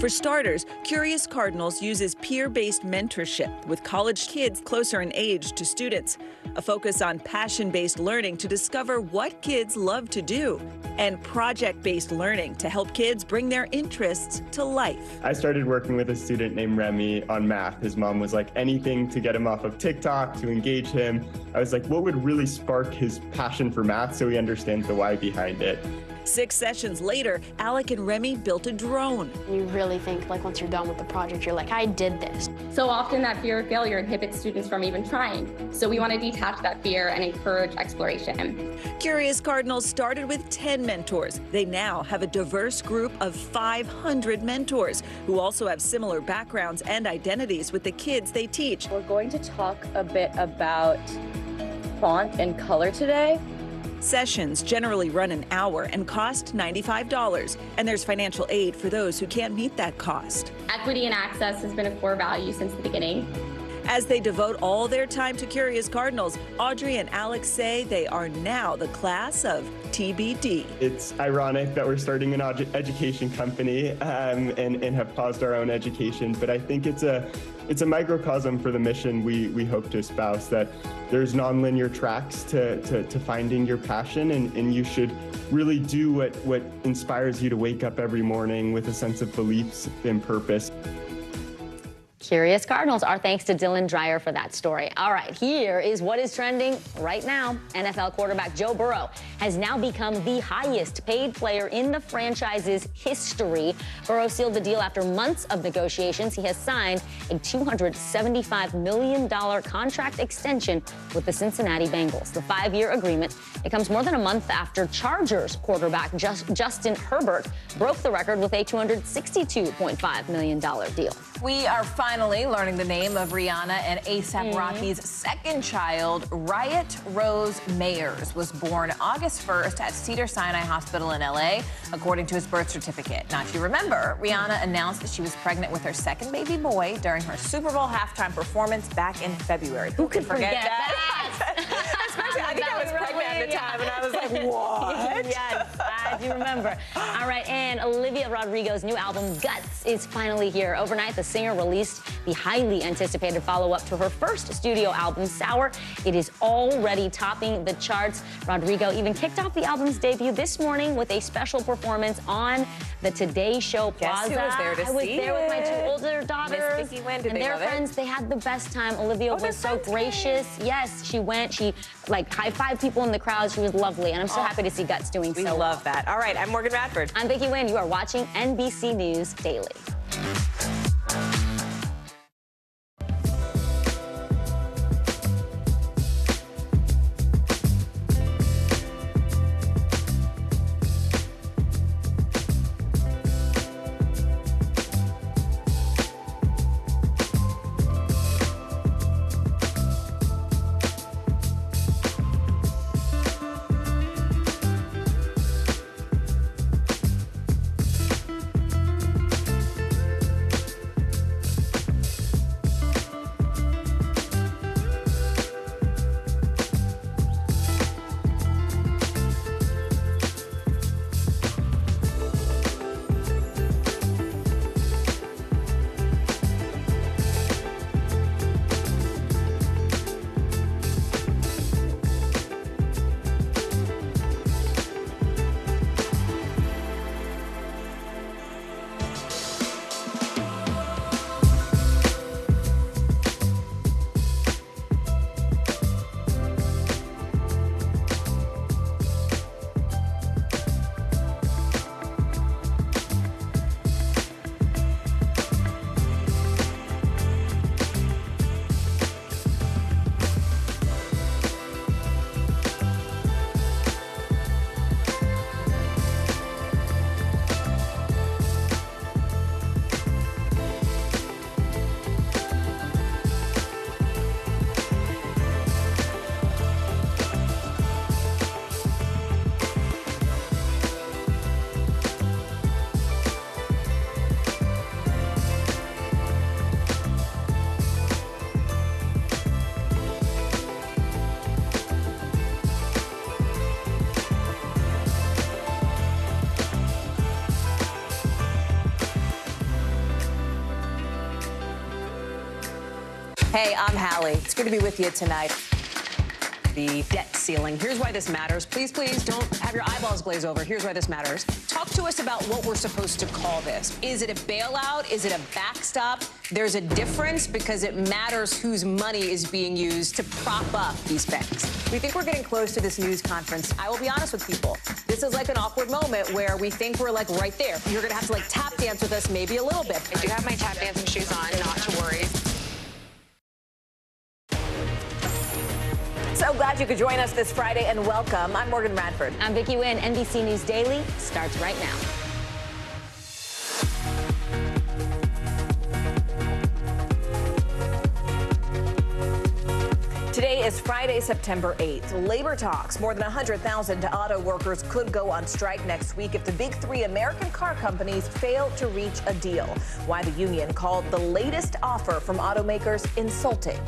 [SPEAKER 24] For starters, Curious Cardinals uses peer-based mentorship with college kids closer in age to students, a focus on passion-based learning to discover what kids love to do, and project-based learning to help kids bring their interests to life.
[SPEAKER 25] I started working with a student named Remy on math. His mom was like, anything to get him off of TikTok, to engage him. I was like, what would really spark his passion for math so he understands the why behind it?
[SPEAKER 24] 6 sessions later, Alec and Remy built a drone.
[SPEAKER 10] You really think, once you're done with the project, you're like, I did this.
[SPEAKER 22] So often that fear of failure inhibits students from even trying. So we want to detach that fear and encourage exploration.
[SPEAKER 24] Curious Cardinals started with 10 mentors. They now have a diverse group of 500 mentors who also have similar backgrounds and identities with the kids they teach.
[SPEAKER 26] We're going to talk a bit about font and color today.
[SPEAKER 24] Sessions generally run an hour and cost $95, and there's financial aid for those who can't meet that cost.
[SPEAKER 22] Equity and access has been a core value since the beginning.
[SPEAKER 24] As they devote all their time to Curious Cardinals, Audrey and Alex say they are now the class of TBD.
[SPEAKER 25] It's ironic that we're starting an education company and have paused our own education, but I think it's a microcosm for the mission we hope to espouse, that there's nonlinear tracks to finding your passion, and you should really do what inspires you to wake up every morning with a sense of beliefs and purpose.
[SPEAKER 1] Curious Cardinals. Our thanks to Dylan Dreyer for that story. All right, here is what is trending right now. NFL quarterback Joe Burrow has now become the highest paid player in the franchise's history. Burrow sealed the deal after months of negotiations. He has signed a $275 million contract extension with the Cincinnati Bengals. The 5-year agreement, it comes more than a month after Chargers quarterback Justin Herbert broke the record with a $262.5 million deal.
[SPEAKER 8] We are finally learning the name of Rihanna and A$AP Rocky's second child. Riot Rose Mayers was born August 1st at Cedars-Sinai Hospital in LA, according to his birth certificate. Now, if you remember, Rihanna announced that she was pregnant with her second baby boy during her Super Bowl halftime performance back in February.
[SPEAKER 1] Who could forget that?
[SPEAKER 8] Especially, I think I was pregnant at the time, and I was like, what?
[SPEAKER 1] Yes, You remember. All right, and Olivia Rodrigo's new album, Guts, is finally here. Overnight, the singer released the highly anticipated follow-up to her first studio album, Sour. It is already topping the charts. Rodrigo even kicked off the album's debut this morning with a special performance on the Today Show Plaza.
[SPEAKER 8] Guess who was there to
[SPEAKER 1] I was
[SPEAKER 8] see
[SPEAKER 1] there with my two
[SPEAKER 8] it?
[SPEAKER 1] older daughters.
[SPEAKER 8] Miss Vicky went. Did
[SPEAKER 1] and
[SPEAKER 8] they
[SPEAKER 1] their
[SPEAKER 8] love it?
[SPEAKER 1] friends. They had the best time. Olivia was so gracious. Yes, she went. She high-fived people in the crowd. She was lovely, and I'm so happy to see Guts doing so well.
[SPEAKER 8] We love that. All right, I'm Morgan Radford.
[SPEAKER 1] I'm Vicky Nguyen. You are watching NBC News Daily.
[SPEAKER 3] Hey, I'm Hallie. It's good to be with you tonight. The debt ceiling. Here's why this matters. Please, please don't have your eyeballs glaze over. Here's why this matters. Talk to us about what we're supposed to call this. Is it a bailout? Is it a backstop? There's a difference because it matters whose money is being used to prop up these banks. We think we're getting close to this news conference. I will be honest with people. This is like an awkward moment where we think we're like right there. You're going to have to like tap dance with us maybe a little bit.
[SPEAKER 4] I do have my tap dancing shoes on, not to worry.
[SPEAKER 8] So glad you could join us this Friday, and welcome. I'm Morgan Radford.
[SPEAKER 1] I'm Vicky Nguyen. NBC News Daily starts right now.
[SPEAKER 8] Today is Friday, September 8th. Labor talks. More than 100,000 auto workers could go on strike next week if the big three American car companies fail to reach a deal. Why the union called the latest offer from automakers insulting.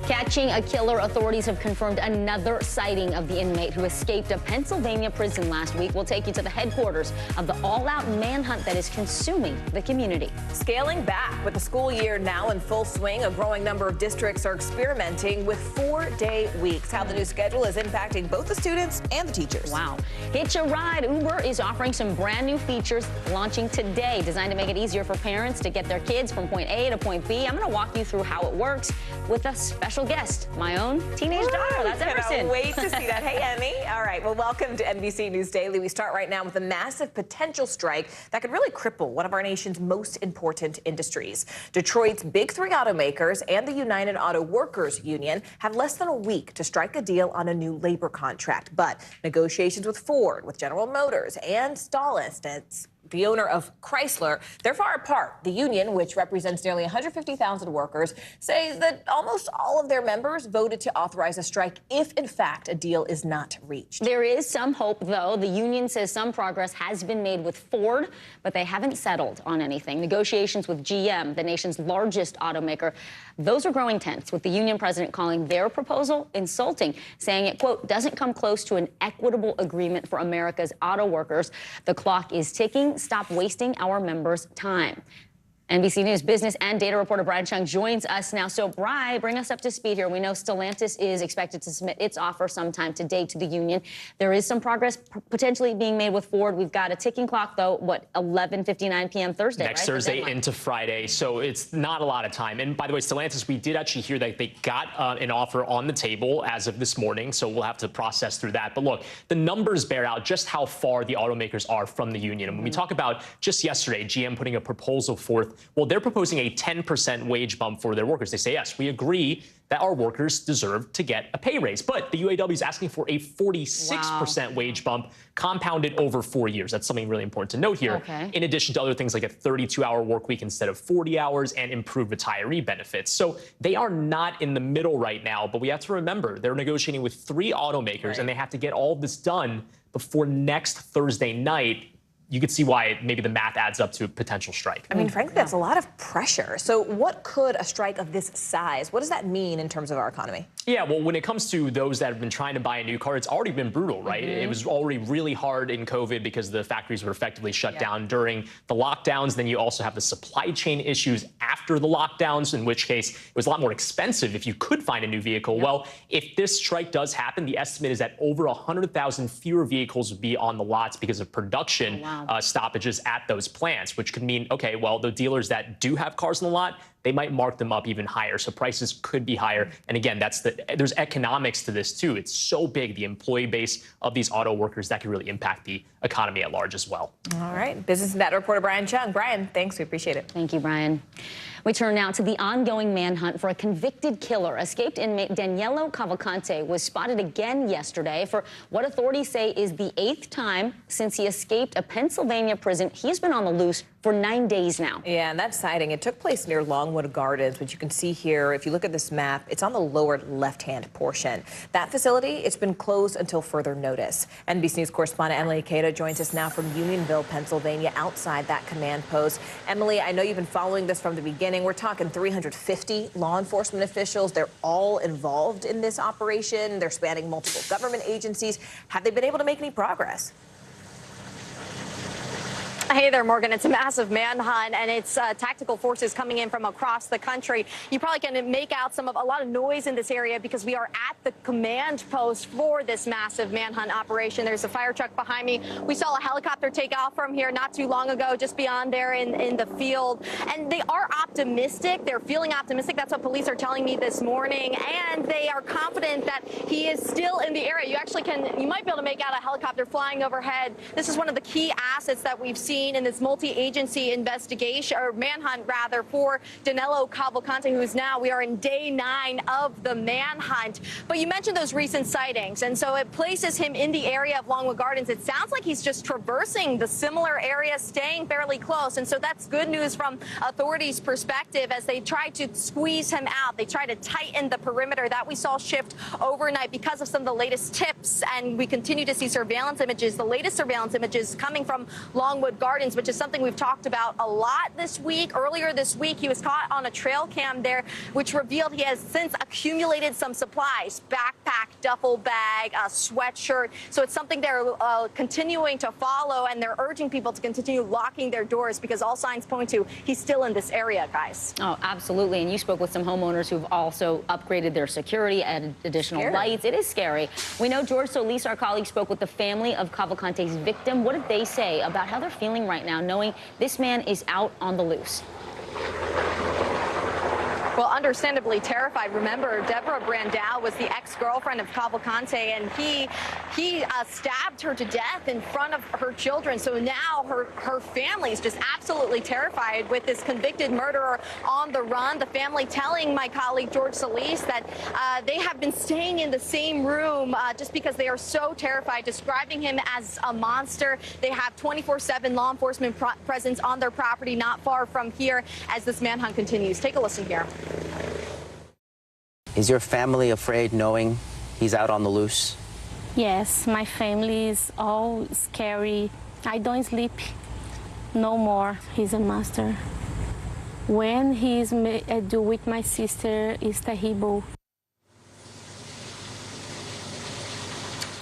[SPEAKER 1] Catching a killer, authorities have confirmed another sighting of the inmate who escaped a Pennsylvania prison last week. We'll take you to the headquarters of the all-out manhunt that is consuming the community.
[SPEAKER 8] Scaling back with the school year now in full swing, a growing number of districts are experimenting with 4-day weeks. How the new schedule is impacting both the students and the teachers.
[SPEAKER 1] Wow. Hitch a Ride. Uber is offering some brand new features launching today, designed to make it easier for parents to get their kids from point A to point B. I'm going to walk you through how it works with a special guest, my own teenage daughter. That's Emerson.
[SPEAKER 8] Cannot wait to see that. Hey, Emmy. All right. Well, welcome to NBC News Daily. We start right now with a massive potential strike that could really cripple one of our nation's most important industries. Detroit's big three automakers and the United Auto Workers Union have less than a week to strike a deal on a new labor contract. But negotiations with Ford, with General Motors, and Stellantis the owner of Chrysler. They're far apart. The union, which represents nearly 150,000 workers, says that almost all of their members voted to authorize a strike if, in fact, a deal is not reached.
[SPEAKER 1] There is some hope, though. The union says some progress has been made with Ford, but they haven't settled on anything. Negotiations with GM, the nation's largest automaker, those are growing tense, with the union president calling their proposal insulting, saying it, quote, doesn't come close to an equitable agreement for America's auto workers. The clock is ticking. Stop wasting our members' time. NBC News business and data reporter Brian Chung joins us now. So, Brian, bring us up to speed here. We know Stellantis is expected to submit its offer sometime today to the union. There is some progress potentially being made with Ford. We've got a ticking clock, though, 11:59 p.m. Thursday,
[SPEAKER 5] Next Thursday into Friday, so it's not a lot of time. And by the way, Stellantis, we did actually hear that they got an offer on the table as of this morning, so we'll have to process through that. But look, the numbers bear out just how far the automakers are from the union. And when we talk about just yesterday, GM putting a proposal forth, well, they're proposing a 10% wage bump for their workers. They say, yes, we agree that our workers deserve to get a pay raise. But the UAW is asking for a 46% wage bump compounded over 4 years. That's something really important to note here.
[SPEAKER 1] Okay.
[SPEAKER 5] In addition to other things like a 32-hour work week instead of 40 hours and improved retiree benefits. So they are not in the middle right now, but we have to remember they're negotiating with 3 automakers and they have to get all of this done before next Thursday night. You could see why maybe the math adds up to a potential strike.
[SPEAKER 8] I mean, frankly, that's a lot of pressure. So what could a strike of this size, what does that mean in terms of our economy?
[SPEAKER 5] Yeah, well, when it comes to those that have been trying to buy a new car, it's already been brutal, right? It was already really hard in COVID because the factories were effectively shut down during the lockdowns. Then you also have the supply chain issues after the lockdowns, in which case it was a lot more expensive if you could find a new vehicle. Well, if this strike does happen, the estimate is that over 100,000 fewer vehicles would be on the lots because of production stoppages at those plants, which could mean, okay, well, the dealers that do have cars in the lot, they might mark them up even higher. So prices could be higher. And again, there's economics to this too. It's so big, the employee base of these auto workers, that could really impact the economy at large as well.
[SPEAKER 8] All right. Business and Data reporter Brian Chung. Brian, thanks. We appreciate it.
[SPEAKER 1] Thank you, Brian. We turn now to the ongoing manhunt for a convicted killer. Escaped inmate Daniello Cavalcante was spotted again yesterday for what authorities say is the 8th time since he escaped a Pennsylvania prison. He's been on the loose for 9 days now.
[SPEAKER 8] Yeah, and that sighting, it took place near Longwood Gardens, which you can see here. If you look at this map, it's on the lower left-hand portion. That facility, it's been closed until further notice. NBC News correspondent Emily Ikeda joins us now from Unionville, Pennsylvania, outside that command post. Emily, I know you've been following this from the beginning. We're talking 350 law enforcement officials. They're all involved in this operation. They're spanning multiple government agencies. Have they been able to make any progress?
[SPEAKER 11] Hey there, Morgan. It's a massive manhunt, and it's tactical forces coming in from across the country. You probably can make out a lot of noise in this area because we are at the command post for this massive manhunt operation. There's a fire truck behind me. We saw a helicopter take off from here not too long ago, just beyond there in the field. And they are optimistic. They're feeling optimistic. That's what police are telling me this morning. And they are confident that he is still in the area. You might be able to make out a helicopter flying overhead. This is one of the key assets that we've seen in this multi-agency investigation, or manhunt rather, for Danilo Cavalcante, we are in day 9 of the manhunt. But you mentioned those recent sightings, and so it places him in the area of Longwood Gardens. It sounds like he's just traversing the similar area, staying fairly close, and so that's good news from authorities' perspective as they try to squeeze him out. They try to tighten the perimeter that we saw shift overnight because of some of the latest tips, and we continue to see surveillance images, the latest surveillance images coming from Longwood Gardens, which is something we've talked about a lot this week. Earlier this week, he was caught on a trail cam there, which revealed he has since accumulated some supplies, backpack, duffel bag, a sweatshirt. So it's something they're continuing to follow, and they're urging people to continue locking their doors because all signs point to he's still in this area, guys.
[SPEAKER 1] Oh, absolutely. And you spoke with some homeowners who've also upgraded their security, added additional lights. It is scary. We know George Solis, our colleague, spoke with the family of Cavalcante's victim. What did they say about how they're feeling right now, knowing this man is out on the loose?
[SPEAKER 11] Well, understandably terrified. Remember, Deborah Brandau was the ex-girlfriend of Cavalcante, and he stabbed her to death in front of her children. So now her family's just absolutely terrified with this convicted murderer on the run. The family telling my colleague George Solis that they have been staying in the same room just because they are so terrified, describing him as a monster. They have 24/7 law enforcement presence on their property not far from here as this manhunt continues. Take a listen here.
[SPEAKER 12] Is your family afraid knowing he's out on the loose?
[SPEAKER 27] Yes, my family is all scary. I don't sleep no more. He's a monster. When he's with my sister, it's terrible.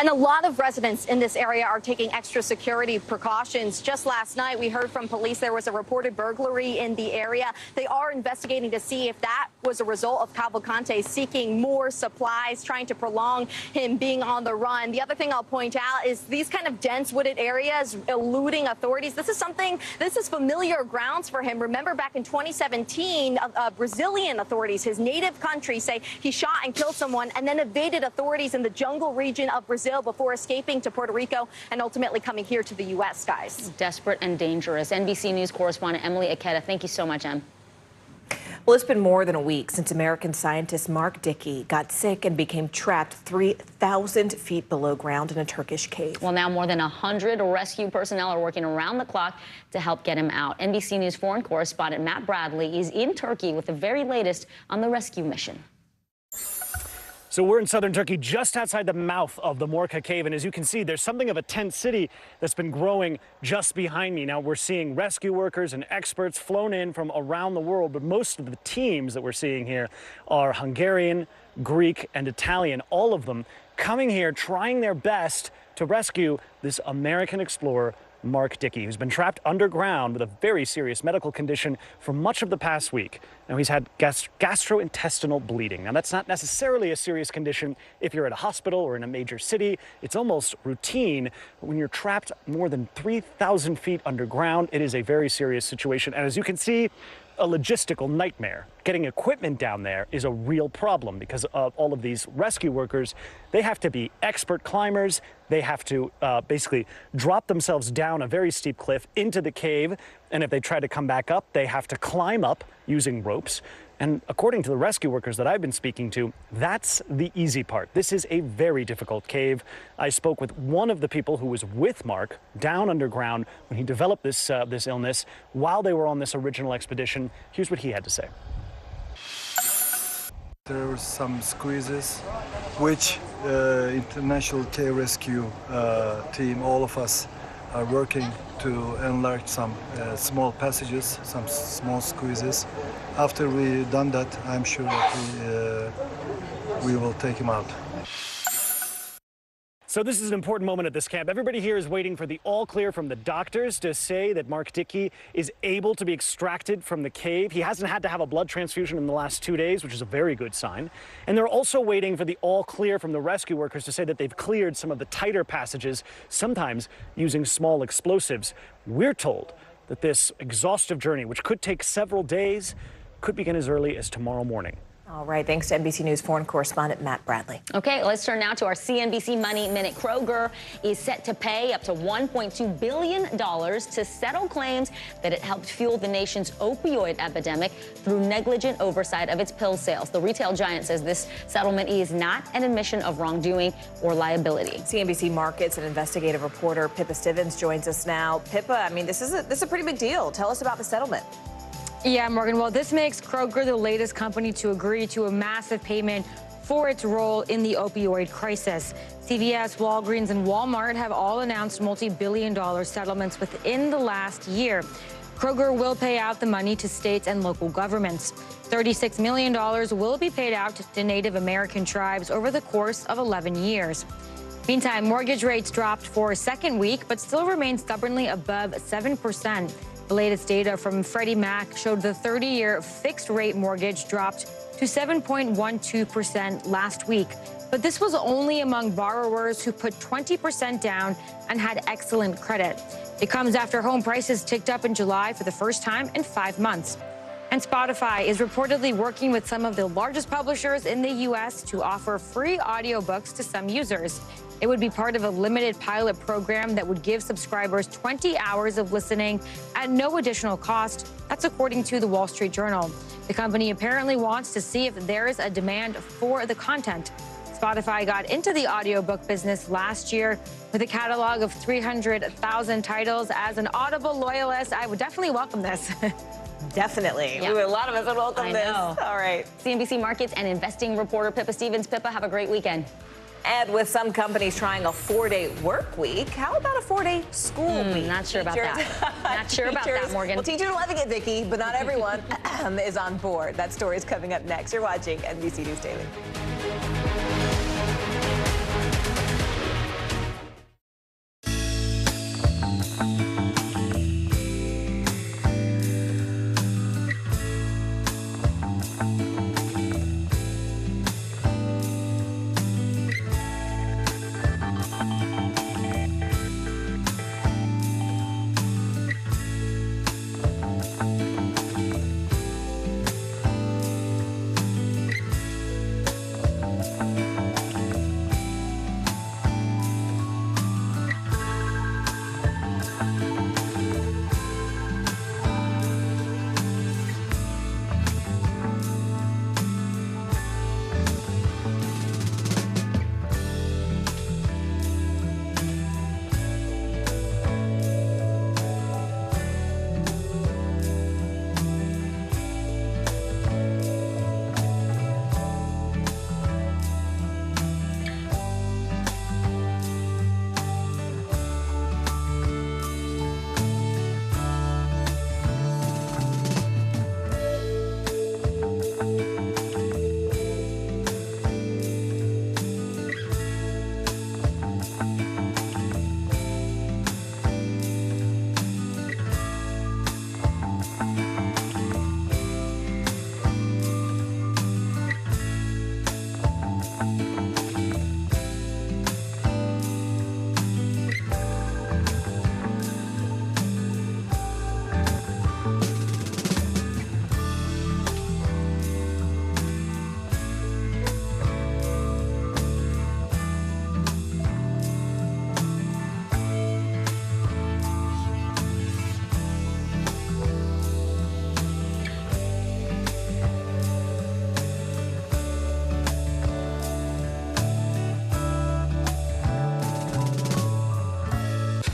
[SPEAKER 11] And a lot of residents in this area are taking extra security precautions. Just last night, we heard from police there was a reported burglary in the area. They are investigating to see if that was a result of Cavalcante seeking more supplies, trying to prolong him being on the run. The other thing I'll point out is these kind of dense wooded areas eluding authorities. This is familiar grounds for him. Remember back in 2017, Brazilian authorities, his native country, say he shot and killed someone and then evaded authorities in the jungle region of Brazil before escaping to Puerto Rico and ultimately coming here to the U.S., guys.
[SPEAKER 1] Desperate and dangerous. NBC News correspondent Emily Aketa, thank you so much, Em.
[SPEAKER 8] Well, it's been more than a week since American scientist Mark Dickey got sick and became trapped 3,000 feet below ground in a Turkish cave.
[SPEAKER 1] Well, now more than 100 rescue personnel are working around the clock to help get him out. NBC News foreign correspondent Matt Bradley is in Turkey with the very latest on the rescue mission.
[SPEAKER 13] So we're in southern Turkey, just outside the mouth of the Morka Cave. And as you can see, there's something of a tent city that's been growing just behind me. Now we're seeing rescue workers and experts flown in from around the world. But most of the teams that we're seeing here are Hungarian, Greek, and Italian, all of them coming here trying their best to rescue this American explorer, Mark Dickey, who's been trapped underground with a very serious medical condition for much of the past week. Now, he's had gastrointestinal bleeding. Now, that's not necessarily a serious condition if you're at a hospital or in a major city. It's almost routine. But when you're trapped more than 3,000 feet underground, it is a very serious situation. And as you can see, a logistical nightmare. Getting equipment down there is a real problem because of all of these rescue workers. They have to be expert climbers. They have to basically drop themselves down a very steep cliff into the cave. And if they try to come back up, they have to climb up using ropes. And according to the rescue workers that I've been speaking to, that's the easy part. This is a very difficult cave. I spoke with one of the people who was with Mark down underground when he developed this illness while they were on this original expedition. Here's what he had to say.
[SPEAKER 14] There were some squeezes, which International Cave Rescue team, all of us, are working to enlarge some small passages, some small squeezes. After we've done that, I'm sure that we will take him out.
[SPEAKER 13] So this is an important moment at this camp. Everybody here is waiting for the all clear from the doctors to say that Mark Dickey is able to be extracted from the cave. He hasn't had to have a blood transfusion in the last 2 days, which is a very good sign. And they're also waiting for the all clear from the rescue workers to say that they've cleared some of the tighter passages, sometimes using small explosives. We're told that this exhaustive journey, which could take several days, could begin as early as tomorrow morning.
[SPEAKER 8] All right, thanks to NBC News foreign correspondent Matt Bradley.
[SPEAKER 1] Okay, let's turn now to our CNBC Money Minute. Kroger is set to pay up to $1.2 billion to settle claims that it helped fuel the nation's opioid epidemic through negligent oversight of its pill sales. The retail giant says this settlement is not an admission of wrongdoing or liability.
[SPEAKER 8] CNBC Markets and investigative reporter Pippa Stevens joins us now. Pippa, I mean, this is a pretty big deal. Tell us about the settlement.
[SPEAKER 15] Yeah, Morgan. Well, this makes Kroger the latest company to agree to a massive payment for its role in the opioid crisis. CVS, Walgreens, and Walmart have all announced multi-billion-dollar settlements within the last year. Kroger will pay out the money to states and local governments. $36 million will be paid out to Native American tribes over the course of 11 years. Meantime, mortgage rates dropped for a second week, but still remain stubbornly above 7%. The latest data from Freddie Mac showed the 30-year fixed-rate mortgage dropped to 7.12% last week. But this was only among borrowers who put 20% down and had excellent credit. It comes after home prices ticked up in July for the first time in 5 months. And Spotify is reportedly working with some of the largest publishers in the U.S. to offer free audiobooks to some users. It would be part of a limited pilot program that would give subscribers 20 hours of listening at no additional cost. That's according to the Wall Street Journal. The company apparently wants to see if there is a demand for the content. Spotify got into the audiobook business last year with a catalog of 300,000 titles. As an Audible loyalist, I would definitely welcome this.
[SPEAKER 8] Definitely.
[SPEAKER 1] Yeah.
[SPEAKER 8] A lot of us would welcome this.
[SPEAKER 1] Know.
[SPEAKER 8] All right.
[SPEAKER 1] CNBC Markets and investing reporter Pippa Stevens. Pippa, have a great weekend.
[SPEAKER 8] And with some companies trying a 4-day work week, how about a 4-day school week?
[SPEAKER 1] Not sure about that. Not sure about that, Morgan.
[SPEAKER 8] Well, teachers are loving it, Vicki, but not everyone is on board. That story is coming up next. You're watching NBC News Daily.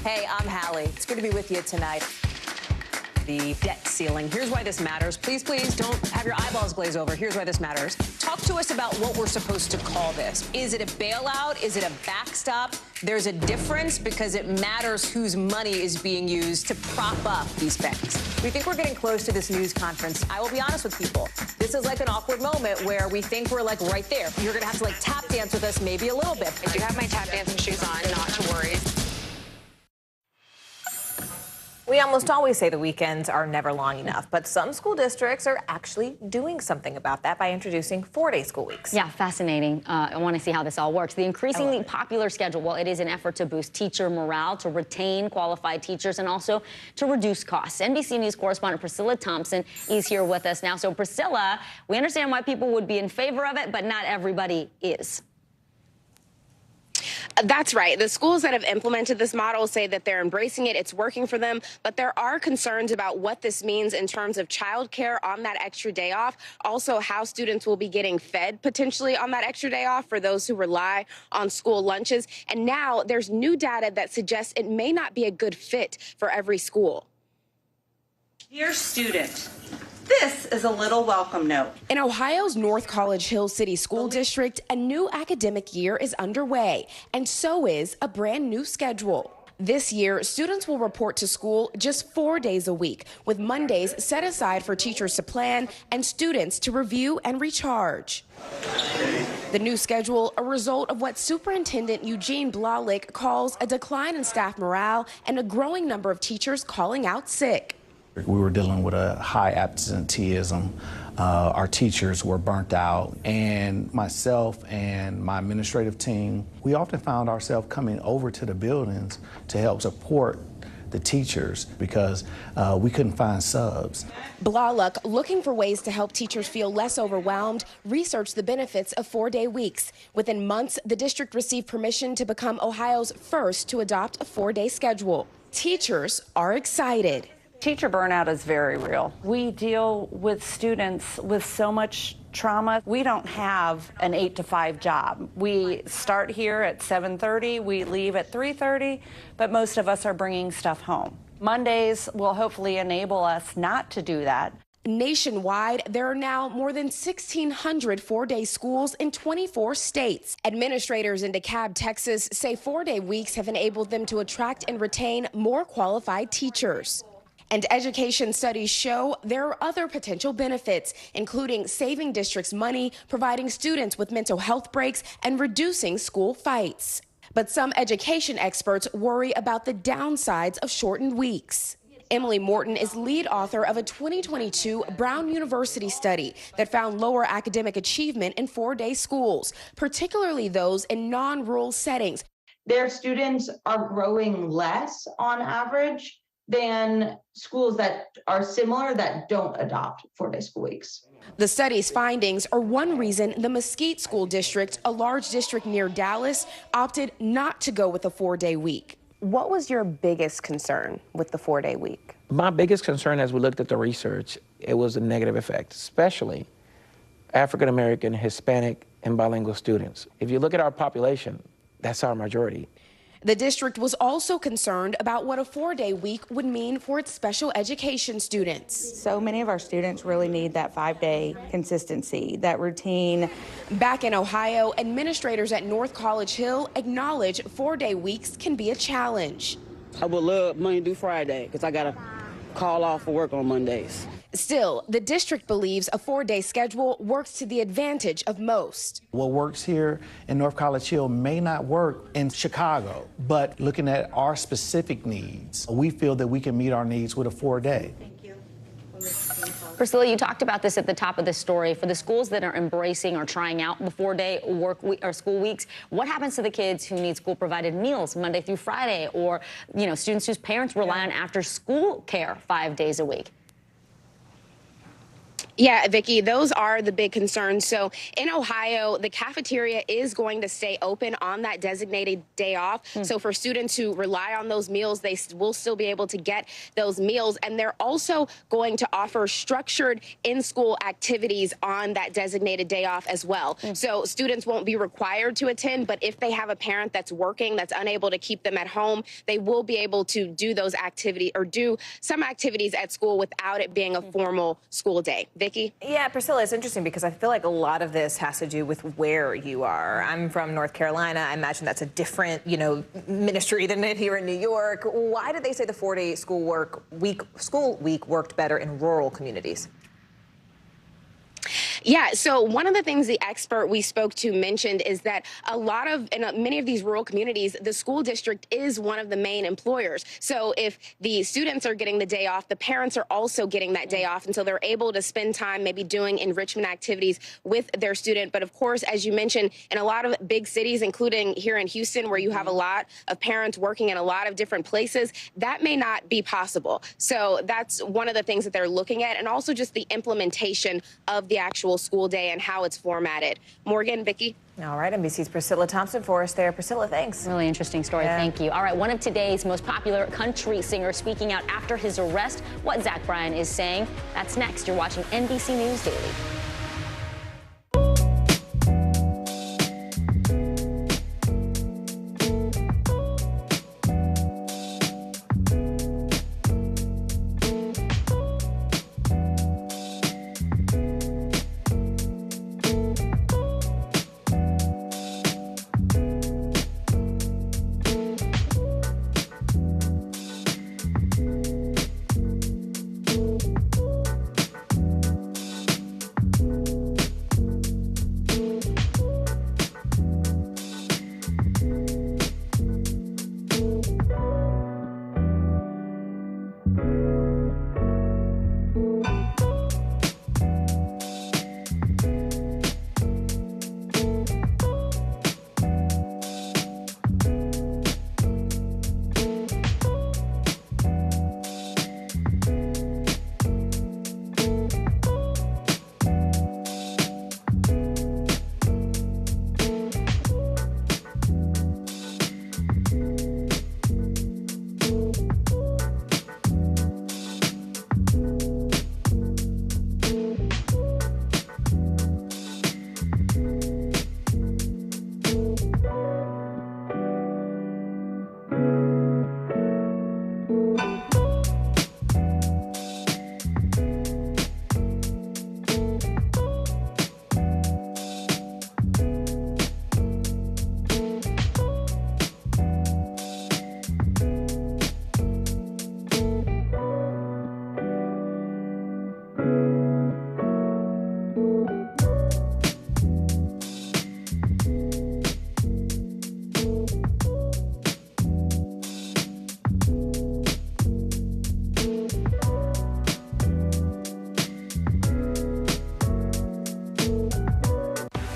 [SPEAKER 8] Hey, I'm Hallie. It's good to be with you tonight. The debt ceiling. Here's why this matters. Please, please don't have your eyeballs glaze over. Here's why this matters. Talk to us about what we're supposed to call this. Is it a bailout? Is it a backstop? There's a difference because it matters whose money is being used to prop up these banks. We think we're getting close to this news conference. I will be honest with people. This is like an awkward moment where we think we're like right there. You're going to have to like tap dance with us maybe a little bit.
[SPEAKER 4] I do have my tap dancing shoes on, not to worry.
[SPEAKER 8] We almost always say the weekends are never long enough, but some school districts are actually doing something about that by introducing 4-day school weeks.
[SPEAKER 1] Yeah, fascinating. I want to see how this all works. The increasingly popular schedule, well, it is an effort to boost teacher morale, to retain qualified teachers, and also to reduce costs. NBC News correspondent Priscilla Thompson is here with us now. So, Priscilla, we understand why people would be in favor of it, but not everybody is.
[SPEAKER 6] That's right. The schools that have implemented this model say that they're embracing it. It's working for them. But there are concerns about what this means in terms of childcare on that extra day off. Also, how students will be getting fed potentially on that extra day off for those who rely on school lunches. And now there's new data that suggests it may not be a good fit for every school.
[SPEAKER 7] Dear student, this is a little welcome note.
[SPEAKER 6] In Ohio's North College Hill City School District, a new academic year is underway, and so is a brand new schedule. This year, students will report to school just 4 days a week, with Mondays set aside for teachers to plan and students to review and recharge. The new schedule, a result of what Superintendent Eugene Blahlik calls a decline in staff morale and a growing number of teachers calling out sick.
[SPEAKER 16] We were dealing with a high absenteeism. Our teachers were burnt out, and myself and my administrative team, we often found ourselves coming over to the buildings to help support the teachers because we couldn't find subs.
[SPEAKER 6] Blalock, looking for ways to help teachers feel less overwhelmed, researched the benefits of 4-day weeks. Within months, the district received permission to become Ohio's first to adopt a 4-day schedule. Teachers are excited.
[SPEAKER 2] Teacher burnout is very real. We deal with students with so much trauma. We don't have an 8-to-5 job. We start here at 7:30, we leave at 3:30, but most of us are bringing stuff home. Mondays will hopefully enable us not to do that.
[SPEAKER 6] Nationwide, there are now more than 1,600 4-day schools in 24 states. Administrators in DeKalb, Texas say 4-day weeks have enabled them to attract and retain more qualified teachers. And education studies show there are other potential benefits, including saving districts money, providing students with mental health breaks, and reducing school fights. But some education experts worry about the downsides of shortened weeks. Emily Morton is lead author of a 2022 Brown University study that found lower academic achievement in 4-day schools, particularly those in non-rural settings.
[SPEAKER 7] Their students are growing less on average than schools that are similar that don't adopt 4-day school weeks.
[SPEAKER 6] The study's findings are one reason the Mesquite School District, a large district near Dallas, opted not to go with a 4-day week.
[SPEAKER 26] What was your biggest concern with the 4-day week?
[SPEAKER 9] My biggest concern as we looked at the research, it was a negative effect, especially African American, Hispanic, and bilingual students. If you look at our population, that's our majority.
[SPEAKER 6] The district was also concerned about what a 4-day week would mean for its special education students.
[SPEAKER 17] So many of our students really need that 5-day consistency, that routine.
[SPEAKER 6] Back in Ohio, administrators at North College Hill acknowledge 4-day weeks can be a challenge.
[SPEAKER 18] I would love Monday through Friday because I got to call off for work on Mondays.
[SPEAKER 6] Still, the district believes a 4-day schedule works to the advantage of most.
[SPEAKER 16] What works here in North College Hill may not work in Chicago, but looking at our specific needs, we feel that we can meet our needs with a 4-day.
[SPEAKER 1] Priscilla, you talked about this at the top of the story. For the schools that are embracing or trying out the 4-day work week or school weeks, what happens to the kids who need school-provided meals Monday through Friday, or students whose parents rely on after-school care 5 days a week?
[SPEAKER 6] Yeah, Vicki, those are the big concerns. So in Ohio, the cafeteria is going to stay open on that designated day off. So for students who rely on those meals, they will still be able to get those meals. And they're also going to offer structured in-school activities on that designated day off as well. So students won't be required to attend, but if they have a parent that's working, that's unable to keep them at home, they will be able to do those activities or do some activities at school without it being a formal school day. Vicki?
[SPEAKER 8] Yeah, Priscilla, it's interesting because I feel like a lot of this has to do with where you are. I'm from North Carolina. I imagine that's a different, ministry than here in New York. Why did they say the 4-day school week worked better in rural communities?
[SPEAKER 6] Yeah, so one of the things the expert we spoke to mentioned is that in many of these rural communities, the school district is one of the main employers. So if the students are getting the day off, the parents are also getting that day off. And so they're able to spend time maybe doing enrichment activities with their student. But of course, as you mentioned, in a lot of big cities, including here in Houston, where you have a lot of parents working in a lot of different places, that may not be possible. So that's one of the things that they're looking at, and also just the implementation of the actual school day and how it's formatted. Morgan, Vicki?
[SPEAKER 8] All right, NBC's Priscilla Thompson for us there. Priscilla, thanks.
[SPEAKER 1] Really interesting story. Yeah. Thank you. All right, one of today's most popular country singers speaking out after his arrest, what Zach Bryan is saying. That's next. You're watching NBC News Daily.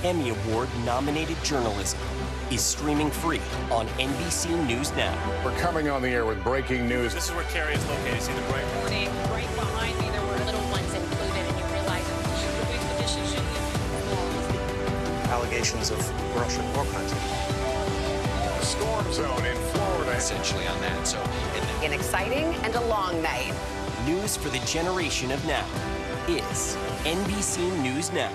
[SPEAKER 10] Emmy Award-nominated journalism is streaming free on NBC News Now.
[SPEAKER 19] We're coming on the air with breaking news.
[SPEAKER 20] This is where Carrie is located. See the bright
[SPEAKER 4] morning. Right behind me, there were little ones included, and you realize the dishes should be
[SPEAKER 20] allegations of Russian war crimes.
[SPEAKER 19] A storm zone in Florida.
[SPEAKER 20] Essentially on that. So
[SPEAKER 4] an exciting and a long night.
[SPEAKER 10] News for the generation of now is NBC News Now.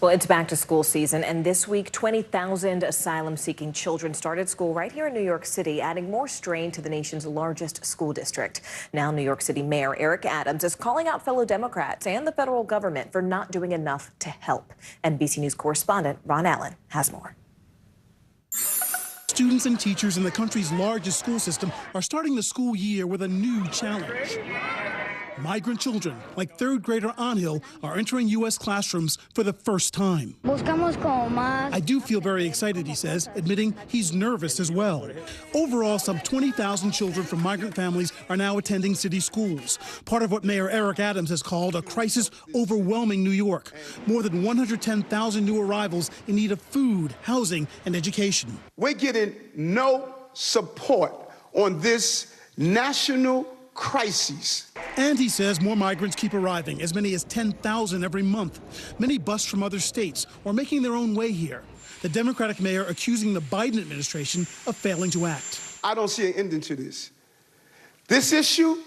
[SPEAKER 8] Well, it's back to school season, and this week, 20,000 asylum-seeking children started school right here in New York City, adding more strain to the nation's largest school district. Now, New York City Mayor Eric Adams is calling out fellow Democrats and the federal government for not doing enough to help. NBC News correspondent Ron Allen has more.
[SPEAKER 21] Students and teachers in the country's largest school system are starting the school year with a new challenge. Migrant children, like third grader Anhil, are entering U.S. classrooms for the first time. I do feel very excited, he says, admitting he's nervous as well. Overall, some 20,000 children from migrant families are now attending city schools, part of what Mayor Eric Adams has called a crisis overwhelming New York. More than 110,000 new arrivals in need of food, housing, and education.
[SPEAKER 22] We're getting no support on this national crises.
[SPEAKER 21] And he says more migrants keep arriving, as many as 10,000 every month. Many bus from other states or making their own way here. The Democratic mayor accusing the Biden administration of failing to act.
[SPEAKER 22] I don't see an ending to this. This issue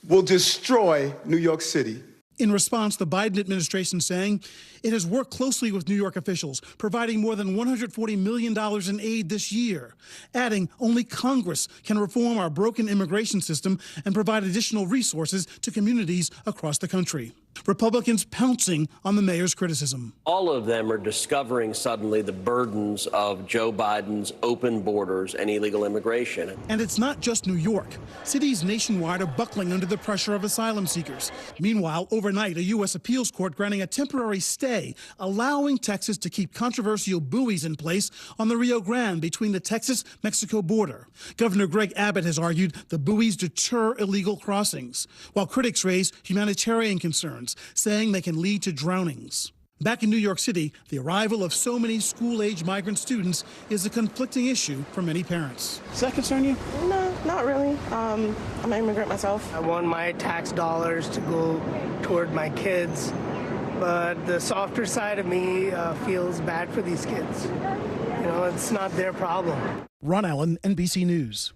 [SPEAKER 22] will destroy New York City.
[SPEAKER 21] In response, the Biden administration saying it has worked closely with New York officials, providing more than $140 million in aid this year, adding only Congress can reform our broken immigration system and provide additional resources to communities across the country. Republicans pouncing on the mayor's criticism.
[SPEAKER 23] All of them are discovering suddenly the burdens of Joe Biden's open borders and illegal immigration.
[SPEAKER 21] And it's not just New York. Cities nationwide are buckling under the pressure of asylum seekers. Meanwhile, overnight, a U.S. appeals court granting a temporary stay, allowing Texas to keep controversial buoys in place on the Rio Grande between the Texas-Mexico border. Governor Greg Abbott has argued the buoys deter illegal crossings, while critics raise humanitarian concerns, saying they can lead to drownings. Back in New York City, the arrival of so many school-age migrant students is a conflicting issue for many parents. Does that concern you?
[SPEAKER 24] No, not really. I'm an immigrant myself.
[SPEAKER 28] I want my tax dollars to go toward my kids, but the softer side of me feels bad for these kids. You know, it's not their problem.
[SPEAKER 21] Ron Allen, NBC News.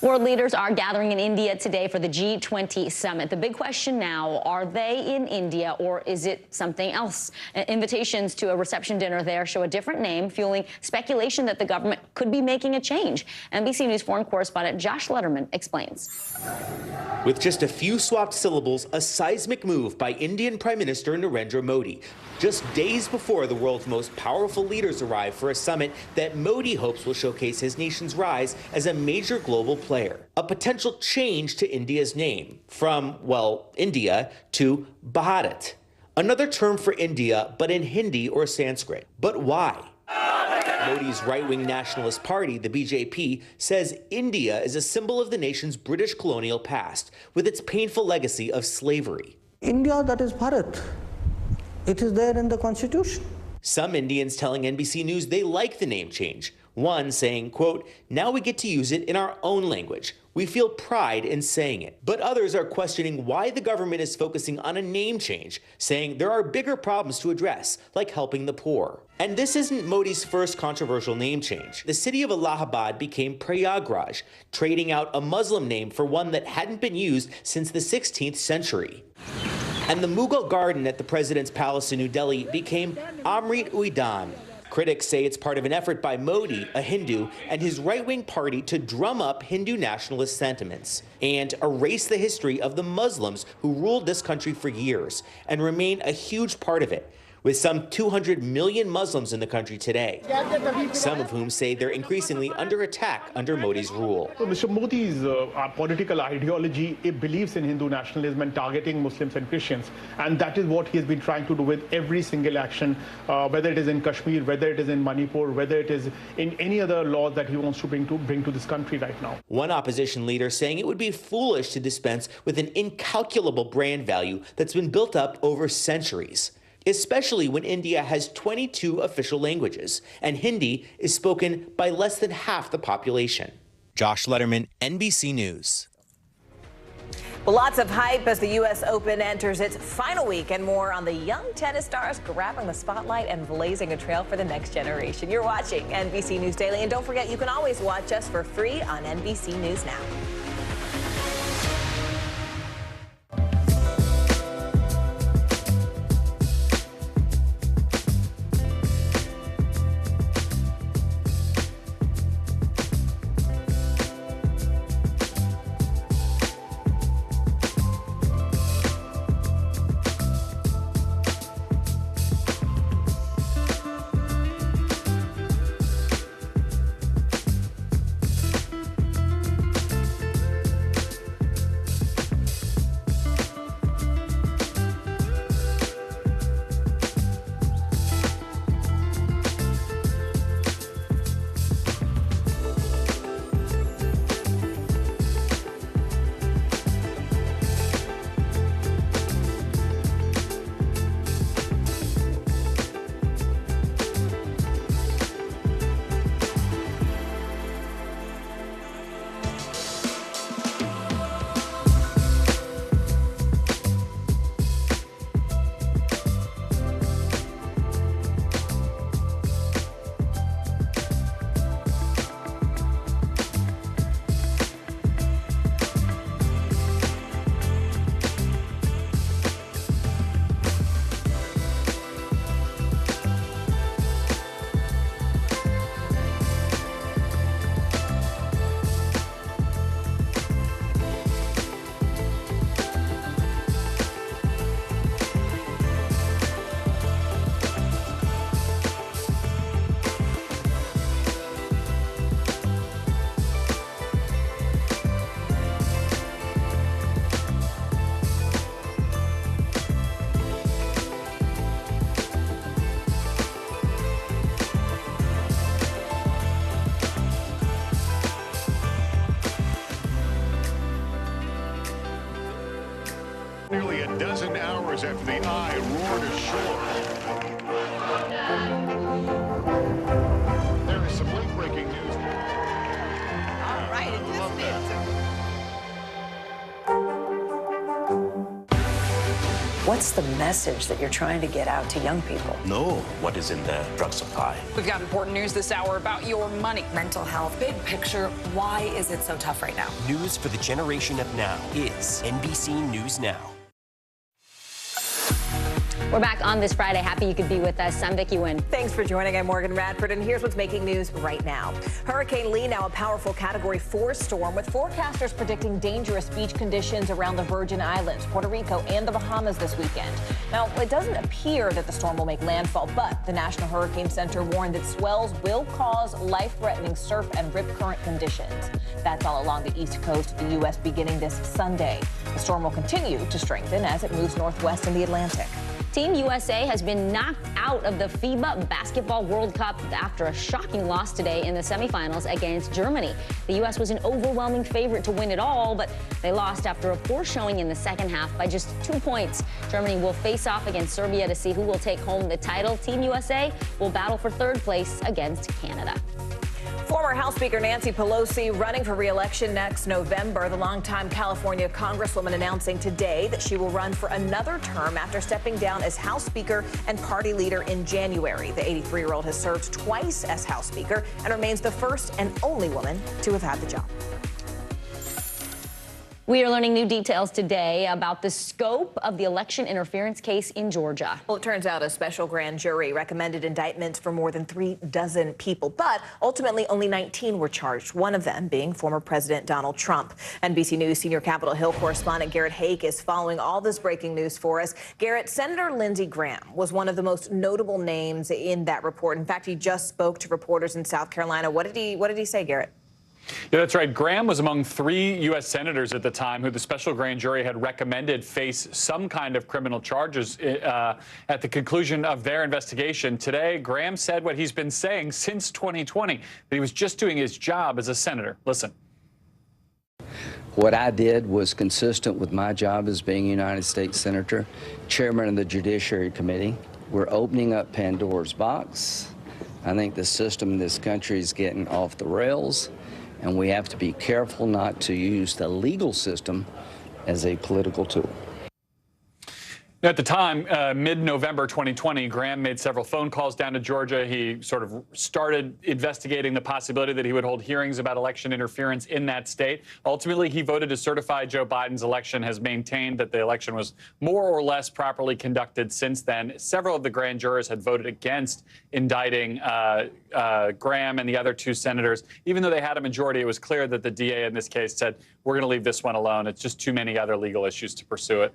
[SPEAKER 1] World leaders are gathering in India today for the G20 summit. The big question now, are they in India or is it something else? Invitations to a reception dinner there show a different name, fueling speculation that the government could be making a change. NBC News foreign correspondent Josh Letterman explains.
[SPEAKER 29] With just a few swapped syllables, a seismic move by Indian Prime Minister Narendra Modi, just days before the world's most powerful leaders arrive for a summit that Modi hopes will showcase his nation's rise as a major global player. A potential change to India's name from, well, India to Bharat, another term for India, but in Hindi or Sanskrit. But why? Modi's right-wing nationalist party, the BJP, says India is a symbol of the nation's British colonial past, with its painful legacy of slavery.
[SPEAKER 30] India, that is Bharat. It is there in the Constitution.
[SPEAKER 29] Some Indians telling NBC News they like the name change. One saying, quote, now we get to use it in our own language. We feel pride in saying it. But others are questioning why the government is focusing on a name change, saying there are bigger problems to address, like helping the poor. And this isn't Modi's first controversial name change. The city of Allahabad became Prayagraj, trading out a Muslim name for one that hadn't been used since the 16th century. And the Mughal garden at the president's palace in New Delhi became Amrit Uidan. Critics say it's part of an effort by Modi, a Hindu, and his right-wing party to drum up Hindu nationalist sentiments and erase the history of the Muslims who ruled this country for years and remain a huge part of it, with some 200 million Muslims in the country today, some of whom say they're increasingly under attack under Modi's rule.
[SPEAKER 2] So Mr. Modi's political ideology, it believes in Hindu nationalism and targeting Muslims and Christians, and that is what he has been trying to do with every single action, whether it is in Kashmir, whether it is in Manipur, whether it is in any other laws that he wants to bring to this country right now.
[SPEAKER 29] One opposition leader saying it would be foolish to dispense with an incalculable brand value that's been built up over centuries, especially when India has 22 official languages and Hindi is spoken by less than half the population. Josh Letterman, NBC News.
[SPEAKER 8] Well, lots of hype as the U.S. Open enters its final week, and more on the young tennis stars grabbing the spotlight and blazing a trail for the next generation. You're watching NBC News Daily, and don't forget you can always watch us for free on NBC News Now.
[SPEAKER 19] Nearly a dozen hours after the eye roared ashore. There is some late-breaking news.
[SPEAKER 8] All right, it just is. What's the message that you're trying to get out to young people?
[SPEAKER 20] Know what is in the drug supply.
[SPEAKER 3] We've got important news this hour about your money.
[SPEAKER 5] Mental health, big picture, why is it so tough right now?
[SPEAKER 10] News for the generation of now is NBC News Now.
[SPEAKER 1] We're back on this Friday. Happy you could be with us. I'm Vicki Wynn.
[SPEAKER 8] Thanks for joining. I'm Morgan Radford, and here's what's making news right now. Hurricane Lee, now a powerful Category 4 storm, with forecasters predicting dangerous beach conditions around the Virgin Islands, Puerto Rico, and the Bahamas this weekend. Now, it doesn't appear that the storm will make landfall, but the National Hurricane Center warned that swells will cause life-threatening surf and rip current conditions. That's all along the east coast of the U.S. beginning this Sunday. The storm will continue to strengthen as it moves northwest in the Atlantic.
[SPEAKER 1] Team USA has been knocked out of the FIBA Basketball World Cup after a shocking loss today in the semifinals against Germany. The U.S. was an overwhelming favorite to win it all, but they lost after a poor showing in the second half by just 2 points. Germany will face off against Serbia to see who will take home the title. Team USA will battle for third place against Canada.
[SPEAKER 8] Former House Speaker Nancy Pelosi running for re-election next November. The longtime California Congresswoman announcing today that she will run for another term after stepping down as House Speaker and party leader in January. The 83-year-old has served twice as House Speaker and remains the first and only woman to have had the job.
[SPEAKER 1] We are learning new details today about the scope of the election interference case in Georgia.
[SPEAKER 8] Well, it turns out a special grand jury recommended indictments for more than 36 people, but ultimately only 19 were charged, one of them being former President Donald Trump. NBC News senior Capitol Hill correspondent Garrett Hake is following all this breaking news for us. Garrett, Senator Lindsey Graham was one of the most notable names in that report. In fact, he just spoke to reporters in South Carolina. What did he say, Garrett?
[SPEAKER 7] Yeah, that's right. Graham was among 3 U.S. senators at the time who the special grand jury had recommended face some kind of criminal charges at the conclusion of their investigation. Today, Graham said what he's been saying since 2020, that he was just doing his job as a senator. Listen.
[SPEAKER 9] What I did was consistent with my job as being a United States Senator, chairman of the Judiciary Committee. We're opening up Pandora's box. I think the system in this country is getting off the rails, and we have to be careful not to use the legal system as a political tool.
[SPEAKER 7] At the time, mid-November 2020, Graham made several phone calls down to Georgia. He sort of started investigating the possibility that he would hold hearings about election interference in that state. Ultimately, he voted to certify Joe Biden's election, has maintained that the election was more or less properly conducted since then. Several of the grand jurors had voted against indicting Graham and the other 2 senators. Even though they had a majority, it was clear that the DA in this case said, we're going to leave this one alone. It's just too many other legal issues to pursue it.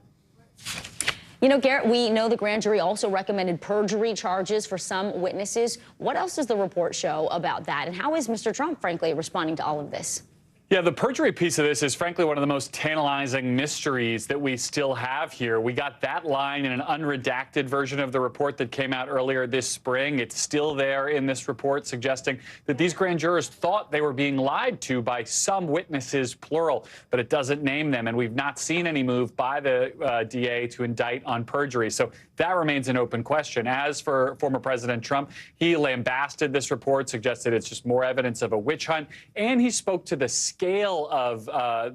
[SPEAKER 1] You know, Garrett, we know the grand jury also recommended perjury charges for some witnesses. What else does the report show about that? And how is Mr. Trump, frankly, responding to all of this?
[SPEAKER 7] Yeah, the perjury piece of this is frankly one of the most tantalizing mysteries that we still have here. We got that line in an unredacted version of the report that came out earlier this spring. It's still there in this report, suggesting that these grand jurors thought they were being lied to by some witnesses, plural, but it doesn't name them. And we've not seen any move by the DA to indict on perjury. So that remains an open question. As for former President Trump, he lambasted this report, suggested it's just more evidence of a witch hunt, and he spoke to the scale of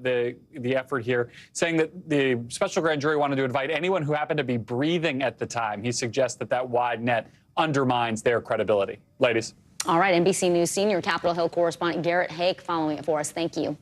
[SPEAKER 7] the effort here, saying that the special grand jury wanted to invite anyone who happened to be breathing at the time. He suggests that that wide net undermines their credibility. Ladies.
[SPEAKER 1] All right, NBC News senior Capitol Hill correspondent Garrett Hake following it for us. Thank you.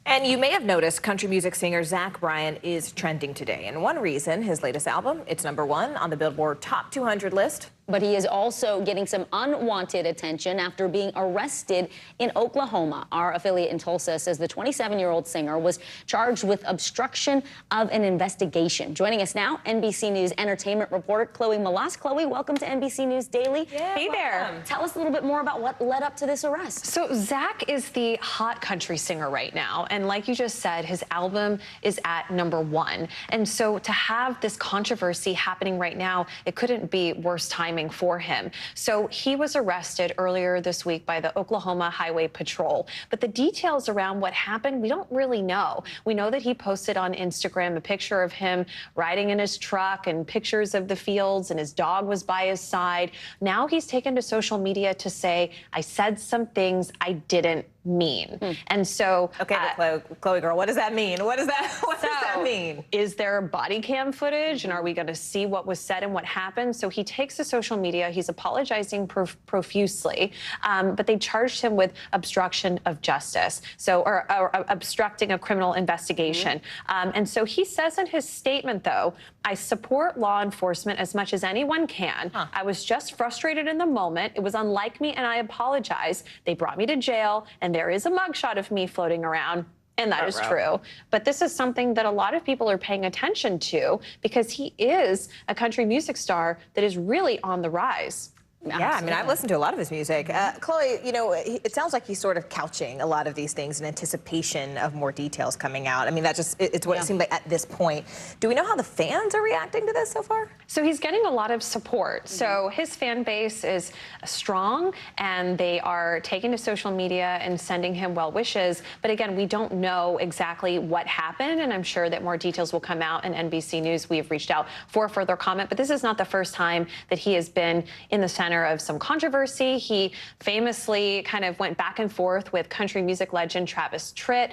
[SPEAKER 8] And you may have noticed country music singer Zach Bryan is trending today. And one reason, his latest album, it's #1 on the Billboard Top 200 list.
[SPEAKER 1] But he is also getting some unwanted attention after being arrested in Oklahoma. Our affiliate in Tulsa says the 27-year-old singer was charged with obstruction of an investigation. Joining us now, NBC News entertainment reporter Chloe Malas. Chloe, welcome to NBC News Daily.
[SPEAKER 5] Yeah,
[SPEAKER 1] hey there. Tell us a little bit more about what led up to this arrest.
[SPEAKER 5] So Zach is the hot country singer right now. And like you just said, his album is at #1. And so to have this controversy happening right now, it couldn't be worse timing for him. So he was arrested earlier this week by the Oklahoma Highway Patrol. But the details around what happened, we don't really know. We know that he posted on Instagram a picture of him riding in his truck and pictures of the fields, and his dog was by his side. Now he's taken to social media to say, I said some things I didn't mean. And so
[SPEAKER 8] okay, Chloe girl, what does that mean? What does that mean?
[SPEAKER 5] Is there body cam footage, and are we going to see what was said and what happened? So he takes to social media. He's apologizing profusely, but they charged him with obstruction of justice, or obstructing a criminal investigation. And so he says in his statement, though, I support law enforcement as much as anyone can. I was just frustrated in the moment. It was unlike me, and I apologize. They brought me to jail, and there is a mugshot of me floating around. And that is true. But this is something that a lot of people are paying attention to because he is a country music star that is really on the rise.
[SPEAKER 8] Yeah, I mean, I've listened to a lot of his music. Chloe, you know, it sounds like he's sort of couching a lot of these things in anticipation of more details coming out. I mean, it's what it seemed like at this point. Do we know how the fans are reacting to this so far?
[SPEAKER 5] So he's getting a lot of support. So his fan base is strong, and they are taking to social media and sending him well wishes. But again, we don't know exactly what happened, and I'm sure that more details will come out. In NBC News, we have reached out for further comment. But this is not the first time that he has been in the center of some controversy. He famously kind of went back and forth with country music legend Travis Tritt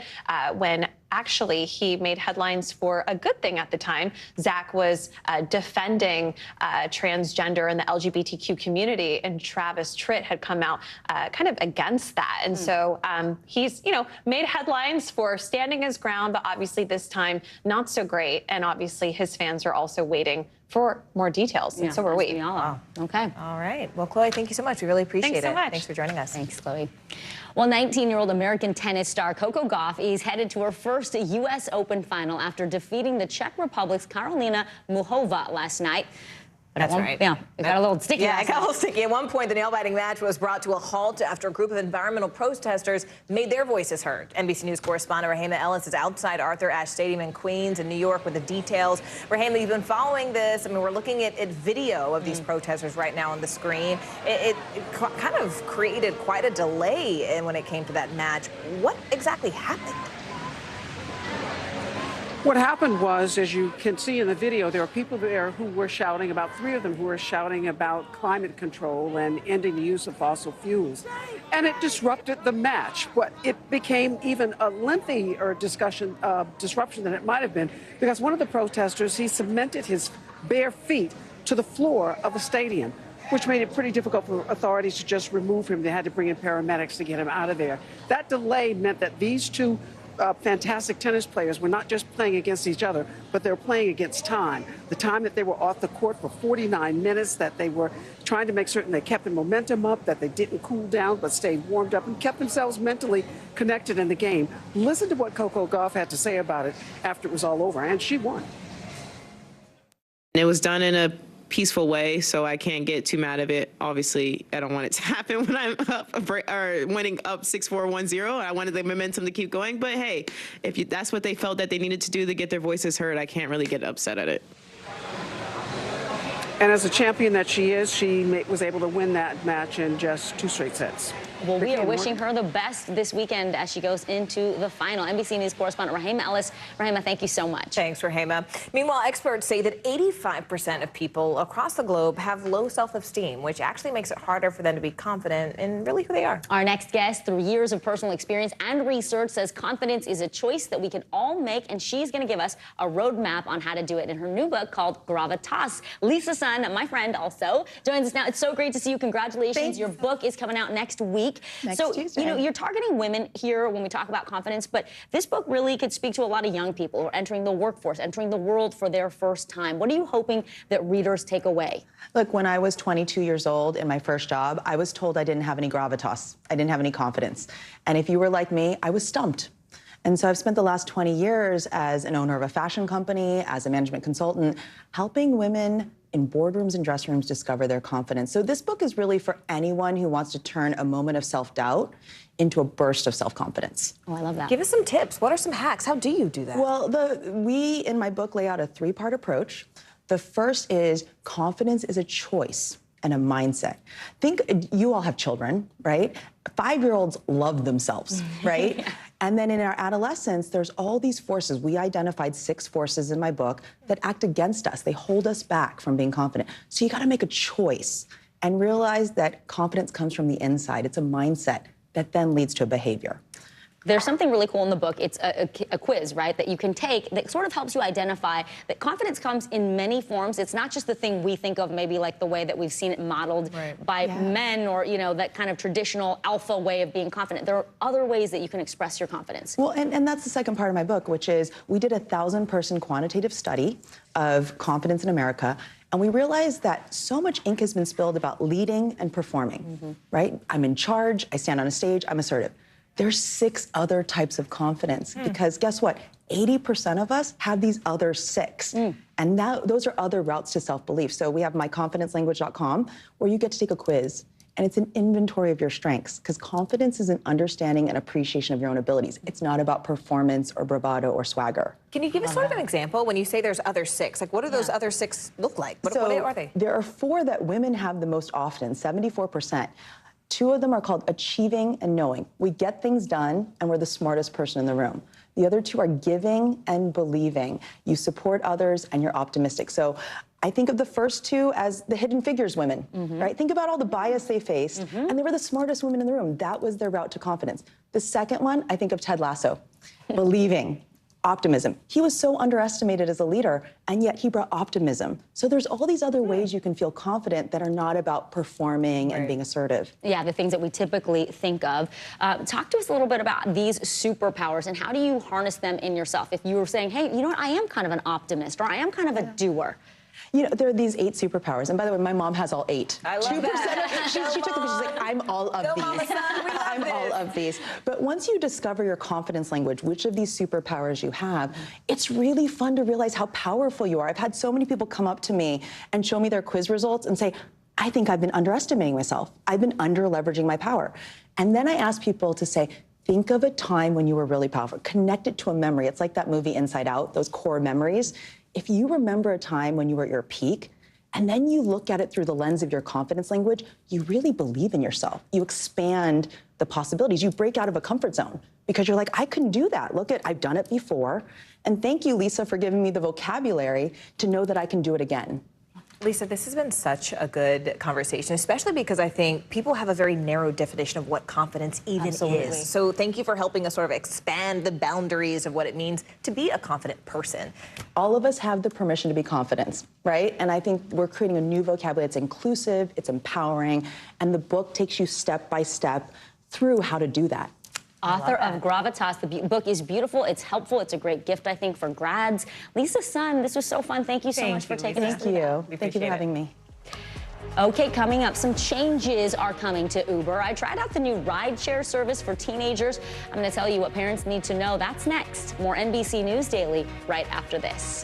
[SPEAKER 5] when actually, he made headlines for a good thing at the time. Zach was defending transgender and the LGBTQ community, and Travis Tritt had come out kind of against that. And so he's, made headlines for standing his ground, but obviously this time not so great. And obviously his fans are also waiting for more details, and so are we.
[SPEAKER 1] Wow. Okay.
[SPEAKER 8] All right. Well, Chloe, thank you so much. We really appreciate
[SPEAKER 5] Thanks so much.
[SPEAKER 8] Thanks for joining us.
[SPEAKER 1] Thanks, Chloe. Well, 19-year-old American tennis star Coco Gauff is headed to her first U.S. Open final after defeating the Czech Republic's Karolina Muchova last night.
[SPEAKER 8] That's right.
[SPEAKER 1] Yeah, it got a little sticky.
[SPEAKER 8] Yeah, it got a little sticky. At one point, the nail-biting match was brought to a halt after a group of environmental protesters made their voices heard. NBC News correspondent Rahema Ellis is outside Arthur Ashe Stadium in Queens in New York with the details. Rahema, you've been following this. I mean, we're looking at video of these protesters right now on the screen. It kind of created quite a delay when it came to that match. What exactly happened?
[SPEAKER 11] What happened was, as you can see in the video, there were people there who were shouting, about 3 of them who were shouting about climate control and ending the use of fossil fuels. And it disrupted the match. But it became even a lengthier disruption than it might have been, because one of the protesters, he cemented his bare feet to the floor of the stadium, which made it pretty difficult for authorities to just remove him. They had to bring in paramedics to get him out of there. That delay meant that these two fantastic tennis players were not just playing against each other, but they were playing against time. The time that they were off the court for 49 minutes, that they were trying to make certain they kept the momentum up, that they didn't cool down but stayed warmed up and kept themselves mentally connected in the game. Listen to what Coco Gauff had to say about it after it was all over, and she won.
[SPEAKER 12] It was done in a peaceful way, so I can't get too mad of it. Obviously, I don't want it to happen when I'm up or winning up 6-4, 1-0. I wanted the momentum to keep going, but hey, if that's what they felt that they needed to do to get their voices heard, I can't really get upset at it.
[SPEAKER 11] And as a champion that she is, she was able to win that match in just 2 straight sets.
[SPEAKER 1] Well, we are wishing her the best this weekend as she goes into the final. NBC News correspondent Rahema Ellis. Rahema, thank you so much.
[SPEAKER 8] Thanks, Rahema. Meanwhile, experts say that 85% of people across the globe have low self-esteem, which actually makes it harder for them to be confident in really who they are.
[SPEAKER 1] Our next guest, through years of personal experience and research, says confidence is a choice that we can all make, and she's going to give us a roadmap on how to do it in her new book called Gravitas. Lisa Sun, my friend, also joins us now. It's so great to see you. Congratulations.
[SPEAKER 13] Thanks.
[SPEAKER 1] Your book is coming out next week.
[SPEAKER 13] Next
[SPEAKER 1] so,
[SPEAKER 13] Tuesday.
[SPEAKER 1] you're targeting women here when we talk about confidence, but this book really could speak to a lot of young people who are entering the workforce, entering the world for their first time. What are you hoping that readers take away?
[SPEAKER 13] Look, when I was 22 years old in my first job, I was told I didn't have any gravitas. I didn't have any confidence. And if you were like me, I was stumped. And so I've spent the last 20 years as an owner of a fashion company, as a management consultant, helping women in boardrooms and dressing rooms discover their confidence. So this book is really for anyone who wants to turn a moment of self-doubt into a burst of self-confidence.
[SPEAKER 1] Oh, I love that.
[SPEAKER 8] Give us some tips. What are some hacks? How do you do that?
[SPEAKER 13] Well, we in my book lay out a 3-part approach. The first is confidence is a choice and a mindset. Think, you all have children, right? 5-year-olds love themselves, right? Yeah. And then in our adolescence, there's all these forces. We identified 6 forces in my book that act against us. They hold us back from being confident. So you gotta make a choice and realize that confidence comes from the inside. It's a mindset that then leads to a behavior.
[SPEAKER 1] There's something really cool in the book. It's a quiz, right, that you can take that sort of helps you identify that confidence comes in many forms. It's not just the thing we think of, maybe like the way that we've seen it modeled by men, or, that kind of traditional alpha way of being confident. There are other ways that you can express your confidence.
[SPEAKER 13] Well, and that's the second part of my book, which is we did a 1,000-person quantitative study of confidence in America. And we realized that so much ink has been spilled about leading and performing, right? I'm in charge, I stand on a stage, I'm assertive. There's 6 other types of confidence because guess what? 80% of us have these other 6. And those are other routes to self-belief. So we have myconfidencelanguage.com where you get to take a quiz. And it's an inventory of your strengths, because confidence is an understanding and appreciation of your own abilities. It's not about performance or bravado or swagger.
[SPEAKER 8] Can you give us sort of an example when you say there's other 6? Like, what do those other 6 look like? What are they?
[SPEAKER 13] There are 4 that women have the most often, 74%. 2 of them are called achieving and knowing. We get things done, and we're the smartest person in the room. The other 2 are giving and believing. You support others, and you're optimistic. So I think of the first 2 as the hidden figures women, right? Think about all the bias they faced, and they were the smartest women in the room. That was their route to confidence. The second one, I think of Ted Lasso, believing. optimism. He was so underestimated as a leader, and yet he brought optimism. So there's all these other ways you can feel confident that are not about performing and being assertive.
[SPEAKER 1] Yeah, the things that we typically think of. Talk to us a little bit about these superpowers and how do you harness them in yourself? If you were saying, hey, you know what, I am kind of an optimist or I am kind of a doer.
[SPEAKER 13] You know, there are these 8 superpowers. And by the way, my mom has all 8.
[SPEAKER 8] I love that.
[SPEAKER 13] She took them, she's like, I'm all of these. I'm all of these. But once you discover your confidence language, which of these superpowers you have, it's really fun to realize how powerful you are. I've had so many people come up to me and show me their quiz results and say, I think I've been underestimating myself. I've been under-leveraging my power. And then I ask people to say, think of a time when you were really powerful. Connect it to a memory. It's like that movie Inside Out, those core memories. If you remember a time when you were at your peak, and then you look at it through the lens of your confidence language, you really believe in yourself. You expand the possibilities. You break out of a comfort zone because you're like, I couldn't do that. Look, I've done it before. And thank you, Lisa, for giving me the vocabulary to know that I can do it again.
[SPEAKER 8] Lisa, this has been such a good conversation, especially because I think people have a very narrow definition of what confidence even is. So thank you for helping us sort of expand the boundaries of what it means to be a confident person.
[SPEAKER 13] All of us have the permission to be confident, right? And I think we're creating a new vocabulary that's inclusive, it's empowering, and the book takes you step by step through how to do that.
[SPEAKER 1] Author of Gravitas. The book is beautiful. It's helpful. It's a great gift, I think, for grads. Lisa Sun, this was so fun. Thank you so much for taking us.
[SPEAKER 13] Thank you. Thank you for having me.
[SPEAKER 1] Okay, coming up, some changes are coming to Uber. I tried out the new rideshare service for teenagers. I'm going to tell you what parents need to know. That's next. More NBC News Daily right after this.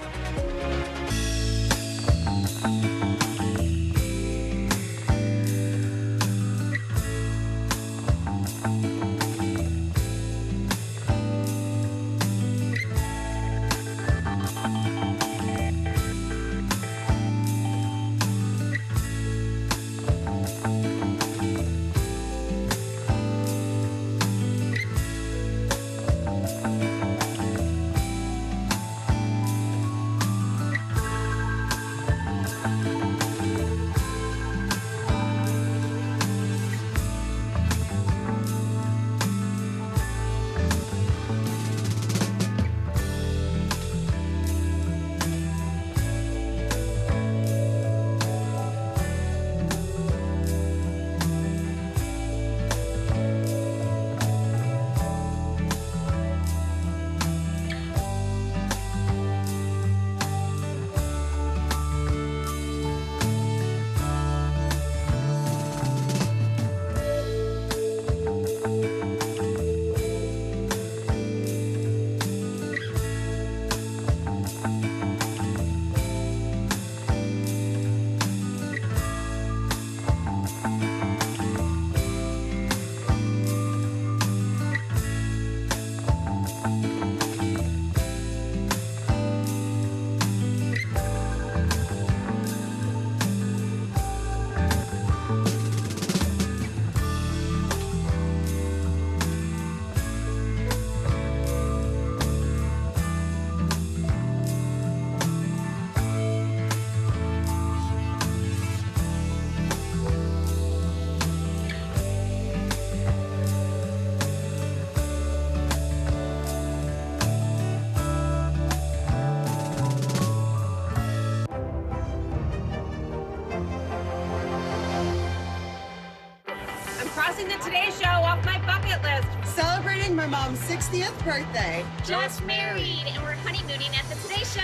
[SPEAKER 4] The Today Show off my bucket list.
[SPEAKER 6] Celebrating my mom's 60th birthday.
[SPEAKER 4] Just married, and we're honeymooning at the Today Show.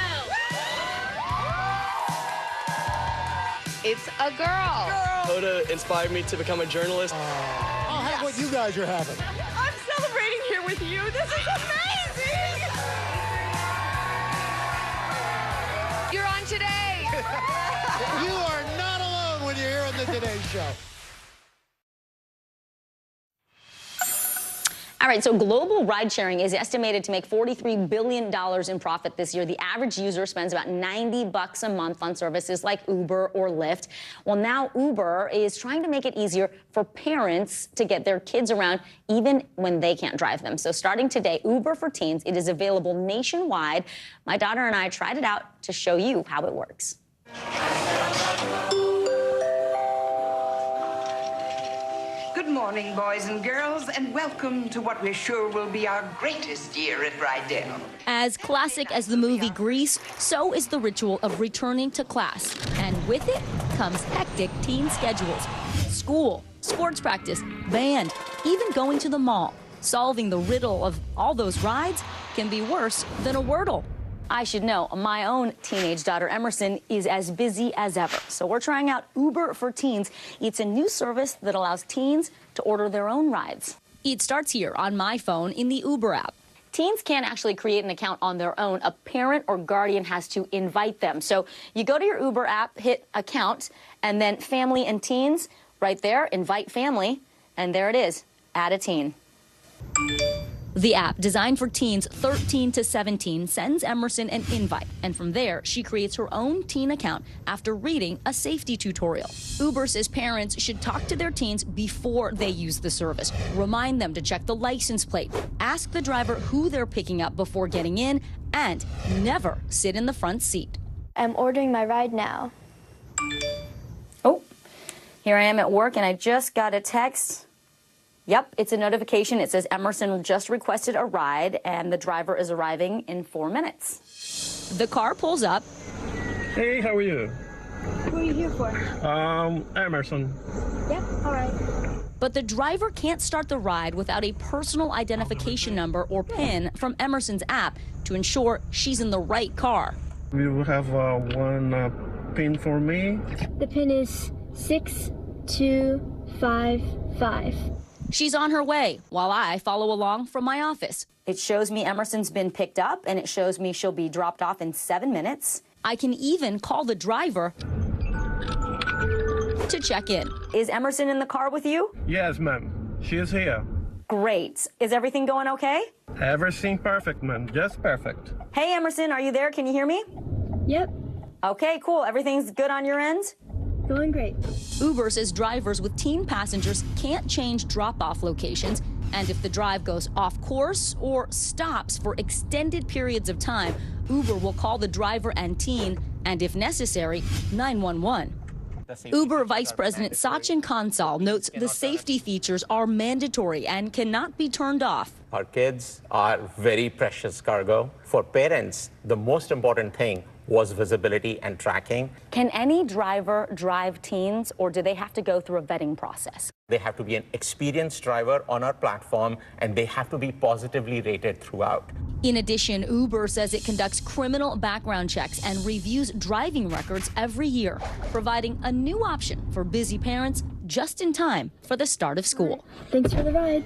[SPEAKER 6] It's a girl.
[SPEAKER 14] Hoda inspired me to become a journalist.
[SPEAKER 15] I'll have what you guys are having.
[SPEAKER 4] I'm celebrating here with you. This is amazing.
[SPEAKER 6] You're on Today.
[SPEAKER 15] You are not alone when you're here on the Today Show.
[SPEAKER 1] All right, so global ride-sharing is estimated to make $43 billion in profit this year. The average user spends about $90 a month on services like Uber or Lyft. Well, now Uber is trying to make it easier for parents to get their kids around even when they can't drive them. So starting today, Uber for Teens, it is available nationwide. My daughter and I tried it out to show you how it works.
[SPEAKER 16] Good morning, boys and girls, and welcome to what we're sure will be our greatest year at Rydell.
[SPEAKER 17] As classic as the movie Grease, so is the ritual of returning to class. And with it comes hectic teen schedules. School, sports practice, band, even going to the mall. Solving the riddle of all those rides can be worse than a Wordle.
[SPEAKER 1] I should know, my own teenage daughter, Emerson, is as busy as ever. So we're trying out Uber for Teens. It's a new service that allows teens to order their own rides.
[SPEAKER 17] It starts here on my phone in the Uber app.
[SPEAKER 1] Teens can't actually create an account on their own. A parent or guardian has to invite them. So you go to your Uber app, hit account, and then family and teens, right there, invite family, and there it is, add a teen.
[SPEAKER 17] The app, designed for teens 13 to 17, sends Emerson an invite, and from there, she creates her own teen account after reading a safety tutorial. Uber says parents should talk to their teens before they use the service, remind them to check the license plate, ask the driver who they're picking up before getting in, and never sit in the front seat.
[SPEAKER 18] I'm ordering my ride now.
[SPEAKER 1] Oh, here I am at work, and I just got a text. Yep, it's a notification. It says Emerson just requested a ride, and the driver is arriving in 4 minutes.
[SPEAKER 17] The car pulls up.
[SPEAKER 22] Hey, how are you?
[SPEAKER 18] Who are you here for?
[SPEAKER 22] Emerson.
[SPEAKER 18] Yep, all right.
[SPEAKER 17] But the driver can't start the ride without a personal identification number or PIN from Emerson's app to ensure she's in the right car.
[SPEAKER 22] You will have one PIN for me.
[SPEAKER 18] The PIN is 6255.
[SPEAKER 17] She's on her way while I follow along from my office.
[SPEAKER 1] It shows me Emerson's been picked up, and it shows me she'll be dropped off in 7 minutes.
[SPEAKER 17] I can even call the driver to check in.
[SPEAKER 1] Is Emerson in the car with you?
[SPEAKER 22] Yes, ma'am. She is here.
[SPEAKER 1] Great. Is everything going okay?
[SPEAKER 22] Everything perfect, ma'am. Just perfect.
[SPEAKER 1] Hey, Emerson, are you there? Can you hear me?
[SPEAKER 18] Yep.
[SPEAKER 1] Okay, cool. Everything's good on your end?
[SPEAKER 18] Going great.
[SPEAKER 17] Uber says drivers with teen passengers can't change drop-off locations, and if the drive goes off course or stops for extended periods of time, Uber will call the driver and teen, and if necessary, 911. Uber Vice President Sachin Kansal notes the safety features are mandatory and cannot be turned off.
[SPEAKER 23] Our kids are very precious cargo. For parents, the most important thing was visibility and tracking.
[SPEAKER 1] Can any driver drive teens, or do they have to go through a vetting process?
[SPEAKER 23] They have to be an experienced driver on our platform, and they have to be positively rated throughout.
[SPEAKER 17] In addition, Uber says it conducts criminal background checks and reviews driving records every year, providing a new option for busy parents just in time for the start of school.
[SPEAKER 18] Thanks for the ride.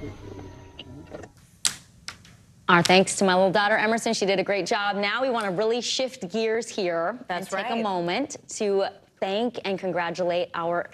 [SPEAKER 1] Our thanks to my little daughter, Emerson. She did a great job. Now we want to really shift gears here and take a moment to thank and congratulate our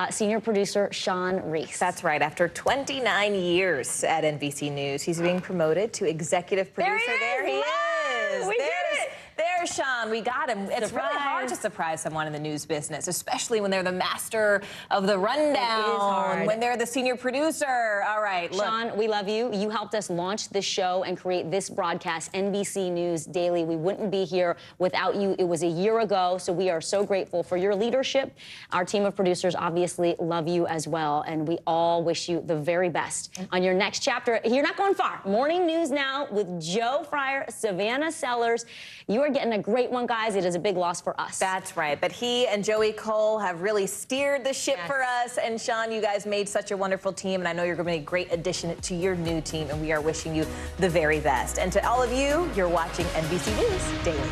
[SPEAKER 1] senior producer, Sean Reese.
[SPEAKER 8] That's right. After 29 years at NBC News, he's being promoted to executive producer. There he is.
[SPEAKER 1] We did it.
[SPEAKER 8] There's Sean. We got him. It's really hard to surprise someone in the news business, especially when they're the master of the rundown.
[SPEAKER 1] It is hard.
[SPEAKER 8] When they're the senior producer. All right, look.
[SPEAKER 1] Sean, we love you. You helped us launch this show and create this broadcast, NBC News Daily. We wouldn't be here without you. It was a year ago, so we are so grateful for your leadership. Our team of producers obviously love you as well, and we all wish you the very best on your next chapter. You're not going far. Morning News Now with Joe Fryer, Savannah Sellers. You are getting a great one, guys. It is a big loss for us.
[SPEAKER 8] That's right. But he and Joey Cole have really steered the ship for us. And Sean, you guys made such a wonderful team. And I know you're going to be a great addition to your new team. And we are wishing you the very best. And to all of you, you're watching NBC News Daily.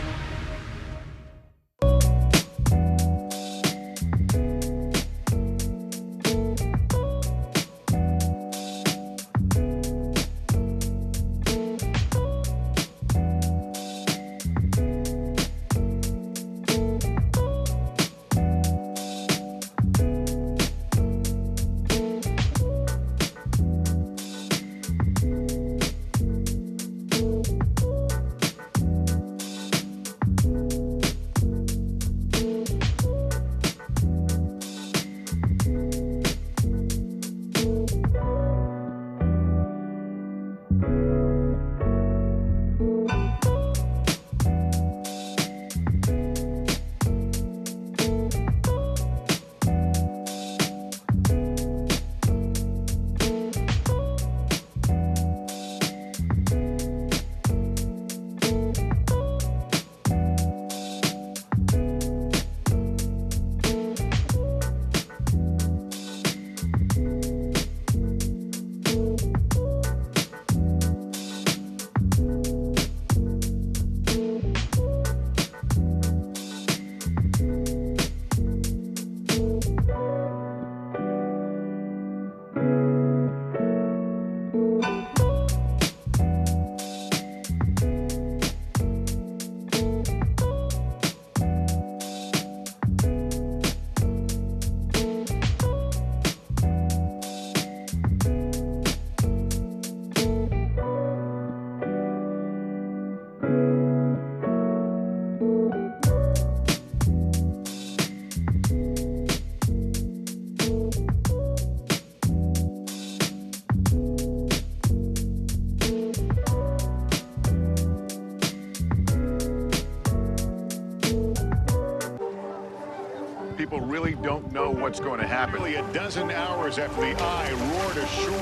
[SPEAKER 2] people really don't know what's going to happen. Only a dozen hours after the eye roared ashore.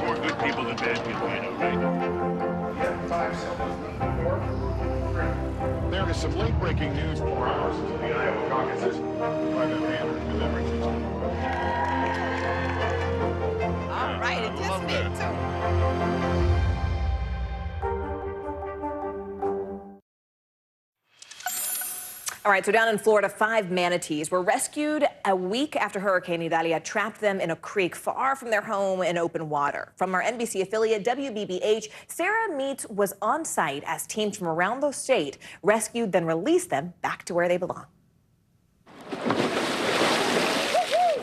[SPEAKER 2] More good people than bad people, you know, right? Yeah, 5 seconds. 4, 3. There is some late-breaking news 4 hours into the Iowa caucuses by the Andrew delivery system.
[SPEAKER 6] All right, it just me too.
[SPEAKER 8] All right, so down in Florida, 5 manatees were rescued a week after Hurricane Idalia trapped them in a creek far from their home in open water. From our NBC affiliate, WBBH, Sarah Meets was on site as teams from around the state rescued, then released them back to where they belong.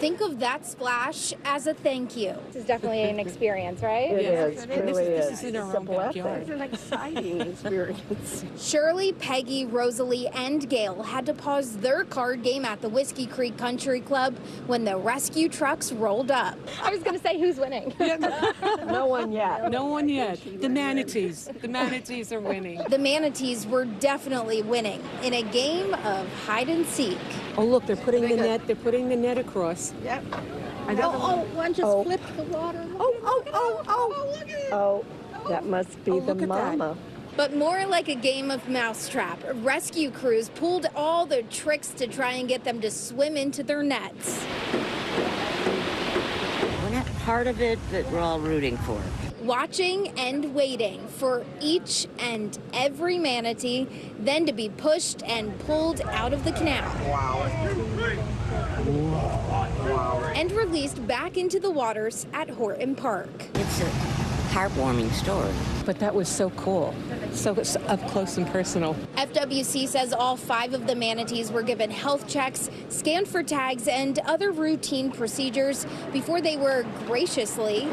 [SPEAKER 19] Think of that splash as a thank you. This is definitely an experience, right?
[SPEAKER 11] It is.
[SPEAKER 4] This is in our own backyard.
[SPEAKER 11] It's an exciting experience.
[SPEAKER 19] Shirley, Peggy, Rosalie, and Gail had to pause their card game at the Whiskey Creek Country Club when the rescue trucks rolled up. I was going to say, who's winning?
[SPEAKER 11] No one yet.
[SPEAKER 4] No one yet. The manatees. The manatees are winning.
[SPEAKER 19] The manatees were definitely winning in a game of hide and seek.
[SPEAKER 4] Oh, look, they're putting the net. They're putting the net across.
[SPEAKER 11] Yep.
[SPEAKER 19] One just flipped the water.
[SPEAKER 11] Oh, that must be the mama.
[SPEAKER 19] But more like a game of mousetrap. Rescue crews pulled all their tricks to try and get them to swim into their nets.
[SPEAKER 21] We're not part of it, but we're all rooting for it.
[SPEAKER 19] Watching and waiting for each and every manatee, then to be pushed and pulled out of the canal. And released back into the waters at Horton Park.
[SPEAKER 21] It's a heartwarming story.
[SPEAKER 4] But that was so cool. So up close and personal.
[SPEAKER 19] FWC says all 5 of the manatees were given health checks, scanned for tags, and other routine procedures before they were graciously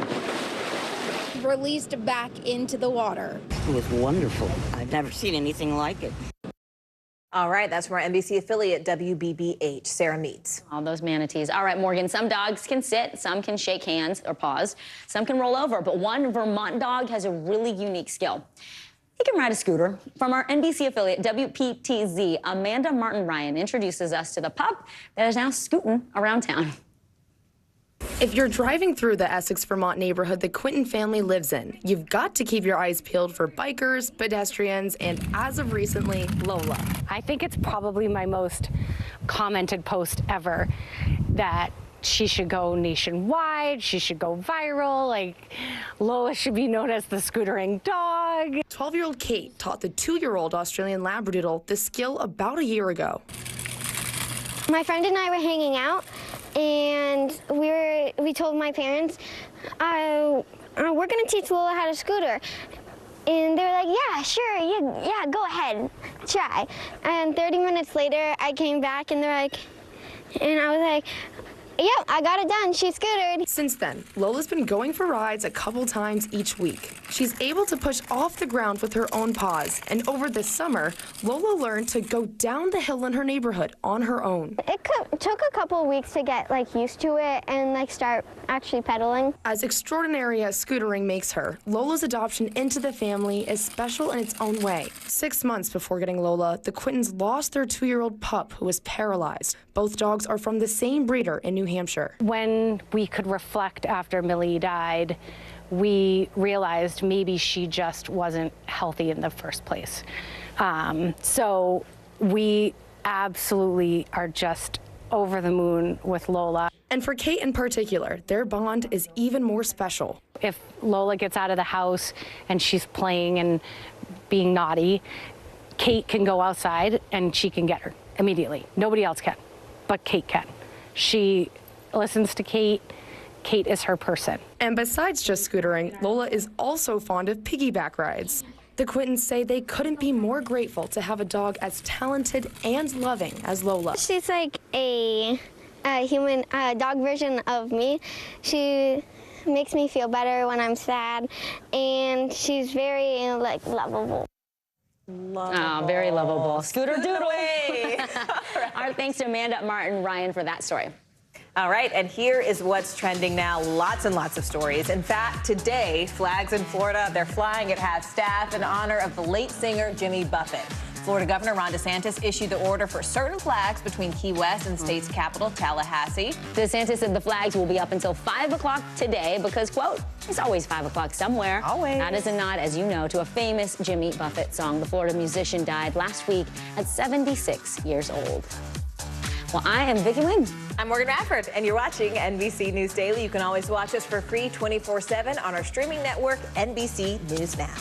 [SPEAKER 19] released back into the water.
[SPEAKER 21] It was wonderful. I've never seen anything like it.
[SPEAKER 8] All right, that's from our NBC affiliate, WBBH, Sarah Meets.
[SPEAKER 1] All those manatees. All right, Morgan, some dogs can sit, some can shake hands or paws, some can roll over, but one Vermont dog has a really unique skill. He can ride a scooter. From our NBC affiliate, WPTZ, Amanda Martin-Ryan introduces us to the pup that is now scooting around town.
[SPEAKER 24] If you're driving through the Essex, Vermont neighborhood the Quinton family lives in, you've got to keep your eyes peeled for bikers, pedestrians, and as of recently, Lola.
[SPEAKER 25] I think it's probably my most commented post ever that she should go nationwide, she should go viral, like Lola should be known as the scootering dog.
[SPEAKER 24] 12-year-old Kate taught the 2-year-old Australian Labradoodle this skill about a year ago.
[SPEAKER 18] My friend and I were hanging out, and we told my parents, we're gonna teach Lola how to scooter. And they were like, yeah, sure, yeah, go ahead, try. And 30 minutes later, I came back and I was like, yep, I got it done. She scootered.
[SPEAKER 24] Since then, Lola's been going for rides a couple times each week. She's able to push off the ground with her own paws. And over the summer, Lola learned to go down the hill in her neighborhood on her own.
[SPEAKER 18] It took a couple of weeks to get used to it and start actually pedaling.
[SPEAKER 24] As extraordinary as scootering makes her, Lola's adoption into the family is special in its own way. 6 months before getting Lola, the Quintons lost their 2-year-old pup who was paralyzed. Both dogs are from the same breeder in New Hampshire.
[SPEAKER 25] When we could reflect after Millie died, we realized maybe she just wasn't healthy in the first place. So we absolutely are just over the moon with Lola.
[SPEAKER 24] And for Kate in particular, their bond is even more special.
[SPEAKER 25] If Lola gets out of the house and she's playing and being naughty, Kate can go outside and she can get her immediately. Nobody else can, but Kate can. She listens to Kate. Kate is her person.
[SPEAKER 24] And besides just scootering, Lola is also fond of piggyback rides. The Quintons say they couldn't be more grateful to have a dog as talented and loving as Lola.
[SPEAKER 18] She's like a human dog version of me. She makes me feel better when I'm sad, and she's very lovable.
[SPEAKER 1] Oh, very lovable. Scooter doodly. Our thanks to Amanda Martin-Ryan for that story.
[SPEAKER 8] All right, and here is what's trending now. Lots and lots of stories. In fact, today, flags in Florida, they're flying at half-staff in honor of the late singer Jimmy Buffett. Florida Governor Ron DeSantis issued the order for certain flags between Key West and the state's capital, Tallahassee.
[SPEAKER 1] DeSantis said the flags will be up until 5 o'clock today because, quote, it's always 5 o'clock somewhere.
[SPEAKER 8] Always.
[SPEAKER 1] That is a nod, as you know, to a famous Jimmy Buffett song. The Florida musician died last week at 76 years old. Well, I am Vicki Wing.
[SPEAKER 8] I'm Morgan Radford, and you're watching NBC News Daily. You can always watch us for free 24/7 on our streaming network, NBC News Now.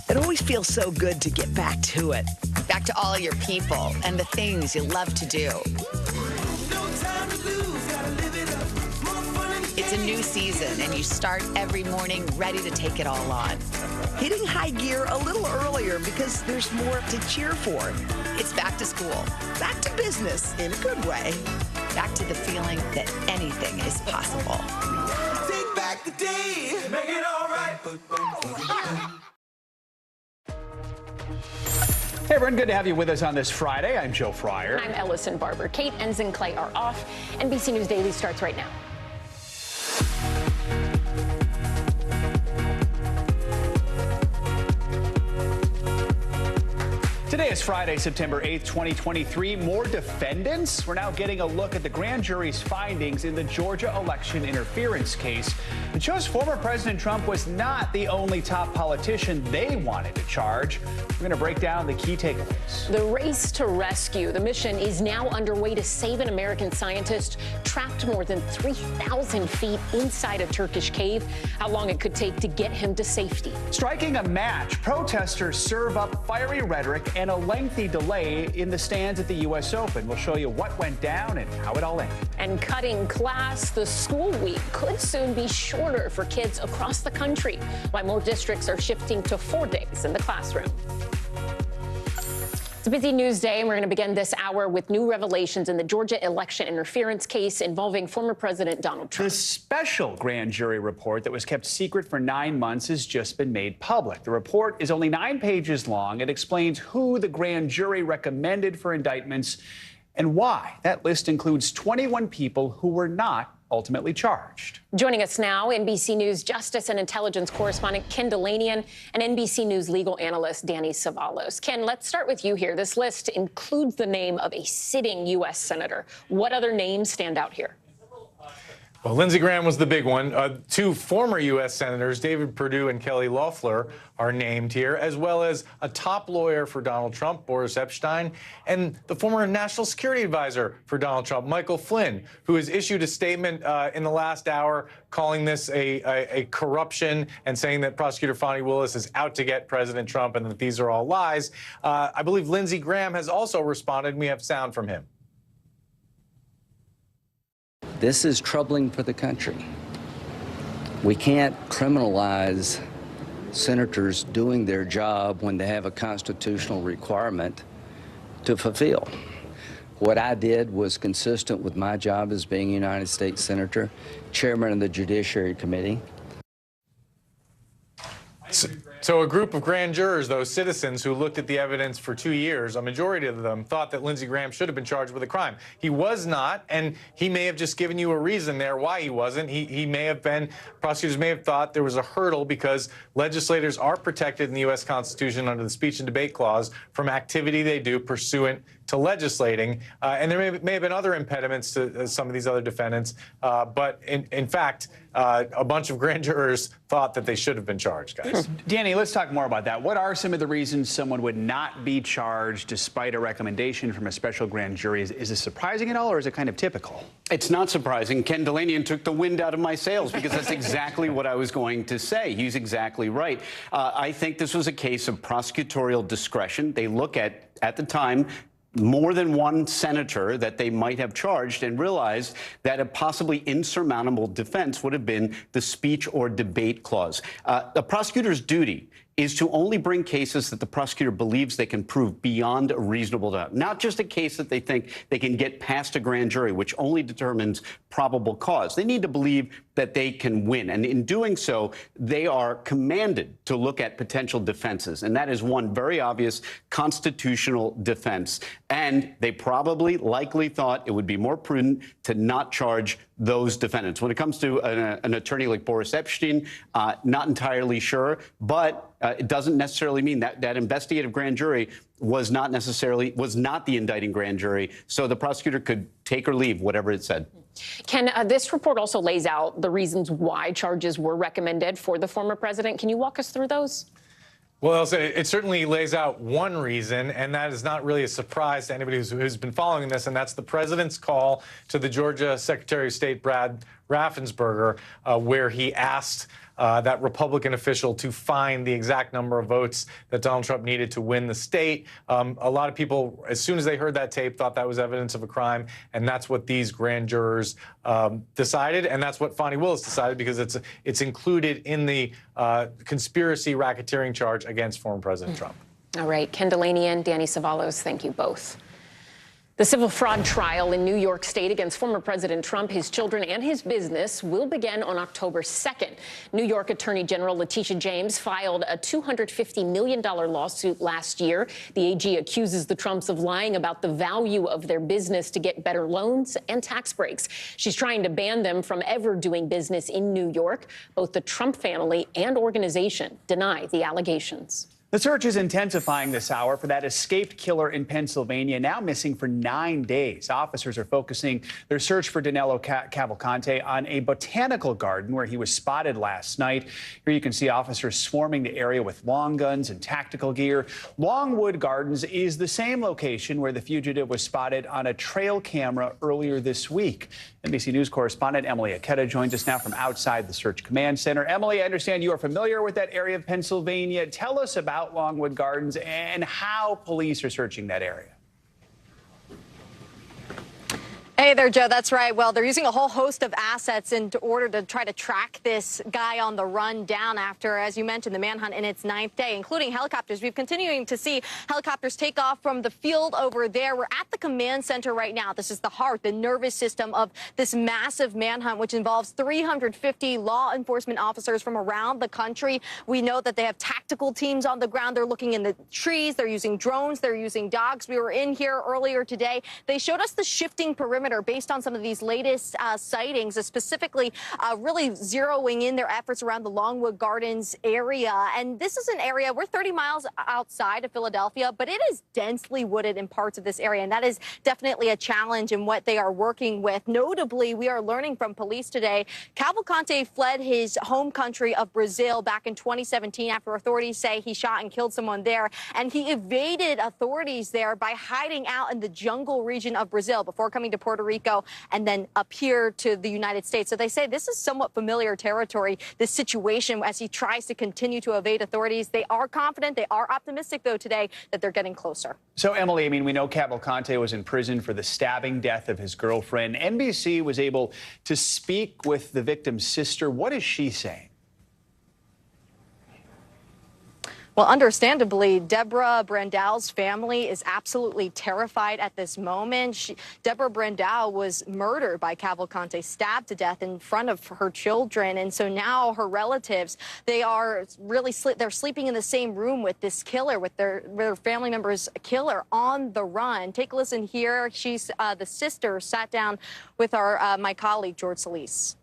[SPEAKER 3] It always feels so good to get back to it.
[SPEAKER 6] Back to all your people and the things you love to do. It's a new season, and you start every morning ready to take it all on.
[SPEAKER 3] Hitting high gear a little earlier because there's more to cheer for.
[SPEAKER 6] It's back to school.
[SPEAKER 3] Back to business in a good way.
[SPEAKER 6] Back to the feeling that anything is possible.
[SPEAKER 7] Take back the day, make it all right.
[SPEAKER 9] Hey everyone, good to have you with us on this Friday. I'm Joe Fryer.
[SPEAKER 5] I'm Ellison Barber. Kate, Enz, and Clay are off. NBC News Daily starts right now.
[SPEAKER 9] Today is Friday, September 8th, 2023. More defendants. We're now getting a look at the grand jury's findings in the Georgia election interference case. It shows former President Trump was not the only top politician they wanted to charge. We're going to break down the key takeaways.
[SPEAKER 5] The race to rescue. The mission is now underway to save an American scientist trapped more than 3,000 feet inside a Turkish cave. How long it could take to get him to safety.
[SPEAKER 9] Striking a match. Protesters serve up fiery rhetoric and a lengthy delay in the stands at the U.S. Open. We'll show you what went down and how it all ended.
[SPEAKER 5] And cutting class, the school week could soon be shorter for kids across the country, while more districts are shifting to 4 days in the classroom. It's a busy news day, and we're going to begin this hour with new revelations in the Georgia election interference case involving former President Donald Trump.
[SPEAKER 9] The special grand jury report that was kept secret for 9 months has just been made public. The report is only 9 pages long. It explains who the grand jury recommended for indictments and why. That list includes 21 people who were not ultimately charged.
[SPEAKER 5] Joining us now, NBC News Justice and Intelligence correspondent Ken Delanian and NBC News legal analyst Danny Savalos. Ken, let's start with you here. This list includes the name of a sitting U.S. senator. What other names stand out here?
[SPEAKER 10] Well, Lindsey Graham was the big one. Two former U.S. senators, David Perdue and Kelly Loeffler, are named here, as well as a top lawyer for Donald Trump, Boris Epshteyn, and the former national security advisor for Donald Trump, Michael Flynn, who has issued a statement in the last hour calling this a corruption and saying that prosecutor Fani Willis is out to get President Trump and that these are all lies. I believe Lindsey Graham has also responded, and we have sound from him.
[SPEAKER 12] This is troubling for the country. We can't criminalize senators doing their job when they have a constitutional requirement to fulfill. What I did was consistent with my job as being a United States Senator, chairman of the Judiciary Committee.
[SPEAKER 10] So a group of grand jurors, those citizens who looked at the evidence for 2 years, a majority of them thought that Lindsey Graham should have been charged with a crime. He was not, and he may have just given you a reason there why he wasn't. He may have been, prosecutors may have thought there was a hurdle because legislators are protected in the U.S. Constitution under the Speech and Debate Clause from activity they do pursuant to legislating. And there may have been other impediments to some of these other defendants. But in fact, a bunch of grand jurors thought that they should have been charged, guys.
[SPEAKER 9] Danny, let's talk more about that. What are some of the reasons someone would not be charged despite a recommendation from a special grand jury? Is this surprising at all, or is it kind of typical?
[SPEAKER 13] It's not surprising. Ken Delanian took the wind out of my sails because that's exactly what I was going to say. He's exactly right. I think this was a case of prosecutorial discretion. They look at the time, more than one senator that they might have charged and realized that a possibly insurmountable defense would have been the speech or debate clause. The prosecutor's duty is to only bring cases that the prosecutor believes they can prove beyond a reasonable doubt, not just a case that they think they can get past a grand jury, which only determines probable cause. They need to believe that they can win. And in doing so, they are commanded to look at potential defenses. And that is one very obvious constitutional defense. And they probably likely thought it would be more prudent to not charge those defendants. When it comes to an attorney like Boris Epshteyn, not entirely sure, but it doesn't necessarily mean that investigative grand jury was not the indicting grand jury. So the prosecutor could take or leave whatever it said.
[SPEAKER 14] Ken, this report also lays out the reasons why charges were recommended for the former president. Can you walk us through those?
[SPEAKER 10] Well, it certainly lays out one reason, and that is not really a surprise to anybody who's been following this, and that's the president's call to the Georgia Secretary of State, Brad Raffensperger, where he asked that Republican official to find the exact number of votes that Donald Trump needed to win the state. A lot of people, as soon as they heard that tape, thought that was evidence of a crime, and that's what these grand jurors decided, and that's what Fani Willis decided because it's included in the conspiracy racketeering charge against former President Trump.
[SPEAKER 14] All right, Ken Delanian, Danny Savalos, thank you both. The civil fraud trial in New York State against former President Trump, his children, and his business will begin on October 2nd. New York Attorney General Letitia James filed a $250 million lawsuit last year. The AG accuses the Trumps of lying about the value of their business to get better loans and tax breaks. She's trying to ban them from ever doing business in New York. Both the Trump family and organization deny the allegations.
[SPEAKER 9] The search is intensifying this hour for that escaped killer in Pennsylvania, now missing for 9 days. Officers are focusing their search for Danilo Cavalcante on a botanical garden where he was spotted last night. Here you can see officers swarming the area with long guns and tactical gear. Longwood Gardens is the same location where the fugitive was spotted on a trail camera earlier this week. NBC News correspondent Emily Aketa joins us now from outside the Search Command Center. Emily, I understand you are familiar with that area of Pennsylvania. Tell us about Longwood Gardens and how police are searching that area.
[SPEAKER 20] Hey there, Joe. That's right. Well, they're using a whole host of assets in order to try to track this guy on the run down after, as you mentioned, the manhunt in its 9th day, including helicopters. We've continuing to see helicopters take off from the field over there. We're at the command center right now. This is the heart, the nervous system of this massive manhunt, which involves 350 law enforcement officers from around the country. We know that they have tactical teams on the ground. They're looking in the trees. They're using drones. They're using dogs. We were in here earlier today. They showed us the shifting perimeter perimeter based on some of these latest sightings, specifically really zeroing in their efforts around the Longwood Gardens area. And this is an area, we're 30 miles outside of Philadelphia, but it is densely wooded in parts of this area. And that is definitely a challenge in what they are working with. Notably, we are learning from police today, Cavalcante fled his home country of Brazil back in 2017 after authorities say he shot and killed someone there. And he evaded authorities there by hiding out in the jungle region of Brazil before coming to Puerto Rico and then up here to the United States. So they say this is somewhat familiar territory, this situation, as he tries to continue to evade authorities. They are confident, they are optimistic, though, today that they're getting closer.
[SPEAKER 9] So, Emily, I mean, we know Cavalcante was in prison for the stabbing death of his girlfriend. NBC was able to speak with the victim's sister. What is she saying?
[SPEAKER 20] Well, understandably, Deborah Brandau's family is absolutely terrified at this moment. Deborah Brandau was murdered by Cavalcante, stabbed to death in front of her children. And so now her relatives, they are really they're sleeping in the same room with this killer, with their family member's killer on the run. Take a listen here. She's the sister sat down with my colleague, George Solis.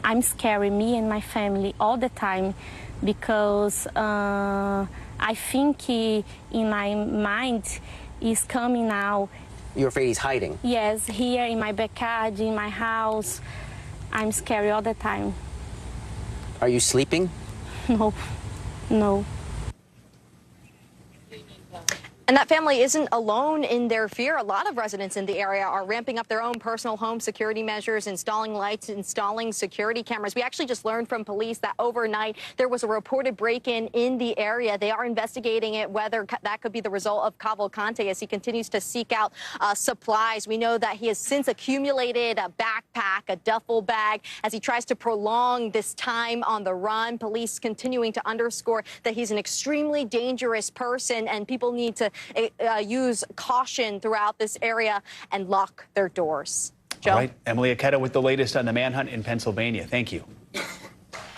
[SPEAKER 15] I'm scaring me and my family all the time because I think in my mind is coming now.
[SPEAKER 16] You're afraid he's hiding?
[SPEAKER 15] Yes, here in my backyard, in my house. I'm scared all the time.
[SPEAKER 16] Are you sleeping?
[SPEAKER 15] No, no.
[SPEAKER 20] And that family isn't alone in their fear. A lot of residents in the area are ramping up their own personal home security measures, installing lights, installing security cameras. We actually just learned from police that overnight there was a reported break-in in the area. They are investigating it, whether that could be the result of Cavalcante as he continues to seek out supplies. We know that he has since accumulated a backpack, a duffel bag, as he tries to prolong this time on the run. Police continuing to underscore that he's an extremely dangerous person, and people need to use caution throughout this area and lock their doors. Joe?
[SPEAKER 9] All right, Emily Aketa with the latest on the manhunt in Pennsylvania. Thank you.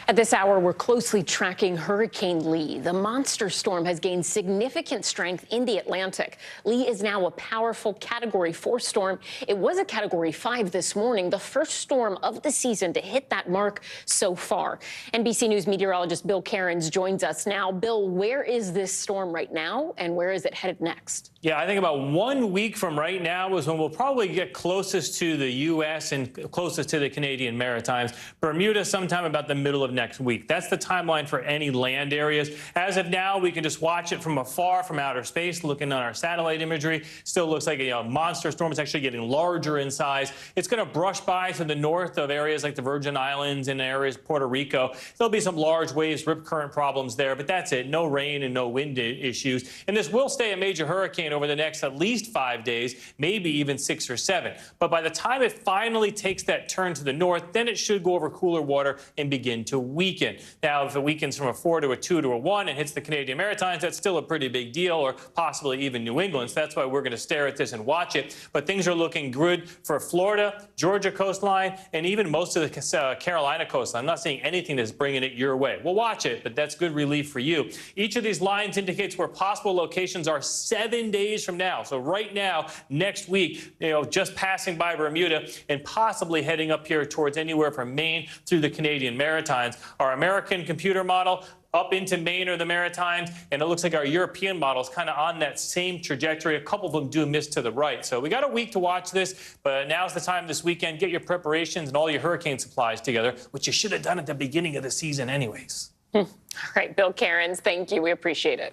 [SPEAKER 14] At this hour, we're closely tracking Hurricane Lee. The monster storm has gained significant strength in the Atlantic. Lee is now a powerful Category 4 storm. It was a Category 5 this morning, the first storm of the season to hit that mark so far. NBC News meteorologist Bill Cairns joins us now. Bill, where is this storm right now, and where is it headed next?
[SPEAKER 17] Yeah, I think about 1 week from right now is when we'll probably get closest to the U.S. and closest to the Canadian Maritimes. Bermuda sometime about the middle of next week. That's the timeline for any land areas. As of now, we can just watch it from afar, from outer space, looking on our satellite imagery. Still looks like a monster storm. It's actually getting larger in size. It's going to brush by to the north of areas like the Virgin Islands and areas Puerto Rico. There'll be some large waves, rip current problems there, but that's it. No rain and no wind issues. And this will stay a major hurricane over the next at least 5 days, maybe even 6 or 7. But by the time it finally takes that turn to the north, then it should go over cooler water and begin to weaken. Now, if it weakens from a 4 to a 2 to a 1 and hits the Canadian Maritimes, that's still a pretty big deal, or possibly even New England. So that's why we're going to stare at this and watch it. But things are looking good for Florida, Georgia coastline, and even most of the Carolina coastline. I'm not seeing anything that's bringing it your way. We'll watch it, but that's good relief for you. Each of these lines indicates where possible locations are 7 days from now. So right now, next week, just passing by Bermuda and possibly heading up here towards anywhere from Maine through the Canadian Maritimes. Our American computer model up into Maine or the Maritimes, and it looks like our European model is kind of on that same trajectory. A couple of them do miss to the right. So we got a week to watch this, but now's the time this weekend. Get your preparations and all your hurricane supplies together, which you should have done at the beginning of the season anyways.
[SPEAKER 14] All right, Bill Cairns, thank you. We appreciate it.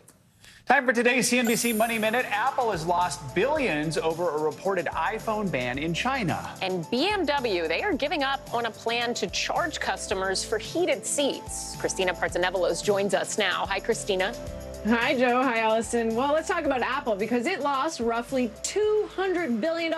[SPEAKER 9] Time for today's CNBC Money Minute. Apple has lost billions over a reported iPhone ban in China.
[SPEAKER 14] And BMW, they are giving up on a plan to charge customers for heated seats. Christina Partsenevelos joins us now. Hi, Christina.
[SPEAKER 4] Hi, Joe. Hi, Allison. Well, let's talk about Apple because it lost roughly $200 billion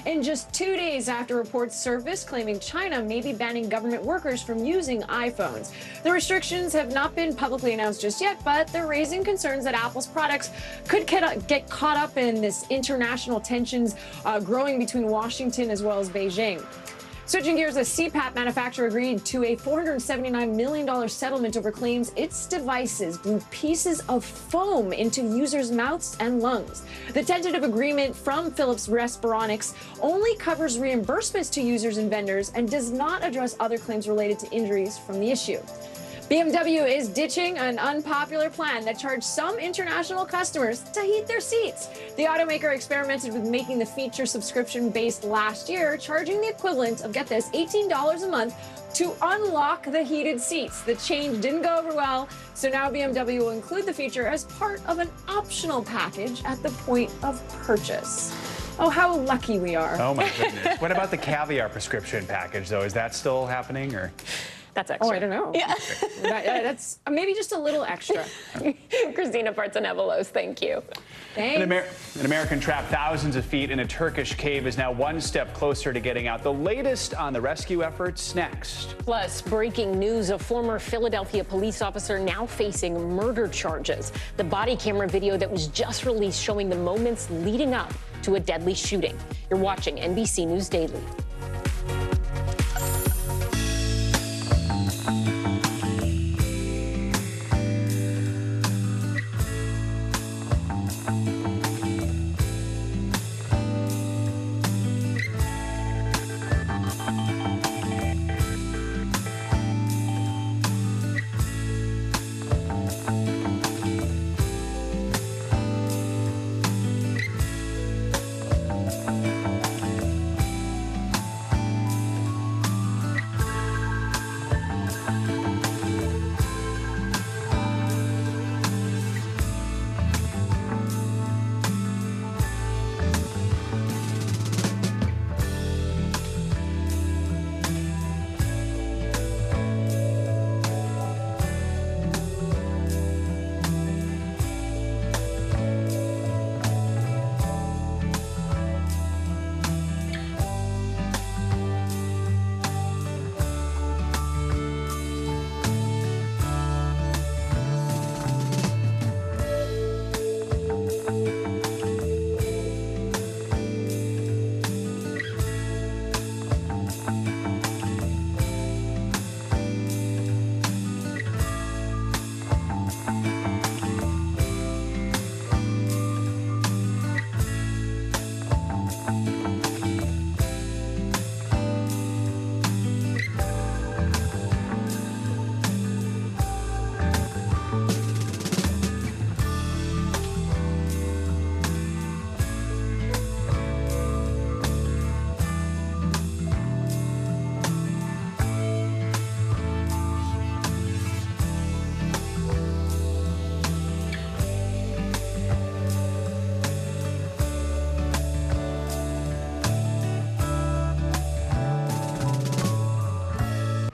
[SPEAKER 4] in just 2 days after reports surfaced claiming China may be banning government workers from using iPhones. The restrictions have not been publicly announced just yet, but they're raising concerns that Apple's products could get caught up in this international tensions growing between Washington as well as Beijing. Switching gears, a CPAP manufacturer agreed to a $479 million settlement over claims its devices blew pieces of foam into users' mouths and lungs. The tentative agreement from Philips Respironics only covers reimbursements to users and vendors and does not address other claims related to injuries from the issue. BMW is ditching an unpopular plan that charged some international customers to heat their seats. The automaker experimented with making the feature subscription-based last year, charging the equivalent of, get this, $18 a month to unlock the heated seats. The change didn't go over well, so now BMW will include the feature as part of an optional package at the point of purchase. Oh, how lucky we are.
[SPEAKER 9] Oh, my goodness. What about the caviar prescription package, though? Is that still happening, or?
[SPEAKER 14] That's extra.
[SPEAKER 4] Oh, I don't know.
[SPEAKER 14] Yeah.
[SPEAKER 4] That's maybe just a little extra.
[SPEAKER 14] Christina Partsinevelos, thank you.
[SPEAKER 4] Thanks.
[SPEAKER 9] An American trapped thousands of feet in a Turkish cave is now one step closer to getting out. The latest on the rescue efforts next.
[SPEAKER 14] Plus, breaking news, a former Philadelphia police officer now facing murder charges. The body camera video that was just released showing the moments leading up to a deadly shooting. You're watching NBC News Daily.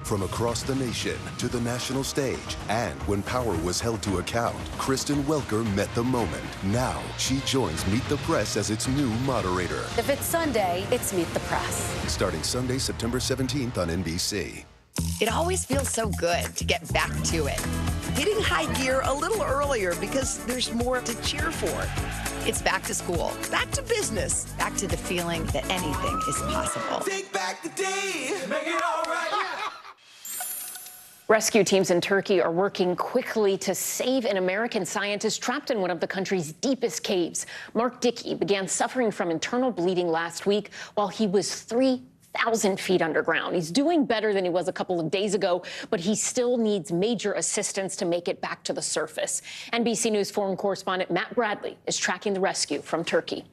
[SPEAKER 2] From across the nation to the national stage, and when power was held to account, Kristen Welker met the moment. Now she joins Meet the Press as its new moderator.
[SPEAKER 11] If it's Sunday, it's Meet the Press.
[SPEAKER 2] Starting Sunday, September 17th on NBC.
[SPEAKER 3] It always feels so good to get back to it. Hitting high gear a little earlier because there's more to cheer for. It's back to school, back to business, back to the feeling that anything is possible.
[SPEAKER 7] Take back the day, make it all right.
[SPEAKER 14] Rescue teams in Turkey are working quickly to save an American scientist trapped in one of the country's deepest caves. Mark Dickey began suffering from internal bleeding last week while he was 3,000 feet underground. He's doing better than he was a couple of days ago, but he still needs major assistance to make it back to the surface. NBC News foreign correspondent Matt Bradley is tracking the rescue from Turkey.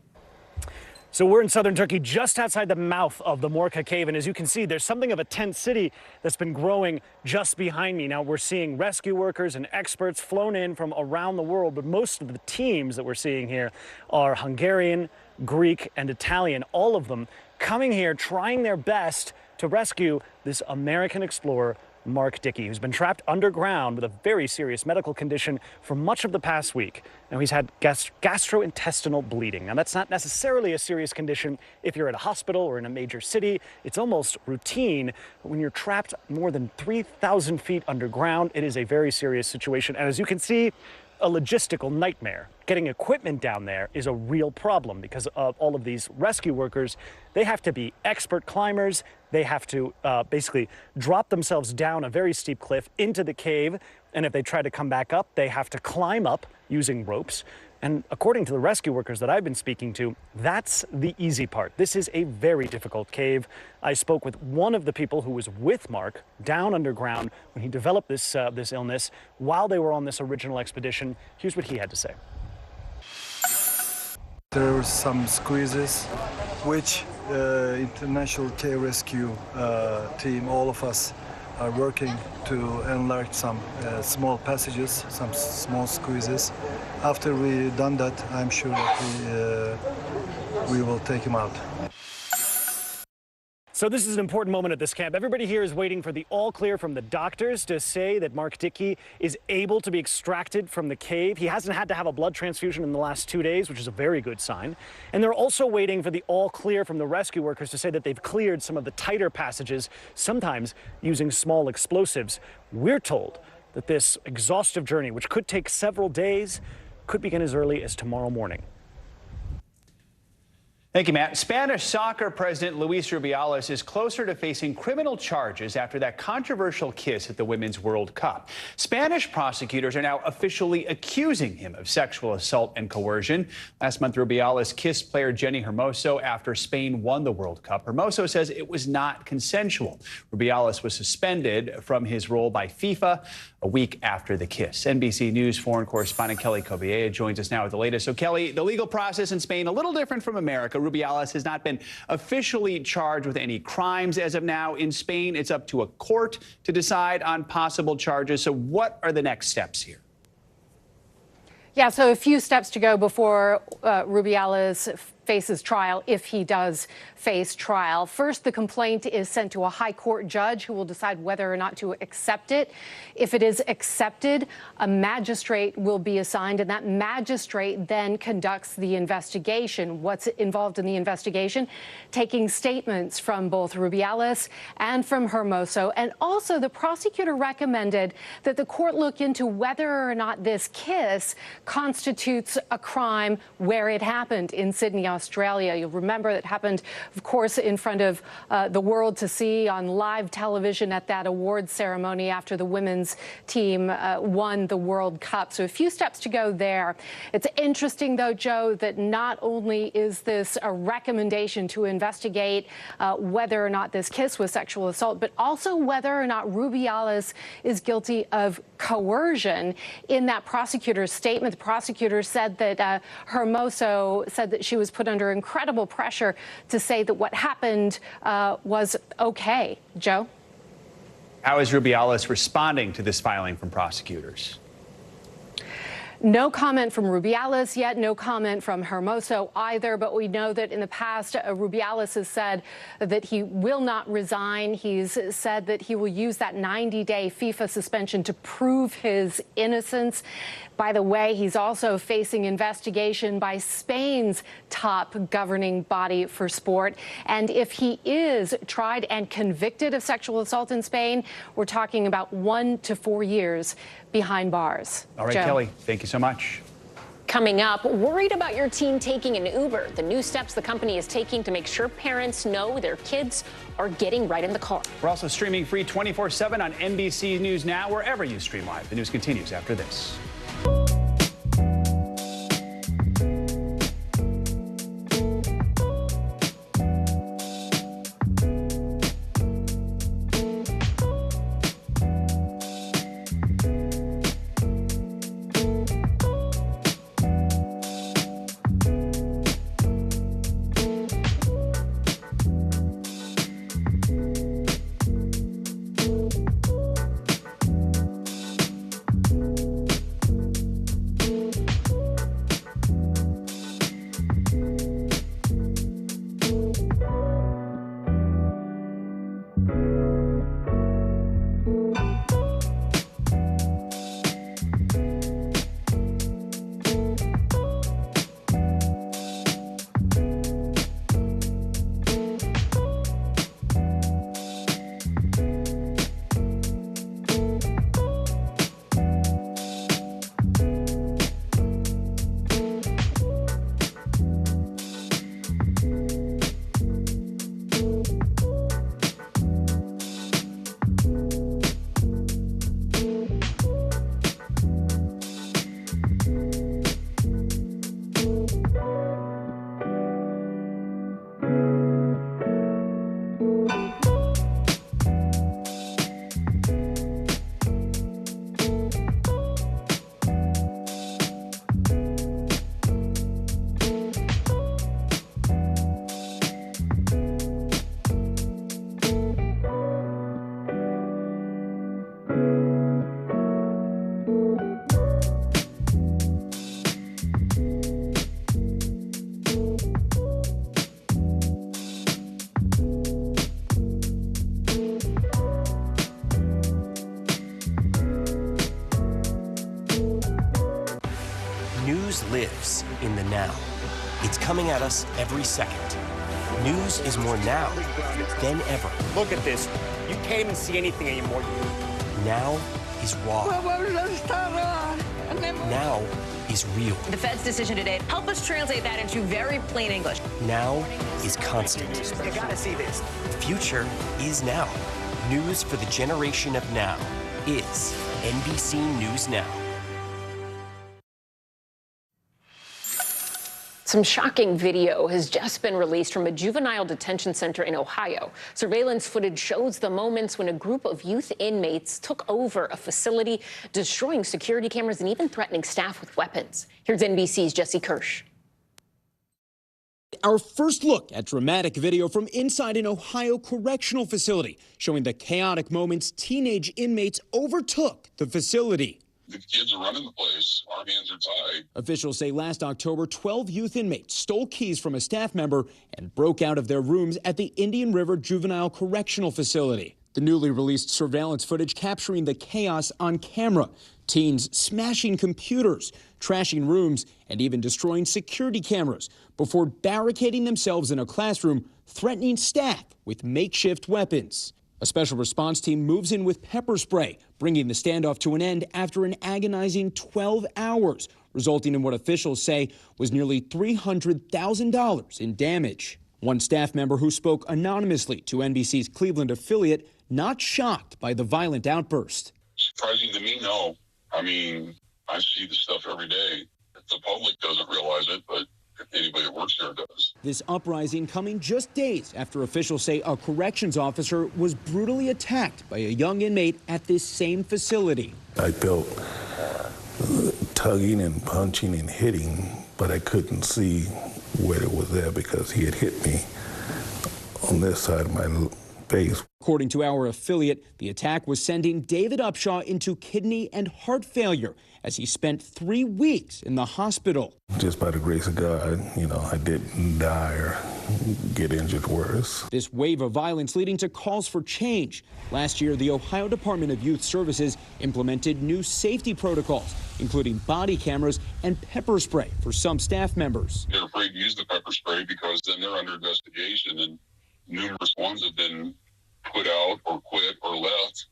[SPEAKER 19] So we're in southern Turkey, just outside the mouth of the Morka Cave. And as you can see, there's something of a tent city that's been growing just behind me. Now we're seeing rescue workers and experts flown in from around the world, but most of the teams that we're seeing here are Hungarian, Greek, and Italian, all of them coming here trying their best to rescue this American explorer, Mark Dickey, who's been trapped underground with a very serious medical condition for much of the past week. Now, he's had gastrointestinal bleeding. Now, that's not necessarily a serious condition if you're at a hospital or in a major city. It's almost routine. But when you're trapped more than 3,000 feet underground, it is a very serious situation. And as you can see, a logistical nightmare. Getting equipment down there is a real problem because of all of these rescue workers. They have to be expert climbers. they have to basically drop themselves down a very steep cliff into the cave. And if they try to come back up, they have to climb up using ropes. And according to the rescue workers that I've been speaking to, that's the easy part. This is a very difficult cave. I spoke with one of the people who was with Mark down underground when he developed this illness while they were on this original expedition. Here's what he had to say.
[SPEAKER 21] There were some squeezes, which International Cave Rescue team, all of us, are working to enlarge some small passages, some small squeezes. After we've done that, I'm sure that we will take him out.
[SPEAKER 19] So this is an important moment at this camp. Everybody here is waiting for the all clear from the doctors to say that Mark Dickey is able to be extracted from the cave. He hasn't had to have a blood transfusion in the last 2 days, which is a very good sign. And they're also waiting for the all clear from the rescue workers to say that they've cleared some of the tighter passages, sometimes using small explosives. We're told that this exhaustive journey, which could take several days, could begin as early as tomorrow morning.
[SPEAKER 9] Thank you, Matt. Spanish soccer president Luis Rubiales is closer to facing criminal charges after that controversial kiss at the Women's World Cup. Spanish prosecutors are now officially accusing him of sexual assault and coercion. Last month, Rubiales kissed player Jenny Hermoso after Spain won the World Cup. Hermoso says it was not consensual. Rubiales was suspended from his role by FIFA a week after the kiss. NBC News foreign correspondent Kelly Cobiella joins us now with the latest. So, Kelly, the legal process in Spain, a little different from America. Rubiales has not been officially charged with any crimes as of now. In Spain, it's up to a court to decide on possible charges. So what are the next steps here?
[SPEAKER 14] Yeah, so a few steps to go before Rubiales faces trial, if he does face trial. First, the complaint is sent to a high court judge who will decide whether or not to accept it. If it is accepted, a magistrate will be assigned, and that magistrate then conducts the investigation. What's involved in the investigation? Taking statements from both Rubiales and from Hermoso. And also, the prosecutor recommended that the court look into whether or not this kiss constitutes a crime where it happened in Sydney, Australia. You'll remember it happened, of course, in front of the world to see on live television at that awards ceremony after the women's team won the World Cup. So a few steps to go there. It's interesting, though, Joe, that not only is this a recommendation to investigate whether or not this kiss was sexual assault, but also whether or not Rubiales is guilty of coercion. In that prosecutor's statement, the prosecutor said that Hermoso said that she was put under incredible pressure to say that what happened was okay. Joe?
[SPEAKER 9] How is Rubiales responding to this filing from prosecutors?
[SPEAKER 14] No comment from Rubiales yet, no comment from Hermoso either, but we know that in the past, Rubiales has said that he will not resign. He's said that he will use that 90-day FIFA suspension to prove his innocence. By the way, he's also facing investigation by Spain's top governing body for sport. And if he is tried and convicted of sexual assault in Spain, we're talking about 1 to 4 years behind bars.
[SPEAKER 9] All right,
[SPEAKER 14] Joe.
[SPEAKER 9] Kelly, thank you so much.
[SPEAKER 14] Coming up, worried about your teen taking an Uber. The new steps the company is taking to make sure parents know their kids are getting right in the car.
[SPEAKER 9] We're also streaming free 24/7 on NBC News Now, wherever you stream live. The news continues after this.
[SPEAKER 18] News lives in the now. It's coming at us every second. News is more now than ever.
[SPEAKER 22] Look at this. You can't even see anything anymore.
[SPEAKER 18] Now is raw. Now is real.
[SPEAKER 23] The Fed's decision today, help us translate that into very plain English.
[SPEAKER 18] Now is constant.
[SPEAKER 22] You gotta see this.
[SPEAKER 18] The future is now. News for the generation of now is NBC News Now.
[SPEAKER 14] Some shocking video has just been released from a juvenile detention center in Ohio. Surveillance footage shows the moments when a group of youth inmates took over a facility, destroying security cameras and even threatening staff with weapons. Here's NBC's Jesse Kirsch.
[SPEAKER 24] Our first look at dramatic video from inside an Ohio correctional facility, showing the chaotic moments teenage inmates overtook the facility.
[SPEAKER 25] The kids are running the place. Our hands are tied.
[SPEAKER 24] Officials say last October, 12 youth inmates stole keys from a staff member and broke out of their rooms at the Indian River Juvenile Correctional Facility. The newly released surveillance footage capturing the chaos on camera. Teens smashing computers, trashing rooms, and even destroying security cameras before barricading themselves in a classroom, threatening staff with makeshift weapons. A special response team moves in with pepper spray, bringing the standoff to an end after an agonizing 12 hours, resulting in what officials say was nearly $300,000 in damage. One staff member who spoke anonymously to NBC's Cleveland affiliate, not shocked by the violent outburst.
[SPEAKER 25] Surprising to me, no. I mean, I see the stuff every day. The public doesn't realize it, but anybody that works there does.
[SPEAKER 24] This uprising coming just days after officials say a corrections officer was brutally attacked by a young inmate at this same facility.
[SPEAKER 26] I felt tugging and punching and hitting, but I couldn't see where it was there because he had hit me on this side of my face.
[SPEAKER 24] According to our affiliate, the attack was sending David Upshaw into kidney and heart failure as he spent 3 weeks in the hospital.
[SPEAKER 26] Just by the grace of God, I didn't die or get injured worse.
[SPEAKER 24] This wave of violence leading to calls for change. Last year, the Ohio Department of Youth Services implemented new safety protocols, including body cameras and pepper spray for some staff members.
[SPEAKER 25] They're afraid to use the pepper spray because then they're under investigation, and numerous ones have been put out or quit or left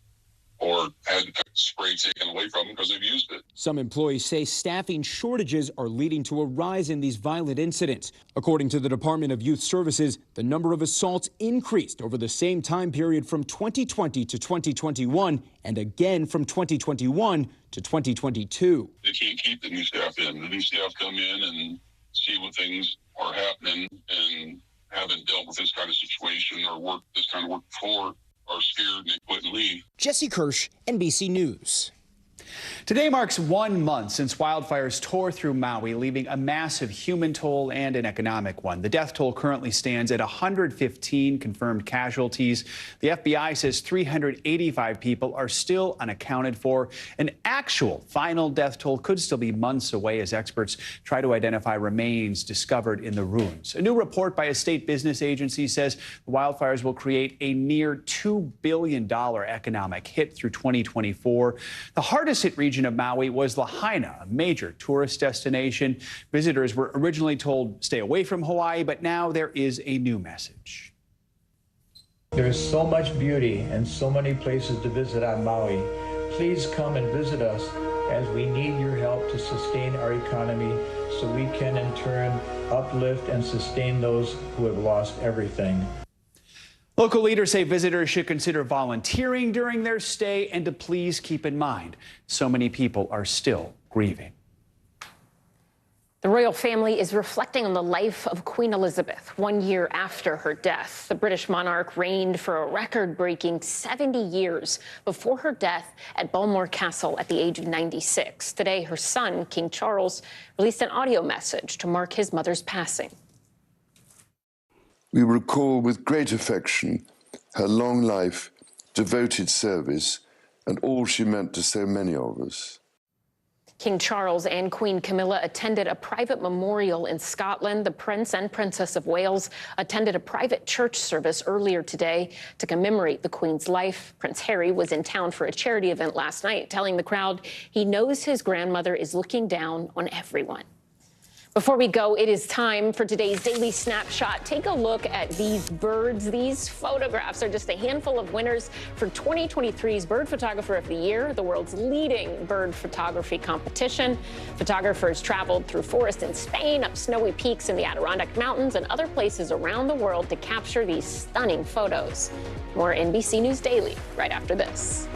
[SPEAKER 25] or had the spray taken away from them because they've used it.
[SPEAKER 24] Some employees say staffing shortages are leading to a rise in these violent incidents. According to the Department of Youth Services, the number of assaults increased over the same time period from 2020 to 2021 and again from 2021 to 2022.
[SPEAKER 25] They can't keep the new staff in. The new staff come in and see what things are happening and haven't dealt with this kind of situation or worked this kind of work before, are scared and they quit and leave.
[SPEAKER 24] Jesse Kirsch, NBC News.
[SPEAKER 9] Today marks 1 month since wildfires tore through Maui, leaving a massive human toll and an economic one. The death toll currently stands at 115 confirmed casualties. The FBI says 385 people are still unaccounted for. An actual final death toll could still be months away as experts try to identify remains discovered in the ruins. A new report by a state business agency says the wildfires will create a near $2 billion economic hit through 2024. The hardest hit region of Maui was Lahaina, a major tourist destination. Visitors were originally told stay away from Hawaii, but now there is a new message.
[SPEAKER 27] There's so much beauty and so many places to visit on Maui. Please come and visit us as we need your help to sustain our economy so we can in turn uplift and sustain those who have lost everything.
[SPEAKER 9] Local leaders say visitors should consider volunteering during their stay and to please keep in mind so many people are still grieving.
[SPEAKER 14] The royal family is reflecting on the life of Queen Elizabeth 1 year after her death. The British monarch reigned for a record-breaking 70 years before her death at Balmoral Castle at the age of 96. Today, her son, King Charles, released an audio message to mark his mother's passing.
[SPEAKER 28] We recall with great affection her long life, devoted service, and all she meant to so many of us.
[SPEAKER 14] King Charles and Queen Camilla attended a private memorial in Scotland. The Prince and Princess of Wales attended a private church service earlier today to commemorate the Queen's life. Prince Harry was in town for a charity event last night, telling the crowd he knows his grandmother is looking down on everyone. Before we go, it is time for today's Daily Snapshot. Take a look at these birds. These photographs are just a handful of winners for 2023's Bird Photographer of the Year, the world's leading bird photography competition. Photographers traveled through forests in Spain, up snowy peaks in the Adirondack Mountains, and other places around the world to capture these stunning photos. More NBC News Daily right after this.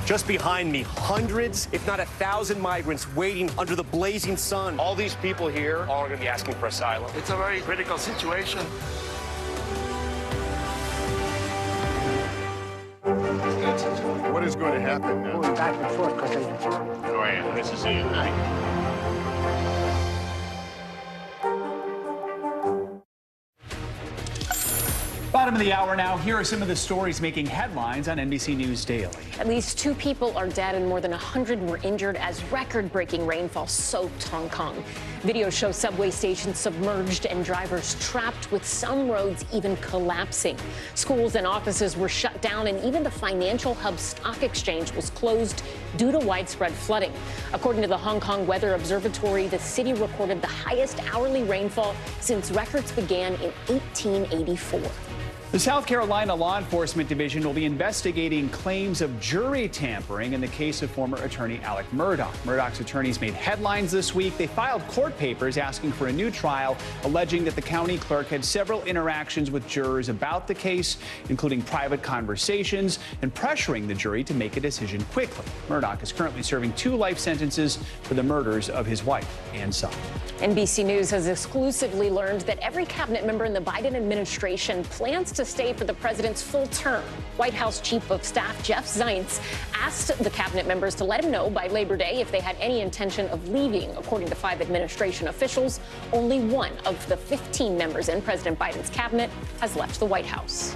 [SPEAKER 22] Just behind me, hundreds, if not 1,000 migrants waiting under the blazing sun.
[SPEAKER 1] All these people here are going to be asking for asylum.
[SPEAKER 5] It's a very critical situation.
[SPEAKER 6] What is going to happen now?
[SPEAKER 1] Going back and forth because they... This is it.
[SPEAKER 9] Bottom of the hour now. Here are some of the stories making headlines on NBC News Daily.
[SPEAKER 14] At least 2 people are dead and more than 100 were injured as record-breaking rainfall soaked Hong Kong. Videos show subway stations submerged and drivers trapped, with some roads even collapsing. Schools and offices were shut down, and even the financial hub stock exchange was closed due to widespread flooding. According to the Hong Kong Weather Observatory, the city recorded the highest hourly rainfall since records began in 1884.
[SPEAKER 9] The South Carolina Law Enforcement Division will be investigating claims of jury tampering in the case of former attorney Alec Murdaugh. Murdaugh's attorneys made headlines this week. They filed court papers asking for a new trial, alleging that the county clerk had several interactions with jurors about the case, including private conversations and pressuring the jury to make a decision quickly. Murdaugh is currently serving 2 life sentences for the murders of his wife and son.
[SPEAKER 14] NBC News has exclusively learned that every cabinet member in the Biden administration plans to stay for the president's full term. White House Chief of Staff Jeff Zients asked the cabinet members to let him know by Labor Day if they had any intention of leaving. According to 5 administration officials, only 1 of the 15 members in President Biden's cabinet has left the White House.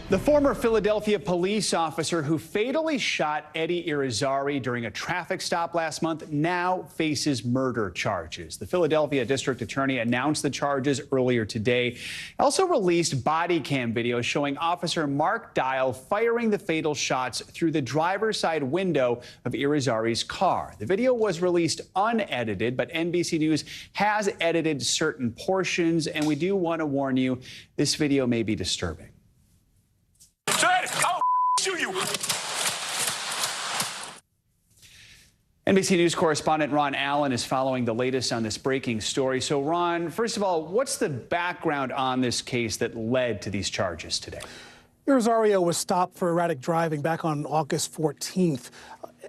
[SPEAKER 9] The former Philadelphia police officer who fatally shot Eddie Irizarry during a traffic stop last month now faces murder charges. The Philadelphia district attorney announced the charges earlier today. Also released body cam video showing Officer Mark Dial firing the fatal shots through the driver's side window of Irizarry's car. The video was released unedited, but NBC News has edited certain portions, and we do want to warn you, this video may be disturbing.
[SPEAKER 5] I'll shoot you.
[SPEAKER 9] NBC News correspondent Ron Allen is following the latest on this breaking story. So, Ron, first of all, what's the background on this case that led to these charges today?
[SPEAKER 8] Irizarry was stopped for erratic driving back on August 14th.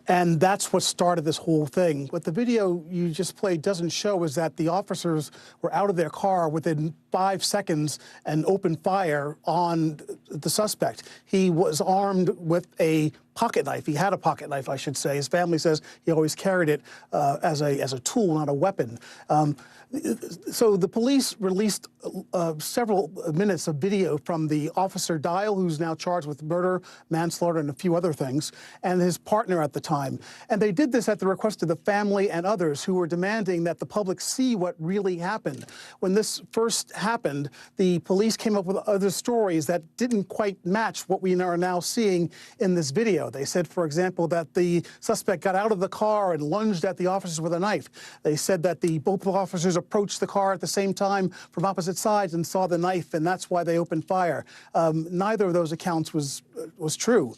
[SPEAKER 8] And that's what started this whole thing. What the video you just played doesn't show is that the officers were out of their car within 5 seconds and opened fire on the suspect. He was armed with a pocket knife. He had a pocket knife, I should say. His family says he always carried it as a tool, not a weapon. So the police released several minutes of video from the Officer Dial, who's now charged with murder, manslaughter, and a few other things, and his partner at the time. And they did this at the request of the family and others who were demanding that the public see what really happened. When this first happened, the police came up with other stories that didn't quite match what we are now seeing in this video. They said, for example, that the suspect got out of the car and lunged at the officers with a knife. They said that both officers approached the car at the same time from opposite sides and saw the knife, and that's why they opened fire. Neither of those accounts was true.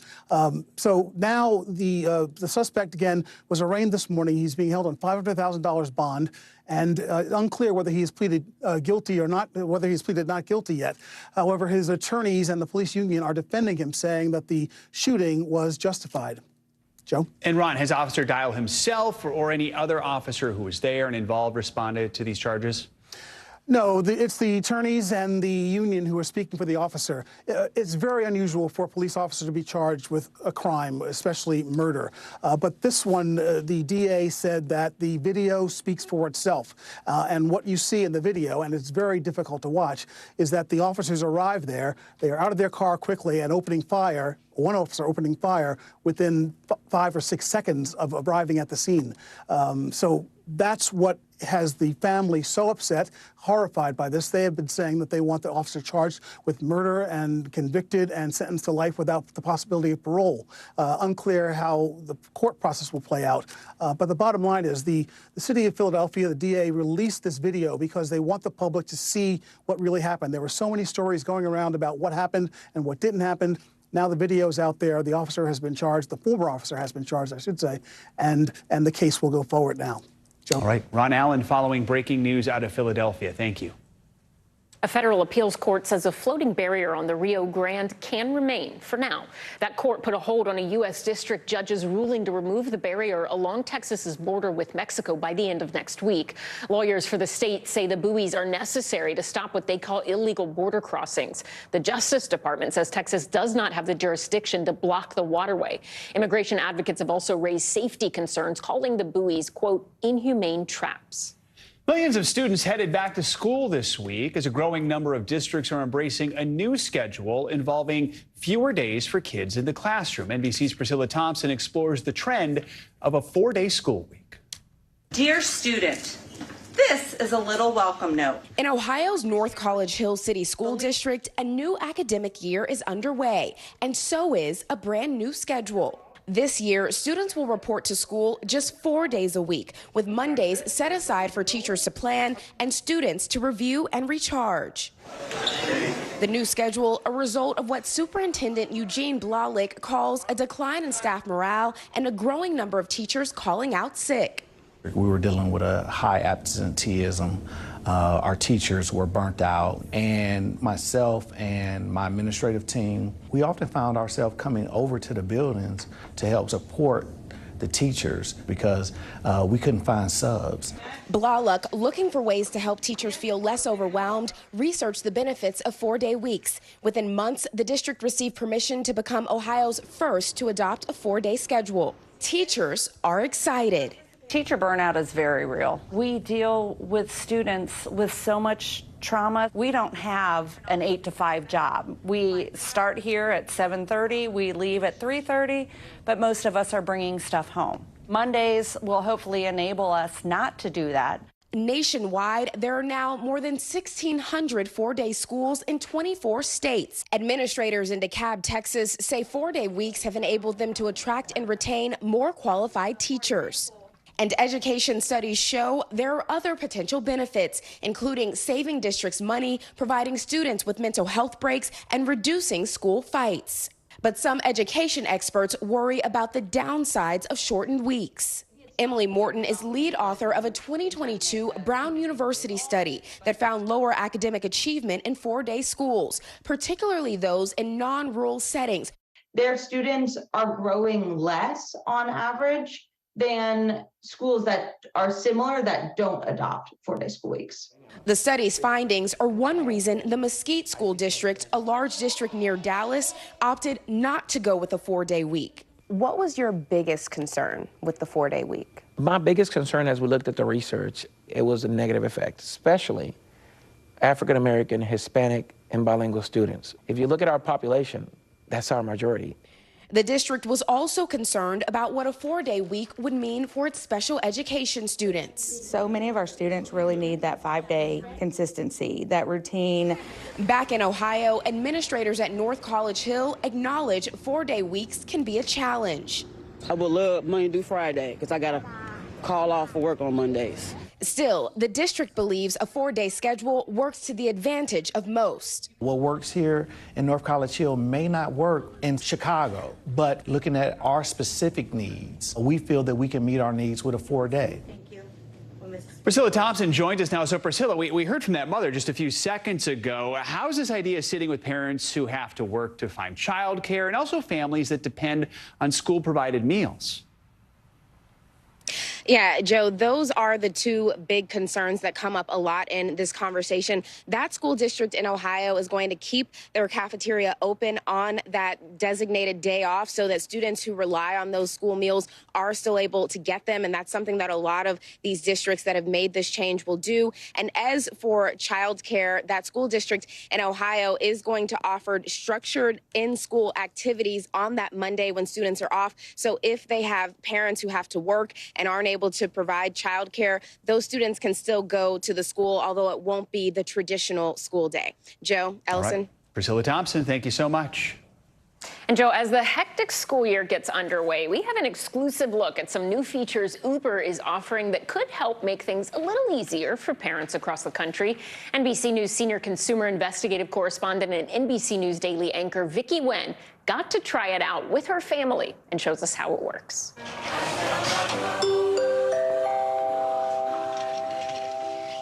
[SPEAKER 8] So now the suspect, again, was arraigned this morning. He's being held on $500,000 bond, and unclear whether he has pleaded guilty or not, whether he's pleaded not guilty yet. However, his attorneys and the police union are defending him, saying that the shooting was justified. Joe?
[SPEAKER 9] And Ron, has Officer Dial himself or any other officer who was there and involved responded to these charges?
[SPEAKER 8] No, it's the attorneys and the union who are speaking for the officer. It's very unusual for a police officer to be charged with a crime, especially murder. But this one, the DA said that the video speaks for itself. And what you see in the video, and it's very difficult to watch, is that the officers arrive there, they are out of their car quickly and opening fire, one officer opening fire within 5 or 6 seconds of arriving at the scene. So that's what has the family so upset, horrified by this. They have been saying that they want the officer charged with murder and convicted and sentenced to life without the possibility of parole. Unclear how the court process will play out. But the bottom line is the city of Philadelphia, the DA, released this video because they want the public to see what really happened. There were so many stories going around about what happened and what didn't happen. Now the video's out there. The officer has been charged. The former officer has been charged, I should say, and the case will go forward now. Joe?
[SPEAKER 9] All right. Ron Allen following breaking news out of Philadelphia. Thank you.
[SPEAKER 14] A federal appeals court says a floating barrier on the Rio Grande can remain for now. That court put a hold on a U.S. district judge's ruling to remove the barrier along Texas's border with Mexico by the end of next week. Lawyers for the state say the buoys are necessary to stop what they call illegal border crossings. The Justice Department says Texas does not have the jurisdiction to block the waterway. Immigration advocates have also raised safety concerns, calling the buoys, quote, inhumane traps.
[SPEAKER 9] Millions of students headed back to school this week as a growing number of districts are embracing a new schedule involving fewer days for kids in the classroom. NBC's Priscilla Thompson explores the trend of a 4-day school week.
[SPEAKER 10] Dear student, this is a little welcome note.
[SPEAKER 12] In Ohio's North College Hill City School District, a new academic year is underway, and so is a brand new schedule. This year, students will report to school just 4 days a week, with Mondays set aside for teachers to plan and students to review and recharge. The new schedule, a result of what Superintendent Eugene Blahlik calls a decline in staff morale and a growing number of teachers calling out sick.
[SPEAKER 13] We were dealing with a high absenteeism. Our teachers were burnt out, and myself and my administrative team, we often found ourselves coming over to the buildings to help support the teachers because we couldn't find subs.
[SPEAKER 12] Blahlik, looking for ways to help teachers feel less overwhelmed, researched the benefits of 4-day weeks. Within months, the district received permission to become Ohio's first to adopt a 4-day schedule. Teachers are excited.
[SPEAKER 15] Teacher burnout is very real. We deal with students with so much
[SPEAKER 10] trauma, we don't have an 8 to 5 job. We start here at 7:30, we leave at 3:30, but most of us are bringing stuff home. Mondays will hopefully enable us not to do that.
[SPEAKER 12] Nationwide, there are now more than 1,600 four-day schools in 24 states. Administrators in DeKalb, Texas say four-day weeks have enabled them to attract and retain more qualified teachers. And education studies show there are other potential benefits, including saving districts money, providing students with mental health breaks, and reducing school fights. But some education experts worry about the downsides of shortened weeks. Emily Morton is lead author of a 2022 Brown University study that found lower academic achievement in four-day schools, particularly those in non-rural settings.
[SPEAKER 2] Their students are growing less on average than schools that are similar that don't adopt four-day school weeks.
[SPEAKER 12] The study's findings are one reason the Mesquite School District, a large district near Dallas, opted not to go with a four-day week. What was your biggest concern with the four-day week?
[SPEAKER 3] My biggest concern as we looked at the research, it was a negative effect, especially African-American, Hispanic, and bilingual students. If you look at our population, that's our majority.
[SPEAKER 12] The district was also concerned about what a four-day week would mean for its special education students.
[SPEAKER 10] So many of our students really need that 5-day consistency, that routine.
[SPEAKER 12] Back in Ohio, administrators at North College Hill acknowledge four-day weeks can be a challenge.
[SPEAKER 4] I would love Monday through Friday because I got to call off for work on Mondays.
[SPEAKER 12] Still, the district believes a four-day schedule works to the advantage of most.
[SPEAKER 13] What works here in North College Hill may not work in Chicago, but looking at our specific needs, we feel that we can meet our needs with a four-day.
[SPEAKER 12] Thank you.
[SPEAKER 9] Priscilla Thompson joins us now. So Priscilla, we heard from that mother just a few seconds ago. How's this idea sitting with parents who have to work to find childcare and also families that depend on school-provided meals?
[SPEAKER 12] Yeah, Joe, those are the two big concerns that come up a lot in this conversation. That school district in Ohio is going to keep their cafeteria open on that designated day off so that students who rely on those school meals are still able to get them. And that's something that a lot of these districts that have made this change will do. And as for childcare, that school district in Ohio is going to offer structured in-school activities on that Monday when students are off. So if they have parents who have to work and aren't able to provide childcare, those students can still go to the school, although it won't be the traditional school day. Joe, Ellison.
[SPEAKER 9] Right. Priscilla Thompson, thank you so much.
[SPEAKER 14] And Joe, as the hectic school year gets underway, we have an exclusive look at some new features Uber is offering that could help make things a little easier for parents across the country. NBC News senior consumer investigative correspondent and NBC News Daily anchor Vicki Wen got to try it out with her family and shows us how it works.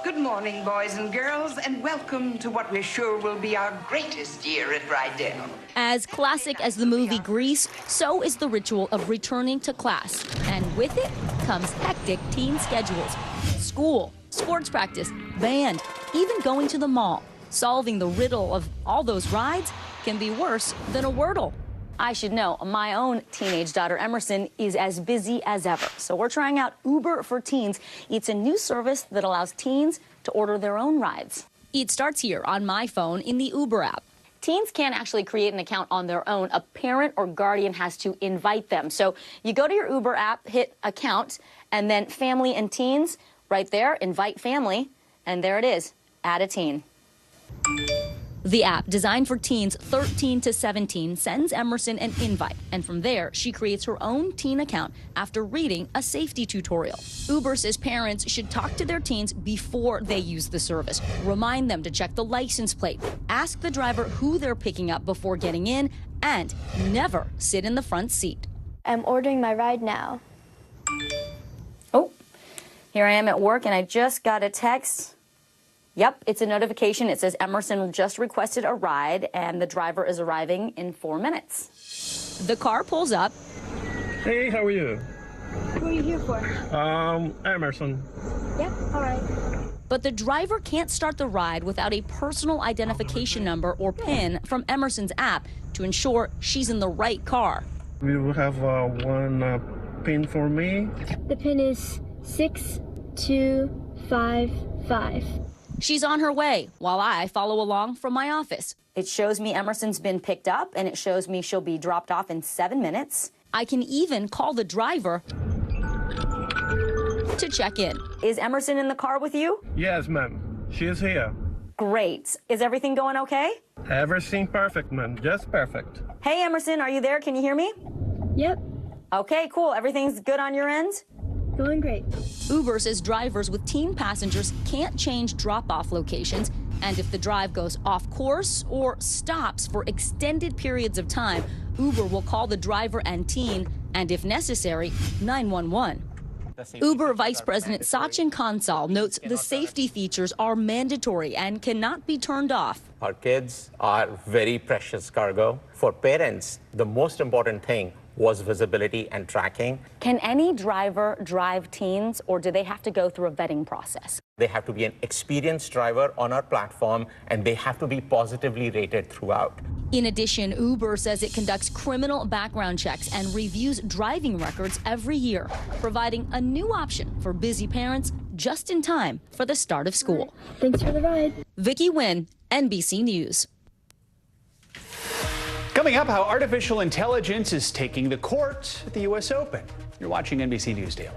[SPEAKER 11] Good morning, boys and girls, and welcome to what we're sure will be our greatest year at Rydell.
[SPEAKER 15] As classic as the movie Grease, so is the ritual of returning to class. And with it comes hectic teen schedules. School, sports practice, band, even going to the mall. Solving the riddle of all those rides can be worse than a Wordle.
[SPEAKER 16] I should know, my own teenage daughter, Emerson, is as busy as ever. So we're trying out Uber for Teens. It's a new service that allows teens to order their own rides.
[SPEAKER 15] It starts here on my phone in the Uber app.
[SPEAKER 16] Teens can't actually create an account on their own. A parent or guardian has to invite them. So you go to your Uber app, hit account, and then family and teens, right there, invite family, and there it is, add a teen.
[SPEAKER 15] The app, designed for teens 13 to 17, sends Emerson an invite, and from there, she creates her own teen account after reading a safety tutorial. Uber says parents should talk to their teens before they use the service, remind them to check the license plate, ask the driver who they're picking up before getting in, and never sit in the front seat.
[SPEAKER 17] I'm ordering my ride now.
[SPEAKER 16] Oh, here I am at work, and I just got a text. Yep, it's a notification. It says Emerson just requested a ride, and the driver is arriving in 4 minutes.
[SPEAKER 15] The car pulls up.
[SPEAKER 20] Hey, how are you?
[SPEAKER 17] Who are you here for?
[SPEAKER 20] Emerson.
[SPEAKER 17] Yeah, all right.
[SPEAKER 15] But the driver can't start the ride without a personal identification number or PIN from Emerson's app to ensure she's in the right car.
[SPEAKER 20] You will have one PIN for me.
[SPEAKER 17] The PIN is 6255.
[SPEAKER 15] She's on her way while I follow along from my office.
[SPEAKER 16] It shows me Emerson's been picked up, and it shows me she'll be dropped off in 7 minutes.
[SPEAKER 15] I can even call the driver to check in.
[SPEAKER 16] Is Emerson in the car with you?
[SPEAKER 20] Yes, ma'am. She is here.
[SPEAKER 16] Great. Is everything going okay?
[SPEAKER 20] Everything perfect, ma'am. Just perfect.
[SPEAKER 16] Hey, Emerson, are you there? Can you hear me?
[SPEAKER 17] Yep.
[SPEAKER 16] Okay, cool. Everything's good on your end?
[SPEAKER 17] Going great.
[SPEAKER 15] Uber says drivers with teen passengers can't change drop-off locations, and if the drive goes off course or stops for extended periods of time, Uber will call the driver and teen, and if necessary, 911. Uber Vice President Sachin Kansal notes the safety features are mandatory and cannot be turned off.
[SPEAKER 7] Our kids are very precious cargo. For parents, the most important thing was visibility and tracking.
[SPEAKER 16] Can any driver drive teens, or do they have to go through a vetting process?
[SPEAKER 7] They have to be an experienced driver on our platform, and they have to be positively rated throughout.
[SPEAKER 15] In addition, Uber says it conducts criminal background checks and reviews driving records every year, providing a new option for busy parents just in time for the start of school.
[SPEAKER 17] Thanks for the ride.
[SPEAKER 15] Vicky Nguyen, NBC News.
[SPEAKER 9] Coming up, how artificial intelligence is taking the court at the U.S. Open. You're watching NBC News Daily.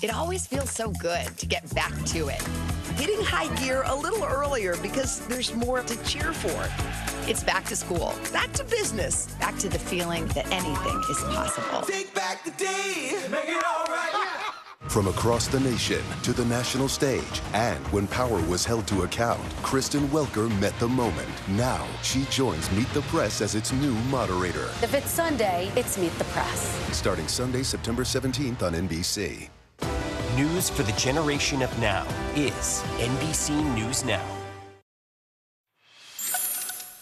[SPEAKER 18] It always feels so good to get back to it. Hitting high gear a little earlier because there's more to cheer for. It's back to school, back to business, back to the feeling that anything is possible.
[SPEAKER 19] Take back the day, make it all right.
[SPEAKER 21] From across the nation to the national stage, and when power was held to account, Kristen Welker met the moment. Now she joins Meet the Press as its new moderator.
[SPEAKER 23] If it's Sunday, it's Meet the Press.
[SPEAKER 21] Starting Sunday, September 17th on NBC.
[SPEAKER 24] News for the generation of now is NBC News Now.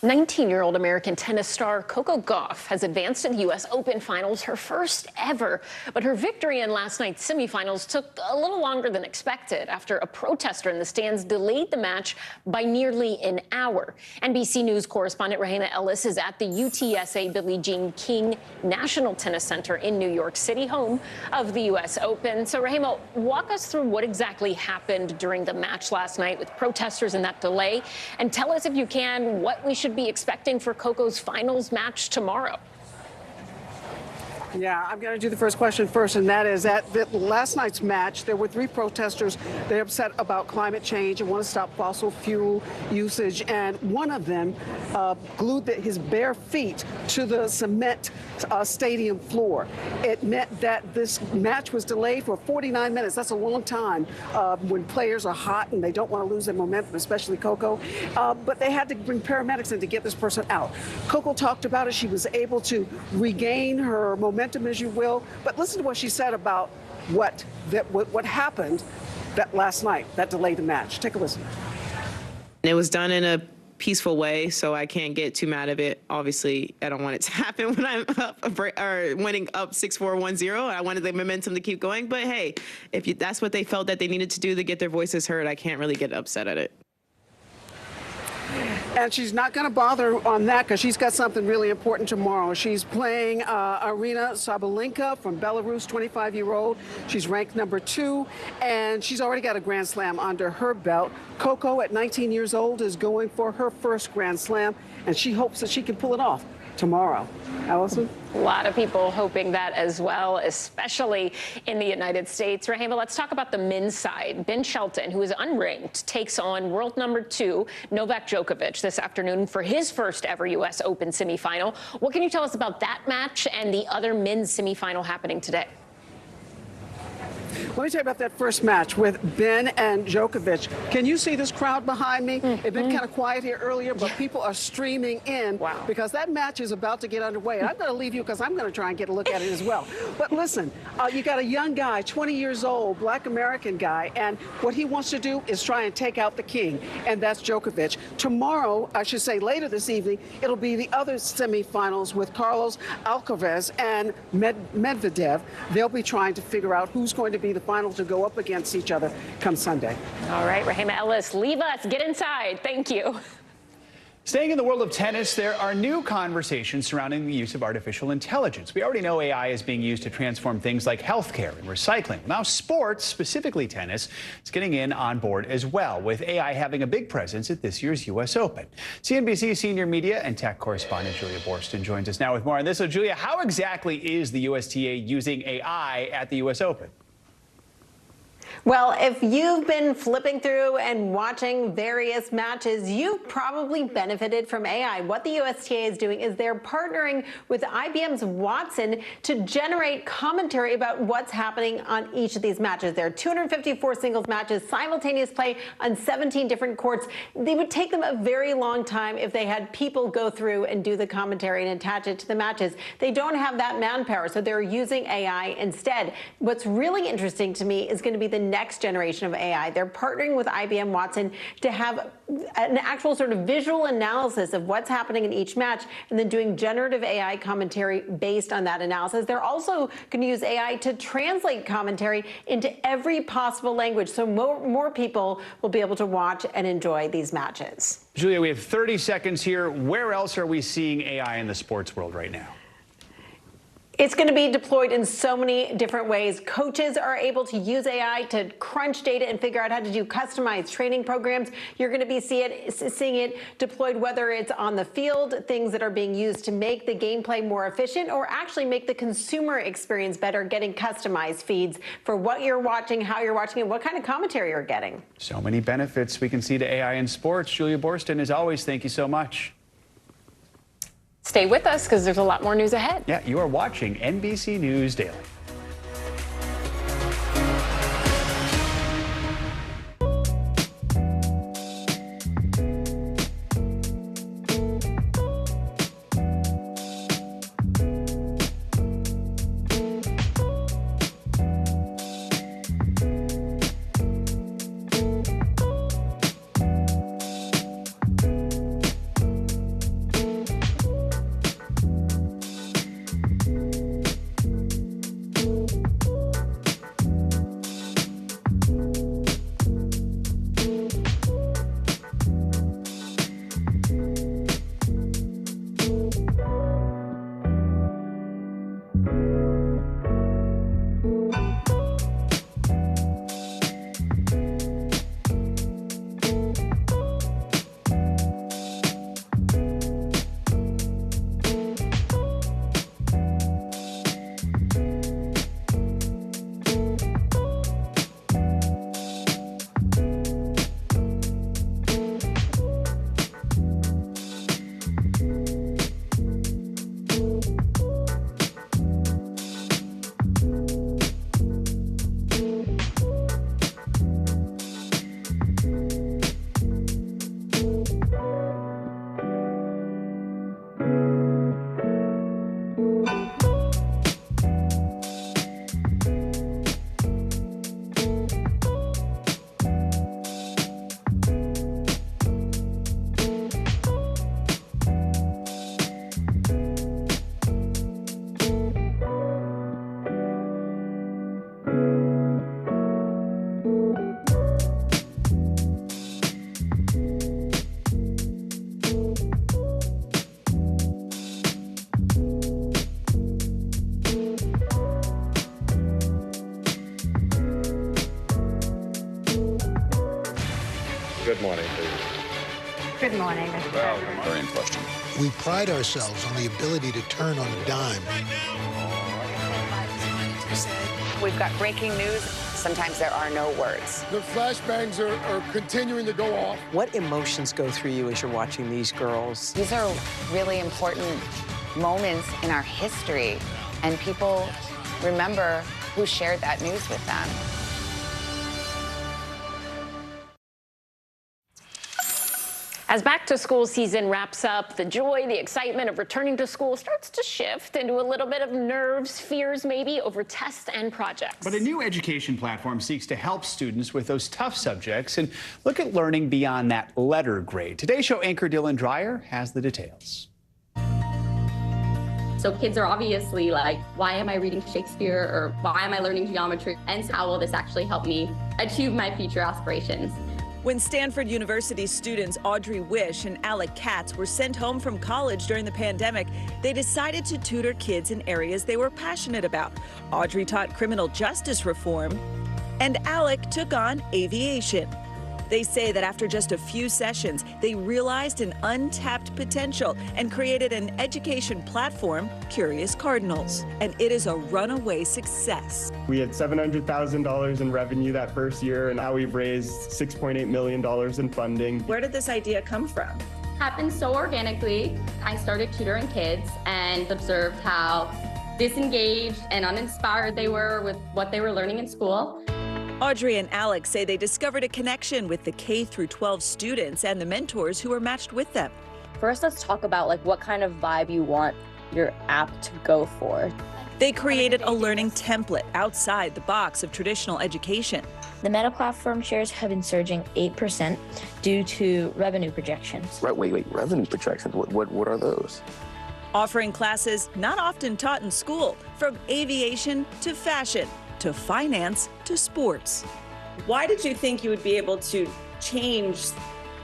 [SPEAKER 14] 19-year-old American tennis star Coco Gauff has advanced to the U.S. Open Finals, her first ever. But her victory in last night's semifinals took a little longer than expected after a protester in the stands delayed the match by nearly an hour. NBC News correspondent Rahima Ellis is at the UTSA Billie Jean King National Tennis Center in New York City, home of the U.S. Open. So, Rahima, walk us through what exactly happened during the match last night with protesters and that delay, and tell us, if you can, what we should be expecting for Coco's finals match tomorrow.
[SPEAKER 1] Yeah, I'm going to do the first question first, and that is at last night's match, there were 3 protesters. They're upset about climate change and want to stop fossil fuel usage, and one of them glued his bare feet to the cement stadium floor. It meant that this match was delayed for 49 minutes. That's a long time when players are hot and they don't want to lose their momentum, especially Coco. But they had to bring paramedics in to get this person out. Coco talked about it. She was able to regain her momentum, as you will. But listen to what she said about what happened that last night that delayed the match. Take a listen.
[SPEAKER 5] It was done in a peaceful way, so I can't get too mad of it. Obviously, I don't want it to happen when I'm up or winning up 6-4, 1-0. I wanted the momentum to keep going. But hey, if that's what they felt that they needed to do to get their voices heard, I can't really get upset at it.
[SPEAKER 1] And she's not going to bother on that because she's got something really important tomorrow. She's playing Arina Sabalenka from Belarus, 25-year-old. She's ranked number 2, and she's already got a Grand Slam under her belt. Coco, at 19 years old, is going for her first Grand Slam, and she hopes that she can pull it off tomorrow. Allison?
[SPEAKER 14] A lot of people hoping that as well, especially in the United States. Rahima, let's talk about the men's side. Ben Shelton, who is unranked, takes on world number 2, Novak Djokovic, this afternoon for his first ever U.S. Open semifinal. What can you tell us about that match and the other men's semifinal happening today?
[SPEAKER 1] Let me tell you about that first match with Ben and Djokovic. Can you see this crowd behind me? It's been kind of quiet here earlier, but people are streaming in because that match is about to get underway. And I'm going to leave you because I'm going to try and get a look at it as well. But listen, you got a young guy, 20 years old, Black American guy, and what he wants to do is try and take out the king, and that's Djokovic. Tomorrow, I should say later this evening, it'll be the other semifinals with Carlos Alcaraz and Medvedev. They'll be trying to figure out who's going to be the final to go up against each other come Sunday.
[SPEAKER 14] All right, Rahima Ellis, leave us. Get inside. Thank you.
[SPEAKER 9] Staying in the world of tennis, there are new conversations surrounding the use of artificial intelligence. We already know AI is being used to transform things like healthcare and recycling. Now, sports, specifically tennis, is getting in on board as well, with AI having a big presence at this year's U.S. Open. CNBC senior media and tech correspondent Julia Borston joins us now with more on this. So, Julia, how exactly is the USTA using AI at the U.S. Open?
[SPEAKER 6] Well, if you've been flipping through and watching various matches, you've probably benefited from AI. What the USTA is doing is they're partnering with IBM's Watson to generate commentary about what's happening on each of these matches. There are 254 singles matches, simultaneous play on 17 different courts. They would take them a very long time if they had people go through and do the commentary and attach it to the matches. They don't have that manpower, so they're using AI instead. What's really interesting to me is going to be the next generation of AI. They're partnering with IBM Watson to have an actual sort of visual analysis of what's happening in each match and then doing generative AI commentary based on that analysis. They're also going to use AI to translate commentary into every possible language, so more people will be able to watch and enjoy these matches.
[SPEAKER 9] Julia, we have 30 seconds here. Where else are we seeing AI in the sports world right now?
[SPEAKER 6] It's going to be deployed in so many different ways. Coaches are able to use AI to crunch data and figure out how to do customized training programs. You're going to be seeing it deployed, whether it's on the field, things that are being used to make the gameplay more efficient, or actually make the consumer experience better, getting customized feeds for what you're watching, how you're watching, and what kind of commentary you're getting.
[SPEAKER 9] So many benefits we can see to AI in sports. Julia Borston, as always, thank you so much.
[SPEAKER 14] Stay with us because there's a lot more news ahead.
[SPEAKER 9] Yeah, you are watching NBC News Daily.
[SPEAKER 2] Good morning to you.
[SPEAKER 6] Good morning, Mr. President.
[SPEAKER 2] Very in question.
[SPEAKER 3] We pride ourselves on the ability to turn on a dime.
[SPEAKER 8] We've got breaking news. Sometimes there are no words.
[SPEAKER 22] The flashbangs are continuing to go off.
[SPEAKER 25] What emotions go through you as you're watching these girls?
[SPEAKER 8] These are really important moments in our history, and people remember who shared that news with them.
[SPEAKER 14] As back-to-school season wraps up, the joy, the excitement of returning to school starts to shift into a little bit of nerves, fears maybe, over tests and projects.
[SPEAKER 9] But a new education platform seeks to help students with those tough subjects and look at learning beyond that letter grade. Today's show anchor Dylan Dreyer has the details.
[SPEAKER 26] So kids are obviously like, why am I reading Shakespeare, or why am I learning geometry? And how will this actually help me achieve my future aspirations?
[SPEAKER 27] When Stanford University students Audrey Wish and Alec Katz were sent home from college during the pandemic, they decided to tutor kids in areas they were passionate about. Audrey taught criminal justice reform, and Alec took on aviation. They say that after just a few sessions, they realized an untapped potential and created an education platform, Curious Cardinals. And it is a runaway success.
[SPEAKER 28] We had $700,000 in revenue that first year, and now we've raised $6.8 million in funding.
[SPEAKER 27] Where did this idea come from?
[SPEAKER 26] Happened so organically. I started tutoring kids and observed how disengaged and uninspired they were with what they were learning in school.
[SPEAKER 27] Audrey and Alex say they discovered a connection with the K-12 students and the mentors who were matched with them.
[SPEAKER 15] First, let's talk about what kind of vibe you want your app to go for.
[SPEAKER 27] They created a learning template outside the box of traditional education.
[SPEAKER 17] The Meta platform shares have been surging 8% due to revenue projections.
[SPEAKER 2] Right, wait, revenue projections, what are those?
[SPEAKER 27] Offering classes not often taught in school, from aviation to fashion, to finance, to sports. Why did you think you would be able to change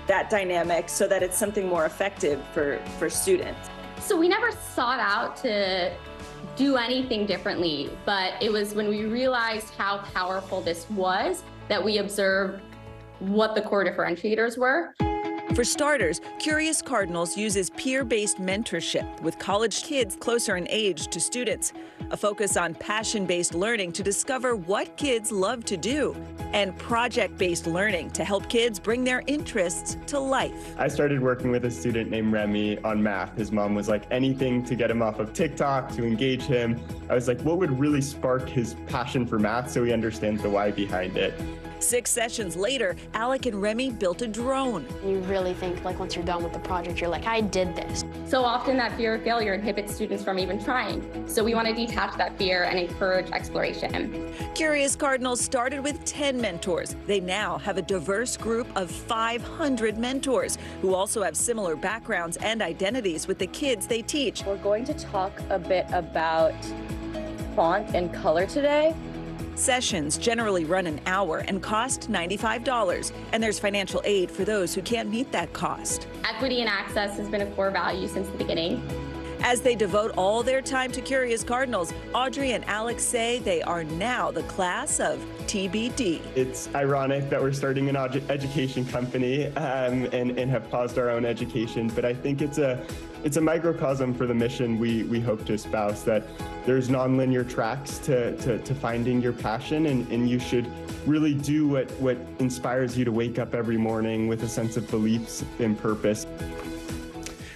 [SPEAKER 27] that dynamic so that it's something more effective for students?
[SPEAKER 26] So we never sought out to do anything differently, but it was when we realized how powerful this was that we observed what the core differentiators were.
[SPEAKER 27] For starters, Curious Cardinals uses peer-based mentorship with college kids closer in age to students, a focus on passion-based learning to discover what kids love to do, and project-based learning to help kids bring their interests to life.
[SPEAKER 28] I started working with a student named Remy on math. His mom was like, anything to get him off of TikTok, to engage him. I was like, what would really spark his passion for math so he understands the why behind it?
[SPEAKER 27] 6 sessions later, Alec and Remy built a drone.
[SPEAKER 17] You really think once you're done with the project, you're like, I did this.
[SPEAKER 26] So often that fear of failure inhibits students from even trying. So we want to detach that fear and encourage exploration.
[SPEAKER 27] Curious Cardinals started with 10 mentors. They now have a diverse group of 500 mentors who also have similar backgrounds and identities with the kids they teach.
[SPEAKER 15] We're going to talk a bit about font and color today.
[SPEAKER 27] Sessions generally run an hour and cost $95, and there's financial aid for those who can't meet that cost.
[SPEAKER 26] Equity and access has been a core value since the beginning.
[SPEAKER 27] As they devote all their time to Curious Cardinals, Audrey and Alex say they are now the class of TBD.
[SPEAKER 28] It's ironic that we're starting an education company and have paused our own education, but I think it's a microcosm for the mission we hope to espouse, that there's nonlinear tracks to finding your passion, and you should really do what inspires you to wake up every morning with a sense of beliefs and purpose.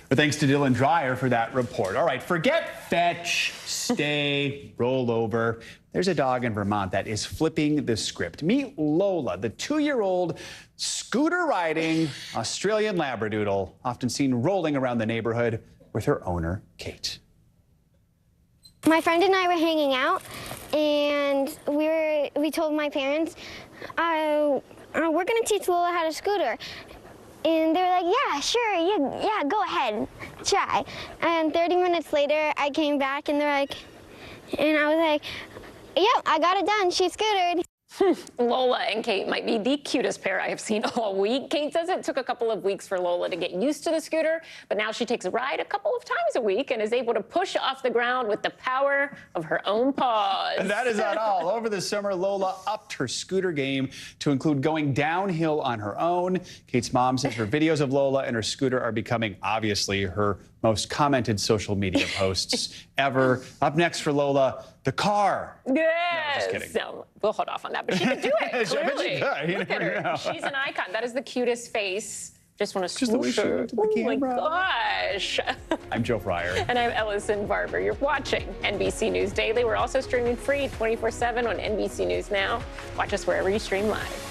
[SPEAKER 9] But thanks to Dylan Dreyer for that report. All right, forget fetch, stay, roll over. There's a dog in Vermont that is flipping the script. Meet Lola, the 2-year-old scooter-riding Australian Labradoodle, often seen rolling around the neighborhood with her owner, Kate.
[SPEAKER 17] My friend and I were hanging out, and we told my parents, we're gonna teach Lola how to scooter. And they were like, yeah, sure, yeah, go ahead, try. And 30 minutes later, I came back, and I was like, yep, I got it done, she scootered.
[SPEAKER 14] Lola and Kate might be the cutest pair I have seen all week. Kate says it took a couple of weeks for Lola to get used to the scooter, but now she takes a ride a couple of times a week and is able to push off the ground with the power of her own paws.
[SPEAKER 9] And that is not all. Over the summer, Lola upped her scooter game to include going downhill on her own. Kate's mom says her videos of Lola and her scooter are becoming, obviously, her most commented social media posts ever. Up next for Lola, the car.
[SPEAKER 14] Yes.
[SPEAKER 9] No, just kidding.
[SPEAKER 14] So we'll hold off on that, but she could do it,
[SPEAKER 9] I bet she
[SPEAKER 14] clearly.
[SPEAKER 9] could. You
[SPEAKER 14] Look at
[SPEAKER 9] never
[SPEAKER 14] her.
[SPEAKER 9] know.
[SPEAKER 14] She's an icon. That is the cutest face. Just want to
[SPEAKER 9] Just the way she looked at the camera.
[SPEAKER 14] Oh my gosh.
[SPEAKER 9] I'm Joe Fryer.
[SPEAKER 14] And I'm Ellison Barber. You're watching NBC News Daily. We're also streaming free 24/7 on NBC News Now. Watch us wherever you stream live.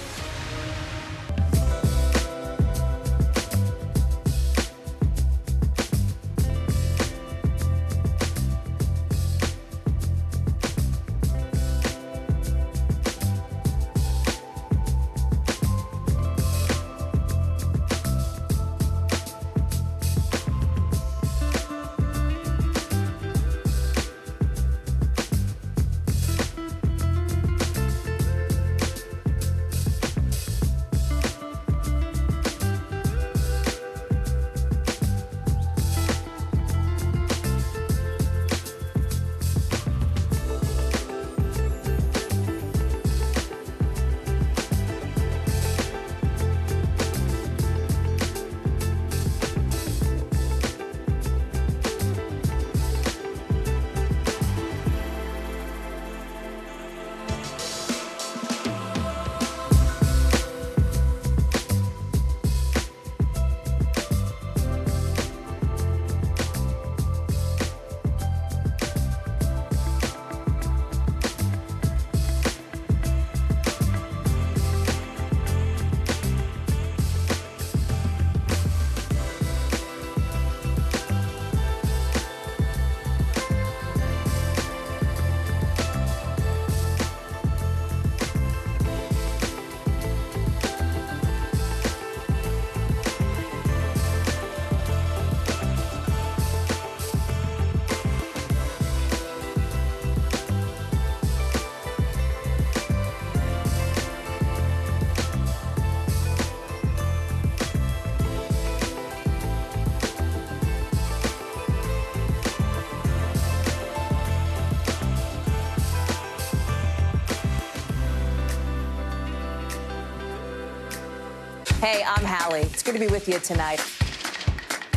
[SPEAKER 4] Hey, I'm Hallie. It's good to be with you tonight.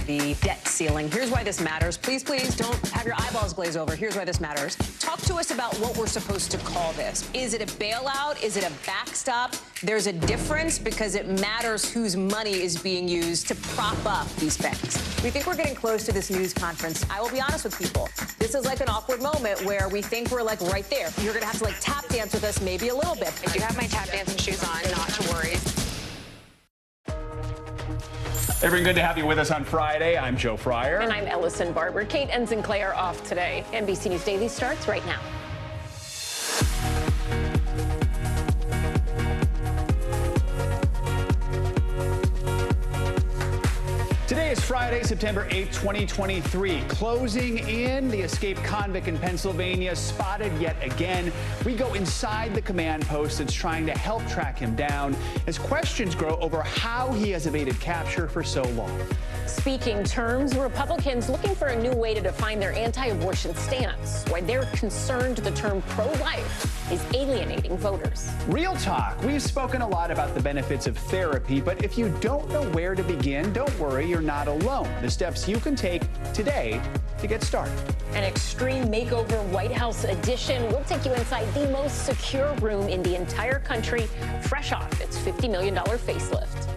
[SPEAKER 4] The debt ceiling. Here's why this matters. Please, please don't have your eyeballs glaze over. Here's why this matters. Talk to us about what we're supposed to call this. Is it a bailout? Is it a backstop? There's a difference because it matters whose money is being used to prop up these banks. We think we're getting close to this news conference. I will be honest with people. This is like an awkward moment where we think we're like right there. You're going to have to like tap dance with us maybe a little bit.
[SPEAKER 8] I do have my tap dancing shoes on, not to worry.
[SPEAKER 9] Everyone, good to have you with us on Friday. I'm Joe Fryer.
[SPEAKER 14] And I'm Ellison Barber. Kate and Sinclair are off today. NBC News Daily starts right now.
[SPEAKER 9] Today is Friday, September 8th, 2023. Closing in, the escaped convict in Pennsylvania spotted yet again. We go inside the command post that's trying to help track him down as questions grow over how he has evaded capture for so long.
[SPEAKER 14] Speaking terms, Republicans looking for a new way to define their anti-abortion stance, why they're concerned the term pro-life is alienating voters.
[SPEAKER 9] Real talk. We've spoken a lot about the benefits of therapy, but if you don't know where to begin, don't worry, you're not alone. The steps you can take today to get started.
[SPEAKER 14] An extreme makeover White House edition will take you inside the most secure room in the entire country, fresh off its $50 million facelift.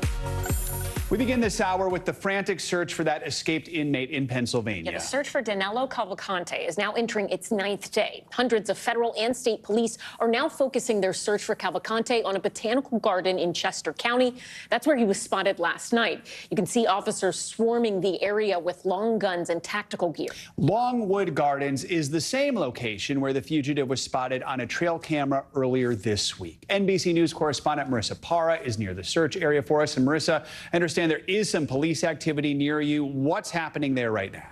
[SPEAKER 9] We begin this hour with the frantic search for that escaped inmate in Pennsylvania.
[SPEAKER 14] The search for Danilo Cavalcante is now entering its 9th day. Hundreds of federal and state police are now focusing their search for Cavalcante on a botanical garden in Chester County. That's where he was spotted last night. You can see officers swarming the area with long guns and tactical gear.
[SPEAKER 9] Longwood Gardens is the same location where the fugitive was spotted on a trail camera earlier this week. NBC News correspondent Marissa Parra is near the search area for us. And Marissa, I understand there is some police activity near you. What's happening there right now?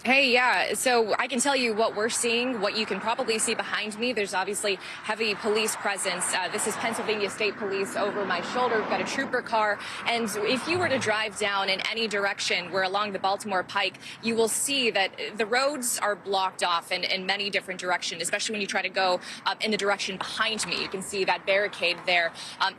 [SPEAKER 7] Hey, yeah. So I can tell you what we're seeing, what you can probably see behind me. There's obviously heavy police presence. This is Pennsylvania State Police over my shoulder. We've got a trooper car. And if you were to drive down in any direction, we're along the Baltimore Pike, you will see that the roads are blocked off in many different directions, especially when you try to go in the direction behind me. You can see that barricade there.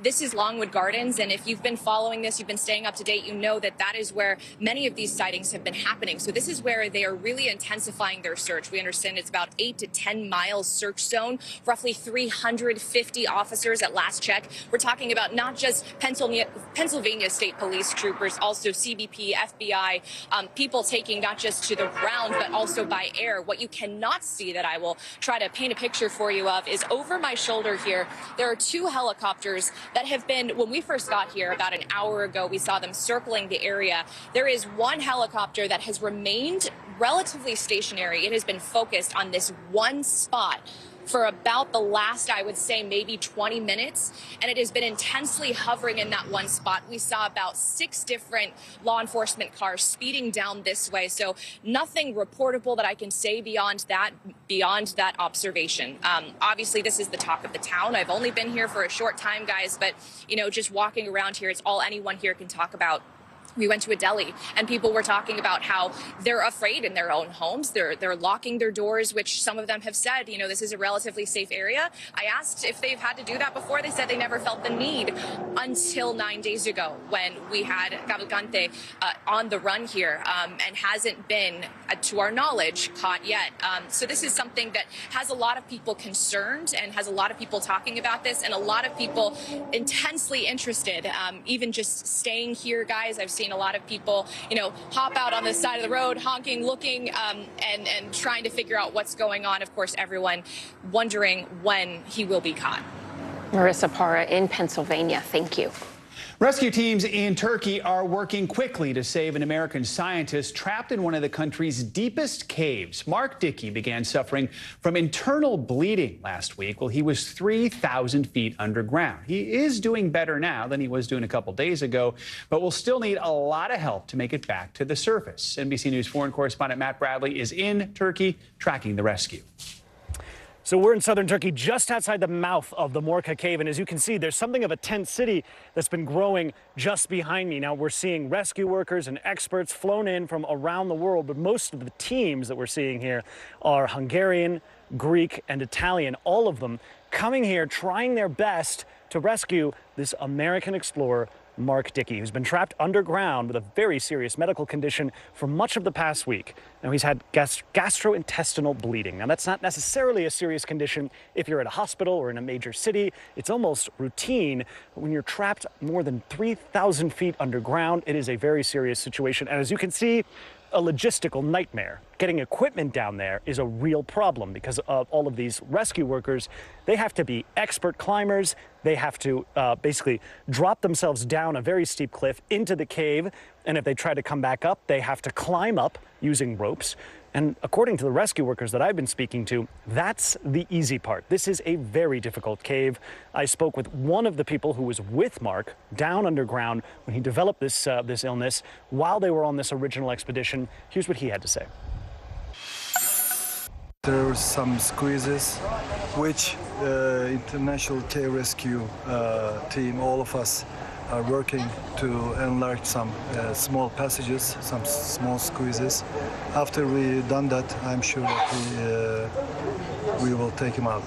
[SPEAKER 7] This is Longwood Gardens. And if you've been following this, you've been staying up to date, you know that that is where many of these sightings have been happening. So this is where they are really intensifying their search. We understand it's about 8 to 10 miles search zone, roughly 350 officers at last check. We're talking about not just Pennsylvania State Police troopers, also CBP, FBI, people taking not just to the ground, but also by air. What you cannot see that I will try to paint a picture for you of is over my shoulder here, there are 2 helicopters that have been, when we first got here about an hour ago, we saw them circling the area. There is 1 helicopter that has remained relatively stationary. It has been focused on this one spot for about the last, I would say, maybe 20 minutes, and it has been intensely hovering in that one spot. We saw about 6 different law enforcement cars speeding down this way, so nothing reportable that I can say beyond that observation. Obviously, this is the talk of the town. I've only been here for a short time, guys, but, you know, just walking around here, it's all anyone here can talk about. We went to a deli and people were talking about how they're afraid in their own homes. They're locking their doors, which some of them have said, you know, this is a relatively safe area. I asked if they've had to do that before. They said they never felt the need until 9 days ago when we had Cavalcante on the run here and hasn't been, to our knowledge, caught yet. So this is something that has a lot of people concerned and has a lot of people talking about this and a lot of people intensely interested, even just staying here, guys. I've seen a lot of people, you know, hop out on the side of the road, honking, looking, and trying to figure out what's going on. Of course, everyone wondering when he will be caught.
[SPEAKER 14] Marissa Parra in Pennsylvania. Thank you.
[SPEAKER 9] Rescue teams in Turkey are working quickly to save an American scientist trapped in one of the country's deepest caves. Mark Dickey began suffering from internal bleeding last week while he was 3,000 feet underground. He is doing better now than he was doing a couple days ago, but will still need a lot of help to make it back to the surface. NBC News foreign correspondent Matt Bradley is in Turkey tracking the rescue.
[SPEAKER 10] So we're in southern Turkey, just outside the mouth of the Morka Cave. And as you can see, there's something of a tent city that's been growing just behind me. Now, we're seeing rescue workers and experts flown in from around the world, but most of the teams that we're seeing here are Hungarian, Greek, and Italian, all of them coming here trying their best to rescue this American explorer, Mark Dickey, who's been trapped underground with a very serious medical condition for much of the past week. Now, he's had gastrointestinal bleeding. Now, that's not necessarily a serious condition if you're at a hospital or in a major city. It's almost routine. But when you're trapped more than 3,000 feet underground, it is a very serious situation. And as you can see, a logistical nightmare. Getting equipment down there is a real problem because of all of these rescue workers. They have to be expert climbers. They have to basically drop themselves down a very steep cliff into the cave. And if they try to come back up, they have to climb up using ropes. And according to the rescue workers that I've been speaking to, that's the easy part. This is a very difficult cave. I spoke with one of the people who was with Mark down underground when he developed this illness while they were on this original expedition. Here's what he had to say.
[SPEAKER 11] There are some squeezes, which International Cave Rescue team, all of us, are working to enlarge some small passages, some small squeezes. After we've done that, I'm sure that we will take him out.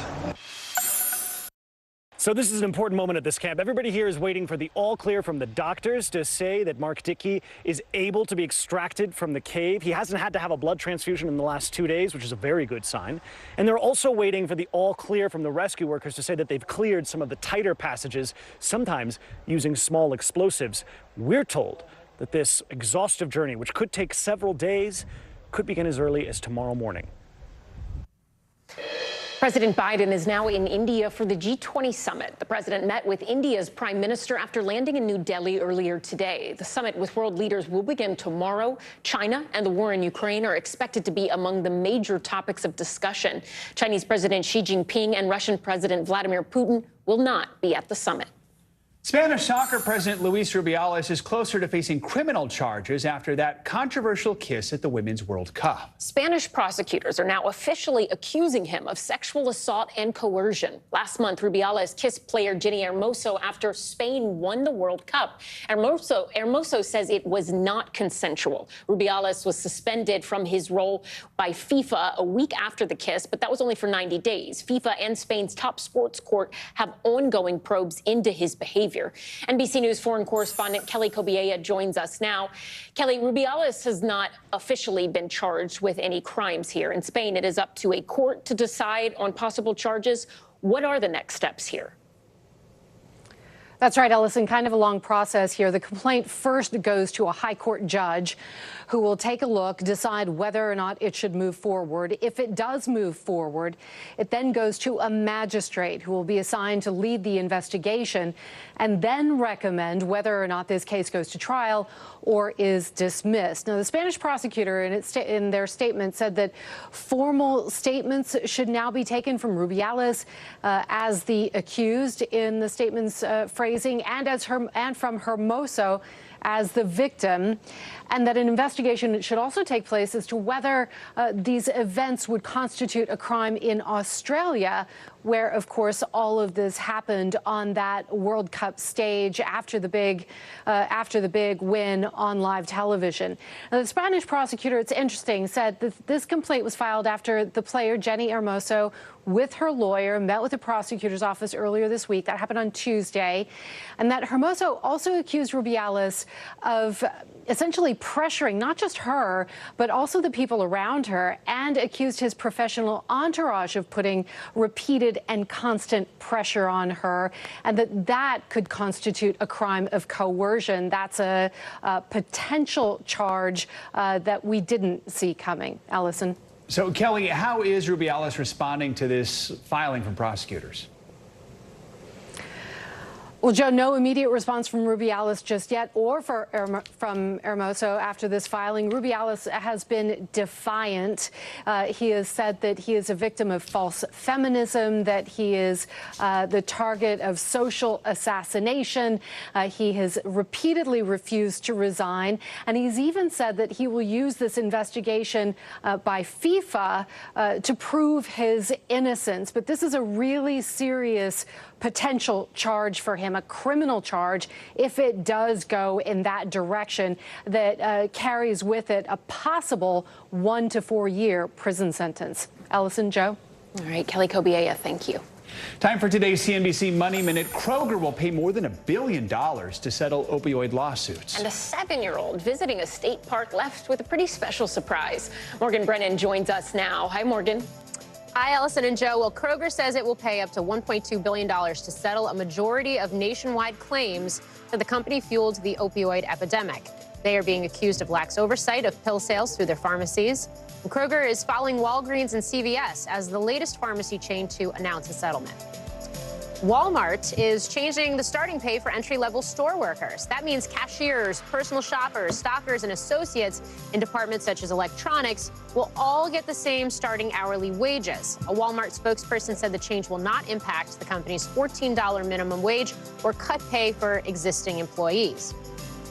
[SPEAKER 10] So this is an important moment at this camp. Everybody here is waiting for the all clear from the doctors to say that Mark Dickey is able to be extracted from the cave. He hasn't had to have a blood transfusion in the last 2 days, which is a very good sign. And they're also waiting for the all clear from the rescue workers to say that they've cleared some of the tighter passages, sometimes using small explosives. We're told that this exhaustive journey, which could take several days, could begin as early as tomorrow morning.
[SPEAKER 14] President Biden is now in India for the G20 summit. The president met with India's prime minister after landing in New Delhi earlier today. The summit with world leaders will begin tomorrow. China and the war in Ukraine are expected to be among the major topics of discussion. Chinese President Xi Jinping and Russian President Vladimir Putin will not be at the summit.
[SPEAKER 9] Spanish soccer president Luis Rubiales is closer to facing criminal charges after that controversial kiss at the Women's World Cup.
[SPEAKER 14] Spanish prosecutors are now officially accusing him of sexual assault and coercion. Last month, Rubiales kissed player Jenny Hermoso after Spain won the World Cup. Hermoso says it was not consensual. Rubiales was suspended from his role by FIFA a week after the kiss, but that was only for 90 days. FIFA and Spain's top sports court have ongoing probes into his behavior. NBC News foreign correspondent Kelly Kobiella joins us now. Kelly, Rubiales has not officially been charged with any crimes here. In Spain, it is up to a court to decide on possible charges. What are the next steps here?
[SPEAKER 12] That's right, Ellison. Kind of a long process here. The complaint first goes to a high court judge who will take a look, decide whether or not it should move forward. If it does move forward, it then goes to a magistrate who will be assigned to lead the investigation and then recommend whether or not this case goes to trial or is dismissed. Now, the Spanish prosecutor in their statement said that formal statements should now be taken from Rubiales as the accused in the statement's phrasing and from Hermoso as the victim, and that an investigation should also take place as to whether these events would constitute a crime in Australia, where, of course, all of this happened on that World Cup stage after the big win on live television. Now, the Spanish prosecutor, it's interesting, said that this complaint was filed after the player Jenny Hermoso with her lawyer met with the prosecutor's office earlier this week. That happened on Tuesday. And that Hermoso also accused Rubiales of essentially pressuring not just her, but also the people around her, and accused his professional entourage of putting repeated and constant pressure on her, and that could constitute a crime of coercion. That's a potential charge that we didn't see coming. Ellison.
[SPEAKER 9] So, Kelly, how is Rubiales responding to this filing from prosecutors?
[SPEAKER 12] Well, Joe, no immediate response from Rubiales just yet, or from Hermoso after this filing. Rubiales has been defiant. He has said that he is a victim of false feminism, that he is the target of social assassination. He has repeatedly refused to resign, and he's even said that he will use this investigation by FIFA to prove his innocence. But this is a really serious potential charge for him, a criminal charge, if it does go in that direction, that carries with it a possible 1 to 4 year prison sentence. Ellison, Joe.
[SPEAKER 14] All right, Kelly Kobiella, thank you.
[SPEAKER 9] Time for today's CNBC Money Minute. Kroger will pay more than $1 billion to settle opioid lawsuits.
[SPEAKER 14] And a 7-year-old visiting a state park left with a pretty special surprise. Morgan Brennan joins us now. Hi, Morgan.
[SPEAKER 13] Hi, Ellison and Joe. Well, Kroger says it will pay up to $1.2 billion to settle a majority of nationwide claims that the company fueled the opioid epidemic. They are being accused of lax oversight of pill sales through their pharmacies. And Kroger is following Walgreens and CVS as the latest pharmacy chain to announce a settlement. Walmart is changing the starting pay for entry-level store workers. That means cashiers, personal shoppers, stockers, and associates in departments such as electronics will all get the same starting hourly wages. A Walmart spokesperson said the change will not impact the company's $14 minimum wage or cut pay for existing employees.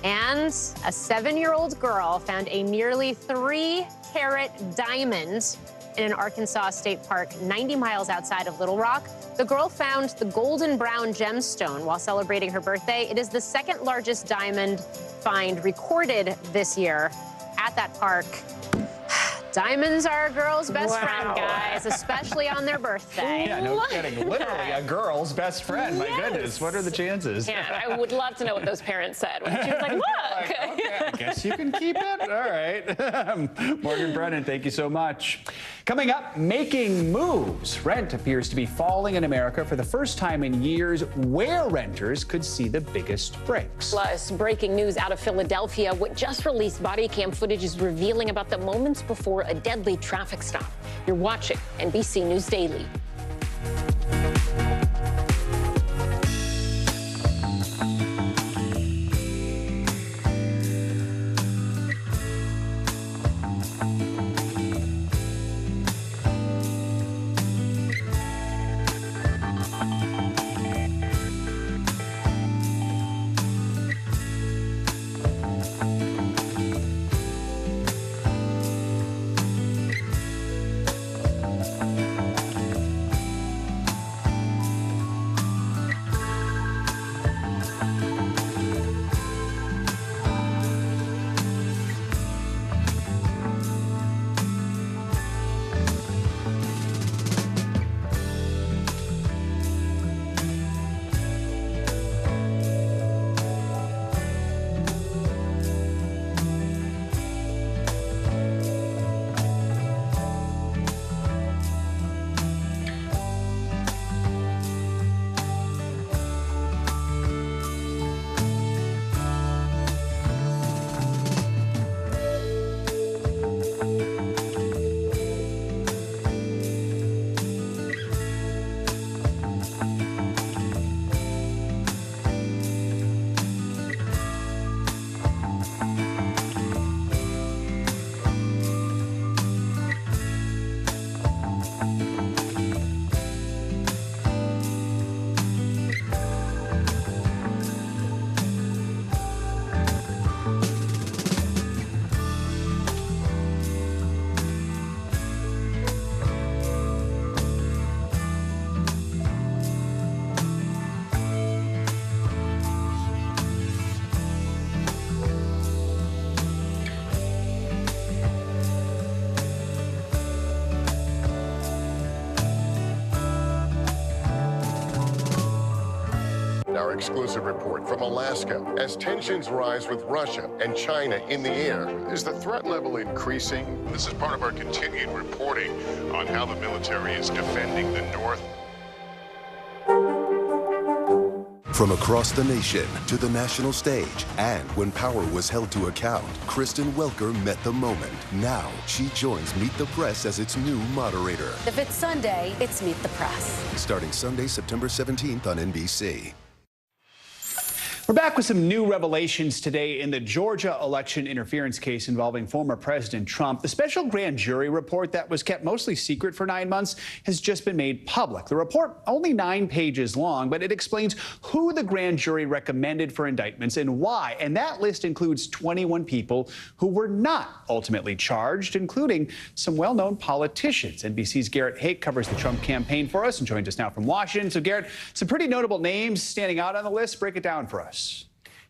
[SPEAKER 13] And a 7-year-old girl found a nearly 3-carat diamond in an Arkansas state park 90 miles outside of Little Rock. The girl found the golden brown gemstone while celebrating her birthday. It is the second largest diamond find recorded this year at that park. Diamonds are a girl's best friend, guys, especially on their birthday.
[SPEAKER 9] Yeah, no kidding. Literally a girl's best friend. My goodness, what are the chances?
[SPEAKER 14] Yeah, I would love to know what those parents said when she was like, look.
[SPEAKER 9] Okay, I guess you can keep it. All right. Morgan Brennan, thank you so much. Coming up, making moves. Rent appears to be falling in America for the first time in years. Where renters could see the biggest breaks.
[SPEAKER 14] Plus, breaking news out of Philadelphia. What just released body cam footage is revealing about the moments before a deadly traffic stop. You're watching NBC News Daily.
[SPEAKER 22] our exclusive report from Alaska. As tensions rise with Russia and China in the air, is the threat level increasing? This is part of our continued reporting on how the military is defending the North.
[SPEAKER 5] From across the nation to the national stage, and when power was held to account, Kristen Welker met the moment. Now she joins Meet the Press as its new moderator.
[SPEAKER 16] If it's Sunday, it's Meet the Press.
[SPEAKER 5] Starting Sunday, September 17th on NBC.
[SPEAKER 9] We're back with some new revelations today in the Georgia election interference case involving former President Trump. The special grand jury report that was kept mostly secret for 9 months has just been made public. The report, only 9 pages long, but it explains who the grand jury recommended for indictments and why. And that list includes 21 people who were not ultimately charged, including some well-known politicians. NBC's Garrett Hake covers the Trump campaign for us and joins us now from Washington. So, Garrett, some pretty notable names standing out on the list. Break it down for us.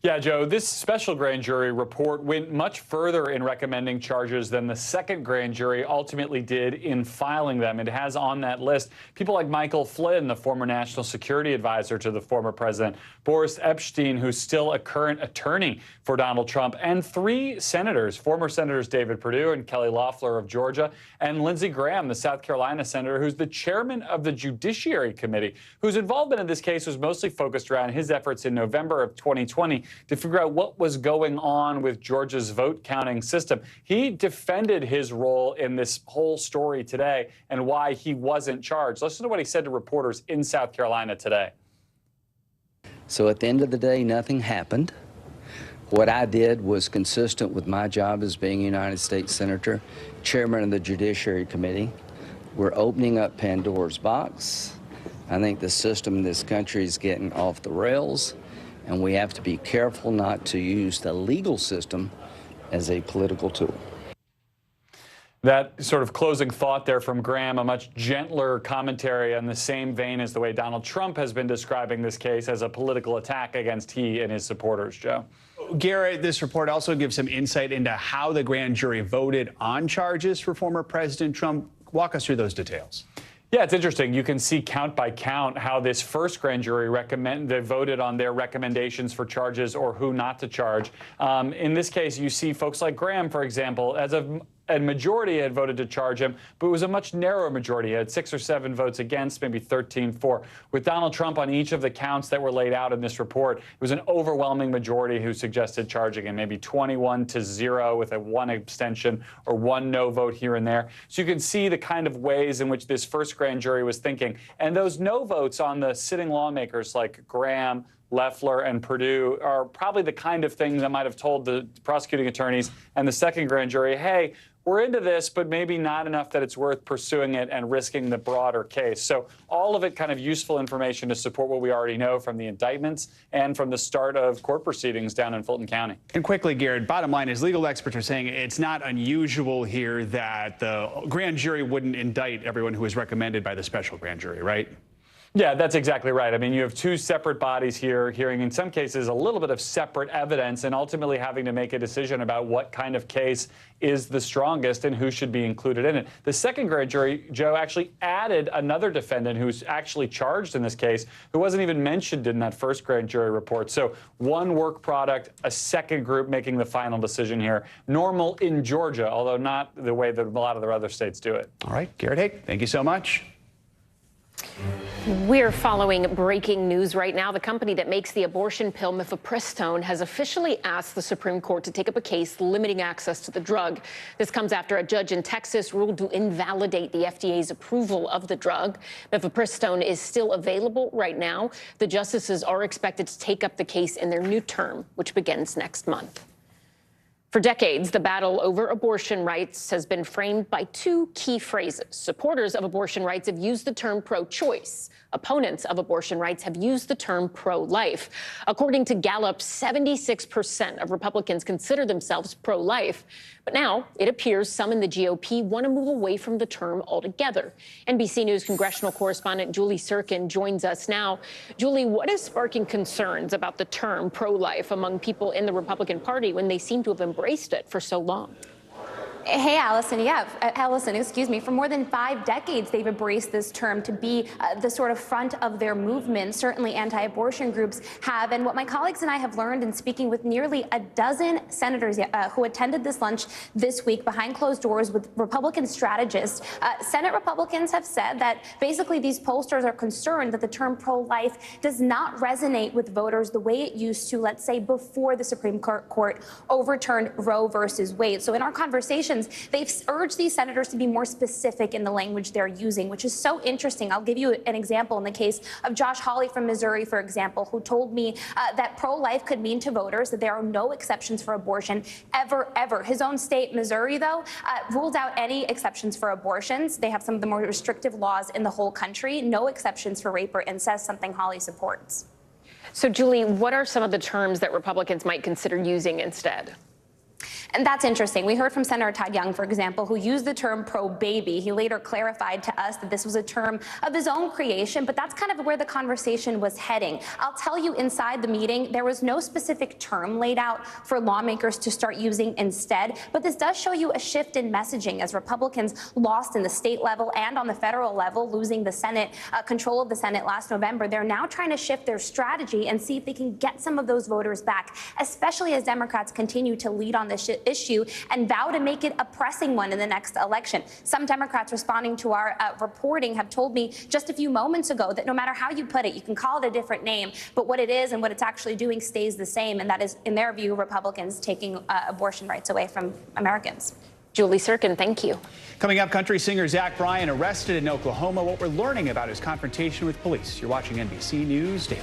[SPEAKER 18] Yeah, Joe, this special grand jury report went much further in recommending charges than the second grand jury ultimately did in filing them. It has on that list people like Michael Flynn, the former national security advisor to the former president, Boris Epshteyn, who's still a current attorney for Donald Trump, and 3 senators, former Senators David Perdue and Kelly Loeffler of Georgia, and Lindsey Graham, the South Carolina senator, who's the chairman of the Judiciary Committee, whose involvement in this case was mostly focused around his efforts in November of 2020 to figure out what was going on with Georgia's vote counting system. He defended his role in this whole story today and why he wasn't charged. Listen to what he said to reporters in South Carolina today.
[SPEAKER 19] So at the end of the day, nothing happened. What I did was consistent with my job as being a United States Senator, chairman of the Judiciary Committee. We're opening up Pandora's box. I think the system in this country is getting off the rails, and we have to be careful not to use the legal system as a political tool.
[SPEAKER 18] That sort of closing thought there from Graham, a much gentler commentary in the same vein as the way Donald Trump has been describing this case as a political attack against he and his supporters, Joe.
[SPEAKER 9] Garrett, this report also gives some insight into how the grand jury voted on charges for former President Trump. Walk us through those details.
[SPEAKER 18] Yeah, it's interesting. You can see count by count how this first grand jury they voted on their recommendations for charges or who not to charge. In this case, you see folks like Graham, for example, as a majority had voted to charge him, but it was a much narrower majority. He had 6 or 7 votes against, maybe 13 for. With Donald Trump on each of the counts that were laid out in this report, it was an overwhelming majority who suggested charging him, maybe 21-0 with a 1 abstention or 1 no vote here and there. So you can see the kind of ways in which this first grand jury was thinking. And those no votes on the sitting lawmakers like Graham, Loeffler, and Perdue are probably the kind of things that might have told the prosecuting attorneys and the second grand jury, hey, we're into this, but maybe not enough that it's worth pursuing it and risking the broader case. So all of it kind of useful information to support what we already know from the indictments and from the start of court proceedings down in Fulton County.
[SPEAKER 9] And quickly, Garrett, bottom line is legal experts are saying it's not unusual here that the grand jury wouldn't indict everyone who was recommended by the special grand jury, right?
[SPEAKER 18] Yeah, that's exactly right. I mean, you have 2 separate bodies here hearing, in some cases, a little bit of separate evidence and ultimately having to make a decision about what kind of case is the strongest and who should be included in it. The second grand jury, Joe, actually added another defendant who's actually charged in this case who wasn't even mentioned in that first grand jury report. So 1 work product, a second group making the final decision here. Normal in Georgia, although not the way that a lot of the other states do it.
[SPEAKER 9] All right, Garrett Hake, thank you so much.
[SPEAKER 14] We're following breaking news right now. The company that makes the abortion pill mifepristone has officially asked the Supreme Court to take up a case limiting access to the drug. This comes after a judge in Texas ruled to invalidate the FDA's approval of the drug. Mifepristone is still available right now. The justices are expected to take up the case in their new term, which begins next month. For decades, the battle over abortion rights has been framed by 2 key phrases. Supporters of abortion rights have used the term pro-choice. Opponents of abortion rights have used the term pro-life. According to Gallup, 76% of Republicans consider themselves pro-life. But now it appears some in the GOP want to move away from the term altogether. NBC News congressional correspondent Julie Sirkin joins us now. Julie, what is sparking concerns about the term pro-life among people in the Republican Party when they seem to have embraced it for so long?
[SPEAKER 1] Hey, Allison. Yeah, Allison, excuse me. For more than 5 decades, they've embraced this term to be the sort of front of their movement. Certainly anti-abortion groups have. And what my colleagues and I have learned in speaking with nearly a dozen senators who attended this lunch this week behind closed doors with Republican strategists, Senate Republicans have said that basically these pollsters are concerned that the term pro-life does not resonate with voters the way it used to, let's say, before the Supreme Court overturned Roe versus Wade. So in our conversation, they've urged these senators to be more specific in the language they're using, which is so interesting. I'll give you an example in the case of Josh Hawley from Missouri, for example, who told me that pro-life could mean to voters that there are no exceptions for abortion ever. His own state, Missouri, though, ruled out any exceptions for abortions. They have some of the more restrictive laws in the whole country, no exceptions for rape or incest, something Hawley supports.
[SPEAKER 14] So, Julie, what are some of the terms that Republicans might consider using instead?
[SPEAKER 1] And that's interesting. We heard from Senator Todd Young, for example, who used the term pro-baby. He later clarified to us that this was a term of his own creation, but that's kind of where the conversation was heading. I'll tell you, inside the meeting, there was no specific term laid out for lawmakers to start using instead, but this does show you a shift in messaging as Republicans lost in the state level and on the federal level, losing the Senate, control of the Senate last November. They're now trying to shift their strategy and see if they can get some of those voters back, especially as Democrats continue to lead on this issue and vow to make it a pressing one in the next election. Some Democrats responding to our reporting have told me just a few moments ago that no matter how you put it, you can call it a different name, but what it is and what it's actually doing stays the same, and that is, in their view, Republicans taking abortion rights away from Americans.
[SPEAKER 14] Julie Sirkin, thank you.
[SPEAKER 9] Coming up, country singer Zach Bryan arrested in Oklahoma. What we're learning about his confrontation with police. You're watching NBC News Daily.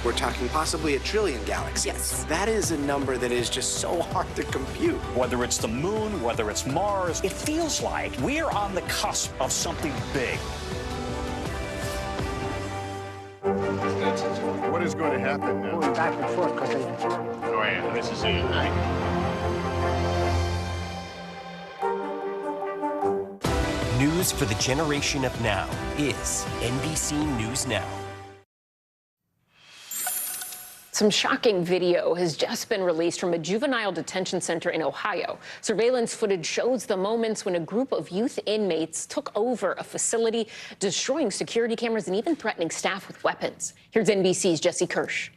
[SPEAKER 3] We're talking possibly 1 trillion galaxies.
[SPEAKER 6] Yes.
[SPEAKER 3] That is a number that is just so hard to compute.
[SPEAKER 6] Whether it's the moon, whether it's Mars, it feels like we're on the cusp of something big.
[SPEAKER 22] What is going to happen now?
[SPEAKER 6] Going back and forth because
[SPEAKER 22] Oh, yeah, this is it, right?
[SPEAKER 20] News for the generation of now is NBC News Now.
[SPEAKER 14] Some shocking video has just been released from a juvenile detention center in Ohio. Surveillance footage shows the moments when a group of youth inmates took over a facility, destroying security cameras and even threatening staff with weapons. Here's NBC's Jesse Kirsch.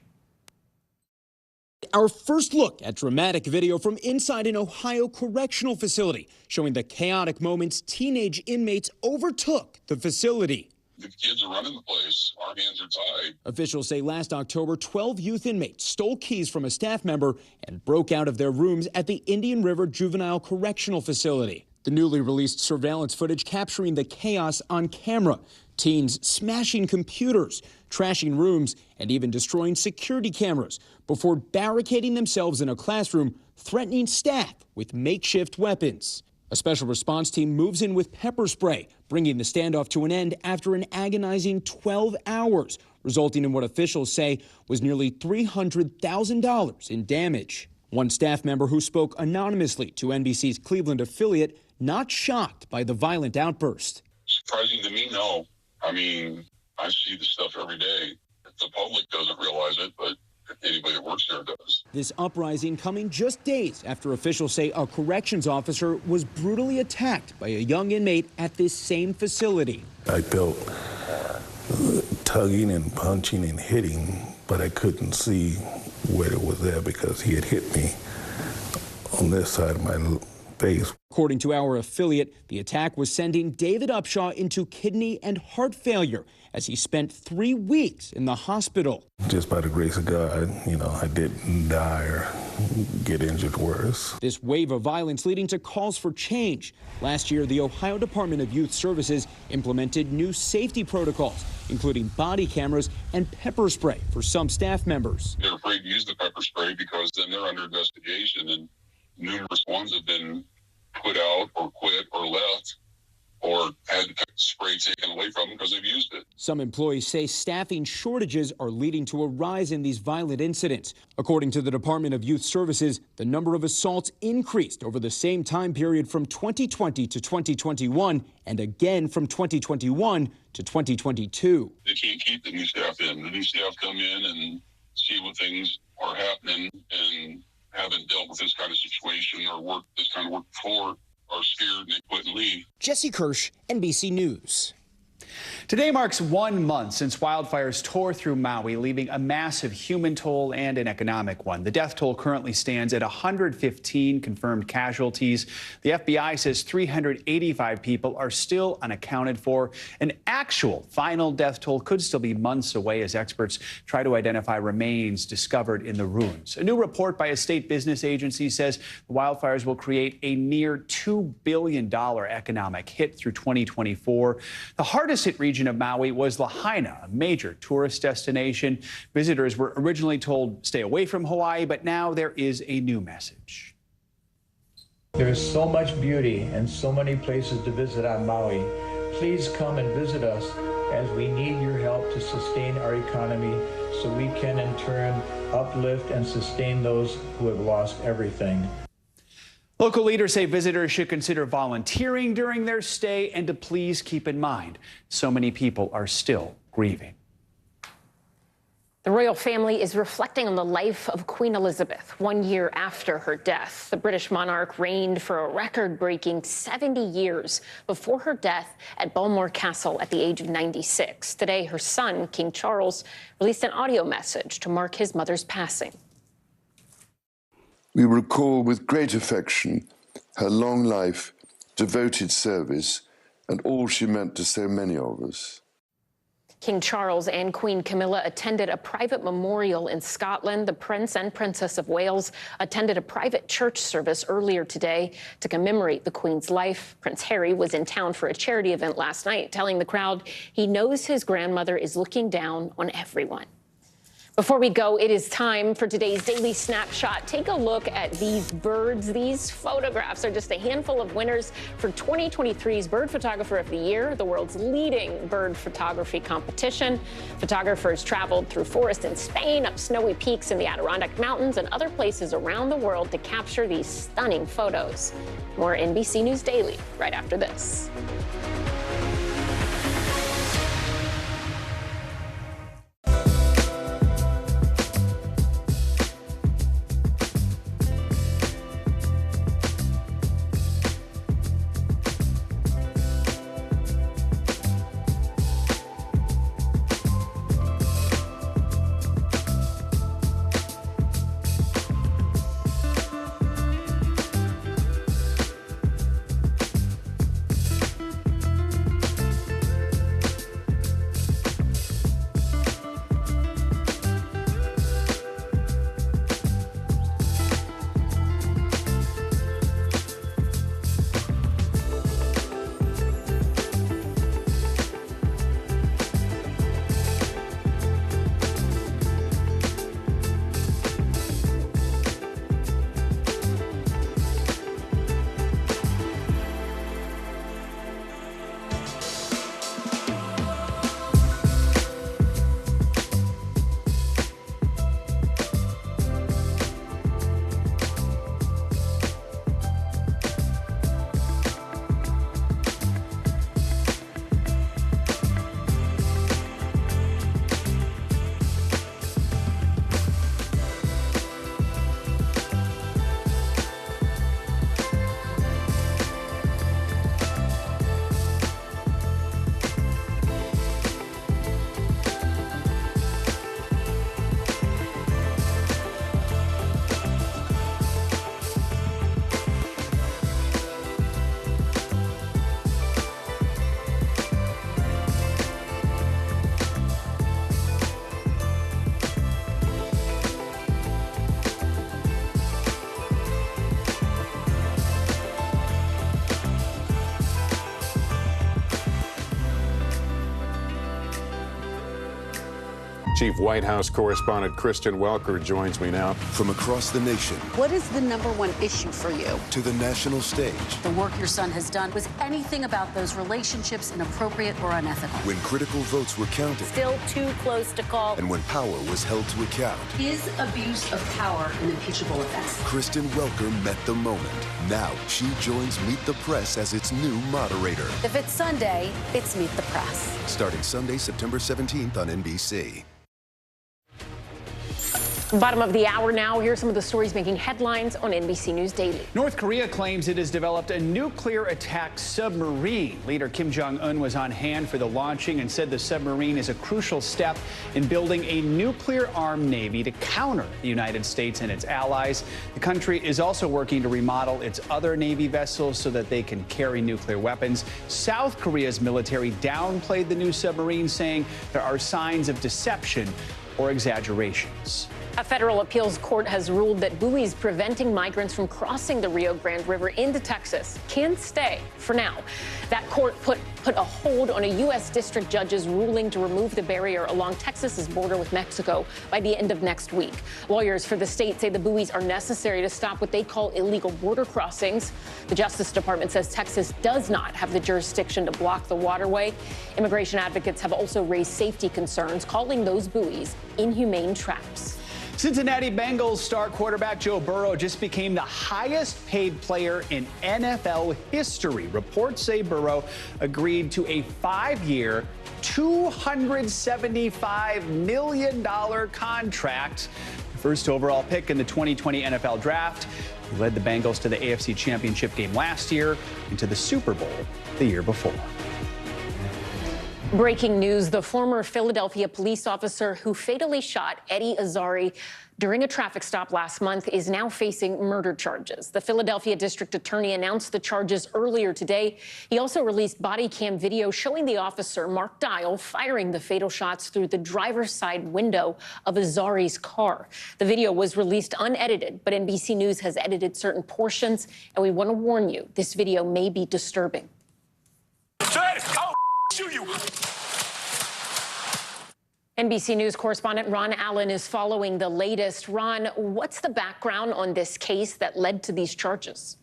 [SPEAKER 21] Our first look at dramatic video from inside an Ohio correctional facility, showing the chaotic moments teenage inmates overtook the facility.
[SPEAKER 2] The kids are running the place. Our hands are tied.
[SPEAKER 21] Officials say last October, 12 youth inmates stole keys from a staff member and broke out of their rooms at the Indian River Juvenile Correctional Facility. The newly released surveillance footage capturing the chaos on camera. Teens smashing computers, trashing rooms, and even destroying security cameras before barricading themselves in a classroom, threatening staff with makeshift weapons. A special response team moves in with pepper spray, bringing the standoff to an end after an agonizing 12 hours, resulting in what officials say was nearly $300,000 in damage. One staff member who spoke anonymously to NBC's Cleveland affiliate, not shocked by the violent outburst.
[SPEAKER 2] Surprising to me, no. I mean, I see the stuff every day. The public doesn't realize it, but anybody that works there does.
[SPEAKER 21] This uprising coming just days after officials say a corrections officer was brutally attacked by a young inmate at this same facility.
[SPEAKER 15] I felt tugging and punching and hitting, but I couldn't see where it was there because he had hit me on this side of my face.
[SPEAKER 21] According to our affiliate, the attack was sending David Upshaw into kidney and heart failure as he spent 3 weeks in the hospital.
[SPEAKER 15] Just by the grace of God, I didn't die or get injured worse.
[SPEAKER 21] This wave of violence leading to calls for change. Last year, the Ohio Department of Youth Services implemented new safety protocols, including body cameras and pepper spray for some staff members.
[SPEAKER 2] They're afraid to use the pepper spray because then they're under investigation, and numerous ones have been put out or quit or left or had the spray taken away from them because they've used it.
[SPEAKER 21] Some employees say staffing shortages are leading to a rise in these violent incidents. According to the Department of Youth Services, the number of assaults increased over the same time period from 2020 to 2021 and again from 2021 to 2022.
[SPEAKER 2] They can't keep the new staff in. The new staff come in and see what things are happening and haven't dealt with this kind of situation or worked this kind of work before, are scared and they quit and leave.
[SPEAKER 21] Jesse Kirsch, NBC News.
[SPEAKER 9] Today marks 1 month since wildfires tore through Maui, leaving a massive human toll and an economic one. The death toll currently stands at 115 confirmed casualties. The FBI says 385 people are still unaccounted for. An actual final death toll could still be months away as experts try to identify remains discovered in the ruins. A new report by a state business agency says the wildfires will create a near $2 billion economic hit through 2024. The hardest hit region of Maui was Lahaina, a major tourist destination. Visitors were originally told stay away from Hawaii, but now there is a new message.
[SPEAKER 23] There is so much beauty and so many places to visit on Maui. Please come and visit us as we need your help to sustain our economy so we can in turn uplift and sustain those who have lost everything.
[SPEAKER 9] Local leaders say visitors should consider volunteering during their stay and to please keep in mind, so many people are still grieving.
[SPEAKER 14] The royal family is reflecting on the life of Queen Elizabeth 1 year after her death. The British monarch reigned for a record-breaking 70 years before her death at Balmoral Castle at the age of 96. Today, her son, King Charles, released an audio message to mark his mother's passing.
[SPEAKER 24] We recall with great affection her long life, devoted service, and all she meant to so many of us.
[SPEAKER 14] King Charles and Queen Camilla attended a private memorial in Scotland. The Prince and Princess of Wales attended a private church service earlier today to commemorate the Queen's life. Prince Harry was in town for a charity event last night, telling the crowd he knows his grandmother is looking down on everyone. Before we go, it is time for today's Daily Snapshot. Take a look at these birds. These photographs are just a handful of winners for 2023's Bird Photographer of the Year, the world's leading bird photography competition. Photographers traveled through forests in Spain, up snowy peaks in the Adirondack Mountains, and other places around the world to capture these stunning photos. More NBC News Daily right after this.
[SPEAKER 4] Chief White House correspondent Kristen Welker joins me now.
[SPEAKER 5] From across the nation
[SPEAKER 16] What is the #1 issue for you?
[SPEAKER 5] to the national stage,
[SPEAKER 16] The work your son has done. Was anything about those relationships inappropriate or unethical?
[SPEAKER 5] when critical votes were counted,
[SPEAKER 16] Still too close to call.
[SPEAKER 5] and when power was held to account,
[SPEAKER 16] Is abuse of power an impeachable offense?
[SPEAKER 5] Kristen Welker met the moment. Now she joins Meet the Press as its new moderator.
[SPEAKER 16] If it's Sunday, it's Meet the Press.
[SPEAKER 5] Starting Sunday, September 17th on NBC.
[SPEAKER 14] Bottom of the hour now. Here's some of the stories making headlines on NBC News Daily.
[SPEAKER 9] North Korea claims it has developed a nuclear attack submarine. Leader Kim Jong-un was on hand for the launching and said the submarine is a crucial step in building a nuclear-armed navy to counter the United States and its allies. The country is also working to remodel its other Navy vessels so that they can carry nuclear weapons. South Korea's military downplayed the new submarine, saying there are signs of deception or exaggerations.
[SPEAKER 14] A federal appeals court has ruled that buoys preventing migrants from crossing the Rio Grande River into Texas can stay for now. That court put a hold on a U.S. district judge's ruling to remove the barrier along Texas's border with Mexico by the end of next week. Lawyers for the state say the buoys are necessary to stop what they call illegal border crossings. The Justice Department says Texas does not have the jurisdiction to block the waterway. Immigration advocates have also raised safety concerns, calling those buoys inhumane traps.
[SPEAKER 9] Cincinnati Bengals star quarterback Joe Burrow just became the highest paid player in NFL history. Reports say Burrow agreed to a 5-year, $275 million contract. The first overall pick in the 2020 NFL Draft. He led the Bengals to the AFC Championship game last year and to the Super Bowl the year before.
[SPEAKER 14] Breaking news, the former Philadelphia police officer who fatally shot Eddie Azari during a traffic stop last month is now facing murder charges. The Philadelphia district attorney announced the charges earlier today. He also released body cam video showing the officer, Mark Dial, firing the fatal shots through the driver's side window of Azari's car. The video was released unedited, but NBC News has edited certain portions, and we want to warn you, this video may be disturbing.
[SPEAKER 7] Shoot you.
[SPEAKER 14] NBC News correspondent Ron Allen is following the latest. Ron, what's the background on this case that led to these charges?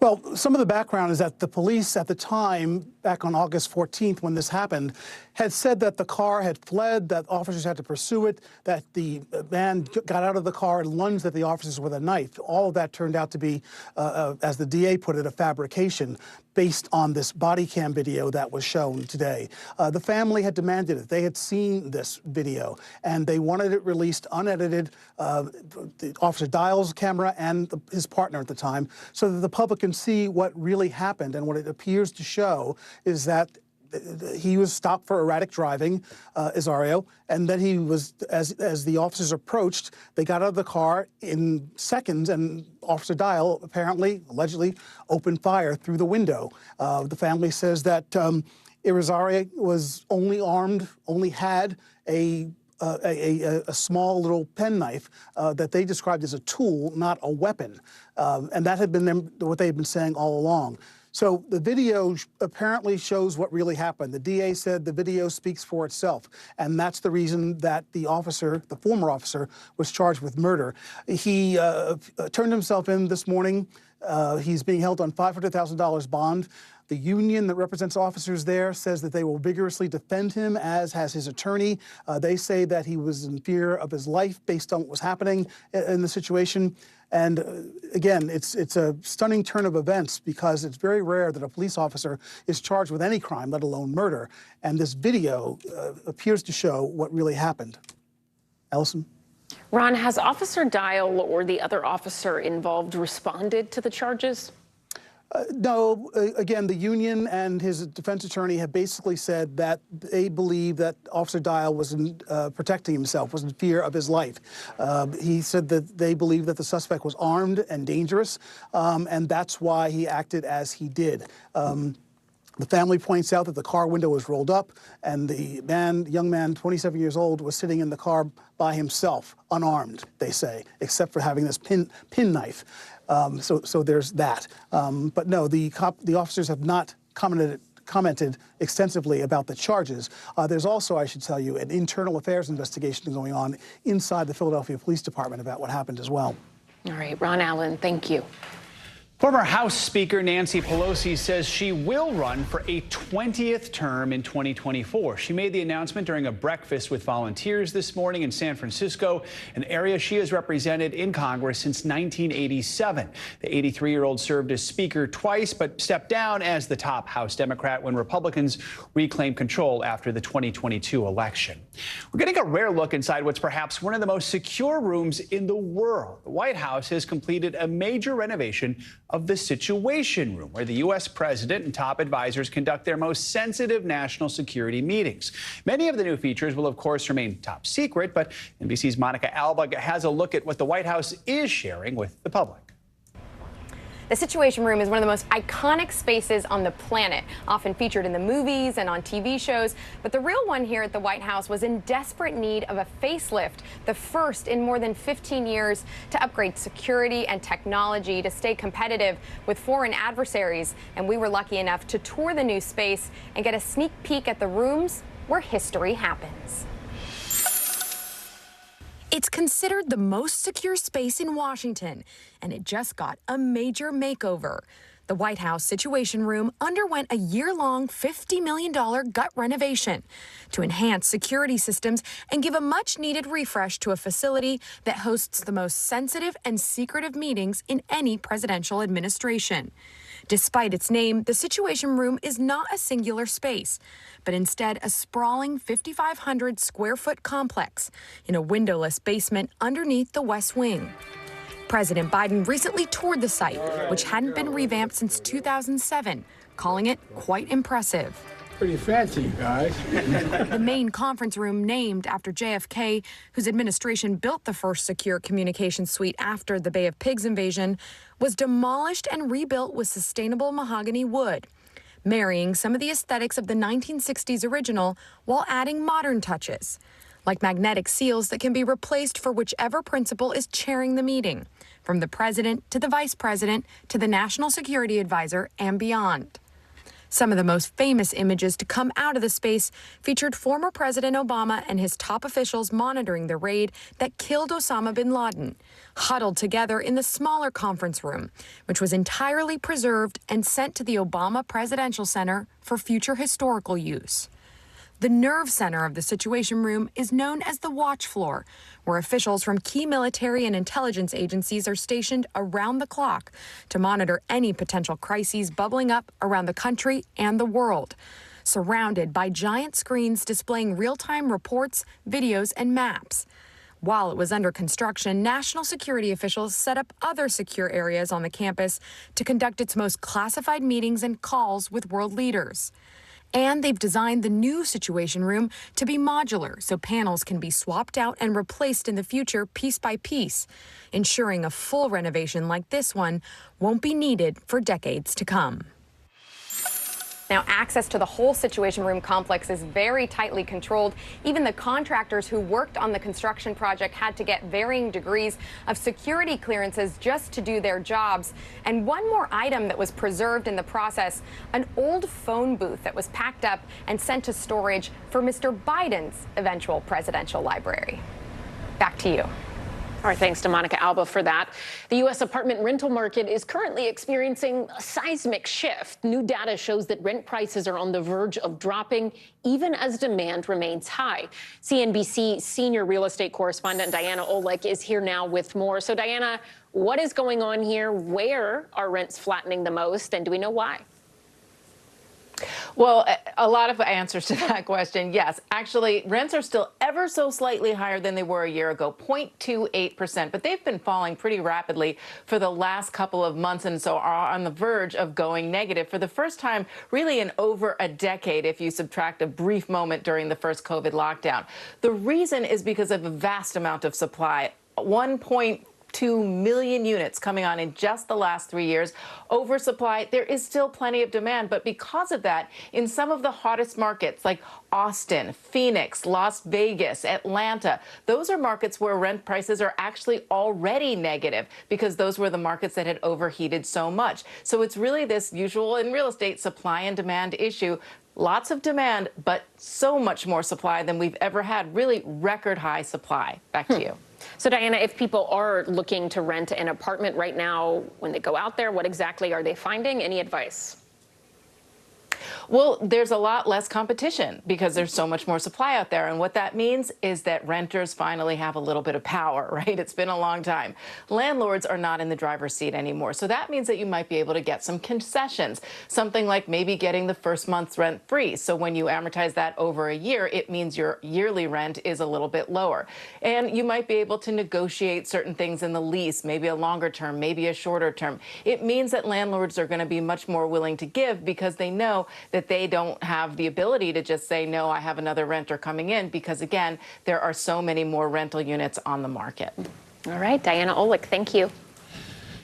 [SPEAKER 8] Well, some of the background is that the police at the time, back on August 14th when this happened, had said that the car had fled, that officers had to pursue it, that the man got out of the car and lunged at the officers with a knife. All of that turned out to be, as the DA put it, a fabrication based on this body cam video that was shown today. The family had demanded it. They had seen this video, and they wanted it released unedited, the Officer Dial's camera and his partner at the time, so that the public can see what really happened. And what it appears to show is that he was stopped for erratic driving, Azario, and then he was, as the officers approached, they got out of the car in seconds, and Officer Dial apparently, allegedly, opened fire through the window. The family says that Azario was only armed, only had a small little penknife that they described as a tool, not a weapon. And that had been what they had been saying all along. So the video apparently shows what really happened. The DA said the video speaks for itself, and that's the reason that the officer, the former officer, was charged with murder. He turned himself in this morning. He's being held on $500,000 bond. The union that represents officers there says that they will vigorously defend him, as has his attorney. They say that he was in fear of his life based on what was happening in the situation. And again, it's a stunning turn of events, because it's very rare that a police officer is charged with any crime, let alone murder. And this video appears to show what really happened. Allison?
[SPEAKER 14] Ron, has Officer Dial or the other officer involved responded to the charges?
[SPEAKER 8] No. Again, the union and his defense attorney have basically said that they believe that Officer Dial was protecting himself, was in fear of his life. He said that they believe that the suspect was armed and dangerous, and that's why he acted as he did. The family points out that the car window was rolled up, and the young man, 27 years old, was sitting in the car by himself, unarmed, they say, except for having this pin knife. So there's that. But no, the officers have not commented commented extensively about the charges. There's also, I should tell you, an internal affairs investigation going on inside the Philadelphia Police Department about what happened as well.
[SPEAKER 14] All right, Ron Allen, thank you.
[SPEAKER 9] Former House Speaker Nancy Pelosi says she will run for a 20th term in 2024. She made the announcement during a breakfast with volunteers this morning in San Francisco, an area she has represented in Congress since 1987. The 83-year-old served as Speaker twice, but stepped down as the top House Democrat when Republicans reclaimed control after the 2022 election. We're getting a rare look inside what's perhaps one of the most secure rooms in the world. The White House has completed a major renovation of the Situation Room, where the U.S. president and top advisors conduct their most sensitive national security meetings. Many of the new features will, of course, remain top secret, but NBC's Monica Alba has a look at what the White House is sharing with the public.
[SPEAKER 7] The Situation Room is one of the most iconic spaces on the planet, often featured in the movies and on TV shows. But the real one here at the White House was in desperate need of a facelift, the first in more than 15 years to upgrade security and technology to stay competitive with foreign adversaries. And we were lucky enough to tour the new space and get a sneak peek at the rooms where history happens.
[SPEAKER 10] It's considered the most secure space in Washington, and it just got a major makeover. The White House Situation Room underwent a year-long $50 million gut renovation to enhance security systems and give a much-needed refresh to a facility that hosts the most sensitive and secretive meetings in any presidential administration. Despite its name, the Situation Room is not a singular space, but instead a sprawling 5,500 square foot complex in a windowless basement underneath the West Wing. President Biden recently toured the site, which hadn't been revamped since 2007, calling it quite impressive.
[SPEAKER 11] Pretty fancy, you guys.
[SPEAKER 10] The main conference room, named after JFK, whose administration built the first secure communications suite after the Bay of Pigs invasion, was demolished and rebuilt with sustainable mahogany wood, marrying some of the aesthetics of the 1960s original while adding modern touches, like magnetic seals that can be replaced for whichever principal is chairing the meeting, from the president to the vice president to the national security advisor and beyond. Some of the most famous images to come out of the space featured former President Obama and his top officials monitoring the raid that killed Osama bin Laden, huddled together in the smaller conference room, which was entirely preserved and sent to the Obama Presidential Center for future historical use. The nerve center of the Situation Room is known as the Watch Floor, where officials from key military and intelligence agencies are stationed around the clock to monitor any potential crises bubbling up around the country and the world, surrounded by giant screens displaying real-time reports, videos, and maps. While it was under construction, national security officials set up other secure areas on the campus to conduct its most classified meetings and calls with world leaders. And they've designed the new Situation Room to be modular, so panels can be swapped out and replaced in the future piece by piece, ensuring a full renovation like this one won't be needed for decades to come.
[SPEAKER 7] Now, access to the whole Situation Room complex is very tightly controlled. Even the contractors who worked on the construction project had to get varying degrees of security clearances just to do their jobs. And one more item that was preserved in the process, an old phone booth that was packed up and sent to storage for Mr. Biden's eventual presidential library. Back to you.
[SPEAKER 14] All right, thanks to Monica Alba for that. The U.S. apartment rental market is currently experiencing a seismic shift. New data shows that rent prices are on the verge of dropping, even as demand remains high. CNBC senior real estate correspondent Diana Olick is here now with more. So, Diana, what is going on here? Where are rents flattening the most, and do we know why?
[SPEAKER 17] Well, a lot of answers to that question. Yes, actually, rents are still ever so slightly higher than they were a year ago, 0.28%, but they've been falling pretty rapidly for the last couple of months and so are on the verge of going negative for the first time really in over a decade if you subtract a brief moment during the first COVID lockdown. The reason is because of a vast amount of supply. 1.2 1.2 million units coming on in just the last 3 years. Oversupply, there is still plenty of demand, but because of that, in some of the hottest markets like Austin, Phoenix, Las Vegas, Atlanta, those are markets where rent prices are actually already negative because those were the markets that had overheated so much. So it's really this usual in real estate supply and demand issue. Lots of demand, but so much more supply than we've ever had. Really record high supply. Back to you.
[SPEAKER 14] So, Diana, if people are looking to rent an apartment right now, when they go out there, what exactly are they finding? Any advice?
[SPEAKER 17] Well, there's a lot less competition because there's so much more supply out there. And what that means is that renters finally have a little bit of power, right? It's been a long time. Landlords are not in the driver's seat anymore. So that means that you might be able to get some concessions, something like maybe getting the first month's rent free. So when you amortize that over a year, it means your yearly rent is a little bit lower. And you might be able to negotiate certain things in the lease, maybe a longer term, maybe a shorter term. It means that landlords are going to be much more willing to give because they know that they don't have the ability to just say, no, I have another renter coming in, because, again, there are so many more rental units on the market.
[SPEAKER 14] All right, Diana Olick, thank you.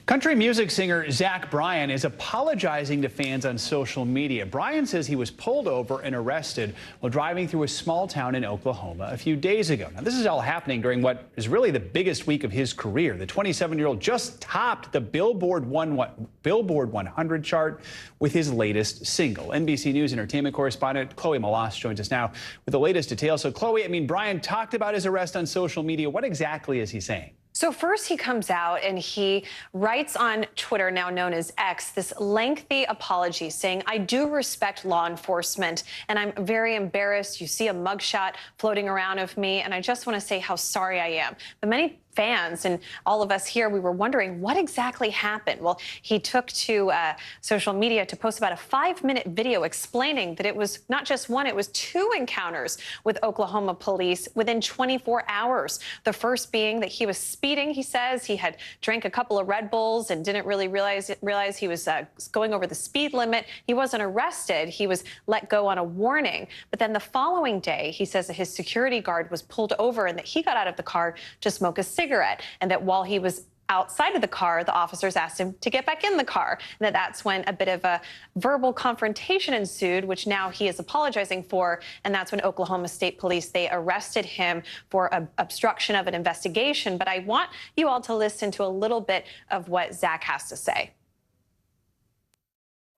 [SPEAKER 9] Country music singer Zach Bryan is apologizing to fans on social media. Bryan says he was pulled over and arrested while driving through a small town in Oklahoma a few days ago. Now, this is all happening during what is really the biggest week of his career. The 27-year-old just topped the Billboard 100 chart with his latest single. NBC News entertainment correspondent Chloe Malas joins us now with the latest details. So, Chloe, Bryan talked about his arrest on social media. What exactly is he saying?
[SPEAKER 12] So first he comes out and he writes on Twitter, now known as X, this lengthy apology saying, I do respect law enforcement and I'm very embarrassed. You see a mugshot floating around of me and I just want to say how sorry I am. But many fans and all of us here, we were wondering what exactly happened. Well, he took to social media to post about a 5-minute video explaining that it was not just one, it was 2 encounters with Oklahoma police within 24 hours. The first being that he was speeding, he says. He had drank a couple of Red Bulls and didn't really realize he was going over the speed limit. He wasn't arrested. He was let go on a warning. But then the following day, he says that his security guard was pulled over and that he got out of the car to smoke a cigarette, and that while he was outside of the car, the officers asked him to get back in the car, and that's when a bit of a verbal confrontation ensued, which now he is apologizing for, and that's when Oklahoma State Police, they arrested him for obstruction of an investigation. But I want you all to listen to a little bit of what Zach has to say.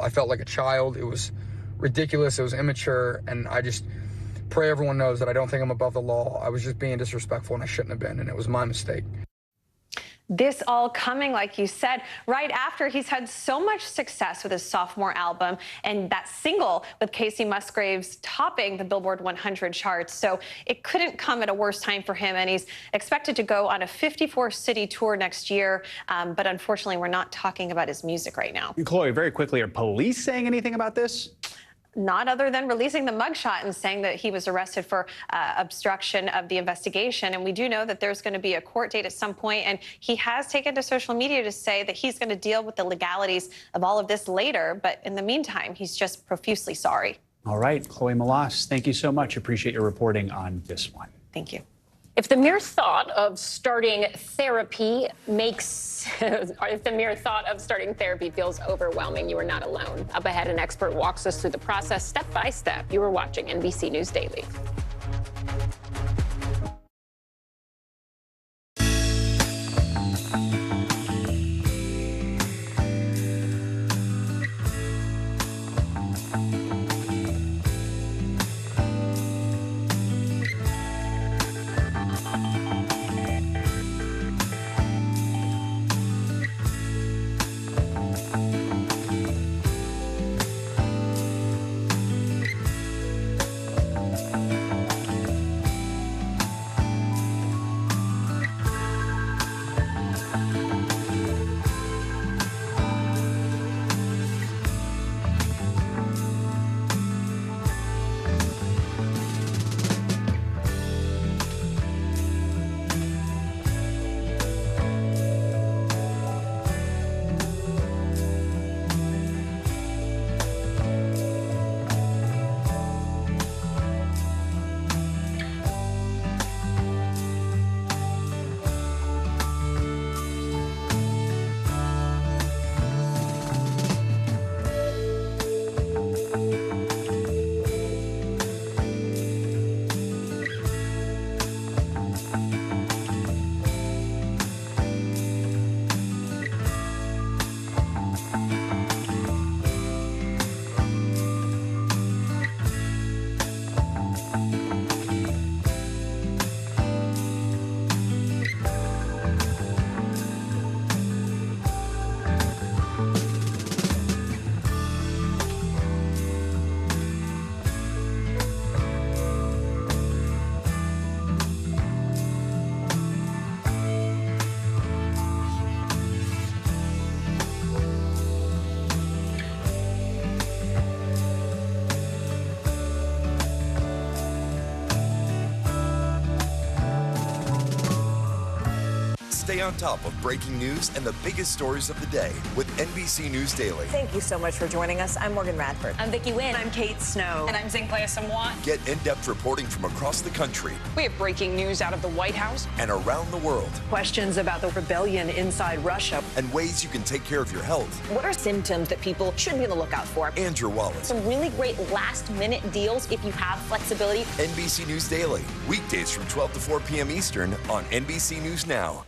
[SPEAKER 13] I felt like a child. It was ridiculous. It was immature, and I just pray everyone knows that I don't think I'm above the law. I was just being disrespectful, and I shouldn't have been, and it was my mistake.
[SPEAKER 12] This all coming, like you said, right after he's had so much success with his sophomore album and that single with Casey Musgraves topping the Billboard 100 charts. So it couldn't come at a worse time for him, and he's expected to go on a 54-city tour next year. But unfortunately, we're not talking about his music right now.
[SPEAKER 9] Chloe, very quickly, are police saying anything about this?
[SPEAKER 12] Not other than releasing the mugshot and saying that he was arrested for obstruction of the investigation. And we do know that there's going to be a court date at some point, and he has taken to social media to say that he's going to deal with the legalities of all of this later. But in the meantime, he's just profusely sorry.
[SPEAKER 9] All right, Chloe Malas, thank you so much. Appreciate your reporting on this one.
[SPEAKER 12] Thank you.
[SPEAKER 14] If the mere thought of starting therapy feels overwhelming, you are not alone. Up ahead, an expert walks us through the process step by step. You are watching NBC News Daily.
[SPEAKER 1] Stay on top of breaking news and the biggest stories of the day with NBC News Daily.
[SPEAKER 3] Thank you so much for joining us. I'm Morgan Radford.
[SPEAKER 18] I'm Vicki Wynn.
[SPEAKER 3] I'm Kate Snow.
[SPEAKER 18] And I'm Zinklea Samwat.
[SPEAKER 1] Get in-depth reporting from across the country.
[SPEAKER 18] We have breaking news out of the White House
[SPEAKER 1] and around the world.
[SPEAKER 3] Questions about the rebellion inside Russia.
[SPEAKER 1] And ways you can take care of your health.
[SPEAKER 3] What are symptoms that people should be on the lookout for?
[SPEAKER 1] Andrew Wallace.
[SPEAKER 18] Some really great last-minute deals if you have flexibility.
[SPEAKER 1] NBC News Daily. Weekdays from 12 to 4 p.m. Eastern on NBC News Now.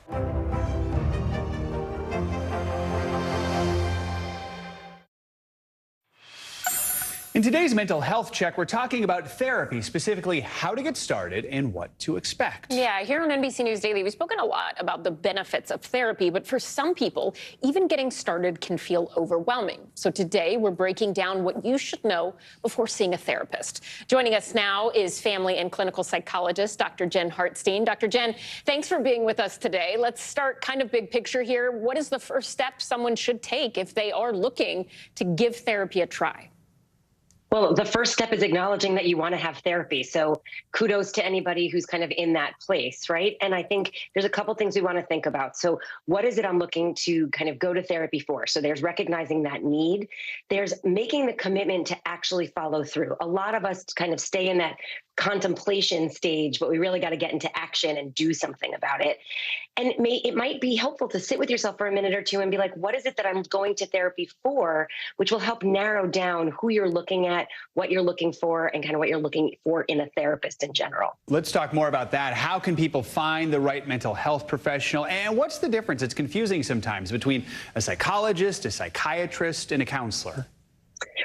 [SPEAKER 9] In today's mental health check, we're talking about therapy, specifically how to get started and what to expect.
[SPEAKER 14] Yeah, here on NBC News Daily, we've spoken a lot about the benefits of therapy, but for some people, even getting started can feel overwhelming. So today, we're breaking down what you should know before seeing a therapist. Joining us now is family and clinical psychologist, Dr. Jen Hartstein. Dr. Jen, thanks for being with us today. Let's start kind of big picture here. What is the first step someone should take if they are looking to give therapy a try?
[SPEAKER 19] Well, the first step is acknowledging that you want to have therapy. So kudos to anybody who's kind of in that place, right? And I think there's a couple things we want to think about. So what is it I'm looking to kind of go to therapy for? So there's recognizing that need. There's making the commitment to actually follow through. A lot of us kind of stay in that contemplation stage, but we really got to get into action and do something about it. And it might be helpful to sit with yourself for a minute or two and be like, what is it that I'm going to therapy for, which will help narrow down who you're looking at, what you're looking for, and kind of what you're looking for in a therapist in general.
[SPEAKER 9] Let's talk more about that. How can people find the right mental health professional? And what's the difference? It's confusing sometimes between a psychologist, a psychiatrist, and a counselor.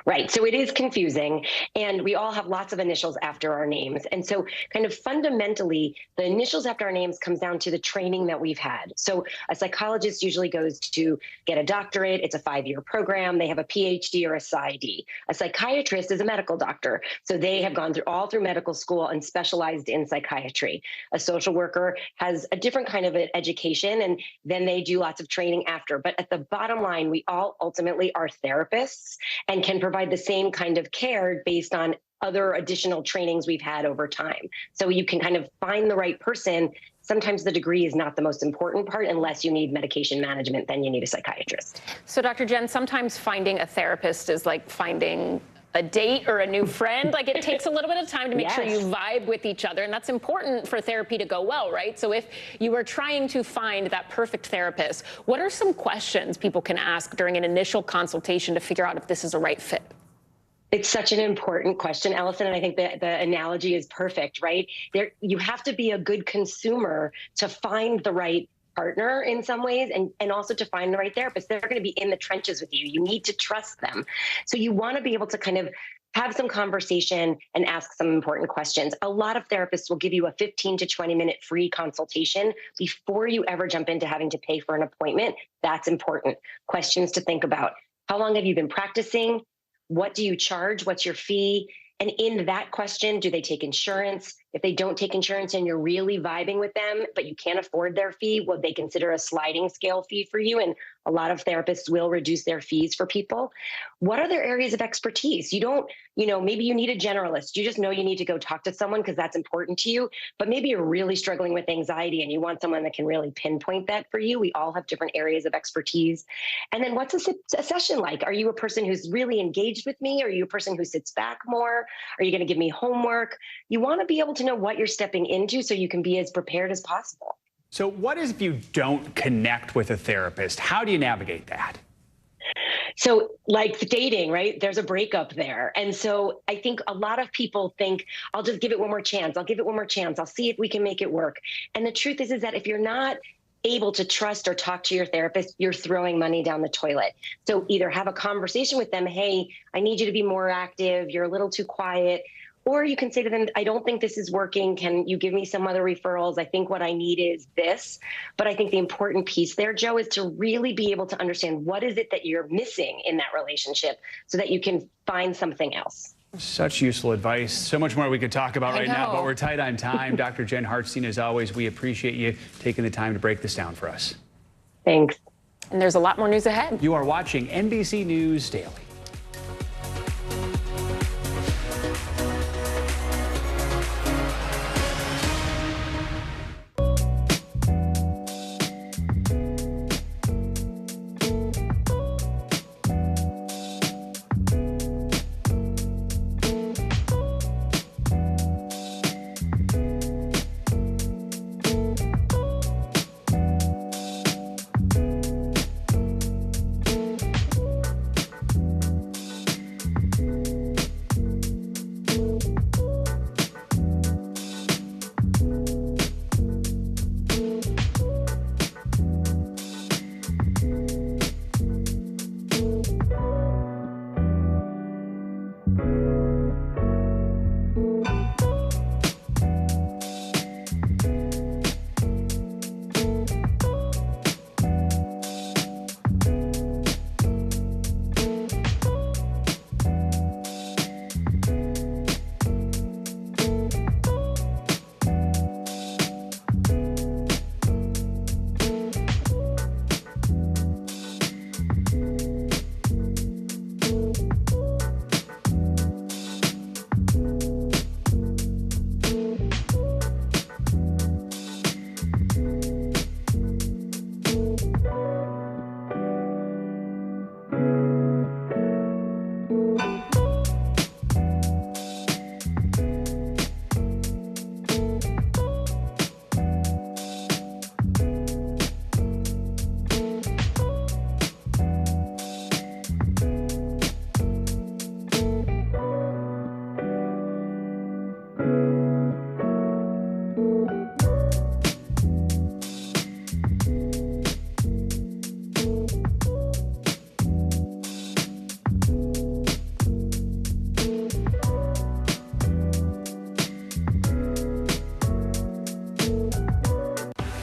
[SPEAKER 19] Right. So it is confusing, and we all have lots of initials after our names. And so kind of fundamentally, the initials after our names comes down to the training that we've had. So a psychologist usually goes to get a doctorate. It's a 5-year program. They have a PhD or a PsyD. A psychiatrist is a medical doctor. So they have gone all through medical school and specialized in psychiatry. A social worker has a different kind of education, and then they do lots of training after. But at the bottom line, we all ultimately are therapists and can provide the same kind of care based on other additional trainings we've had over time. So you can kind of find the right person. Sometimes the degree is not the most important part unless you need medication management, then you need a psychiatrist.
[SPEAKER 14] So Dr. Jen, sometimes finding a therapist is like finding a date or a new friend. Like it takes a little bit of time to make sure you vibe with each other. And that's important for therapy to go well, right? So if you are trying to find that perfect therapist, what are some questions people can ask during an initial consultation to figure out if this is a right fit?
[SPEAKER 19] It's such an important question, Allison, and I think that the analogy is perfect, right? You have to be a good consumer to find the right partner in some ways, and also to find the right therapist. They're going to be in the trenches with you. You need to trust them. So you want to be able to kind of have some conversation and ask some important questions. A lot of therapists will give you a 15 to 20 minute free consultation before you ever jump into having to pay for an appointment. That's important. Questions to think about. How long have you been practicing? What do you charge? What's your fee? And in that question, do they take insurance? If they don't take insurance and you're really vibing with them, but you can't afford their fee, will they consider a sliding scale fee for you? And a lot of therapists will reduce their fees for people. What are their areas of expertise? You don't, maybe you need a generalist. You just know you need to go talk to someone because that's important to you. But maybe you're really struggling with anxiety and you want someone that can really pinpoint that for you. We all have different areas of expertise. And then what's a session like? Are you a person who's really engaged with me? Are you a person who sits back more? Are you going to give me homework? You want to be able to know what you're stepping into so you can be as prepared as possible.
[SPEAKER 9] So what if you don't connect with a therapist? How do you navigate that?
[SPEAKER 19] So like dating, right? There's a breakup there. And so I think a lot of people think, I'll just give it one more chance. I'll give it one more chance. I'll see if we can make it work. And the truth is that if you're not able to trust or talk to your therapist, you're throwing money down the toilet. So either have a conversation with them. Hey, I need you to be more active. You're a little too quiet. Or you can say to them, I don't think this is working. Can you give me some other referrals? I think what I need is this. But I think the important piece there, Joe, is to really be able to understand what is it that you're missing in that relationship so that you can find something else.
[SPEAKER 9] Such useful advice. So much more we could talk about right now, but we're tight on time. Dr. Jen Hartstein, as always, we appreciate you taking the time to break this down for us.
[SPEAKER 19] Thanks.
[SPEAKER 14] And there's a lot more news ahead.
[SPEAKER 9] You are watching NBC News Daily.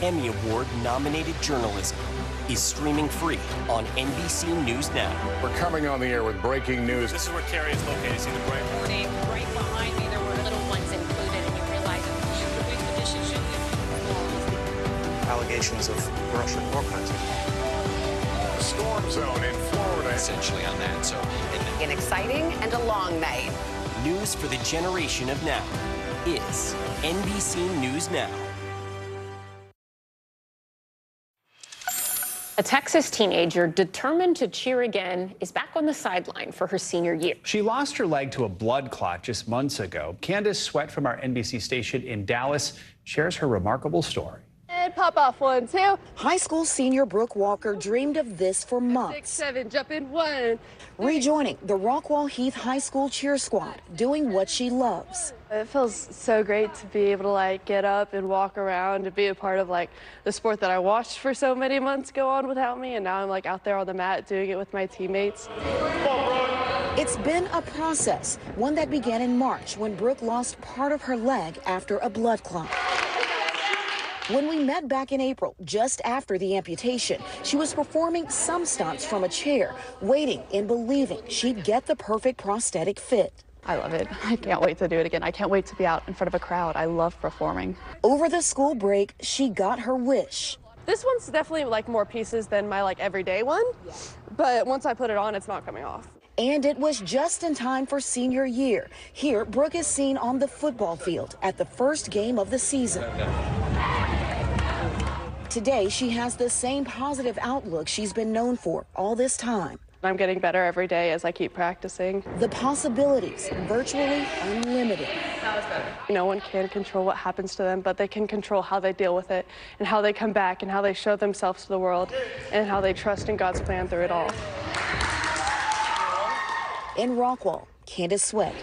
[SPEAKER 6] Emmy Award-nominated journalism, is streaming free on NBC News Now.
[SPEAKER 4] We're coming on the air with breaking news.
[SPEAKER 15] This is where Carrie is located. See the break?
[SPEAKER 14] Morning, right behind me, there were little ones included, and you realize
[SPEAKER 15] Allegations of Russian war crimes.
[SPEAKER 4] A storm zone in Florida.
[SPEAKER 6] Essentially on that, so...
[SPEAKER 3] An exciting and a long night.
[SPEAKER 6] News for the generation of now is NBC News Now.
[SPEAKER 14] A Texas teenager determined to cheer again is back on the sideline for her senior year.
[SPEAKER 9] She lost her leg to a blood clot just months ago. Candace Sweat from our NBC station in Dallas shares her remarkable story.
[SPEAKER 20] And pop off 1, 2.
[SPEAKER 22] High school senior Brooke Walker dreamed of this for months.
[SPEAKER 20] 6, 7, jump in 1.
[SPEAKER 22] Rejoining the Rockwall Heath High School cheer squad, doing what she loves.
[SPEAKER 20] It feels so great to be able to get up and walk around and be a part of the sport that I watched for so many months go on without me, and now I'm out there on the mat doing it with my teammates.
[SPEAKER 22] It's been a process, one that began in March when Brooke lost part of her leg after a blood clot. When we met back in April, just after the amputation, she was performing some stunts from a chair, waiting and believing she'd get the perfect prosthetic fit.
[SPEAKER 20] I love it. I can't wait to do it again. I can't wait to be out in front of a crowd. I love performing.
[SPEAKER 22] Over the school break, she got her wish.
[SPEAKER 20] This one's definitely more pieces than my everyday one, but once I put it on, it's not coming off.
[SPEAKER 22] And it was just in time for senior year. Here, Brooke is seen on the football field at the first game of the season. Today, she has the same positive outlook she's been known for all this time.
[SPEAKER 20] I'm getting better every day as I keep practicing.
[SPEAKER 22] The possibilities, virtually unlimited.
[SPEAKER 20] That was better. No one can control what happens to them, but they can control how they deal with it and how they come back and how they show themselves to the world and how they trust in God's plan through it all.
[SPEAKER 22] In Rockwall, Candace Sweat,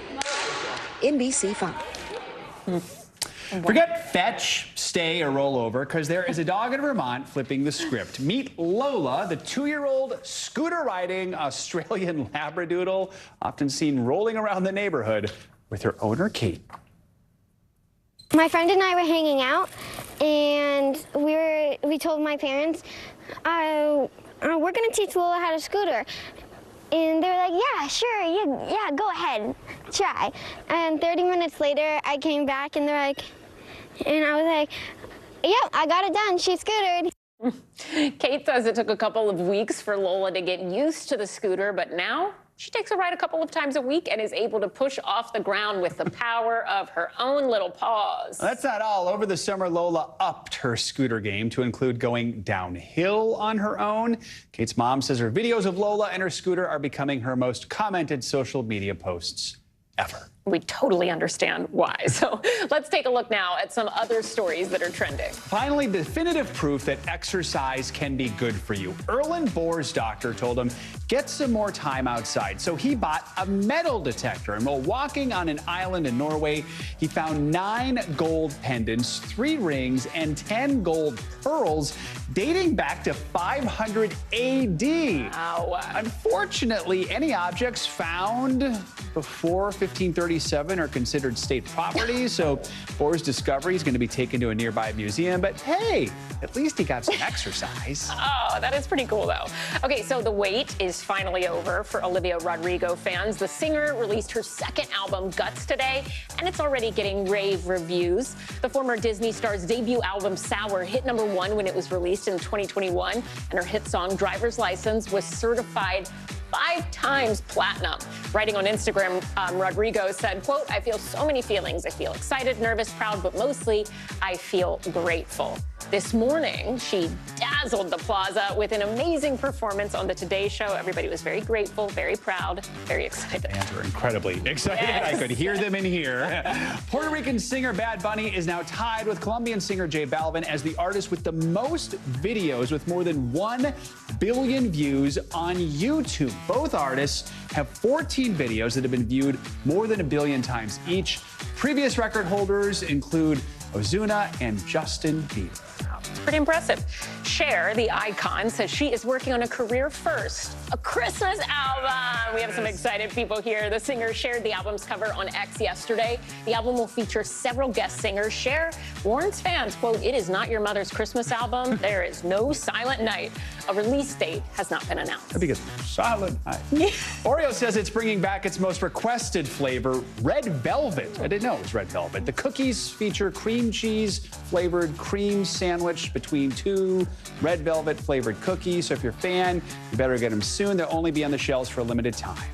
[SPEAKER 22] NBC 5.
[SPEAKER 9] Forget fetch, stay, or roll over, because there is a dog in Vermont flipping the script. Meet Lola, the 2-year-old scooter-riding Australian Labradoodle, often seen rolling around the neighborhood with her owner, Kate.
[SPEAKER 25] My friend and I were hanging out, and we told my parents, we're going to teach Lola how to scooter. And they were like, yeah, sure, yeah, go ahead, try. And 30 minutes later, I came back, and they're like, and I was like, yep, I got it done, she scootered.
[SPEAKER 14] Kate says it took a couple of weeks for Lola to get used to the scooter, but now she takes a ride a couple of times a week and is able to push off the ground with the power of her own little paws.
[SPEAKER 9] That's not all. Over the summer, Lola upped her scooter game to include going downhill on her own. Kate's mom says her videos of Lola and her scooter are becoming her most commented social media posts ever.
[SPEAKER 14] We totally understand why. So let's take a look now at some other stories that are trending.
[SPEAKER 9] Finally, definitive proof that exercise can be good for you. Erlen Bohr's doctor told him, get some more time outside. So he bought a metal detector. And while walking on an island in Norway, he found 9 gold pendants, 3 rings, and 10 gold pearls dating back to 500 AD.
[SPEAKER 14] Wow.
[SPEAKER 9] Unfortunately, any objects found before 1537 are considered state property, so Bohr's discovery is going to be taken to a nearby museum. But hey, at least he got some exercise.
[SPEAKER 14] Oh, that is pretty cool, though. Okay, so the wait is finally over for Olivia Rodrigo fans. The singer released her 2nd album, Guts, today, and it's already getting rave reviews. The former Disney star's debut album, Sour, hit #1 when it was released in 2021, and her hit song, Driver's License, was certified 5 times platinum. Writing on Instagram, Rodrigo said, quote, I feel so many feelings. I feel excited, nervous, proud, but mostly I feel grateful. This morning, she dazzled the plaza with an amazing performance on the Today Show. Everybody was very grateful, very proud, very excited.
[SPEAKER 9] Fans were incredibly excited. Yes. I could hear them in here. Puerto Rican singer Bad Bunny is now tied with Colombian singer J Balvin as the artist with the most videos, with more than 1 billion views on YouTube. Both artists have 14 videos that have been viewed more than 1 billion times each. Previous record holders include Ozuna and Justin Bieber.
[SPEAKER 14] Pretty impressive. Cher, the icon, says she is working on a career first, a Christmas album. We have some excited people here. The singer shared the album's cover on X yesterday. The album will feature several guest singers. Cher warns fans, quote, "It is not your mother's Christmas album. There is no Silent Night." A release date has not been announced.
[SPEAKER 9] That'd be good. Silent Night. Oreo says it's bringing back its most requested flavor, red velvet. I didn't know it was red velvet. The cookies feature cream cheese flavored cream sandwich between two red velvet flavored cookies. So if you're a fan, you better get them soon. They'll only be on the shelves for a limited time.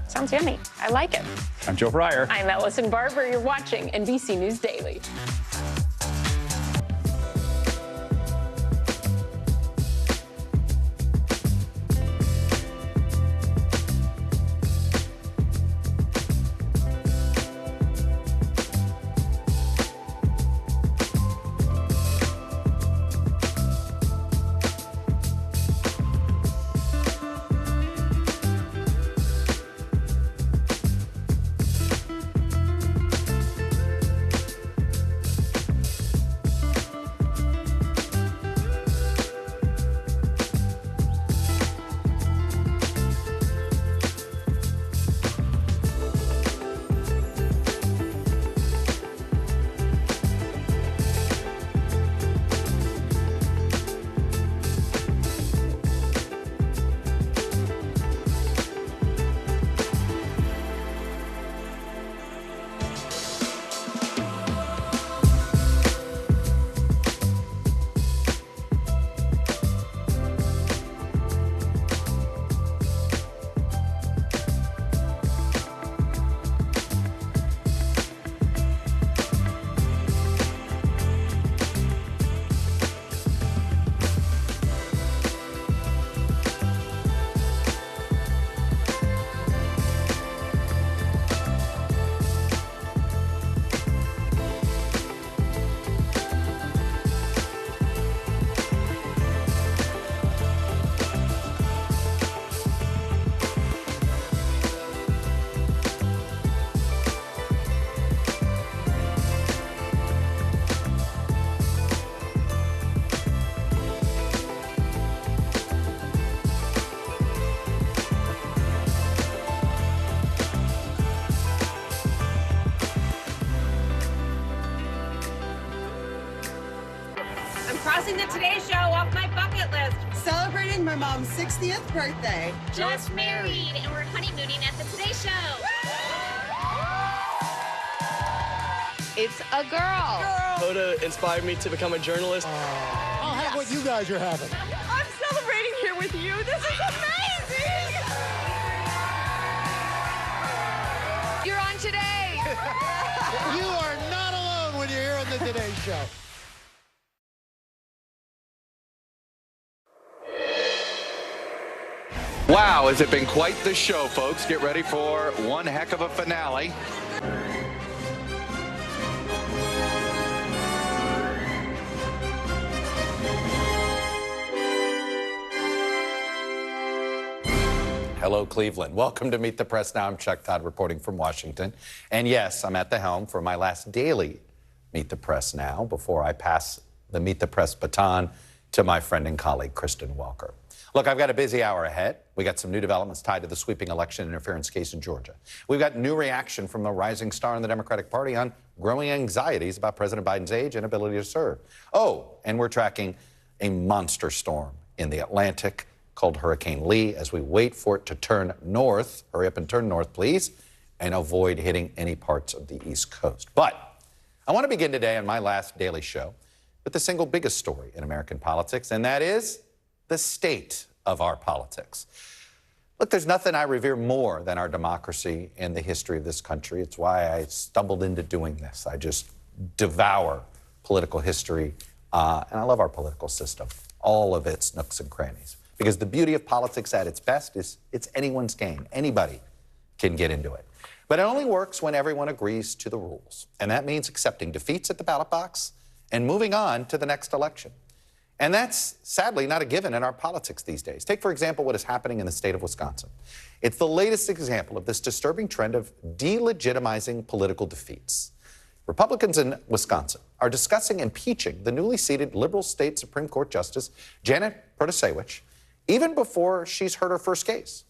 [SPEAKER 14] Sounds yummy. I like it.
[SPEAKER 9] I'm Joe Fryer.
[SPEAKER 14] I'm Ellison Barber. You're watching NBC News Daily.
[SPEAKER 2] Crossing the Today Show off my bucket list. Celebrating my mom's 60th birthday.
[SPEAKER 16] Just married, and we're honeymooning at the Today Show.
[SPEAKER 2] It's a girl.
[SPEAKER 21] Hoda inspired me to become a journalist.
[SPEAKER 23] I'll have what you guys are having.
[SPEAKER 2] I'm celebrating here with you. This is amazing. You're on Today.
[SPEAKER 23] You are not alone when you're here on the Today Show.
[SPEAKER 24] Wow, has it been quite the show, folks. Get ready for one heck of a finale. Hello, Cleveland. Welcome to Meet the Press Now. I'm Chuck Todd reporting from Washington. And yes, I'm at the helm for my last daily Meet the Press Now before I pass the Meet the Press baton to my friend and colleague, Kristen Welker. Look, I've got a busy hour ahead. We got some new developments tied to the sweeping election interference case in Georgia. We've got new reaction from a rising star in the Democratic Party on growing anxieties about President Biden's age and ability to serve. Oh, and we're tracking a monster storm in the Atlantic called Hurricane Lee as we wait for it to turn north. Hurry up and turn north, please, and avoid hitting any parts of the East Coast. But I want to begin today on my last daily show with the single biggest story in American politics, and that is the state of our politics. Look, there's nothing I revere more than our democracy and the history of this country. It's why I stumbled into doing this. I just devour political history, and I love our political system, all of its nooks and crannies. Because the beauty of politics at its best is it's anyone's game. Anybody can get into it. But it only works when everyone agrees to the rules. And that means accepting defeats at the ballot box and moving on to the next election. And that's sadly not a given in our politics these days. Take, for example, what is happening in the state of Wisconsin. It's the latest example of this disturbing trend of delegitimizing political defeats. Republicans in Wisconsin are discussing impeaching the newly seated liberal state Supreme Court Justice Janet Protasewicz even before she's heard her first case.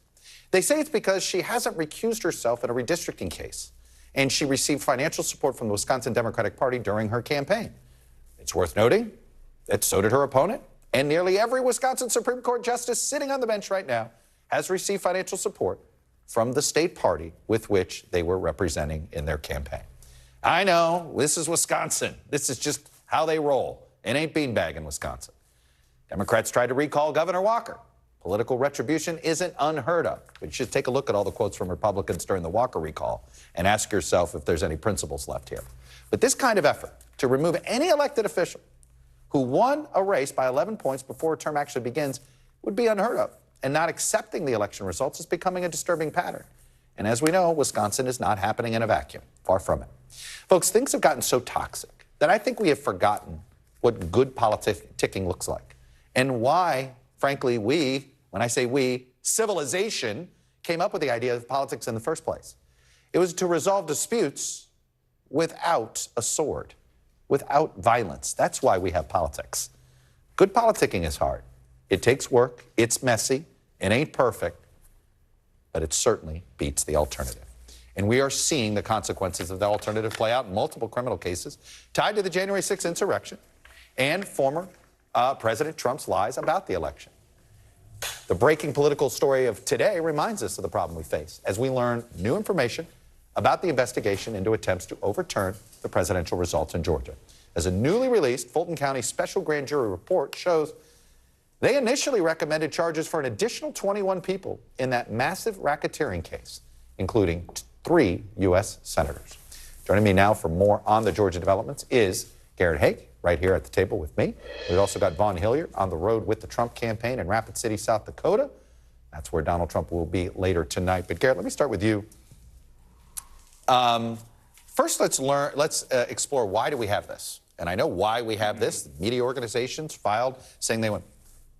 [SPEAKER 24] They say it's because she hasn't recused herself in a redistricting case, and she received financial support from the Wisconsin Democratic Party during her campaign. It's worth noting that so did her opponent, and nearly every Wisconsin Supreme Court justice sitting on the bench right now has received financial support from the state party with which they were representing in their campaign. I know, this is Wisconsin. This is just how they roll. It ain't beanbag in Wisconsin. Democrats tried to recall Governor Walker. Political retribution isn't unheard of. But you should take a look at all the quotes from Republicans during the Walker recall and ask yourself if there's any principles left here. But this kind of effort to remove any elected official who won a race by 11 points before a term actually begins would be unheard of. And not accepting the election results is becoming a disturbing pattern. And as we know, Wisconsin is not happening in a vacuum. Far from it. Folks, things have gotten so toxic that I think we have forgotten what good politicking looks like and why, frankly, we, when I say we, civilization, came up with the idea of politics in the first place. It was to resolve disputes without a sword, without violence. That's why we have politics. Good politicking is hard. It takes work. It's messy. It ain't perfect. But it certainly beats the alternative. And we are seeing the consequences of the alternative play out in multiple criminal cases tied to the January 6th insurrection and former President Trump's lies about the election. The breaking political story of today reminds us of the problem we face as we learn new information about the investigation into attempts to overturn the presidential results in Georgia. As a newly released Fulton County special grand jury report shows, they initially recommended charges for an additional 21 people in that massive racketeering case, including 3 U.S. senators. Joining me now for more on the Georgia developments is Garrett Haake, right here at the table with me. We've also got Vaughn Hilliard on the road with the Trump campaign in Rapid City, South Dakota. That's where Donald Trump will be later tonight. But Garrett, let me start with you. First, let's explore why do we have this? And I know why we have this. Media organizations filed saying they went,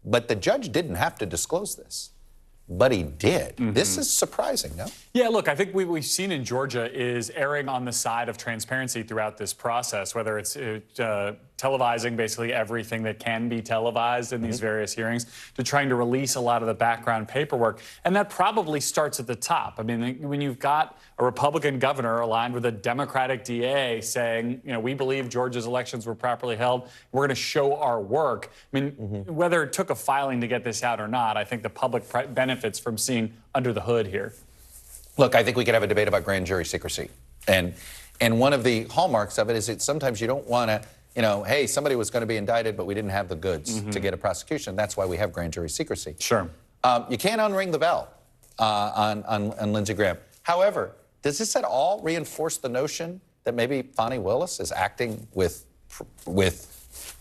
[SPEAKER 24] but the judge didn't have to disclose this. But he did. This is surprising, no?
[SPEAKER 5] Yeah, look, I think what we've seen in Georgia is erring on the side of transparency throughout this process, whether it's televising basically everything that can be televised in these various hearings, to trying to release a lot of the background paperwork. And that probably starts at the top. I mean, when you've got a Republican governor aligned with a Democratic DA saying, you know, we believe Georgia's elections were properly held, we're going to show our work. I mean, whether it took a filing to get this out or not, I think the public benefits from seeing under the hood here.
[SPEAKER 24] Look, I think we could have a debate about grand jury secrecy. And one of the hallmarks of it is that sometimes you don't want to, you know, hey, somebody was going to be indicted, but we didn't have the goods to get a prosecution. That's why we have grand jury secrecy.
[SPEAKER 5] Sure.
[SPEAKER 24] You can't unring the bell on Lindsey Graham. However, does this at all reinforce the notion that maybe Fani Willis is acting with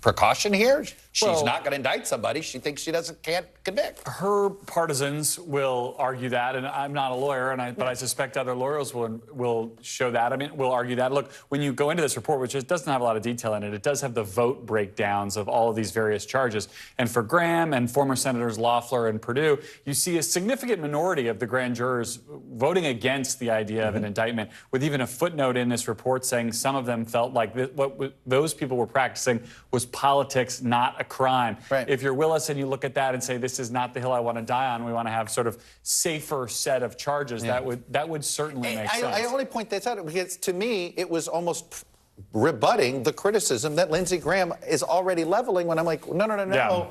[SPEAKER 24] precaution here? She's not going to indict somebody she thinks she can't convict.
[SPEAKER 5] Her partisans will argue that, and I'm not a lawyer, but I suspect other lawyers will show that. I mean, will argue that. Look, when you go into this report, which doesn't have a lot of detail in it, it does have the vote breakdowns of all of these various charges. And for Graham and former Senators Loeffler and Perdue, you see a significant minority of the grand jurors voting against the idea of an indictment, with even a footnote in this report saying some of them felt like what those people were practicing was politics, not a crime.
[SPEAKER 24] Right.
[SPEAKER 5] If you're Willis and you look at that and say, this is not the hill I want to die on, we want to have sort of safer set of charges, that would certainly make sense.
[SPEAKER 24] I only point this out because to me, it was almost rebutting the criticism that Lindsey Graham is already leveling when I'm like, no.
[SPEAKER 5] Yeah.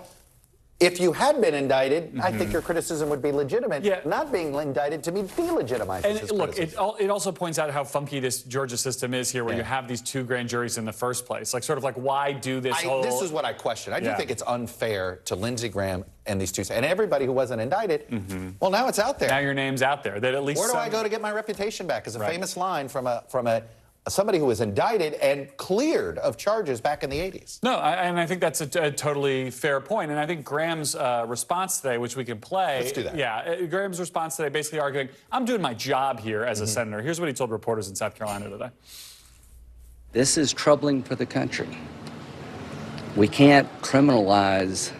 [SPEAKER 24] If you had been indicted, I think your criticism would be legitimate. Yeah. Not being indicted, to me, delegitimizes his
[SPEAKER 5] look,
[SPEAKER 24] criticism.
[SPEAKER 5] it also points out how funky this Georgia system is here, where you have these 2 grand juries in the first place. Like, sort of like, why do this whole...
[SPEAKER 24] This is what I question. I do think it's unfair to Lindsey Graham and these 2, and everybody who wasn't indicted. Well, now it's out there.
[SPEAKER 5] Now your name's out there. That at least
[SPEAKER 24] where do I go to get my reputation back? Is a famous line from somebody who was indicted and cleared of charges back in the 80s.
[SPEAKER 5] No, and I think that's a totally fair point. And I think Graham's response today, which we can play.
[SPEAKER 24] Let's do that.
[SPEAKER 5] Yeah, Graham's response today basically arguing, I'm doing my job here as a senator. Here's what he told reporters in South Carolina today.
[SPEAKER 7] This is troubling for the country. We can't criminalize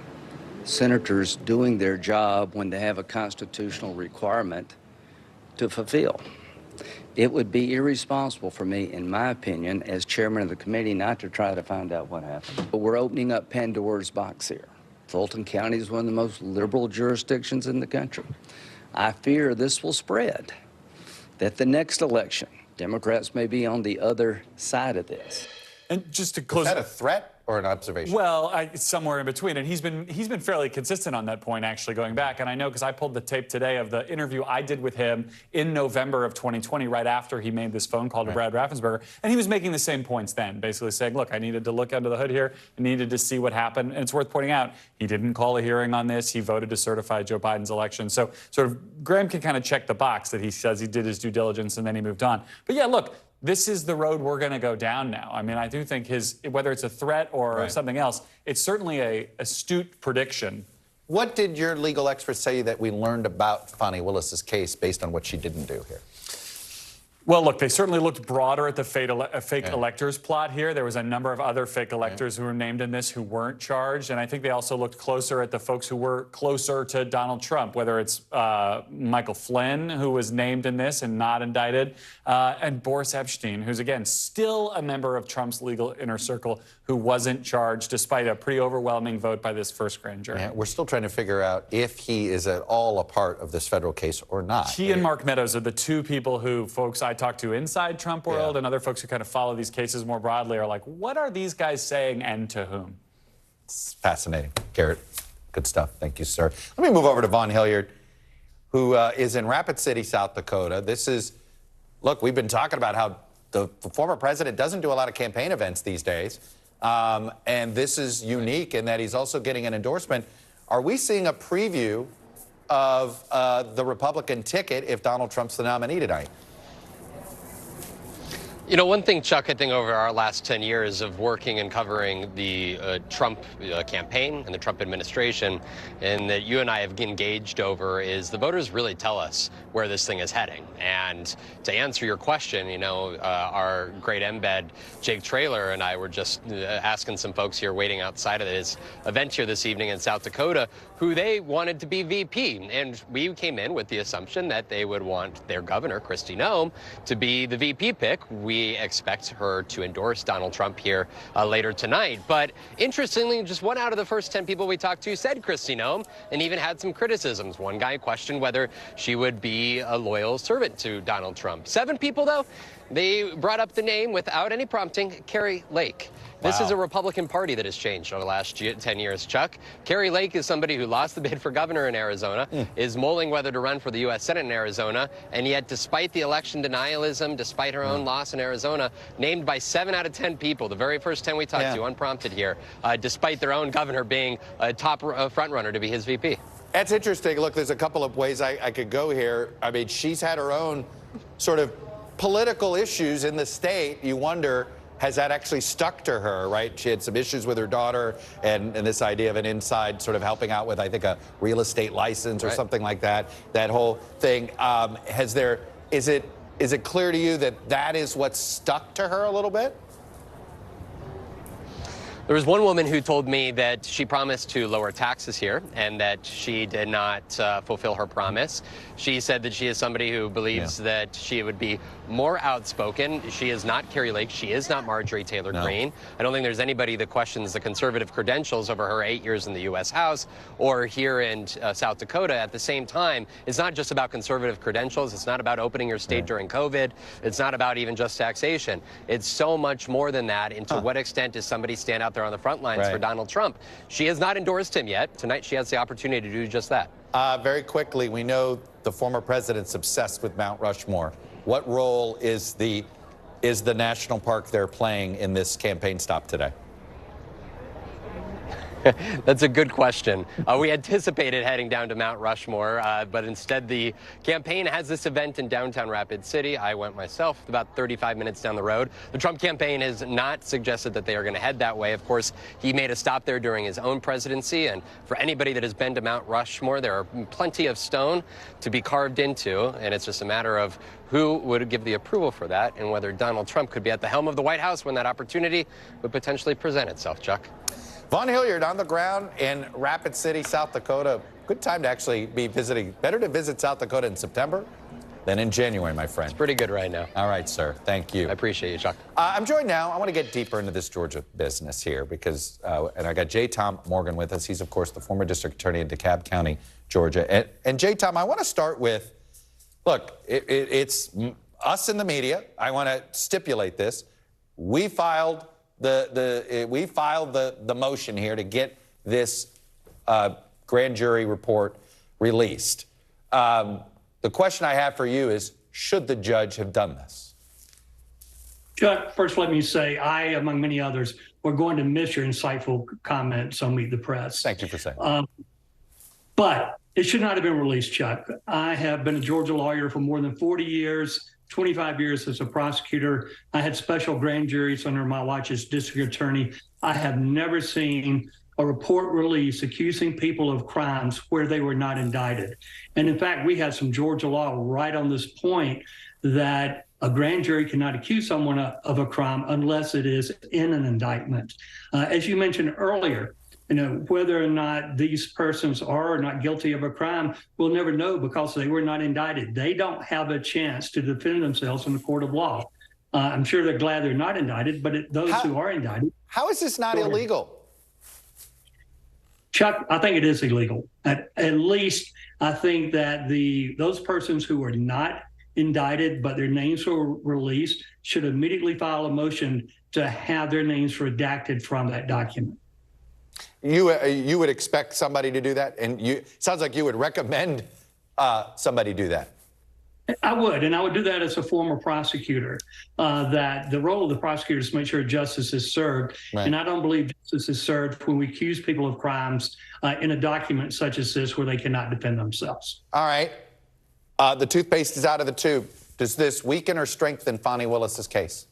[SPEAKER 7] senators doing their job when they have a constitutional requirement to fulfill. It would be irresponsible for me, in my opinion, as chairman of the committee, not to try to find out what happened. But we're opening up Pandora's box here. Fulton County is one of the most liberal jurisdictions in the country. I fear this will spread, that the next election, Democrats may be on the other side of this.
[SPEAKER 5] And just to close,
[SPEAKER 24] is that a threat or an observation?
[SPEAKER 5] Well, it's somewhere in between, and he's been fairly consistent on that point, actually, going back. And I know because I pulled the tape today of the interview I did with him in November of 2020, right after he made this phone call to Brad Raffensperger, and he was making the same points then, basically saying, look, I needed to look under the hood here, I needed to see what happened, and it's worth pointing out, he didn't call a hearing on this, he voted to certify Joe Biden's election. So sort of Graham can kind of check the box that he says he did his due diligence and then he moved on. But yeah, look, this is the road we're going to go down now. I mean, I do think whether it's a threat or something else, it's certainly an astute prediction.
[SPEAKER 24] What did your legal experts say that we learned about Fani Willis's case based on what she didn't do here?
[SPEAKER 5] Well, look, they certainly looked broader at the fake electors plot here. There was a number of other fake electors who were named in this who weren't charged. And I think they also looked closer at the folks who were closer to Donald Trump, whether it's Michael Flynn, who was named in this and not indicted, and Boris Epshteyn, who's, again, still a member of Trump's legal inner circle, who wasn't charged despite a pretty overwhelming vote by this first grand jury.
[SPEAKER 24] Yeah, we're still trying to figure out if he is at all a part of this federal case or not.
[SPEAKER 5] He and Mark Meadows are the two people who folks I talk to inside Trump world and other folks who kind of follow these cases more broadly are like, what are these guys saying and to whom?
[SPEAKER 24] It's fascinating. Garrett, good stuff. Thank you, sir. Let me move over to Vaughn Hilliard, who is in Rapid City, South Dakota. This is, look, we've been talking about how the former president doesn't do a lot of campaign events these days. And this is unique in that he's also getting an endorsement. Are we seeing a preview of the Republican ticket if Donald Trump's the nominee tonight?
[SPEAKER 8] You know, one thing, Chuck, I think over our last 10 years of working and covering the Trump campaign and the Trump administration, and that you and I have engaged over, is the voters really tell us where this thing is heading. And to answer your question, you know, our great embed, Jake Traylor, and I were just asking some folks here waiting outside of this event here this evening in South Dakota who they wanted to be VP. And we came in with the assumption that they would want their governor, Kristi Noem, to be the VP pick. We expect her to endorse Donald Trump here later tonight. But interestingly, just one out of the first 10 people we talked to said Kristi Noem, and even had some criticisms. One guy questioned whether she would be a loyal servant to Donald Trump. 7 people, though, they brought up the name without any prompting, Kari Lake. This is a Republican Party that has changed over the last 10 years, Chuck. Kari Lake is somebody who lost the bid for governor in Arizona, is mulling whether to run for the U.S. Senate in Arizona, and yet despite the election denialism, despite her own loss in Arizona, named by 7 out of 10 people, the very first 10 we talked to, unprompted here, despite their own governor being a top frontrunner to be his VP.
[SPEAKER 24] That's interesting. Look, there's a couple of ways I could go here. I mean, she's had her own sort of political issues in the state. You wonder, has that actually stuck to her, right? She had some issues with her daughter and this idea of an inside sort of helping out with, I think, a real estate license or something like that. That whole thing. Is it clear to you that that is what stuck to her a little bit?
[SPEAKER 8] There was one woman who told me that she promised to lower taxes here and that she did not fulfill her promise. She said that she is somebody who believes that she would be more outspoken. She is not Kari Lake. She is not Marjorie Taylor Greene. I don't think there's anybody that questions the conservative credentials over her 8 years in the U.S. House or here in South Dakota. At the same time, it's not just about conservative credentials. It's not about opening your state during COVID. It's not about even just taxation. It's so much more than that. And to what extent does somebody stand out there on the front lines for Donald Trump? She has not endorsed him yet. Tonight, she has the opportunity to do just that.
[SPEAKER 24] Very quickly, we know the former president's obsessed with Mount Rushmore. What role is the national park they're playing in this campaign stop today?
[SPEAKER 8] That's a good question. We anticipated heading down to Mount Rushmore, but instead the campaign has this event in downtown Rapid City. I went myself about 35 minutes down the road. The Trump campaign has not suggested that they are going to head that way. Of course, he made a stop there during his own presidency, and for anybody that has been to Mount Rushmore, there are plenty of stone to be carved into, and it's just a matter of who would give the approval for that and whether Donald Trump could be at the helm of the White House when that opportunity would potentially present itself, Chuck.
[SPEAKER 24] Vaughn Hilliard on the ground in Rapid City, South Dakota. Good time to actually be visiting. Better to visit South Dakota in September than in January, my friend.
[SPEAKER 8] It's pretty good right now.
[SPEAKER 24] All right, sir. Thank you.
[SPEAKER 8] I appreciate you, Chuck.
[SPEAKER 24] I'm joined now. I want to get deeper into this Georgia business here because, and I got J. Tom Morgan with us. He's, of course, the former district attorney in DeKalb County, Georgia. And J. Tom, I want to start with, look, it's us in the media. I want to stipulate this. We filed the motion here to get this grand jury report released. The question I have for you is, should the judge have done this?
[SPEAKER 10] Chuck, first let me say, I, among many others, we're going to miss your insightful comments on Meet the Press.
[SPEAKER 24] Thank you for saying
[SPEAKER 10] but it should not have been released, Chuck. I have been a Georgia lawyer for more than 40 years, 25 years as a prosecutor. I had special grand juries under my watch as district attorney. I have never seen a report released accusing people of crimes where they were not indicted. And in fact, we have some Georgia law right on this point that a grand jury cannot accuse someone of a crime unless it is in an indictment. As you mentioned earlier, whether or not these persons are not guilty of a crime, we'll never know because they were not indicted. They don't have a chance to defend themselves in the court of law. I'm sure they're glad they're not indicted, but those who are indicted.
[SPEAKER 24] How is this not illegal?
[SPEAKER 10] Chuck, I think it is illegal. At least I think that those persons who are not indicted but their names were released should immediately file a motion to have their names redacted from that document.
[SPEAKER 24] You would expect somebody to do that? And sounds like you would recommend somebody do that.
[SPEAKER 10] I would, and I would do that as a former prosecutor, that the role of the prosecutor is to make sure justice is served. Right. And I don't believe justice is served when we accuse people of crimes in a document such as this where they cannot defend themselves.
[SPEAKER 24] All right. The toothpaste is out of the tube. Does this weaken or strengthen Fani Willis's case?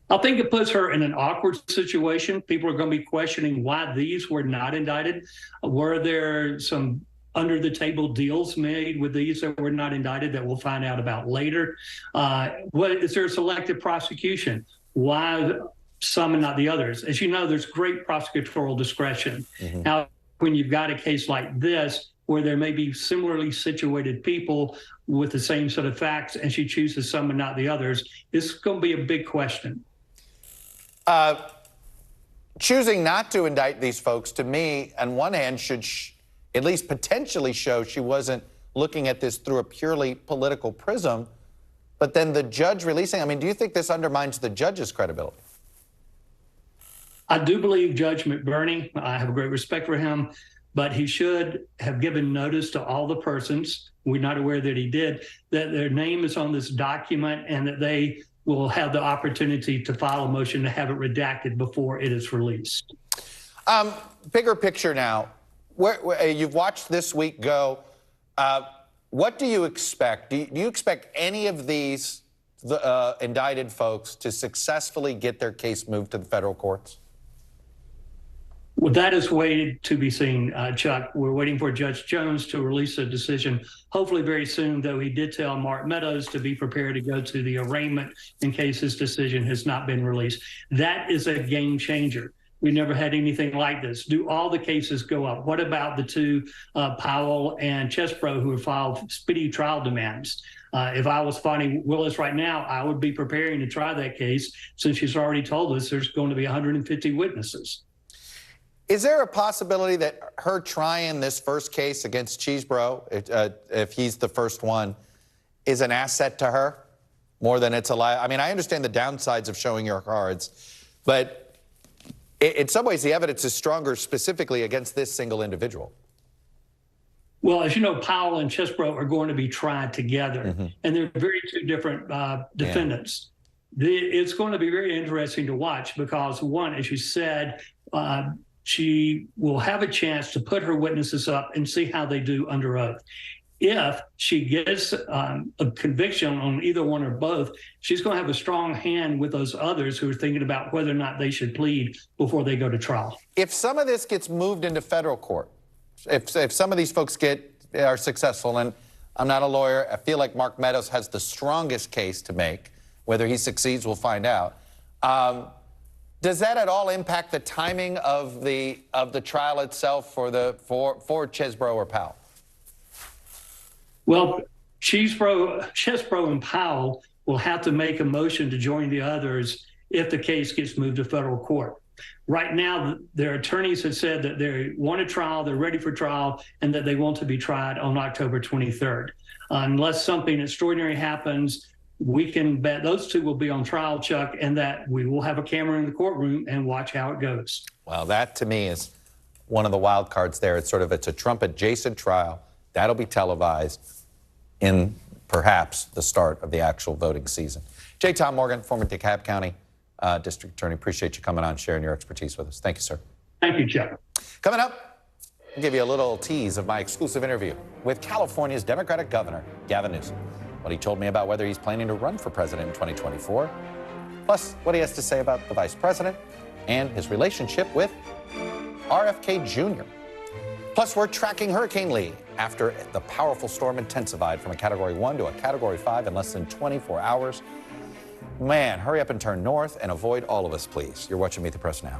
[SPEAKER 10] I think it puts her in an awkward situation. People are going to be questioning why these were not indicted. Were there some under-the-table deals made with these that were not indicted that we'll find out about later? Is there a selective prosecution? Why some and not the others? As you know, there's great prosecutorial discretion. Mm-hmm. Now, when you've got a case like this, where there may be similarly situated people with the same set of facts, and she chooses some and not the others, it's going to be a big question.
[SPEAKER 24] Choosing not to indict these folks, to me, on one hand, should at least potentially show she wasn't looking at this through a purely political prism. But then the judge releasing, I mean, do you think this undermines the judge's credibility?
[SPEAKER 10] I do believe Judge McBurney, I have a great respect for him, but he should have given notice to all the persons, we're not aware that he did, that their name is on this document and that they will have the opportunity to file a motion to have it redacted before it is released.
[SPEAKER 24] Bigger picture now. You've watched this week go. What do you expect? Do you expect any of these indicted folks to successfully get their case moved to the federal courts?
[SPEAKER 10] Well, that is waited to be seen, Chuck. We're waiting for Judge Jones to release a decision, hopefully very soon, though he did tell Mark Meadows to be prepared to go to the arraignment in case his decision has not been released. That is a game changer. We never had anything like this. Do all the cases go up? What about the two, Powell and Chesbro, who have filed speedy trial demands? If I was Fani Willis right now, I would be preparing to try that case since she's already told us there's going to be 150 witnesses.
[SPEAKER 24] Is there a possibility that her trying this first case against Chesbro, if he's the first one, is an asset to her more than it's a lie? I mean, I understand the downsides of showing your cards, but in some ways the evidence is stronger specifically against this single individual.
[SPEAKER 10] Well, as you know, Powell and Chesbro are going to be tried together, and they're very two different defendants. Yeah. It's going to be very interesting to watch because, one, as you said, she will have a chance to put her witnesses up and see how they do under oath. If she gets a conviction on either one or both, she's going to have a strong hand with those others who are thinking about whether or not they should plead before they go to trial.
[SPEAKER 24] If some of this gets moved into federal court, if some of these folks are successful, and I'm not a lawyer, I feel like Mark Meadows has the strongest case to make. Whether he succeeds, we'll find out. Does that at all impact the timing of the trial itself for Chesbro or Powell?
[SPEAKER 10] Well, Chesbro and Powell will have to make a motion to join the others if the case gets moved to federal court. Right now, their attorneys have said that they want a trial, they're ready for trial, and that they want to be tried on October 23rd. Unless something extraordinary happens, we can bet those two will be on trial, Chuck, and that we will have a camera in the courtroom and watch how it goes.
[SPEAKER 24] Well, that to me is one of the wild cards there. It's a Trump-adjacent trial. That'll be televised in perhaps the start of the actual voting season. J. Tom Morgan, former DeKalb County District Attorney, appreciate you coming on, sharing your expertise with us. Thank you, sir.
[SPEAKER 10] Thank you, Chuck.
[SPEAKER 24] Coming up, I'll give you a little tease of my exclusive interview with California's Democratic Governor, Gavin Newsom. What he told me about whether he's planning to run for president in 2024, plus what he has to say about the vice president and his relationship with RFK Jr. Plus, we're tracking Hurricane Lee after the powerful storm intensified from a Category 1 to a Category 5 in less than 24 hours. Man, hurry up and turn north and avoid all of us, please. You're watching Meet the Press Now.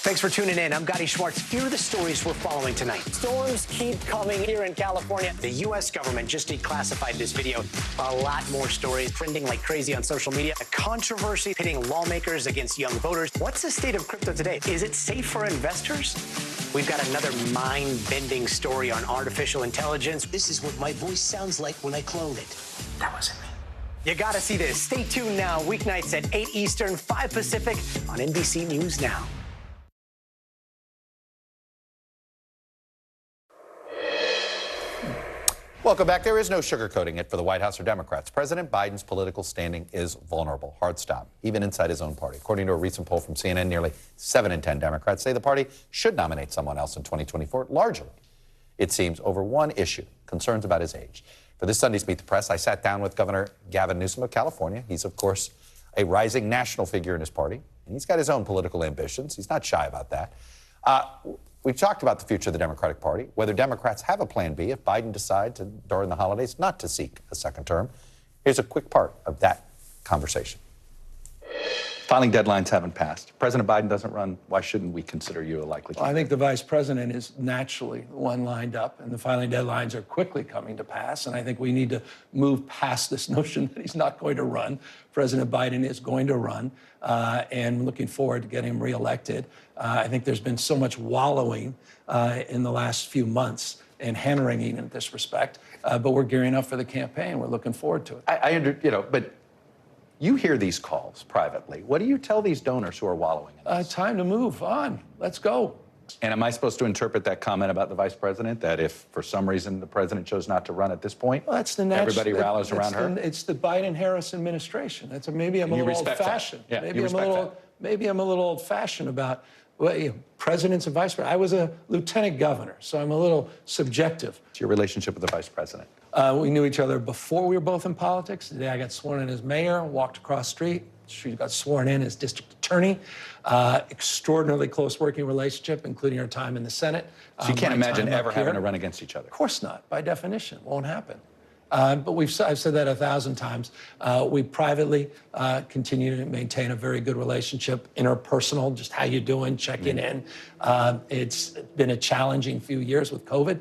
[SPEAKER 11] Thanks for tuning in. I'm Gotti Schwartz. Here are the stories we're following tonight. Storms keep coming here in California. The U.S. government just declassified this video. A lot more stories trending like crazy on social media. A controversy pitting lawmakers against young voters. What's the state of crypto today? Is it safe for investors? We've got another mind-bending story on artificial intelligence.
[SPEAKER 12] This is what my voice sounds like when I clone it. That wasn't me.
[SPEAKER 11] You gotta see this. Stay tuned now. Weeknights at 8 Eastern, 5 Pacific on NBC News Now.
[SPEAKER 24] Welcome back. There is no sugarcoating it for the White House or Democrats. President Biden's political standing is vulnerable. Hard stop, even inside his own party. According to a recent poll from CNN, nearly 7 in 10 Democrats say the party should nominate someone else in 2024, largely, it seems, over one issue, concerns about his age. For this Sunday's Meet the Press, I sat down with Governor Gavin Newsom of California. He's, of course, a rising national figure in his party, and he's got his own political ambitions. He's not shy about that. We've talked about the future of the Democratic Party, whether Democrats have a plan B if Biden decides during the holidays not to seek a second term. Here's a quick part of that conversation. Filing deadlines haven't passed. President Biden doesn't run. Why shouldn't we consider you a likely candidate?
[SPEAKER 1] Well, I think the vice president is naturally one lined up, and the filing deadlines are quickly coming to pass. And I think we need to move past this notion that he's not going to run. President Biden is going to run, and looking forward to getting him reelected. I think there's been so much wallowing in the last few months and hand-wringing in this respect, but we're gearing up for the campaign. We're looking forward to it.
[SPEAKER 24] But you hear these calls privately. What do you tell these donors who are wallowing in this?
[SPEAKER 1] Time to move on. Let's go.
[SPEAKER 24] And am I supposed to interpret that comment about the vice president, that if for some reason the president chose not to run at this point,
[SPEAKER 1] well, that's the
[SPEAKER 24] everybody rallies around her?
[SPEAKER 1] It's the Biden-Harris administration. Maybe I'm a little old-fashioned.
[SPEAKER 24] Yeah,
[SPEAKER 1] maybe I'm a little old-fashioned about presidents and vice presidents. I was a lieutenant governor, so I'm a little subjective.
[SPEAKER 24] It's your relationship with the vice president.
[SPEAKER 1] We knew each other before we were both in politics. The day I got sworn in as mayor, walked across the street. She got sworn in as district attorney. Extraordinarily close working relationship, including her time in the Senate.
[SPEAKER 24] So you can't imagine ever having to run against each other?
[SPEAKER 1] Of course not. By definition, it won't happen. But I've said that 1,000 times. We privately continue to maintain a very good relationship, interpersonal, just how you doing, checking in. It's been a challenging few years with COVID,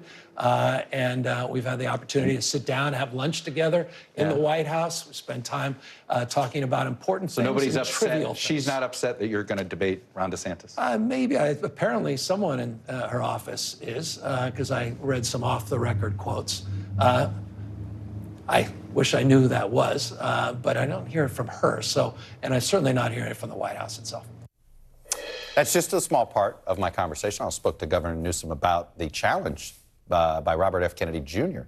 [SPEAKER 1] and we've had the opportunity to sit down, have lunch together in the White House. We spend time talking about important things.
[SPEAKER 24] So nobody's
[SPEAKER 1] and trivial
[SPEAKER 24] upset. She's not upset that you're going to debate Ron DeSantis?
[SPEAKER 1] Maybe. Apparently someone in her office is, because I read some off-the-record quotes. I wish I knew who that was, but I don't hear it from her. And I'm certainly not hearing it from the White House itself.
[SPEAKER 24] That's just a small part of my conversation. I spoke to Governor Newsom about the challenge by Robert F. Kennedy Jr.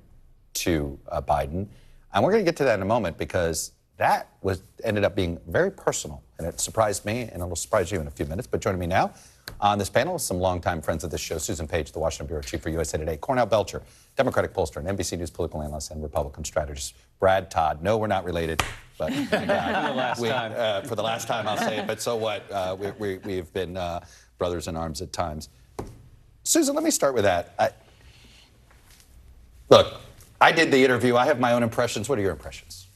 [SPEAKER 24] to Biden. And we're going to get to that in a moment, because that ended up being very personal. And it surprised me, and it'll surprise you in a few minutes. But joining me now on this panel, some longtime friends of this show: Susan Page, the Washington Bureau Chief for USA Today; Cornell Belcher, Democratic pollster and NBC News political analyst and Republican strategist; Brad Todd. No, we're not related, but for the last time I'll say it. But so what? We've been brothers in arms at times. Susan, let me start with that. Look, I did the interview. I have my own impressions. What are your impressions?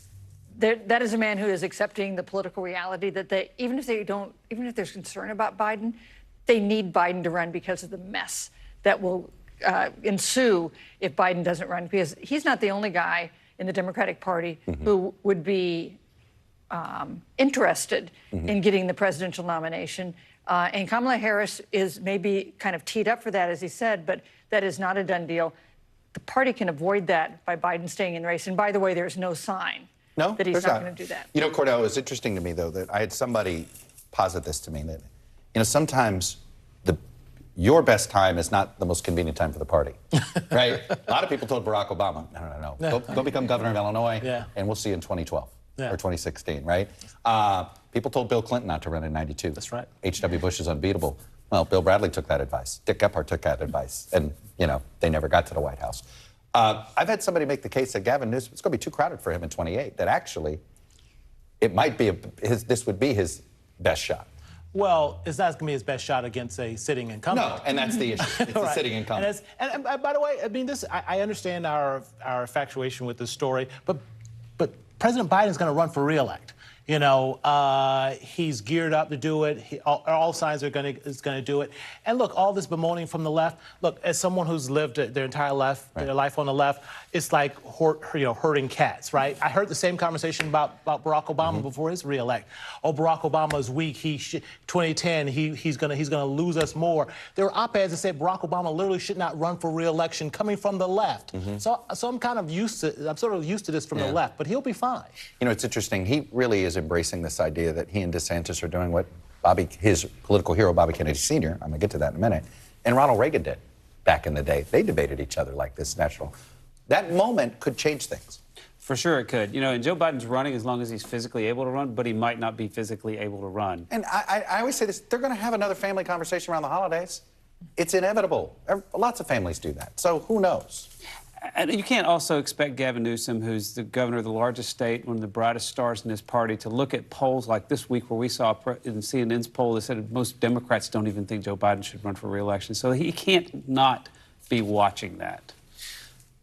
[SPEAKER 13] That is a man who is accepting the political reality that even if there's concern about Biden, they need Biden to run because of the mess that will ensue if Biden doesn't run. Because he's not the only guy in the Democratic Party who would be interested in getting the presidential nomination. And Kamala Harris is maybe kind of teed up for that, as he said, but that is not a done deal. The party can avoid that by Biden staying in the race. And by the way, there's no sign that he's not going to do that.
[SPEAKER 24] You know, Cornell, it was interesting to me, though, that I had somebody posit this to me, that, sometimes your best time is not the most convenient time for the party, right? A lot of people told Barack Obama, no. Go become governor of Illinois, and we'll see you in 2012 or 2016, right? People told Bill Clinton not to run in 92.
[SPEAKER 17] That's right.
[SPEAKER 24] H.W. Bush is unbeatable. Well, Bill Bradley took that advice. Dick Gephardt took that advice. And, they never got to the White House. I've had somebody make the case that Gavin Newsom, it's going to be too crowded for him in 28, that actually it might be this would be his best shot.
[SPEAKER 17] Well, it's not going to be his best shot against a sitting incumbent.
[SPEAKER 24] No, and that's the issue. It's the sitting incumbent.
[SPEAKER 17] And by the way, I mean, I understand our infatuation with this story, but President Biden is going to run for re-elect. He's geared up to do it. All signs are is going to do it. And look, all this bemoaning from the left. Look, as someone who's lived their entire their life on the left, it's like herding cats, right? I heard the same conversation about Barack Obama before his re-elect. Oh, Barack Obama is weak. 2010, he's gonna lose us more. There were op-eds that said Barack Obama literally should not run for re-election, coming from the left. So I'm kind of I'm sort of used to this from the left, but he'll be fine.
[SPEAKER 24] It's interesting. He really is embracing this idea that he and DeSantis are doing what his political hero, Bobby Kennedy Sr., I'm going to get to that in a minute, and Ronald Reagan did back in the day. They debated each other like this national. That moment could change things.
[SPEAKER 18] For sure it could. And Joe Biden's running as long as he's physically able to run, but he might not be physically able to run.
[SPEAKER 24] And I always say this, they're going to have another family conversation around the holidays. It's inevitable. Lots of families do that. So who knows?
[SPEAKER 18] And you can't also expect Gavin Newsom, who's the governor of the largest state, one of the brightest stars in this party, to look at polls like this week where we saw in CNN's poll that said most Democrats don't even think Joe Biden should run for re-election. So he can't not be watching that.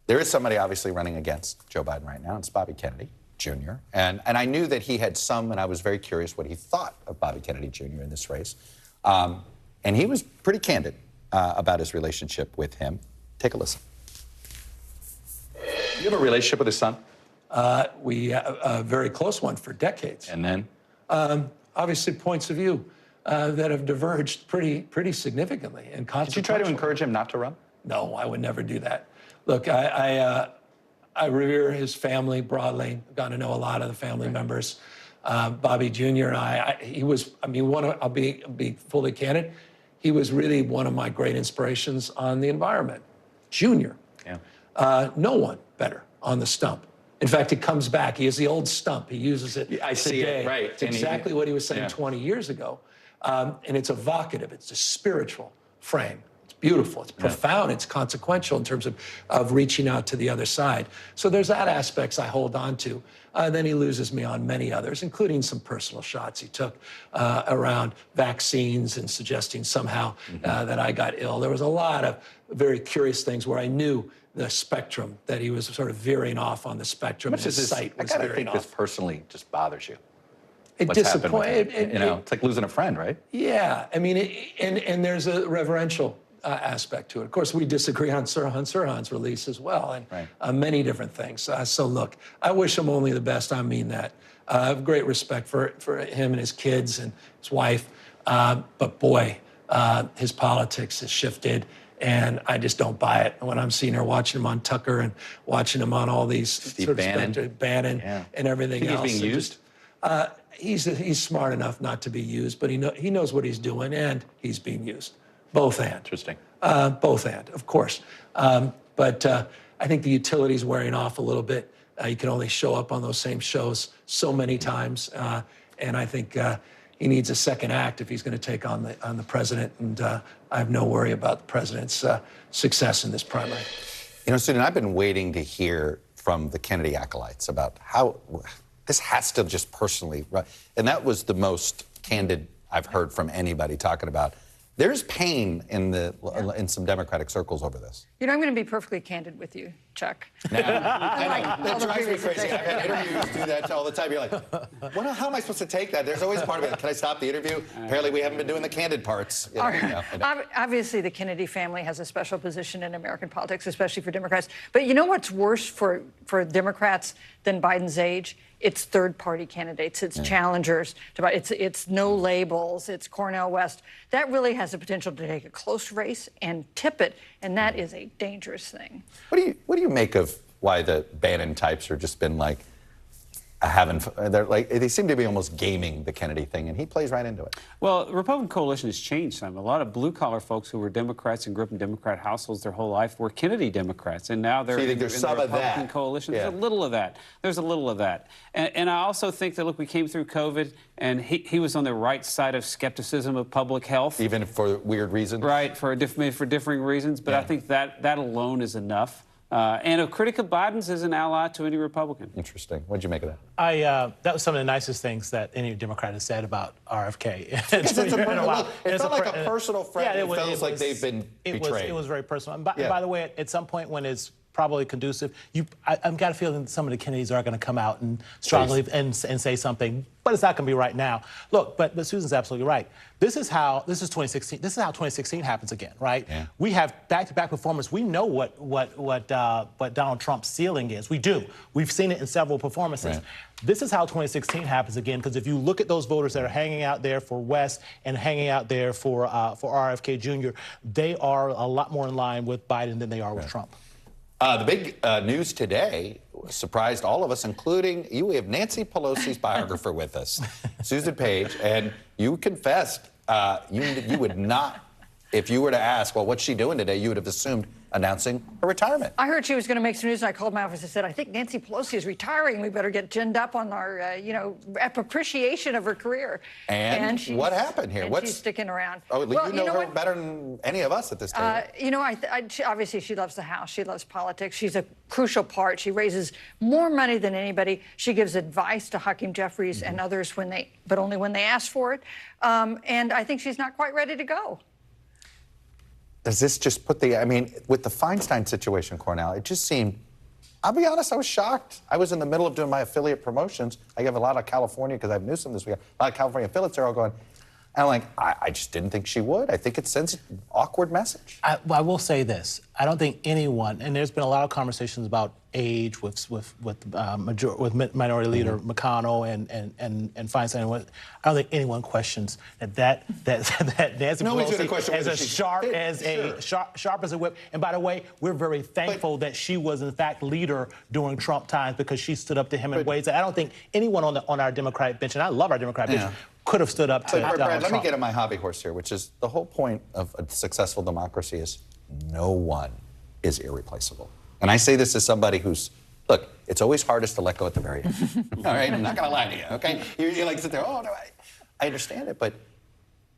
[SPEAKER 24] There is somebody obviously running against Joe Biden right now, and it's Bobby Kennedy. Jr. And I knew that he had some, and I was very curious what he thought of Bobby Kennedy Jr. in this race. And he was pretty candid about his relationship with him. Take a listen.
[SPEAKER 3] You have a relationship with his son?
[SPEAKER 1] We a very close one for decades.
[SPEAKER 3] And then?
[SPEAKER 1] Obviously, points of view that have diverged pretty significantly and consequentially.
[SPEAKER 3] Did you try to encourage him not to run?
[SPEAKER 1] No, I would never do that. Look, I revere his family broadly. I've gotten to know a lot of the family members. Bobby Jr. and he was, I mean, I'll be fully candid, he was really one of my great inspirations on the environment. Junior.
[SPEAKER 3] Yeah.
[SPEAKER 1] No one better on the stump. In fact, it comes back. He has the old stump. He uses it
[SPEAKER 3] I see
[SPEAKER 1] today.
[SPEAKER 3] it, right.
[SPEAKER 1] It's exactly what he was saying 20 years ago. And it's evocative. It's a spiritual frame. It's beautiful. It's profound. It's consequential in terms of reaching out to the other side. So there's that aspects I hold on to. Then he loses me on many others, including some personal shots he took around vaccines and suggesting somehow that I got ill. There was a lot of very curious things where I knew the spectrum, that he was sort of veering off on the spectrum.
[SPEAKER 3] How much
[SPEAKER 1] His
[SPEAKER 3] does this,
[SPEAKER 1] sight
[SPEAKER 3] I
[SPEAKER 1] was
[SPEAKER 3] gotta
[SPEAKER 1] veering
[SPEAKER 3] think this
[SPEAKER 1] off.
[SPEAKER 3] personally just bothers you.
[SPEAKER 1] It
[SPEAKER 3] What's happened with
[SPEAKER 1] disappointed.
[SPEAKER 3] him? You know, it's like losing a friend, right?
[SPEAKER 1] Yeah, I mean, and there's a reverential aspect to it. Of course, we disagree on Sirhan's release as well, and many different things. So look, I wish him only the best. I mean that. I have great respect for him and his kids and his wife. But boy, his politics has shifted, and I just don't buy it. When I'm seeing her watching him on Tucker and watching him on all these
[SPEAKER 3] Steve Bannon,
[SPEAKER 1] and everything
[SPEAKER 3] Think
[SPEAKER 1] else.
[SPEAKER 3] he's being used?
[SPEAKER 1] He's smart enough not to be used, but he knows what he's doing, and he's being used. Both and.
[SPEAKER 3] Interesting.
[SPEAKER 1] Both and, of course. But I think the utility's wearing off a little bit. You can only show up on those same shows so many times, and I think he needs a second act if he's going to take on the president. And I have no worry about the president's success in this primary.
[SPEAKER 24] You know, Susan, I've been waiting to hear from the Kennedy acolytes about how this has to just personally, and that was the most candid I've heard from anybody talking about. There's pain in some Democratic circles over this.
[SPEAKER 13] You know, I'm going to be perfectly candid with you, Chuck.
[SPEAKER 24] That drives me crazy. I've had interviews do that all the time. You're like, how am I supposed to take that? There's always part of it. Can I stop the interview? Apparently, we haven't been doing the candid parts.
[SPEAKER 13] Obviously, the Kennedy family has a special position in American politics, especially for Democrats. But you know what's worse for Democrats than Biden's age? It's third-party candidates. It's challengers. It's no labels. It's Cornel West. That really has the potential to take a close race and tip it, and that is a dangerous thing.
[SPEAKER 24] What do you make of why the Bannon types are just been like they seem to be almost gaming the Kennedy thing, and he plays right into it.
[SPEAKER 18] Well, the Republican coalition has changed some. A lot of blue-collar folks who were Democrats and grew up in Democrat households their whole life were Kennedy Democrats, and now they're in the Republican coalition.
[SPEAKER 24] Yeah.
[SPEAKER 18] There's a little of that. There's a little of that. And I also think that, look, we came through COVID, and he was on the right side of skepticism of public health.
[SPEAKER 24] Even for weird reasons?
[SPEAKER 18] Right, for differing reasons, but I think that alone is enough. And a critic of Biden's is an ally to any Republican.
[SPEAKER 24] Interesting. What'd you make of that?
[SPEAKER 17] That was some of the nicest things that any Democrat has said about RFK.
[SPEAKER 24] It felt like a personal friend. Yeah, it feels like they've been betrayed.
[SPEAKER 17] It was very personal. And by the way, at some point when it's probably conducive, I've got a feeling that some of the Kennedys are going to come out and strongly and say something, but it's not going to be right now. Look, but Susan's absolutely right. This is 2016. This is how 2016 happens again, right? Yeah. We have back-to-back performance. We know what Donald Trump's ceiling is. We do. We've seen it in several performances. Right. This is how 2016 happens again, because if you look at those voters that are hanging out there for West and hanging out there for RFK Jr., they are a lot more in line with Biden than they are with Trump.
[SPEAKER 24] The big news today surprised all of us, including you. We have Nancy Pelosi's biographer with us, Susan Page, and you confessed you would not, if you were to ask, well, what's she doing today, you would have assumed announcing her retirement.
[SPEAKER 13] I heard she was going to make some news, and I called my office and said, I think Nancy Pelosi is retiring. We better get ginned up on our, appreciation of her career.
[SPEAKER 24] And what happened here?
[SPEAKER 13] She's sticking around.
[SPEAKER 24] Oh, well, you know her better than any of us at this table.
[SPEAKER 13] Obviously, she loves the House. She loves politics. She's a crucial part. She raises more money than anybody. She gives advice to Hakeem Jeffries and others but only when they ask for it. And I think she's not quite ready to go.
[SPEAKER 24] Does this just put with the Feinstein situation, Cornell, it just seemed I'll be honest, I was shocked. I was in the middle of doing my affiliate promotions. I have a lot of California, because I have Newsom this week, a lot of California affiliates are all going, and I'm like, I just didn't think she would. I think it sends an awkward message.
[SPEAKER 17] I will say this. I don't think anyone, and there's been a lot of conversations about age with Minority Leader McConnell and Feinstein. I don't think anyone questions that Nancy Pelosi is as sharp as a whip. And by the way, we're very thankful that she was in fact leader during Trump times, because she stood up to him in ways that I don't think anyone on our Democratic bench, and I love our Democratic bench, could have stood up to Donald Trump.
[SPEAKER 24] Let me get on my hobby horse here, which is the whole point of a successful democracy is no one is irreplaceable. And I say this as somebody who's, look, it's always hardest to let go at the very end. All right, I'm not going to lie to you, okay? You're like sit there, oh, no, I understand it, but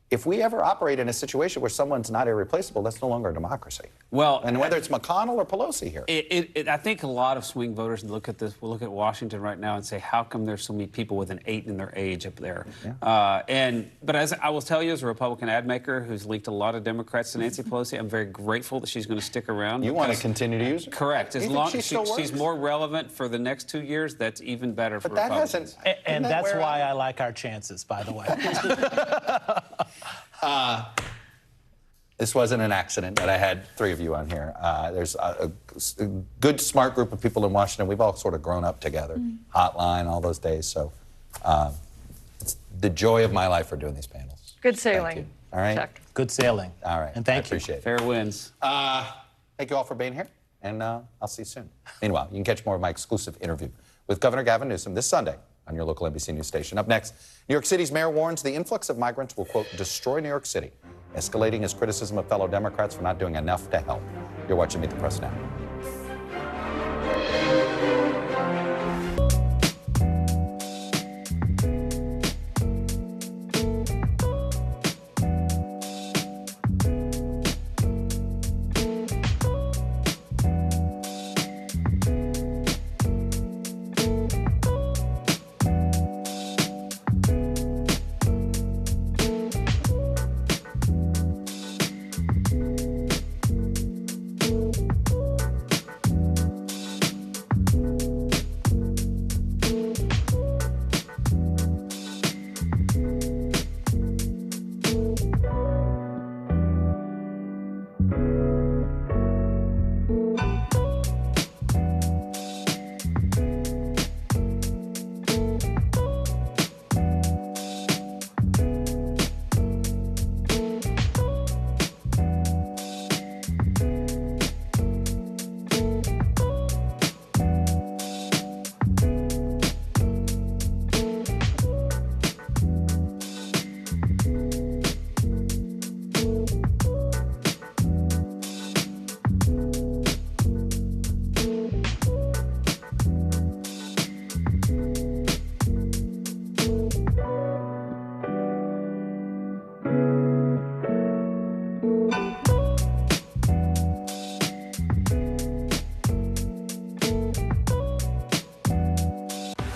[SPEAKER 24] if we ever operate in a situation where someone's not irreplaceable, that's no longer a democracy.
[SPEAKER 18] Well,
[SPEAKER 24] and whether it's McConnell or Pelosi here.
[SPEAKER 18] I think a lot of swing voters look at this, will look at Washington right now and say, how come there's so many people with an 8 in their age up there? Yeah. But as I will tell you, as a Republican ad maker who's linked a lot of Democrats to Nancy Pelosi, I'm very grateful that she's going to stick around.
[SPEAKER 24] You want to continue to use her?
[SPEAKER 18] Correct. As long as she's more relevant for the next 2 years, that's even better for Republicans.
[SPEAKER 17] And that's why I like our chances, by the way.
[SPEAKER 24] This wasn't an accident that I had 3 of you on here. There's a good, smart group of people in Washington. We've all sort of grown up together. Hotline, all those days. So it's the joy of my life for doing these panels.
[SPEAKER 13] Good sailing.
[SPEAKER 24] All right?
[SPEAKER 13] Check.
[SPEAKER 17] Good sailing.
[SPEAKER 24] All right.
[SPEAKER 17] And thank you.
[SPEAKER 24] Appreciate it.
[SPEAKER 18] Fair winds.
[SPEAKER 24] Thank you all for being here, and I'll see you soon. Meanwhile, you can catch more of my exclusive interview with Governor Gavin Newsom this Sunday on your local NBC News station. Up next, New York City's mayor warns the influx of migrants will, quote, destroy New York City, escalating his criticism of fellow Democrats for not doing enough to help. You're watching Meet the Press Now.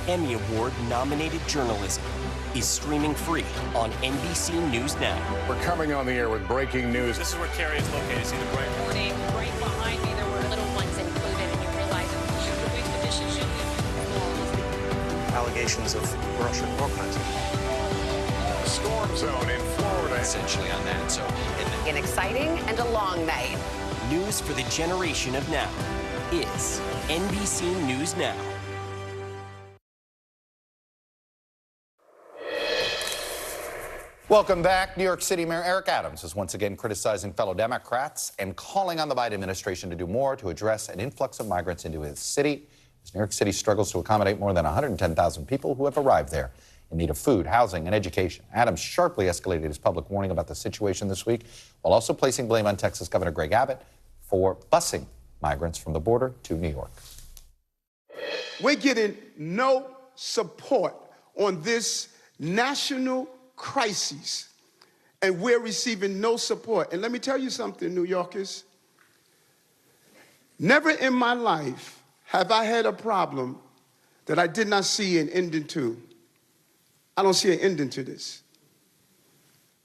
[SPEAKER 4] Emmy Award-nominated journalism is streaming free on NBC News Now.
[SPEAKER 6] We're coming on the air with breaking news.
[SPEAKER 5] This is where Carrie is located. See the break?
[SPEAKER 14] Morning, right behind me, there were little ones included, and you realize
[SPEAKER 11] allegations of Russian organizing.
[SPEAKER 6] Storm zone in Florida.
[SPEAKER 8] Essentially on that, so.
[SPEAKER 2] An exciting and a long night.
[SPEAKER 4] News for the generation of now is NBC News Now.
[SPEAKER 24] Welcome back. New York City Mayor Eric Adams is once again criticizing fellow Democrats and calling on the Biden administration to do more to address an influx of migrants into his city as New York City struggles to accommodate more than 110,000 people who have arrived there in need of food, housing, and education. Adams sharply escalated his public warning about the situation this week, while also placing blame on Texas Governor Greg Abbott for busing migrants from the border to New York.
[SPEAKER 15] We're getting no support on this national crisis, and we're receiving no support. And let me tell you something, New Yorkers. Never in my life have I had a problem that I did not see an ending to. I don't see an ending to this.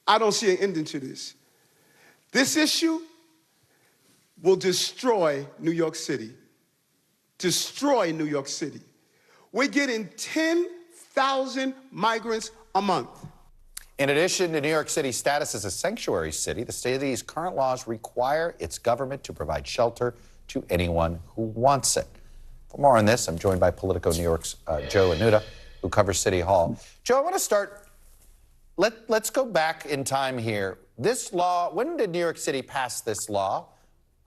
[SPEAKER 15] I don't see an ending to this. This issue will destroy New York City. destroy New York City. We're getting 10,000 migrants a month.
[SPEAKER 24] In addition to New York City's status as a sanctuary city, the city's current laws require its government to provide shelter to anyone who wants it. For more on this, I'm joined by Politico New York's Joe Anuta, who covers City Hall. Joe, I want to start, let's go back in time here. This law, when did New York City pass this law,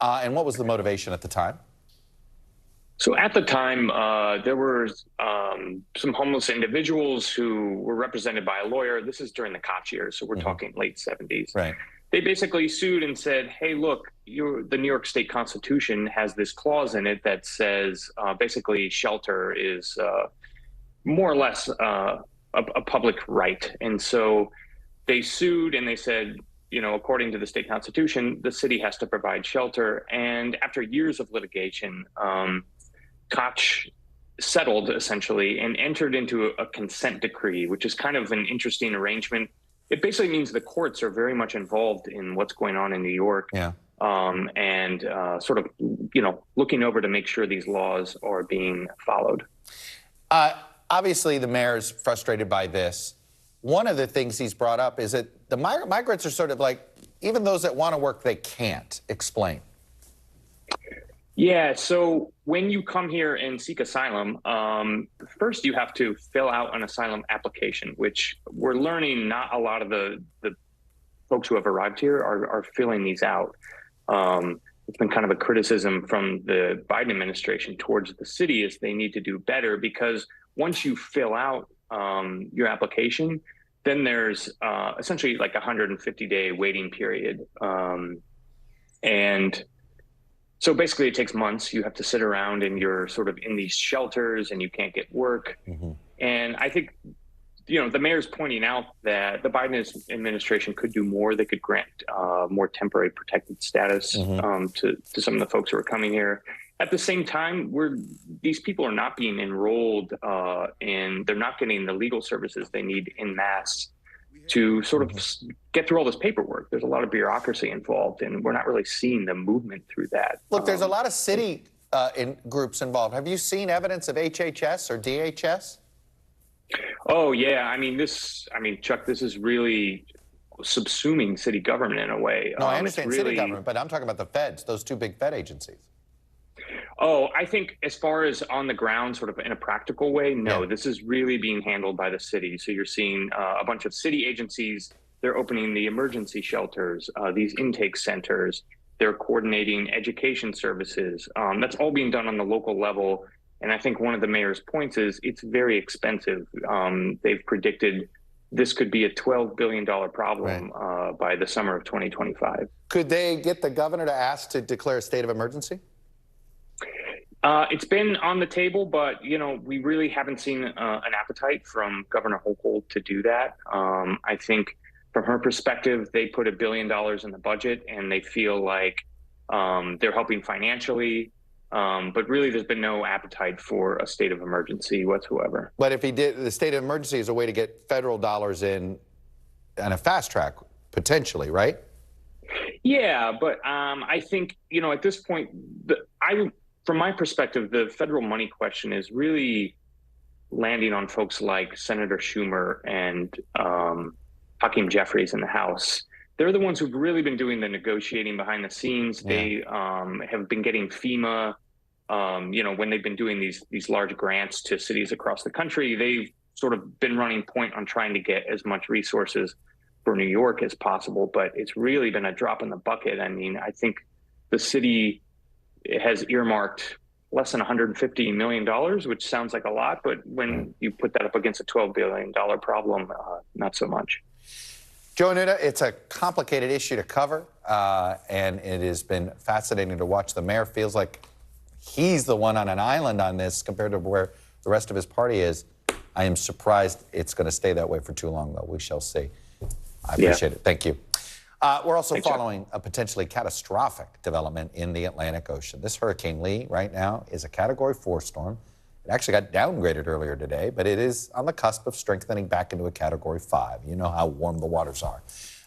[SPEAKER 24] and what was the motivation at the time?
[SPEAKER 9] So at the time, there were some homeless individuals who were represented by a lawyer. This is during the Koch years, so we're talking late 70s.
[SPEAKER 24] Right.
[SPEAKER 9] They basically sued and said, hey, look, the New York State Constitution has this clause in it that says basically shelter is more or less a public right. And so they sued and they said, you know, according to the state constitution, the city has to provide shelter. And after years of litigation, Koch settled essentially and entered into a consent decree, which is kind of an interesting arrangement. It basically means the courts are very much involved in what's going on in New York, and sort of, you know, looking over to make sure these laws are being followed.
[SPEAKER 24] Obviously, the mayor's frustrated by this. One of the things he's brought up is that the migrants are sort of like, even those that want to work, they can't. Explain.
[SPEAKER 9] Yeah, so when you come here and seek asylum, first you have to fill out an asylum application, which we're learning not a lot of the folks who have arrived here are filling these out. It's been kind of a criticism from the Biden administration towards the city is they need to do better, because once you fill out your application, then there's essentially like a 150-day waiting period. And so basically it takes months. You have to sit around and you're sort of in these shelters and you can't get work. And I think, you know, the mayor's pointing out that the Biden administration could do more. They could grant more temporary protected status to some of the folks who are coming here. At the same time, these people are not being enrolled and they're not getting the legal services they need en masse to sort of get through all this paperwork. There's a lot of bureaucracy involved, and we're not really seeing the movement through that.
[SPEAKER 24] Look, there's a lot of city groups involved. Have you seen evidence of HHS or DHS?
[SPEAKER 9] Oh, yeah. I mean, Chuck, this is really subsuming city government in a way.
[SPEAKER 24] No, I understand city government, but I'm talking about the feds, those two big Fed agencies.
[SPEAKER 9] Oh, I think as far as on the ground, sort of in a practical way, no, this is really being handled by the city. So you're seeing a bunch of city agencies. They're opening the emergency shelters, these intake centers. They're coordinating education services. That's all being done on the local level. And I think one of the mayor's points is it's very expensive. They've predicted this could be a $12 billion problem by the summer of 2025.
[SPEAKER 24] Could they get the governor to ask to declare a state of emergency?
[SPEAKER 9] It's been on the table, but, you know, we really haven't seen an appetite from Governor Hochul to do that. I think from her perspective, they put $1 billion in the budget and they feel like they're helping financially. But really, there's been no appetite for a state of emergency whatsoever.
[SPEAKER 24] But if he did, the state of emergency is a way to get federal dollars in on a fast track, potentially, right?
[SPEAKER 9] Yeah, but I think, you know, at this point, from my perspective, the federal money question is really landing on folks like Senator Schumer and Hakeem Jeffries in the House. They're the ones who've really been doing the negotiating behind the scenes. They have been getting FEMA, you know, when they've been doing these large grants to cities across the country, they've sort of been running point on trying to get as much resources for New York as possible. But it's really been a drop in the bucket. I mean, I think the city has earmarked less than $150 million, which sounds like a lot, but when you put that up against a $12 billion problem, not so much.
[SPEAKER 24] Joe Anuta, it's a complicated issue to cover, and it has been fascinating to watch. The mayor feels like he's the one on an island on this compared to where the rest of his party is. I am surprised it's going to stay that way for too long, though. We shall see. I appreciate it. Thank you. We're also following a potentially catastrophic development in the Atlantic Ocean. This Hurricane Lee right now is a Category 4 storm. It actually got downgraded earlier today, but it is on the cusp of strengthening back into a Category 5. You know how warm the waters are.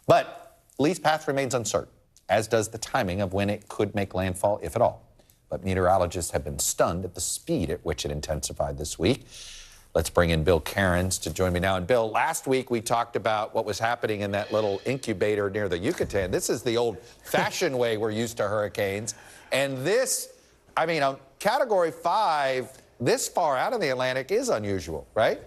[SPEAKER 24] But Lee's path remains uncertain, as does the timing of when it could make landfall, if at all. but meteorologists have been stunned at the speed at which it intensified this week. Let's bring in Bill Cairns to join me now. And Bill, last week we talked about what was happening in that little incubator near the Yucatan. This is the old-fashioned way we're used to hurricanes. And this, I mean, a Category 5 this far out of the Atlantic is unusual, right?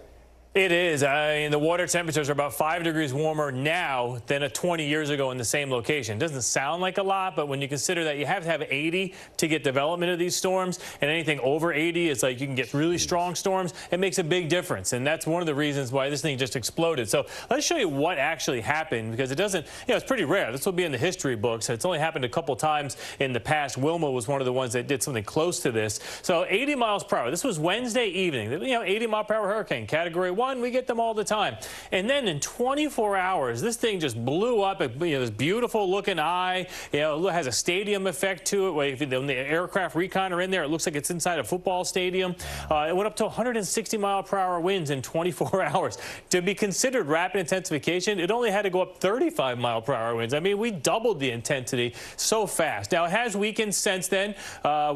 [SPEAKER 16] It is. I mean, the water temperatures are about 5 degrees warmer now than 20 years ago in the same location. Doesn't sound like a lot, but when you consider that you have to have 80 to get development of these storms, and anything over 80 is like you can get really strong storms, it makes a big difference. And that's one of the reasons why this thing just exploded. So let's show you what actually happened, because it doesn't, you know, it's pretty rare. This will be in the history books. It's only happened a couple times in the past. Wilma was one of the ones that did something close to this. So 80 miles per hour. This was Wednesday evening. You know, 80 mile per hour hurricane, Category 1. We get them all the time. And then in 24 hours, this thing just blew up. You know, this beautiful looking eye, you know, it has a stadium effect to it. When the aircraft recon are in there, it looks like it's inside a football stadium. It went up to 160 mile per hour winds in 24 hours. To be considered rapid intensification, it only had to go up 35 mile per hour winds. I mean, we doubled the intensity so fast. Now, it has weakened since then,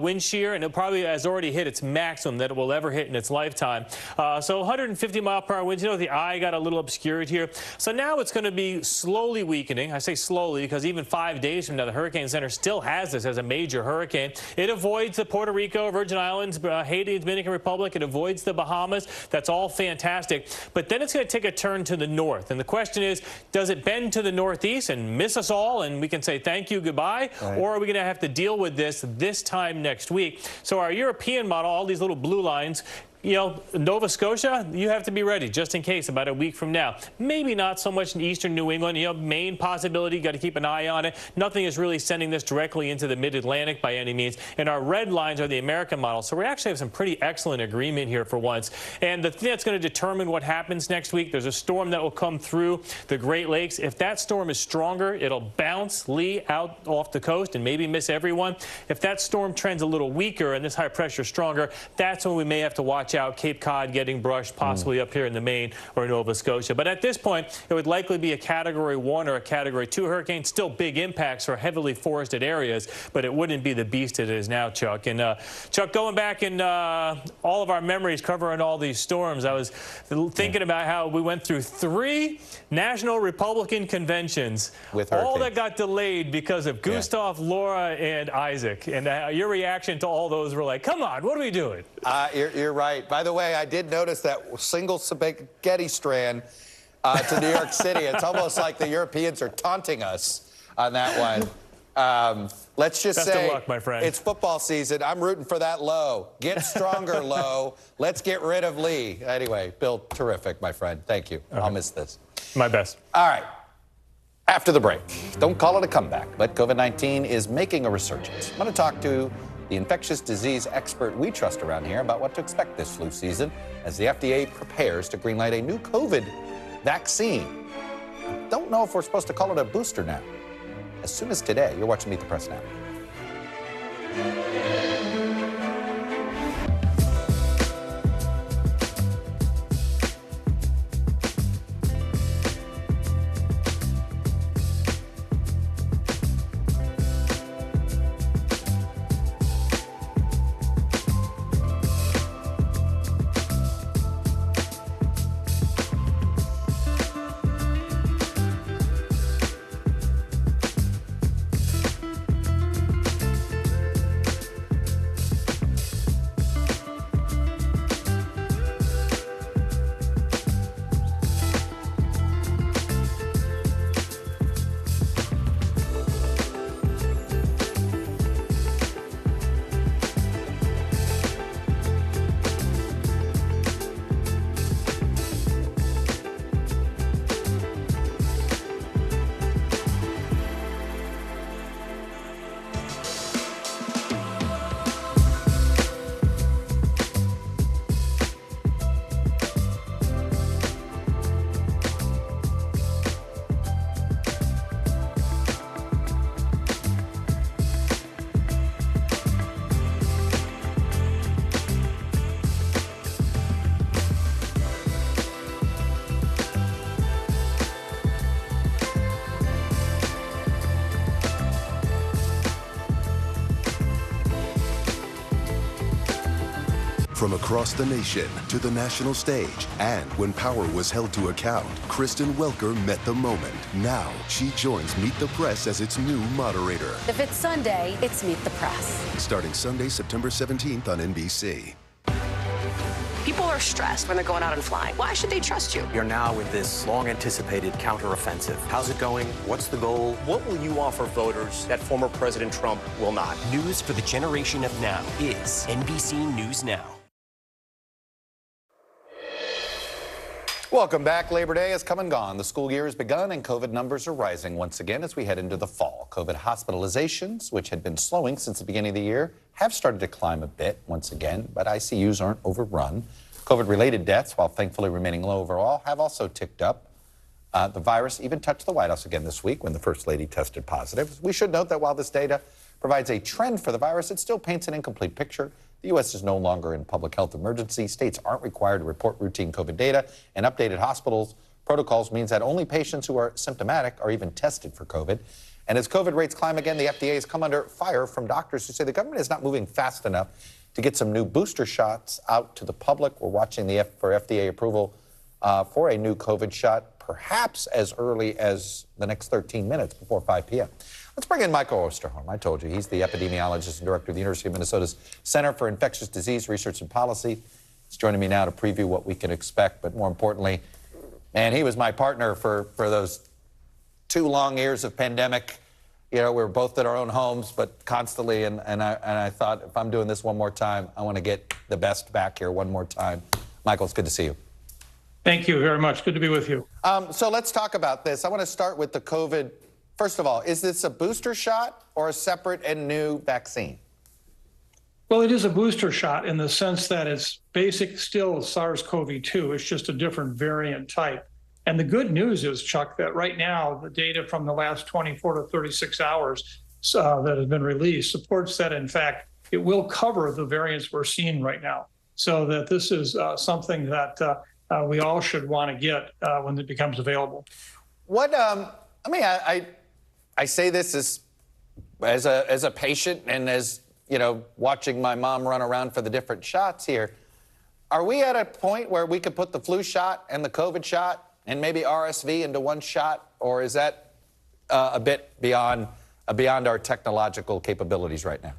[SPEAKER 16] wind shear, and it probably has already hit its maximum that it will ever hit in its lifetime. So 150 mile per hour winds. You know, the eye got a little obscured here. So now it's going to be slowly weakening. I say slowly because even 5 days from now, the Hurricane Center still has this as a major hurricane. It avoids the Puerto Rico, Virgin Islands, Haiti, Dominican Republic. It avoids the Bahamas. That's all fantastic. But then it's going to take a turn to the north. And the question is, does it bend to the northeast and miss us all and we can say thank you, goodbye? Right. Or are we going to have to deal with this time next week? So our European model, all these little blue lines, you know, Nova Scotia, you have to be ready just in case about a week from now. Maybe not so much in eastern New England. You know, Maine possibility, got to keep an eye on it. Nothing is really sending this directly into the mid-Atlantic by any means. And our red lines are the American model. So we actually have some pretty excellent agreement here for once. And the thing that's going to determine what happens next week, there's a storm that will come through the Great Lakes. If that storm is stronger, it'll bounce Lee out off the coast and maybe miss everyone. If that storm trends a little weaker and this high pressure stronger, that's when we may have to watch out Cape Cod getting brushed, possibly up here in the Maine or Nova Scotia. But at this point, it would likely be a Category 1 or a Category 2 hurricane. Still big impacts for heavily forested areas, but it wouldn't be the beast it is now, Chuck. And Chuck, going back in all of our memories covering all these storms, I was thinking about how we went through 3 national Republican conventions, with all that got delayed because of Gustav, Laura, and Isaac. And your reaction to all those were like, come on, what are we doing?
[SPEAKER 24] You're right. By the way, I did notice that single spaghetti strand to New York City. It's almost like the Europeans are taunting us on that one. Let's just say,
[SPEAKER 16] best of luck, my friend.
[SPEAKER 24] It's football season. I'm rooting for that Low. Get stronger, Low. Let's get rid of Lee. Anyway, Bill, terrific, my friend. Thank you. I'll miss this.
[SPEAKER 16] My best.
[SPEAKER 24] All right. After the break, don't call it a comeback, but COVID-19 is making a resurgence. I'm going to talk to the infectious disease expert we trust around here about what to expect this flu season as the FDA prepares to greenlight a new COVID vaccine. Don't know if we're supposed to call it a booster now. As soon as today, you're watching Meet the Press Now.
[SPEAKER 19] From across the nation to the national stage, and when power was held to account, Kristen Welker met the moment. Now she joins Meet the Press as its new moderator.
[SPEAKER 20] If it's Sunday, it's Meet the Press.
[SPEAKER 19] Starting Sunday, September 17th on NBC.
[SPEAKER 21] People are stressed when they're going out and flying. Why should they trust you?
[SPEAKER 22] You're now with this long-anticipated counteroffensive. How's it going? What's the goal? What will you offer voters that former President Trump will not?
[SPEAKER 4] News for the generation of now is NBC News Now.
[SPEAKER 24] Welcome back. Labor Day has come and gone. The school year has begun and COVID numbers are rising once again as we head into the fall. COVID hospitalizations, which had been slowing since the beginning of the year, have started to climb a bit once again, but ICUs aren't overrun. COVID-related deaths, while thankfully remaining low overall, have also ticked up. The virus even touched the White House again this week when the First Lady tested positive. We should note that while this data provides a trend for the virus, it still paints an incomplete picture. The U.S. is no longer in public health emergency. States aren't required to report routine COVID data, and updated hospitals protocols means that only patients who are symptomatic are even tested for COVID. And as COVID rates climb again, the FDA has come under fire from doctors who say the government is not moving fast enough to get some new booster shots out to the public. We're watching for FDA approval for a new COVID shot, perhaps as early as the next 13 minutes before 5 p.m. Let's bring in Michael Osterholm. I told you, he's the epidemiologist and director of the University of Minnesota's Center for Infectious Disease Research and Policy. He's joining me now to preview what we can expect, but more importantly, and he was my partner for those 2 long years of pandemic. You know, we were both at our own homes, but constantly, and I thought, if I'm doing this one more time, I want to get the best back here one more time. Michael, it's good to see you.
[SPEAKER 10] Thank you very much. Good to be with you.
[SPEAKER 24] So let's talk about this. I want to start with the COVID. First of all, is this a booster shot or a separate and new vaccine?
[SPEAKER 10] Well, it is a booster shot in the sense that it's still SARS-CoV-2. It's just a different variant type. And the good news is, Chuck, that right now, the data from the last 24 to 36 hours that has been released supports that, in fact, it will cover the variants we're seeing right now. So that this is something that we all should want to get when it becomes available.
[SPEAKER 24] What, I say this as a patient and as, you know, watching my mom run around for the different shots here. Are we at a point where we could put the flu shot and the COVID shot and maybe RSV into one shot, or is that a bit beyond our technological capabilities right now?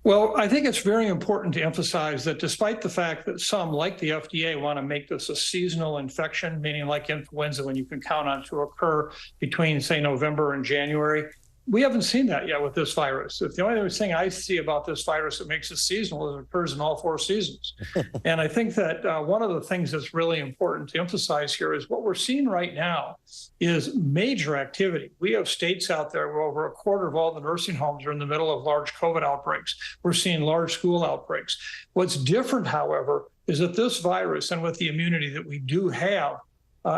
[SPEAKER 10] Well, I think it's very important to emphasize that despite the fact that some, like the FDA, want to make this a seasonal infection, meaning like influenza, when you can count on it to occur between, say, November and January, we haven't seen that yet with this virus. If the only thing I see about this virus that makes it seasonal is it occurs in all 4 seasons. And I think that one of the things that's really important to emphasize here is what we're seeing right now is major activity. We have states out there where over a quarter of all the nursing homes are in the middle of large COVID outbreaks. We're seeing large school outbreaks. What's different, however, is that this virus, and with the immunity that we do have,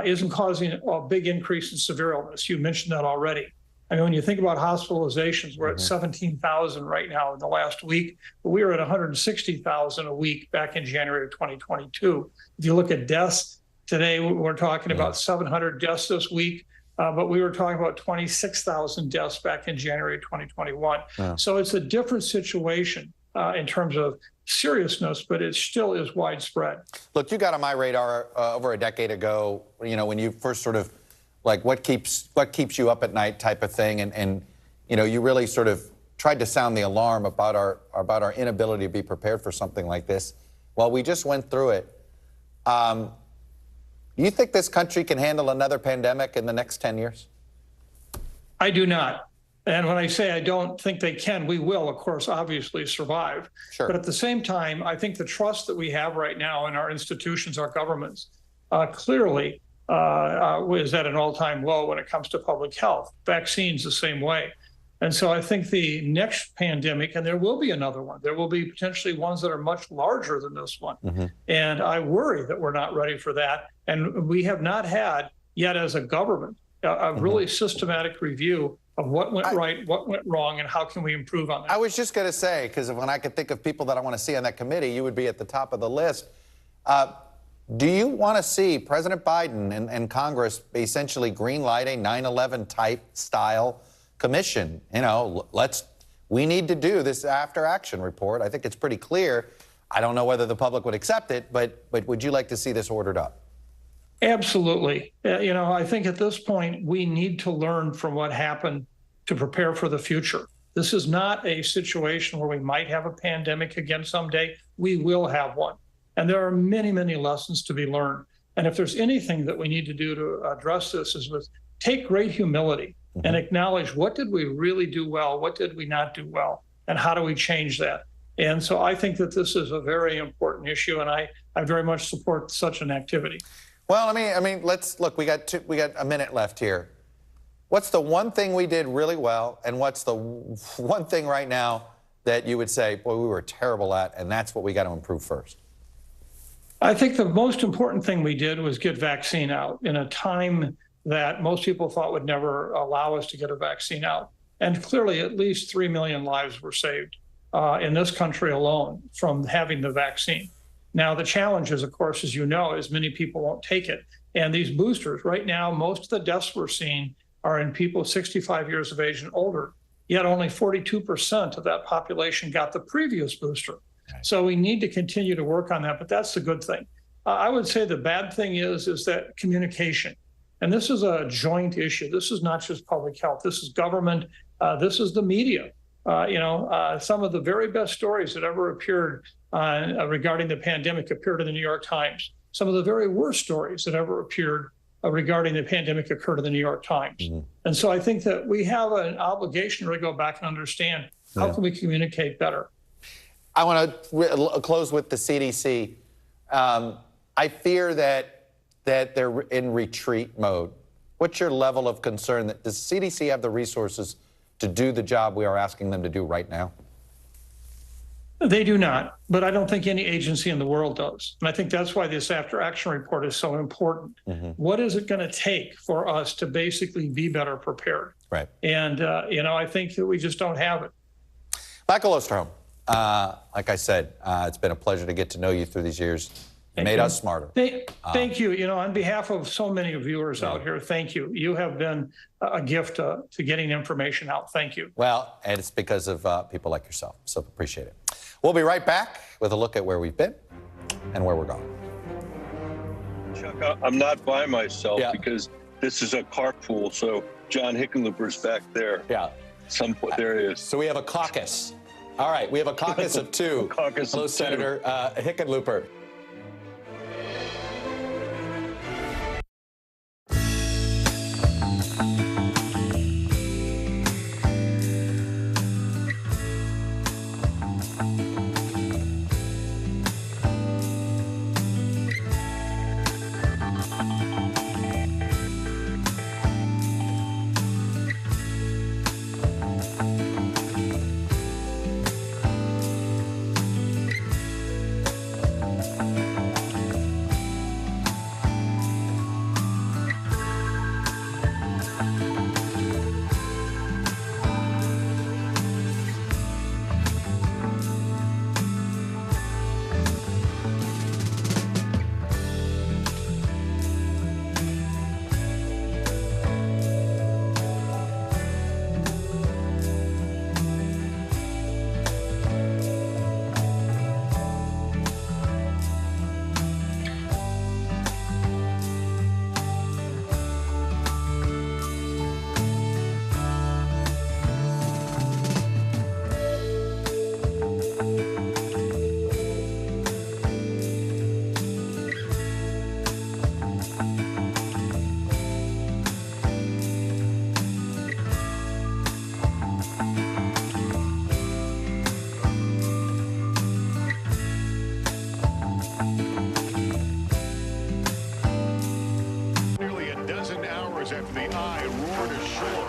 [SPEAKER 10] isn't causing a big increase in severe illness. You mentioned that already. I mean, when you think about hospitalizations, we're at 17,000 right now in the last week, but we were at 160,000 a week back in January of 2022. If you look at deaths, today we're talking about 700 deaths this week, but we were talking about 26,000 deaths back in January of 2021.
[SPEAKER 24] Yeah.
[SPEAKER 10] So it's a different situation in terms of seriousness, but it still is widespread.
[SPEAKER 24] Look, you got on my radar over a decade ago, you know, when you first sort of, like, what keeps you up at night type of thing, and you know, you really sort of tried to sound the alarm about our inability to be prepared for something like this. Well, we just went through it. You think this country can handle another pandemic in the next 10 years?
[SPEAKER 10] I do not. And when I say I don't think they can, we will, of course, obviously survive.
[SPEAKER 24] Sure.
[SPEAKER 10] But at the same time, I think the trust that we have right now in our institutions, our governments, clearly is at an all-time low when it comes to public health. Vaccines the same way. And so I think the next pandemic, and there will be another one, there will be potentially ones that are much larger than this one. And I worry that we're not ready for that. And we have not had yet as a government a really systematic review of what went right, what went wrong, and how can we improve on that.
[SPEAKER 24] I was just going to say, because when I could think of people that I want to see on that committee, you would be at the top of the list. Do you want to see President Biden and Congress essentially greenlight a 9/11 type style commission? You know, we need to do this after action report. I think it's pretty clear. I don't know whether the public would accept it, but would you like to see this ordered up?
[SPEAKER 3] Absolutely. I think at this point, we need to learn from what happened to prepare for the future. This is not a situation where we might have a pandemic again someday. We will have one. And there are many, many lessons to be learned. And if there's anything that we need to do to address this is take great humility and acknowledge what did we really do well, what did we not do well, and how do we change that? And so I think that this is a very important issue, and I very much support such an activity.
[SPEAKER 24] Well, I mean, let's look. We got a minute left here. What's the one thing we did really well, and what's the one thing right now that you would say, boy, we were terrible at, and that's what we got to improve first?
[SPEAKER 3] I think the most important thing we did was get vaccine out in a time that most people thought would never allow us to get a vaccine out. And clearly, at least 3 million lives were saved in this country alone from having the vaccine. Now, the challenge is, of course, as you know, is many people won't take it. And these boosters, right now, most of the deaths we're seeing are in people 65 years of age and older, yet only 42% of that population got the previous booster. So we need to continue to work on that, but that's the good thing. I would say the bad thing is that communication. And this is a joint issue. This is not just public health. This is government. This is the media. Some of the very best stories that ever appeared regarding the pandemic appeared in the New York Times. Some of the very worst stories that ever appeared regarding the pandemic occurred in the New York Times. And so I think that we have an obligation to really go back and understand how can we communicate better.
[SPEAKER 24] I want to close with the CDC. I fear that they're in retreat mode. What's your level of concern? Does the CDC have the resources to do the job we are asking them to do right now?
[SPEAKER 3] They do not, but I don't think any agency in the world does. And I think that's why this after action report is so important. What is it going to take for us to basically be better prepared?
[SPEAKER 24] Right.
[SPEAKER 3] And, I think that we just don't have it.
[SPEAKER 24] Michael Osterholm, like I said, it's been a pleasure to get to know you through these years. You made us smarter.
[SPEAKER 3] Thank you. On behalf of so many viewers out here, thank you. You have been a gift to getting information out. Thank you.
[SPEAKER 24] Well, and it's because of people like yourself. So appreciate it. We'll be right back with a look at where we've been and where we're going.
[SPEAKER 7] Chuck, I'm not by myself because this is a carpool. So John Hickenlooper's back there.
[SPEAKER 24] Yeah.
[SPEAKER 7] There he is.
[SPEAKER 24] So we have a caucus. All right. We have a caucus of two. Hello, Senator Hickenlooper.
[SPEAKER 6] After the eye roared ashore.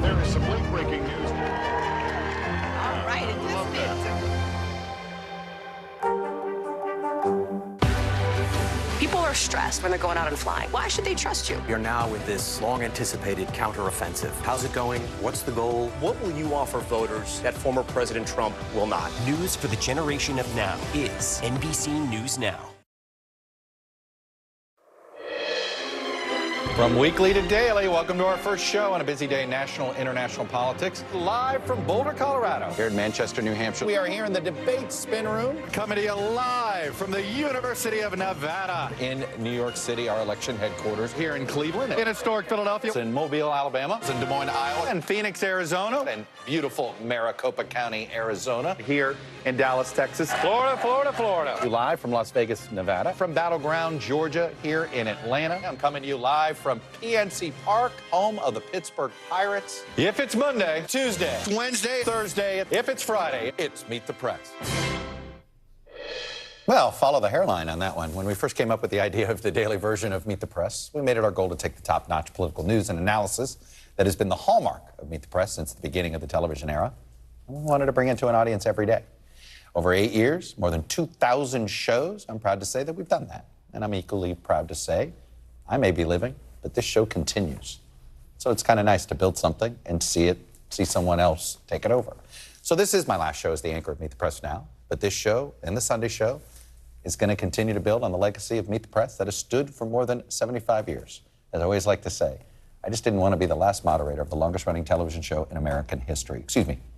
[SPEAKER 6] There is some late breaking news.
[SPEAKER 2] All right, it just did.
[SPEAKER 21] People are stressed when they're going out and flying. Why should they trust you?
[SPEAKER 22] You're now with this long-anticipated counteroffensive. How's it going? What's the goal? What will you offer voters that former President Trump will not?
[SPEAKER 4] News for the generation of now is NBC News Now.
[SPEAKER 24] From weekly to daily, welcome to our first show on a busy day in national, international politics. Live from Boulder, Colorado. Here in Manchester, New Hampshire. We are here in the debate spin room. Coming to you live from the University of Nevada. In New York City, our election headquarters. Here in Cleveland. In historic Philadelphia. In Mobile, Alabama. In Des Moines, Iowa. In Phoenix, Arizona. And beautiful Maricopa County, Arizona. Here in Dallas, Texas. Florida, Florida, Florida. Live from Las Vegas, Nevada. From Battleground, Georgia, here in Atlanta. I'm coming to you live from PNC Park, home of the Pittsburgh Pirates. If it's Monday, Tuesday, Wednesday, Thursday, if it's Friday, it's Meet the Press. Well, follow the hairline on that one. When we first came up with the idea of the daily version of Meet the Press, we made it our goal to take the top-notch political news and analysis that has been the hallmark of Meet the Press since the beginning of the television era. And we wanted to bring it to an audience every day. Over 8 years, more than 2,000 shows, I'm proud to say that we've done that. And I'm equally proud to say I may be living, but this show continues. So it's kind of nice to build something and see someone else take it over. So this is my last show as the anchor of Meet the Press Now, but this show and the Sunday show is going to continue to build on the legacy of Meet the Press that has stood for more than 75 years. As I always like to say, I just didn't want to be the last moderator of the longest running television show in American history,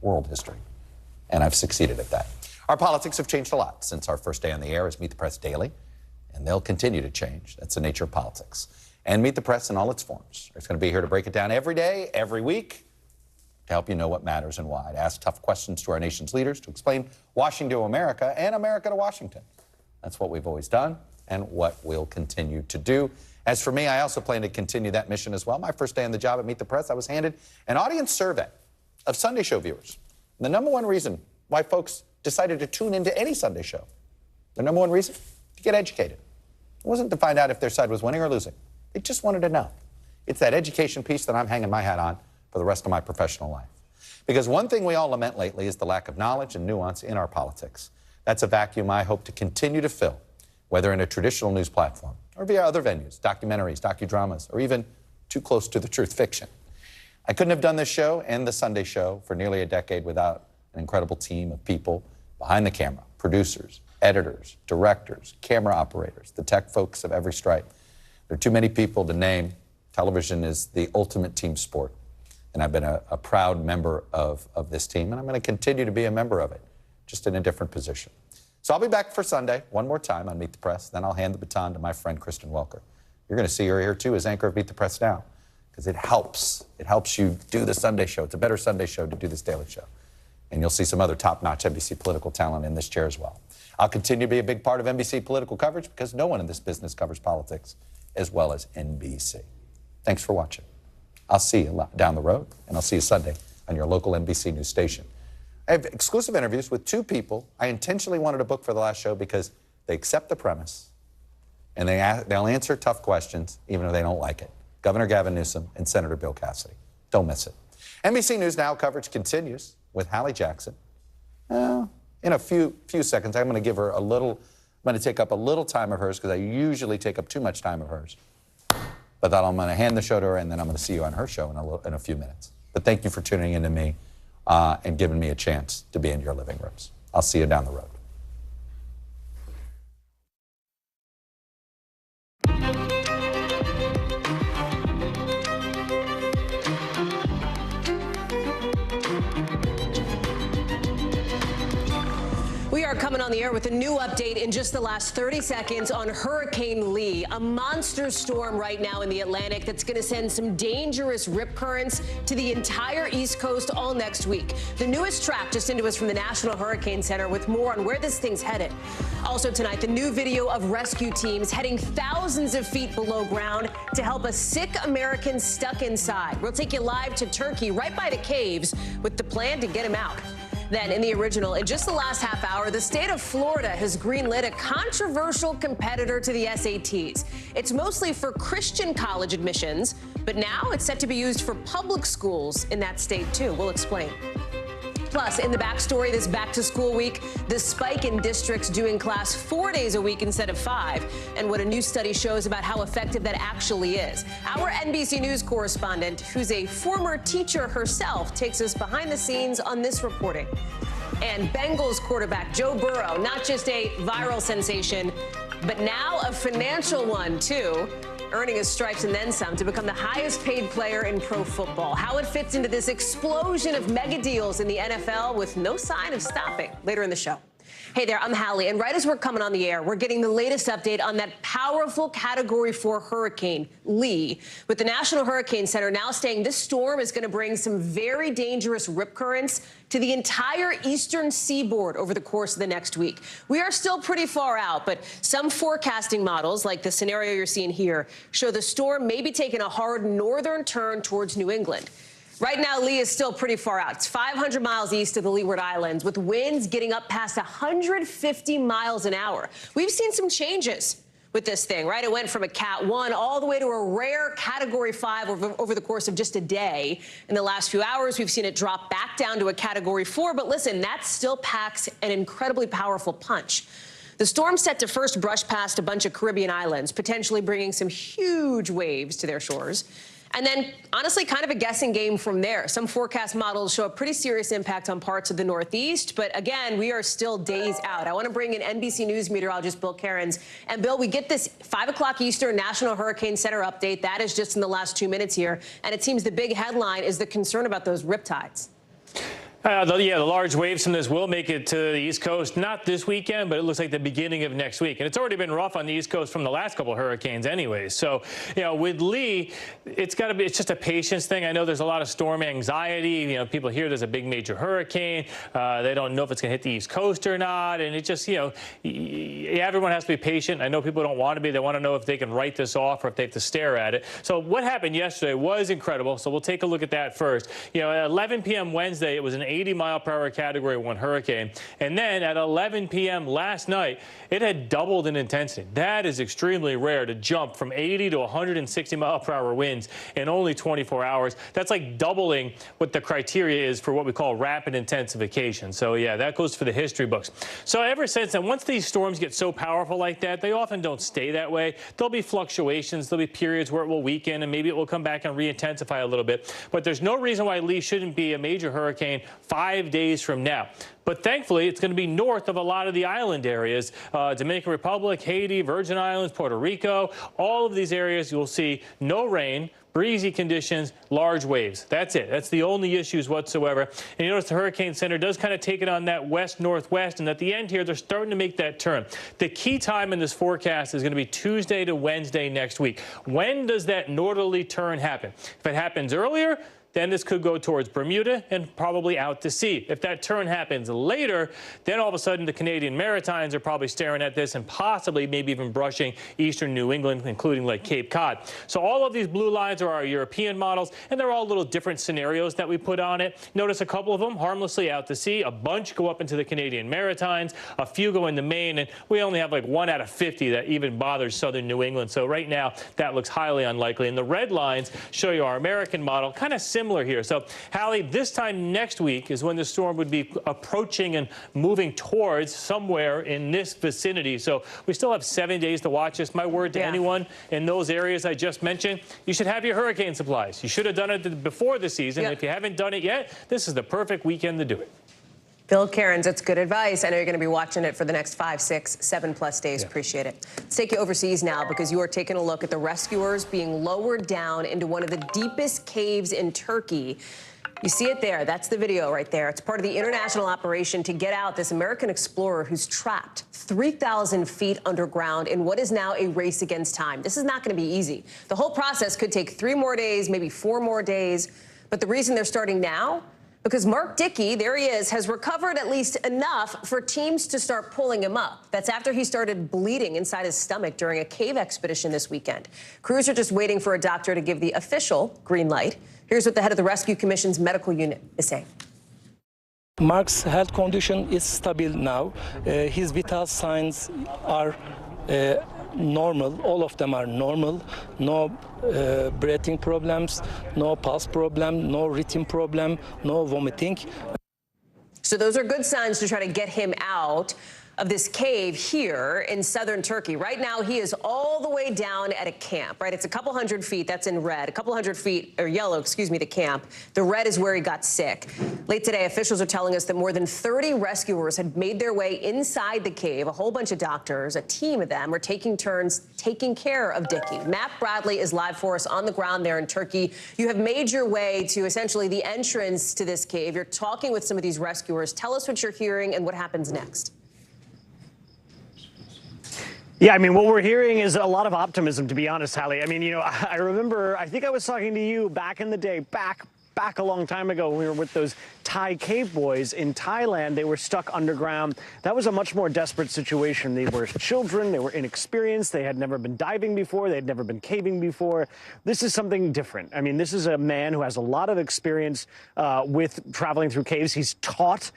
[SPEAKER 24] world history. And I've succeeded at that. Our politics have changed a lot since our first day on the air as Meet the Press Daily, and they'll continue to change. That's the nature of politics. And Meet the Press in all its forms. It's going to be here to break it down every day, every week, to help you know what matters and why, to ask tough questions to our nation's leaders, to explain Washington to America and America to Washington. That's what we've always done and what we'll continue to do. As for me, I also plan to continue that mission as well. My first day on the job at Meet the Press, I was handed an audience survey of Sunday show viewers. And the number one reason why folks decided to tune into any Sunday show, the number one reason, to get educated. It wasn't to find out if their side was winning or losing. They just wanted to know. It's that education piece that I'm hanging my hat on for the rest of my professional life. Because one thing we all lament lately is the lack of knowledge and nuance in our politics. That's a vacuum I hope to continue to fill, whether in a traditional news platform or via other venues, documentaries, docudramas, or even too close to the truth fiction. I couldn't have done this show and the Sunday show for nearly a decade without an incredible team of people behind the camera, producers, editors, directors, camera operators, the tech folks of every stripe. There are too many people to name. Television is the ultimate team sport. And I've been a proud member of this team, and I'm going to continue to be a member of it, just in a different position. So I'll be back for Sunday one more time on Meet the Press. Then I'll hand the baton to my friend Kristen Welker. You're going to see her here, too, as anchor of Meet the Press Now, because it helps. It helps you do the Sunday show. It's a better Sunday show to do this daily show. And you'll see some other top-notch NBC political talent in this chair as well. I'll continue to be a big part of NBC political coverage because no one in this business covers politics as well as NBC. Thanks for watching. I'll see you down the road, and I'll see you Sunday on your local NBC News station. I have exclusive interviews with two people I intentionally wanted to book for the last show because they accept the premise, and they'll answer tough questions even if they don't like it. Governor Gavin Newsom and Senator Bill Cassidy. Don't miss it. NBC News Now coverage continues with Hallie Jackson. In a few seconds, I'm going to give her I'm going to take up a little time of hers because I usually take up too much time of hers. But then I'm going to hand the show to her, and then I'm going to see you on her show in a few minutes. But thank you for tuning in to me and giving me a chance to be in your living rooms. I'll see you down the road.
[SPEAKER 1] We are coming on the air with a new update in just the last 30 seconds on Hurricane Lee, a monster storm right now in the Atlantic that's going to send some dangerous rip currents to the entire East Coast all next week. The newest track just into us from the National Hurricane Center with more on where this thing's headed. Also tonight, the new video of rescue teams heading thousands of feet below ground to help a sick American stuck inside. We'll take you live to Turkey, right by the caves, with the plan to get him out. Then, in the original, in just the last half hour, the state of Florida has greenlit a controversial competitor to the SATs. It's mostly for Christian college admissions, but now it's set to be used for public schools in that state, too. We'll explain. Plus, in the backstory this back-to-school week, the spike in districts doing class 4 days a week instead of 5, and what a new study shows about how effective that actually is. Our NBC News correspondent, who's a former teacher herself, takes us behind the scenes on this reporting. And Bengals quarterback Joe Burrow, not just a viral sensation, but now a financial one, too. earning his stripes and then some to become the highest paid player in pro football. How it fits into this explosion of mega deals in the NFL with no sign of stopping. Later in the show. Hey there, I'm Hallie, and right as we're coming on the air, we're getting the latest update on that powerful Category 4 hurricane, Lee, with the National Hurricane Center now saying this storm is going to bring some very dangerous rip currents to the entire eastern seaboard over the course of the next week. We are still pretty far out, but some forecasting models, like the scenario you're seeing here, show the storm may be taking a hard northern turn towards New England. Right now, Lee is still pretty far out. It's 500 miles east of the Leeward Islands, with winds getting up past 150 miles an hour. We've seen some changes with this thing, right? It went from a Cat 1 all the way to a rare Category 5 over the course of just a day. In the last few hours, we've seen it drop back down to a Category 4. But listen, that still packs an incredibly powerful punch. The storm's set to first brush past a bunch of Caribbean islands, potentially bringing some huge waves to their shores. And then, honestly, kind of a guessing game from there. Some forecast models show a pretty serious impact on parts of the Northeast. But again, we are still days out. I want to bring in NBC News meteorologist Bill Cairns. And Bill, we get this 5 o'clock Eastern National Hurricane Center update. That is just in the last 2 minutes here. And it seems the big headline is the concern about those riptides.
[SPEAKER 16] The large waves from this will make it to the East Coast, not this weekend, but it looks like the beginning of next week. And it's already been rough on the East Coast from the last couple of hurricanes anyway. So, with Lee, it's just a patience thing. I know there's a lot of storm anxiety. People hear there's a big major hurricane. They don't know if it's going to hit the East Coast or not. And it just, everyone has to be patient. I know people don't want to be. They want to know if they can write this off or if they have to stare at it. So what happened yesterday was incredible. So we'll take a look at that first. At 11 p.m. Wednesday, it was an 80-mile-per-hour Category 1 hurricane. And then at 11 p.m. last night, it had doubled in intensity. That is extremely rare to jump from 80 to 160-mile-per-hour winds in only 24 hours. That's like doubling what the criteria is for what we call rapid intensification. So, yeah, that goes for the history books. So ever since then, once these storms get so powerful like that, they often don't stay that way. There'll be fluctuations. There'll be periods where it will weaken, and maybe it will come back and re-intensify a little bit. But there's no reason why Lee shouldn't be a major hurricane 5 days from now. But thankfully, it's going to be north of a lot of the island areas. Dominican Republic, Haiti, Virgin Islands, Puerto Rico, all of these areas you'll see no rain, breezy conditions, large waves. That's it. That's the only issues whatsoever. And you notice the Hurricane Center does kind of take it on that west-northwest, and at the end here, they're starting to make that turn. The key time in this forecast is going to be Tuesday to Wednesday next week. When does that northerly turn happen? If it happens earlier, then this could go towards Bermuda and probably out to sea. If that turn happens later, then all of a sudden the Canadian Maritimes are probably staring at this and possibly maybe even brushing eastern New England, including like Cape Cod. So all of these blue lines are our European models, and they're all little different scenarios that we put on it. Notice a couple of them harmlessly out to sea. A bunch go up into the Canadian Maritimes. A few go into Maine, and we only have like 1 out of 50 that even bothers southern New England. So right now, that looks highly unlikely. And the red lines show you our American model, kind of similar here. So, Hallie, this time next week is when the storm would be approaching and moving towards somewhere in this vicinity. So we still have 7 days to watch this. My word to anyone in those areas I just mentioned, you should have your hurricane supplies. You should have done it before the season. If you haven't done it yet, this is the perfect weekend to do it.
[SPEAKER 1] Bill Cairns, that's good advice. I know you're going to be watching it for the next 5, 6, 7+ days. Appreciate it. Let's take you overseas now, because you are taking a look at the rescuers being lowered down into one of the deepest caves in Turkey. You see it there. That's the video right there. It's part of the international operation to get out this American explorer who's trapped 3,000 feet underground in what is now a race against time. This is not going to be easy. The whole process could take 3 more days, maybe 4 more days. But the reason they're starting now, because Mark Dickey, there he is, has recovered at least enough for teams to start pulling him up. That's after he started bleeding inside his stomach during a cave expedition this weekend. Crews are just waiting for a doctor to give the official green light. Here's what the head of the Rescue Commission's medical unit is saying.
[SPEAKER 12] Mark's health condition is stable now. His vital signs are normal. All of them are normal. No breathing problems, no pulse problem, no rhythm problem, no vomiting.
[SPEAKER 1] So those are good signs to try to get him out. of this cave here in southern Turkey. Right now, he is all the way down at a camp, right? It's a couple hundred feet. That's in red. A couple hundred feet, or yellow, excuse me, the camp. The red is where he got sick. Late today, officials are telling us that more than 30 rescuers had made their way inside the cave. A whole bunch of doctors, a team of them, are taking turns taking care of Dickie. Matt Bradley is live for us on the ground there in Turkey. You have made your way to essentially the entrance to this cave. You're talking with some of these rescuers. Tell us what you're hearing and what happens next.
[SPEAKER 13] Yeah, I mean, what we're hearing is a lot of optimism, to be honest, Hallie. I mean, you know, I remember, I think I was talking to you back in the day, back a long time ago, when we were with those Thai cave boys in Thailand. They were stuck underground. That was a much more desperate situation. They were children, they were inexperienced, they had never been diving before, they had never been caving before. This is something different. I mean, this is a man who has a lot of experience with traveling through caves. He's taught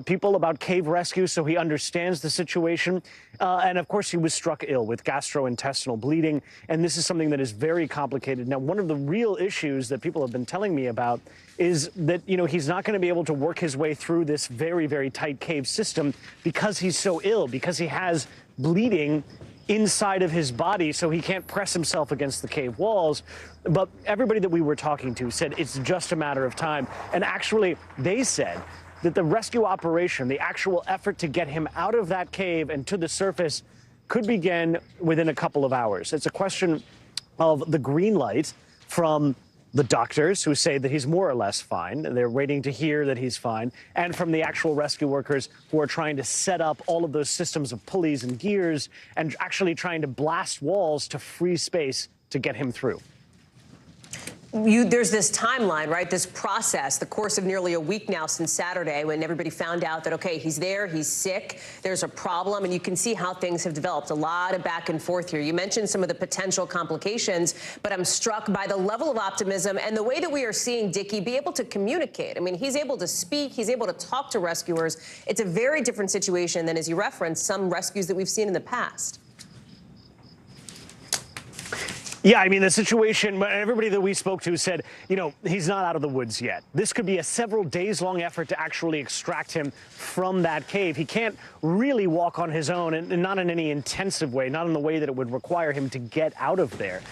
[SPEAKER 13] people about cave rescue, so he understands the situation. And of course, he was struck ill with gastrointestinal bleeding, and this is something that is very complicated. Now, one of the real issues that people have been telling me about is that, you know, he's not going to be able to work his way through this very, very tight cave system because he's so ill, because he has bleeding inside of his body, so he can't press himself against the cave walls. But everybody that we were talking to said it's just a matter of time. And actually, they said that the rescue operation, the actual effort to get him out of that cave and to the surface, could begin within a couple of hours. It's a question of the green light from the doctors, who say that he's more or less fine. They're waiting to hear that he's fine. And from the actual rescue workers who are trying to set up all of those systems of pulleys and gears and actually trying to blast walls to free space to get him through.
[SPEAKER 1] There's this timeline, right? This process, the course of nearly a week now since Saturday, when everybody found out that, okay, he's there, he's sick, there's a problem, and you can see how things have developed. A lot of back and forth here. You mentioned some of the potential complications, but I'm struck by the level of optimism and the way that we are seeing Dickie be able to communicate. I mean, he's able to speak, he's able to talk to rescuers. It's a very different situation than, as you referenced, some rescues that we've seen in the past.
[SPEAKER 13] Yeah, I mean, the situation, everybody that we spoke to said, you know, he's not out of the woods yet. This could be a several days-long effort to actually extract him from that cave. He can't really walk on his own, and not in any intensive way, not in the way that it would require him to get out of there.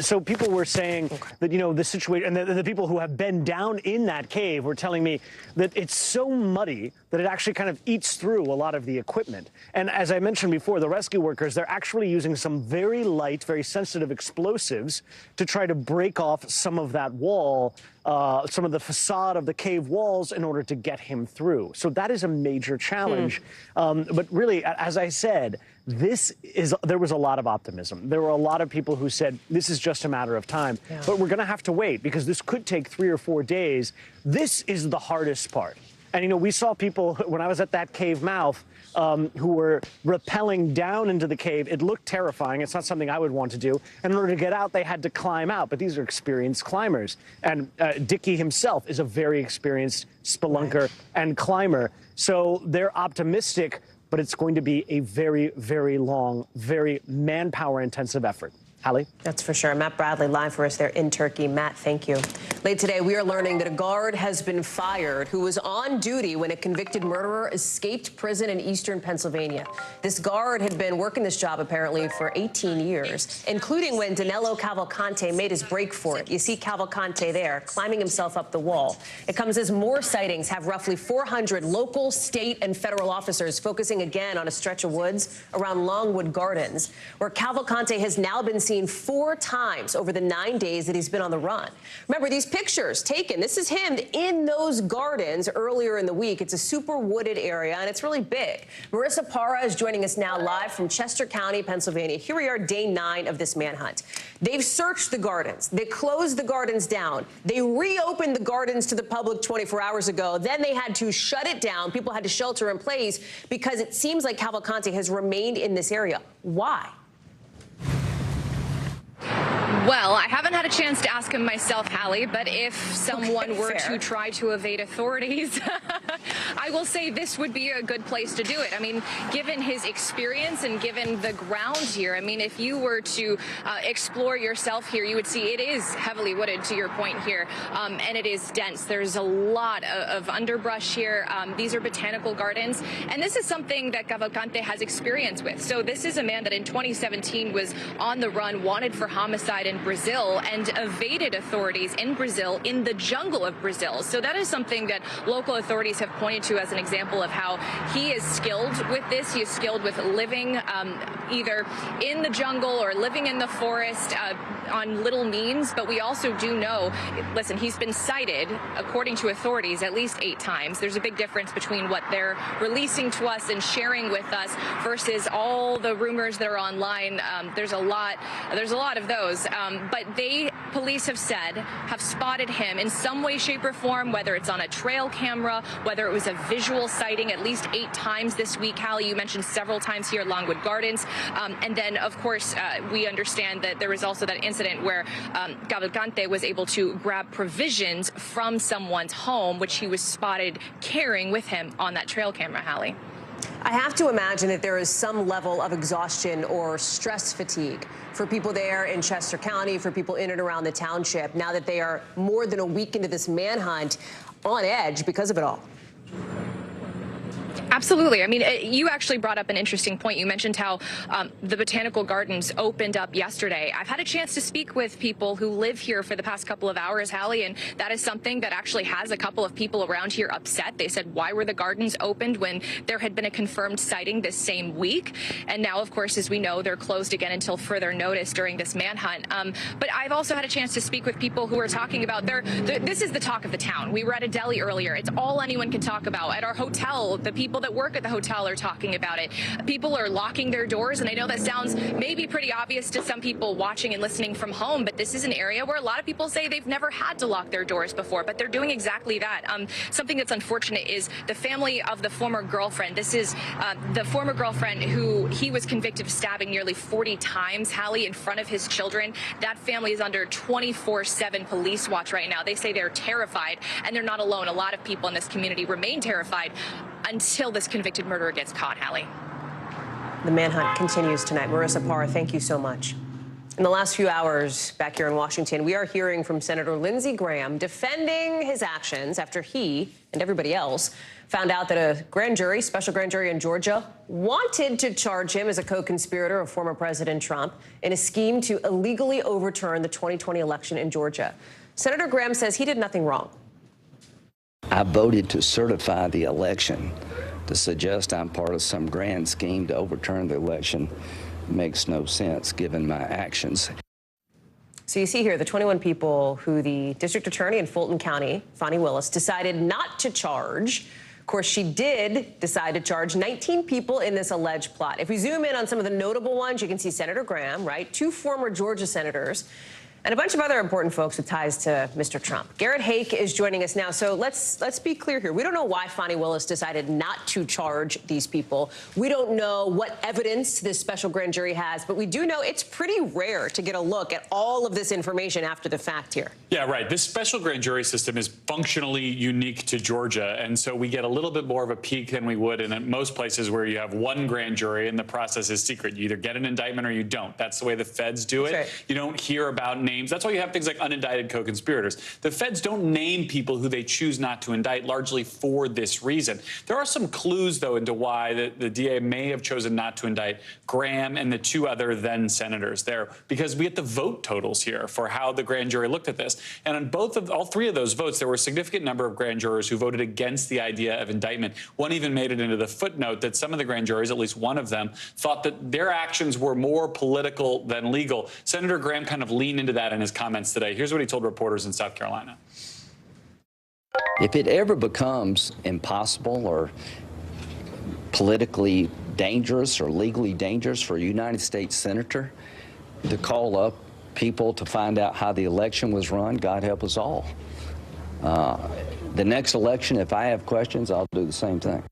[SPEAKER 13] So people were saying that, you know, the situation, and the people who have been down in that cave were telling me that it's so muddy that it actually kind of eats through a lot of the equipment. And as I mentioned before, the rescue workers, they're actually using some very light, very sensitive explosives to try to break off some of that wall, some of the facade of the cave walls, in order to get him through. So that is a major challenge. But really, as I said, there was a lot of optimism. There were a lot of people who said this is just a matter of time. Yeah. But we're going to have to wait, because this could take 3 or 4 days. This is the hardest part. And, you know, we saw people, when I was at that cave mouth, who were rappelling down into the cave. It looked terrifying. It's not something I would want to do. And in order to get out, they had to climb out. But these are experienced climbers. And Dickie himself is a very experienced spelunker and climber. So they're optimistic, but it's going to be a very, very long, very manpower-intensive effort. Hallie?
[SPEAKER 1] That's for sure. Matt Bradley live for us there in Turkey. Matt, thank you. Late today, we are learning that a guard has been fired who was on duty when a convicted murderer escaped prison in eastern Pennsylvania. This guard had been working this job apparently for 18 years, including when Danilo Cavalcante made his break for it. You see Cavalcante there, climbing himself up the wall. It comes as more sightings have roughly 400 local, state, and federal officers focusing again on a stretch of woods around Longwood Gardens, where Cavalcante has now been seen 4 times over the 9 days that he's been on the run. Remember, these pictures taken, this is him in those gardens earlier in the week. It's a super wooded area, and it's really big. Marissa Parra is joining us now live from Chester County, Pennsylvania. Here we are, day 9 of this manhunt. They've searched the gardens. They closed the gardens down. They reopened the gardens to the public 24 hours ago. Then they had to shut it down. People had to shelter in place because it seems like Cavalcante has remained in this area. Why?
[SPEAKER 17] Well, I haven't had a chance to
[SPEAKER 5] ask him myself, Hallie, but if someone were to try to evade authorities, I will say this would be a good place to do it. I mean, given his experience and given the ground here, I mean, if you were to explore yourself here, you would see it is heavily wooded, to your point here, and it is dense. There's a lot of underbrush here. These are botanical gardens, and this is something that Cavalcante has experience with. So this is a man that in 2017 was on the run, wanted for homicide in Brazil, and evaded authorities in Brazil, in the jungle of Brazil. So that is something that local authorities have pointed to as an example of how he is skilled with this. He is skilled with living either in the jungle or living in the forest on little means. But we also do know, listen, he's been cited, according to authorities, at least 8 times. There's a big difference between what they're releasing to us and sharing with us versus all the rumors that are online. There's a lot of those. But police have said, have spotted him in some way, shape, or form, whether it's on a trail camera, whether it was a visual sighting, at least 8 times this week. Hallie, you mentioned several times here at Longwood Gardens. And then, of course, we understand that there was also that incident where Cavalcante was able to grab provisions from someone's home, which he was spotted carrying with him on that trail camera, Hallie.
[SPEAKER 1] I have to imagine that there is some level of exhaustion or stress fatigue for people there in Chester County, for people in and around the township, now that they are more than a week into this manhunt, on edge because of it all.
[SPEAKER 5] Absolutely. I mean, you actually brought up an interesting point. You mentioned how the botanical gardens opened up yesterday. I've had a chance to speak with people who live here for the past couple of hours, Hallie, and that is something that actually has a couple of people around here upset. They said, why were the gardens opened when there had been a confirmed sighting this same week? And now, of course, as we know, they're closed again until further notice during this manhunt. But I've also had a chance to speak with people who are talking about this is the talk of the town. We were at a deli earlier. It's all anyone can talk about. At our hotel, the people that work at the hotel are talking about it. People are locking their doors, and I know that sounds maybe pretty obvious to some people watching and listening from home, but this is an area where a lot of people say they've never had to lock their doors before, but they're doing exactly that. Something that's unfortunate is the family of the former girlfriend. This is the former girlfriend who he was convicted of stabbing nearly 40 times, Hallie, in front of his children. That family is under 24/7 police watch right now. They say they're terrified, and they're not alone. A lot of people in this community remain terrified until this convicted murderer gets caught, Hallie.
[SPEAKER 1] The manhunt continues tonight. Marissa Parr, thank you so much. In the last few hours back here in Washington, we are hearing from Senator Lindsey Graham defending his actions after he and everybody else found out that a grand jury, special grand jury in Georgia, wanted to charge him as a co-conspirator of former President Trump in a scheme to illegally overturn the 2020 election in Georgia. Senator Graham says he did nothing wrong.
[SPEAKER 17] I voted to certify the election. To suggest I'm part of some grand scheme to overturn the election makes no sense given my actions.
[SPEAKER 1] So you see here the 21 people who the district attorney in Fulton County, Fani Willis, decided not to charge. Of course, she did decide to charge 19 people in this alleged plot. If we zoom in on some of the notable ones, you can see Senator Graham, right? 2 former Georgia senators, and a bunch of other important folks with ties to Mr. Trump. Garrett Hake is joining us now. So let's be clear here. We don't know why Fani Willis decided not to charge these people. We don't know what evidence this special grand jury has, but we do know it's pretty rare to get a look at all of this information after the fact here.
[SPEAKER 18] Yeah, right. This special grand jury system is functionally unique to Georgia, and so we get a little bit more of a peek than we would in most places where you have one grand jury and the process is secret. You either get an indictment or you don't. That's the way the feds do it.
[SPEAKER 1] Right.
[SPEAKER 18] You don't hear about names. That's why you have things like unindicted co-conspirators. The feds don't name people who they choose not to indict, largely for this reason. There are some clues, though, into why the DA may have chosen not to indict Graham and the 2 other then senators there, because we get the vote totals here for how the grand jury looked at this. And on all 3 of those votes, there were a significant number of grand jurors who voted against the idea of indictment. One even made it into the footnote that some of the grand juries, at least one of them, thought that their actions were more political than legal. Senator Graham kind of leaned into that in his comments today. Here's what he told reporters in South Carolina.
[SPEAKER 17] If it ever becomes impossible or politically dangerous or legally dangerous for a United States senator to call up people to find out how the election was run, God help us all. The next election, if I have questions, I'll do the same thing.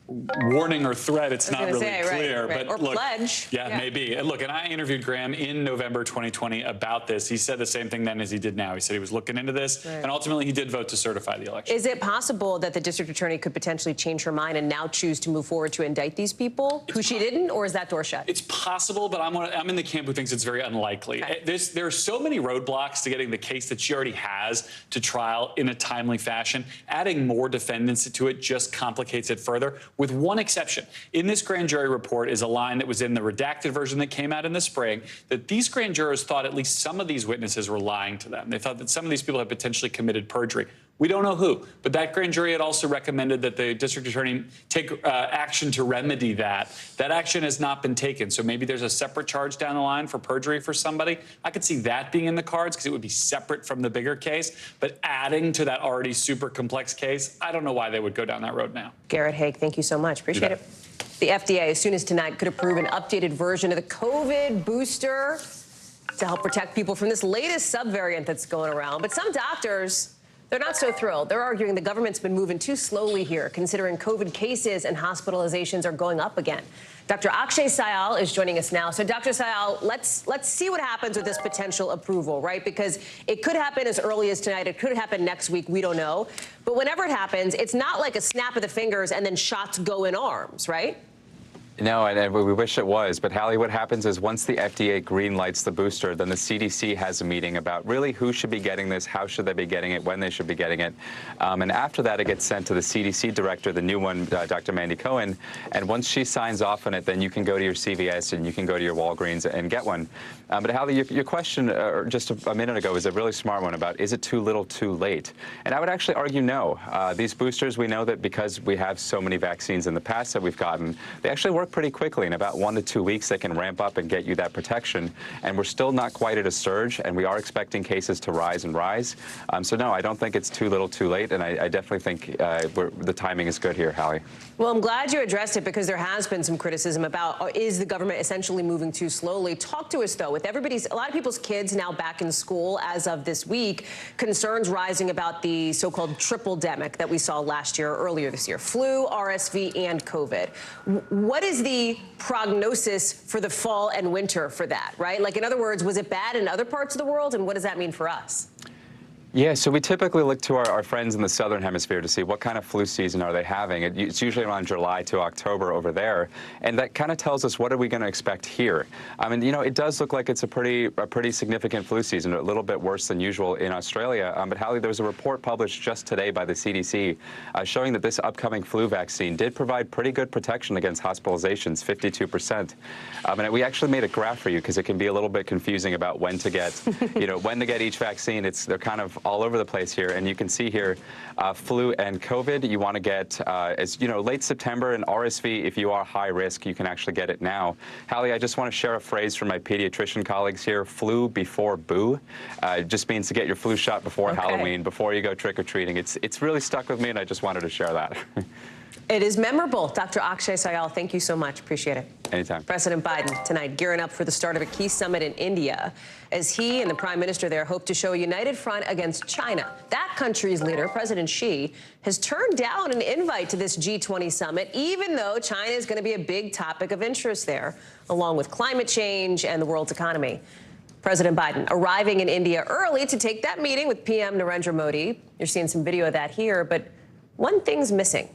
[SPEAKER 18] warning or threat. It's not really clear,
[SPEAKER 1] right.
[SPEAKER 18] but
[SPEAKER 1] or
[SPEAKER 18] look,
[SPEAKER 1] pledge.
[SPEAKER 18] Yeah, maybe. And look, and I interviewed Graham in November 2020 about this. He said the same thing then as he did now. He said he was looking into this, and ultimately he did vote to certify the election.
[SPEAKER 1] Is it possible that the district attorney could potentially change her mind and now choose to move forward to indict these people who she didn't, or is that door shut?
[SPEAKER 18] It's possible, but I'm in the camp who thinks it's very unlikely. Okay. There are so many roadblocks to getting the case that she already has to trial in a timely fashion. Adding more defendants to it just complicates it further, with one exception. In this grand jury report is a line that was in the redacted version that came out in the spring, that these grand jurors thought at least some of these witnesses were lying to them. They thought that some of these people had potentially committed perjury. We don't know who, but that grand jury had also recommended that the district attorney take action to remedy that. That action has not been taken, so maybe there's a separate charge down the line for perjury for somebody. I could see that being in the cards because it would be separate from the bigger case, but adding to that already super complex case, I don't know why they would go down that road now.
[SPEAKER 1] Garrett Haig, thank you so much. Appreciate it. The FDA, as soon as tonight, could approve an updated version of the COVID booster to help protect people from this latest subvariant that's going around. But some doctors, they're not so thrilled. They're arguing the government's been moving too slowly here, considering COVID cases and hospitalizations are going up again. Dr. Akshay Syal is joining us now. So, Dr. Syal, let's see what happens with this potential approval, right? Because it could happen as early as tonight. It could happen next week. We don't know. But whenever it happens, it's not like a snap of the fingers and then shots go in arms, right?
[SPEAKER 8] No, and we wish it was. But, Hallie, what happens is once the FDA green lights the booster, then the CDC has a meeting about really who should be getting this, how should they be getting it, when they should be getting it. And after that, it gets sent to the CDC director, the new one, Dr. Mandy Cohen. And once she signs off on it, then you can go to your CVS and you can go to your Walgreens and get one. But, Hallie, your question just a minute ago was a really smart one about is it too little too late? And I would actually argue no. These boosters, we know that because we have so many vaccines in the past that we've gotten, they actually work pretty quickly. In about 1 to 2 weeks, they can ramp up and get you that protection. And we're still not quite at a surge, and we are expecting cases to rise and rise. So, no, I don't think it's too little too late, and I definitely think the timing is good here, Hallie.
[SPEAKER 1] Well, I'm glad you addressed it because there has been some criticism about is the government essentially moving too slowly. Talk to us, though, with a lot of people's kids now back in school as of this week, concerns rising about the so-called triple-demic that we saw earlier this year, flu, RSV, and COVID. What is the prognosis for the fall and winter for that, right? Like, in other words, was it bad in other parts of the world, and what does that mean for us?
[SPEAKER 8] Yeah, so we typically look to our friends in the southern hemisphere to see what kind of flu season are they having. It's usually around July to October over there, and that kind of tells us what are we going to expect here. I mean, you know, it does look like it's a pretty significant flu season, a little bit worse than usual in Australia. But Hallie, there was a report published just today by the CDC showing that this upcoming flu vaccine did provide pretty good protection against hospitalizations, 52%. And we actually made a graph for you because it can be a little bit confusing about when to get, when to get each vaccine. They're kind of all over the place here, and you can see here flu and COVID you want to get late September, and RSV, if you are high risk, you can actually get it now. Hallie, I just want to share a phrase from my pediatrician colleagues here: flu before boo. It just means to get your flu shot before Halloween, before you go trick-or-treating. It's really stuck with me, and I just wanted to share that.
[SPEAKER 1] It is memorable. Dr. Akshay Syal, thank you so much. Appreciate it.
[SPEAKER 8] Anytime.
[SPEAKER 1] President Biden tonight gearing up for the start of a key summit in India as he and the prime minister there hope to show a united front against China. That country's leader, President Xi, has turned down an invite to this G20 summit, even though China is going to be a big topic of interest there, along with climate change and the world's economy. President Biden arriving in India early to take that meeting with PM Narendra Modi. You're seeing some video of that here, but one thing's missing.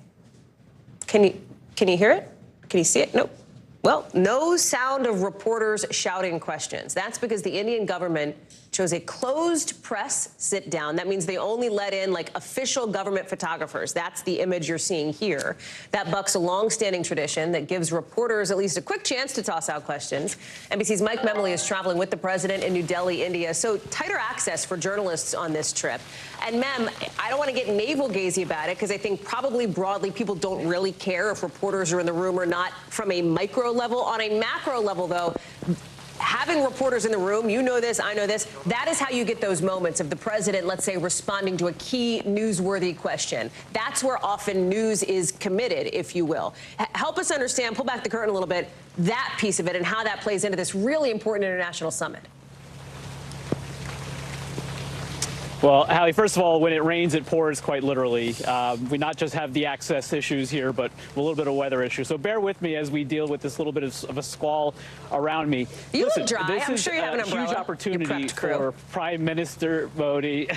[SPEAKER 1] Can you hear it? Can you see it? Nope. Well, no sound of reporters shouting questions. That's because the Indian government chose a closed press sit down. That means they only let in official government photographers. That's the image you're seeing here. That bucks a long-standing tradition that gives reporters at least a quick chance to toss out questions. NBC's Mike Memley is traveling with the president in New Delhi, India. So tighter access for journalists on this trip. And Mem, I don't want to get navel-gazy about it because I think probably broadly people don't really care if reporters are in the room or not from a micro level. On a macro level, though, having reporters in the room, you know this, I know this, that is how you get those moments of the president, let's say, responding to a key newsworthy question. That's where often news is committed, if you will. Help us understand, pull back the curtain a little bit, that piece of it and how that plays into this really important international summit.
[SPEAKER 13] Well, Hallie, first of all, when it rains, it pours quite literally. We not just have the access issues here, but a little bit of weather issue. So bear with me as we deal with this little bit of a squall around me.
[SPEAKER 1] You
[SPEAKER 13] Listen,
[SPEAKER 1] look dry.
[SPEAKER 13] this
[SPEAKER 1] I'm
[SPEAKER 13] is
[SPEAKER 1] sure you have an umbrella.
[SPEAKER 13] Huge opportunity
[SPEAKER 1] crew.
[SPEAKER 13] for Prime Minister Modi.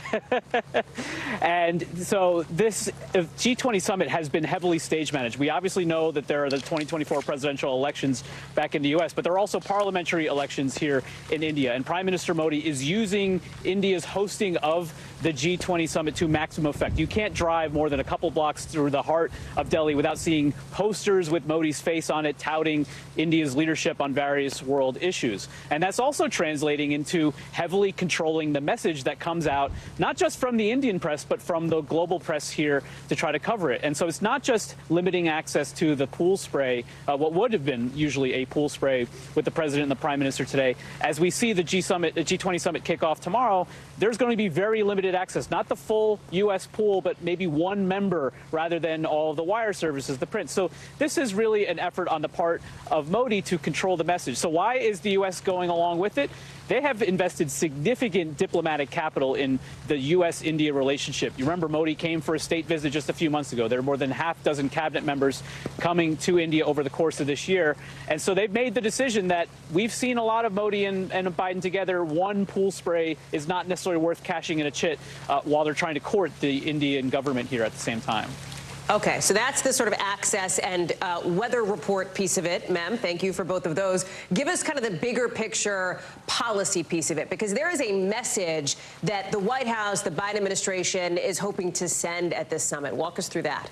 [SPEAKER 13] And so this G20 summit has been heavily stage managed. We obviously know that there are the 2024 presidential elections back in the U.S., but there are also parliamentary elections here in India. And Prime Minister Modi is using India's hosting of the G20 summit to maximum effect. You can't drive more than a couple blocks through the heart of Delhi without seeing posters with Modi's face on it touting India's leadership on various world issues. And that's also translating into heavily controlling the message that comes out, not just from the Indian press, but from the global press here to try to cover it. And so it's not just limiting access to the pool spray, what would have been usually a pool spray with the president and the prime minister today. As we see the G20 summit kick off tomorrow, there's going to be very limited access, not the full U.S. pool, but maybe one member rather than all of the wire services, the print. So this is really an effort on the part of Modi to control the message. So why is the U.S. going along with it? They have invested significant diplomatic capital in the U.S.-India relationship. You remember Modi came for a state visit just a few months ago. There are more than half dozen cabinet members coming to India over the course of this year. And so they've made the decision that we've seen a lot of Modi and Biden together. One pool spray is not necessarily worth cashing in a chit while they're trying to court the Indian government here at the same time.
[SPEAKER 1] Okay, so that's the sort of access and weather report piece of it. Mem, thank you for both of those. Give us kind of the bigger picture policy piece of it, because there is a message that the White House, the Biden administration is hoping to send at this summit. Walk us through that.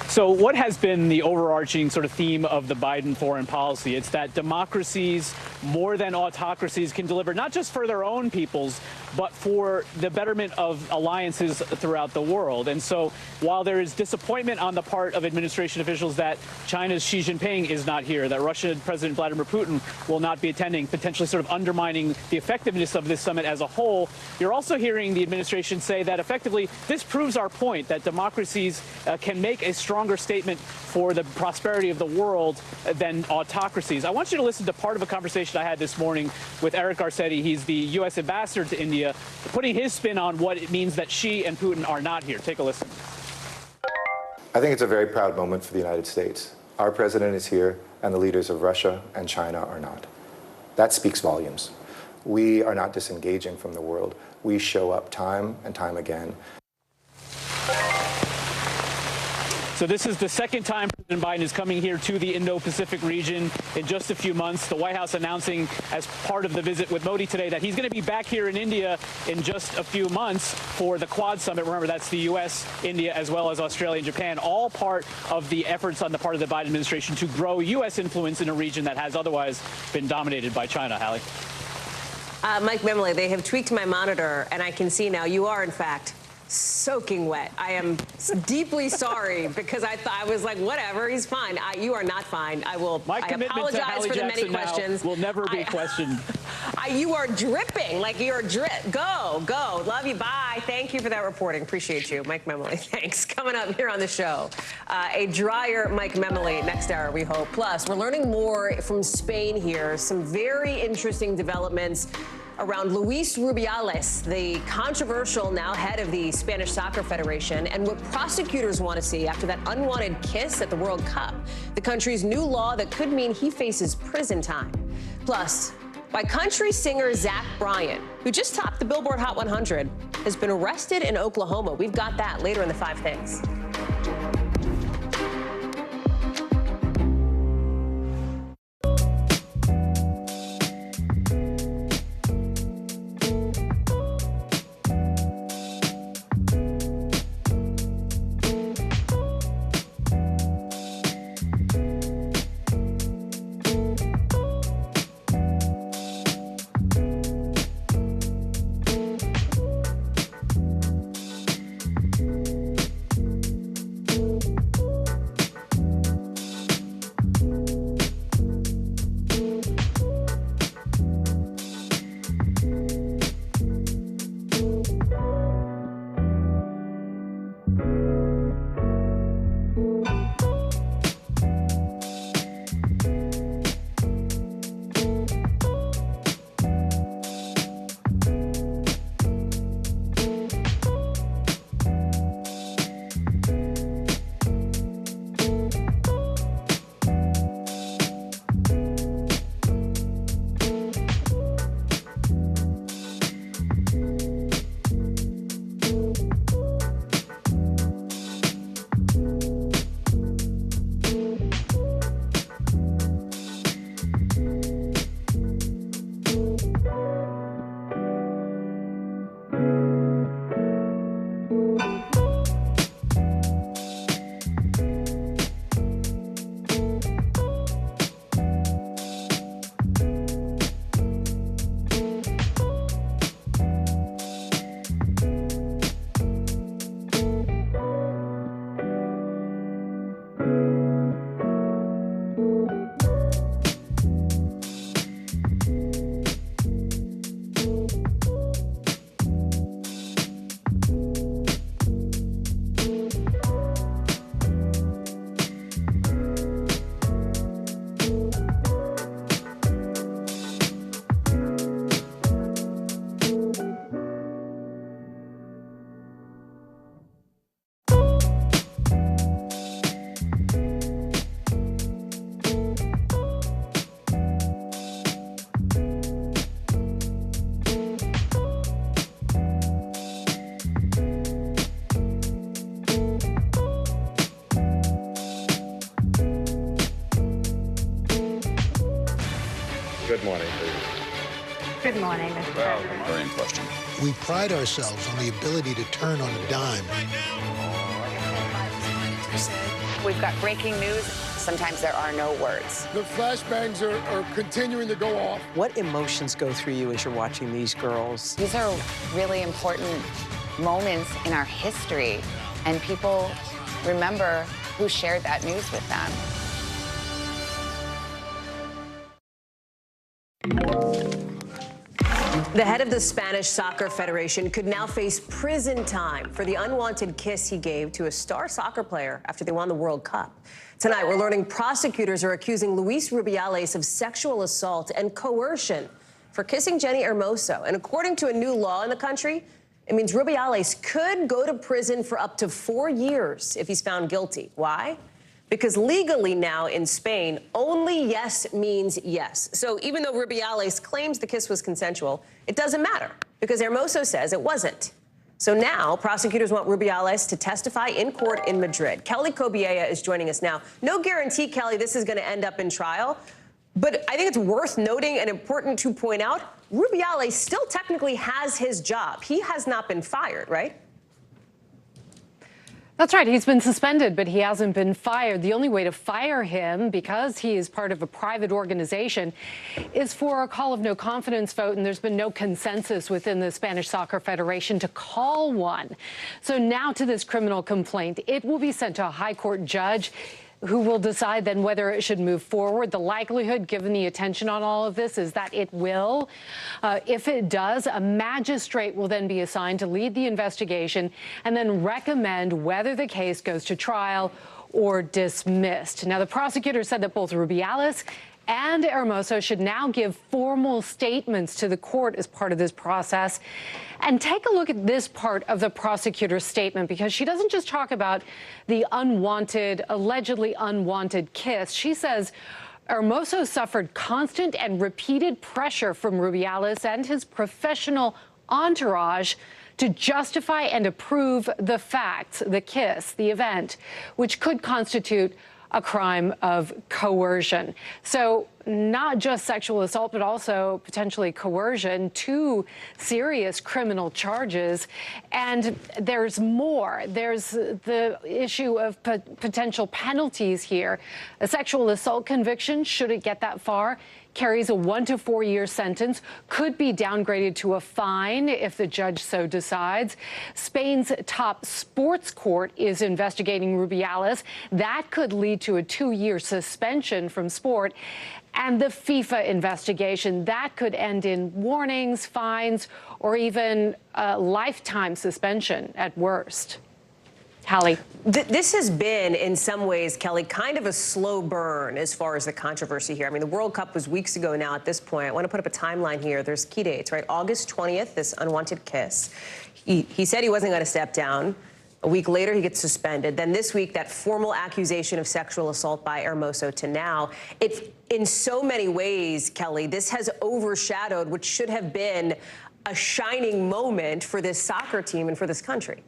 [SPEAKER 13] So what has been the overarching sort of theme of the Biden foreign policy? It's that democracies, more than autocracies, can deliver not just for their own peoples, but for the betterment of alliances throughout the world. And so while there is disappointment on the part of administration officials that China's Xi Jinping is not here, that Russian President Vladimir Putin will not be attending, potentially sort of undermining the effectiveness of this summit as a whole, you're also hearing the administration say that effectively this proves our point that democracies can make a stronger statement for the prosperity of the world than autocracies. I want you to listen to part of a conversation I had this morning with Eric Garcetti. He's the U.S. ambassador to India, putting his spin on what it means that Xi and Putin are not here. Take a listen.
[SPEAKER 11] I think it's a very proud moment for the United States. Our president is here, and the leaders of Russia and China are not. That speaks volumes. We are not disengaging from the world. We show up time and time again.
[SPEAKER 13] So this is the second time President Biden is coming here to the Indo-Pacific region in just a few months. The White House announcing as part of the visit with Modi today that he's going to be back here in India in just a few months for the Quad Summit. Remember, that's the U.S., India, as well as Australia and Japan, all part of the efforts on the part of the Biden administration to grow U.S. influence in a region that has otherwise been dominated by China. Hallie.
[SPEAKER 1] Mike Memley, they have tweaked my monitor, and I can see now you are, in fact, soaking wet. I am deeply sorry because I was like, whatever, he's fine. You are not fine. I apologize for the many questions.
[SPEAKER 13] Will never be questioned.
[SPEAKER 1] You are dripping, like you're Go. Love you. Bye. Thank you for that reporting. Appreciate you, Mike Memley. Thanks. Coming up here on the show, a drier Mike Memley next hour, we hope. Plus, we're learning more from Spain here. Some very interesting developments around Luis Rubiales, the controversial now head of the Spanish Soccer Federation, and what prosecutors want to see after that unwanted kiss at the World Cup. The country's new law that could mean he faces prison time. Plus, why country singer Zach Bryan, who just topped the Billboard Hot 100, has been arrested in Oklahoma. We've got that later in the 5 Things.
[SPEAKER 9] Good morning, Mr. President.
[SPEAKER 24] Very in question.
[SPEAKER 14] We pride ourselves on the ability to turn on a dime.
[SPEAKER 21] We've got breaking news. Sometimes there are no words.
[SPEAKER 15] The flashbangs are continuing to go off.
[SPEAKER 23] What emotions go through you as you're watching these girls?
[SPEAKER 21] These are really important moments in our history, and people remember who shared that news with them.
[SPEAKER 1] The head of the Spanish Soccer Federation could now face prison time for the unwanted kiss he gave to a star soccer player after they won the World Cup. Tonight, we're learning prosecutors are accusing Luis Rubiales of sexual assault and coercion for kissing Jenny Hermoso. And according to a new law in the country, it means Rubiales could go to prison for up to 4 years if he's found guilty. Why? Because legally now in Spain, only yes means yes. So even though Rubiales claims the kiss was consensual, it doesn't matter because Hermoso says it wasn't. So now prosecutors want Rubiales to testify in court in Madrid. Kelly Kobiella is joining us now. No guarantee, Kelly, this is going to end up in trial. But I think it's worth noting and important to point out, Rubiales still technically has his job. He has not been fired, right?
[SPEAKER 25] That's right. He's been suspended, but he hasn't been fired. The only way to fire him, because he is part of a private organization, is for a call of no confidence vote, and there's been no consensus within the Spanish Soccer Federation to call one. So now to this criminal complaint. It will be sent to a high court judge who will decide then whether it should move forward. The likelihood, given the attention on all of this, is that it will. If it does, a magistrate will then be assigned to lead the investigation and then recommend whether the case goes to trial or dismissed. Now, the prosecutor said that both Rubiales and Hermoso should now give formal statements to the court as part of this process. And take a look at this part of the prosecutor's statement, because she doesn't just talk about the allegedly unwanted kiss. She says Hermoso suffered constant and repeated pressure from Rubiales and his professional entourage to justify and approve the facts, the kiss, the event, which could constitute a crime of coercion. So not just sexual assault, but also potentially coercion, 2 serious criminal charges. And there's more. There's the issue of potential penalties here. A sexual assault conviction, should it get that far, carries a 1 to 4 year sentence, could be downgraded to a fine if the judge so decides. Spain's top sports court is investigating Rubiales. That could lead to a 2-year suspension from sport. And the FIFA investigation, that could end in warnings, fines, or even a lifetime suspension at worst. Hallie.
[SPEAKER 1] This has been, in some ways, Kelly, kind of a slow burn as far as the controversy here. I mean, the World Cup was weeks ago now at this point. I want to put up a timeline here. There's key dates, right? August 20th, this unwanted kiss. He said he wasn't going to step down. A week later, he gets suspended. Then this week, that formal accusation of sexual assault by Hermoso to now. In so many ways, Kelly, this has overshadowed what should have been a shining moment for this soccer team and for this country.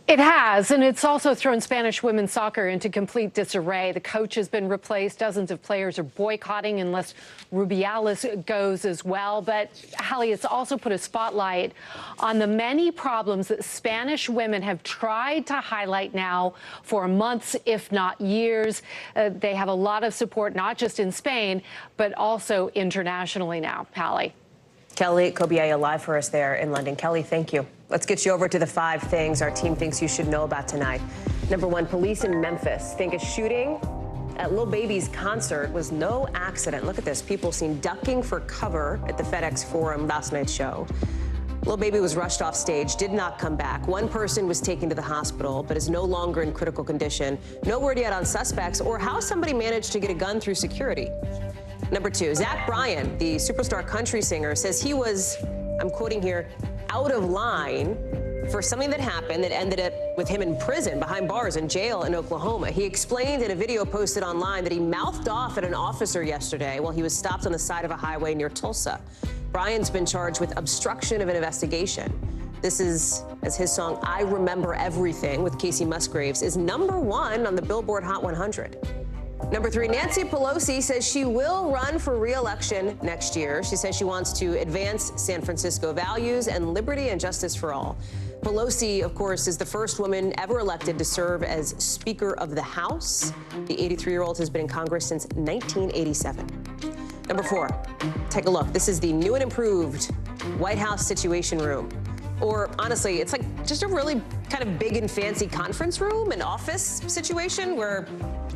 [SPEAKER 25] It has, and it's also thrown Spanish women's soccer into complete disarray. The coach has been replaced. Dozens of players are boycotting unless Rubiales goes as well. But, Hallie, it's also put a spotlight on the many problems that Spanish women have tried to highlight now for months, if not years. They have a lot of support, not just in Spain, but also internationally now. Hallie.
[SPEAKER 1] Kelly Kobiella live for us there in London. Kelly, thank you. Let's get you over to the 5 things our team thinks you should know about tonight. Number 1, police in Memphis think a shooting at Lil Baby's concert was no accident. Look at this. People seen ducking for cover at the FedEx Forum last night's show. Lil Baby was rushed off stage, did not come back. One person was taken to the hospital, but is no longer in critical condition. No word yet on suspects or how somebody managed to get a gun through security. Number 2, Zach Bryan, the superstar country singer, says he was, I'm quoting here, out of line for something that happened that ended up with him in prison, behind bars in jail in Oklahoma. He explained in a video posted online that he mouthed off at an officer yesterday while he was stopped on the side of a highway near Tulsa. Bryan's been charged with obstruction of an investigation. This is, as his song, I Remember Everything with Casey Musgraves, is #1 on the Billboard Hot 100. Number 3, Nancy Pelosi says she will run for re-election next year. She says she wants to advance San Francisco values and liberty and justice for all. Pelosi, of course, is the first woman ever elected to serve as Speaker of the House. The 83-year-old has been in Congress since 1987. Number 4, take a look. This is the new and improved White House Situation Room. Or honestly, it's like just a really kind of big and fancy conference room, an office situation where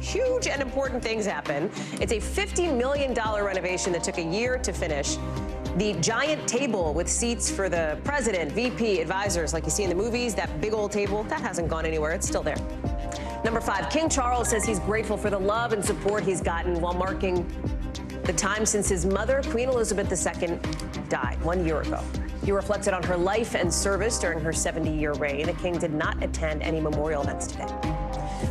[SPEAKER 1] huge and important things happen. It's a $50 million renovation that took a year to finish. The giant table with seats for the president, VP, advisors, like you see in the movies, that big old table, that hasn't gone anywhere. It's still there. Number 5, King Charles says he's grateful for the love and support he's gotten while marking the time since his mother, Queen Elizabeth II, died 1 year ago. He reflected on her life and service during her 70-year reign. The king did not attend any memorial events today.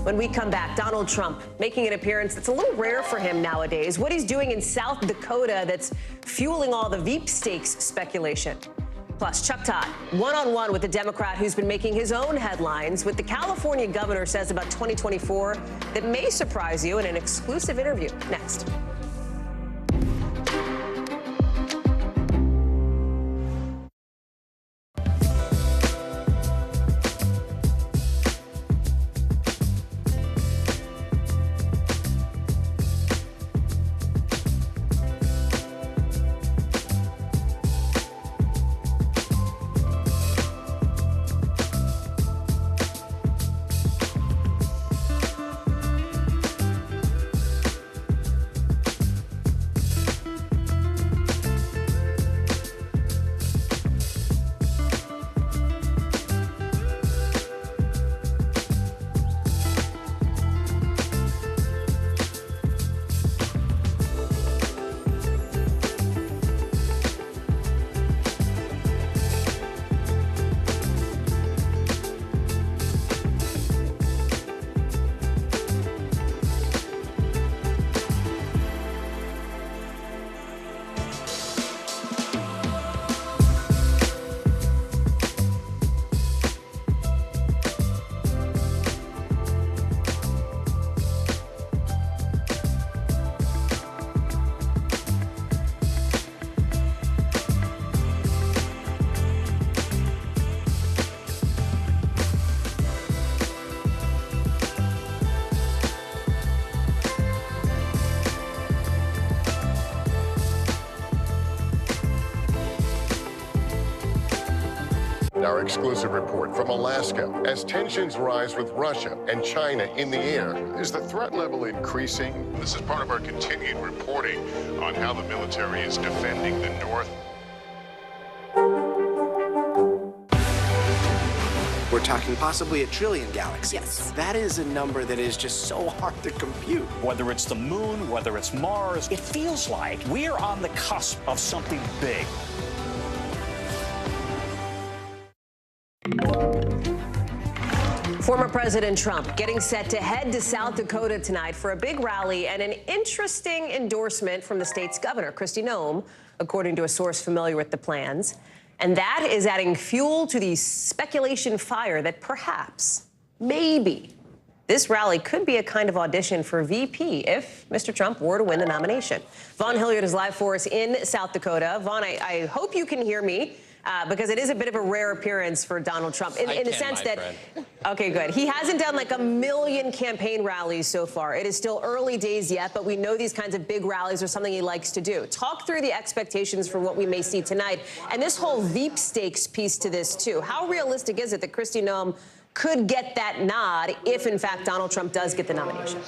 [SPEAKER 1] When we come back, Donald Trump making an appearance that's a little rare for him nowadays. What he's doing in South Dakota that's fueling all the Veep stakes speculation. Plus, Chuck Todd, one-on-one with the Democrat who's been making his own headlines, what the California governor says about 2024 that may surprise you in an exclusive interview. Next.
[SPEAKER 6] Our exclusive report from Alaska. As tensions rise with Russia and China in the air, is the threat level increasing? This is part of our continued reporting on how the military is defending the North.
[SPEAKER 3] We're talking possibly 1 trillion galaxies. Yes. That is a number that is just so hard to compute.
[SPEAKER 9] Whether it's the moon, whether it's Mars, it feels like we're on the cusp of something big.
[SPEAKER 1] Former President Trump getting set to head to South Dakota tonight for a big rally and an interesting endorsement from the state's governor, Kristi Noem, according to a source familiar with the plans. And that is adding fuel to the speculation fire that perhaps, maybe, this rally could be a kind of audition for VP if Mr. Trump were to win the nomination. Vaughn Hilliard is live for us in South Dakota. Vaughn, I hope you can hear me. Because it is a bit of a rare appearance for Donald Trump in the sense that, okay, good. He hasn't done like 1 million campaign rallies so far. It is still early days yet, but we know these kinds of big rallies are something he likes to do. Talk through the expectations for what we may see tonight and this whole Veep stakes piece to this too. How realistic is it that Kristi Noem could get that nod if, in fact, Donald Trump does get the nomination?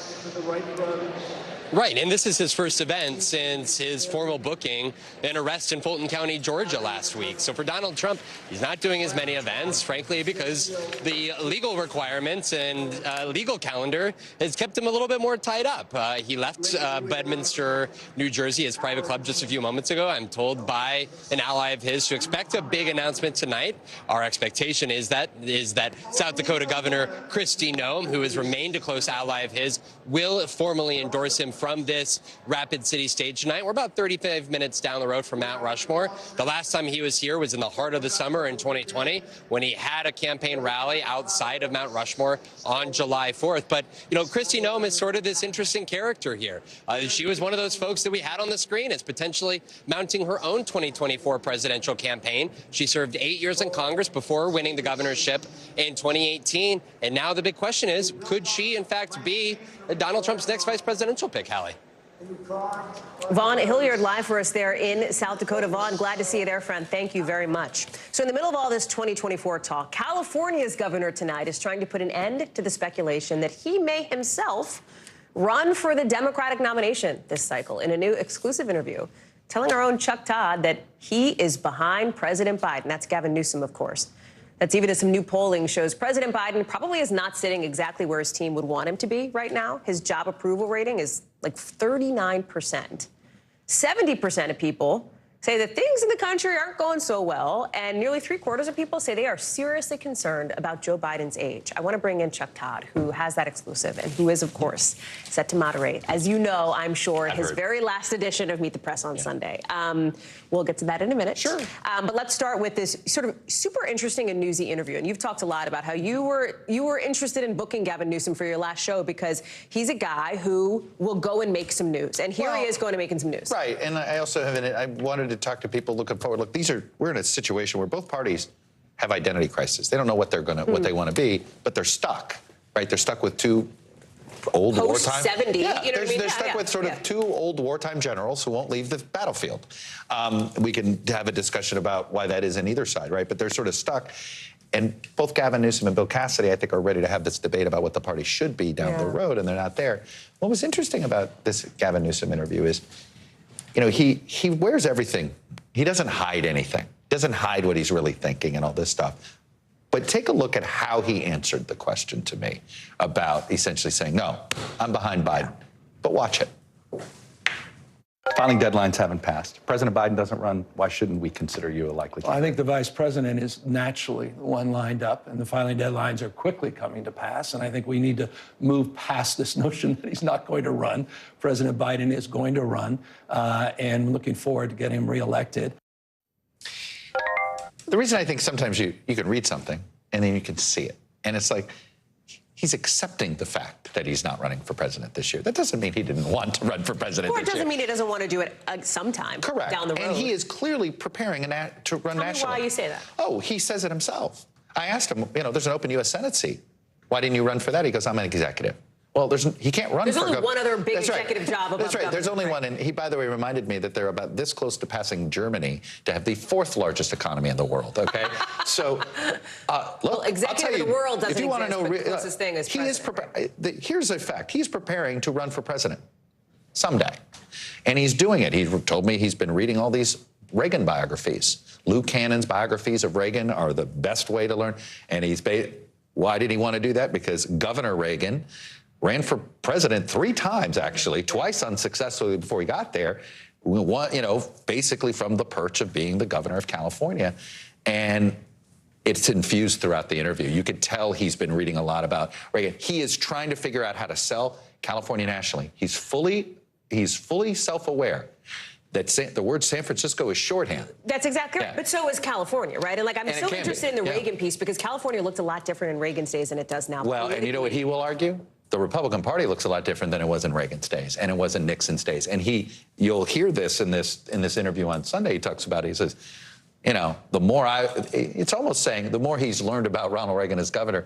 [SPEAKER 10] Right, and this is his first event since his formal booking an arrest in Fulton County, Georgia last week. So for Donald Trump, he's not doing as many events, frankly, because the legal requirements and legal calendar has kept him a little bit more tied up. He left Bedminster, New Jersey, his private club just a few moments ago. I'm told by an ally of his to expect a big announcement tonight. Our expectation is that South Dakota Governor Kristi Noem, who has remained a close ally of his, will formally endorse him from this Rapid City stage tonight. We're about 35 minutes down the road from Mount Rushmore. The last time he was here was in the heart of the summer in 2020 when he had a campaign rally outside of Mount Rushmore on July 4th. But, you know, Kristi Noem is sort of this interesting character here. She was one of those folks that we had on the screen as potentially mounting her own 2024 presidential campaign. She served 8 years in Congress before winning the governorship in 2018. And now the big question is, could she, in fact, be Donald Trump's next vice presidential pick, Hallie?
[SPEAKER 1] Vaughn Hilliard live for us there in South Dakota. Vaughn, glad to see you there, friend. Thank you very much. So in the middle of all this 2024 talk, California's governor tonight is trying to put an end to the speculation that he may himself run for the Democratic nomination this cycle. In a new exclusive interview, telling our own Chuck Todd that he is behind President Biden. That's Gavin Newsom, of course. That's even as some new polling shows President Biden probably is not sitting exactly where his team would want him to be right now. His job approval rating is like 39%. 70% of people say that things in the country aren't going so well, and nearly 3/4 of people say they are seriously concerned about Joe Biden's age. I want to bring in Chuck Todd, who has that exclusive and who is, of course, set to moderate, as you know, I'm sure, his very last edition of Meet the Press on Sunday. We'll get to that in a minute. Sure. But let's start with this sort of super interesting and newsy interview. And you've talked a lot about how you were interested in booking Gavin Newsom for your last show because he's a guy who will go and make some news. And here he is going to making some news.
[SPEAKER 2] Right. And I also have I wanted to talk to people looking forward. Look, we're in a situation where both parties have identity crisis. They don't know what what they want to be, but they're stuck, right? They're stuck with two old wartime.
[SPEAKER 1] 70,
[SPEAKER 2] yeah,
[SPEAKER 1] you know what I mean?
[SPEAKER 2] They're stuck with sort of two old wartime generals who won't leave the battlefield. We can have a discussion about why that is in either side, right? But they're sort of stuck. And both Gavin Newsom and Bill Cassidy, I think, are ready to have this debate about what the party should be down the road, and they're not there. What was interesting about this Gavin Newsom interview is, you know, he wears everything. He doesn't hide anything. Doesn't hide what he's really thinking and all this stuff. But take a look at how he answered the question to me about essentially saying, no, I'm behind Biden. But watch it.
[SPEAKER 24] Filing deadlines haven't passed. President Biden doesn't run. Why shouldn't we consider you a likely candidate?
[SPEAKER 7] I think the vice president is naturally the one lined up, and the filing deadlines are quickly coming to pass. And I think we need to move past this notion that he's not going to run. President Biden is going to run, and looking forward to getting him reelected.
[SPEAKER 2] The reason I think sometimes you can read something and then you can see it, and it's like, he's accepting the fact that he's not running for president this year. That doesn't mean he didn't want to run for president this year.
[SPEAKER 1] Or it doesn't mean he doesn't want to do it sometime down the road.
[SPEAKER 2] And he is clearly preparing to run nationally.
[SPEAKER 1] Tell me why you say that.
[SPEAKER 2] Oh, he says it himself. I asked him, you know, there's an open U.S. Senate seat. Why didn't you run for that? He goes, I'm an executive. Well, he can't run
[SPEAKER 1] There's
[SPEAKER 2] for
[SPEAKER 1] only one other big executive job above
[SPEAKER 2] That's right. There's only
[SPEAKER 1] governor.
[SPEAKER 2] one. And he, by the way, reminded me that they're about this close to passing Germany to have the 4th largest economy in the world, okay? So, look,
[SPEAKER 1] well, executive of the world doesn't
[SPEAKER 2] if you want to know,
[SPEAKER 1] the closest thing is
[SPEAKER 2] here's a fact. He's preparing to run for president someday. And he's doing it. He told me he's been reading all these Reagan biographies. Lou Cannon's biographies of Reagan are the best way to learn. And why did he want to do that? Because Governor Reagan ran for president 3 times, actually, twice unsuccessfully before he got there. You know, basically from the perch of being the governor of California. And it's infused throughout the interview. You could tell he's been reading a lot about Reagan. He is trying to figure out how to sell California nationally. He's fully self-aware that the word San Francisco is shorthand.
[SPEAKER 1] That's exactly right. But so is California, right? And like, I'm so interested in the Reagan piece because California looked a lot different in Reagan's days than it does now.
[SPEAKER 2] Well, and you know what he will argue? The Republican Party looks a lot different than it was in Reagan's days, and it was in Nixon's days. And you'll hear this in this interview on Sunday. He talks about it. He says, you know, it's almost saying the more he's learned about Ronald Reagan as governor,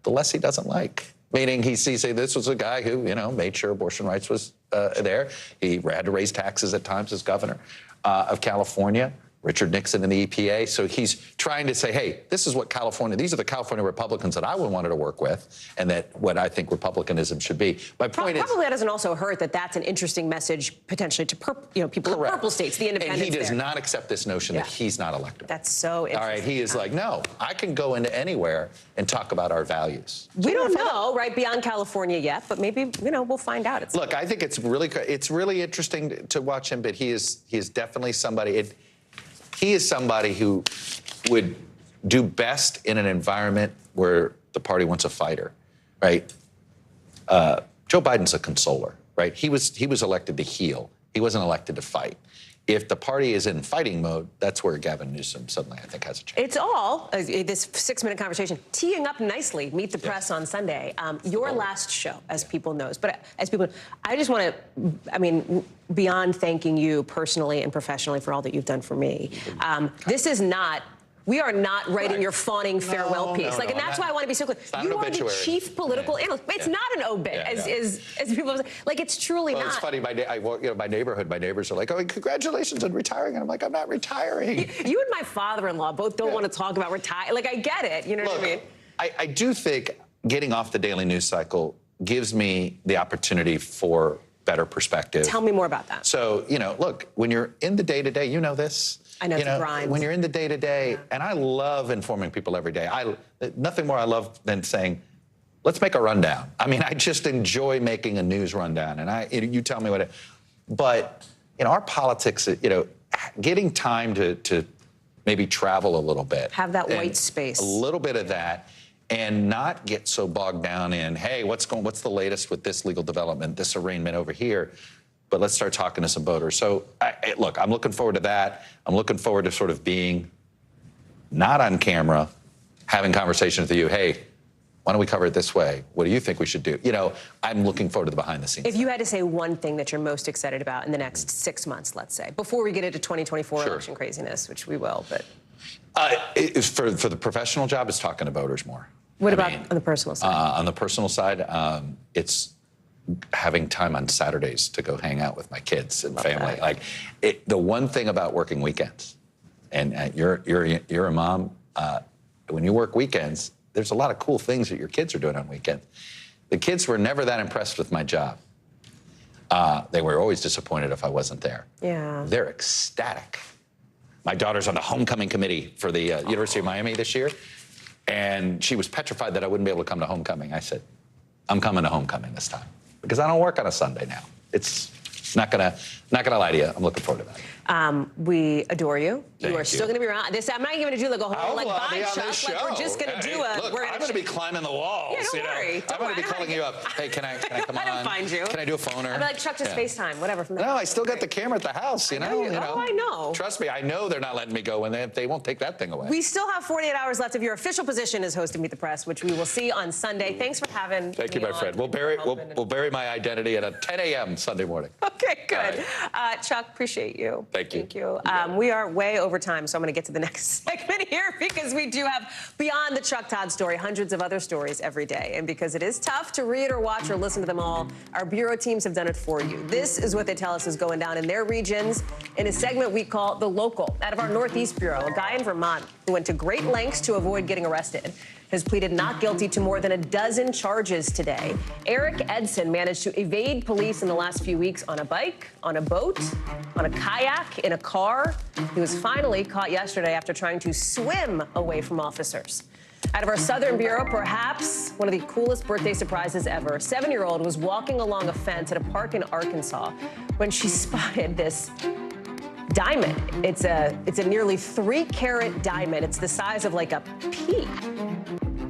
[SPEAKER 2] the less he doesn't like. Meaning he sees this was a guy who, you know, made sure abortion rights was there. He had to raise taxes at times as governor of California. Richard Nixon in the EPA. So he's trying to say, hey, these are the California Republicans that I would want to work with, and that what I think republicanism should be. My point is,
[SPEAKER 1] probably that doesn't also hurt that that's an interesting message potentially to people in purple states, the independents.
[SPEAKER 2] And he does not accept this notion that he's not electable.
[SPEAKER 1] That's so interesting.
[SPEAKER 2] All right, he is like, no, I can go into anywhere and talk about our values.
[SPEAKER 1] We don't know, right, beyond California yet, but maybe, you know, we'll find out.
[SPEAKER 2] Look, I think it's really interesting to watch him, but he is definitely somebody. He is somebody who would do best in an environment where the party wants a fighter, right? Joe Biden's a consoler. right? He was elected to heal. He wasn't elected to fight. If the party is in fighting mode, that's where Gavin Newsom suddenly, I think, has a chance.
[SPEAKER 1] It's all, this 6-minute conversation, teeing up nicely, Meet the Press on Sunday. Your last show, as people knows. But as people, I just want to, I mean, beyond thanking you personally and professionally for all that you've done for me, this is not, we are not writing your fawning farewell piece. And that's why I want to be so clear. You are the chief political analyst. It's not an obit, as people say. Like, it's truly not.
[SPEAKER 2] It's funny. My neighborhood, my neighbors are like, "Oh, congratulations on retiring," and I'm like, "I'm not retiring."
[SPEAKER 1] You and my father-in-law both don't want to talk about retire. Like, I get it. You know what I mean?
[SPEAKER 2] I do think getting off the daily news cycle gives me the opportunity for better perspective.
[SPEAKER 1] Tell me more about that.
[SPEAKER 2] So, look, when you're in the day-to-day, you know this.
[SPEAKER 1] I know, the grind.
[SPEAKER 2] When you're in the day-to-day, and I love informing people every day. Nothing more I love than saying, let's make a rundown. I mean, I just enjoy making a news rundown, and you tell me what but, our politics, getting time to maybe travel a little bit.
[SPEAKER 1] Have that white space.
[SPEAKER 2] A little bit of that, and not get so bogged down in, hey, what's the latest with this legal development, this arraignment over here? But let's start talking to some voters. So, look, I'm looking forward to that. I'm looking forward to sort of being not on camera, having conversations with you. Hey, why don't we cover it this way? What do you think we should do? I'm looking forward to the behind the scenes.
[SPEAKER 1] If you had to say one thing that you're most excited about in the next 6 months, let's say, before we get into 2024 election craziness, which we will, but.
[SPEAKER 2] For the professional job, it's talking to voters more.
[SPEAKER 1] What about on the personal side?
[SPEAKER 2] On the personal side, it's having time on Saturdays to go hang out with my kids and family. Like, the one thing about working weekends, and you're a mom, when you work weekends, there's a lot of cool things that your kids are doing on weekends. The kids were never that impressed with my job. They were always disappointed if I wasn't there.
[SPEAKER 1] Yeah.
[SPEAKER 2] They're ecstatic. My daughter's on the homecoming committee for the University of Miami this year, and she was petrified that I wouldn't be able to come to homecoming. I said, I'm coming to homecoming this time, because I don't work on a Sunday now. It's not gonna lie to you. I'm looking forward to that.
[SPEAKER 1] We adore you.
[SPEAKER 2] Thank
[SPEAKER 1] you are still going to be around. I'm not even going to do like a whole bye, Chuck. Like, we're just going to do a.
[SPEAKER 2] Look,
[SPEAKER 1] we're
[SPEAKER 2] I'm going to be climbing the walls.
[SPEAKER 1] Yeah, don't worry.
[SPEAKER 2] I'm going to be calling you up. Hey, can I come on?
[SPEAKER 1] I don't find you.
[SPEAKER 2] Can I do a phoner?
[SPEAKER 1] I'll be like, Chuck, just FaceTime, whatever. From
[SPEAKER 2] no, I still got the camera at the house. You know.
[SPEAKER 1] Oh, I know.
[SPEAKER 2] Trust me, I know they're not letting me go, and they won't take that thing away.
[SPEAKER 1] We still have 48 hours left of your official position as host of Meet the Press, which we will see on Sunday. Thanks for having.
[SPEAKER 2] Thank you, my friend. We'll bury my identity at 10 a.m. Sunday morning.
[SPEAKER 1] Okay, good. Chuck, appreciate you.
[SPEAKER 2] Thank you.
[SPEAKER 1] Thank you. We are way over time, so I'm going to get to the next segment here, because we do have, beyond the Chuck Todd story, hundreds of other stories every day. And because it is tough to read or watch or listen to them all, our bureau teams have done it for you. This is what they tell us is going down in their regions in a segment we call The Local. Out of our Northeast Bureau, a guy in Vermont who went to great lengths to avoid getting arrested has pleaded not guilty to more than a dozen charges today. Eric Edson managed to evade police in the last few weeks on a bike, on a boat, on a kayak, in a car. He was finally caught yesterday after trying to swim away from officers. Out of our Southern Bureau, perhaps one of the coolest birthday surprises ever. A 7-year-old was walking along a fence at a park in Arkansas when she spotted this diamond. It's a nearly 3-carat diamond. It's the size of like a pea.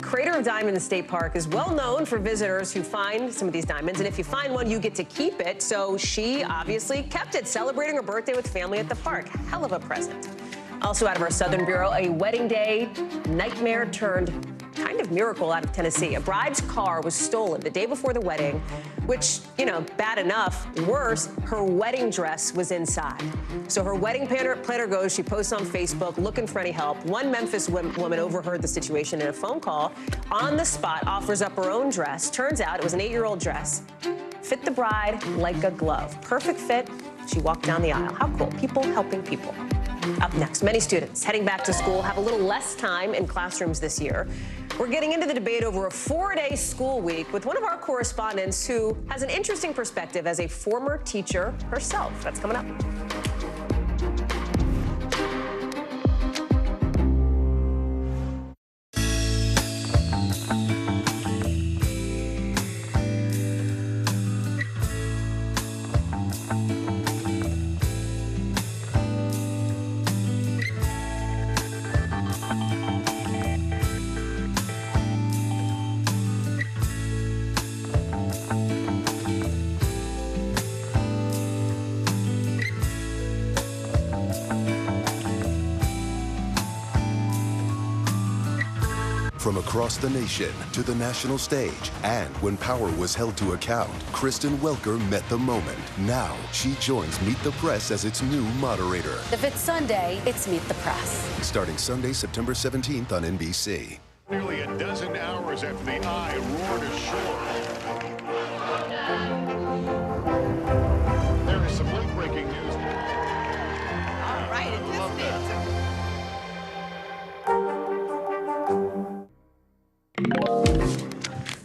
[SPEAKER 1] Crater of Diamond State Park is well known for visitors who find some of these diamonds, and if you find one, you get to keep it. So she obviously kept it, celebrating her birthday with family at the park. Hell of a present. Also out of our Southern Bureau, a wedding day nightmare turned kind of miracle out of Tennessee. A bride's car was stolen the day before the wedding, which, bad enough. Worse, her wedding dress was inside. So her wedding planner goes, she posts on Facebook looking for any help. One Memphis woman overheard the situation in a phone call. On the spot, offers up her own dress. Turns out it was an 8-year-old dress. Fit the bride like a glove. Perfect fit. She walked down the aisle. How cool. People helping people. Up next, many students heading back to school have a little less time in classrooms this year. We're getting into the debate over a 4-day school week with one of our correspondents who has an interesting perspective as a former teacher herself. That's coming up.
[SPEAKER 4] From across the nation to the national stage, and when power was held to account, Kristen Welker met the moment. Now she joins Meet the Press as its new moderator.
[SPEAKER 16] If it's Sunday, it's Meet the Press.
[SPEAKER 4] Starting Sunday, September 17th on NBC.
[SPEAKER 6] Nearly a dozen hours after the eye roared ashore. There is some late-breaking news.
[SPEAKER 16] All right,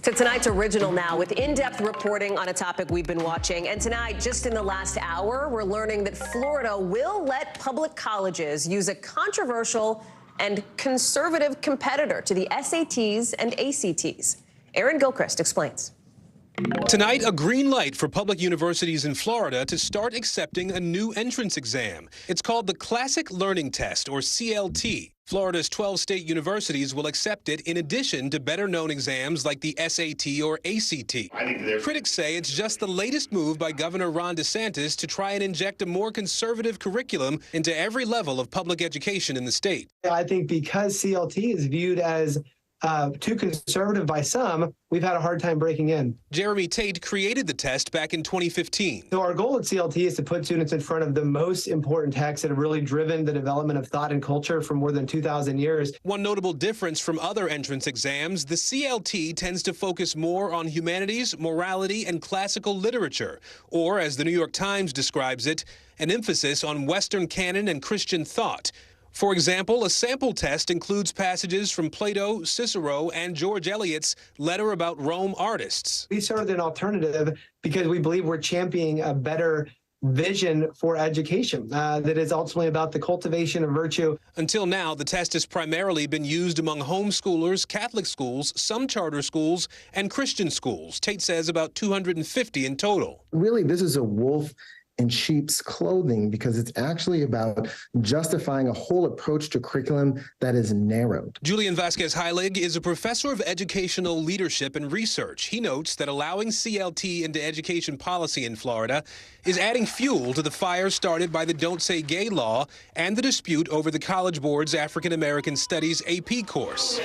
[SPEAKER 1] To tonight's Original Now with in-depth reporting on a topic we've been watching. And tonight, just in the last hour, we're learning that Florida will let public colleges use a controversial and conservative competitor to the SATs and ACTs. Aaron Gilchrist explains.
[SPEAKER 19] Tonight, a green light for public universities in Florida to start accepting a new entrance exam. It's called the Classic Learning Test, or CLT. Florida's 12 state universities will accept it in addition to better-known exams like the SAT or ACT. Critics say it's just the latest move by Governor Ron DeSantis to try and inject a more conservative curriculum into every level of public education in the state.
[SPEAKER 20] I think because CLT is viewed as too conservative by some, we've had a hard time breaking in.
[SPEAKER 19] Jeremy Tate created the test back in 2015.
[SPEAKER 20] So our goal at CLT is to put students in front of the most important texts that have really driven the development of thought and culture for more than 2,000 years.
[SPEAKER 19] One notable difference from other entrance exams, the CLT tends to focus more on humanities, morality, and classical literature, or as the New York Times describes it, an emphasis on Western canon and Christian thought. For example, a sample test includes passages from Plato, Cicero, and George Eliot's Letter About Rome Artists.
[SPEAKER 20] We served an alternative because we believe we're championing a better vision for education that is ultimately about the cultivation of virtue.
[SPEAKER 19] Until now, the test has primarily been used among homeschoolers, Catholic schools, some charter schools, and Christian schools. Tate says about 250 in total.
[SPEAKER 22] Really, this is a wolf in sheep's clothing because it's actually about justifying a whole approach to curriculum that is narrowed.
[SPEAKER 19] Julian Vasquez-Heilig is a professor of educational leadership and research. He notes that allowing CLT into education policy in Florida is adding fuel to the fire started by the Don't Say Gay law and the dispute over the College Board's African American Studies AP course.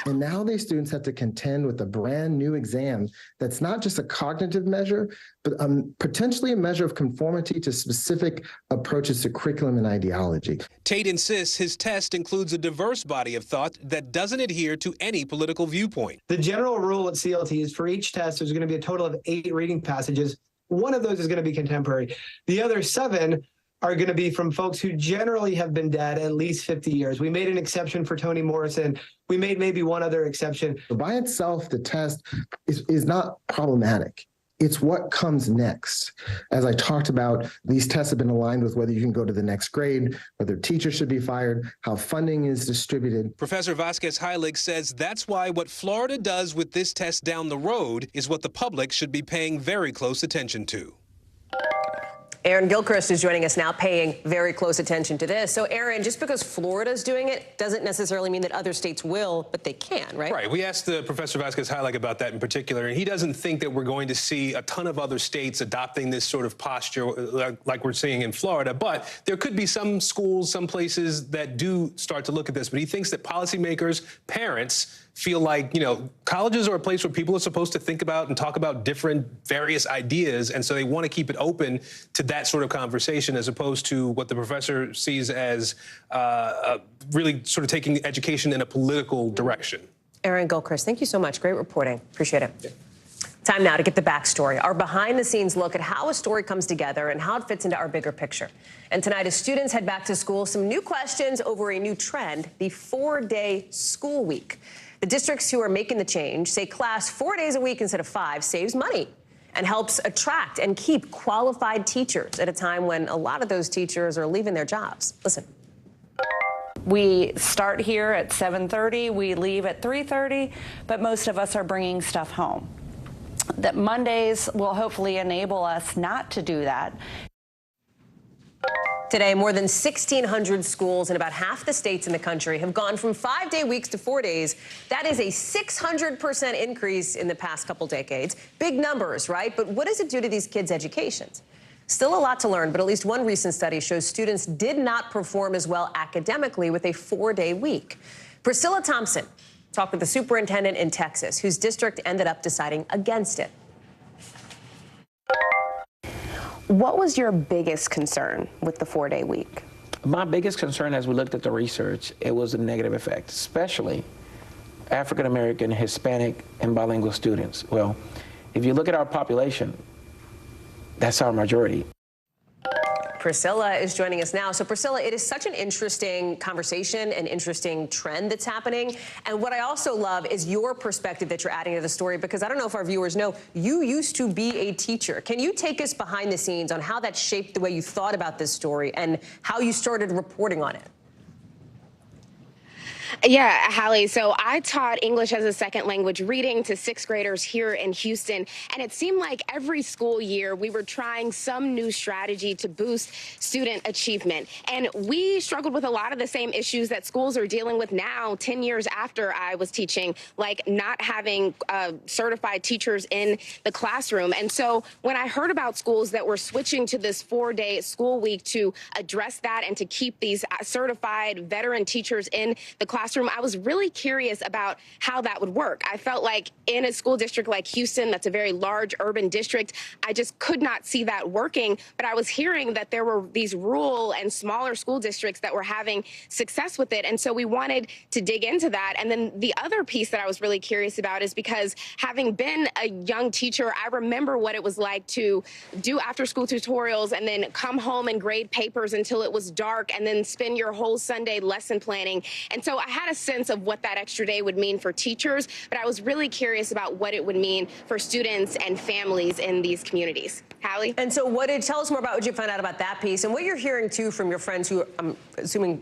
[SPEAKER 22] And now these students have to contend with a brand new exam that's not just a cognitive measure, but potentially a measure of conformity to specific approaches to curriculum and ideology.
[SPEAKER 19] Tate insists his test includes a diverse body of thought that doesn't adhere to any political viewpoint.
[SPEAKER 20] The general rule at CLT is for each test, there's going to be a total of 8 reading passages. One of those is going to be contemporary. The other 7 are going to be from folks who generally have been dead at least 50 years. We made an exception for Toni Morrison. We made maybe one other exception.
[SPEAKER 22] By itself, the test is not problematic. It's what comes next. As I talked about, these tests have been aligned with whether you can go to the next grade, whether teachers should be fired, how funding is distributed.
[SPEAKER 19] Professor Vasquez-Heilig says that's why what Florida does with this test down the road is what the public should be paying very close attention to.
[SPEAKER 1] Aaron Gilchrist is joining us now, paying very close attention to this. So, Aaron, just because Florida's doing it doesn't necessarily mean that other states will, but they can, right?
[SPEAKER 19] Right. We asked Professor Vasquez-Heilig about that in particular, and he doesn't think that we're going to see a ton of other states adopting this sort of posture like we're seeing in Florida. But there could be some schools, some places that do start to look at this. But he thinks that policymakers, parents, feel like, colleges are a place where people are supposed to think about and talk about different various ideas. And so they want to keep it open to that sort of conversation as opposed to what the professor sees as really sort of taking education in a political direction.
[SPEAKER 1] Aaron Gilchrist, thank you so much. Great reporting. Appreciate it. Yeah. Time now to get the backstory, our behind-the-scenes look at how a story comes together and how it fits into our bigger picture. And tonight, as students head back to school, some new questions over a new trend, the 4-day school week. The districts who are making the change say class 4 days a week instead of 5 saves money and helps attract and keep qualified teachers at a time when a lot of those teachers are leaving their jobs. Listen.
[SPEAKER 26] We start here at 7:30, we leave at 3:30, but most of us are bringing stuff home. That Mondays will hopefully enable us not to do that.
[SPEAKER 1] Today, more than 1,600 schools in about half the states in the country have gone from 5-day weeks to 4 days. That is a 600% increase in the past couple decades. Big numbers, right? But what does it do to these kids' educations? Still a lot to learn, but at least one recent study shows students did not perform as well academically with a 4-day week. Priscilla Thompson Talk with the superintendent in Texas, whose district ended up deciding against it.
[SPEAKER 5] What was your biggest concern with the 4-day week?
[SPEAKER 8] My biggest concern as we looked at the research, it was a negative effect, especially African American, Hispanic, and bilingual students. Well, if you look at our population, that's our majority.
[SPEAKER 1] Priscilla is joining us now. So Priscilla, it is such an interesting conversation, an interesting trend that's happening. And what I also love is your perspective that you're adding to the story, because I don't know if our viewers know, you used to be a teacher. Can you take us behind the scenes on how that shaped the way you thought about this story and how you started reporting on it?
[SPEAKER 5] Yeah, Hallie, so I taught English as a second language reading to 6th graders here in Houston, and it seemed like every school year we were trying some new strategy to boost student achievement. And we struggled with a lot of the same issues that schools are dealing with now, 10 years after I was teaching, like not having certified teachers in the classroom. And so when I heard about schools that were switching to this 4-day school week to address that and to keep these certified veteran teachers in the classroom, I was really curious about how that would work. I felt like in a school district like Houston, that's a very large urban district, I just could not see that working. But I was hearing that there were these rural and smaller school districts that were having success with it. And so we wanted to dig into that. And then the other piece that I was really curious about is because having been a young teacher, I remember what it was like to do after school tutorials and then come home and grade papers until it was dark and then spend your whole Sunday lesson planning. And so I had a sense of what that extra day would mean for teachers, but I was really curious about what it would mean for students and families in these communities. Hallie?
[SPEAKER 1] And so tell us more about what you found out about that piece and what you're hearing, too, from your friends who I'm assuming,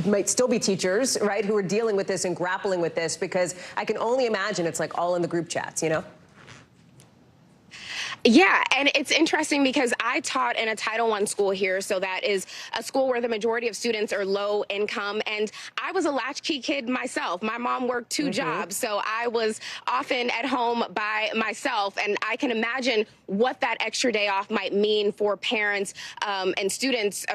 [SPEAKER 1] might still be teachers, right, who are dealing with this and grappling with this, because I can only imagine it's like all in the group chats,
[SPEAKER 5] Yeah, and it's interesting because I taught in a Title I school here, so that is a school where the majority of students are low income, and I was a latchkey kid myself. My mom worked 2 jobs, so I was often at home by myself, and I can imagine what that extra day off might mean for parents and students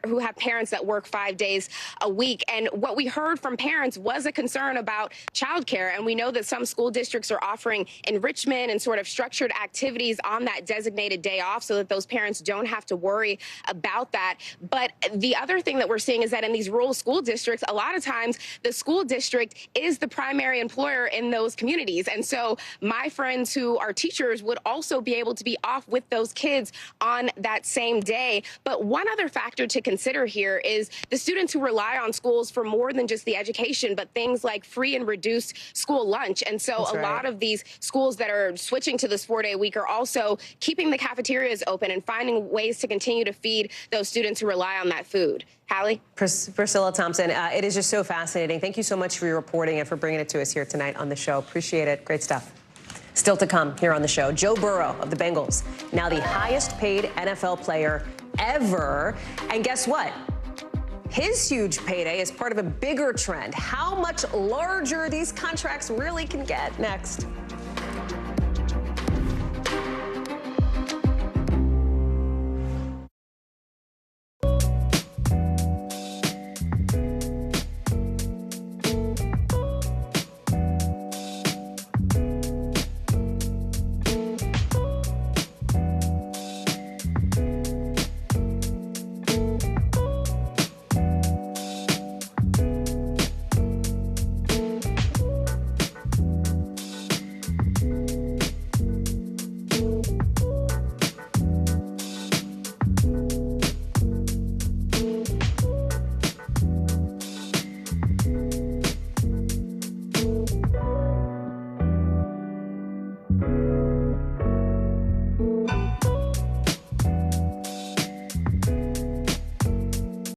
[SPEAKER 5] who have parents that work 5 days a week. And what we heard from parents was a concern about childcare, and we know that some school districts are offering enrichment and sort of structured activities on that designated day off so that those parents don't have to worry about that. But the other thing that we're seeing is that in these rural school districts, a lot of times the school district is the primary employer in those communities. And so my friends who are teachers would also be able to be off with those kids on that same day. But one other factor to consider here is the students who rely on schools for more than just the education, but things like free and reduced school lunch. And so a lot of these schools that are switching to this 4-day week are also keeping the cafeterias open and finding ways to continue to feed those students who rely on that food. Hallie?
[SPEAKER 1] Priscilla Thompson, it is just so fascinating. Thank you so much for your reporting and for bringing it to us here tonight on the show. Appreciate it. Great stuff. Still to come here on the show, Joe Burrow of the Bengals, now the highest paid NFL player ever. And guess what? His huge payday is part of a bigger trend. How much larger these contracts really can get. Next.